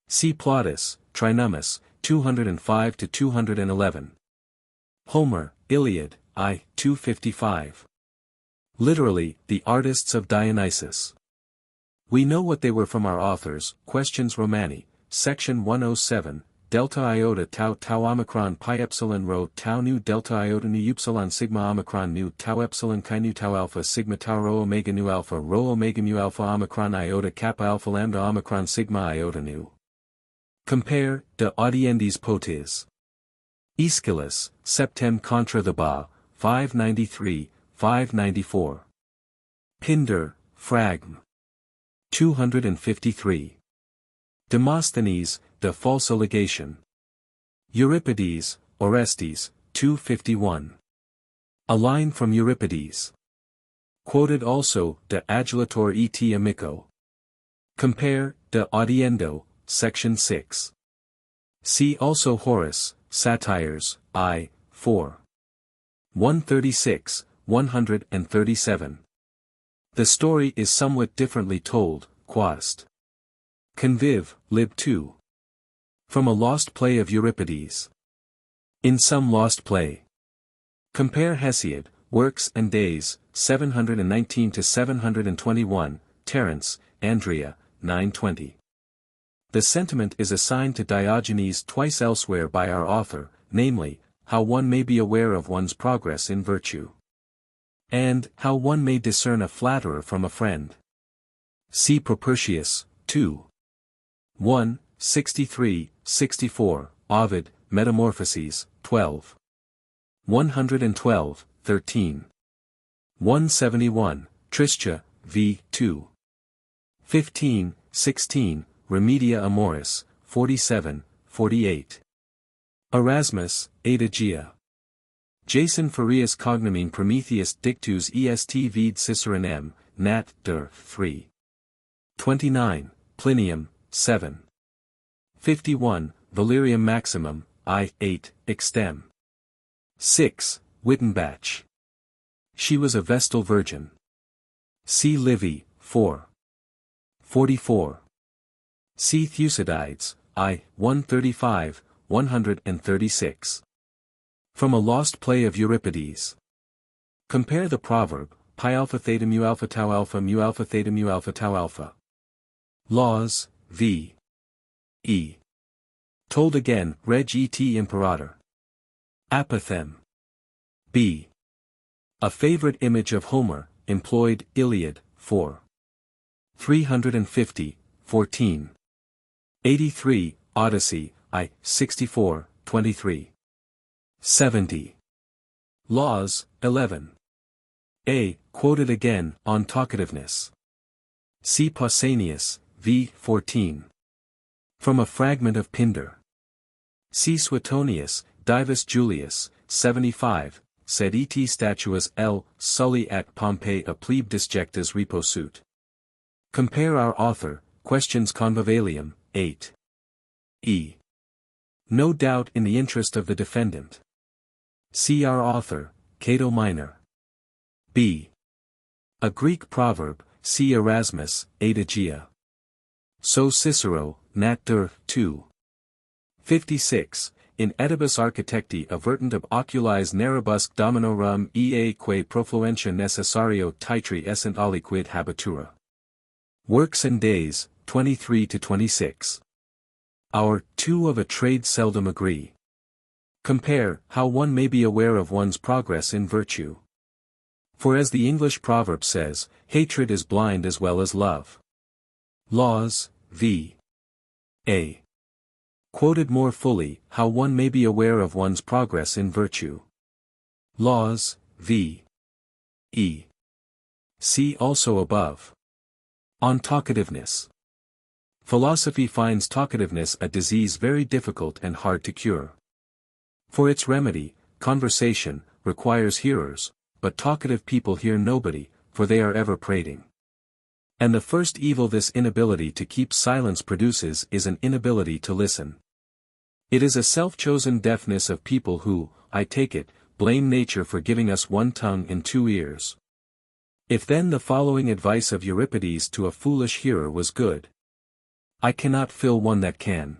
See Plautus, Trinomus, 205-211. Homer, Iliad, I. 255. Literally, the artists of Dionysus. We know what they were from our authors, Questions Romani, section 107, delta iota tau tau omicron pi epsilon rho tau nu delta iota nu upsilon sigma omicron nu tau epsilon chi nu tau alpha sigma tau rho omega nu alpha rho omega mu alpha omicron iota kappa alpha lambda omicron sigma iota nu. Compare, De Audiendis Potes. Aeschylus, Septem contra the Ba, 593, 594. Pindar, Fragm. 253. Demosthenes, De Falsa Legation. Euripides, Orestes, 251. A line from Euripides. Quoted also, De Adulator et Amico. Compare, De Audiendo, section 6. See also Horace, Satires, I. 4. 136, 137. The story is somewhat differently told, Quast. Conviv, lib 2. From a lost play of Euripides. In some lost play. Compare Hesiod, Works and Days, 719-721, Terence, Andrea, 920. The sentiment is assigned to Diogenes twice elsewhere by our author, namely, how one may be aware of one's progress in virtue. And, how one may discern a flatterer from a friend. See Propertius, 2. 1, 63, 64, Ovid, Metamorphoses, 12. 112, 13. 171, Tristia, v. 2. 15, 16, Remedia Amoris, 47, 48. Erasmus, Adagia. Jason Farias Cognomen Prometheus Dictus est vid Ciceron M, Nat. Der. 3. 29, Plinium, 7. 51, Valerium Maximum, I. 8, extem. 6, Wittenbach. She was a Vestal Virgin. See Livy, 4. 44. See Thucydides, I. 135, 136. From a lost play of Euripides. Compare the proverb, pi alpha theta mu alpha tau theta mu alpha tau alpha. Laws, v. E. Told again, reg et imperator. Apothem. B. A favorite image of Homer, employed, Iliad, 4. 350, 14. 83, Odyssey, I, 64, 23. 70. Laws, 11. A. Quoted again, on talkativeness. See Pausanias, v. 14. From a fragment of Pindar. See Suetonius, Divus Julius, 75, sed et statuas L. Sully at Pompeii a plebe disjectas reposuit. Compare our author, Questions Convivalium, 8. E. No doubt in the interest of the defendant. See our author, Cato Minor. B. A Greek proverb, see Erasmus, Adagia. So Cicero, Nat. Der. 2. 56. In Oedibus Architecti avertent ob oculis narrabusque dominorum ea quae profluentia necessario titri essent aliquid habitura. Works and Days, 23-26. Our two of a trade seldom agree. Compare, how one may be aware of one's progress in virtue. For as the English proverb says, hatred is blind as well as love. Laws, v. A. Quoted more fully, how one may be aware of one's progress in virtue. Laws, v. E. See also above. On talkativeness. Philosophy finds talkativeness a disease very difficult and hard to cure. For its remedy, conversation, requires hearers, but talkative people hear nobody, for they are ever prating. And the first evil this inability to keep silence produces is an inability to listen. It is a self-chosen deafness of people who, I take it, blame nature for giving us one tongue and two ears. If then the following advice of Euripides to a foolish hearer was good. I cannot fill one that can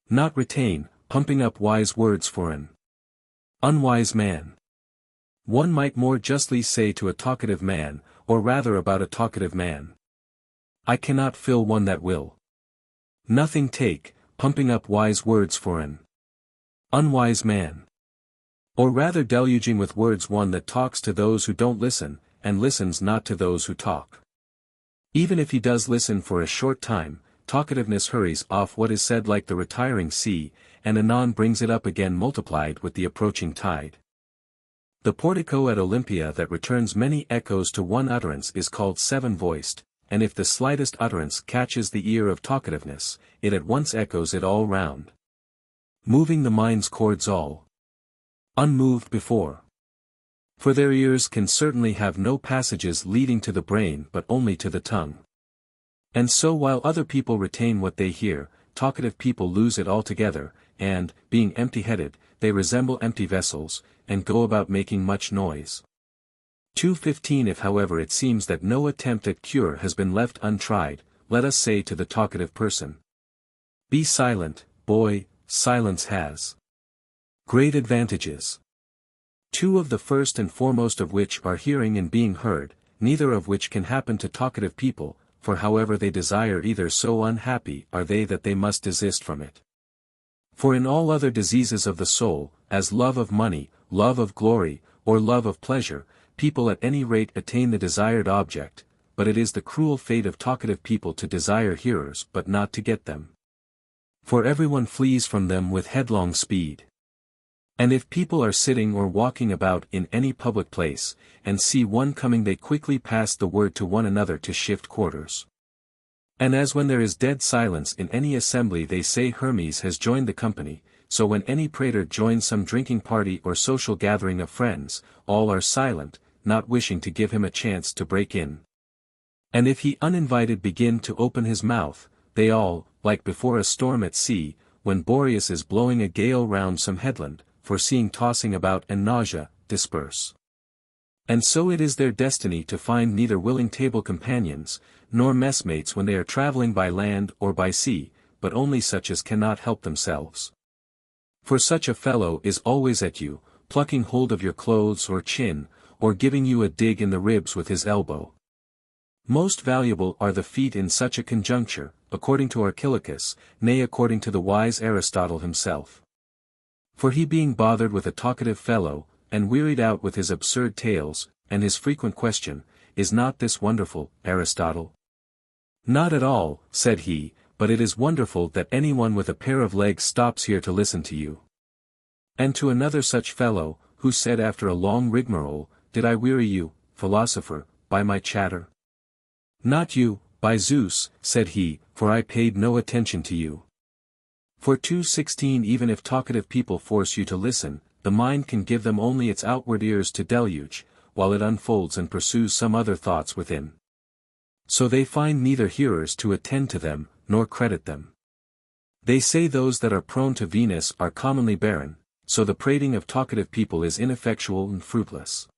not retain, pumping up wise words for an unwise man. One might more justly say to a talkative man, or rather about a talkative man. I cannot fill one that will nothing take, pumping up wise words for an unwise man. Or rather deluging with words one that talks to those who don't listen, and listens not to those who talk. Even if he does listen for a short time, talkativeness hurries off what is said like the retiring sea, and anon brings it up again multiplied with the approaching tide. The portico at Olympia that returns many echoes to one utterance is called seven-voiced, and if the slightest utterance catches the ear of talkativeness, it at once echoes it all round, moving the mind's chords all unmoved before. For their ears can certainly have no passages leading to the brain but only to the tongue. And so while other people retain what they hear, talkative people lose it altogether, and, being empty-headed, they resemble empty vessels, and go about making much noise. 215 If however it seems that no attempt at cure has been left untried, let us say to the talkative person. Be silent, boy, silence has great advantages. Two of the first and foremost of which are hearing and being heard, neither of which can happen to talkative people, for however they desire either so unhappy are they that they must desist from it. For in all other diseases of the soul, as love of money, love of glory, or love of pleasure, people at any rate attain the desired object, but it is the cruel fate of talkative people to desire hearers but not to get them. For everyone flees from them with headlong speed. And if people are sitting or walking about in any public place, and see one coming they quickly pass the word to one another to shift quarters. And as when there is dead silence in any assembly they say Hermes has joined the company, so when any prater joins some drinking party or social gathering of friends, all are silent, not wishing to give him a chance to break in. And if he uninvited begin to open his mouth, they all, like before a storm at sea, when Boreas is blowing a gale round some headland, foreseeing tossing about and nausea, disperse. And so it is their destiny to find neither willing table companions, nor messmates when they are traveling by land or by sea, but only such as cannot help themselves. For such a fellow is always at you, plucking hold of your clothes or chin, or giving you a dig in the ribs with his elbow. Most valuable are the feet in such a conjuncture, according to Archilochus, nay according to the wise Aristotle himself. For he being bothered with a talkative fellow, and wearied out with his absurd tales, and his frequent question, Is not this wonderful, Aristotle? Not at all, said he, but it is wonderful that anyone with a pair of legs stops here to listen to you. And to another such fellow, who said after a long rigmarole, Did I weary you, philosopher, by my chatter? Not you, by Zeus, said he, for I paid no attention to you. For 2:16 Even if talkative people force you to listen, the mind can give them only its outward ears to deluge, while it unfolds and pursues some other thoughts within. So they find neither hearers to attend to them, nor credit them. They say those that are prone to Venus are commonly barren, so the prating of talkative people is ineffectual and fruitless.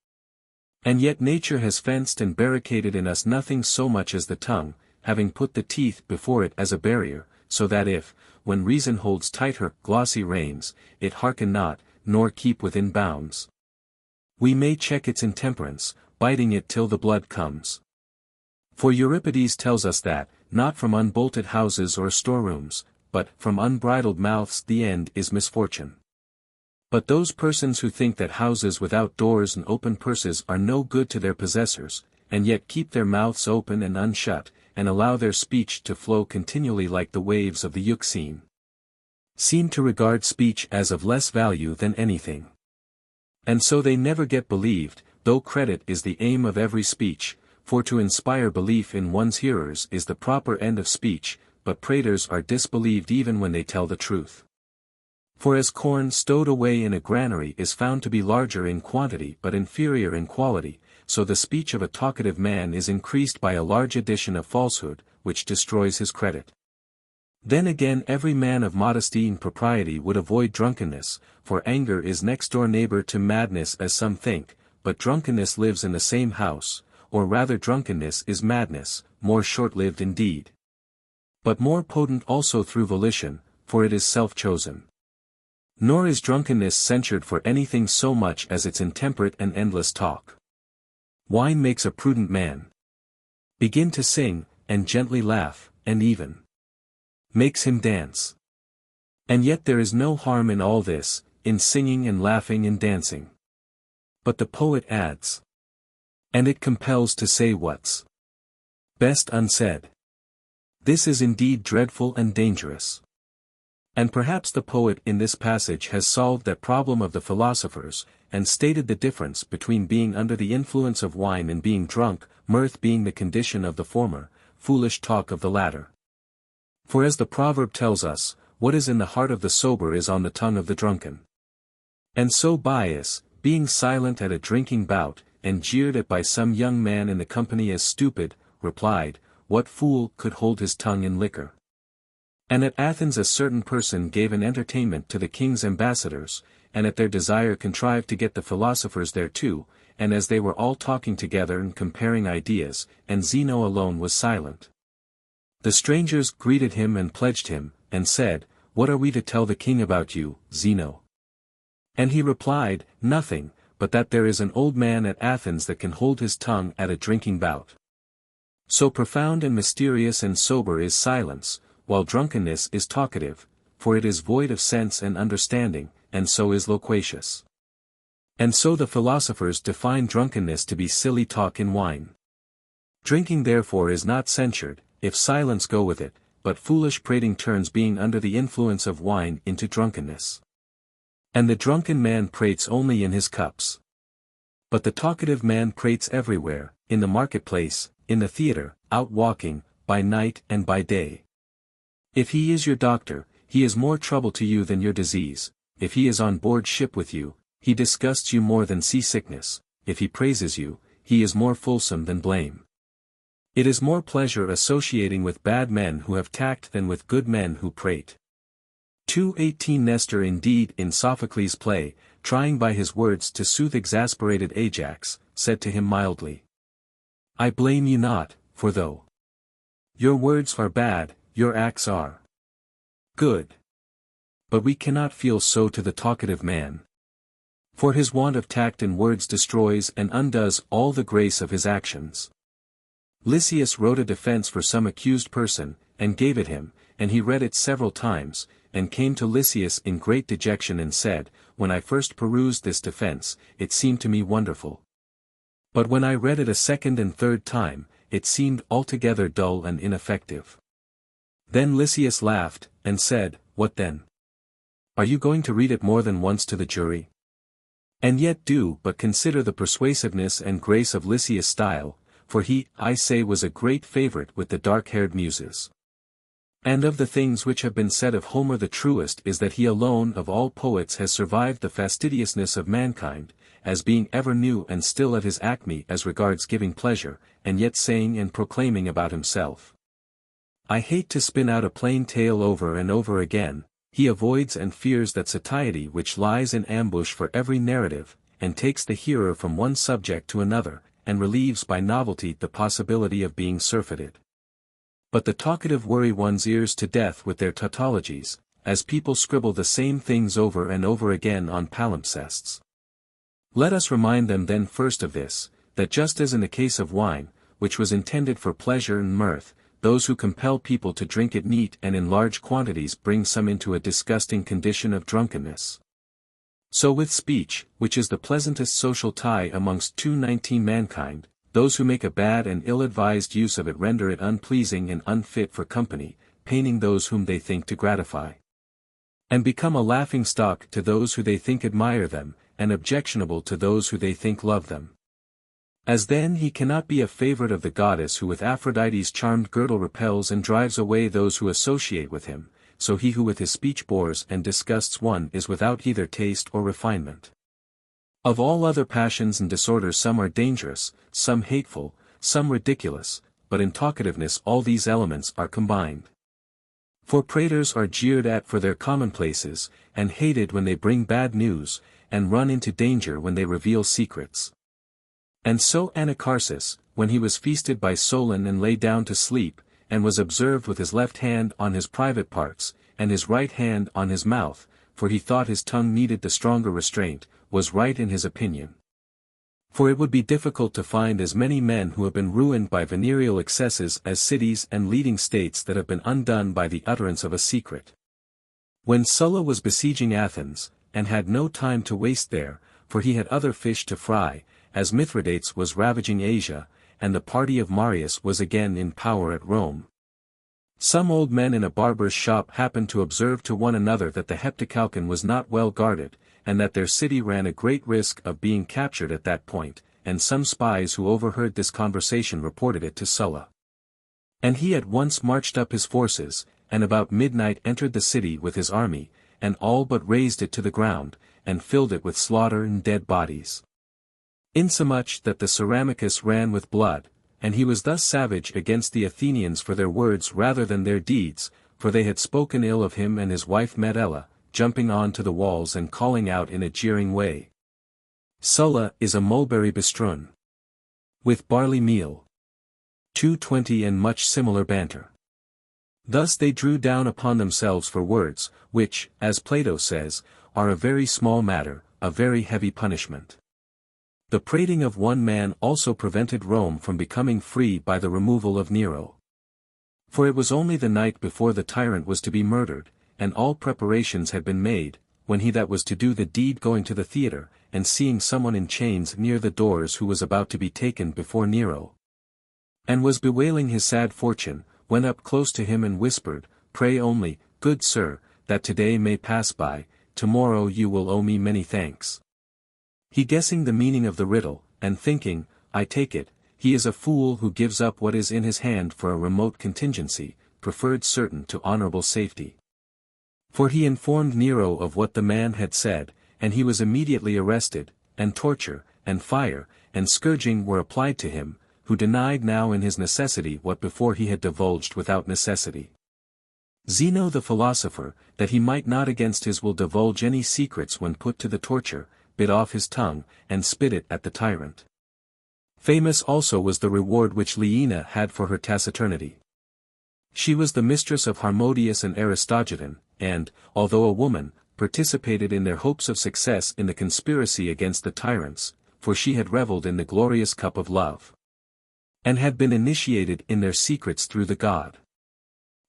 And yet nature has fenced and barricaded in us nothing so much as the tongue, having put the teeth before it as a barrier, so that if, when reason holds tight her glossy reins, it hearken not, nor keep within bounds, we may check its intemperance, biting it till the blood comes. For Euripides tells us that, not from unbolted houses or storerooms, but from unbridled mouths the end is misfortune. But those persons who think that houses without doors and open purses are no good to their possessors, and yet keep their mouths open and unshut, and allow their speech to flow continually like the waves of the Euxine, seem to regard speech as of less value than anything. And so they never get believed, though credit is the aim of every speech, for to inspire belief in one's hearers is the proper end of speech, but praters are disbelieved even when they tell the truth. For as corn stowed away in a granary is found to be larger in quantity but inferior in quality, so the speech of a talkative man is increased by a large addition of falsehood, which destroys his credit. Then again every man of modesty and propriety would avoid drunkenness, for anger is next-door neighbor to madness as some think, but drunkenness lives in the same house, or rather drunkenness is madness, more short-lived indeed, but more potent also through volition, for it is self-chosen. Nor is drunkenness censured for anything so much as its intemperate and endless talk. Wine makes a prudent man begin to sing, and gently laugh, and even makes him dance. And yet there is no harm in all this, in singing and laughing and dancing. But the poet adds, and it compels to say what's best unsaid. This is indeed dreadful and dangerous. And perhaps the poet in this passage has solved that problem of the philosophers, and stated the difference between being under the influence of wine and being drunk, mirth being the condition of the former, foolish talk of the latter. For as the proverb tells us, what is in the heart of the sober is on the tongue of the drunken. And so Bias, being silent at a drinking bout, and jeered at by some young man in the company as stupid, replied, What fool could hold his tongue in liquor? And at Athens a certain person gave an entertainment to the king's ambassadors, and at their desire contrived to get the philosophers thereto, and as they were all talking together and comparing ideas, and Zeno alone was silent, the strangers greeted him and pledged him, and said, What are we to tell the king about you, Zeno? And he replied, Nothing, but that there is an old man at Athens that can hold his tongue at a drinking bout. So profound and mysterious and sober is silence, while drunkenness is talkative, for it is void of sense and understanding, and so is loquacious. And so the philosophers define drunkenness to be silly talk in wine. Drinking therefore is not censured, if silence go with it, but foolish prating turns being under the influence of wine into drunkenness. And the drunken man prates only in his cups. But the talkative man prates everywhere, in the marketplace, in the theater, out walking, by night and by day. If he is your doctor, he is more trouble to you than your disease. If he is on board ship with you, he disgusts you more than seasickness. If he praises you, he is more fulsome than blame. It is more pleasure associating with bad men who have tact than with good men who prate. 2:18 Nestor indeed in Sophocles' play, trying by his words to soothe exasperated Ajax, said to him mildly, I blame you not, for though your words are bad, your acts are good. But we cannot feel so to the talkative man. For his want of tact in words destroys and undoes all the grace of his actions. Lysias wrote a defense for some accused person, and gave it him, and he read it several times, and came to Lysias in great dejection and said, When I first perused this defense, it seemed to me wonderful. But when I read it a second and third time, it seemed altogether dull and ineffective. Then Lysias laughed, and said, "What then? Are you going to read it more than once to the jury? And yet do but consider the persuasiveness and grace of Lysias' style, for he, I say, was a great favorite with the dark-haired muses. And of the things which have been said of Homer the truest is that he alone of all poets has survived the fastidiousness of mankind, as being ever new and still at his acme as regards giving pleasure, and yet saying and proclaiming about himself. I hate to spin out a plain tale over and over again. He avoids and fears that satiety which lies in ambush for every narrative, and takes the hearer from one subject to another, and relieves by novelty the possibility of being surfeited. But the talkative worry one's ears to death with their tautologies, as people scribble the same things over and over again on palimpsests. Let us remind them then first of this, that just as in the case of wine, which was intended for pleasure and mirth, those who compel people to drink it neat and in large quantities bring some into a disgusting condition of drunkenness. So with speech, which is the pleasantest social tie amongst 219 mankind, those who make a bad and ill-advised use of it render it unpleasing and unfit for company, paining those whom they think to gratify. And become a laughing-stock to those who they think admire them, and objectionable to those who they think love them. As then he cannot be a favorite of the goddess who with Aphrodite's charmed girdle repels and drives away those who associate with him, so he who with his speech bores and disgusts one is without either taste or refinement. Of all other passions and disorders some are dangerous, some hateful, some ridiculous, but in talkativeness all these elements are combined. For praters are jeered at for their commonplaces, and hated when they bring bad news, and run into danger when they reveal secrets. And so Anacharsis, when he was feasted by Solon and lay down to sleep, and was observed with his left hand on his private parts, and his right hand on his mouth, for he thought his tongue needed the stronger restraint, was right in his opinion. For it would be difficult to find as many men who have been ruined by venereal excesses as cities and leading states that have been undone by the utterance of a secret. When Sulla was besieging Athens, and had no time to waste there, for he had other fish to fry, as Mithridates was ravaging Asia, and the party of Marius was again in power at Rome. Some old men in a barber's shop happened to observe to one another that the Heptacalcon was not well guarded, and that their city ran a great risk of being captured at that point, and some spies who overheard this conversation reported it to Sulla. And he at once marched up his forces, and about midnight entered the city with his army, and all but razed it to the ground, and filled it with slaughter and dead bodies. Insomuch that the Ceramicus ran with blood, and he was thus savage against the Athenians for their words rather than their deeds, for they had spoken ill of him and his wife Medella, jumping on to the walls and calling out in a jeering way, "Sulla is a mulberry bestrewn with barley meal." 220 and much similar banter. Thus they drew down upon themselves for words, which, as Plato says, are a very small matter, a very heavy punishment. The prating of one man also prevented Rome from becoming free by the removal of Nero. For it was only the night before the tyrant was to be murdered, and all preparations had been made, when he that was to do the deed going to the theatre, and seeing someone in chains near the doors who was about to be taken before Nero, and was bewailing his sad fortune, went up close to him and whispered, "Pray only, good sir, that today may pass by, tomorrow you will owe me many thanks." He guessing the meaning of the riddle, and thinking, I take it, he is a fool who gives up what is in his hand for a remote contingency, preferred certain to honorable safety. For he informed Nero of what the man had said, and he was immediately arrested, and torture, and fire, and scourging were applied to him, who denied now in his necessity what before he had divulged without necessity. Zeno the philosopher, that he might not against his will divulge any secrets when put to the torture, bit off his tongue, and spit it at the tyrant. Famous also was the reward which Leina had for her taciturnity. She was the mistress of Harmodius and Aristogiton, and, although a woman, participated in their hopes of success in the conspiracy against the tyrants, for she had revelled in the glorious cup of love, and had been initiated in their secrets through the god.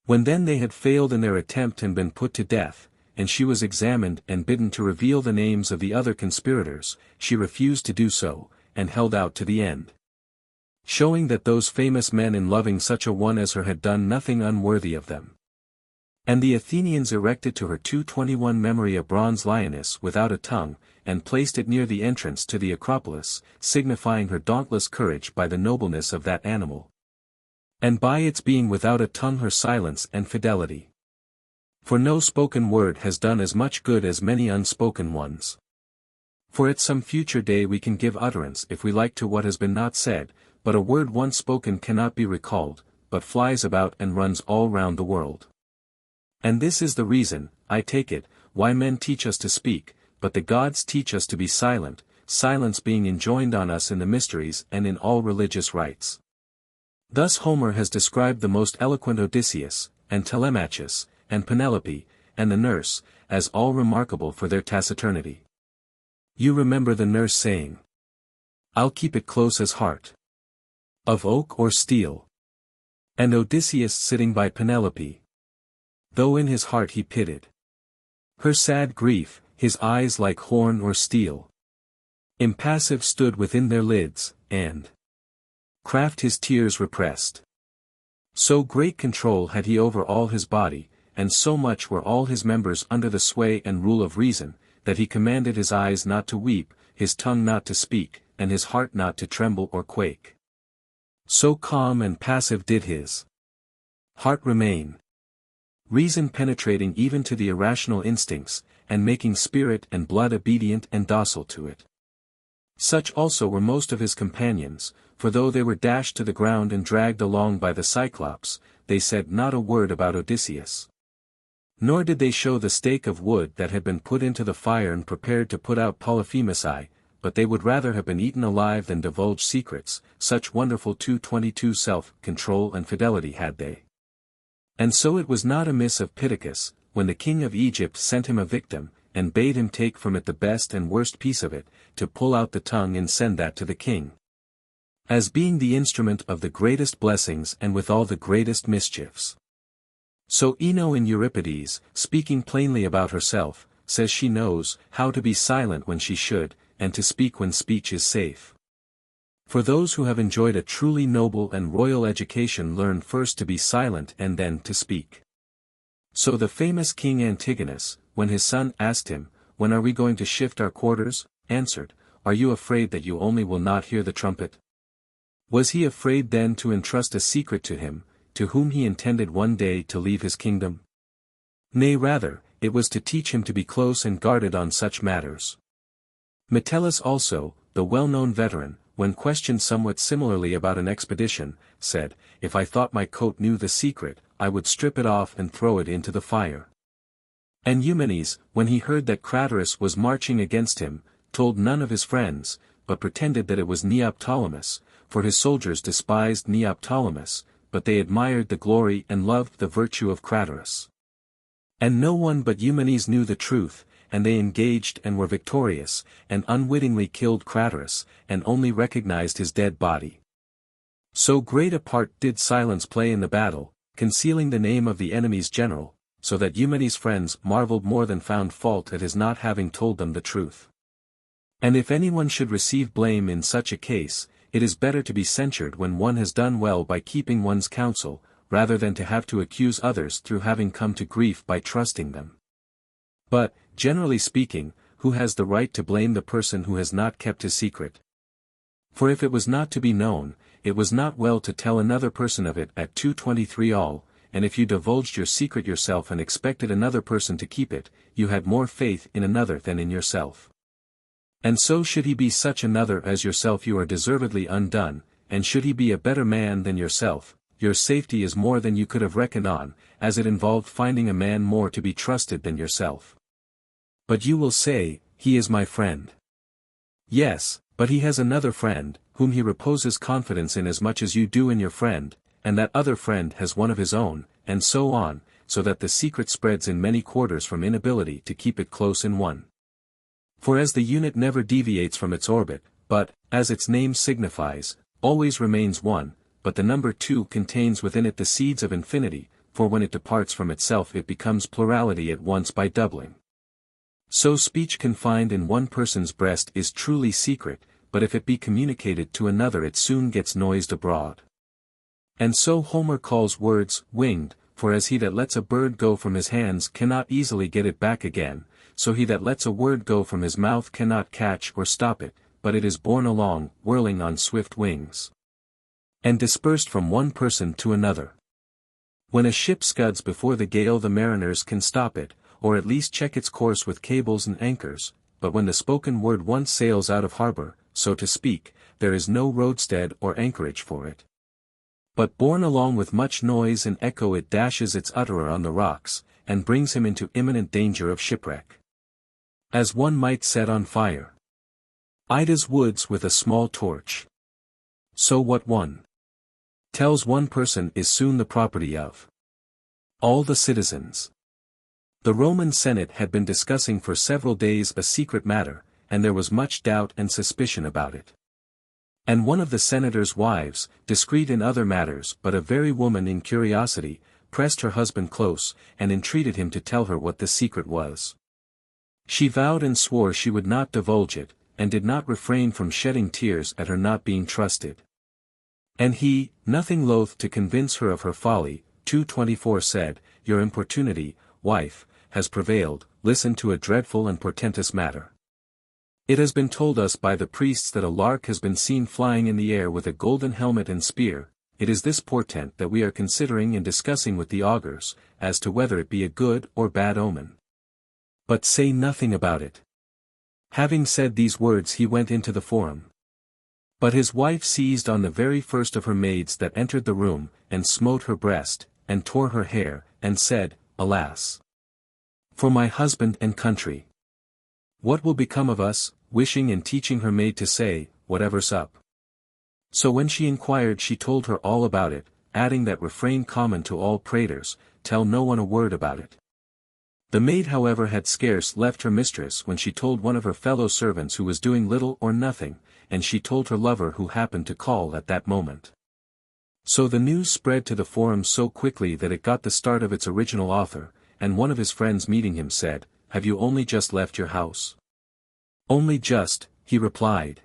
When then they had failed in their attempt and been put to death, and she was examined and bidden to reveal the names of the other conspirators, she refused to do so, and held out to the end. showing that those famous men in loving such a one as her had done nothing unworthy of them. And the Athenians erected to her 221 memory a bronze lioness without a tongue, and placed it near the entrance to the Acropolis, signifying her dauntless courage by the nobleness of that animal. And by its being without a tongue her silence and fidelity. For no spoken word has done as much good as many unspoken ones. For at some future day we can give utterance if we like to what has been not said, but a word once spoken cannot be recalled, but flies about and runs all round the world. And this is the reason, I take it, why men teach us to speak, but the gods teach us to be silent, silence being enjoined on us in the mysteries and in all religious rites. Thus Homer has described the most eloquent Odysseus, and Telemachus, and Penelope, and the nurse, as all remarkable for their taciturnity. You remember the nurse saying, "I'll keep it close as heart. Of oak or steel." And Odysseus sitting by Penelope, though in his heart he pitied her sad grief, his eyes like horn or steel, impassive stood within their lids, and craft his tears repressed. So great control had he over all his body, and so much were all his members under the sway and rule of reason, that he commanded his eyes not to weep, his tongue not to speak, and his heart not to tremble or quake. So calm and passive did his heart remain, reason penetrating even to the irrational instincts, and making spirit and blood obedient and docile to it. Such also were most of his companions, for though they were dashed to the ground and dragged along by the Cyclops, they said not a word about Odysseus. Nor did they show the stake of wood that had been put into the fire and prepared to put out Polyphemus, but they would rather have been eaten alive than divulge secrets, such wonderful 222 self-control and fidelity had they. And so it was not amiss of Pittacus, when the king of Egypt sent him a victim, and bade him take from it the best and worst piece of it, to pull out the tongue and send that to the king, as being the instrument of the greatest blessings and withal the greatest mischiefs. So Ino in Euripides, speaking plainly about herself, says she knows how to be silent when she should, and to speak when speech is safe. For those who have enjoyed a truly noble and royal education learn first to be silent and then to speak. So the famous King Antigonus, when his son asked him, "When are we going to shift our quarters?" answered, "Are you afraid that you only will not hear the trumpet?" Was he afraid then to entrust a secret to him, to whom he intended one day to leave his kingdom? Nay rather, it was to teach him to be close and guarded on such matters. Metellus also, the well-known veteran, when questioned somewhat similarly about an expedition, said, "If I thought my coat knew the secret, I would strip it off and throw it into the fire." And Eumenes, when he heard that Craterus was marching against him, told none of his friends, but pretended that it was Neoptolemus, for his soldiers despised Neoptolemus, but they admired the glory and loved the virtue of Craterus. And no one but Eumenes knew the truth, and they engaged and were victorious, and unwittingly killed Craterus, and only recognized his dead body. So great a part did silence play in the battle, concealing the name of the enemy's general, so that Eumenes' friends marveled more than found fault at his not having told them the truth. And if anyone should receive blame in such a case, it is better to be censured when one has done well by keeping one's counsel, rather than to have to accuse others through having come to grief by trusting them. But, generally speaking, who has the right to blame the person who has not kept his secret? For if it was not to be known, it was not well to tell another person of it at 223 all, and if you divulged your secret yourself and expected another person to keep it, you had more faith in another than in yourself. And so should he be such another as yourself you are deservedly undone, and should he be a better man than yourself, your safety is more than you could have reckoned on, as it involved finding a man more to be trusted than yourself. But you will say, "He is my friend." Yes, but he has another friend, whom he reposes confidence in as much as you do in your friend, and that other friend has one of his own, and so on, so that the secret spreads in many quarters from inability to keep it close in one. For as the unit never deviates from its orbit, but, as its name signifies, always remains one, but the number 2 contains within it the seeds of infinity, for when it departs from itself it becomes plurality at once by doubling. So speech confined in one person's breast is truly secret, but if it be communicated to another it soon gets noised abroad. And so Homer calls words winged, for as he that lets a bird go from his hands cannot easily get it back again, so he that lets a word go from his mouth cannot catch or stop it, but it is borne along, whirling on swift wings, and dispersed from one person to another. When a ship scuds before the gale the mariners can stop it, or at least check its course with cables and anchors, but when the spoken word once sails out of harbor, so to speak, there is no roadstead or anchorage for it. But borne along with much noise and echo it dashes its utterer on the rocks, and brings him into imminent danger of shipwreck. As one might set on fire Ida's woods with a small torch. So what one tells one person is soon the property of all the citizens. The Roman Senate had been discussing for several days a secret matter, and there was much doubt and suspicion about it. And one of the senators' wives, discreet in other matters but a very woman in curiosity, pressed her husband close, and entreated him to tell her what the secret was. She vowed and swore she would not divulge it, and did not refrain from shedding tears at her not being trusted. And he, nothing loath to convince her of her folly, 2:24 said, "Your importunity, wife, has prevailed, listen to a dreadful and portentous matter. It has been told us by the priests that a lark has been seen flying in the air with a golden helmet and spear. It is this portent that we are considering and discussing with the augurs, as to whether it be a good or bad omen. But say nothing about it." Having said these words he went into the forum. But his wife seized on the very first of her maids that entered the room, and smote her breast, and tore her hair, and said, "Alas! For my husband and country! What will become of us?" wishing and teaching her maid to say, "Whatever's up." So when she inquired she told her all about it, adding that refrain common to all praters, tell no one a word about it. The maid however had scarce left her mistress when she told one of her fellow servants who was doing little or nothing, and she told her lover who happened to call at that moment. So the news spread to the forum so quickly that it got the start of its original author, and one of his friends meeting him said, "Have you only just left your house?" "Only just," he replied.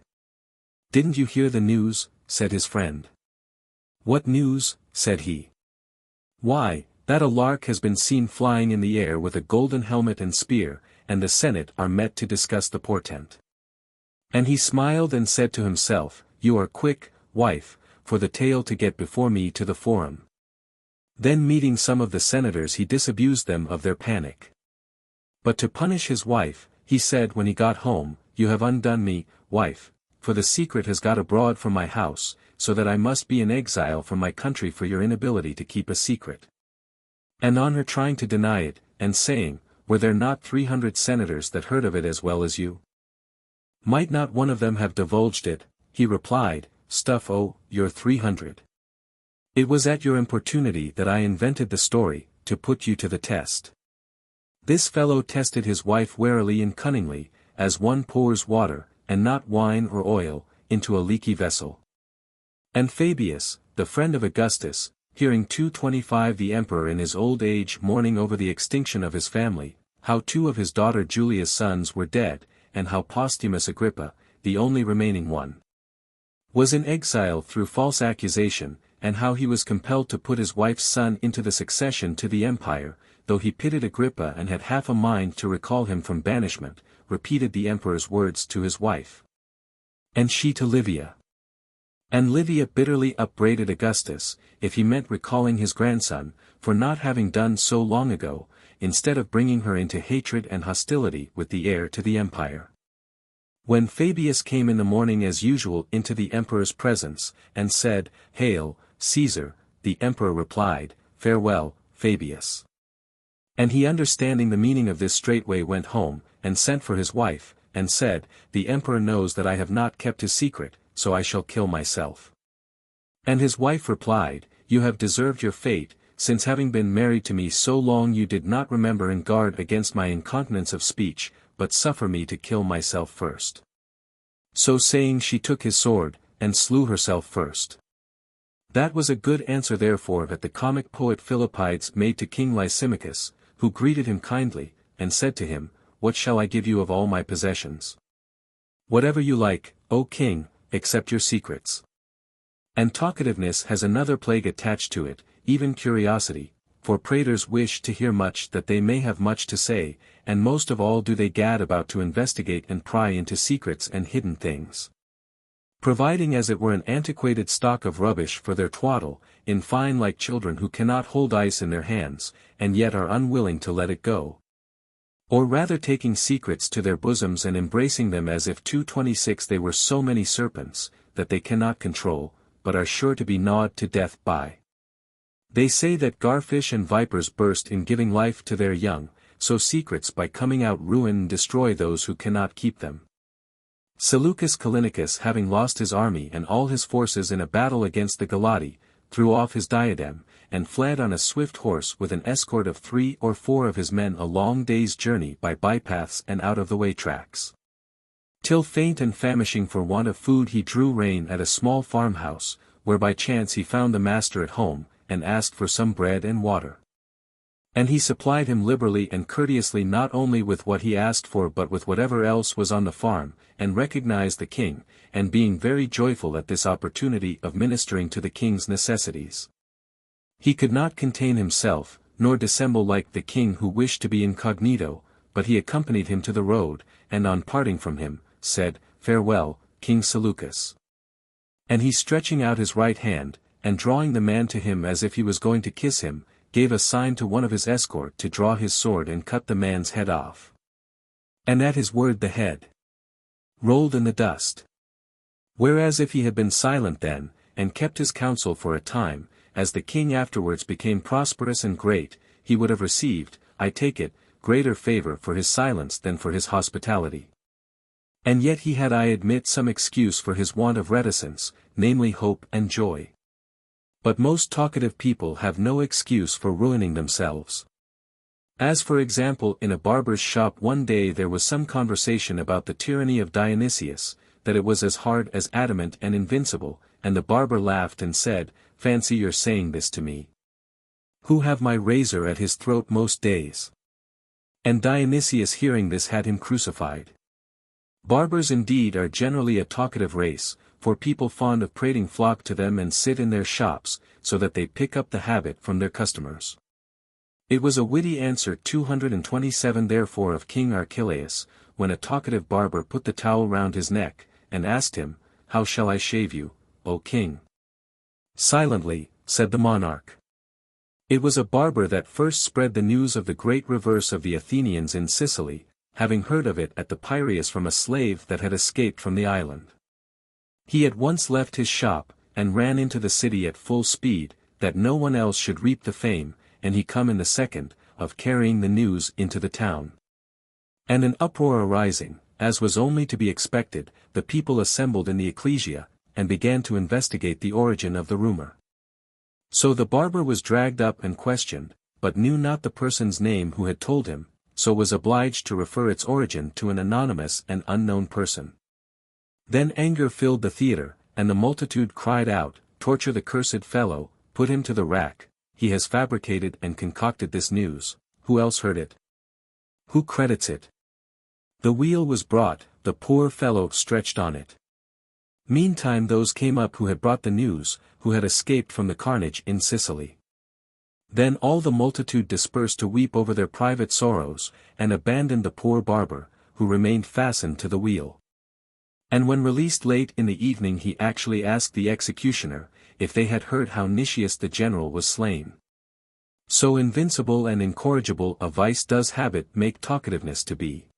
"Didn't you hear the news?" said his friend. "What news?" said he. "Why, that a lark has been seen flying in the air with a golden helmet and spear, and the Senate are met to discuss the portent." And he smiled and said to himself, "You are quick, wife, for the tale to get before me to the forum." Then meeting some of the senators he disabused them of their panic. But to punish his wife, he said when he got home, "You have undone me, wife, for the secret has got abroad from my house, so that I must be in exile from my country for your inability to keep a secret." And on her trying to deny it, and saying, "Were there not 300 senators that heard of it as well as you? Might not one of them have divulged it?" he replied, "Stuff, oh, you're 300. It was at your importunity that I invented the story, to put you to the test." This fellow tested his wife warily and cunningly, as one pours water, and not wine or oil, into a leaky vessel. And Fabius, the friend of Augustus, hearing 225 the emperor in his old age mourning over the extinction of his family, how 2 of his daughter Julia's sons were dead, and how Posthumus Agrippa, the only remaining one, was in exile through false accusation, and how he was compelled to put his wife's son into the succession to the empire, though he pitied Agrippa and had half a mind to recall him from banishment, repeated the emperor's words to his wife. And she to Livia. And Livia bitterly upbraided Augustus, if he meant recalling his grandson, for not having done so long ago, instead of bringing her into hatred and hostility with the heir to the empire. When Fabius came in the morning as usual into the emperor's presence, and said, "Hail, Caesar," the emperor replied, "Farewell, Fabius." And he understanding the meaning of this straightway went home, and sent for his wife, and said, "The emperor knows that I have not kept his secret, so I shall kill myself." And his wife replied, "You have deserved your fate, since having been married to me so long you did not remember and guard against my incontinence of speech, but suffer me to kill myself first." So saying she took his sword, and slew herself first. That was a good answer therefore that the comic poet Philippides made to King Lysimachus, who greeted him kindly, and said to him, "What shall I give you of all my possessions?" Whatever you like, O king, except your secrets. And talkativeness has another plague attached to it, even curiosity, for praters wish to hear much that they may have much to say, and most of all do they gad about to investigate and pry into secrets and hidden things. Providing as it were an antiquated stock of rubbish for their twaddle, in fine like children who cannot hold ice in their hands, and yet are unwilling to let it go. Or rather taking secrets to their bosoms and embracing them as if 226 they were so many serpents, that they cannot control, but are sure to be gnawed to death by. They say that garfish and vipers burst in giving life to their young, so secrets by coming out ruin and destroy those who cannot keep them. Seleucus Callinicus having lost his army and all his forces in a battle against the Galati, threw off his diadem, and fled on a swift horse with an escort of 3 or 4 of his men a long day's journey by bypaths and out-of-the-way tracks. Till faint and famishing for want of food he drew rein at a small farmhouse, where by chance he found the master at home, and asked for some bread and water. And he supplied him liberally and courteously not only with what he asked for but with whatever else was on the farm, and recognized the king, and being very joyful at this opportunity of ministering to the king's necessities. He could not contain himself, nor dissemble like the king who wished to be incognito, but he accompanied him to the road, and on parting from him, said, "Farewell, King Seleucus." And he stretching out his right hand, and drawing the man to him as if he was going to kiss him, gave a sign to one of his escort to draw his sword and cut the man's head off. And at his word the head rolled in the dust. Whereas if he had been silent then, and kept his counsel for a time, as the king afterwards became prosperous and great, he would have received, I take it, greater favor for his silence than for his hospitality. And yet he had I admit some excuse for his want of reticence, namely hope and joy. But most talkative people have no excuse for ruining themselves. As for example in a barber's shop one day there was some conversation about the tyranny of Dionysius, that it was as hard as adamant and invincible, and the barber laughed and said, "Fancy your saying this to me, who have my razor at his throat most days." And Dionysius hearing this had him crucified. Barbers indeed are generally a talkative race, for people fond of prating flock to them and sit in their shops, so that they pick up the habit from their customers. It was a witty answer 227 therefore of King Archelaus, when a talkative barber put the towel round his neck, and asked him, "How shall I shave you, O king?" "Silently," said the monarch. It was a barber that first spread the news of the great reverse of the Athenians in Sicily, having heard of it at the Piraeus from a slave that had escaped from the island. He at once left his shop, and ran into the city at full speed, that no one else should reap the fame, and he come in the second, of carrying the news into the town. And an uproar arising, as was only to be expected, the people assembled in the ecclesia, and began to investigate the origin of the rumor. So the barber was dragged up and questioned, but knew not the person's name who had told him, so was obliged to refer its origin to an anonymous and unknown person. Then anger filled the theatre, and the multitude cried out, "Torture the cursed fellow, put him to the rack, he has fabricated and concocted this news, who else heard it? Who credits it?" The wheel was brought, the poor fellow stretched on it. Meantime those came up who had brought the news, who had escaped from the carnage in Sicily. Then all the multitude dispersed to weep over their private sorrows, and abandoned the poor barber, who remained fastened to the wheel. And when released late in the evening he actually asked the executioner, if they had heard how Nicias the general was slain. So invincible and incorrigible a vice does habit make talkativeness to be.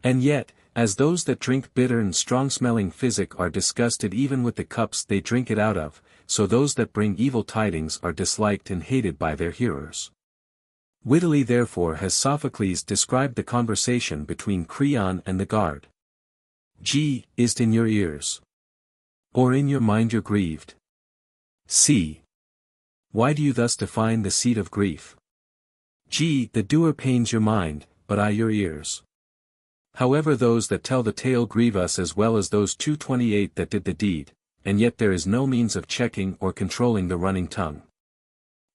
And yet, as those that drink bitter and strong-smelling physic are disgusted even with the cups they drink it out of, so those that bring evil tidings are disliked and hated by their hearers. Wittily therefore has Sophocles described the conversation between Creon and the guard. Is't in your ears? Or in your mind you're grieved? C. Why do you thus define the seat of grief? The doer pains your mind, but I your ears. However those that tell the tale grieve us as well as those 228 that did the deed, and yet there is no means of checking or controlling the running tongue.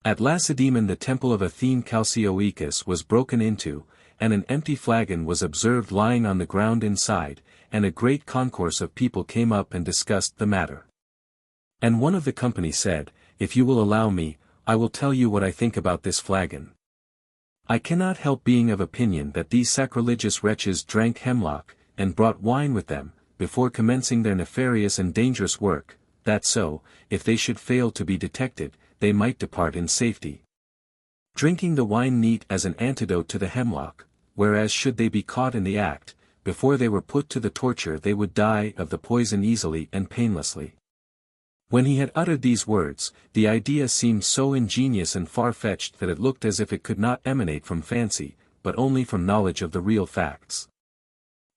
At Lacedaemon the temple of Athene Chalcioecus was broken into, and an empty flagon was observed lying on the ground inside, and a great concourse of people came up and discussed the matter. And one of the company said, "If you will allow me, I will tell you what I think about this flagon. I cannot help being of opinion that these sacrilegious wretches drank hemlock, and brought wine with them, before commencing their nefarious and dangerous work, that so, if they should fail to be detected, they might depart in safety. Drinking the wine neat as an antidote to the hemlock, whereas should they be caught in the act, before they were put to the torture they would die of the poison easily and painlessly." When he had uttered these words, the idea seemed so ingenious and far-fetched that it looked as if it could not emanate from fancy, but only from knowledge of the real facts.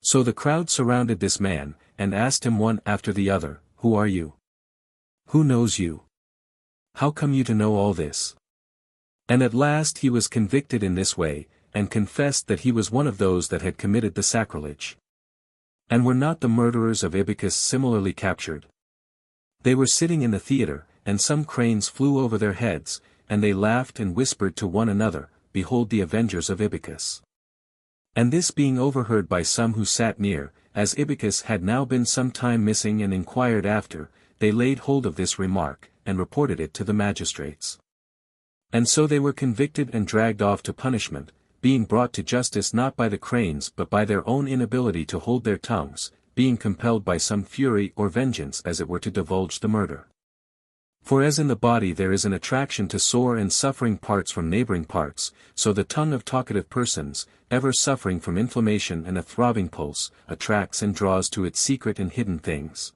So the crowd surrounded this man, and asked him one after the other, "Who are you? Who knows you? How come you to know all this?" And at last he was convicted in this way, and confessed that he was one of those that had committed the sacrilege. And were not the murderers of Ibycus similarly captured? They were sitting in the theatre, and some cranes flew over their heads, and they laughed and whispered to one another, "Behold the avengers of Ibycus." And this being overheard by some who sat near, as Ibycus had now been some time missing and inquired after, they laid hold of this remark, and reported it to the magistrates. And so they were convicted and dragged off to punishment, being brought to justice not by the cranes but by their own inability to hold their tongues, being compelled by some fury or vengeance as it were to divulge the murder. For as in the body there is an attraction to sore and suffering parts from neighboring parts, so the tongue of talkative persons, ever suffering from inflammation and a throbbing pulse, attracts and draws to its secret and hidden things.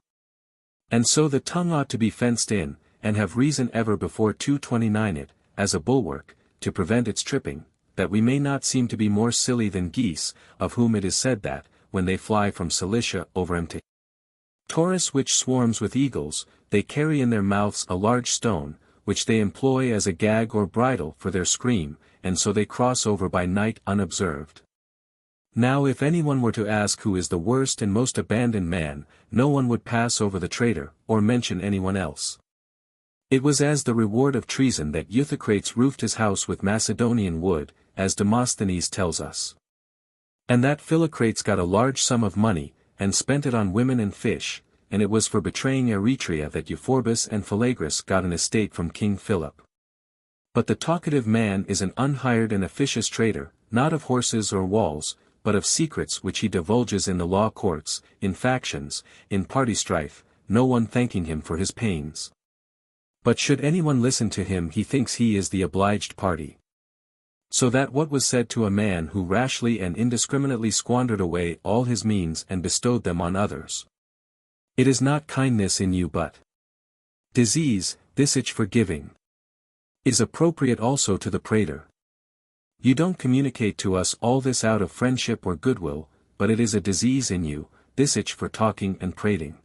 And so the tongue ought to be fenced in, and have reason ever before 229 it, as a bulwark, to prevent its tripping, that we may not seem to be more silly than geese, of whom it is said that, when they fly from Cilicia over to Taurus which swarms with eagles, they carry in their mouths a large stone, which they employ as a gag or bridle for their scream, and so they cross over by night unobserved. Now if anyone were to ask who is the worst and most abandoned man, no one would pass over the traitor, or mention anyone else. It was as the reward of treason that Euthycrates roofed his house with Macedonian wood, as Demosthenes tells us. And that Philocrates got a large sum of money, and spent it on women and fish, and it was for betraying Eretria that Euphorbus and Philagris got an estate from King Philip. But the talkative man is an unhired and officious traitor, not of horses or walls, but of secrets which he divulges in the law courts, in factions, in party strife, no one thanking him for his pains. But should anyone listen to him he thinks he is the obliged party. So that what was said to a man who rashly and indiscriminately squandered away all his means and bestowed them on others, "It is not kindness in you but disease, this itch for giving," is appropriate also to the prater. You don't communicate to us all this out of friendship or goodwill, but it is a disease in you, this itch for talking and prating.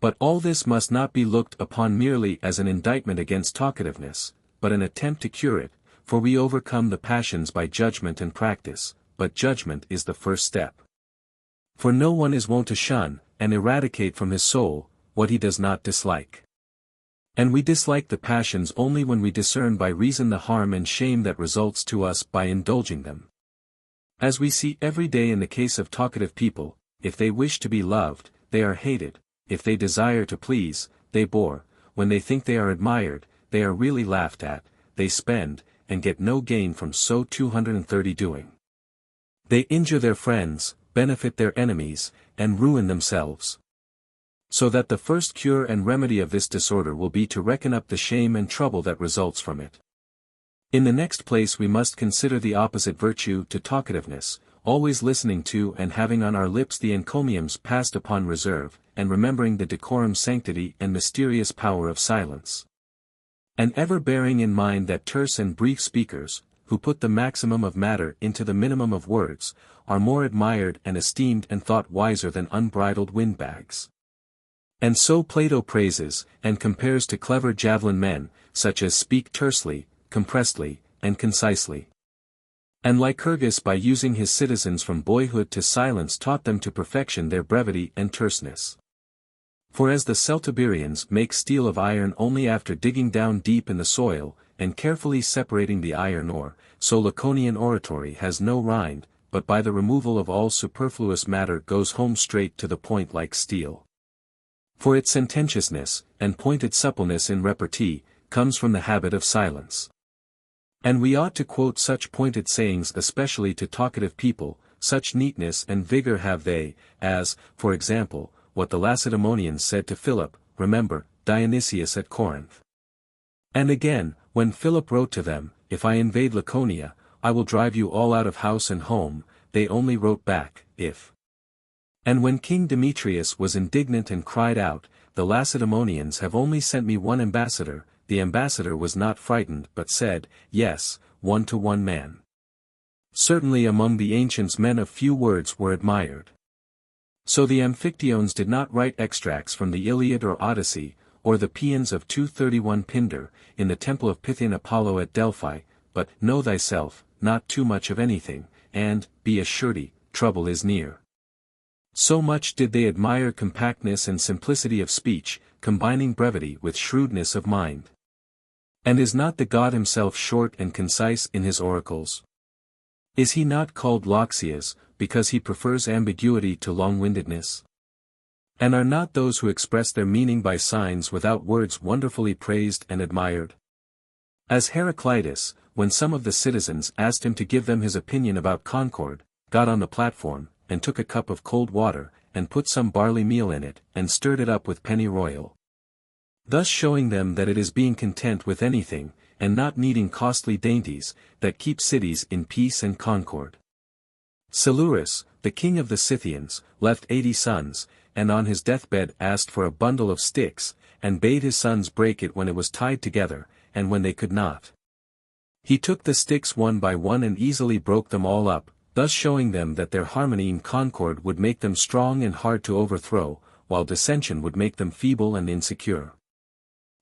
But all this must not be looked upon merely as an indictment against talkativeness, but an attempt to cure it, for we overcome the passions by judgment and practice, but judgment is the first step. For no one is wont to shun, and eradicate from his soul, what he does not dislike. And we dislike the passions only when we discern by reason the harm and shame that results to us by indulging them. As we see every day in the case of talkative people, if they wish to be loved, they are hated, if they desire to please, they bore, when they think they are admired, they are really laughed at, they spend, and get no gain from so 230 doing. They injure their friends, benefit their enemies, and ruin themselves. So that the first cure and remedy of this disorder will be to reckon up the shame and trouble that results from it. In the next place we must consider the opposite virtue to talkativeness, always listening to and having on our lips the encomiums passed upon reserve, and remembering the decorum sanctity and mysterious power of silence. And ever bearing in mind that terse and brief speakers, who put the maximum of matter into the minimum of words, are more admired and esteemed and thought wiser than unbridled windbags. And so Plato praises, and compares to clever javelin men, such as speak tersely, compressedly, and concisely. And Lycurgus by using his citizens from boyhood to silence taught them to perfection their brevity and terseness. For as the Celtiberians make steel of iron only after digging down deep in the soil, and carefully separating the iron ore, so Laconian oratory has no rind, but by the removal of all superfluous matter goes home straight to the point like steel. For its sententiousness, and pointed suppleness in repartee, comes from the habit of silence. And we ought to quote such pointed sayings especially to talkative people, such neatness and vigor have they, as, for example, what the Lacedaemonians said to Philip, remember, Dionysius at Corinth. And again, when Philip wrote to them, if I invade Laconia, I will drive you all out of house and home, they only wrote back, if. And when King Demetrius was indignant and cried out, the Lacedaemonians have only sent me one ambassador, the ambassador was not frightened but said, yes, 1 man. Certainly among the ancients men of few words were admired. So the Amphictyones did not write extracts from the Iliad or Odyssey, or the paeans of 231 Pindar, in the temple of Pythian Apollo at Delphi, but, know thyself, not too much of anything, and, be assured, trouble is near. So much did they admire compactness and simplicity of speech, combining brevity with shrewdness of mind. And is not the god himself short and concise in his oracles? Is he not called Loxias, because he prefers ambiguity to long-windedness? And are not those who express their meaning by signs without words wonderfully praised and admired? As Heraclitus, when some of the citizens asked him to give them his opinion about concord, got on the platform, and took a cup of cold water, and put some barley meal in it, and stirred it up with pennyroyal. Thus showing them that it is being content with anything, and not needing costly dainties, that keep cities in peace and concord. Silurus, the king of the Scythians, left 80 sons, and on his deathbed asked for a bundle of sticks, and bade his sons break it when it was tied together, and when they could not. He took the sticks one by one and easily broke them all up, thus showing them that their harmony and concord would make them strong and hard to overthrow, while dissension would make them feeble and insecure.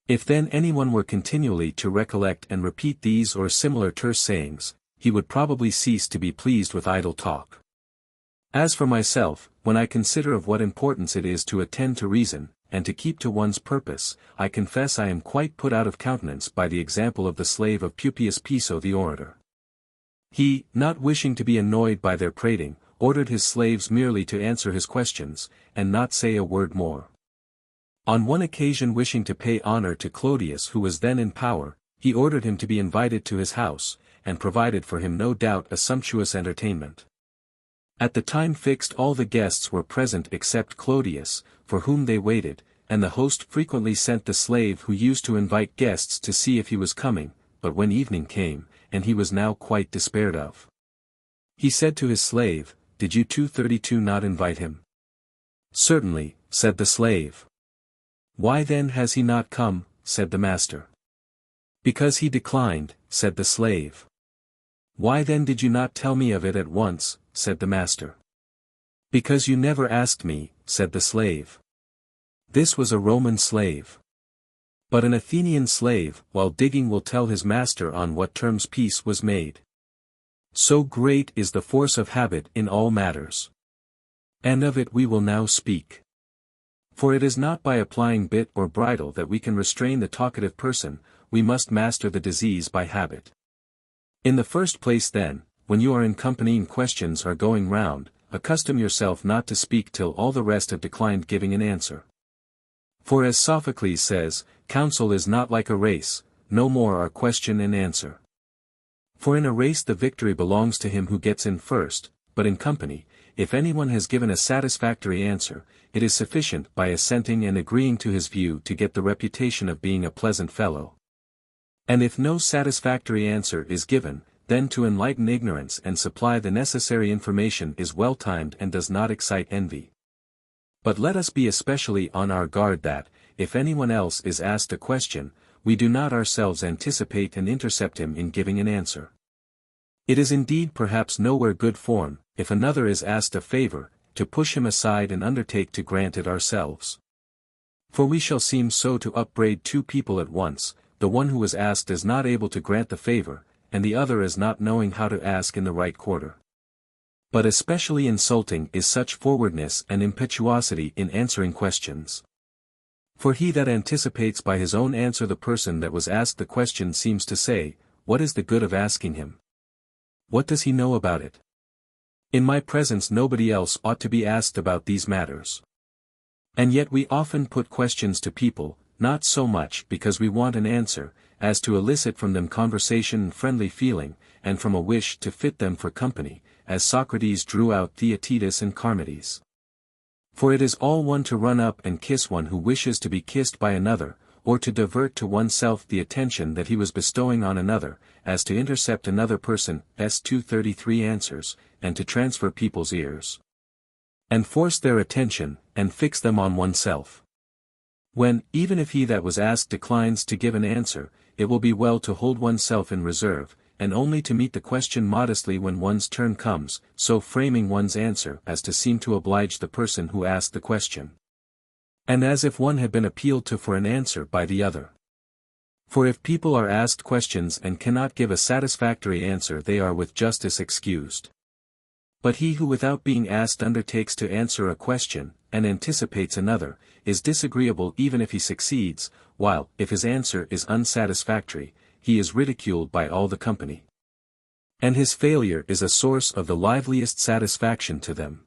If then anyone were continually to recollect and repeat these or similar terse sayings, he would probably cease to be pleased with idle talk. As for myself, when I consider of what importance it is to attend to reason, and to keep to one's purpose, I confess I am quite put out of countenance by the example of the slave of Pupius Piso the orator. He, not wishing to be annoyed by their prating, ordered his slaves merely to answer his questions, and not say a word more. On one occasion wishing to pay honor to Clodius who was then in power, he ordered him to be invited to his house, and provided for him no doubt a sumptuous entertainment. At the time fixed all the guests were present except Clodius, for whom they waited, and the host frequently sent the slave who used to invite guests to see if he was coming, but when evening came, and he was now quite despaired of, he said to his slave, "Did you 232 not invite him?" "Certainly," said the slave. "Why then has he not come?" said the master. "Because he declined," said the slave. "Why then did you not tell me of it at once?" said the master. "Because you never asked me," said the slave. This was a Roman slave. But an Athenian slave, while digging, will tell his master on what terms peace was made. So great is the force of habit in all matters. And of it we will now speak. For it is not by applying bit or bridle that we can restrain the talkative person, we must master the disease by habit. In the first place then, when you are in company and questions are going round, accustom yourself not to speak till all the rest have declined giving an answer. For as Sophocles says, counsel is not like a race, no more are question and answer. For in a race the victory belongs to him who gets in first, but in company, if anyone has given a satisfactory answer, it is sufficient by assenting and agreeing to his view to get the reputation of being a pleasant fellow. And if no satisfactory answer is given, then to enlighten ignorance and supply the necessary information is well timed and does not excite envy. But let us be especially on our guard that, if anyone else is asked a question, we do not ourselves anticipate and intercept him in giving an answer. It is indeed perhaps nowhere good form, if another is asked a favor, to push him aside and undertake to grant it ourselves. For we shall seem so to upbraid two people at once, the one who was asked as not able to grant the favor, and the other as not knowing how to ask in the right quarter. But especially insulting is such forwardness and impetuosity in answering questions. For he that anticipates by his own answer the person that was asked the question seems to say, what is the good of asking him? What does he know about it? In my presence nobody else ought to be asked about these matters. And yet we often put questions to people, not so much because we want an answer, as to elicit from them conversation and friendly feeling, and from a wish to fit them for company, as Socrates drew out Theaetetus and Charmides. For it is all one to run up and kiss one who wishes to be kissed by another, or to divert to oneself the attention that he was bestowing on another, as to intercept another person's 233 answers, and to transfer people's ears, and force their attention, and fix them on oneself. When, even if he that was asked declines to give an answer, it will be well to hold oneself in reserve, and only to meet the question modestly when one's turn comes, so framing one's answer as to seem to oblige the person who asked the question, and as if one had been appealed to for an answer by the other. For if people are asked questions and cannot give a satisfactory answer, they are with justice excused. But he who without being asked undertakes to answer a question, and anticipates another, is disagreeable even if he succeeds, while, if his answer is unsatisfactory, he is ridiculed by all the company. And his failure is a source of the liveliest satisfaction to them.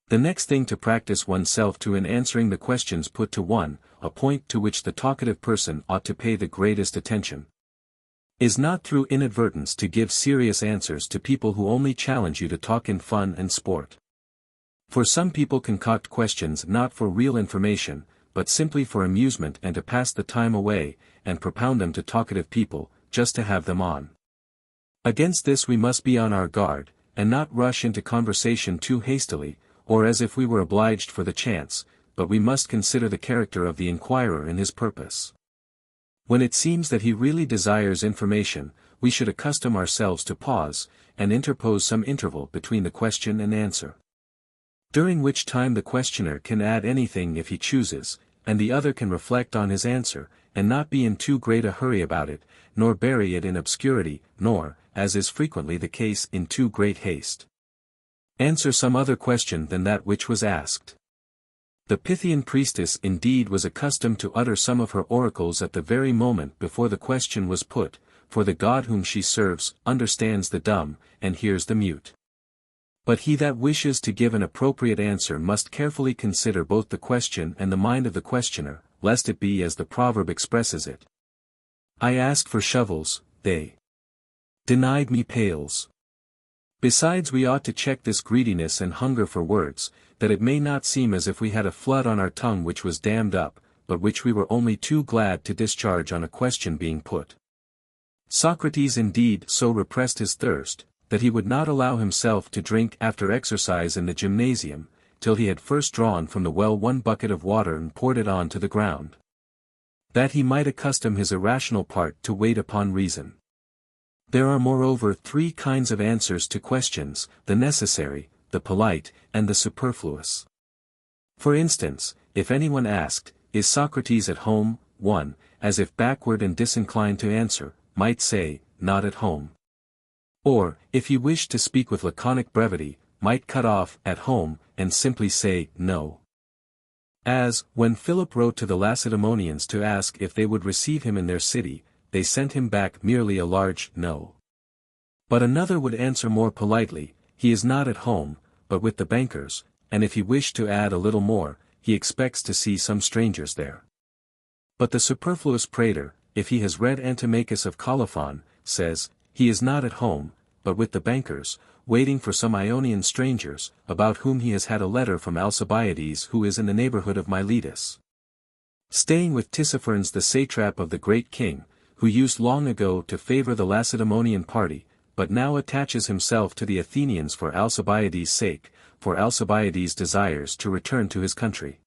The next thing to practice oneself to in answering the questions put to one, a point to which the talkative person ought to pay the greatest attention, is not through inadvertence to give serious answers to people who only challenge you to talk in fun and sport. For some people concoct questions not for real information, but simply for amusement and to pass the time away, and propound them to talkative people, just to have them on. Against this we must be on our guard, and not rush into conversation too hastily, or as if we were obliged for the chance, but we must consider the character of the inquirer and his purpose. When it seems that he really desires information, we should accustom ourselves to pause, and interpose some interval between the question and answer, during which time the questioner can add anything if he chooses, and the other can reflect on his answer, and not be in too great a hurry about it, nor bury it in obscurity, nor, as is frequently the case, in too great haste, answer some other question than that which was asked. The Pythian priestess indeed was accustomed to utter some of her oracles at the very moment before the question was put, for the God whom she serves understands the dumb, and hears the mute. But he that wishes to give an appropriate answer must carefully consider both the question and the mind of the questioner, lest it be as the proverb expresses it, "I asked for shovels, they denied me pails." Besides, we ought to check this greediness and hunger for words, that it may not seem as if we had a flood on our tongue which was dammed up, but which we were only too glad to discharge on a question being put. Socrates indeed so repressed his thirst, that he would not allow himself to drink after exercise in the gymnasium, till he had first drawn from the well 1 bucket of water and poured it on to the ground, that he might accustom his irrational part to wait upon reason. There are moreover 3 kinds of answers to questions, the necessary, the polite, and the superfluous. For instance, if anyone asked, "Is Socrates at home?" one, as if backward and disinclined to answer, might say, "Not at home." Or, if he wished to speak with laconic brevity, might cut off "at home," and simply say, "No." As, when Philip wrote to the Lacedaemonians to ask if they would receive him in their city, they sent him back merely a large "No." But another would answer more politely, "He is not at home, but with the bankers," and if he wished to add a little more, he expects to see some strangers there. But the superfluous prater, if he has read Antimachus of Colophon, says, "He is not at home, but with the bankers, waiting for some Ionian strangers, about whom he has had a letter from Alcibiades, who is in the neighborhood of Miletus, staying with Tissaphernes the satrap of the great king, who used long ago to favor the Lacedaemonian party, but now attaches himself to the Athenians for Alcibiades' sake, for Alcibiades desires to return to his country,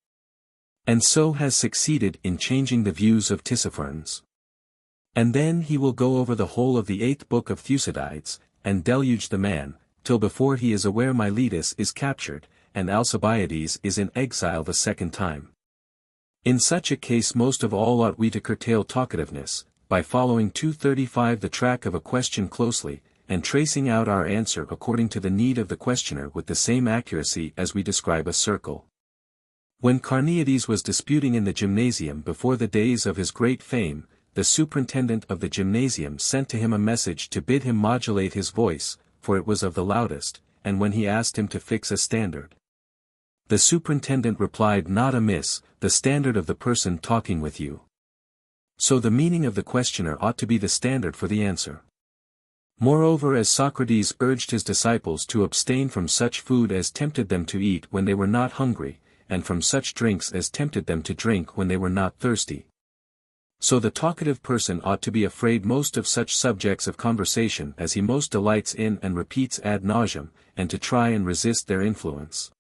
and so has succeeded in changing the views of Tissaphernes. And then he will go over the whole of the 8th book of Thucydides, and deluge the man, till before he is aware Miletus is captured, and Alcibiades is in exile the 2nd time. In such a case most of all ought we to curtail talkativeness, by following 235 the track of a question closely, and tracing out our answer according to the need of the questioner with the same accuracy as we describe a circle. When Carneades was disputing in the gymnasium before the days of his great fame, the superintendent of the gymnasium sent to him a message to bid him modulate his voice, for it was of the loudest, and when he asked him to fix a standard. The superintendent replied, "Not amiss, the standard of the person talking with you." So the meaning of the questioner ought to be the standard for the answer. Moreover, as Socrates urged his disciples to abstain from such food as tempted them to eat when they were not hungry, and from such drinks as tempted them to drink when they were not thirsty. So the talkative person ought to be afraid most of such subjects of conversation as he most delights in and repeats ad nauseam, and to try and resist their influence.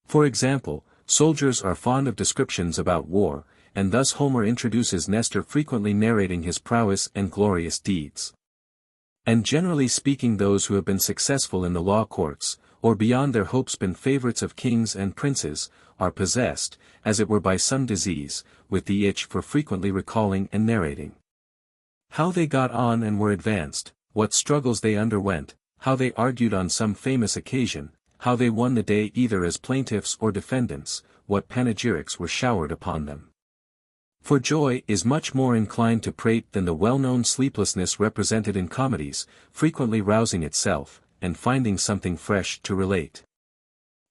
For example, soldiers are fond of descriptions about war, and thus Homer introduces Nestor frequently narrating his prowess and glorious deeds. And generally speaking, those who have been successful in the law courts, or beyond their hopes been favorites of kings and princes, are possessed, as it were by some disease, with the itch for frequently recalling and narrating how they got on and were advanced, what struggles they underwent, how they argued on some famous occasion, how they won the day either as plaintiffs or defendants, what panegyrics were showered upon them. For joy is much more inclined to prate than the well-known sleeplessness represented in comedies, frequently rousing itself, and finding something fresh to relate.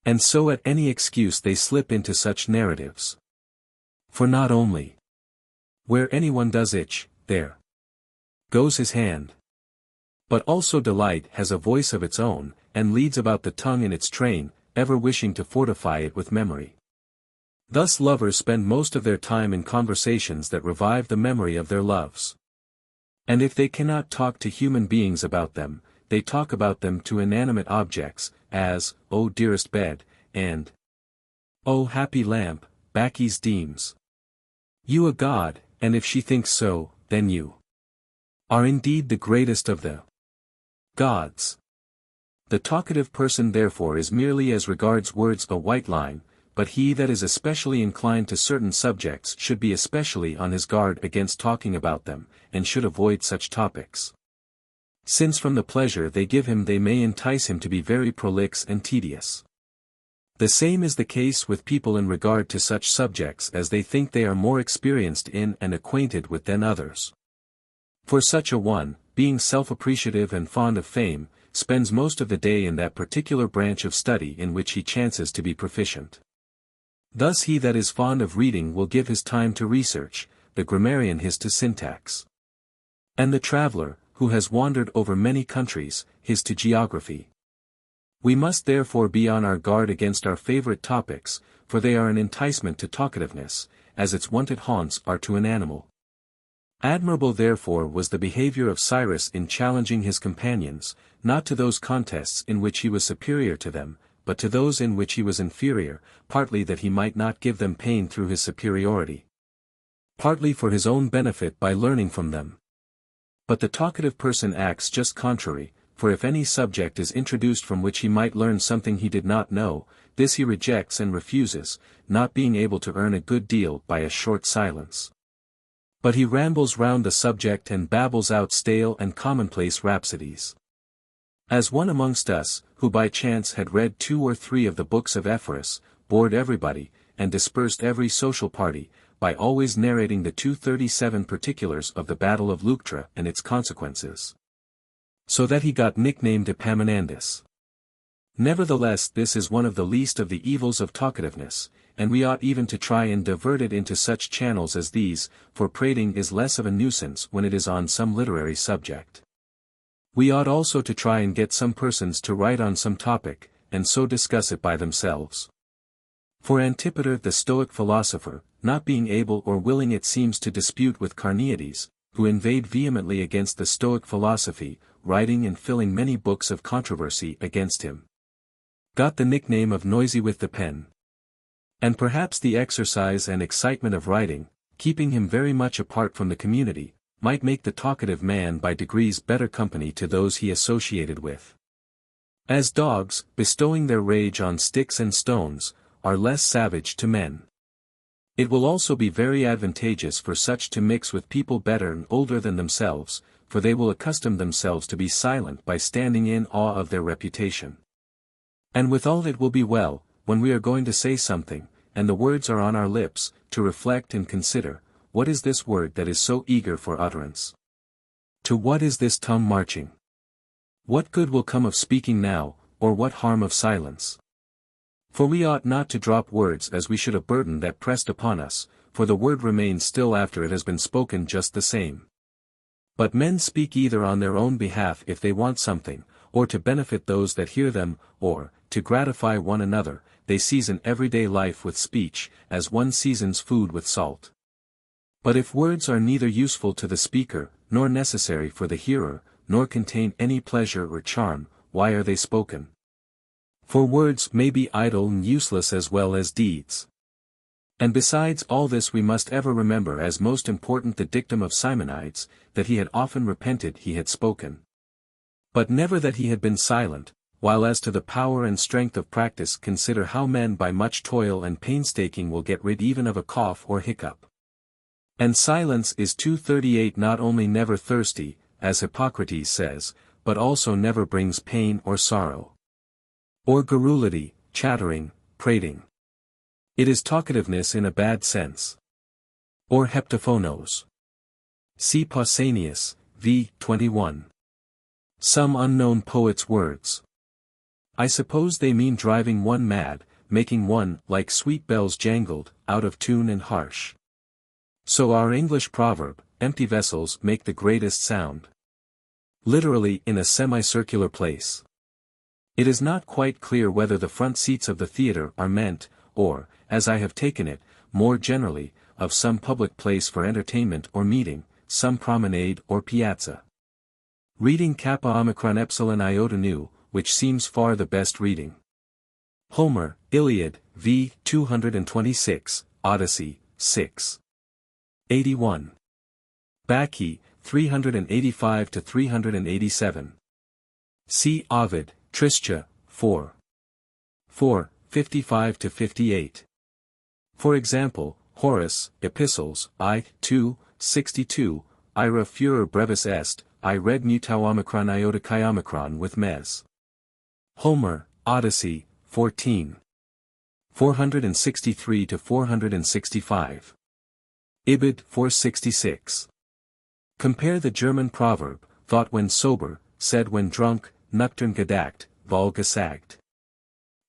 And so at any excuse they slip into such narratives. For not only where anyone does itch, there goes his hand, but also delight has a voice of its own, and leads about the tongue in its train, ever wishing to fortify it with memory. Thus lovers spend most of their time in conversations that revive the memory of their loves. And if they cannot talk to human beings about them, they talk about them to inanimate objects, as, "O dearest bed," and "O happy lamp, Bacchus deems you a god, and if she thinks so, then you are indeed the greatest of the gods." The talkative person therefore is merely as regards words a white line, but he that is especially inclined to certain subjects should be especially on his guard against talking about them, and should avoid such topics. Since from the pleasure they give him they may entice him to be very prolix and tedious. The same is the case with people in regard to such subjects as they think they are more experienced in and acquainted with than others. For such a one, being self-appreciative and fond of fame, spends most of the day in that particular branch of study in which he chances to be proficient. Thus he that is fond of reading will give his time to research, the grammarian his to syntax. And the traveller, who has wandered over many countries, his to geography. We must therefore be on our guard against our favorite topics, for they are an enticement to talkativeness, as its wonted haunts are to an animal. Admirable therefore was the behavior of Cyrus in challenging his companions, not to those contests in which he was superior to them, but to those in which he was inferior, partly that he might not give them pain through his superiority, partly for his own benefit by learning from them. But the talkative person acts just contrary, for if any subject is introduced from which he might learn something he did not know, this he rejects and refuses, not being able to earn a good deal by a short silence. But he rambles round the subject and babbles out stale and commonplace rhapsodies. As one amongst us, who by chance had read 2 or 3 of the books of Ephorus, bored everybody, and dispersed every social party, by always narrating the 237 particulars of the battle of Leuctra and its consequences. So that he got nicknamed Epaminondas. Nevertheless, this is one of the least of the evils of talkativeness, and we ought even to try and divert it into such channels as these, for prating is less of a nuisance when it is on some literary subject. We ought also to try and get some persons to write on some topic, and so discuss it by themselves. For Antipater the Stoic philosopher, not being able or willing it seems to dispute with Carneades, who inveighed vehemently against the Stoic philosophy, writing and filling many books of controversy against him, got the nickname of Noisy with the Pen. And perhaps the exercise and excitement of writing, keeping him very much apart from the community, might make the talkative man by degrees better company to those he associated with. As dogs, bestowing their rage on sticks and stones, are less savage to men. It will also be very advantageous for such to mix with people better and older than themselves, for they will accustom themselves to be silent by standing in awe of their reputation. And withal it will be well, when we are going to say something, and the words are on our lips, to reflect and consider, what is this word that is so eager for utterance? To what is this tongue marching? What good will come of speaking now, or what harm of silence? For we ought not to drop words as we should a burden that pressed upon us, for the word remains still after it has been spoken just the same. But men speak either on their own behalf if they want something, or to benefit those that hear them, or, to gratify one another, they season everyday life with speech, as one seasons food with salt. But if words are neither useful to the speaker, nor necessary for the hearer, nor contain any pleasure or charm, why are they spoken? For words may be idle and useless as well as deeds. And besides all this we must ever remember as most important the dictum of Simonides, that he had often repented he had spoken. But never that he had been silent, while as to the power and strength of practice consider how men by much toil and painstaking will get rid even of a cough or hiccup. And silence is 238 not only never thirsty, as Hippocrates says, but also never brings pain or sorrow. Or garrulity, chattering, prating. It is talkativeness in a bad sense. Or heptaphonos. See Pausanias, v. 21. Some unknown poet's words. I suppose they mean driving one mad, making one, like sweet bells jangled, out of tune and harsh. So our English proverb, empty vessels make the greatest sound. Literally in a semicircular place. It is not quite clear whether the front seats of the theatre are meant, or, as I have taken it, more generally, of some public place for entertainment or meeting, some promenade or piazza. Reading Kappa Omicron Epsilon Iota Nu, which seems far the best reading. Homer, Iliad, v. 226, Odyssey, 6. 81. Bacchi, 385-387. See Ovid, Tristia, 4. 55-58. For example, Horace, Epistles, I. 2, 62, Ira furor brevis est, I read mutau omicron iota chi omicron with mes. Homer, Odyssey, 14. 463-465. Ibid 466. Compare the German proverb, thought when sober, said when drunk, nüchtern gedacht, wohl gesagt.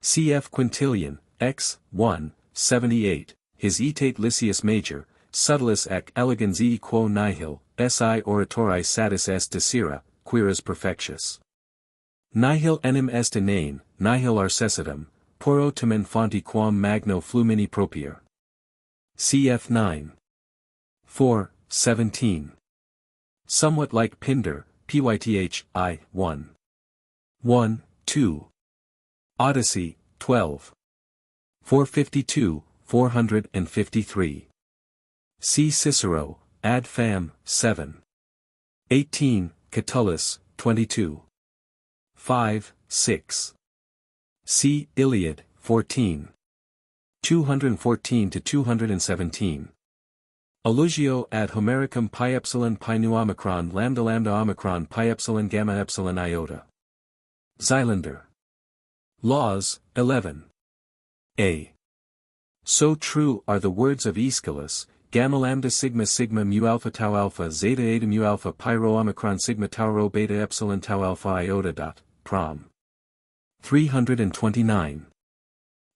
Cf. Quintilian, X. 1, 78, his etate Lysius Major, subtilis ec elegans quo nihil, si oratori satis est desira, quiras perfectius. Nihil enim est inane, nihil arcesitum, poro tamen fonti quam magno flumini propier. Cf. 9. 4, 17. Somewhat like Pindar, Pyth, I. 1. 1, 2. Odyssey, 12. 452, 453. See Cicero, Ad Fam. 7. 18, Catullus, 22. 5, 6. See Iliad, 14. 214-217. Allugio ad Homericum pi epsilon pi nu omicron lambda omicron pi epsilon gamma epsilon iota. Xylander. Laws, 11. A. So true are the words of Aeschylus, gamma lambda sigma mu alpha tau alpha zeta eta mu alpha pi rho omicron sigma tau rho beta epsilon tau alpha iota dot, prom. 329.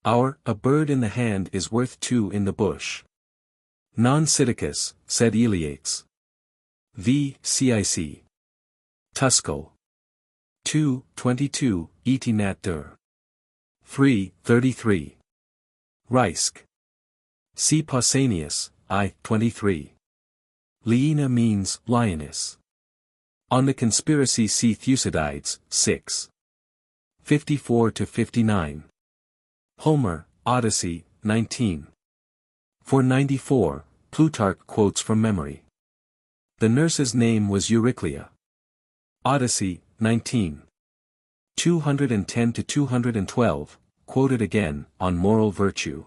A bird in the hand is worth two in the bush. Non Sidicus, said Eliates. V. Cic. Tuscul. 2, 22, et nat dur. 3, 33. Reisk. See Pausanias, I. 23. Liena means lioness. On the conspiracy see Thucydides, 6. 54-59. Homer, Odyssey, 19. 494, Plutarch quotes from memory. The nurse's name was Euryclea. Odyssey, 19. 210-212, quoted again, on moral virtue.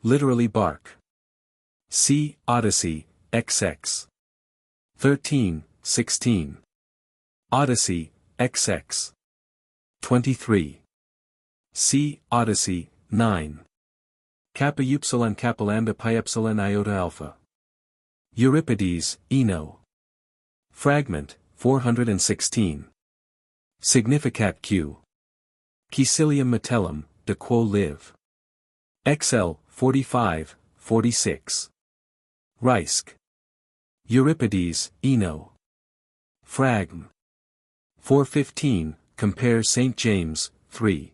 Literally bark. See Odyssey, XX. 13, 16. Odyssey, XX. 23. See Odyssey, 9. Kappa upsilon kappa lambda pi epsilon iota alpha. Euripides, Eno. Fragment, 416. Significat Q. Caecilium metellum, de quo live. XL, 45, 46. Reisk. Euripides, Eno. Fragm. 415, compare St. James, 3.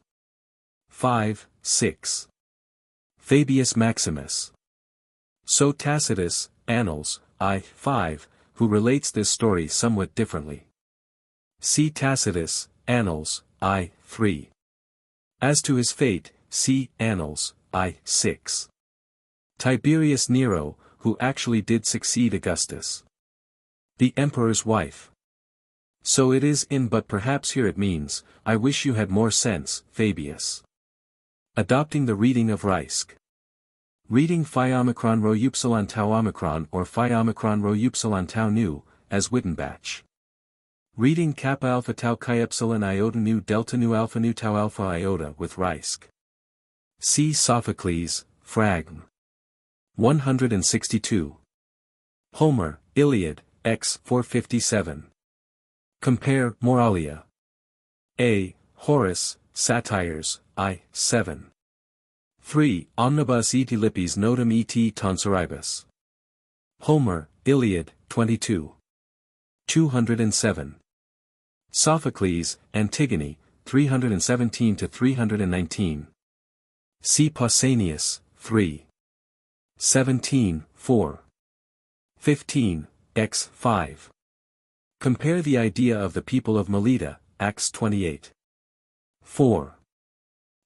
5, 6. Fabius Maximus. So Tacitus, Annals, I, 5, who relates this story somewhat differently. See Tacitus, Annals, I, 3. As to his fate, see Annals, I, 6. Tiberius Nero, who actually did succeed Augustus. The emperor's wife. So it is in, but perhaps here it means, I wish you had more sense, Fabius. Adopting the reading of Reisk. Reading phi omicron rho upsilon tau omicron or phi omicron rho upsilon tau nu, as Wittenbach. Reading kappa alpha tau chi epsilon iota nu delta nu tau alpha iota with Reisk. See Sophocles, Fragm. 162. Homer, Iliad, X 457. Compare Moralia. A. Horace, Satires, I, 7. 3. Omnibus et lippis notum et tonsuribus. Homer, Iliad, 22. 207. Sophocles, Antigone, 317-319. See Pausanias, 3. 17, 4. 15, X 5. Compare the idea of the people of Melita, Acts 28. 4.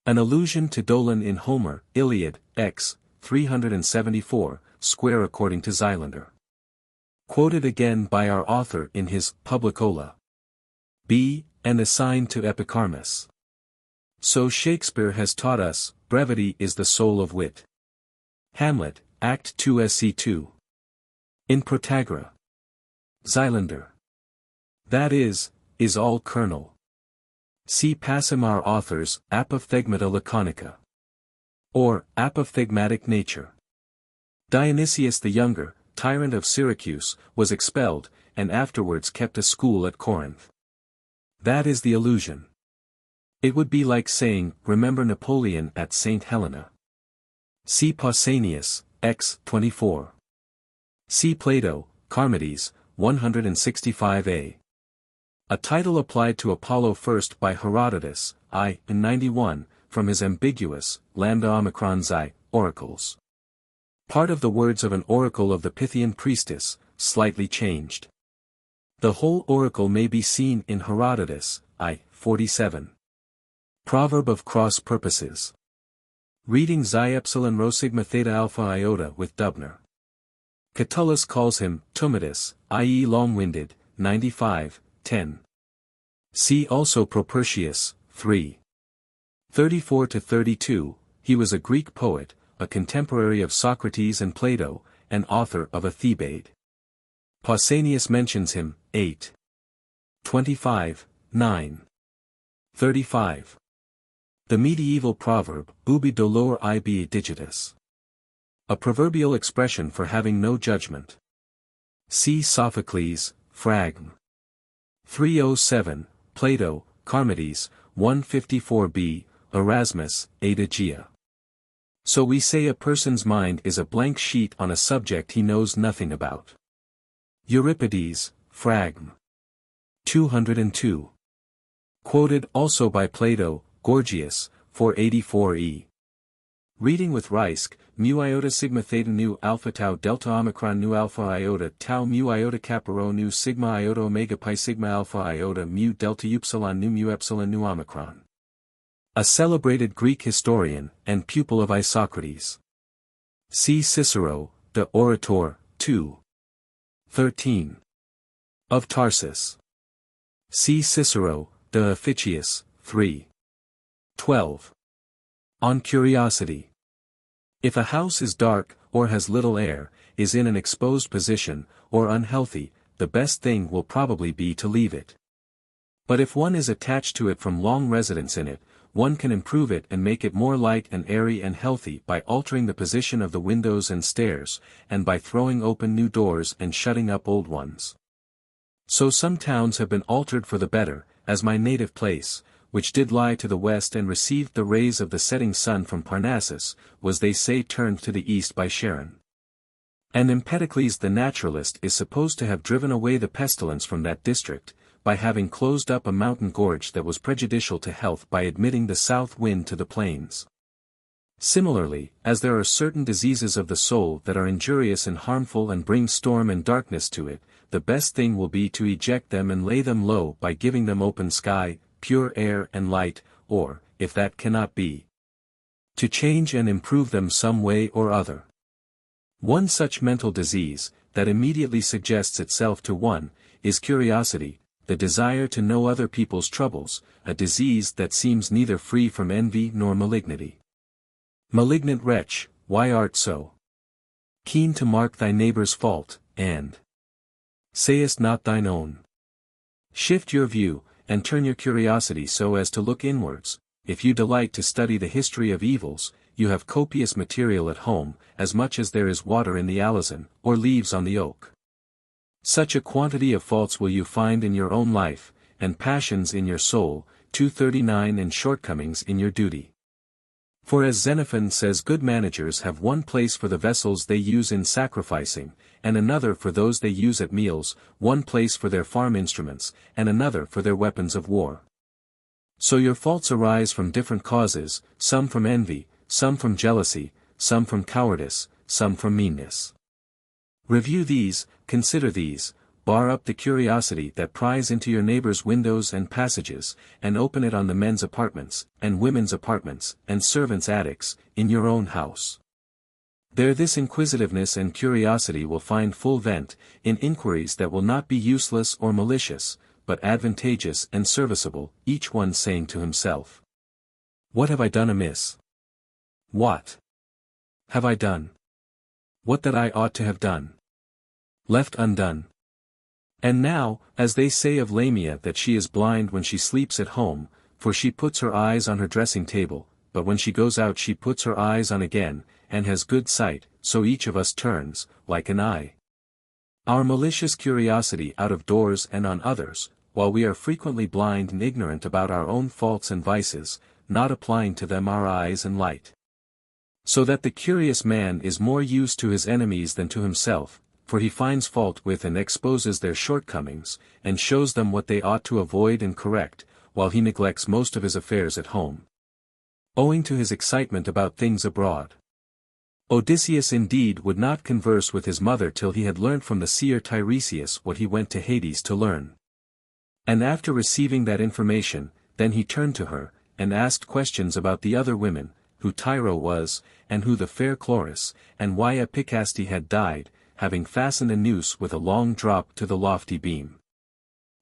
An allusion to Dolon in Homer, Iliad, X, 374, square according to Xylander. Quoted again by our author in his Publicola. B. And assigned to Epicharmus. So Shakespeare has taught us, brevity is the soul of wit. Hamlet, Act 2 Sc 2. In Protagra. Xylander. That is all kernel. See Passim our author's Apophthegmata Laconica. Or, Apophthegmatic Nature. Dionysius the Younger, tyrant of Syracuse, was expelled, and afterwards kept a school at Corinth. That is the allusion. It would be like saying, remember Napoleon at St. Helena. See Pausanias, X 24. See Plato, Charmides, 165a. A title applied to Apollo first by Herodotus, I, in 91, from his ambiguous, lambda omicron xi, oracles. Part of the words of an oracle of the Pythian priestess, slightly changed. The whole oracle may be seen in Herodotus, I, 47. Proverb of cross purposes. Reading xi epsilon rho sigma theta alpha iota with Dubner. Catullus calls him, Tumidus, i.e. long-winded, 95, 10. See also Propertius, 3. 34-32, he was a Greek poet, a contemporary of Socrates and Plato, and author of a Thebaid. Pausanias mentions him, 8. 25, 9. 35. The medieval proverb, ubi dolor ibi digitus. A proverbial expression for having no judgment. See Sophocles, Fragm. 307, Plato, Charmides, 154b, Erasmus, Adagia. So we say a person's mind is a blank sheet on a subject he knows nothing about. Euripides, Fragm. 202. Quoted also by Plato, Gorgias, 484e. Reading with Reisk, mu iota sigma theta nu alpha tau delta omicron nu alpha iota tau mu iota kappa rho nu sigma iota omega pi sigma alpha iota mu delta upsilon nu mu epsilon nu omicron. A celebrated Greek historian, and pupil of Isocrates. See Cicero, De Orator, 2. 13. Of Tarsus. See Cicero, De Officiis, 3. 12. On curiosity. If a house is dark, or has little air, is in an exposed position, or unhealthy, the best thing will probably be to leave it. But if one is attached to it from long residence in it, one can improve it and make it more light and airy and healthy by altering the position of the windows and stairs, and by throwing open new doors and shutting up old ones. So some towns have been altered for the better, as my native place, which did lie to the west and received the rays of the setting sun from Parnassus, was they say turned to the east by Charon. And Empedocles the naturalist is supposed to have driven away the pestilence from that district, by having closed up a mountain gorge that was prejudicial to health by admitting the south wind to the plains. Similarly, as there are certain diseases of the soul that are injurious and harmful and bring storm and darkness to it, the best thing will be to eject them and lay them low by giving them open sky, pure air and light, or, if that cannot be, to change and improve them some way or other. One such mental disease, that immediately suggests itself to one, is curiosity, the desire to know other people's troubles, a disease that seems neither free from envy nor malignity. Malignant wretch, why art so keen to mark thy neighbor's fault, and sayest not thine own? Shift your view, and turn your curiosity so as to look inwards. If you delight to study the history of evils, you have copious material at home, as much as there is water in the alazan, or leaves on the oak. Such a quantity of faults will you find in your own life, and passions in your soul, 239 and shortcomings in your duty. For as Xenophon says, good managers have one place for the vessels they use in sacrificing, and another for those they use at meals, one place for their farm instruments, and another for their weapons of war. So your faults arise from different causes, some from envy, some from jealousy, some from cowardice, some from meanness. Review these, consider these, bar up the curiosity that pries into your neighbor's windows and passages, and open it on the men's apartments, and women's apartments, and servants' attics, in your own house. There this inquisitiveness and curiosity will find full vent, in inquiries that will not be useless or malicious, but advantageous and serviceable, each one saying to himself, what have I done amiss? What have I done? What that I ought to have done? Left undone. And now, as they say of Lamia that she is blind when she sleeps at home, for she puts her eyes on her dressing table, but when she goes out she puts her eyes on again, and has good sight, so each of us turns, like an eye, our malicious curiosity out of doors and on others, while we are frequently blind and ignorant about our own faults and vices, not applying to them our eyes and light. So that the curious man is more used to his enemies than to himself, for he finds fault with and exposes their shortcomings, and shows them what they ought to avoid and correct, while he neglects most of his affairs at home, owing to his excitement about things abroad. Odysseus indeed would not converse with his mother till he had learnt from the seer Tiresias what he went to Hades to learn. And after receiving that information, then he turned to her, and asked questions about the other women, who Tyro was, and who the fair Chloris, and why Epicaste had died, having fastened a noose with a long drop to the lofty beam.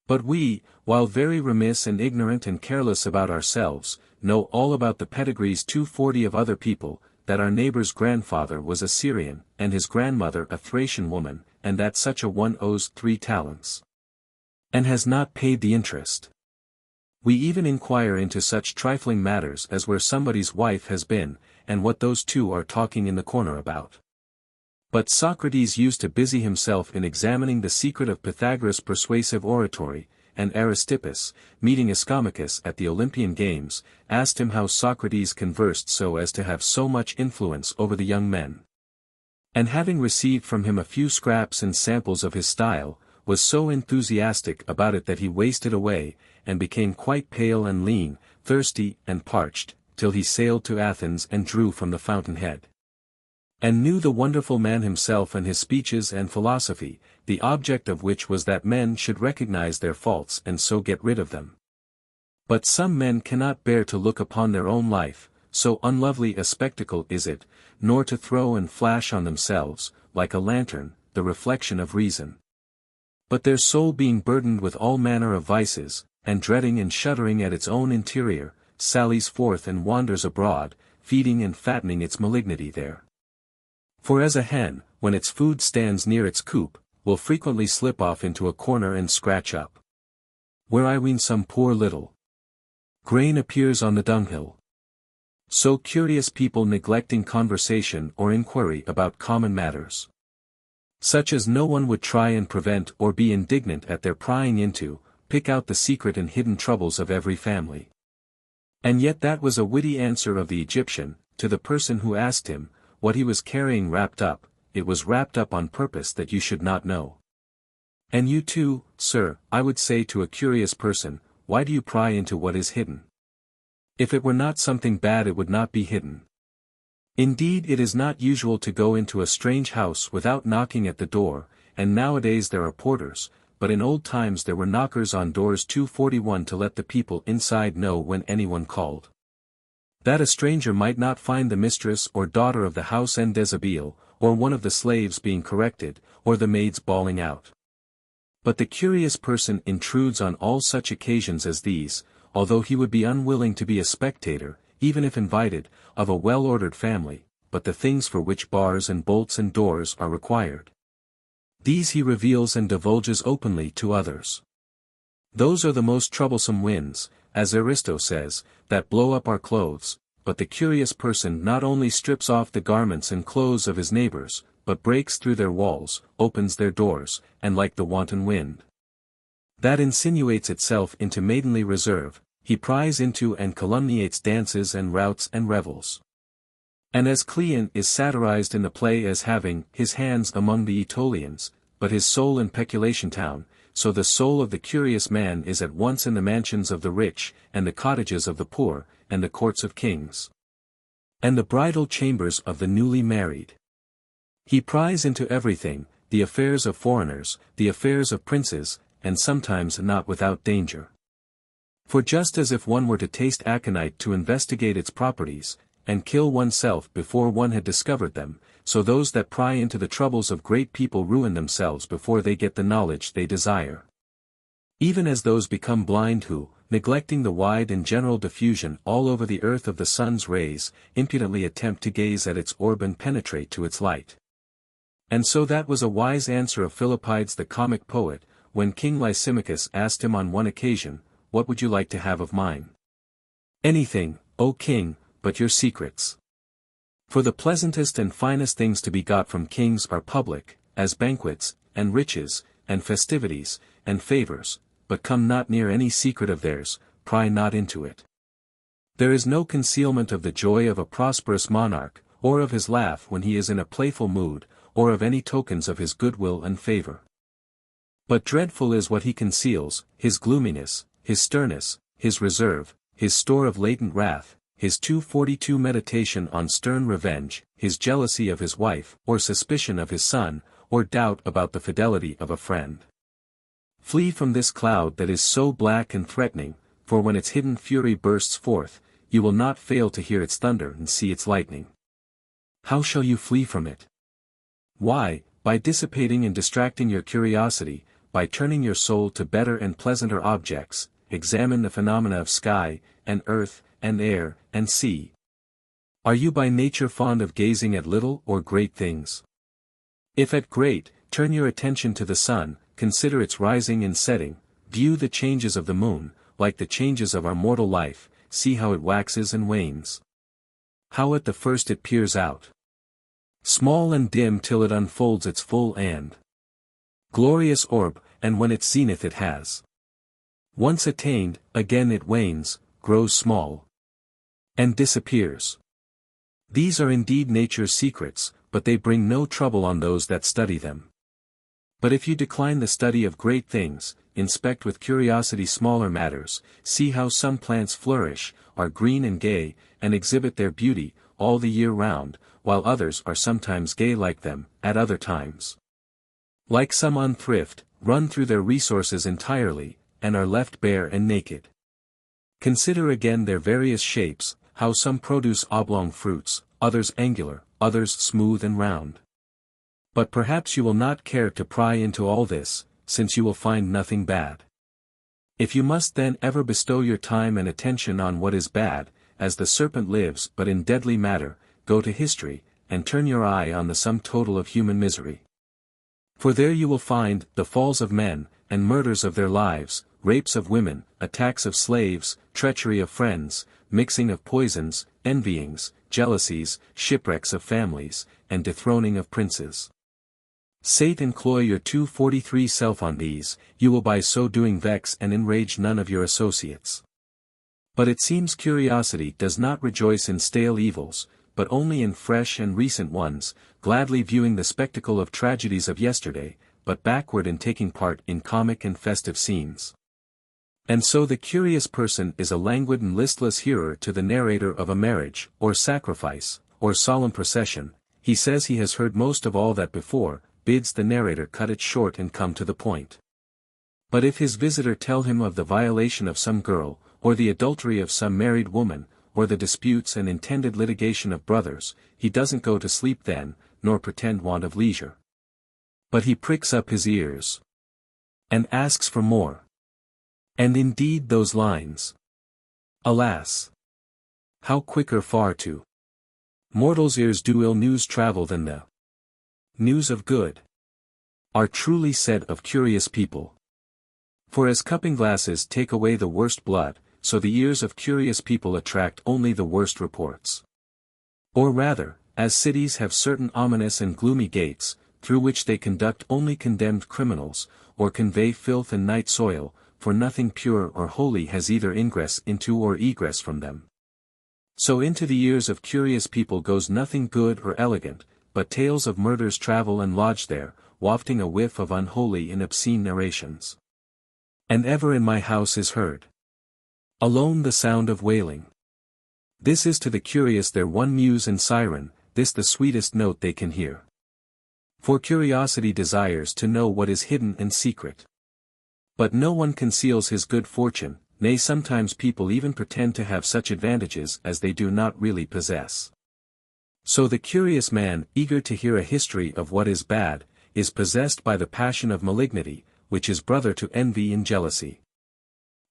But we, while very remiss and ignorant and careless about ourselves, know all about the pedigrees 240 of other people, that our neighbor's grandfather was a Syrian, and his grandmother a Thracian woman, and that such a one owes 3 talents, and has not paid the interest. We even inquire into such trifling matters as where somebody's wife has been, and what those two are talking in the corner about. But Socrates used to busy himself in examining the secret of Pythagoras' persuasive oratory, and Aristippus, meeting Ischomachus at the Olympian Games, asked him how Socrates conversed so as to have so much influence over the young men. And having received from him a few scraps and samples of his style, was so enthusiastic about it that he wasted away, and became quite pale and lean, thirsty and parched, till he sailed to Athens and drew from the fountainhead. And knew the wonderful man himself and his speeches and philosophy, the object of which was that men should recognize their faults and so get rid of them. But some men cannot bear to look upon their own life, so unlovely a spectacle is it, nor to throw and flash on themselves, like a lantern, the reflection of reason. But their soul being burdened with all manner of vices, and dreading and shuddering at its own interior, sallies forth and wanders abroad, feeding and fattening its malignity there. For as a hen, when its food stands near its coop, will frequently slip off into a corner and scratch up, where I ween some poor little grain appears on the dunghill. So curious people neglecting conversation or inquiry about common matters, such as no one would try and prevent or be indignant at their prying into, pick out the secret and hidden troubles of every family. And yet that was a witty answer of the Egyptian, to the person who asked him, what he was carrying wrapped up, it was wrapped up on purpose that you should not know. And you too, sir, I would say to a curious person, why do you pry into what is hidden? If it were not something bad it would not be hidden. Indeed it is not usual to go into a strange house without knocking at the door, and nowadays there are porters, but in old times there were knockers on doors 241 to let the people inside know when anyone called. That a stranger might not find the mistress or daughter of the house en deshabille, or one of the slaves being corrected, or the maids bawling out. But the curious person intrudes on all such occasions as these, although he would be unwilling to be a spectator, even if invited, of a well-ordered family, but the things for which bars and bolts and doors are required. These he reveals and divulges openly to others. Those are the most troublesome winds, as Aristo says, that blow up our clothes, but the curious person not only strips off the garments and clothes of his neighbors, but breaks through their walls, opens their doors, and like the wanton wind that insinuates itself into maidenly reserve, he pries into and calumniates dances and routs and revels. And as Cleon is satirized in the play as having his hands among the Aetolians, but his soul in Peculation town, so the soul of the curious man is at once in the mansions of the rich, and the cottages of the poor, and the courts of kings, and the bridal chambers of the newly married. He pries into everything, the affairs of foreigners, the affairs of princes, and sometimes not without danger. For just as if one were to taste aconite to investigate its properties, and kill oneself before one had discovered them, so those that pry into the troubles of great people ruin themselves before they get the knowledge they desire. Even as those become blind who, neglecting the wide and general diffusion all over the earth of the sun's rays, impudently attempt to gaze at its orb and penetrate to its light. And so that was a wise answer of Philippides the comic poet, when King Lysimachus asked him on one occasion, "What would you like to have of mine?" "Anything, O king, but your secrets. For the pleasantest and finest things to be got from kings are public, as banquets, and riches, and festivities, and favors, but come not near any secret of theirs, pry not into it. There is no concealment of the joy of a prosperous monarch, or of his laugh when he is in a playful mood, or of any tokens of his goodwill and favor. But dreadful is what he conceals, his gloominess, his sternness, his reserve, his store of latent wrath, his 242 meditation on stern revenge, his jealousy of his wife, or suspicion of his son, or doubt about the fidelity of a friend. Flee from this cloud that is so black and threatening, for when its hidden fury bursts forth, you will not fail to hear its thunder and see its lightning. How shall you flee from it? Why, by dissipating and distracting your curiosity, by turning your soul to better and pleasanter objects. Examine the phenomena of sky, and earth, and air, and sea. Are you by nature fond of gazing at little or great things? If at great, turn your attention to the sun, consider its rising and setting, view the changes of the moon, like the changes of our mortal life, see how it waxes and wanes. How at the first it peers out, small and dim till it unfolds its full and glorious orb, and when its zenith it has once attained, again it wanes, grows small, and disappears. These are indeed nature's secrets, but they bring no trouble on those that study them. But if you decline the study of great things, inspect with curiosity smaller matters, see how some plants flourish, are green and gay, and exhibit their beauty, all the year round, while others are sometimes gay like them, at other times, like some unthrift, run through their resources entirely, and are left bare and naked. Consider again their various shapes, how some produce oblong fruits, others angular, others smooth and round. But perhaps you will not care to pry into all this, since you will find nothing bad. If you must then ever bestow your time and attention on what is bad, as the serpent lives but in deadly matter, go to history, and turn your eye on the sum total of human misery. For there you will find the falls of men, and murders of their lives, rapes of women, attacks of slaves, treachery of friends, mixing of poisons, envyings, jealousies, shipwrecks of families, and dethroning of princes. Sate and cloy your 243 self on these, you will by so doing vex and enrage none of your associates. But it seems curiosity does not rejoice in stale evils, but only in fresh and recent ones, gladly viewing the spectacle of tragedies of yesterday, but backward in taking part in comic and festive scenes. And so the curious person is a languid and listless hearer to the narrator of a marriage, or sacrifice, or solemn procession. He says he has heard most of all that before, bids the narrator cut it short and come to the point. But if his visitor tell him of the violation of some girl, or the adultery of some married woman, or the disputes and intended litigation of brothers, he doesn't go to sleep then, nor pretend want of leisure. But he pricks up his ears and asks for more. And indeed those lines, alas, how quicker far to mortals' ears do ill news travel than the news of good, are truly said of curious people. For as cupping glasses take away the worst blood, so the ears of curious people attract only the worst reports. Or rather, as cities have certain ominous and gloomy gates, through which they conduct only condemned criminals, or convey filth and night soil, for nothing pure or holy has either ingress into or egress from them. So into the ears of curious people goes nothing good or elegant, but tales of murders travel and lodge there, wafting a whiff of unholy and obscene narrations. And ever in my house is heard alone the sound of wailing. This is to the curious their one muse and siren, this the sweetest note they can hear. For curiosity desires to know what is hidden and secret. But no one conceals his good fortune, nay sometimes people even pretend to have such advantages as they do not really possess. So the curious man, eager to hear a history of what is bad, is possessed by the passion of malignity, which is brother to envy and jealousy.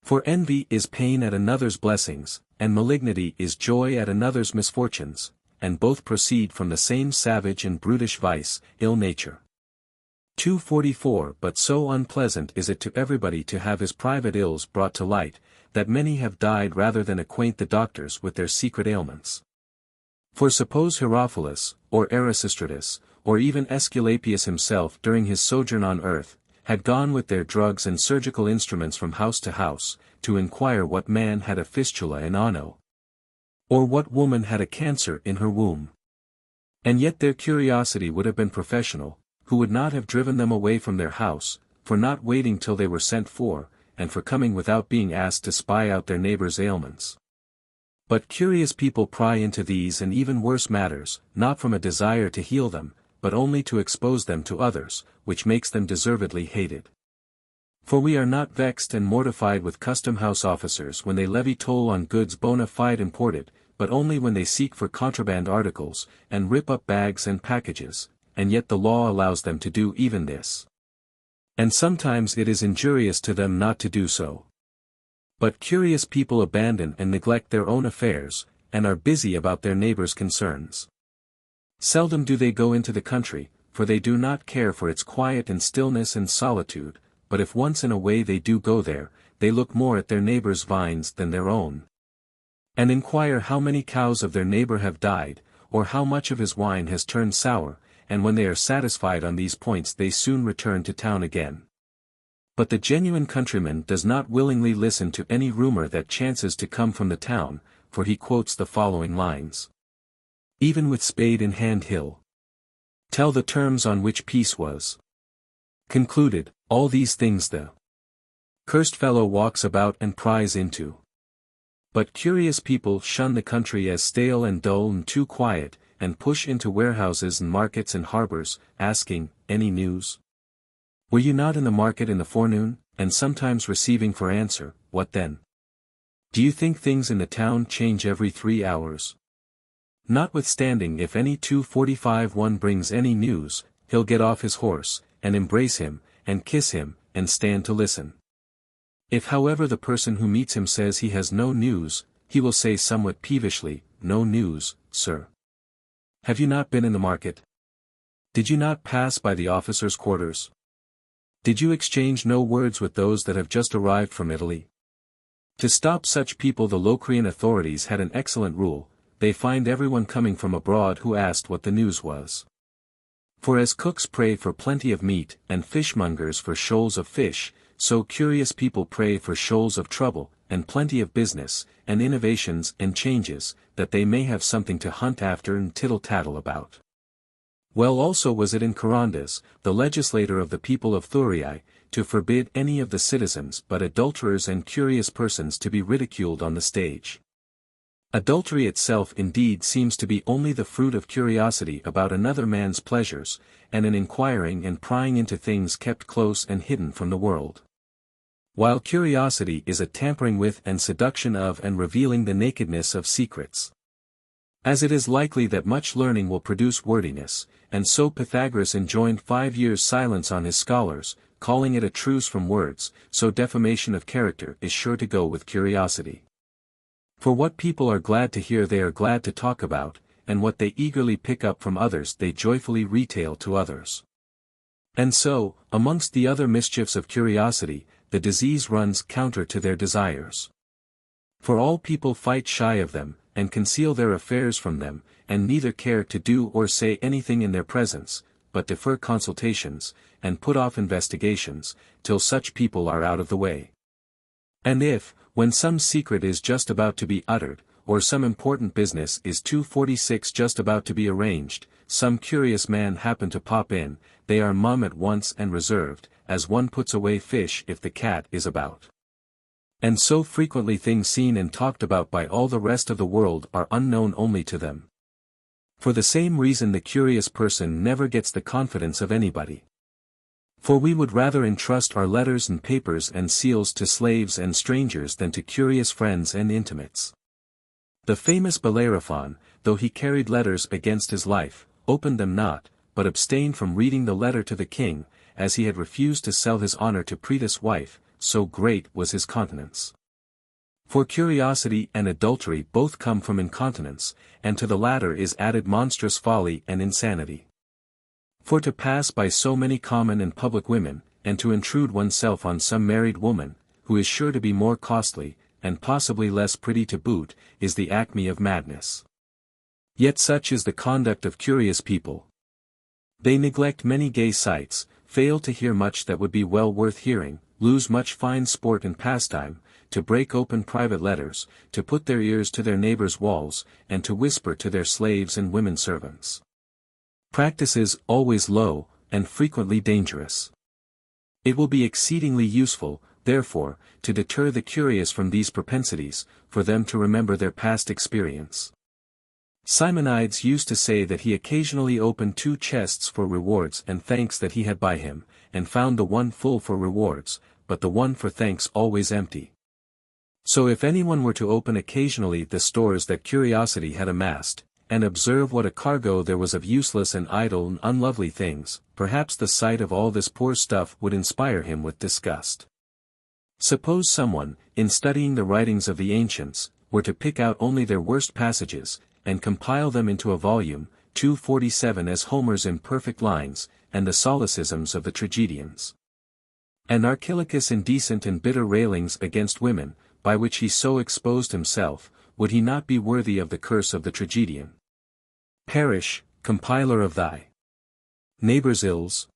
For envy is pain at another's blessings, and malignity is joy at another's misfortunes, and both proceed from the same savage and brutish vice, ill nature. 244 But so unpleasant is it to everybody to have his private ills brought to light, that many have died rather than acquaint the doctors with their secret ailments. For suppose Herophilus, or Erasistratus, or even Aesculapius himself during his sojourn on earth, had gone with their drugs and surgical instruments from house to house, to inquire what man had a fistula in ano, or what woman had a cancer in her womb. And yet their curiosity would have been professional, who would not have driven them away from their house, for not waiting till they were sent for, and for coming without being asked to spy out their neighbors' ailments. But curious people pry into these and even worse matters, not from a desire to heal them, but only to expose them to others, which makes them deservedly hated. For we are not vexed and mortified with custom-house officers when they levy toll on goods bona fide imported, but only when they seek for contraband articles, and rip up bags and packages, and yet the law allows them to do even this. And sometimes it is injurious to them not to do so. But curious people abandon and neglect their own affairs, and are busy about their neighbors' concerns. Seldom do they go into the country, for they do not care for its quiet and stillness and solitude, but if once in a way they do go there, they look more at their neighbors' vines than their own. And inquire how many cows of their neighbor have died, or how much of his wine has turned sour, and when they are satisfied on these points they soon return to town again. But the genuine countryman does not willingly listen to any rumor that chances to come from the town, for he quotes the following lines. Even with spade in hand he'll tell the terms on which peace was concluded, all these things the cursed fellow walks about and pries into. But curious people shun the country as stale and dull and too quiet, and push into warehouses and markets and harbors, asking, any news? Were you not in the market in the forenoon, and sometimes receiving for answer, what then? Do you think things in the town change every 3 hours? Notwithstanding if any 245 one brings any news, he'll get off his horse, and embrace him, and kiss him, and stand to listen. If however the person who meets him says he has no news, he will say somewhat peevishly, no news, sir. Have you not been in the market? Did you not pass by the officers' quarters? Did you exchange no words with those that have just arrived from Italy? To stop such people the Locrian authorities had an excellent rule, they fined everyone coming from abroad who asked what the news was. For as cooks pray for plenty of meat, and fishmongers for shoals of fish, so curious people pray for shoals of trouble, and plenty of business, and innovations and changes, that they may have something to hunt after and tittle-tattle about. Well also was it in Charondas, the legislator of the people of Thurii, to forbid any of the citizens but adulterers and curious persons to be ridiculed on the stage. Adultery itself indeed seems to be only the fruit of curiosity about another man's pleasures, and an inquiring and prying into things kept close and hidden from the world. While curiosity is a tampering with and seduction of and revealing the nakedness of secrets. As it is likely that much learning will produce wordiness, and so Pythagoras enjoined 5 years' silence on his scholars, calling it a truce from words, so defamation of character is sure to go with curiosity. For what people are glad to hear they are glad to talk about, and what they eagerly pick up from others they joyfully retail to others. And so, amongst the other mischiefs of curiosity, the disease runs counter to their desires. For all people fight shy of them, and conceal their affairs from them, and neither care to do or say anything in their presence, but defer consultations, and put off investigations, till such people are out of the way. And if, when some secret is just about to be uttered, or some important business is 246 just about to be arranged, some curious man happen to pop in, they are mum at once and reserved, as one puts away fish if the cat is about. And so frequently things seen and talked about by all the rest of the world are unknown only to them. For the same reason the curious person never gets the confidence of anybody. For we would rather entrust our letters and papers and seals to slaves and strangers than to curious friends and intimates. The famous Bellerophon, though he carried letters against his life, opened them not, but abstained from reading the letter to the king, as he had refused to sell his honor to Proetus' wife, so great was his continence. For curiosity and adultery both come from incontinence, and to the latter is added monstrous folly and insanity. For to pass by so many common and public women, and to intrude oneself on some married woman, who is sure to be more costly, and possibly less pretty to boot, is the acme of madness. Yet such is the conduct of curious people. They neglect many gay sights, fail to hear much that would be well worth hearing, lose much fine sport and pastime, to break open private letters, to put their ears to their neighbors' walls, and to whisper to their slaves and women servants. Practices always low, and frequently dangerous. It will be exceedingly useful, therefore, to deter the curious from these propensities, for them to remember their past experience. Simonides used to say that he occasionally opened 2 chests for rewards and thanks that he had by him, and found the one full for rewards, but the one for thanks always empty. So if anyone were to open occasionally the stores that curiosity had amassed, and observe what a cargo there was of useless and idle and unlovely things, perhaps the sight of all this poor stuff would inspire him with disgust. Suppose someone, in studying the writings of the ancients, were to pick out only their worst passages, and compile them into a volume, 247 as Homer's imperfect lines, and the solecisms of the tragedians. And Archilochus' indecent and bitter railings against women, by which he so exposed himself, would he not be worthy of the curse of the tragedian? Perish, compiler of thy neighbor's ills.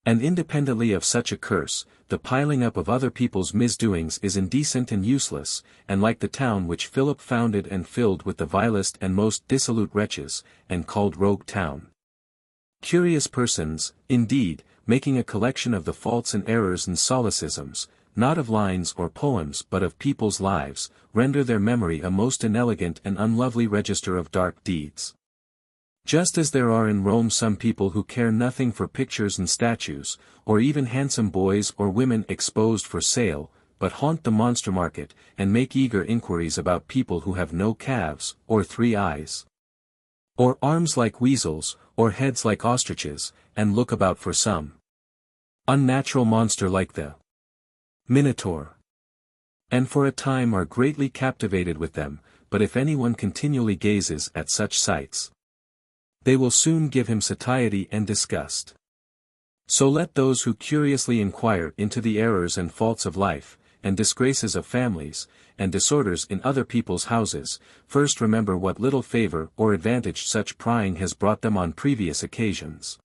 And independently of such a curse, the piling up of other people's misdoings is indecent and useless, and like the town which Philip founded and filled with the vilest and most dissolute wretches, and called Rogue Town. Curious persons, indeed, making a collection of the faults and errors and solecisms, not of lines or poems but of people's lives, render their memory a most inelegant and unlovely register of dark deeds. Just as there are in Rome some people who care nothing for pictures and statues, or even handsome boys or women exposed for sale, but haunt the monster market, and make eager inquiries about people who have no calves, or 3 eyes, or arms like weasels, or heads like ostriches, and look about for some unnatural monster like the Minotaur. And for a time are greatly captivated with them, but if anyone continually gazes at such sights, they will soon give him satiety and disgust. So let those who curiously inquire into the errors and faults of life, and disgraces of families, and disorders in other people's houses, first remember what little favor or advantage such prying has brought them on previous occasions.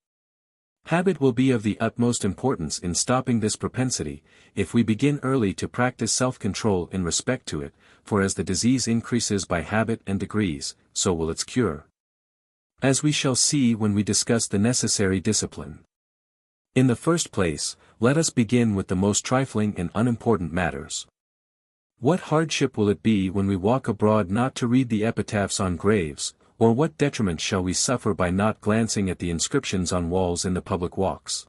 Habit will be of the utmost importance in stopping this propensity, if we begin early to practice self-control in respect to it, for as the disease increases by habit and degrees, so will its cure. As we shall see when we discuss the necessary discipline. In the first place, let us begin with the most trifling and unimportant matters. What hardship will it be when we walk abroad not to read the epitaphs on graves, or what detriment shall we suffer by not glancing at the inscriptions on walls in the public walks?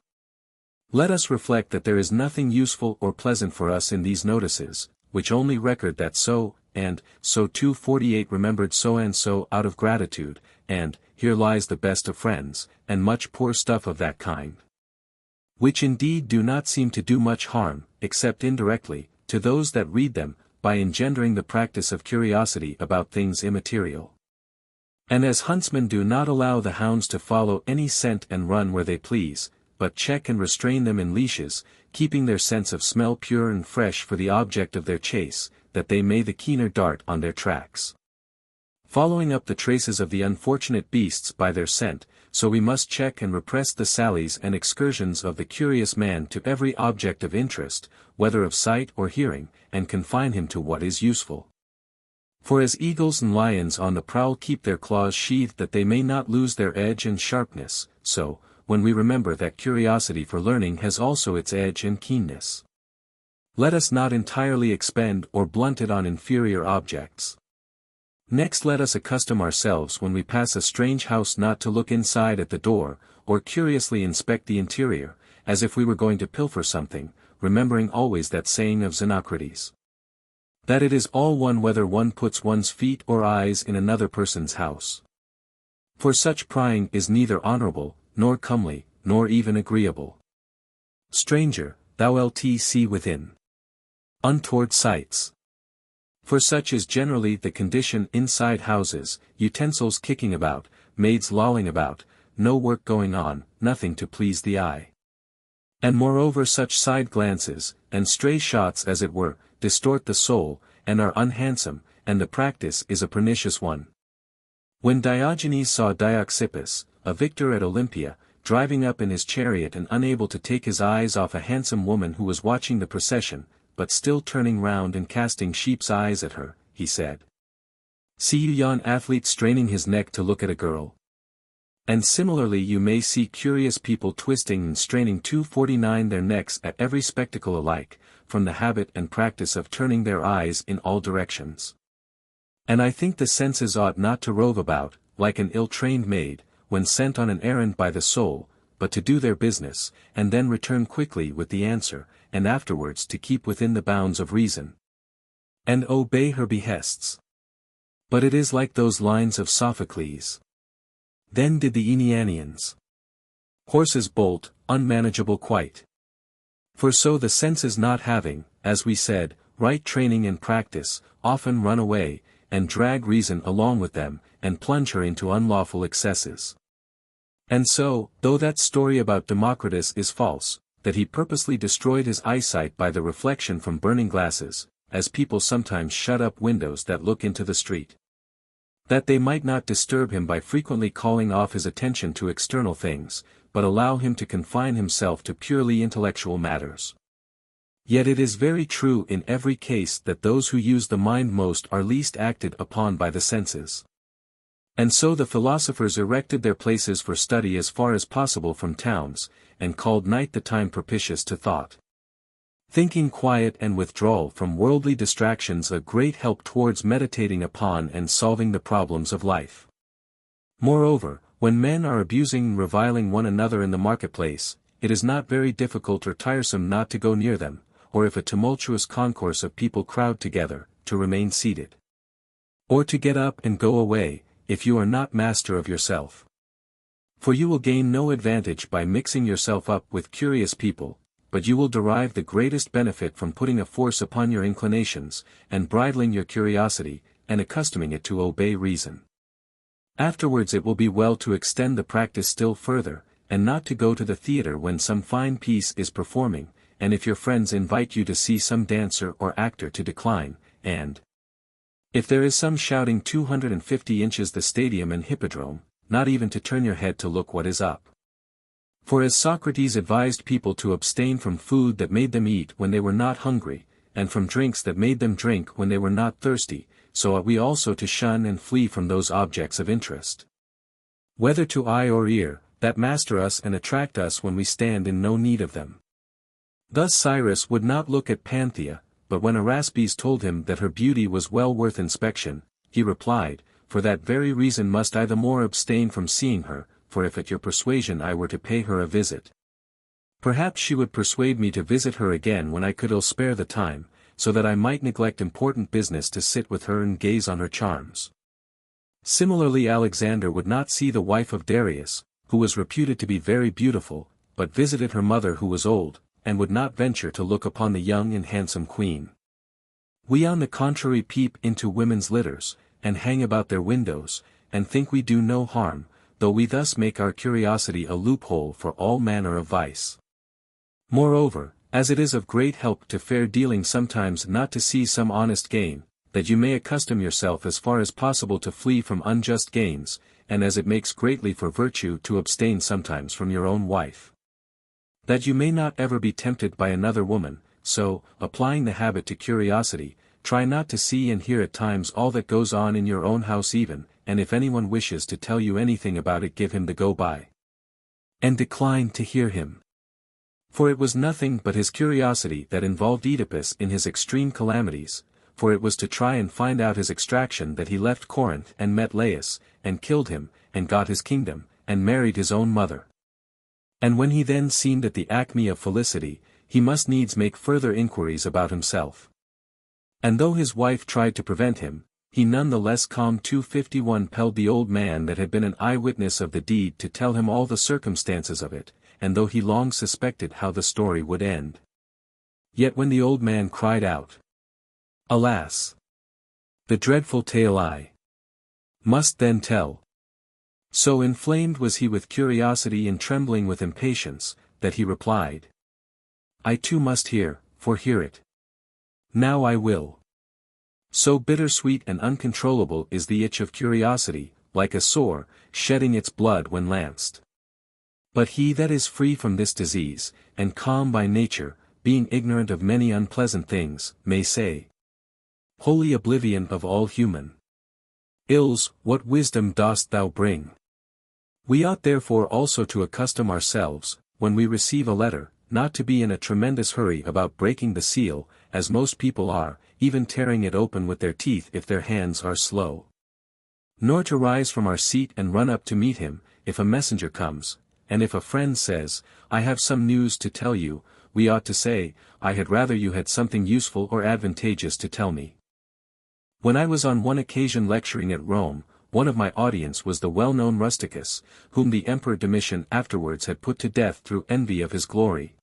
Let us reflect that there is nothing useful or pleasant for us in these notices, which only record that so, and so 248 remembered so and so out of gratitude, and here lies the best of friends, and much poor stuff of that kind. Which indeed do not seem to do much harm, except indirectly, to those that read them, by engendering the practice of curiosity about things immaterial. And as huntsmen do not allow the hounds to follow any scent and run where they please, but check and restrain them in leashes, keeping their sense of smell pure and fresh for the object of their chase, that they may the keener dart on their tracks. Following up the traces of the unfortunate beasts by their scent, so we must check and repress the sallies and excursions of the curious man to every object of interest, whether of sight or hearing, and confine him to what is useful. For as eagles and lions on the prowl keep their claws sheathed that they may not lose their edge and sharpness, so, when we remember that curiosity for learning has also its edge and keenness, let us not entirely expend or blunt it on inferior objects. Next let us accustom ourselves when we pass a strange house not to look inside at the door, or curiously inspect the interior, as if we were going to pilfer something, remembering always that saying of Xenocrates, that it is all one whether one puts one's feet or eyes in another person's house. For such prying is neither honorable, nor comely, nor even agreeable. Stranger, thou lt see within. Untoward sights. For such is generally the condition inside houses, utensils kicking about, maids lolling about, no work going on, nothing to please the eye. And moreover such side glances, and stray shots as it were, distort the soul, and are unhandsome, and the practice is a pernicious one. When Diogenes saw Dioxippus, a victor at Olympia, driving up in his chariot and unable to take his eyes off a handsome woman who was watching the procession, but still turning round and casting sheep's eyes at her, he said, "See you yon athlete straining his neck to look at a girl?" And similarly you may see curious people twisting and straining 249 their necks at every spectacle alike, from the habit and practice of turning their eyes in all directions. And I think the senses ought not to rove about, like an ill-trained maid, when sent on an errand by the soul, but to do their business, and then return quickly with the answer, and afterwards to keep within the bounds of reason, and obey her behests. But it is like those lines of Sophocles. Then did the Aenianians horses bolt, unmanageable quite. For so the senses not having, as we said, right training and practice, often run away, and drag reason along with them, and plunge her into unlawful excesses. And so, though that story about Democritus is false, that he purposely destroyed his eyesight by the reflection from burning glasses, as people sometimes shut up windows that look into the street, that they might not disturb him by frequently calling off his attention to external things, but allow him to confine himself to purely intellectual matters. Yet it is very true in every case that those who use the mind most are least acted upon by the senses. And so the philosophers erected their places for study as far as possible from towns, and called night the time propitious to thought. Thinking quiet and withdrawal from worldly distractions a great help towards meditating upon and solving the problems of life. Moreover, when men are abusing and reviling one another in the marketplace, it is not very difficult or tiresome not to go near them, or if a tumultuous concourse of people crowd together, to remain seated. Or to get up and go away, if you are not master of yourself. For you will gain no advantage by mixing yourself up with curious people, but you will derive the greatest benefit from putting a force upon your inclinations, and bridling your curiosity, and accustoming it to obey reason. Afterwards it will be well to extend the practice still further, and not to go to the theatre when some fine piece is performing, and if your friends invite you to see some dancer or actor to decline, and if there is some shouting 250 inches the stadium and hippodrome, not even to turn your head to look what is up. For as Socrates advised people to abstain from food that made them eat when they were not hungry, and from drinks that made them drink when they were not thirsty, so ought we also to shun and flee from those objects of interest, whether to eye or ear, that master us and attract us when we stand in no need of them. Thus Cyrus would not look at Panthea, but when Araspes told him that her beauty was well worth inspection, he replied, "For that very reason must I the more abstain from seeing her, for if at your persuasion I were to pay her a visit, perhaps she would persuade me to visit her again when I could ill spare the time, so that I might neglect important business to sit with her and gaze on her charms." Similarly Alexander would not see the wife of Darius, who was reputed to be very beautiful, but visited her mother who was old, and would not venture to look upon the young and handsome queen. We on the contrary peep into women's litters, and hang about their windows, and think we do no harm, though we thus make our curiosity a loophole for all manner of vice. Moreover, as it is of great help to fair dealing sometimes not to see some honest gain, that you may accustom yourself as far as possible to flee from unjust gains, and as it makes greatly for virtue to abstain sometimes from your own wife, that you may not ever be tempted by another woman, so, applying the habit to curiosity, try not to see and hear at times all that goes on in your own house even, and if anyone wishes to tell you anything about it give him the go-by, and decline to hear him. For it was nothing but his curiosity that involved Oedipus in his extreme calamities, for it was to try and find out his extraction that he left Corinth and met Laius, and killed him, and got his kingdom, and married his own mother. And when he then seemed at the acme of felicity, he must needs make further inquiries about himself. And though his wife tried to prevent him, he none the less calm 251 pelled the old man that had been an eyewitness of the deed to tell him all the circumstances of it, and though he long suspected how the story would end. Yet when the old man cried out, "Alas! The dreadful tale I must then tell," so inflamed was he with curiosity and trembling with impatience, that he replied, "I too must hear, for hear it. Now I will." So bittersweet and uncontrollable is the itch of curiosity, like a sore, shedding its blood when lanced. But he that is free from this disease, and calm by nature, being ignorant of many unpleasant things, may say, "Holy oblivion of all human ills, what wisdom dost thou bring?" We ought therefore also to accustom ourselves, when we receive a letter, not to be in a tremendous hurry about breaking the seal, as most people are, even tearing it open with their teeth if their hands are slow. Nor to rise from our seat and run up to meet him, if a messenger comes, and if a friend says, "I have some news to tell you," we ought to say, "I had rather you had something useful or advantageous to tell me." When I was on one occasion lecturing at Rome, one of my audience was the well-known Rusticus, whom the Emperor Domitian afterwards had put to death through envy of his glory.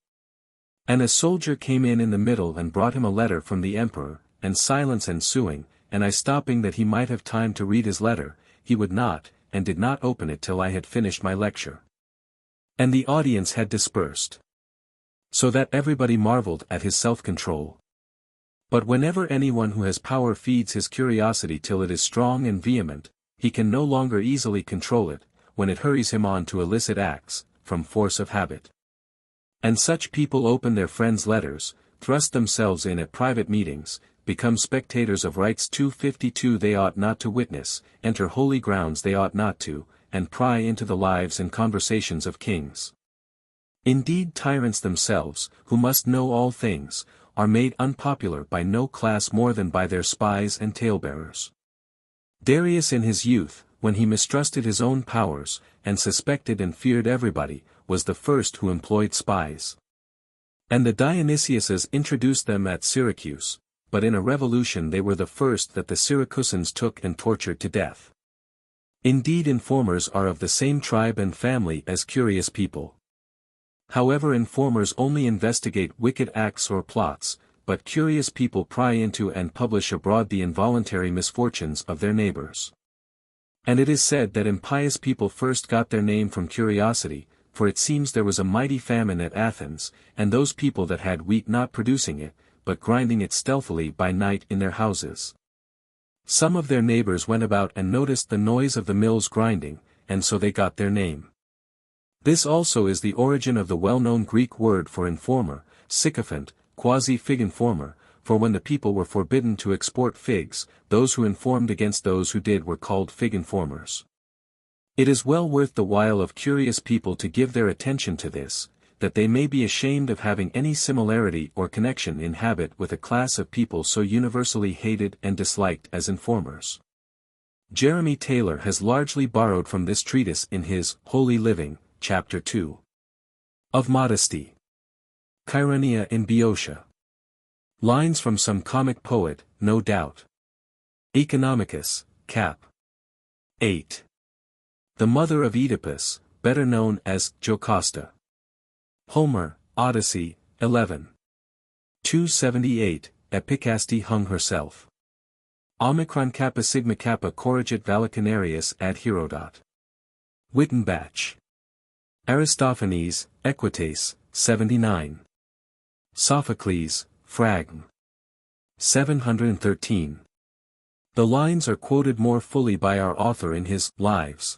And a soldier came in the middle and brought him a letter from the emperor, and silence ensuing, and I stopping that he might have time to read his letter, he would not, and did not open it till I had finished my lecture. And the audience had dispersed, so that everybody marveled at his self-control. But whenever anyone who has power feeds his curiosity till it is strong and vehement, he can no longer easily control it, when it hurries him on to illicit acts, from force of habit. And such people open their friends' letters, thrust themselves in at private meetings, become spectators of rites 252 they ought not to witness, enter holy grounds they ought not to, and pry into the lives and conversations of kings. Indeed tyrants themselves, who must know all things, are made unpopular by no class more than by their spies and talebearers. Darius in his youth, when he mistrusted his own powers, and suspected and feared everybody, was the first who employed spies. And the Dionysiuses introduced them at Syracuse, but in a revolution they were the first that the Syracusans took and tortured to death. Indeed informers are of the same tribe and family as curious people. However, informers only investigate wicked acts or plots, but curious people pry into and publish abroad the involuntary misfortunes of their neighbors. And it is said that impious people first got their name from curiosity, for it seems there was a mighty famine at Athens, and those people that had wheat not producing it, but grinding it stealthily by night in their houses. Some of their neighbors went about and noticed the noise of the mills grinding, and so they got their name. This also is the origin of the well-known Greek word for informer, sycophant, quasi-fig informer, for when the people were forbidden to export figs, those who informed against those who did were called fig informers. It is well worth the while of curious people to give their attention to this, that they may be ashamed of having any similarity or connection in habit with a class of people so universally hated and disliked as informers. Jeremy Taylor has largely borrowed from this treatise in his Holy Living, Chapter 2. Of Modesty. Chironia in Boeotia. Lines from some comic poet, no doubt. Economicus, Cap. 8. The mother of Oedipus, better known as Jocasta. Homer, Odyssey, 11. 278, Epicasti hung herself. Omicron Kappa Sigma Kappa corrigit Vallicanarius ad Herodot. Wittenbach. Aristophanes, Equites, 79. Sophocles, Fragm. 713. The lines are quoted more fully by our author in his Lives.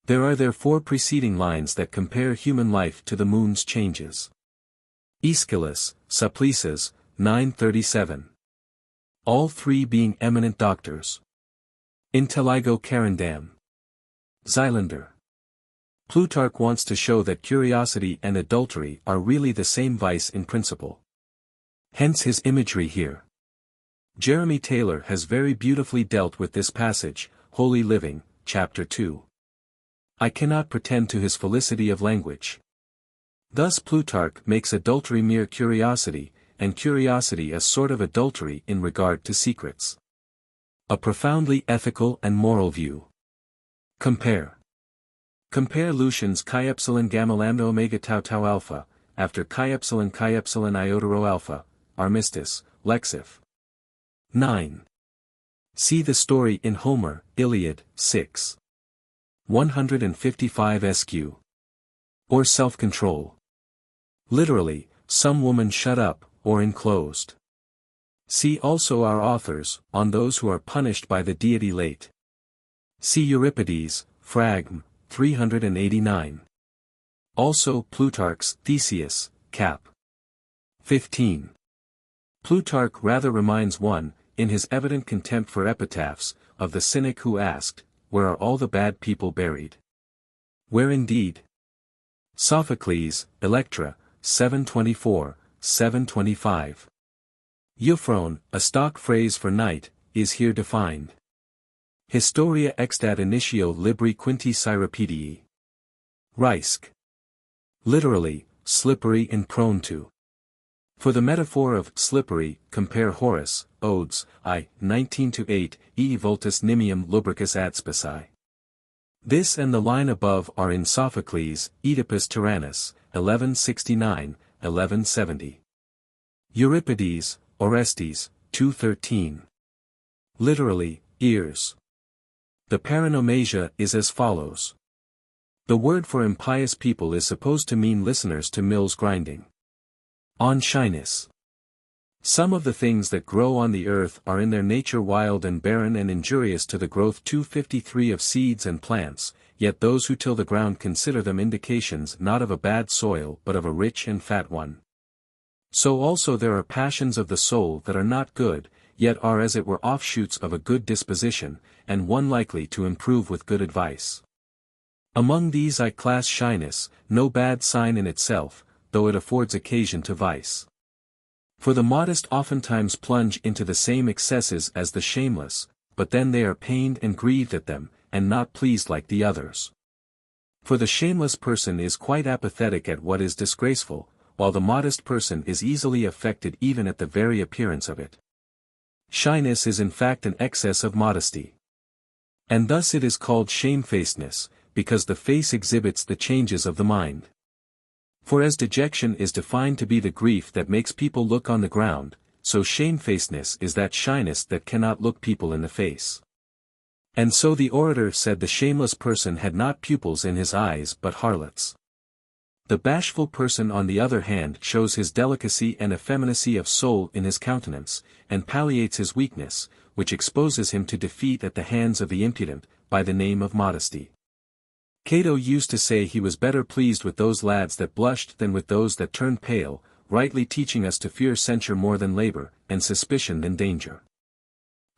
There are therefore preceding lines that compare human life to the moon's changes. Aeschylus, Supplices, 937. All three being eminent doctors. Intelligo carendam. Xylander. Plutarch wants to show that curiosity and adultery are really the same vice in principle. Hence his imagery here. Jeremy Taylor has very beautifully dealt with this passage, Holy Living, Chapter 2. I cannot pretend to his felicity of language. Thus Plutarch makes adultery mere curiosity, and curiosity a sort of adultery in regard to secrets. A profoundly ethical and moral view. Compare Lucian's chi epsilon gamma lambda omega tau tau alpha, after chi epsilon iota rho alpha, armistus, lexif. 9. See the story in Homer, Iliad, 6. 155 SQ. Or self-control. Literally, some woman shut up, or enclosed. See also our authors, on those who are punished by the deity late. See Euripides, Fragm, 389. Also Plutarch's Theseus, Cap. 15. Plutarch rather reminds one, in his evident contempt for epitaphs, of the cynic who asked, where are all the bad people buried? Where indeed? Sophocles, Electra, 724, 725. Euphron, a stock phrase for night, is here defined. Historia extat initio libri quinti Cyropedii. Reisk. Literally, slippery and prone to. For the metaphor of slippery, compare Horace, Odes, I, 19-8, E vultus nimium lubricus adspici. This and the line above are in Sophocles, Oedipus Tyrannus, 1169, 1170. Euripides, Orestes, 213. Literally, ears. The paranomasia is as follows. The word for impious people is supposed to mean listeners to mills grinding. On shyness. Some of the things that grow on the earth are in their nature wild and barren and injurious to the growth 253 of seeds and plants, yet those who till the ground consider them indications not of a bad soil but of a rich and fat one. So also there are passions of the soul that are not good, yet are as it were offshoots of a good disposition, and one likely to improve with good advice. Among these I class shyness, no bad sign in itself, though it affords occasion to vice. For the modest oftentimes plunge into the same excesses as the shameless, but then they are pained and grieved at them, and not pleased like the others. For the shameless person is quite apathetic at what is disgraceful, while the modest person is easily affected even at the very appearance of it. Shyness is in fact an excess of modesty. And thus it is called shamefacedness, because the face exhibits the changes of the mind. For as dejection is defined to be the grief that makes people look on the ground, so shamefacedness is that shyness that cannot look people in the face. And so the orator said the shameless person had not pupils in his eyes but harlots. The bashful person on the other hand shows his delicacy and effeminacy of soul in his countenance, and palliates his weakness, which exposes him to defeat at the hands of the impudent, by the name of modesty. Cato used to say he was better pleased with those lads that blushed than with those that turned pale, rightly teaching us to fear censure more than labor, and suspicion than danger.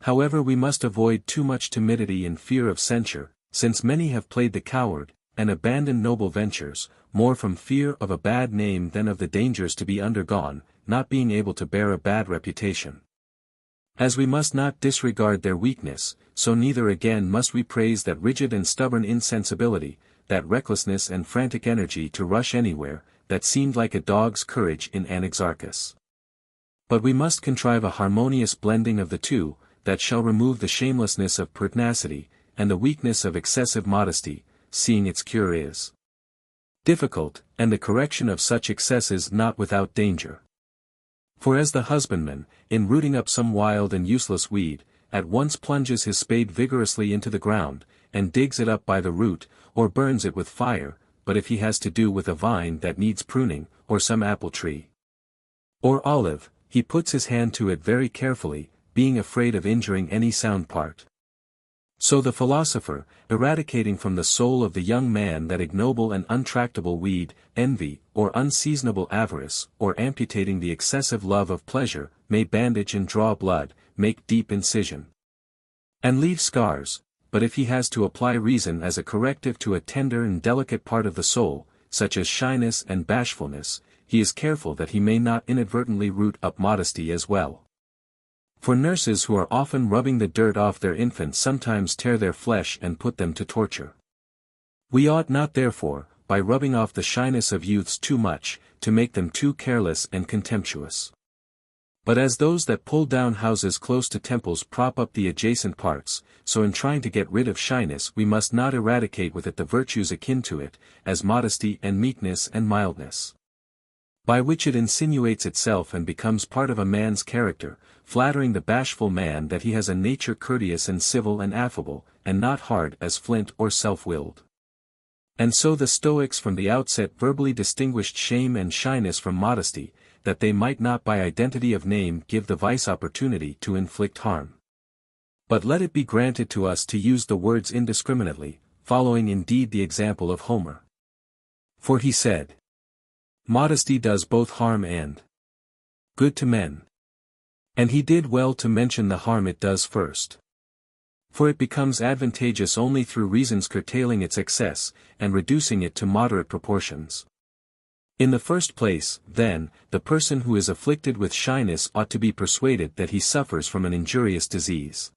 However, we must avoid too much timidity and fear of censure, since many have played the coward, and abandoned noble ventures, more from fear of a bad name than of the dangers to be undergone, not being able to bear a bad reputation. As we must not disregard their weakness, so neither again must we praise that rigid and stubborn insensibility, that recklessness and frantic energy to rush anywhere, that seemed like a dog's courage in Anaxarchus. But we must contrive a harmonious blending of the two, that shall remove the shamelessness of pertinacity, and the weakness of excessive modesty, seeing its cure is difficult, and the correction of such excesses not without danger. For as the husbandman, in rooting up some wild and useless weed, at once plunges his spade vigorously into the ground, and digs it up by the root, or burns it with fire, but if he has to do with a vine that needs pruning, or some apple tree, or olive, he puts his hand to it very carefully, being afraid of injuring any sound part. So the philosopher, eradicating from the soul of the young man that ignoble and untractable weed, envy, or unseasonable avarice, or amputating the excessive love of pleasure, may bandage and draw blood, make deep incision, and leave scars, but if he has to apply reason as a corrective to a tender and delicate part of the soul, such as shyness and bashfulness, he is careful that he may not inadvertently root up modesty as well. For nurses who are often rubbing the dirt off their infants sometimes tear their flesh and put them to torture. We ought not therefore, by rubbing off the shyness of youths too much, to make them too careless and contemptuous. But as those that pull down houses close to temples prop up the adjacent parts, so in trying to get rid of shyness we must not eradicate with it the virtues akin to it, as modesty and meekness and mildness, by which it insinuates itself and becomes part of a man's character, flattering the bashful man that he has a nature courteous and civil and affable, and not hard as flint or self-willed. And so the Stoics from the outset verbally distinguished shame and shyness from modesty, that they might not by identity of name give the vice opportunity to inflict harm. But let it be granted to us to use the words indiscriminately, following indeed the example of Homer. For he said, "Modesty does both harm and good to men." And he did well to mention the harm it does first. For it becomes advantageous only through reason's curtailing its excess, and reducing it to moderate proportions. In the first place, then, the person who is afflicted with shyness ought to be persuaded that he suffers from an injurious disease.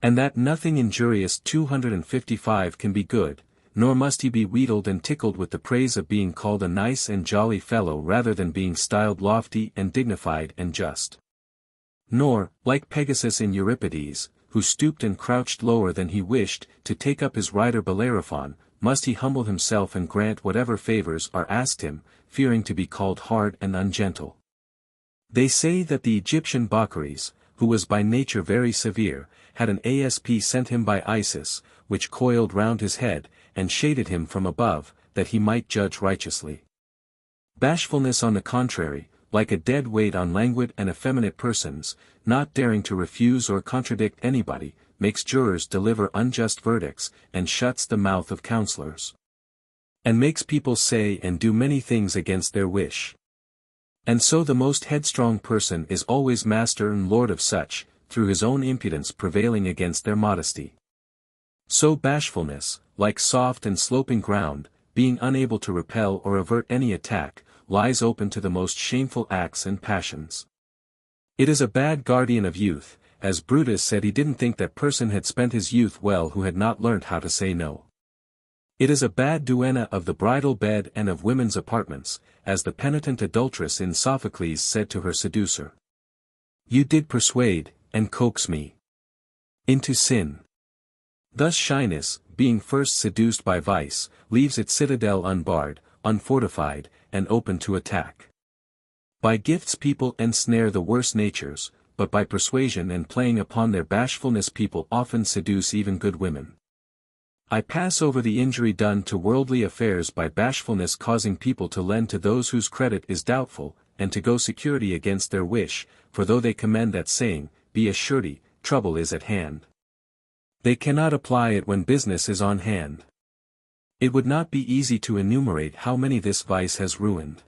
And that nothing injurious 255 can be good, nor must he be wheedled and tickled with the praise of being called a nice and jolly fellow rather than being styled lofty and dignified and just. Nor, like Pegasus in Euripides, who stooped and crouched lower than he wished, to take up his rider Bellerophon, must he humble himself and grant whatever favors are asked him, fearing to be called hard and ungentle. They say that the Egyptian Bacchares, who was by nature very severe, had an asp sent him by Isis, which coiled round his head, and shaded him from above, that he might judge righteously. Bashfulness on the contrary, like a dead weight on languid and effeminate persons, not daring to refuse or contradict anybody, makes jurors deliver unjust verdicts, and shuts the mouth of counselors, and makes people say and do many things against their wish. And so the most headstrong person is always master and lord of such, through his own impudence prevailing against their modesty. So bashfulness, like soft and sloping ground, being unable to repel or avert any attack, lies open to the most shameful acts and passions. It is a bad guardian of youth, as Brutus said he didn't think that person had spent his youth well who had not learnt how to say no. It is a bad duenna of the bridal bed and of women's apartments, as the penitent adulteress in Sophocles said to her seducer. "You did persuade, and coax me into sin." Thus shyness, being first seduced by vice, leaves its citadel unbarred, unfortified, and open to attack. By gifts people ensnare the worst natures, but by persuasion and playing upon their bashfulness people often seduce even good women. I pass over the injury done to worldly affairs by bashfulness causing people to lend to those whose credit is doubtful, and to go security against their wish, for though they commend that saying, "Be a surety, trouble is at hand," they cannot apply it when business is on hand. It would not be easy to enumerate how many this vice has ruined.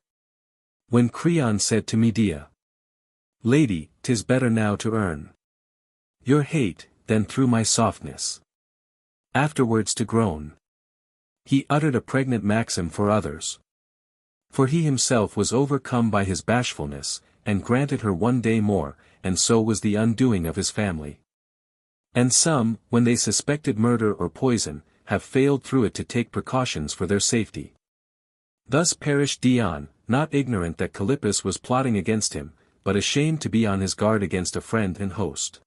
When Creon said to Medea, "Lady, 'tis better now to earn your hate, than through my softness afterwards to groan," he uttered a pregnant maxim for others. For he himself was overcome by his bashfulness, and granted her 1 day more, and so was the undoing of his family. And some, when they suspected murder or poison, have failed through it to take precautions for their safety. Thus perished Dion, not ignorant that Callippus was plotting against him, but ashamed to be on his guard against a friend and host.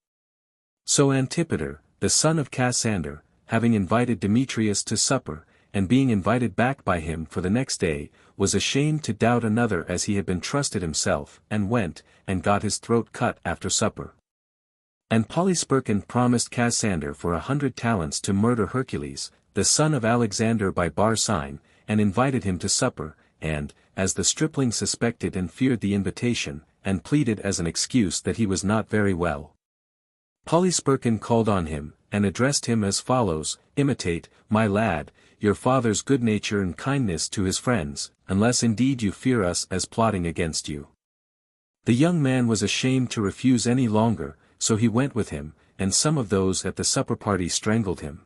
So Antipater, the son of Cassander, having invited Demetrius to supper, and being invited back by him for the next day, was ashamed to doubt another as he had been trusted himself, and went, and got his throat cut after supper. And Polysperchon promised Cassander for 100 talents to murder Hercules, the son of Alexander by Bar-Sine, and invited him to supper, and, as the stripling suspected and feared the invitation, and pleaded as an excuse that he was not very well, Polysperchon called on him, and addressed him as follows: "Imitate, my lad, your father's good nature and kindness to his friends, unless indeed you fear us as plotting against you." The young man was ashamed to refuse any longer, so he went with him, and some of those at the supper party strangled him.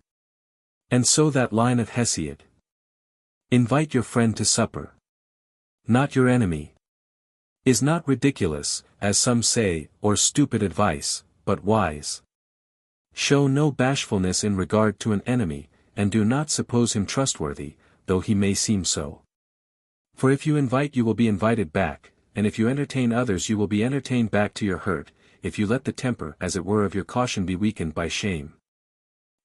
And so that line of Hesiod, "Invite your friend to supper, not your enemy," is not ridiculous, as some say, or stupid advice, but wise. Show no bashfulness in regard to an enemy, and do not suppose him trustworthy, though he may seem so. For if you invite you will be invited back, and if you entertain others you will be entertained back to your hurt, if you let the temper as it were of your caution be weakened by shame.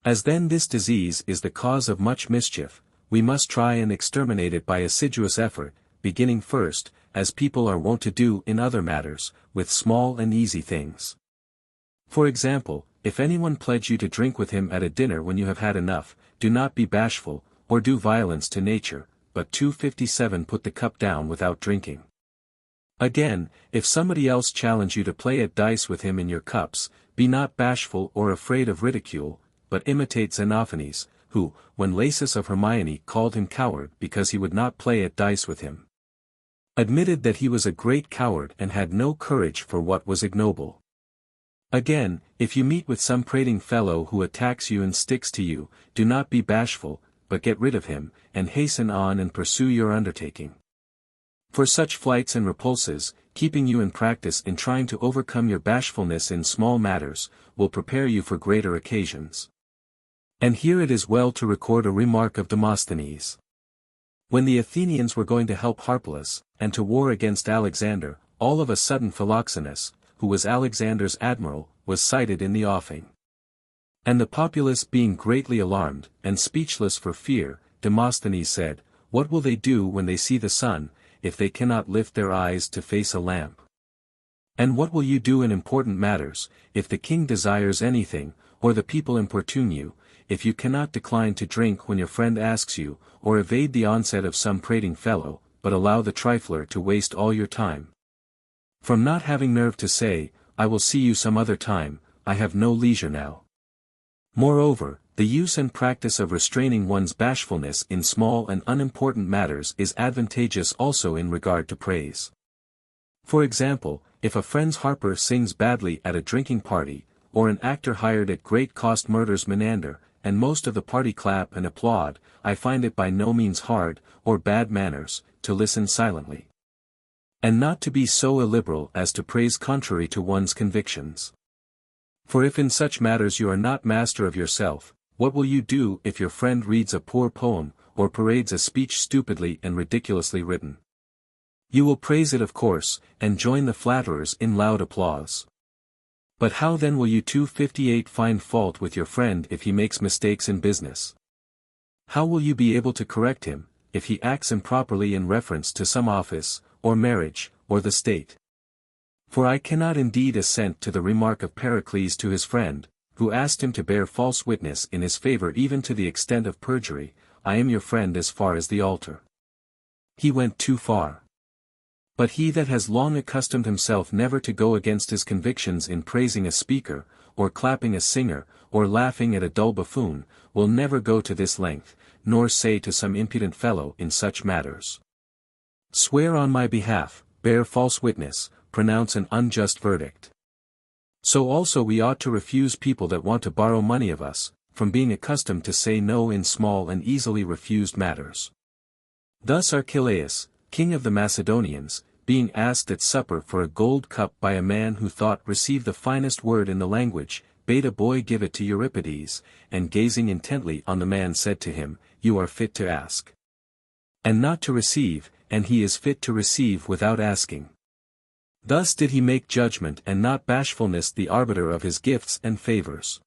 As then this disease is the cause of much mischief, we must try and exterminate it by assiduous effort, beginning first, as people are wont to do in other matters, with small and easy things. For example, if anyone pledge you to drink with him at a dinner when you have had enough, do not be bashful, or do violence to nature, but 257 put the cup down without drinking. Again, if somebody else challenge you to play at dice with him in your cups, be not bashful or afraid of ridicule, but imitate Xenophanes, who, when Lasus of Hermione called him coward because he would not play at dice with him, admitted that he was a great coward and had no courage for what was ignoble. Again, if you meet with some prating fellow who attacks you and sticks to you, do not be bashful, but get rid of him, and hasten on and pursue your undertaking. For such flights and repulses, keeping you in practice in trying to overcome your bashfulness in small matters, will prepare you for greater occasions. And here it is well to record a remark of Demosthenes. When the Athenians were going to help Harpalus, and to war against Alexander, all of a sudden Philoxenus, who was Alexander's admiral, was sighted in the offing. And the populace being greatly alarmed, and speechless for fear, Demosthenes said, "What will they do when they see the sun, if they cannot lift their eyes to face a lamp? And what will you do in important matters, if the king desires anything, or the people importune you, if you cannot decline to drink when your friend asks you, or evade the onset of some prating fellow, but allow the trifler to waste all your time? From not having nerve to say, 'I will see you some other time,' I have no leisure now." Moreover, the use and practice of restraining one's bashfulness in small and unimportant matters is advantageous also in regard to praise. For example, if a friend's harper sings badly at a drinking party, or an actor hired at great cost murders Menander, and most of the party clap and applaud, I find it by no means hard, or bad manners, to listen silently, and not to be so illiberal as to praise contrary to one's convictions. For if in such matters you are not master of yourself, what will you do if your friend reads a poor poem, or parades a speech stupidly and ridiculously written? You will praise it of course, and join the flatterers in loud applause. But how then will you 258 find fault with your friend if he makes mistakes in business? How will you be able to correct him, if he acts improperly in reference to some office, or marriage, or the state? For I cannot indeed assent to the remark of Pericles to his friend, who asked him to bear false witness in his favor even to the extent of perjury, "I am your friend as far as the altar." He went too far. But he that has long accustomed himself never to go against his convictions in praising a speaker, or clapping a singer, or laughing at a dull buffoon, will never go to this length, nor say to some impudent fellow in such matters, "Swear on my behalf, bear false witness, pronounce an unjust verdict." So also we ought to refuse people that want to borrow money of us, from being accustomed to say no in small and easily refused matters. Thus Archelaus, king of the Macedonians, being asked at supper for a gold cup by a man who thought received the finest word in the language, bade a boy give it to Euripides, and gazing intently on the man said to him, "You are fit to ask, and not to receive, and he is fit to receive without asking." Thus did he make judgment and not bashfulness the arbiter of his gifts and favors.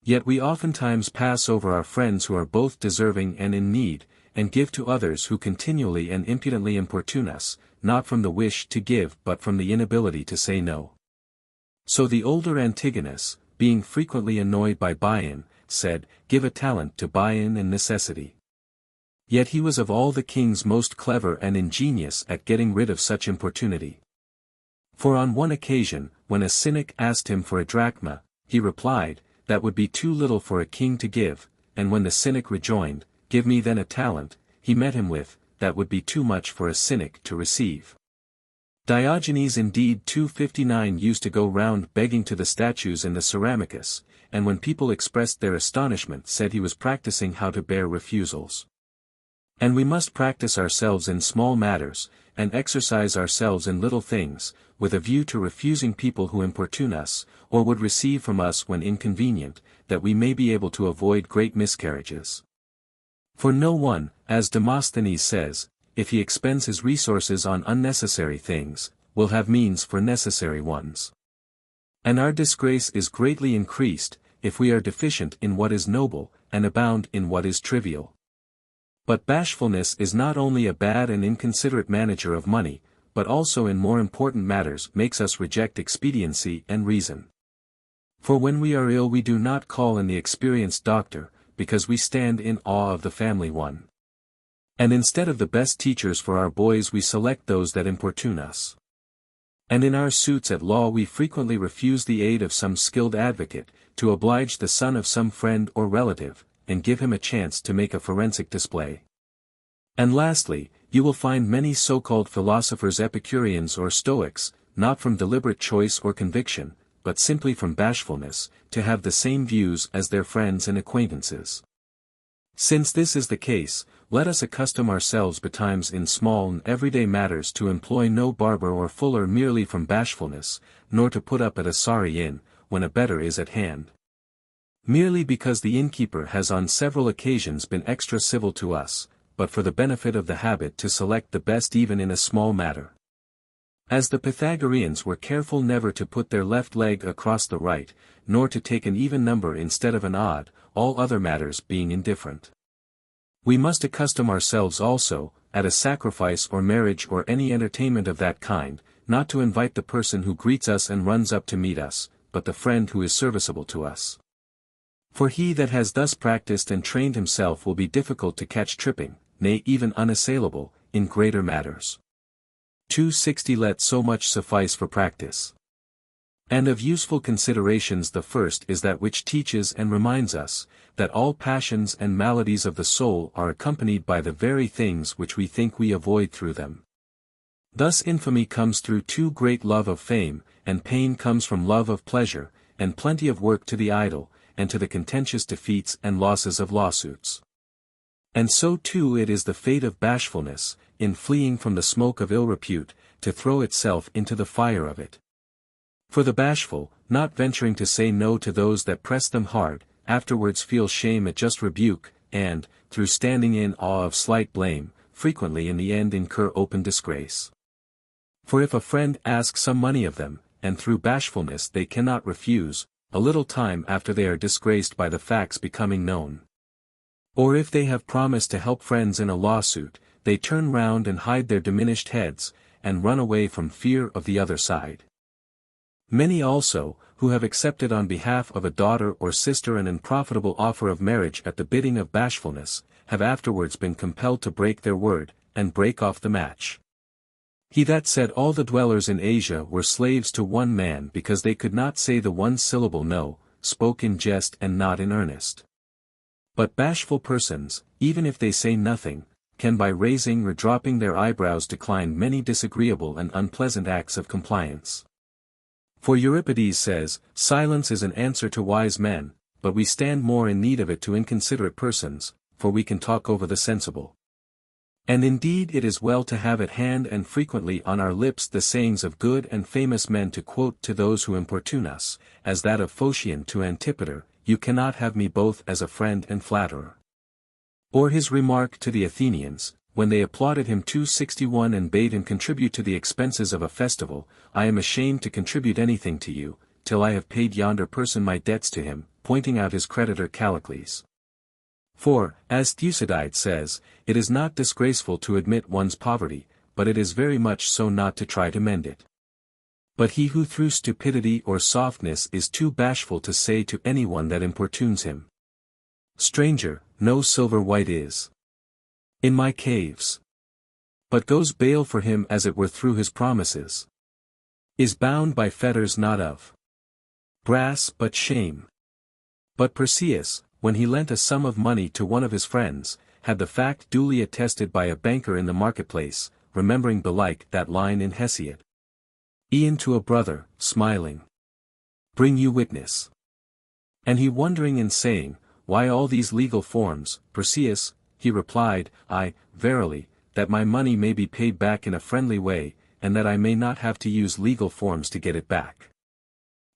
Yet we oftentimes pass over our friends who are both deserving and in need, and give to others who continually and impudently importune us, not from the wish to give but from the inability to say no. So the older Antigonus, being frequently annoyed by Bion, said, "Give a talent to Bion and necessity." Yet he was of all the kings most clever and ingenious at getting rid of such importunity. For on one occasion, when a cynic asked him for a drachma, he replied, "That would be too little for a king to give," and when the cynic rejoined, "Give me then a talent," he met him with, "That would be too much for a cynic to receive." Diogenes indeed 259 used to go round begging to the statues in the Ceramicus, and when people expressed their astonishment said he was practicing how to bear refusals. And we must practice ourselves in small matters, and exercise ourselves in little things, with a view to refusing people who importune us, or would receive from us when inconvenient, that we may be able to avoid great miscarriages. For no one, as Demosthenes says, if he expends his resources on unnecessary things, will have means for necessary ones. And our disgrace is greatly increased, if we are deficient in what is noble, and abound in what is trivial. But bashfulness is not only a bad and inconsiderate manager of money, but also in more important matters makes us reject expediency and reason. For when we are ill we do not call in the experienced doctor, because we stand in awe of the family one. And instead of the best teachers for our boys we select those that importune us. And in our suits at law we frequently refuse the aid of some skilled advocate, to oblige the son of some friend or relative, and give him a chance to make a forensic display. And lastly, you will find many so-called philosophers Epicureans or Stoics, not from deliberate choice or conviction, but simply from bashfulness, to have the same views as their friends and acquaintances. Since this is the case, let us accustom ourselves betimes in small and everyday matters to employ no barber or fuller merely from bashfulness, nor to put up at a sorry inn, when a better is at hand, merely because the innkeeper has on several occasions been extra civil to us, but for the benefit of the habit to select the best even in a small matter. As the Pythagoreans were careful never to put their left leg across the right, nor to take an even number instead of an odd, all other matters being indifferent. We must accustom ourselves also, at a sacrifice or marriage or any entertainment of that kind, not to invite the person who greets us and runs up to meet us, but the friend who is serviceable to us. For he that has thus practiced and trained himself will be difficult to catch tripping, nay even unassailable, in greater matters. 260 Let so much suffice for practice. And of useful considerations the first is that which teaches and reminds us, that all passions and maladies of the soul are accompanied by the very things which we think we avoid through them. Thus infamy comes through too great love of fame, and pain comes from love of pleasure, and plenty of work to the idle, and to the contentious defeats and losses of lawsuits. And so too it is the fate of bashfulness, in fleeing from the smoke of ill repute, to throw itself into the fire of it. For the bashful, not venturing to say no to those that press them hard, afterwards feel shame at just rebuke, and, through standing in awe of slight blame, frequently in the end incur open disgrace. For if a friend asks some money of them, and through bashfulness they cannot refuse, a little time after they are disgraced by the facts becoming known. Or if they have promised to help friends in a lawsuit, they turn round and hide their diminished heads, and run away from fear of the other side. Many also, who have accepted on behalf of a daughter or sister an unprofitable offer of marriage at the bidding of bashfulness, have afterwards been compelled to break their word, and break off the match. He that said all the dwellers in Asia were slaves to one man because they could not say the one syllable no, spoke in jest and not in earnest. But bashful persons, even if they say nothing, can by raising or dropping their eyebrows decline many disagreeable and unpleasant acts of compliance. For Euripides says, "Silence is an answer to wise men, but we stand more in need of it to inconsiderate persons, for we can talk over the sensible." And indeed it is well to have at hand and frequently on our lips the sayings of good and famous men to quote to those who importune us, as that of Phocion to Antipater, "You cannot have me both as a friend and flatterer." Or his remark to the Athenians, when they applauded him 261 and bade him contribute to the expenses of a festival, "I am ashamed to contribute anything to you, till I have paid yonder person my debts to him," pointing out his creditor Callicles. For, as Thucydides says, it is not disgraceful to admit one's poverty, but it is very much so not to try to mend it. But he who through stupidity or softness is too bashful to say to anyone that importunes him, "Stranger, no silver white is in my caves," but goes bail for him as it were through his promises, is bound by fetters not of brass but shame. But Perseus, when he lent a sum of money to one of his friends, had the fact duly attested by a banker in the marketplace, remembering belike that line in Hesiod, "E'en to a brother, smiling, bring you witness." And he wondering and saying, "Why all these legal forms, Perseus?" he replied, "I, verily, that my money may be paid back in a friendly way, and that I may not have to use legal forms to get it back."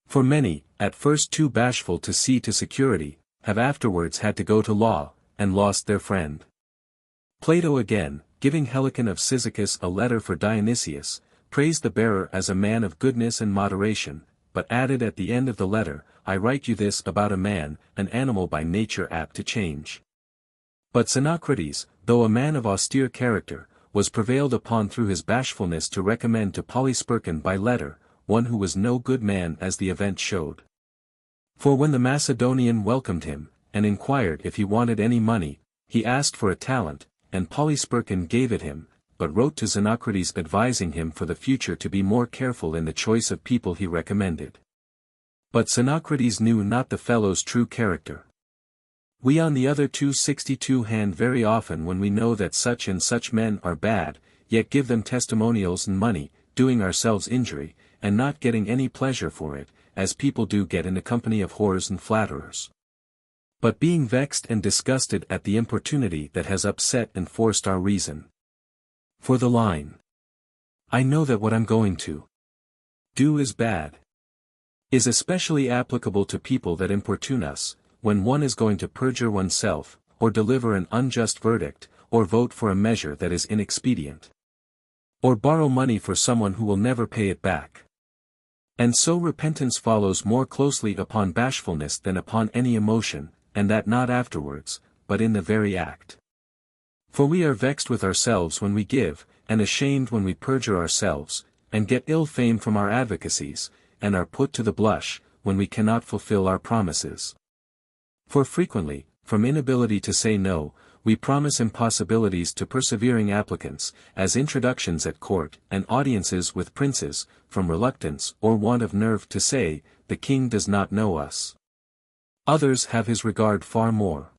For many, at first too bashful to see to security, have afterwards had to go to law, and lost their friend. Plato again, giving Helicon of Cyzicus a letter for Dionysius, praised the bearer as a man of goodness and moderation, but added at the end of the letter, "I write you this about a man, an animal by nature apt to change." But Xenocrates, though a man of austere character, was prevailed upon through his bashfulness to recommend to Polysperchon by letter, one who was no good man as the event showed. For when the Macedonian welcomed him, and inquired if he wanted any money, he asked for a talent, and Polysperchon gave it him, but wrote to Xenocrates advising him for the future to be more careful in the choice of people he recommended. But Xenocrates knew not the fellow's true character. We on the other 262 hand very often when we know that such and such men are bad, yet give them testimonials and money, doing ourselves injury, and not getting any pleasure for it, as people do get in the company of whores and flatterers. But being vexed and disgusted at the importunity that has upset and forced our reason. For the line, "I know that what I'm going to do is bad," is especially applicable to people that importune us, when one is going to perjure oneself, or deliver an unjust verdict, or vote for a measure that is inexpedient, or borrow money for someone who will never pay it back. And so repentance follows more closely upon bashfulness than upon any emotion, and that not afterwards, but in the very act. For we are vexed with ourselves when we give, and ashamed when we perjure ourselves, and get ill fame from our advocacies, and are put to the blush, when we cannot fulfill our promises. For frequently, from inability to say no, we promise impossibilities to persevering applicants, as introductions at court and audiences with princes, from reluctance or want of nerve to say, "The king does not know us." Others have his regard far more.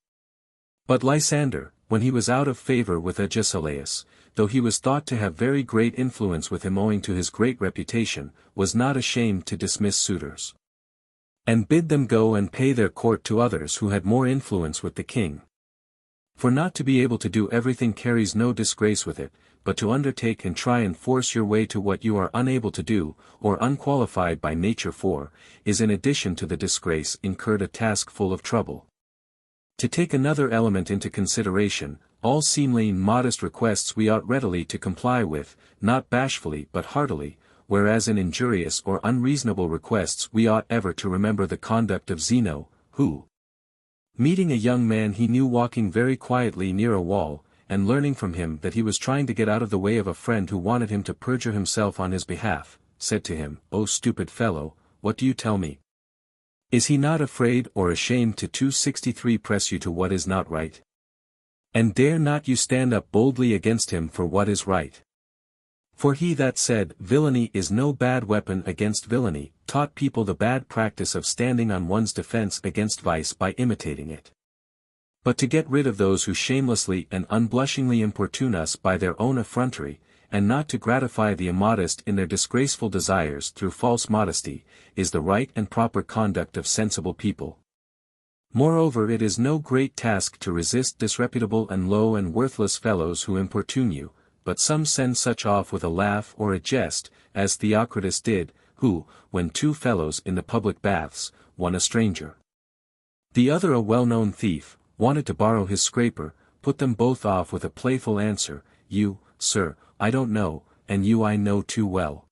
But Lysander, when he was out of favor with Agesilaus, though he was thought to have very great influence with him owing to his great reputation, was not ashamed to dismiss suitors, and bid them go and pay their court to others who had more influence with the king. For not to be able to do everything carries no disgrace with it, but to undertake and try and force your way to what you are unable to do, or unqualified by nature for, is in addition to the disgrace incurred a task full of trouble. To take another element into consideration, all seemly modest requests we ought readily to comply with, not bashfully but heartily, whereas in injurious or unreasonable requests we ought ever to remember the conduct of Zeno, who, meeting a young man he knew walking very quietly near a wall, and learning from him that he was trying to get out of the way of a friend who wanted him to perjure himself on his behalf, said to him, "O stupid fellow, what do you tell me? Is he not afraid or ashamed to 263 press you to what is not right? And dare not you stand up boldly against him for what is right?" For he that said, "Villainy is no bad weapon against villainy," taught people the bad practice of standing on one's defense against vice by imitating it. But to get rid of those who shamelessly and unblushingly importune us by their own effrontery, and not to gratify the immodest in their disgraceful desires through false modesty, is the right and proper conduct of sensible people. Moreover, it is no great task to resist disreputable and low and worthless fellows who importune you, but some send such off with a laugh or a jest, as Theocritus did, who, when two fellows in the public baths, one a stranger, the other a well-known thief, wanted to borrow his scraper, put them both off with a playful answer, "You, sir, I don't know, and you I know too well."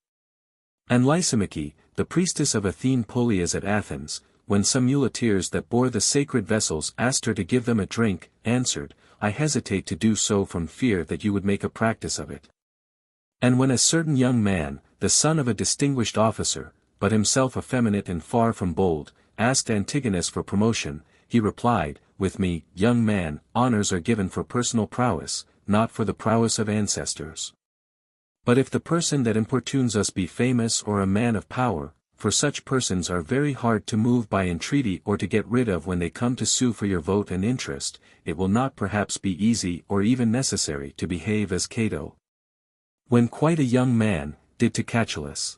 And Lysimachie, the priestess of Athene Polias at Athens, when some muleteers that bore the sacred vessels asked her to give them a drink, answered, "I hesitate to do so from fear that you would make a practice of it." And when a certain young man, the son of a distinguished officer, but himself effeminate and far from bold, asked Antigonus for promotion, he replied, "With me, young man, honors are given for personal prowess, not for the prowess of ancestors. But if the person that importunes us be famous or a man of power, for such persons are very hard to move by entreaty or to get rid of when they come to sue for your vote and interest, it will not perhaps be easy or even necessary to behave as Cato, when quite a young man, did to Catullus.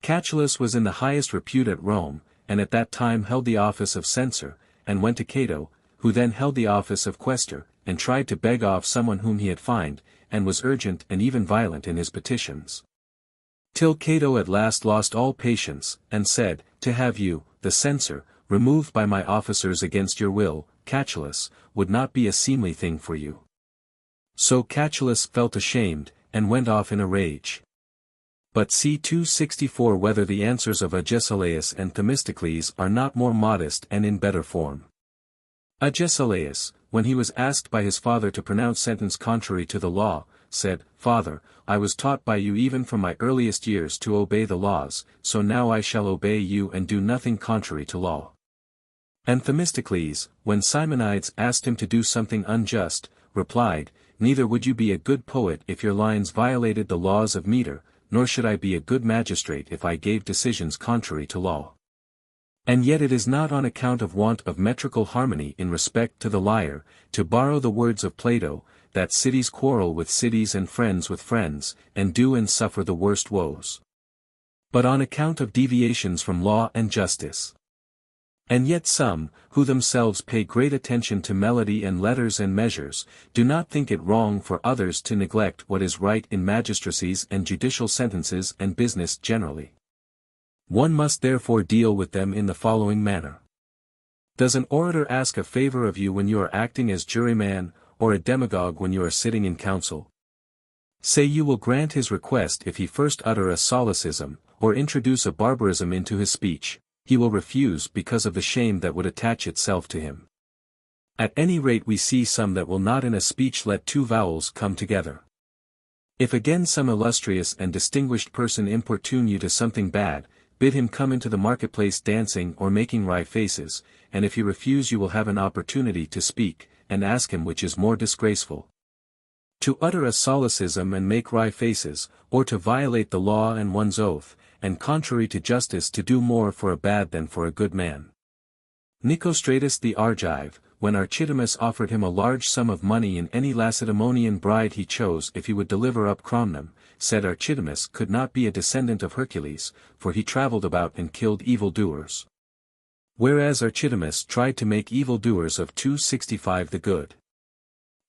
Catullus was in the highest repute at Rome, and at that time held the office of censor, and went to Cato, who then held the office of quaestor, and tried to beg off someone whom he had fined, and was urgent and even violent in his petitions. Till Cato at last lost all patience, and said, "To have you, the censor, removed by my officers against your will, Catullus, would not be a seemly thing for you." So Catullus felt ashamed, and went off in a rage. But see 264 whether the answers of Agesilaus and Themistocles are not more modest and in better form. Agesilaus, when he was asked by his father to pronounce sentence contrary to the law, said, "Father, I was taught by you even from my earliest years to obey the laws, so now I shall obey you and do nothing contrary to law." And Themistocles, when Simonides asked him to do something unjust, replied, "Neither would you be a good poet if your lines violated the laws of meter, nor should I be a good magistrate if I gave decisions contrary to law." And yet it is not on account of want of metrical harmony in respect to the lyre, to borrow the words of Plato, that cities quarrel with cities and friends with friends, and do and suffer the worst woes, but on account of deviations from law and justice. And yet some, who themselves pay great attention to melody and letters and measures, do not think it wrong for others to neglect what is right in magistracies and judicial sentences and business generally. One must therefore deal with them in the following manner. Does an orator ask a favor of you when you are acting as juryman, or a demagogue when you are sitting in council? Say you will grant his request if he first utter a solecism, or introduce a barbarism into his speech. He will refuse because of the shame that would attach itself to him. At any rate we see some that will not in a speech let two vowels come together. If again some illustrious and distinguished person importune you to something bad, bid him come into the marketplace dancing or making wry faces, and if he refuse you will have an opportunity to speak, and ask him which is more disgraceful, to utter a solecism and make wry faces, or to violate the law and one's oath, and contrary to justice to do more for a bad than for a good man. Nicostratus the Argive, when Architimus offered him a large sum of money in any Lacedaemonian bride he chose if he would deliver up Cromnum, said Architimus could not be a descendant of Hercules, for he travelled about and killed evildoers. Whereas Architimus tried to make evildoers of 265 the good.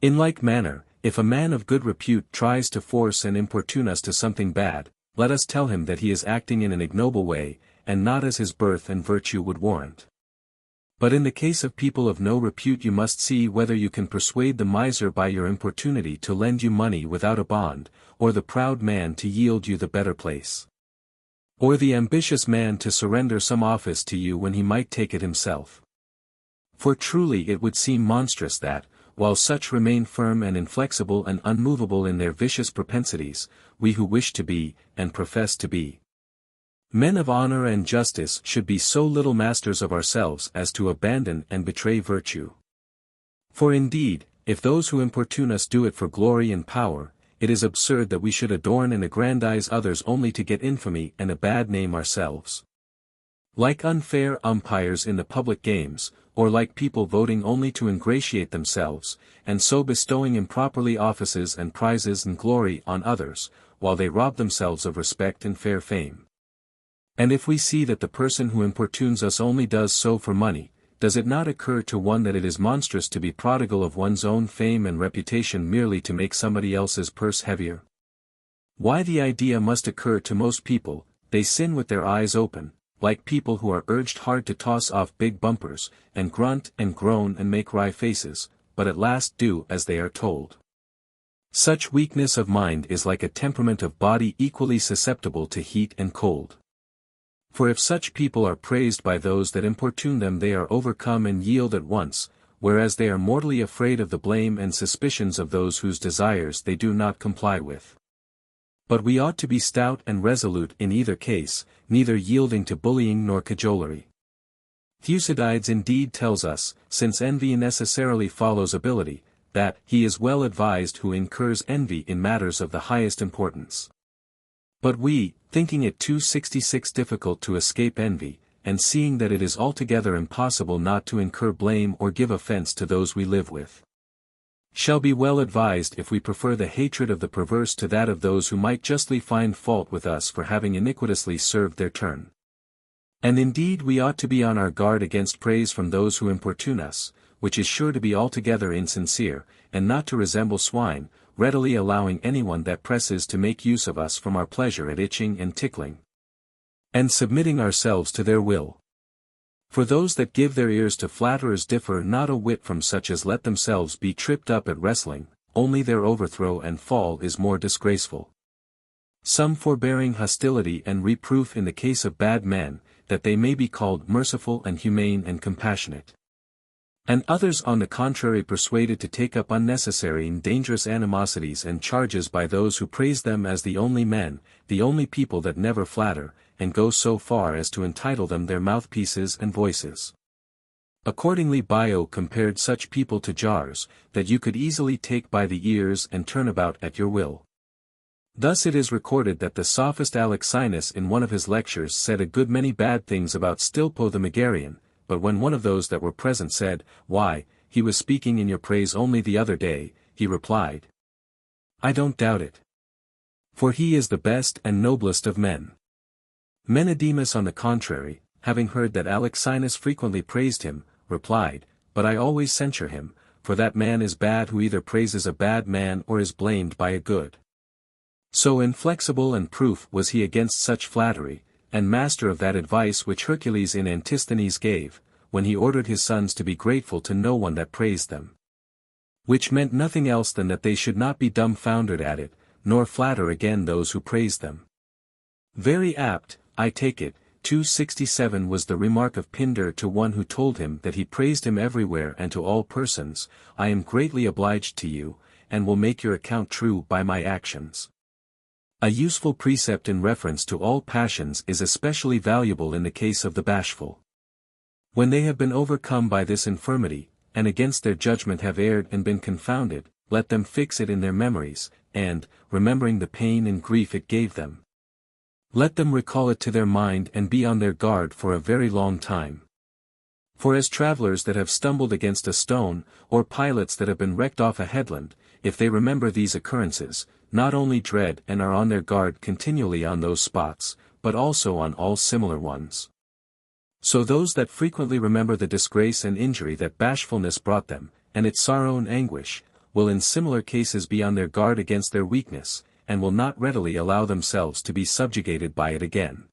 In like manner, if a man of good repute tries to force and importune us to something bad, let us tell him that he is acting in an ignoble way, and not as his birth and virtue would warrant. But in the case of people of no repute you must see whether you can persuade the miser by your importunity to lend you money without a bond, or the proud man to yield you the better place, or the ambitious man to surrender some office to you when he might take it himself. For truly it would seem monstrous that, while such remain firm and inflexible and unmovable in their vicious propensities, we who wish to be, and profess to be, men of honor and justice should be so little masters of ourselves as to abandon and betray virtue. For indeed, if those who importune us do it for glory and power, it is absurd that we should adorn and aggrandize others only to get infamy and a bad name ourselves. Like unfair umpires in the public games, or like people voting only to ingratiate themselves, and so bestowing improperly offices and prizes and glory on others, while they rob themselves of respect and fair fame. And if we see that the person who importunes us only does so for money, does it not occur to one that it is monstrous to be prodigal of one's own fame and reputation merely to make somebody else's purse heavier? Why, the idea must occur to most people: they sin with their eyes open, like people who are urged hard to toss off big bumpers, and grunt and groan and make wry faces, but at last do as they are told. Such weakness of mind is like a temperament of body equally susceptible to heat and cold. For if such people are praised by those that importune them, they are overcome and yield at once, whereas they are mortally afraid of the blame and suspicions of those whose desires they do not comply with. But we ought to be stout and resolute in either case, neither yielding to bullying nor cajolery. Thucydides indeed tells us, since envy necessarily follows ability, that he is well advised who incurs envy in matters of the highest importance. But we, thinking it 266 difficult to escape envy, and seeing that it is altogether impossible not to incur blame or give offense to those we live with, shall be well advised if we prefer the hatred of the perverse to that of those who might justly find fault with us for having iniquitously served their turn. And indeed we ought to be on our guard against praise from those who importune us, which is sure to be altogether insincere, and not to resemble swine, readily allowing anyone that presses to make use of us from our pleasure at itching and tickling, and submitting ourselves to their will. For those that give their ears to flatterers differ not a whit from such as let themselves be tripped up at wrestling, only their overthrow and fall is more disgraceful. Some forbearing hostility and reproof in the case of bad men, that they may be called merciful and humane and compassionate. And others on the contrary persuaded to take up unnecessary and dangerous animosities and charges by those who praise them as the only men, the only people that never flatter, and go so far as to entitle them their mouthpieces and voices. Accordingly Bio compared such people to jars, that you could easily take by the ears and turn about at your will. Thus it is recorded that the sophist Alexinus in one of his lectures said a good many bad things about Stilpo the Megarian, but when one of those that were present said, "Why, he was speaking in your praise only the other day," he replied, "I don't doubt it. For he is the best and noblest of men." Menedemus on the contrary, having heard that Alexinus frequently praised him, replied, "But I always censure him, for that man is bad who either praises a bad man or is blamed by a good." So inflexible and proof was he against such flattery, and master of that advice which Hercules in Antisthenes gave, when he ordered his sons to be grateful to no one that praised them. Which meant nothing else than that they should not be dumbfoundered at it, nor flatter again those who praised them. Very apt, I take it, 267 was the remark of Pindar to one who told him that he praised him everywhere and to all persons, "I am greatly obliged to you, and will make your account true by my actions." A useful precept in reference to all passions is especially valuable in the case of the bashful. When they have been overcome by this infirmity, and against their judgment have erred and been confounded, let them fix it in their memories, and, remembering the pain and grief it gave them, let them recall it to their mind and be on their guard for a very long time. For as travelers that have stumbled against a stone, or pilots that have been wrecked off a headland, if they remember these occurrences, not only dread and are on their guard continually on those spots, but also on all similar ones. So those that frequently remember the disgrace and injury that bashfulness brought them, and its sorrow and anguish, will in similar cases be on their guard against their weakness, and will not readily allow themselves to be subjugated by it again.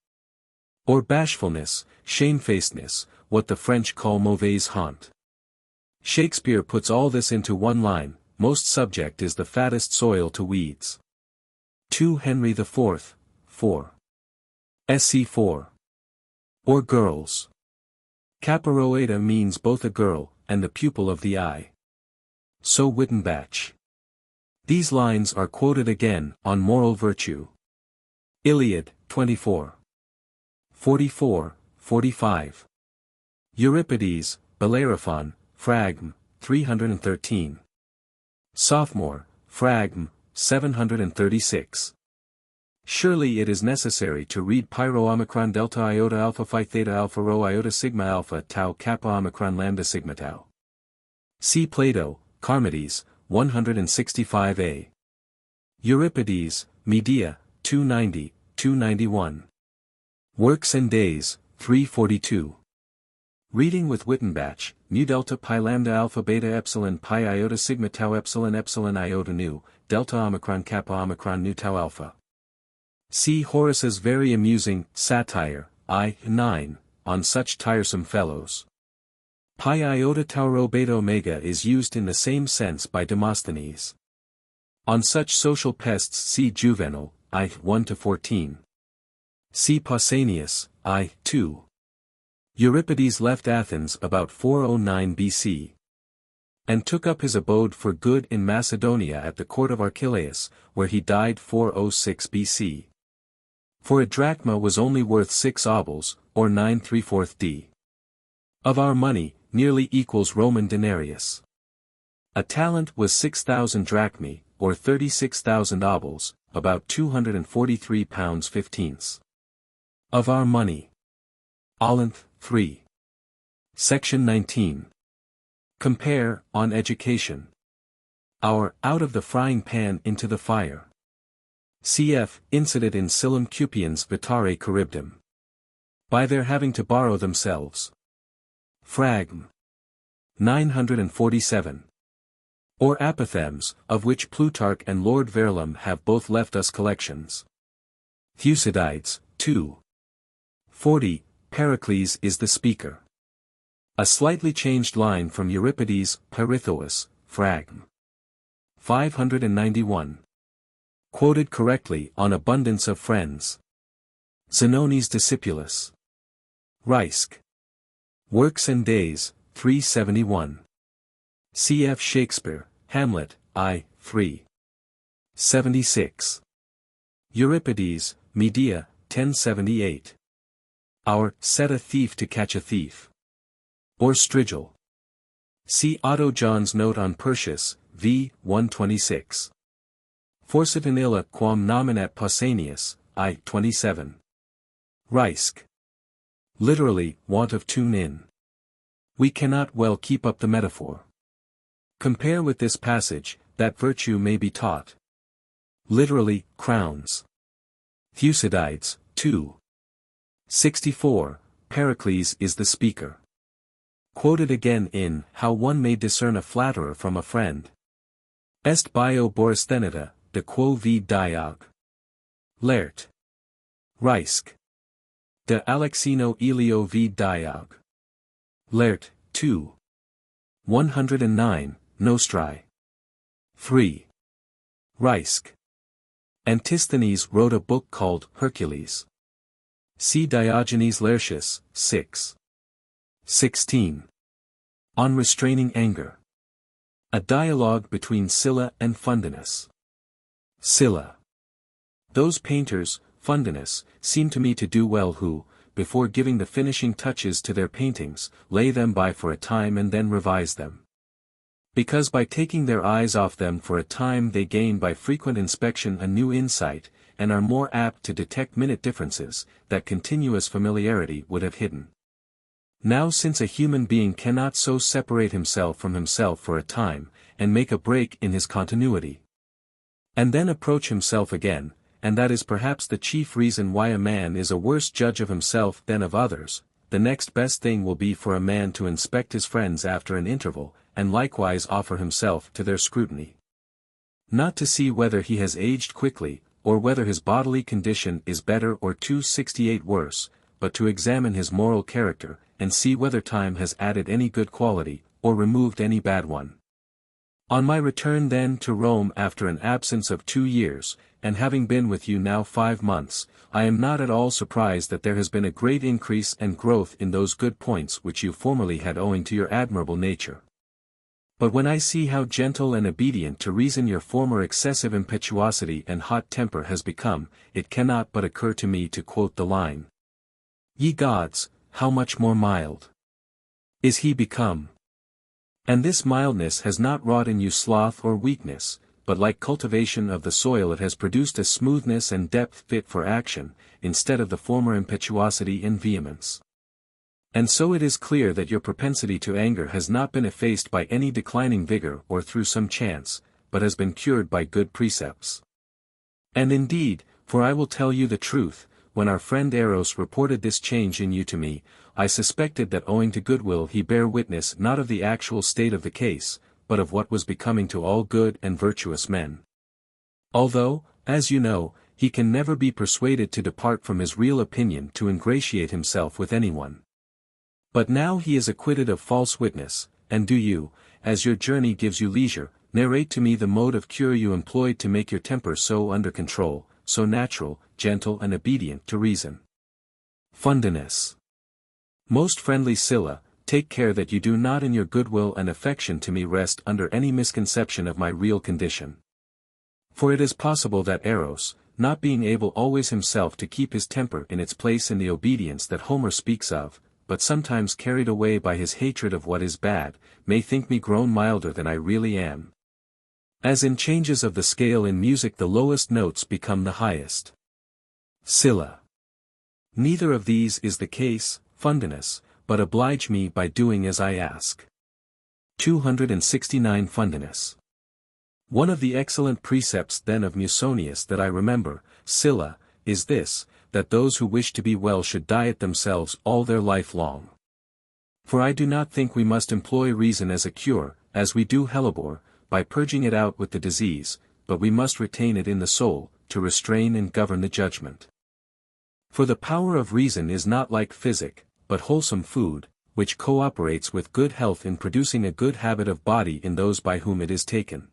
Or bashfulness, shamefacedness, what the French call mauvaise honte. Shakespeare puts all this into one line: most subject is the fattest soil to weeds. 2 Henry IV, 4. SC 4. Or girls. Caparoeda means both a girl, and the pupil of the eye. So Wittenbach. These lines are quoted again, on moral virtue. Iliad, 24. 44, 45. Euripides, Bellerophon, Fragm, 313. Sophomore, Fragm, 736. Surely it is necessary to read Pyro Omicron Delta Iota Alpha Phi Theta Alpha Rho Iota Sigma Alpha Tau Kappa Omicron Lambda Sigma Tau. See Plato, Charmides, 165a. Euripides, Medea, 290, 291. Works and Days, 342. Reading with Wittenbach, mu delta pi lambda alpha beta epsilon pi iota sigma tau epsilon epsilon iota nu, delta omicron kappa omicron nu tau alpha. See Horace's very amusing satire, I-9, on such tiresome fellows. Pi iota tau rho beta omega is used in the same sense by Demosthenes. On such social pests see Juvenal, I-1-14. See Pausanias, I-2. Euripides left Athens about 409 BC. And took up his abode for good in Macedonia at the court of Archelaus, where he died 406 BC. For a drachma was only worth 6 obols, or 9 3/4 d. Of our money, nearly equals Roman denarius. A talent was 6,000 drachmae, or 36,000 obols, about 243 pounds 15ths. Of our money. Alenth, 3. Section 19. Compare, on education. Our, out of the frying pan into the fire. Cf. Incident in Silum Cupiens Vitare Charybdum. By their having to borrow themselves. Fragm. 947. Or apothegms, of which Plutarch and Lord Verulam have both left us collections. Thucydides, 2. 40. Pericles is the speaker. A slightly changed line from Euripides, Peirithous, Fragm. 591. Quoted correctly on abundance of friends. Zanones Discipulus. Reisk. Works and Days, 371. Cf. Shakespeare, Hamlet, I-3. 76. Euripides, Medea, 1078. Our, set a thief to catch a thief. Or Strigil. See Otto John's note on Persius, v. 126. Forsit in illa quam nominat Pausanias, I-27. Reisk. Literally, want of tune in. We cannot well keep up the metaphor. Compare with this passage, that virtue may be taught. Literally, crowns. Thucydides, 2. 64. Pericles is the speaker. Quoted again in How One May Discern a Flatterer from a Friend. Est bio Borysthenita, de quo vid diag. Lert. Reisk. De Alexino Elio vid diag. Lert, 2. 109, Nostri. 3. Reisk. Antisthenes wrote a book called Hercules. See Diogenes Laertius, 6. 16. On Restraining Anger. A dialogue between Sylla and Fundinus. Sylla. Those painters, Fundinus, seem to me to do well who, before giving the finishing touches to their paintings, lay them by for a time and then revise them. Because by taking their eyes off them for a time they gain by frequent inspection a new insight, and are more apt to detect minute differences, that continuous familiarity would have hidden. Now since a human being cannot so separate himself from himself for a time, and make a break in his continuity, and then approach himself again, and that is perhaps the chief reason why a man is a worse judge of himself than of others, the next best thing will be for a man to inspect his friends after an interval, and likewise offer himself to their scrutiny. Not to see whether he has aged quickly, or whether his bodily condition is better or 268 worse, but to examine his moral character, and see whether time has added any good quality, or removed any bad one. On my return then to Rome after an absence of 2 years, and having been with you now 5 months, I am not at all surprised that there has been a great increase and growth in those good points which you formerly had owing to your admirable nature. But when I see how gentle and obedient to reason your former excessive impetuosity and hot temper has become, it cannot but occur to me to quote the line. Ye gods, how much more mild is he become? And this mildness has not wrought in you sloth or weakness, but like cultivation of the soil it has produced a smoothness and depth fit for action, instead of the former impetuosity and vehemence. And so it is clear that your propensity to anger has not been effaced by any declining vigor or through some chance, but has been cured by good precepts. And indeed, for I will tell you the truth, when our friend Eros reported this change in you to me, I suspected that owing to goodwill he bare witness not of the actual state of the case, but of what was becoming to all good and virtuous men. Although, as you know, he can never be persuaded to depart from his real opinion to ingratiate himself with anyone. But now he is acquitted of false witness, and do you, as your journey gives you leisure, narrate to me the mode of cure you employed to make your temper so under control, so natural, gentle and obedient to reason. Fundinus. Most friendly Scylla, take care that you do not in your goodwill and affection to me rest under any misconception of my real condition. For it is possible that Eros, not being able always himself to keep his temper in its place in the obedience that Homer speaks of, but sometimes carried away by his hatred of what is bad, may think me grown milder than I really am. As in changes of the scale in music the lowest notes become the highest. Scylla. Neither of these is the case, Fundinus, but oblige me by doing as I ask. 269 Fundinus. One of the excellent precepts then of Musonius that I remember, Scylla, is this, that those who wish to be well should diet themselves all their life long. For I do not think we must employ reason as a cure, as we do hellebore, by purging it out with the disease, but we must retain it in the soul, to restrain and govern the judgment. For the power of reason is not like physic, but wholesome food, which cooperates with good health in producing a good habit of body in those by whom it is taken.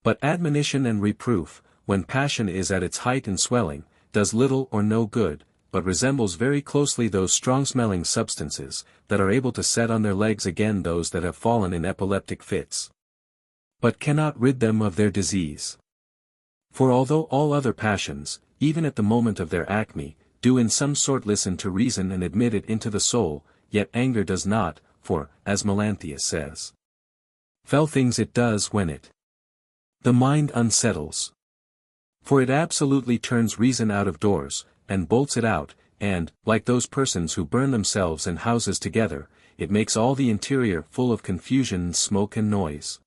But admonition and reproof, when passion is at its height and swelling, does little or no good, but resembles very closely those strong-smelling substances, that are able to set on their legs again those that have fallen in epileptic fits, but cannot rid them of their disease. For although all other passions, even at the moment of their acme, do in some sort listen to reason and admit it into the soul, yet anger does not, for, as Melanthius says, fell things it does when it the mind unsettles. For it absolutely turns reason out of doors, and bolts it out, and, like those persons who burn themselves and houses together, it makes all the interior full of confusion and smoke and noise.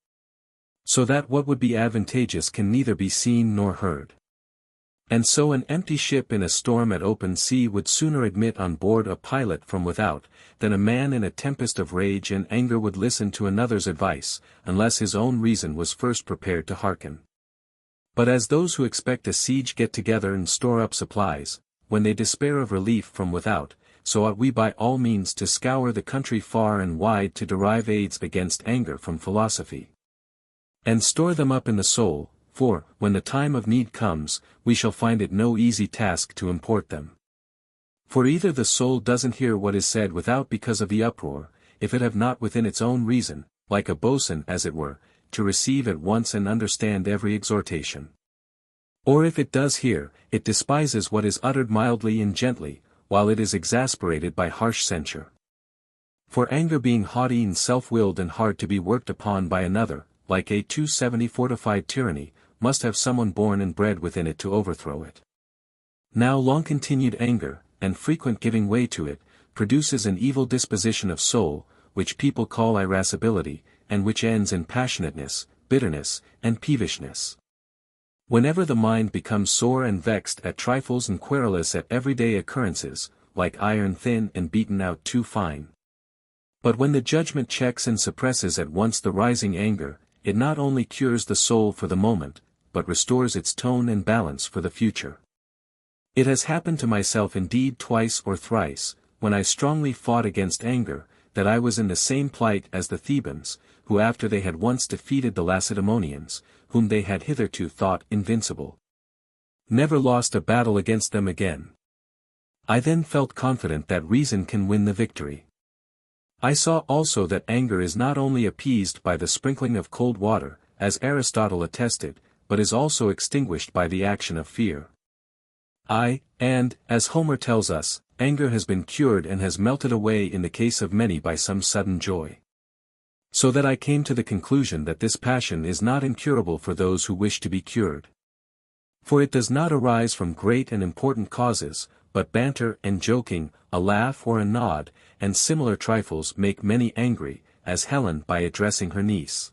So that what would be advantageous can neither be seen nor heard. And so an empty ship in a storm at open sea would sooner admit on board a pilot from without, than a man in a tempest of rage and anger would listen to another's advice, unless his own reason was first prepared to hearken. But as those who expect a siege get together and store up supplies, when they despair of relief from without, so ought we by all means to scour the country far and wide to derive aids against anger from philosophy, and store them up in the soul, for, when the time of need comes, we shall find it no easy task to import them. For either the soul doesn't hear what is said without because of the uproar, if it have not within its own reason, like a boatswain as it were, to receive at once and understand every exhortation. Or if it does hear, it despises what is uttered mildly and gently, while it is exasperated by harsh censure. For anger being haughty and self-willed and hard to be worked upon by another, like a too 70 fortified tyranny, must have someone born and bred within it to overthrow it. Now long-continued anger, and frequent giving way to it, produces an evil disposition of soul, which people call irascibility, and which ends in passionateness, bitterness, and peevishness. Whenever the mind becomes sore and vexed at trifles and querulous at everyday occurrences, like iron thin and beaten out too fine. But when the judgment checks and suppresses at once the rising anger, it not only cures the soul for the moment, but restores its tone and balance for the future. It has happened to myself indeed twice or thrice, when I strongly fought against anger, that I was in the same plight as the Thebans, who after they had once defeated the Lacedaemonians, whom they had hitherto thought invincible, never lost a battle against them again. I then felt confident that reason can win the victory. I saw also that anger is not only appeased by the sprinkling of cold water, as Aristotle attested, but is also extinguished by the action of fear. And, as Homer tells us, anger has been cured and has melted away in the case of many by some sudden joy. So that I came to the conclusion that this passion is not incurable for those who wish to be cured. For it does not arise from great and important causes, but banter and joking, a laugh or a nod, and similar trifles make many angry, as Helen by addressing her niece.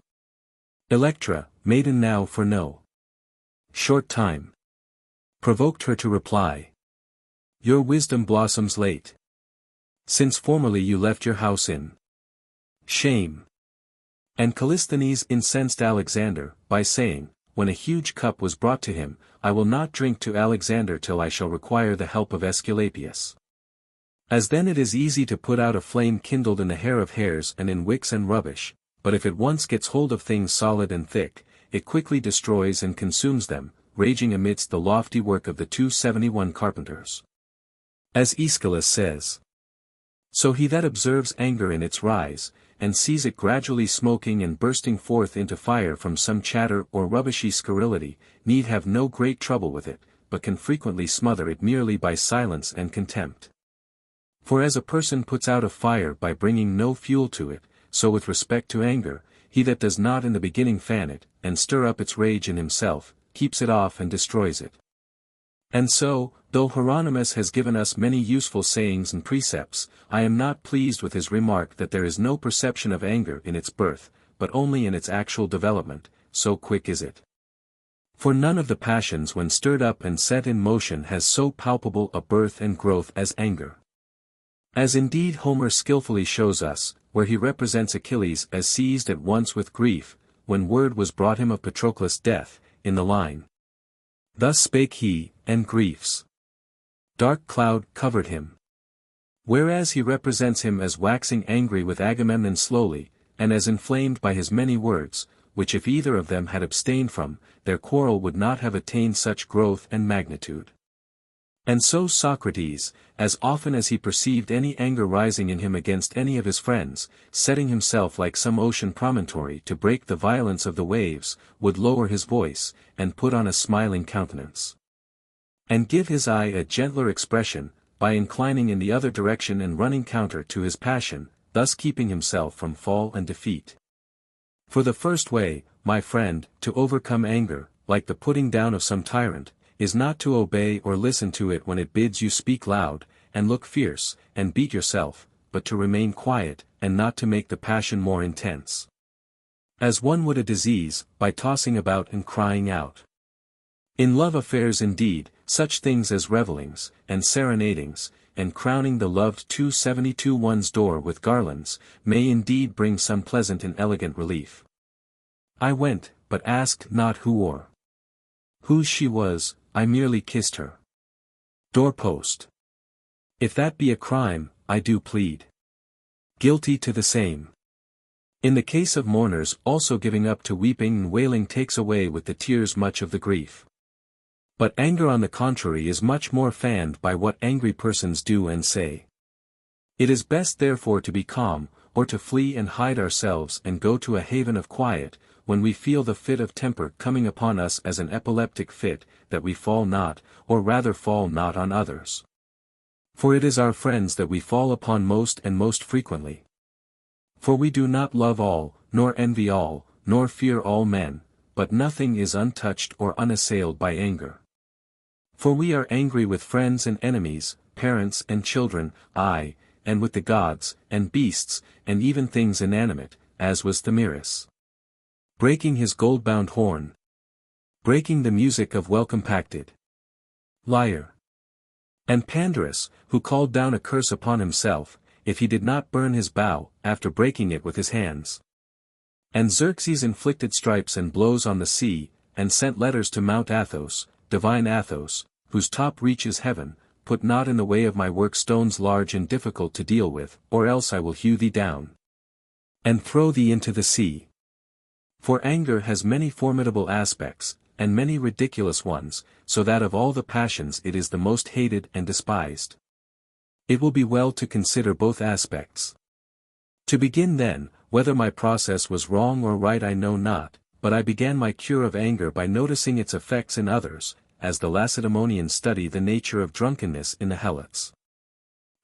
Electra, maiden now for no short time, provoked her to reply. Your wisdom blossoms late, since formerly you left your house in shame. And Callisthenes incensed Alexander, by saying, when a huge cup was brought to him, I will not drink to Alexander till I shall require the help of Aesculapius. As then it is easy to put out a flame kindled in the hair of hares and in wicks and rubbish, but if it once gets hold of things solid and thick, it quickly destroys and consumes them, raging amidst the lofty work of the 271 carpenters. As Aeschylus says, so he that observes anger in its rise, and sees it gradually smoking and bursting forth into fire from some chatter or rubbishy scurrility, need have no great trouble with it, but can frequently smother it merely by silence and contempt. For as a person puts out a fire by bringing no fuel to it, so with respect to anger, he that does not in the beginning fan it, and stir up its rage in himself, keeps it off and destroys it. And so, though Hieronymus has given us many useful sayings and precepts, I am not pleased with his remark that there is no perception of anger in its birth, but only in its actual development, so quick is it. For none of the passions when stirred up and set in motion has so palpable a birth and growth as anger. As indeed Homer skillfully shows us, where he represents Achilles as seized at once with grief, when word was brought him of Patroclus' death, in the line, thus spake he, and griefs dark cloud covered him. Whereas he represents him as waxing angry with Agamemnon slowly, and as inflamed by his many words, which if either of them had abstained from, their quarrel would not have attained such growth and magnitude. And so Socrates, as often as he perceived any anger rising in him against any of his friends, setting himself like some ocean promontory to break the violence of the waves, would lower his voice, and put on a smiling countenance, and give his eye a gentler expression, by inclining in the other direction and running counter to his passion, thus keeping himself from fall and defeat. For the first way, my friend, to overcome anger, like the putting down of some tyrant, is not to obey or listen to it when it bids you speak loud, and look fierce, and beat yourself, but to remain quiet, and not to make the passion more intense, as one would a disease, by tossing about and crying out. In love affairs indeed, such things as revellings, and serenadings, and crowning the loved 272 one's door with garlands, may indeed bring some pleasant and elegant relief. I went, but asked not who or whose she was, I merely kissed her doorpost. If that be a crime, I do plead guilty to the same. In the case of mourners also giving up to weeping and wailing takes away with the tears much of the grief. But anger on the contrary is much more fanned by what angry persons do and say. It is best therefore to be calm, or to flee and hide ourselves and go to a haven of quiet, when we feel the fit of temper coming upon us as an epileptic fit, that we fall not, or rather fall not on others. For it is our friends that we fall upon most and most frequently. For we do not love all, nor envy all, nor fear all men, but nothing is untouched or unassailed by anger. For we are angry with friends and enemies, parents and children, aye, and with the gods, and beasts, and even things inanimate, as was Thamyris, breaking his gold-bound horn, breaking the music of well-compacted lyre. And Pandarus, who called down a curse upon himself, if he did not burn his bow, after breaking it with his hands. And Xerxes inflicted stripes and blows on the sea, and sent letters to Mount Athos, divine Athos, whose top reaches heaven, put not in the way of my work stones large and difficult to deal with, or else I will hew thee down, and throw thee into the sea. For anger has many formidable aspects, and many ridiculous ones, so that of all the passions it is the most hated and despised. It will be well to consider both aspects. To begin then, whether my process was wrong or right I know not, but I began my cure of anger by noticing its effects in others, as the Lacedaemonians study the nature of drunkenness in the Helots.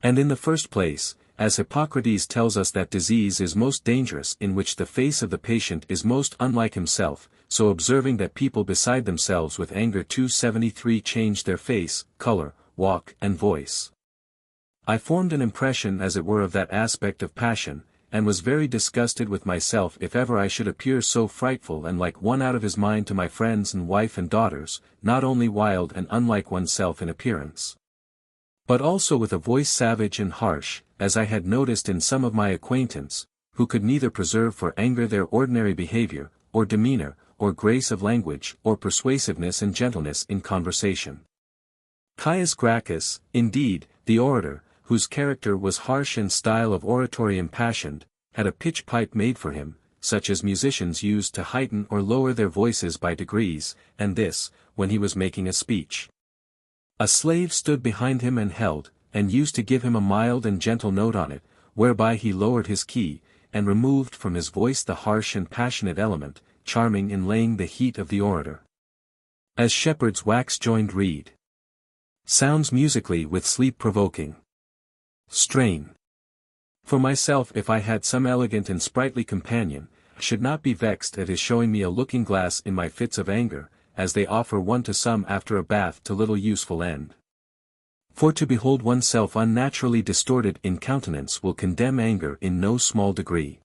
And in the first place, as Hippocrates tells us that disease is most dangerous in which the face of the patient is most unlike himself, so observing that people beside themselves with anger 273 change their face, color, walk and voice. I formed an impression as it were of that aspect of passion, and was very disgusted with myself if ever I should appear so frightful and like one out of his mind to my friends and wife and daughters, not only wild and unlike oneself in appearance, but also with a voice savage and harsh, as I had noticed in some of my acquaintance, who could neither preserve for anger their ordinary behavior, or demeanor, or grace of language, or persuasiveness and gentleness in conversation. Caius Gracchus, indeed, the orator, whose character was harsh and style of oratory impassioned, had a pitch pipe made for him, such as musicians use to heighten or lower their voices by degrees, and this, when he was making a speech. A slave stood behind him and held, and used to give him a mild and gentle note on it, whereby he lowered his key, and removed from his voice the harsh and passionate element, charming in laying the heat of the orator. As shepherd's wax joined reed sounds musically with sleep-provoking strain. For myself, if I had some elegant and sprightly companion, I should not be vexed at his showing me a looking-glass in my fits of anger, as they offer one to some after a bath to little useful end. For to behold oneself unnaturally distorted in countenance will condemn anger in no small degree.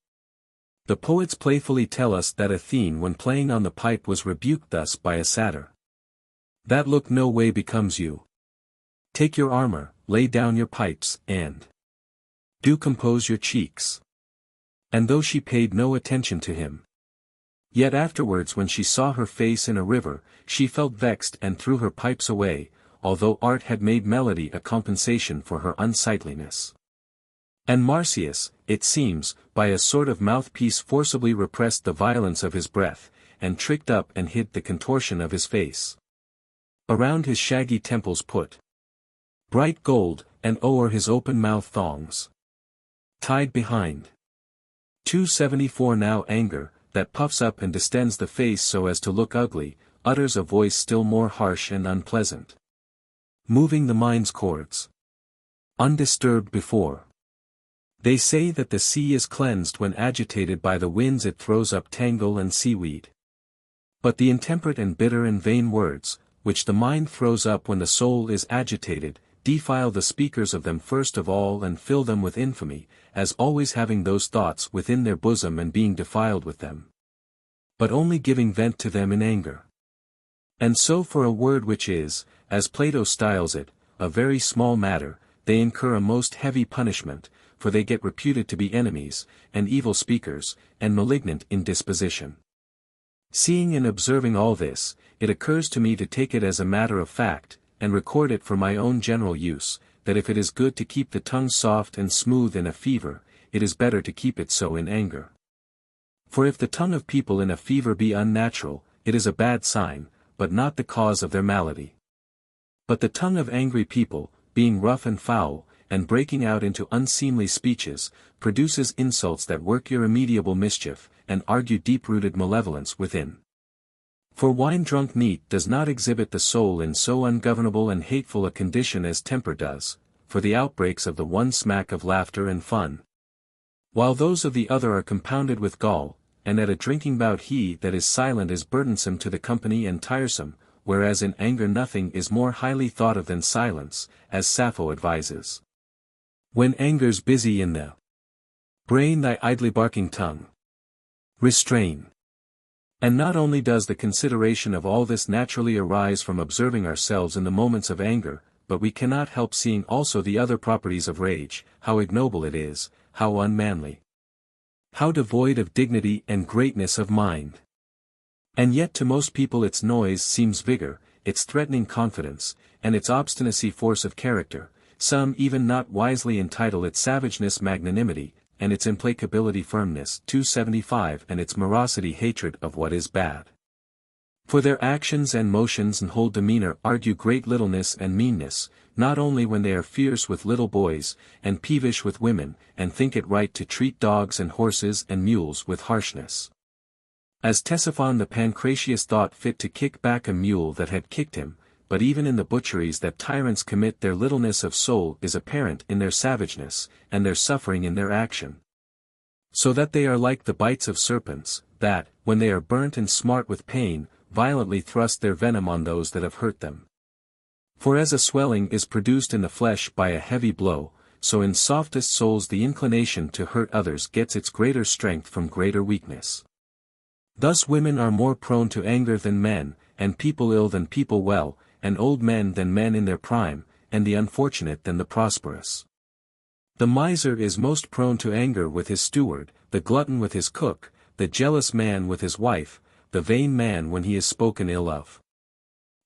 The poets playfully tell us that Athene when playing on the pipe was rebuked thus by a satyr. That look no way becomes you. Take your armor, lay down your pipes, and do compose your cheeks. And though she paid no attention to him, yet afterwards when she saw her face in a river, she felt vexed and threw her pipes away, although art had made melody a compensation for her unsightliness. And Marsyas, it seems, by a sort of mouthpiece forcibly repressed the violence of his breath, and tricked up and hid the contortion of his face. Around his shaggy temples put bright gold, and o'er his open mouth thongs tied behind. 274 Now anger, that puffs up and distends the face so as to look ugly, utters a voice still more harsh and unpleasant, moving the mind's chords undisturbed before. They say that the sea is cleansed when agitated by the winds it throws up tangle and seaweed. But the intemperate and bitter and vain words, which the mind throws up when the soul is agitated, defile the speakers of them first of all and fill them with infamy, as always having those thoughts within their bosom and being defiled with them, but only giving vent to them in anger. And so for a word which is, as Plato styles it, a very small matter, they incur a most heavy punishment, for they get reputed to be enemies, and evil speakers, and malignant in disposition. Seeing and observing all this, it occurs to me to take it as a matter of fact, and record it for my own general use, that if it is good to keep the tongue soft and smooth in a fever, it is better to keep it so in anger. For if the tongue of people in a fever be unnatural, it is a bad sign, but not the cause of their malady. But the tongue of angry people, being rough and foul, and breaking out into unseemly speeches, produces insults that work irremediable mischief, and argue deep-rooted malevolence within. For wine-drunk neat does not exhibit the soul in so ungovernable and hateful a condition as temper does, for the outbreaks of the one smack of laughter and fun, while those of the other are compounded with gall, and at a drinking bout he that is silent is burdensome to the company and tiresome, whereas in anger nothing is more highly thought of than silence, as Sappho advises. When anger's busy in the brain, thy idly barking tongue restrain. And not only does the consideration of all this naturally arise from observing ourselves in the moments of anger, but we cannot help seeing also the other properties of rage, how ignoble it is, how unmanly, how devoid of dignity and greatness of mind. And yet to most people its noise seems vigor, its threatening confidence, and its obstinacy force of character. Some even not wisely entitle its savageness magnanimity, and its implacability firmness 275 and its morosity hatred of what is bad. For their actions and motions and whole demeanor argue great littleness and meanness, not only when they are fierce with little boys, and peevish with women, and think it right to treat dogs and horses and mules with harshness. As Ctesiphon the Pancratius thought fit to kick back a mule that had kicked him, but even in the butcheries that tyrants commit their littleness of soul is apparent in their savageness, and their suffering in their action. So that they are like the bites of serpents, that, when they are burnt and smart with pain, violently thrust their venom on those that have hurt them. For as a swelling is produced in the flesh by a heavy blow, so in softest souls the inclination to hurt others gets its greater strength from greater weakness. Thus women are more prone to anger than men, and people ill than people well, and old men than men in their prime, and the unfortunate than the prosperous. The miser is most prone to anger with his steward, the glutton with his cook, the jealous man with his wife, the vain man when he is spoken ill of.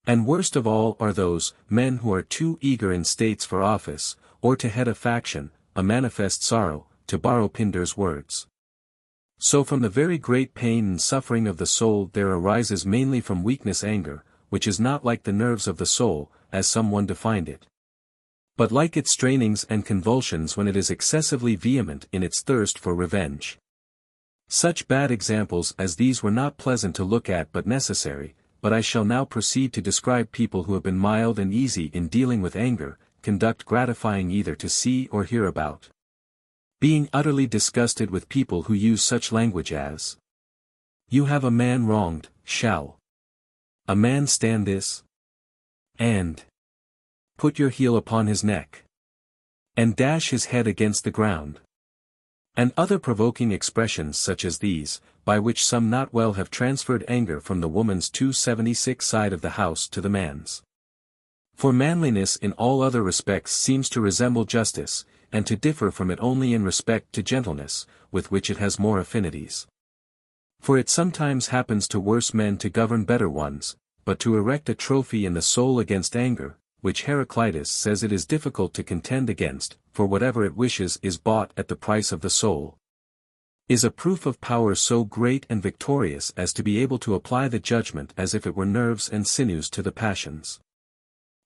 And worst of all are those men who are too eager in states for office, or to head a faction, a manifest sorrow, to borrow Pindar's words. So from the very great pain and suffering of the soul there arises mainly from weakness anger, which is not like the nerves of the soul, as some one defined it, but like its strainings and convulsions when it is excessively vehement in its thirst for revenge. Such bad examples as these were not pleasant to look at but necessary, but I shall now proceed to describe people who have been mild and easy in dealing with anger, conduct gratifying either to see or hear about. Being utterly disgusted with people who use such language as, "You have a man wronged, shall a man stand this?" and "Put your heel upon his neck," and "Dash his head against the ground," and other provoking expressions such as these, by which some not well have transferred anger from the woman's 276 side of the house to the man's. For manliness in all other respects seems to resemble justice, and to differ from it only in respect to gentleness, with which it has more affinities. For it sometimes happens to worse men to govern better ones, but to erect a trophy in the soul against anger, which Heraclitus says it is difficult to contend against, for whatever it wishes is bought at the price of the soul, is a proof of power so great and victorious as to be able to apply the judgment as if it were nerves and sinews to the passions.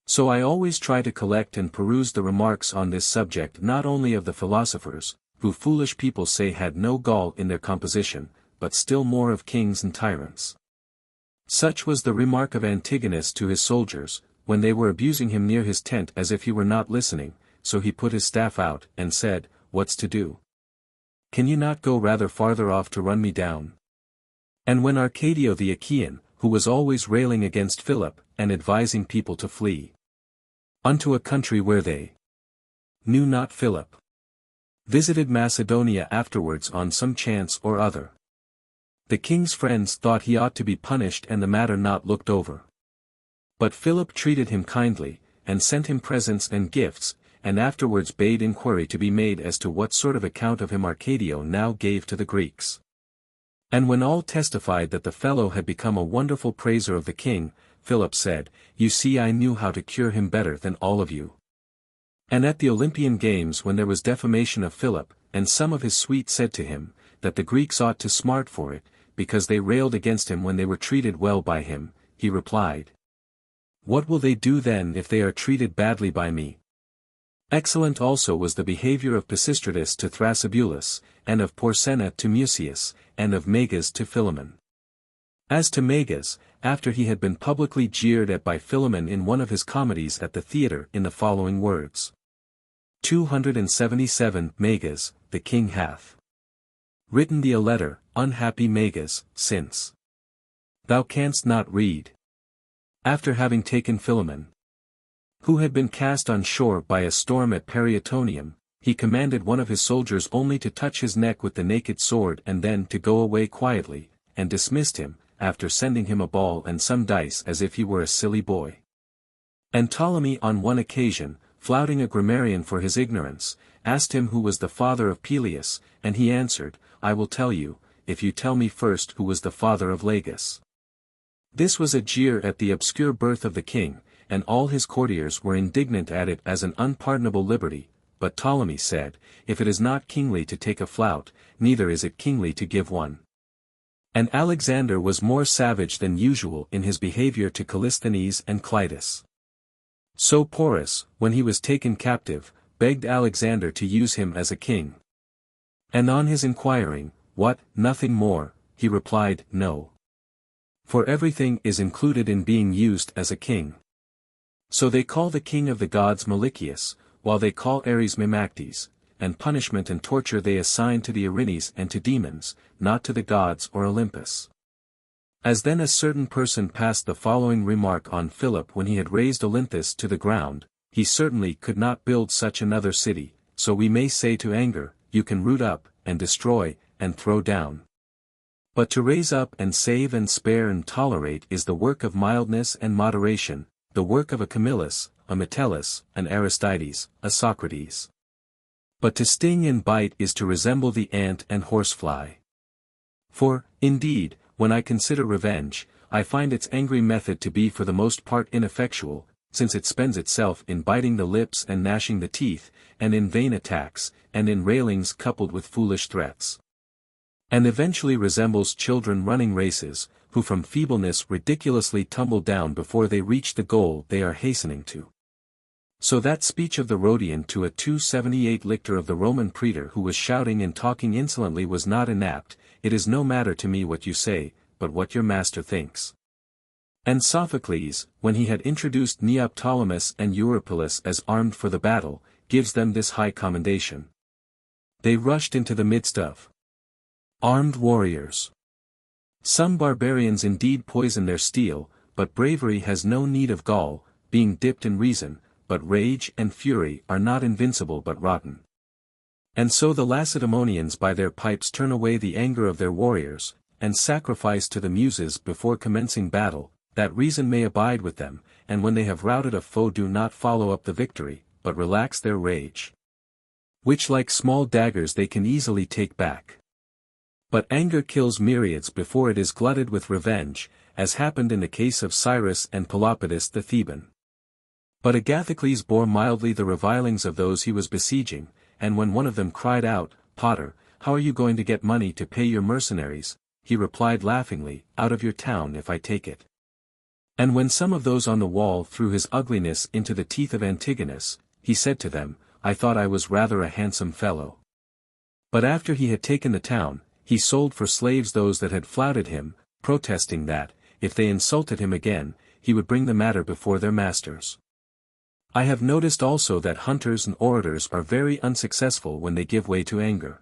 So I always try to collect and peruse the remarks on this subject not only of the philosophers, who foolish people say had no gall in their composition, but still more of kings and tyrants. Such was the remark of Antigonus to his soldiers, when they were abusing him near his tent as if he were not listening, so he put his staff out, and said, "What's to do? Can you not go rather farther off to run me down?" And when Arcadio the Achaean, who was always railing against Philip, and advising people to flee unto a country where they knew not Philip, visited Macedonia afterwards on some chance or other, the king's friends thought he ought to be punished and the matter not looked over. But Philip treated him kindly, and sent him presents and gifts, and afterwards bade inquiry to be made as to what sort of account of him Arcadio now gave to the Greeks. And when all testified that the fellow had become a wonderful praiser of the king, Philip said, "You see, I knew how to cure him better than all of you." And at the Olympian Games when there was defamation of Philip, and some of his suite said to him, that the Greeks ought to smart for it, because they railed against him when they were treated well by him, he replied, "What will they do then if they are treated badly by me?" Excellent also was the behavior of Pisistratus to Thrasybulus, and of Porsenna to Mucius, and of Megas to Philemon. As to Megas, after he had been publicly jeered at by Philemon in one of his comedies at the theatre in the following words. 277 Megas, the king hath written thee a letter, unhappy Megas, since thou canst not read. After having taken Philemon, who had been cast on shore by a storm at Perietonium, he commanded one of his soldiers only to touch his neck with the naked sword and then to go away quietly, and dismissed him, after sending him a ball and some dice as if he were a silly boy. And Ptolemy on one occasion, flouting a grammarian for his ignorance, asked him who was the father of Peleus, and he answered, "I will tell you, if you tell me first who was the father of Lagus." This was a jeer at the obscure birth of the king, and all his courtiers were indignant at it as an unpardonable liberty, but Ptolemy said, "If it is not kingly to take a flout, neither is it kingly to give one." And Alexander was more savage than usual in his behavior to Callisthenes and Clitus. So Porus, when he was taken captive, begged Alexander to use him as a king. And on his inquiring, "What, nothing more?" he replied, "No. For everything is included in being used as a king." So they call the king of the gods Malicious, while they call Ares Mimactes, and punishment and torture they assign to the Erinyes and to demons, not to the gods or Olympus. As then a certain person passed the following remark on Philip when he had razed Olympus to the ground, he certainly could not build such another city, so we may say to anger, you can root up, and destroy, and throw down. But to raise up and save and spare and tolerate is the work of mildness and moderation, the work of a Camillus, a Metellus, an Aristides, a Socrates. But to sting and bite is to resemble the ant and horsefly. For, indeed, when I consider revenge, I find its angry method to be for the most part ineffectual, since it spends itself in biting the lips and gnashing the teeth, and in vain attacks, and in railings coupled with foolish threats. And eventually resembles children running races, who from feebleness ridiculously tumble down before they reach the goal they are hastening to. So that speech of the Rhodian to a 278 lictor of the Roman praetor who was shouting and talking insolently was not inapt, it is no matter to me what you say, but what your master thinks. And Sophocles, when he had introduced Neoptolemus and Eurypylus as armed for the battle, gives them this high commendation. They rushed into the midst of armed warriors. Some barbarians indeed poison their steel, but bravery has no need of gall, being dipped in reason, but rage and fury are not invincible but rotten. And so the Lacedaemonians by their pipes turn away the anger of their warriors, and sacrifice to the Muses before commencing battle, that reason may abide with them, and when they have routed a foe do not follow up the victory, but relax their rage. Which like small daggers they can easily take back. But anger kills myriads before it is glutted with revenge, as happened in the case of Cyrus and Pelopidas the Theban. But Agathocles bore mildly the revilings of those he was besieging, and when one of them cried out, Potter, how are you going to get money to pay your mercenaries? He replied laughingly, out of your town if I take it. And when some of those on the wall threw his ugliness into the teeth of Antigonus, he said to them, I thought I was rather a handsome fellow. But after he had taken the town, he sold for slaves those that had flouted him, protesting that, if they insulted him again, he would bring the matter before their masters. I have noticed also that hunters and orators are very unsuccessful when they give way to anger.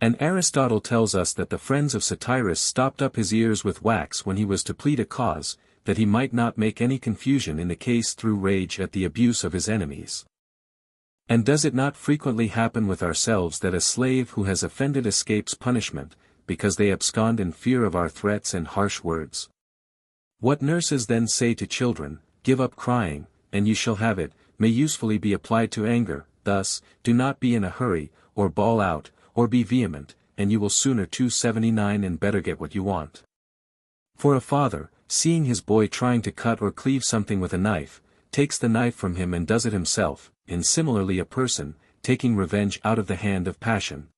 And Aristotle tells us that the friends of Satyrus stopped up his ears with wax when he was to plead a cause, that he might not make any confusion in the case through rage at the abuse of his enemies. And does it not frequently happen with ourselves that a slave who has offended escapes punishment, because they abscond in fear of our threats and harsh words? What nurses then say to children, give up crying, and you shall have it, may usefully be applied to anger, thus, do not be in a hurry, or bawl out, or be vehement, and you will sooner 279 and better get what you want. For a father, seeing his boy trying to cut or cleave something with a knife, takes the knife from him and does it himself, and similarly a person, taking revenge out of the hand of passion,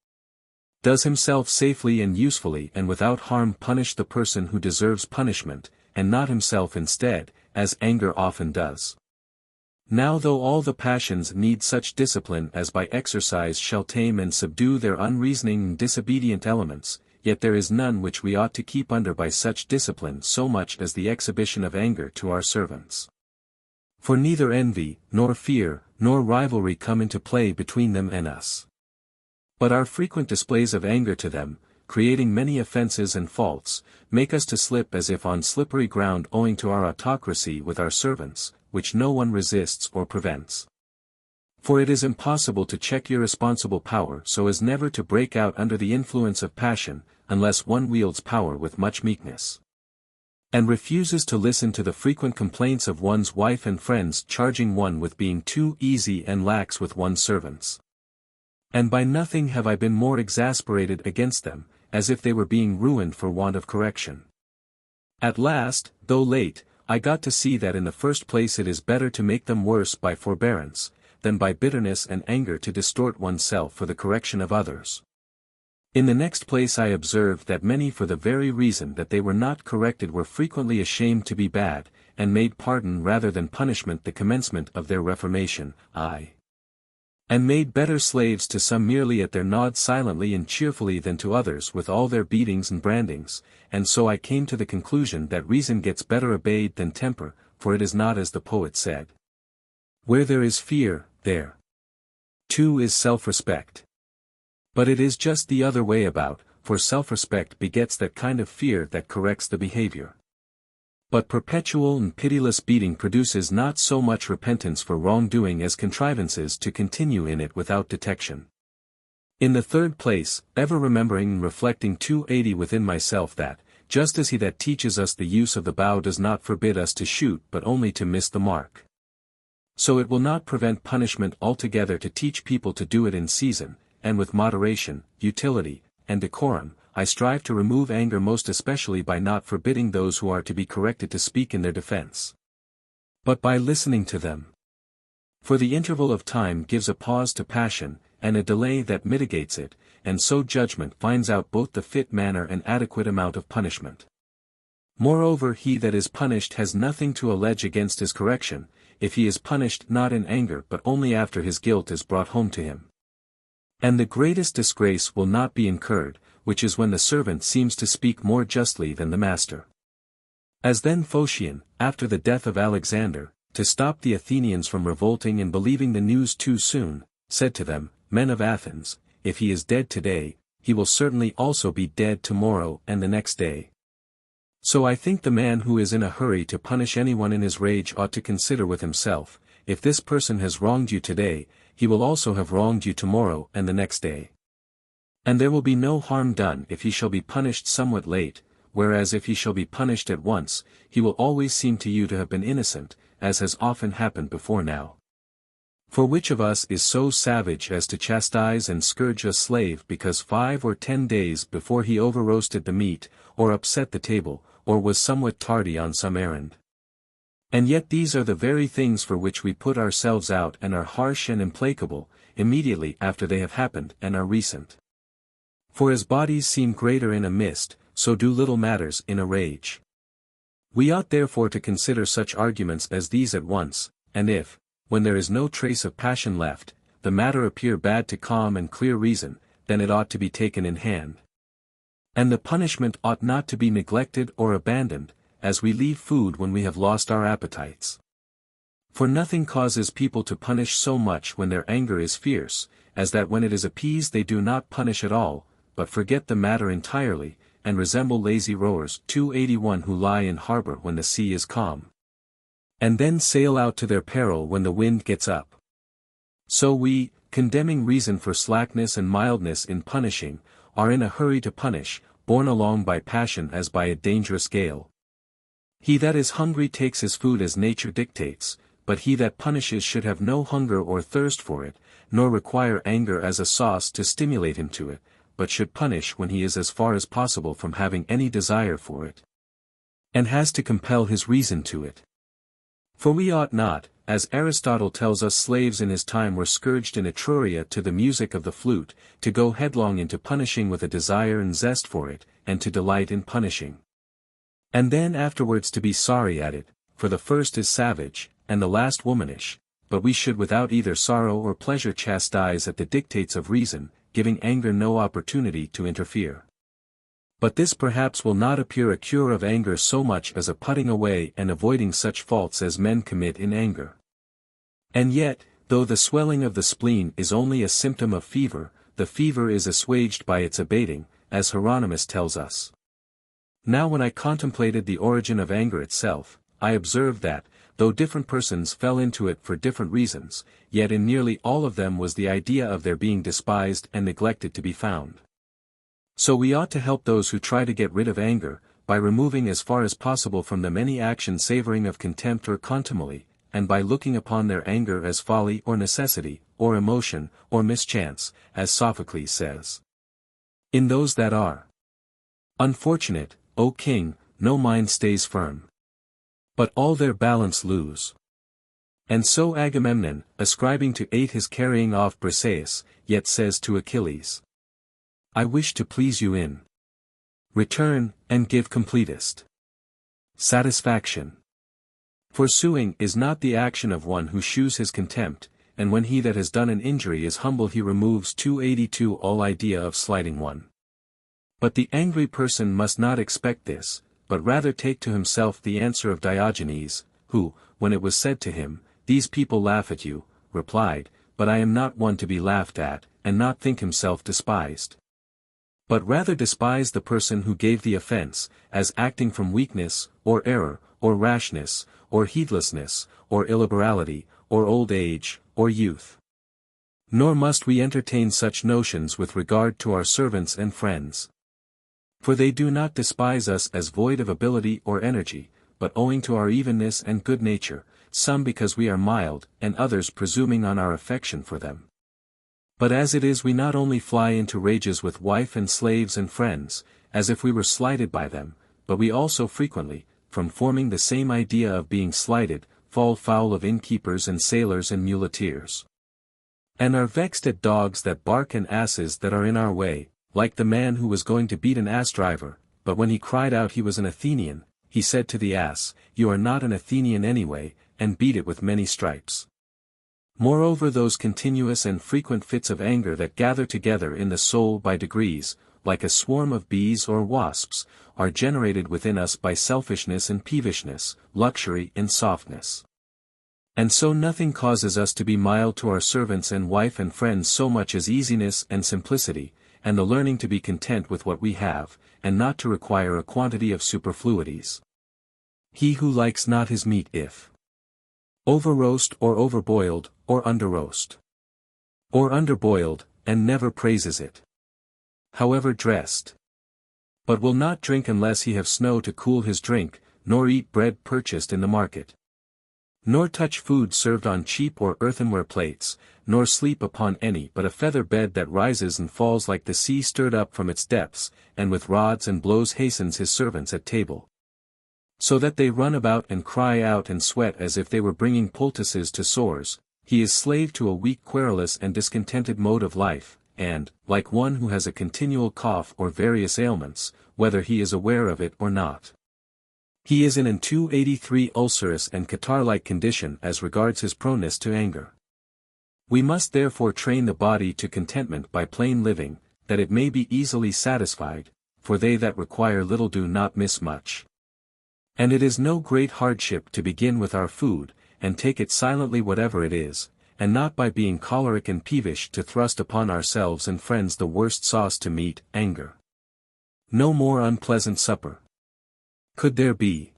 does himself safely and usefully and without harm punish the person who deserves punishment, and not himself instead, as anger often does. Now though all the passions need such discipline as by exercise shall tame and subdue their unreasoning and disobedient elements, yet there is none which we ought to keep under by such discipline so much as the exhibition of anger to our servants. For neither envy, nor fear, nor rivalry come into play between them and us. But our frequent displays of anger to them, creating many offences and faults, make us to slip as if on slippery ground owing to our autocracy with our servants, which no one resists or prevents. For it is impossible to check irresponsible power so as never to break out under the influence of passion, unless one wields power with much meekness, and refuses to listen to the frequent complaints of one's wife and friends charging one with being too easy and lax with one's servants. And by nothing have I been more exasperated against them, as if they were being ruined for want of correction. At last, though late, I got to see that in the first place it is better to make them worse by forbearance, than by bitterness and anger to distort oneself for the correction of others. In the next place I observed that many for the very reason that they were not corrected were frequently ashamed to be bad, and made pardon rather than punishment the commencement of their reformation, and made better slaves to some merely at their nod silently and cheerfully than to others with all their beatings and brandings, and so I came to the conclusion that reason gets better obeyed than temper, for it is not as the poet said. Where there is fear, there too is self-respect. But it is just the other way about, for self-respect begets that kind of fear that corrects the behavior. But perpetual and pitiless beating produces not so much repentance for wrongdoing as contrivances to continue in it without detection. In the third place, ever remembering and reflecting 280 within myself that, just as he that teaches us the use of the bow does not forbid us to shoot but only to miss the mark, so it will not prevent punishment altogether to teach people to do it in season, and with moderation, utility, and decorum. I strive to remove anger most especially by not forbidding those who are to be corrected to speak in their defense, but by listening to them. For the interval of time gives a pause to passion, and a delay that mitigates it, and so judgment finds out both the fit manner and adequate amount of punishment. Moreover, he that is punished has nothing to allege against his correction, if he is punished not in anger but only after his guilt is brought home to him. And the greatest disgrace will not be incurred, which is when the servant seems to speak more justly than the master. As then Phocion, after the death of Alexander, to stop the Athenians from revolting and believing the news too soon, said to them, Men of Athens, if he is dead today, he will certainly also be dead tomorrow and the next day. So I think the man who is in a hurry to punish anyone in his rage ought to consider with himself, if this person has wronged you today, he will also have wronged you tomorrow and the next day. And there will be no harm done if he shall be punished somewhat late, whereas if he shall be punished at once, he will always seem to you to have been innocent, as has often happened before now. For which of us is so savage as to chastise and scourge a slave because 5 or 10 days before he over-roasted the meat, or upset the table, or was somewhat tardy on some errand? And yet these are the very things for which we put ourselves out and are harsh and implacable, immediately after they have happened and are recent. For as bodies seem greater in a mist, so do little matters in a rage. We ought therefore to consider such arguments as these at once, and if, when there is no trace of passion left, the matter appear bad to calm and clear reason, then it ought to be taken in hand. And the punishment ought not to be neglected or abandoned, as we leave food when we have lost our appetites. For nothing causes people to punish so much when their anger is fierce, as that when it is appeased they do not punish at all, but forget the matter entirely, and resemble lazy rowers 281 who lie in harbor when the sea is calm, and then sail out to their peril when the wind gets up. So we, condemning reason for slackness and mildness in punishing, are in a hurry to punish, borne along by passion as by a dangerous gale. He that is hungry takes his food as nature dictates, but he that punishes should have no hunger or thirst for it, nor require anger as a sauce to stimulate him to it, but should punish when he is as far as possible from having any desire for it, and has to compel his reason to it. For we ought not, as Aristotle tells us slaves in his time were scourged in Etruria to the music of the flute, to go headlong into punishing with a desire and zest for it, and to delight in punishing, and then afterwards to be sorry at it, for the first is savage, and the last womanish, but we should without either sorrow or pleasure chastise at the dictates of reason, giving anger no opportunity to interfere. But this perhaps will not appear a cure of anger so much as a putting away and avoiding such faults as men commit in anger. And yet, though the swelling of the spleen is only a symptom of fever, the fever is assuaged by its abating, as Hieronymus tells us. Now when I contemplated the origin of anger itself, I observed that, though different persons fell into it for different reasons, yet in nearly all of them was the idea of their being despised and neglected to be found. So we ought to help those who try to get rid of anger, by removing as far as possible from them any action savoring of contempt or contumely, and by looking upon their anger as folly or necessity, or emotion, or mischance, as Sophocles says. In those that are unfortunate, O king, no mind stays firm, but all their balance lose. And so Agamemnon, ascribing to 8 his carrying off Briseis, yet says to Achilles, I wish to please you in return, and give completest satisfaction. For suing is not the action of one who shews his contempt, and when he that has done an injury is humble he removes 282 all idea of slighting one. But the angry person must not expect this, but rather take to himself the answer of Diogenes, who, when it was said to him, "These people laugh at you," replied, "But I am not one to be laughed at, and not think himself despised. But rather despise the person who gave the offense, as acting from weakness, or error, or rashness, or heedlessness, or illiberality, or old age, or youth. Nor must we entertain such notions with regard to our servants and friends. For they do not despise us as void of ability or energy, but owing to our evenness and good nature, some because we are mild, and others presuming on our affection for them. But as it is we not only fly into rages with wife and slaves and friends, as if we were slighted by them, but we also frequently, from forming the same idea of being slighted, fall foul of innkeepers and sailors and muleteers. And are vexed at dogs that bark and asses that are in our way, like the man who was going to beat an ass driver, but when he cried out he was an Athenian, he said to the ass, "You are not an Athenian anyway," and beat it with many stripes. Moreover, those continuous and frequent fits of anger that gather together in the soul by degrees, like a swarm of bees or wasps, are generated within us by selfishness and peevishness, luxury and softness. And so nothing causes us to be mild to our servants and wife and friends so much as easiness and simplicity, and the learning to be content with what we have, and not to require a quantity of superfluities. He who likes not his meat if over-roast or over-boiled, or under-roast, or under-boiled, and never praises it, however dressed. But will not drink unless he have snow to cool his drink, nor eat bread purchased in the market. Nor touch food served on cheap or earthenware plates, nor sleep upon any but a feather bed that rises and falls like the sea stirred up from its depths, and with rods and blows hastens his servants at table. So that they run about and cry out and sweat as if they were bringing poultices to sores. He is slave to a weak, querulous and discontented mode of life, and, like one who has a continual cough or various ailments, whether he is aware of it or not, he is in an 283 ulcerous and catarrh-like condition as regards his proneness to anger. We must therefore train the body to contentment by plain living, that it may be easily satisfied, for they that require little do not miss much. And it is no great hardship to begin with our food, and take it silently whatever it is, and not by being choleric and peevish to thrust upon ourselves and friends the worst sauce to meat, anger. No more unpleasant supper could there be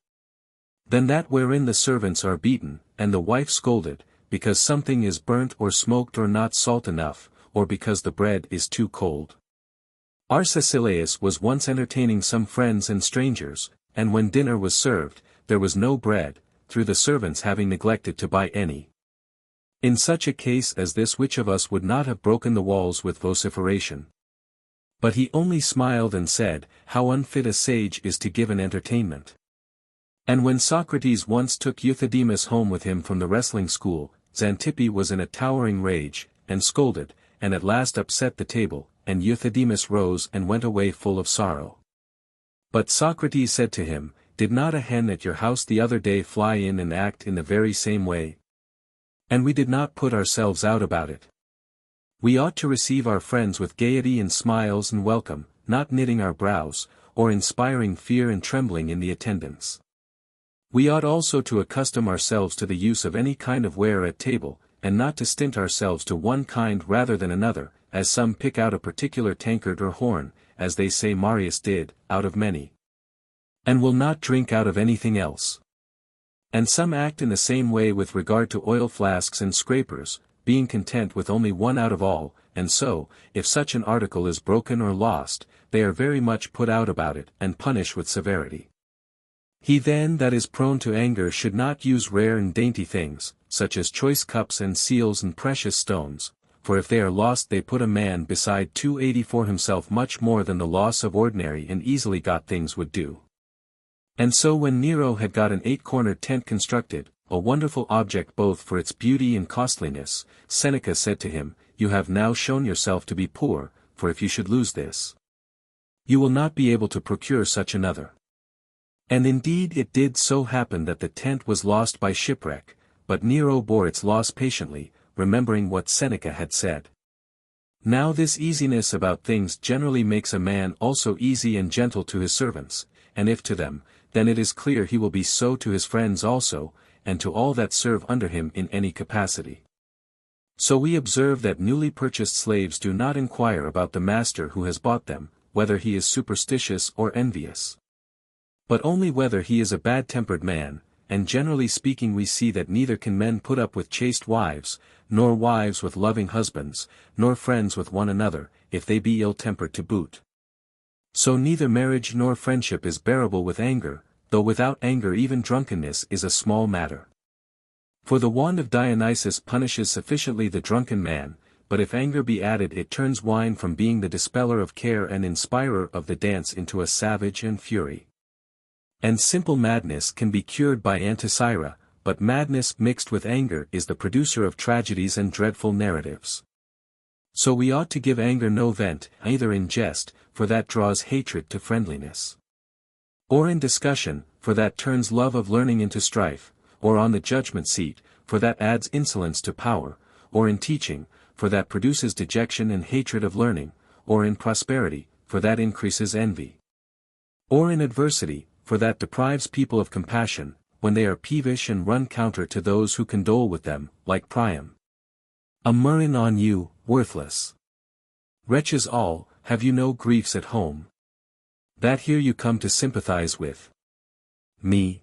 than that wherein the servants are beaten, and the wife scolded, because something is burnt or smoked or not salt enough, or because the bread is too cold. Arcesilaus was once entertaining some friends and strangers, and when dinner was served, there was no bread, through the servants having neglected to buy any. In such a case as this which of us would not have broken the walls with vociferation? But he only smiled and said, "How unfit a sage is to give an entertainment." And when Socrates once took Euthydemus home with him from the wrestling school, Xanthippe was in a towering rage, and scolded, and at last upset the table, and Euthydemus rose and went away full of sorrow. But Socrates said to him, "Did not a hen at your house the other day fly in and act in the very same way? And we did not put ourselves out about it. We ought to receive our friends with gaiety and smiles and welcome, not knitting our brows, or inspiring fear and trembling in the attendants. We ought also to accustom ourselves to the use of any kind of ware at table, and not to stint ourselves to one kind rather than another, as some pick out a particular tankard or horn, as they say Marius did, out of many, and will not drink out of anything else. And some act in the same way with regard to oil flasks and scrapers, being content with only one out of all, and so, if such an article is broken or lost, they are very much put out about it, and punish with severity. He then that is prone to anger should not use rare and dainty things, such as choice cups and seals and precious stones, for if they are lost they put a man beside 284 himself much more than the loss of ordinary and easily got things would do. And so when Nero had got an 8-cornered tent constructed, a wonderful object both for its beauty and costliness, Seneca said to him, "You have now shown yourself to be poor, for if you should lose this, you will not be able to procure such another." And indeed it did so happen that the tent was lost by shipwreck, but Nero bore its loss patiently, remembering what Seneca had said. Now this easiness about things generally makes a man also easy and gentle to his servants, and if to them, then it is clear he will be so to his friends also, and to all that serve under him in any capacity. So we observe that newly purchased slaves do not inquire about the master who has bought them, whether he is superstitious or envious, but only whether he is a bad-tempered man, and generally speaking we see that neither can men put up with chaste wives, nor wives with loving husbands, nor friends with one another, if they be ill-tempered to boot. So neither marriage nor friendship is bearable with anger, though without anger even drunkenness is a small matter. For the wand of Dionysus punishes sufficiently the drunken man, but if anger be added it turns wine from being the dispeller of care and inspirer of the dance into a savage and fury. And simple madness can be cured by Anticyra, but madness mixed with anger is the producer of tragedies and dreadful narratives. So we ought to give anger no vent, either in jest, for that draws hatred to friendliness, or in discussion, for that turns love of learning into strife, or on the judgment seat, for that adds insolence to power, or in teaching, for that produces dejection and hatred of learning, or in prosperity, for that increases envy, or in adversity, for that deprives people of compassion, when they are peevish and run counter to those who condole with them, like Priam. A murrain on you, worthless wretches all, have you no griefs at home, that here you come to sympathize with me?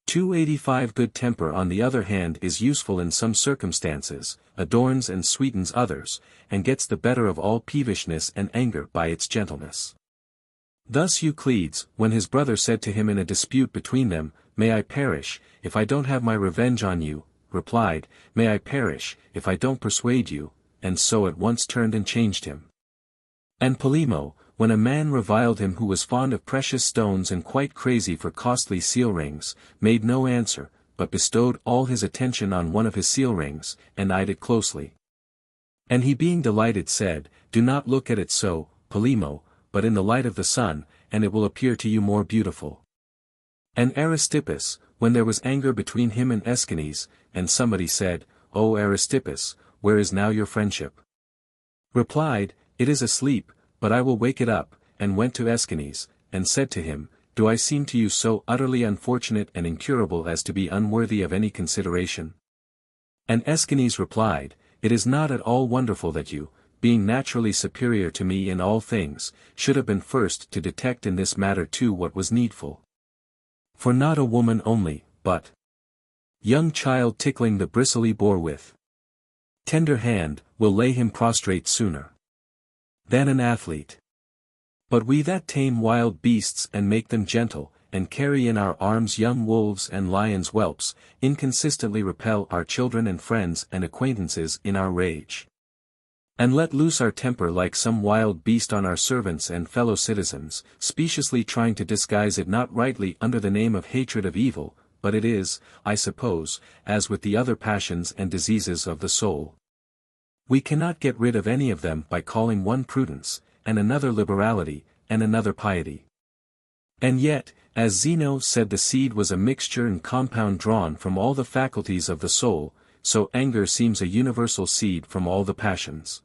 285 Good temper on the other hand is useful in some circumstances, adorns and sweetens others, and gets the better of all peevishness and anger by its gentleness. Thus Euclides, when his brother said to him in a dispute between them, "May I perish, if I don't have my revenge on you," replied, "May I perish, if I don't persuade you," and so at once turned and changed him. And Polemo, when a man reviled him who was fond of precious stones and quite crazy for costly seal rings, made no answer, but bestowed all his attention on one of his seal rings, and eyed it closely. And he being delighted said, "Do not look at it so, Polemo, but in the light of the sun, and it will appear to you more beautiful." And Aristippus, when there was anger between him and Aeschines, and somebody said, "O Aristippus, where is now your friendship?" replied, "It is asleep, but I will wake it up," and went to Aeschines, and said to him, "Do I seem to you so utterly unfortunate and incurable as to be unworthy of any consideration?" And Aeschines replied, "It is not at all wonderful that you, being naturally superior to me in all things, should have been first to detect in this matter too what was needful. For not a woman only, but young child tickling the bristly boar with tender hand, will lay him prostrate sooner than an athlete. But we that tame wild beasts and make them gentle, and carry in our arms young wolves and lions' whelps, inconsistently repel our children and friends and acquaintances in our rage, and let loose our temper like some wild beast on our servants and fellow citizens, speciously trying to disguise it not rightly under the name of hatred of evil, but it is, I suppose, as with the other passions and diseases of the soul. We cannot get rid of any of them by calling one prudence, and another liberality, and another piety. And yet, as Zeno said, the seed was a mixture and compound drawn from all the faculties of the soul, so anger seems a universal seed from all the passions.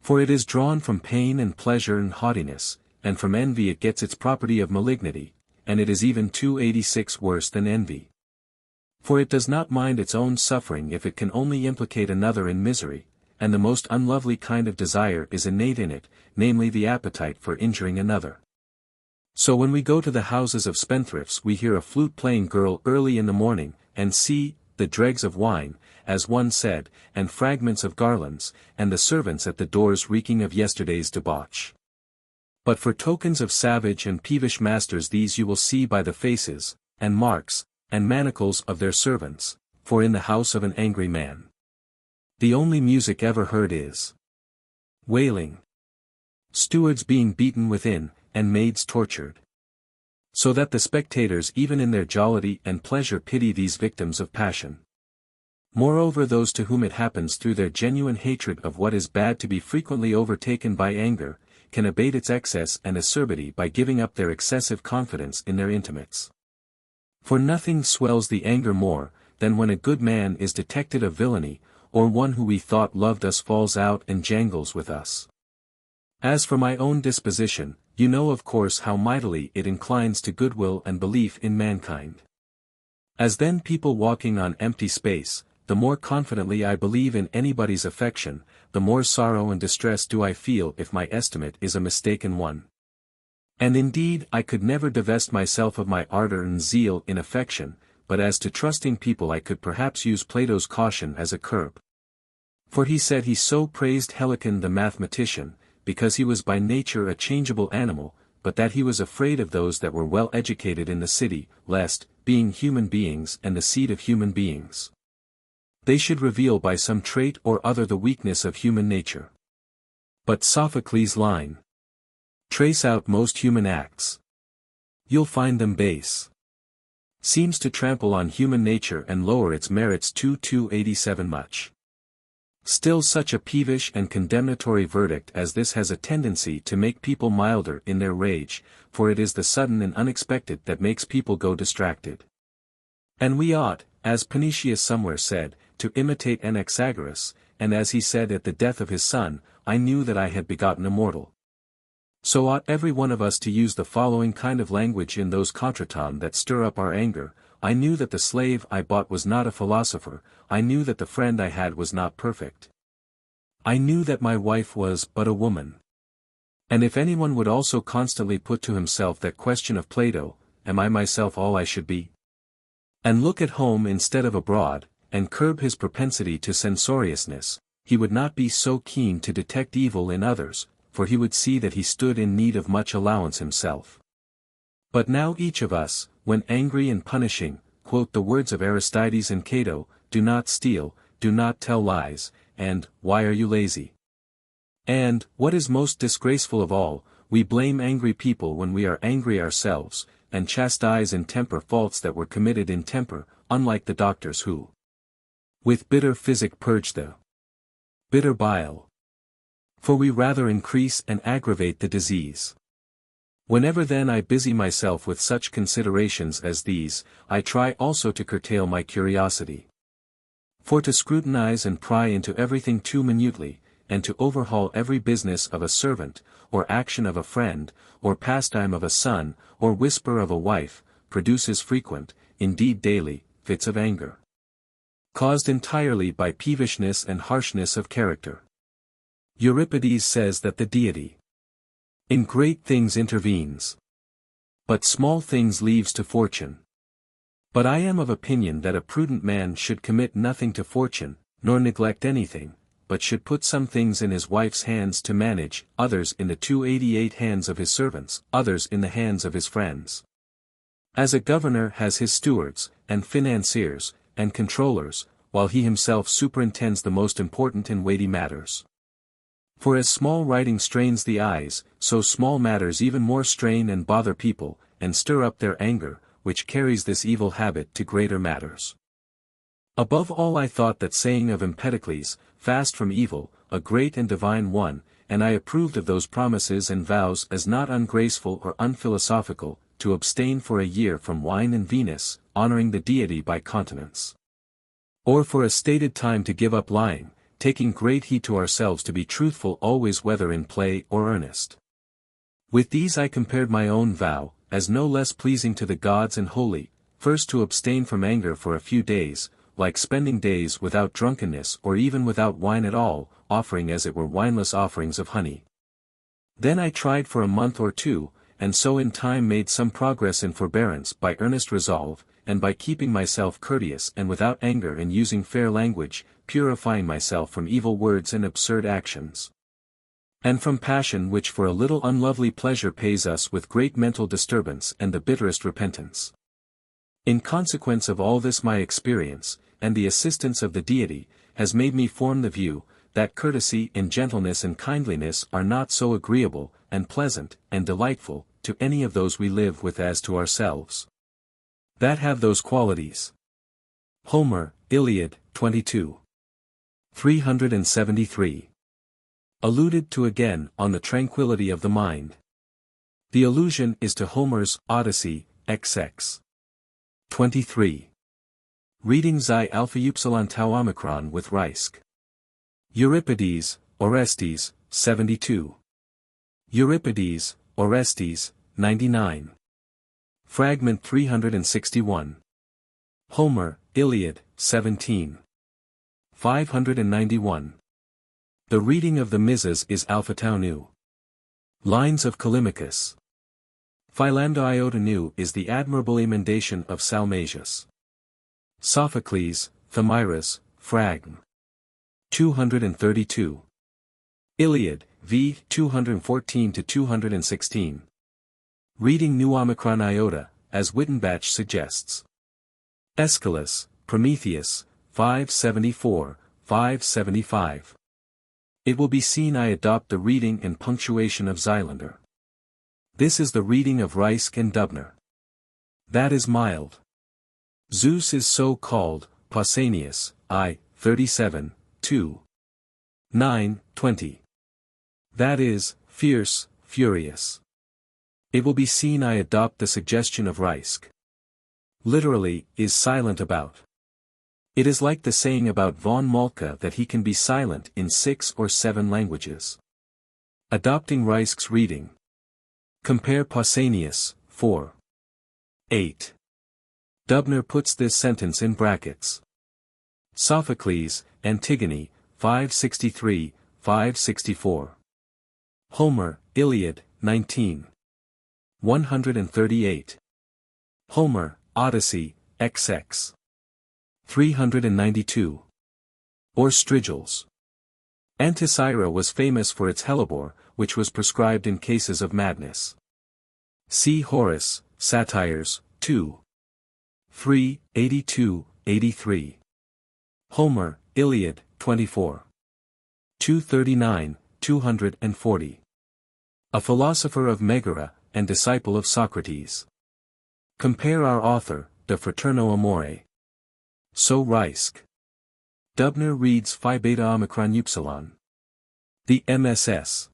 For it is drawn from pain and pleasure and haughtiness, and from envy it gets its property of malignity, and it is even 286 worse than envy. For it does not mind its own suffering if it can only implicate another in misery, and the most unlovely kind of desire is innate in it, namely the appetite for injuring another. So when we go to the houses of spendthrifts we hear a flute-playing girl early in the morning, and see the dregs of wine, as one said, and fragments of garlands, and the servants at the doors reeking of yesterday's debauch. But for tokens of savage and peevish masters these you will see by the faces, and marks, and manacles of their servants, for in the house of an angry man the only music ever heard is wailing, stewards being beaten within, and maids tortured. So that the spectators even in their jollity and pleasure pity these victims of passion. Moreover those to whom it happens through their genuine hatred of what is bad to be frequently overtaken by anger, can abate its excess and acerbity by giving up their excessive confidence in their intimates. For nothing swells the anger more, than when a good man is detected of villainy, or one who we thought loved us falls out and jangles with us. As for my own disposition, you know of course how mightily it inclines to goodwill and belief in mankind. As then people walking on empty space, the more confidently I believe in anybody's affection, the more sorrow and distress do I feel if my estimate is a mistaken one. And indeed I could never divest myself of my ardor and zeal in affection, but as to trusting people I could perhaps use Plato's caution as a curb. For he said he so praised Helicon the mathematician, because he was by nature a changeable animal, but that he was afraid of those that were well educated in the city, lest, being human beings and the seed of human beings, they should reveal by some trait or other the weakness of human nature. But Sophocles' line, "Trace out most human acts, you'll find them base," seems to trample on human nature and lower its merits to 287 much. Still such a peevish and condemnatory verdict as this has a tendency to make people milder in their rage, for it is the sudden and unexpected that makes people go distracted. And we ought, as Panetius somewhere said, to imitate Anaxagoras, and as he said at the death of his son, "I knew that I had begotten a mortal." So ought every one of us to use the following kind of language in those contretemps that stir up our anger: "I knew that the slave I bought was not a philosopher, I knew that the friend I had was not perfect. I knew that my wife was but a woman." And if anyone would also constantly put to himself that question of Plato, "Am I myself all I should be?" and look at home instead of abroad, and curb his propensity to censoriousness, he would not be so keen to detect evil in others, for he would see that he stood in need of much allowance himself. But now each of us, when angry and punishing, quote the words of Aristides and Cato, "Do not steal, do not tell lies," and, "Why are you lazy?" And, what is most disgraceful of all, we blame angry people when we are angry ourselves, and chastise in temper faults that were committed in temper, unlike the doctors who with bitter physic purge the bitter bile. For we rather increase and aggravate the disease. Whenever then I busy myself with such considerations as these, I try also to curtail my curiosity. For to scrutinize and pry into everything too minutely, and to overhaul every business of a servant, or action of a friend, or pastime of a son, or whisper of a wife, produces frequent, indeed daily, fits of anger, caused entirely by peevishness and harshness of character. Euripides says that the deity in great things intervenes, but small things leaves to fortune. But I am of opinion that a prudent man should commit nothing to fortune, nor neglect anything, but should put some things in his wife's hands to manage, others in the 288 hands of his servants, others in the hands of his friends. As a governor has his stewards, and financiers, and controllers, while he himself superintends the most important and weighty matters. For as small writing strains the eyes, so small matters even more strain and bother people, and stir up their anger, which carries this evil habit to greater matters. Above all I thought that saying of Empedocles, "Fast from evil," a great and divine one, and I approved of those promises and vows as not ungraceful or unphilosophical, to abstain for a year from wine and Venus, honoring the deity by continence. Or for a stated time to give up lying, taking great heed to ourselves to be truthful always whether in play or earnest. With these I compared my own vow, as no less pleasing to the gods and holy, first to abstain from anger for a few days, like spending days without drunkenness or even without wine at all, offering as it were wineless offerings of honey. Then I tried for a month or two, and so in time made some progress in forbearance by earnest resolve, and by keeping myself courteous and without anger and using fair language, purifying myself from evil words and absurd actions, and from passion which for a little unlovely pleasure pays us with great mental disturbance and the bitterest repentance. In consequence of all this my experience, and the assistance of the deity, has made me form the view, that courtesy and gentleness and kindliness are not so agreeable, and pleasant, and delightful, to any of those we live with as to ourselves, that have those qualities. Homer, Iliad, 22. 373. Alluded to again, on the tranquility of the mind. The allusion is to Homer's Odyssey, XX. 23. Reading Xi Alpha Upsilon Tau Omicron with Reisk. Euripides, Orestes, 72. Euripides, Orestes, 99. Fragment 361. Homer, Iliad, 17. 591. The reading of the Misses is Alphatau Nu. Lines of Callimachus. Philando iota nu is the admirable emendation of Salmasius. Sophocles, Thamyras, Fragm. 232. Iliad, v. 214-216. Reading Nu Omicron iota, as Wittenbach suggests. Aeschylus, Prometheus, 574, 575. It will be seen I adopt the reading and punctuation of Xylander. This is the reading of Reisk and Dubner. That is mild. Zeus is so called, Pausanias, I, 37, 2. 9, 20. That is, fierce, furious. It will be seen I adopt the suggestion of Reisk. Literally, is silent about. It is like the saying about von Moltke that he can be silent in 6 or 7 languages. Adopting Reisk's reading. Compare Pausanias, 4. 8. Dubner puts this sentence in brackets. Sophocles, Antigone, 563, 564. Homer, Iliad, 19. 138. Homer, Odyssey, XX. 392. Or Strigils. Anticyra was famous for its hellebore, which was prescribed in cases of madness. See Horace, Satires, 2. 3, 82, 83. Homer, Iliad, 24. 239, 240. A philosopher of Megara, and disciple of Socrates. Compare our author, De Fraterno Amore. So Reisk. Dubner reads Phi Beta Omicron Upsilon. The MSS.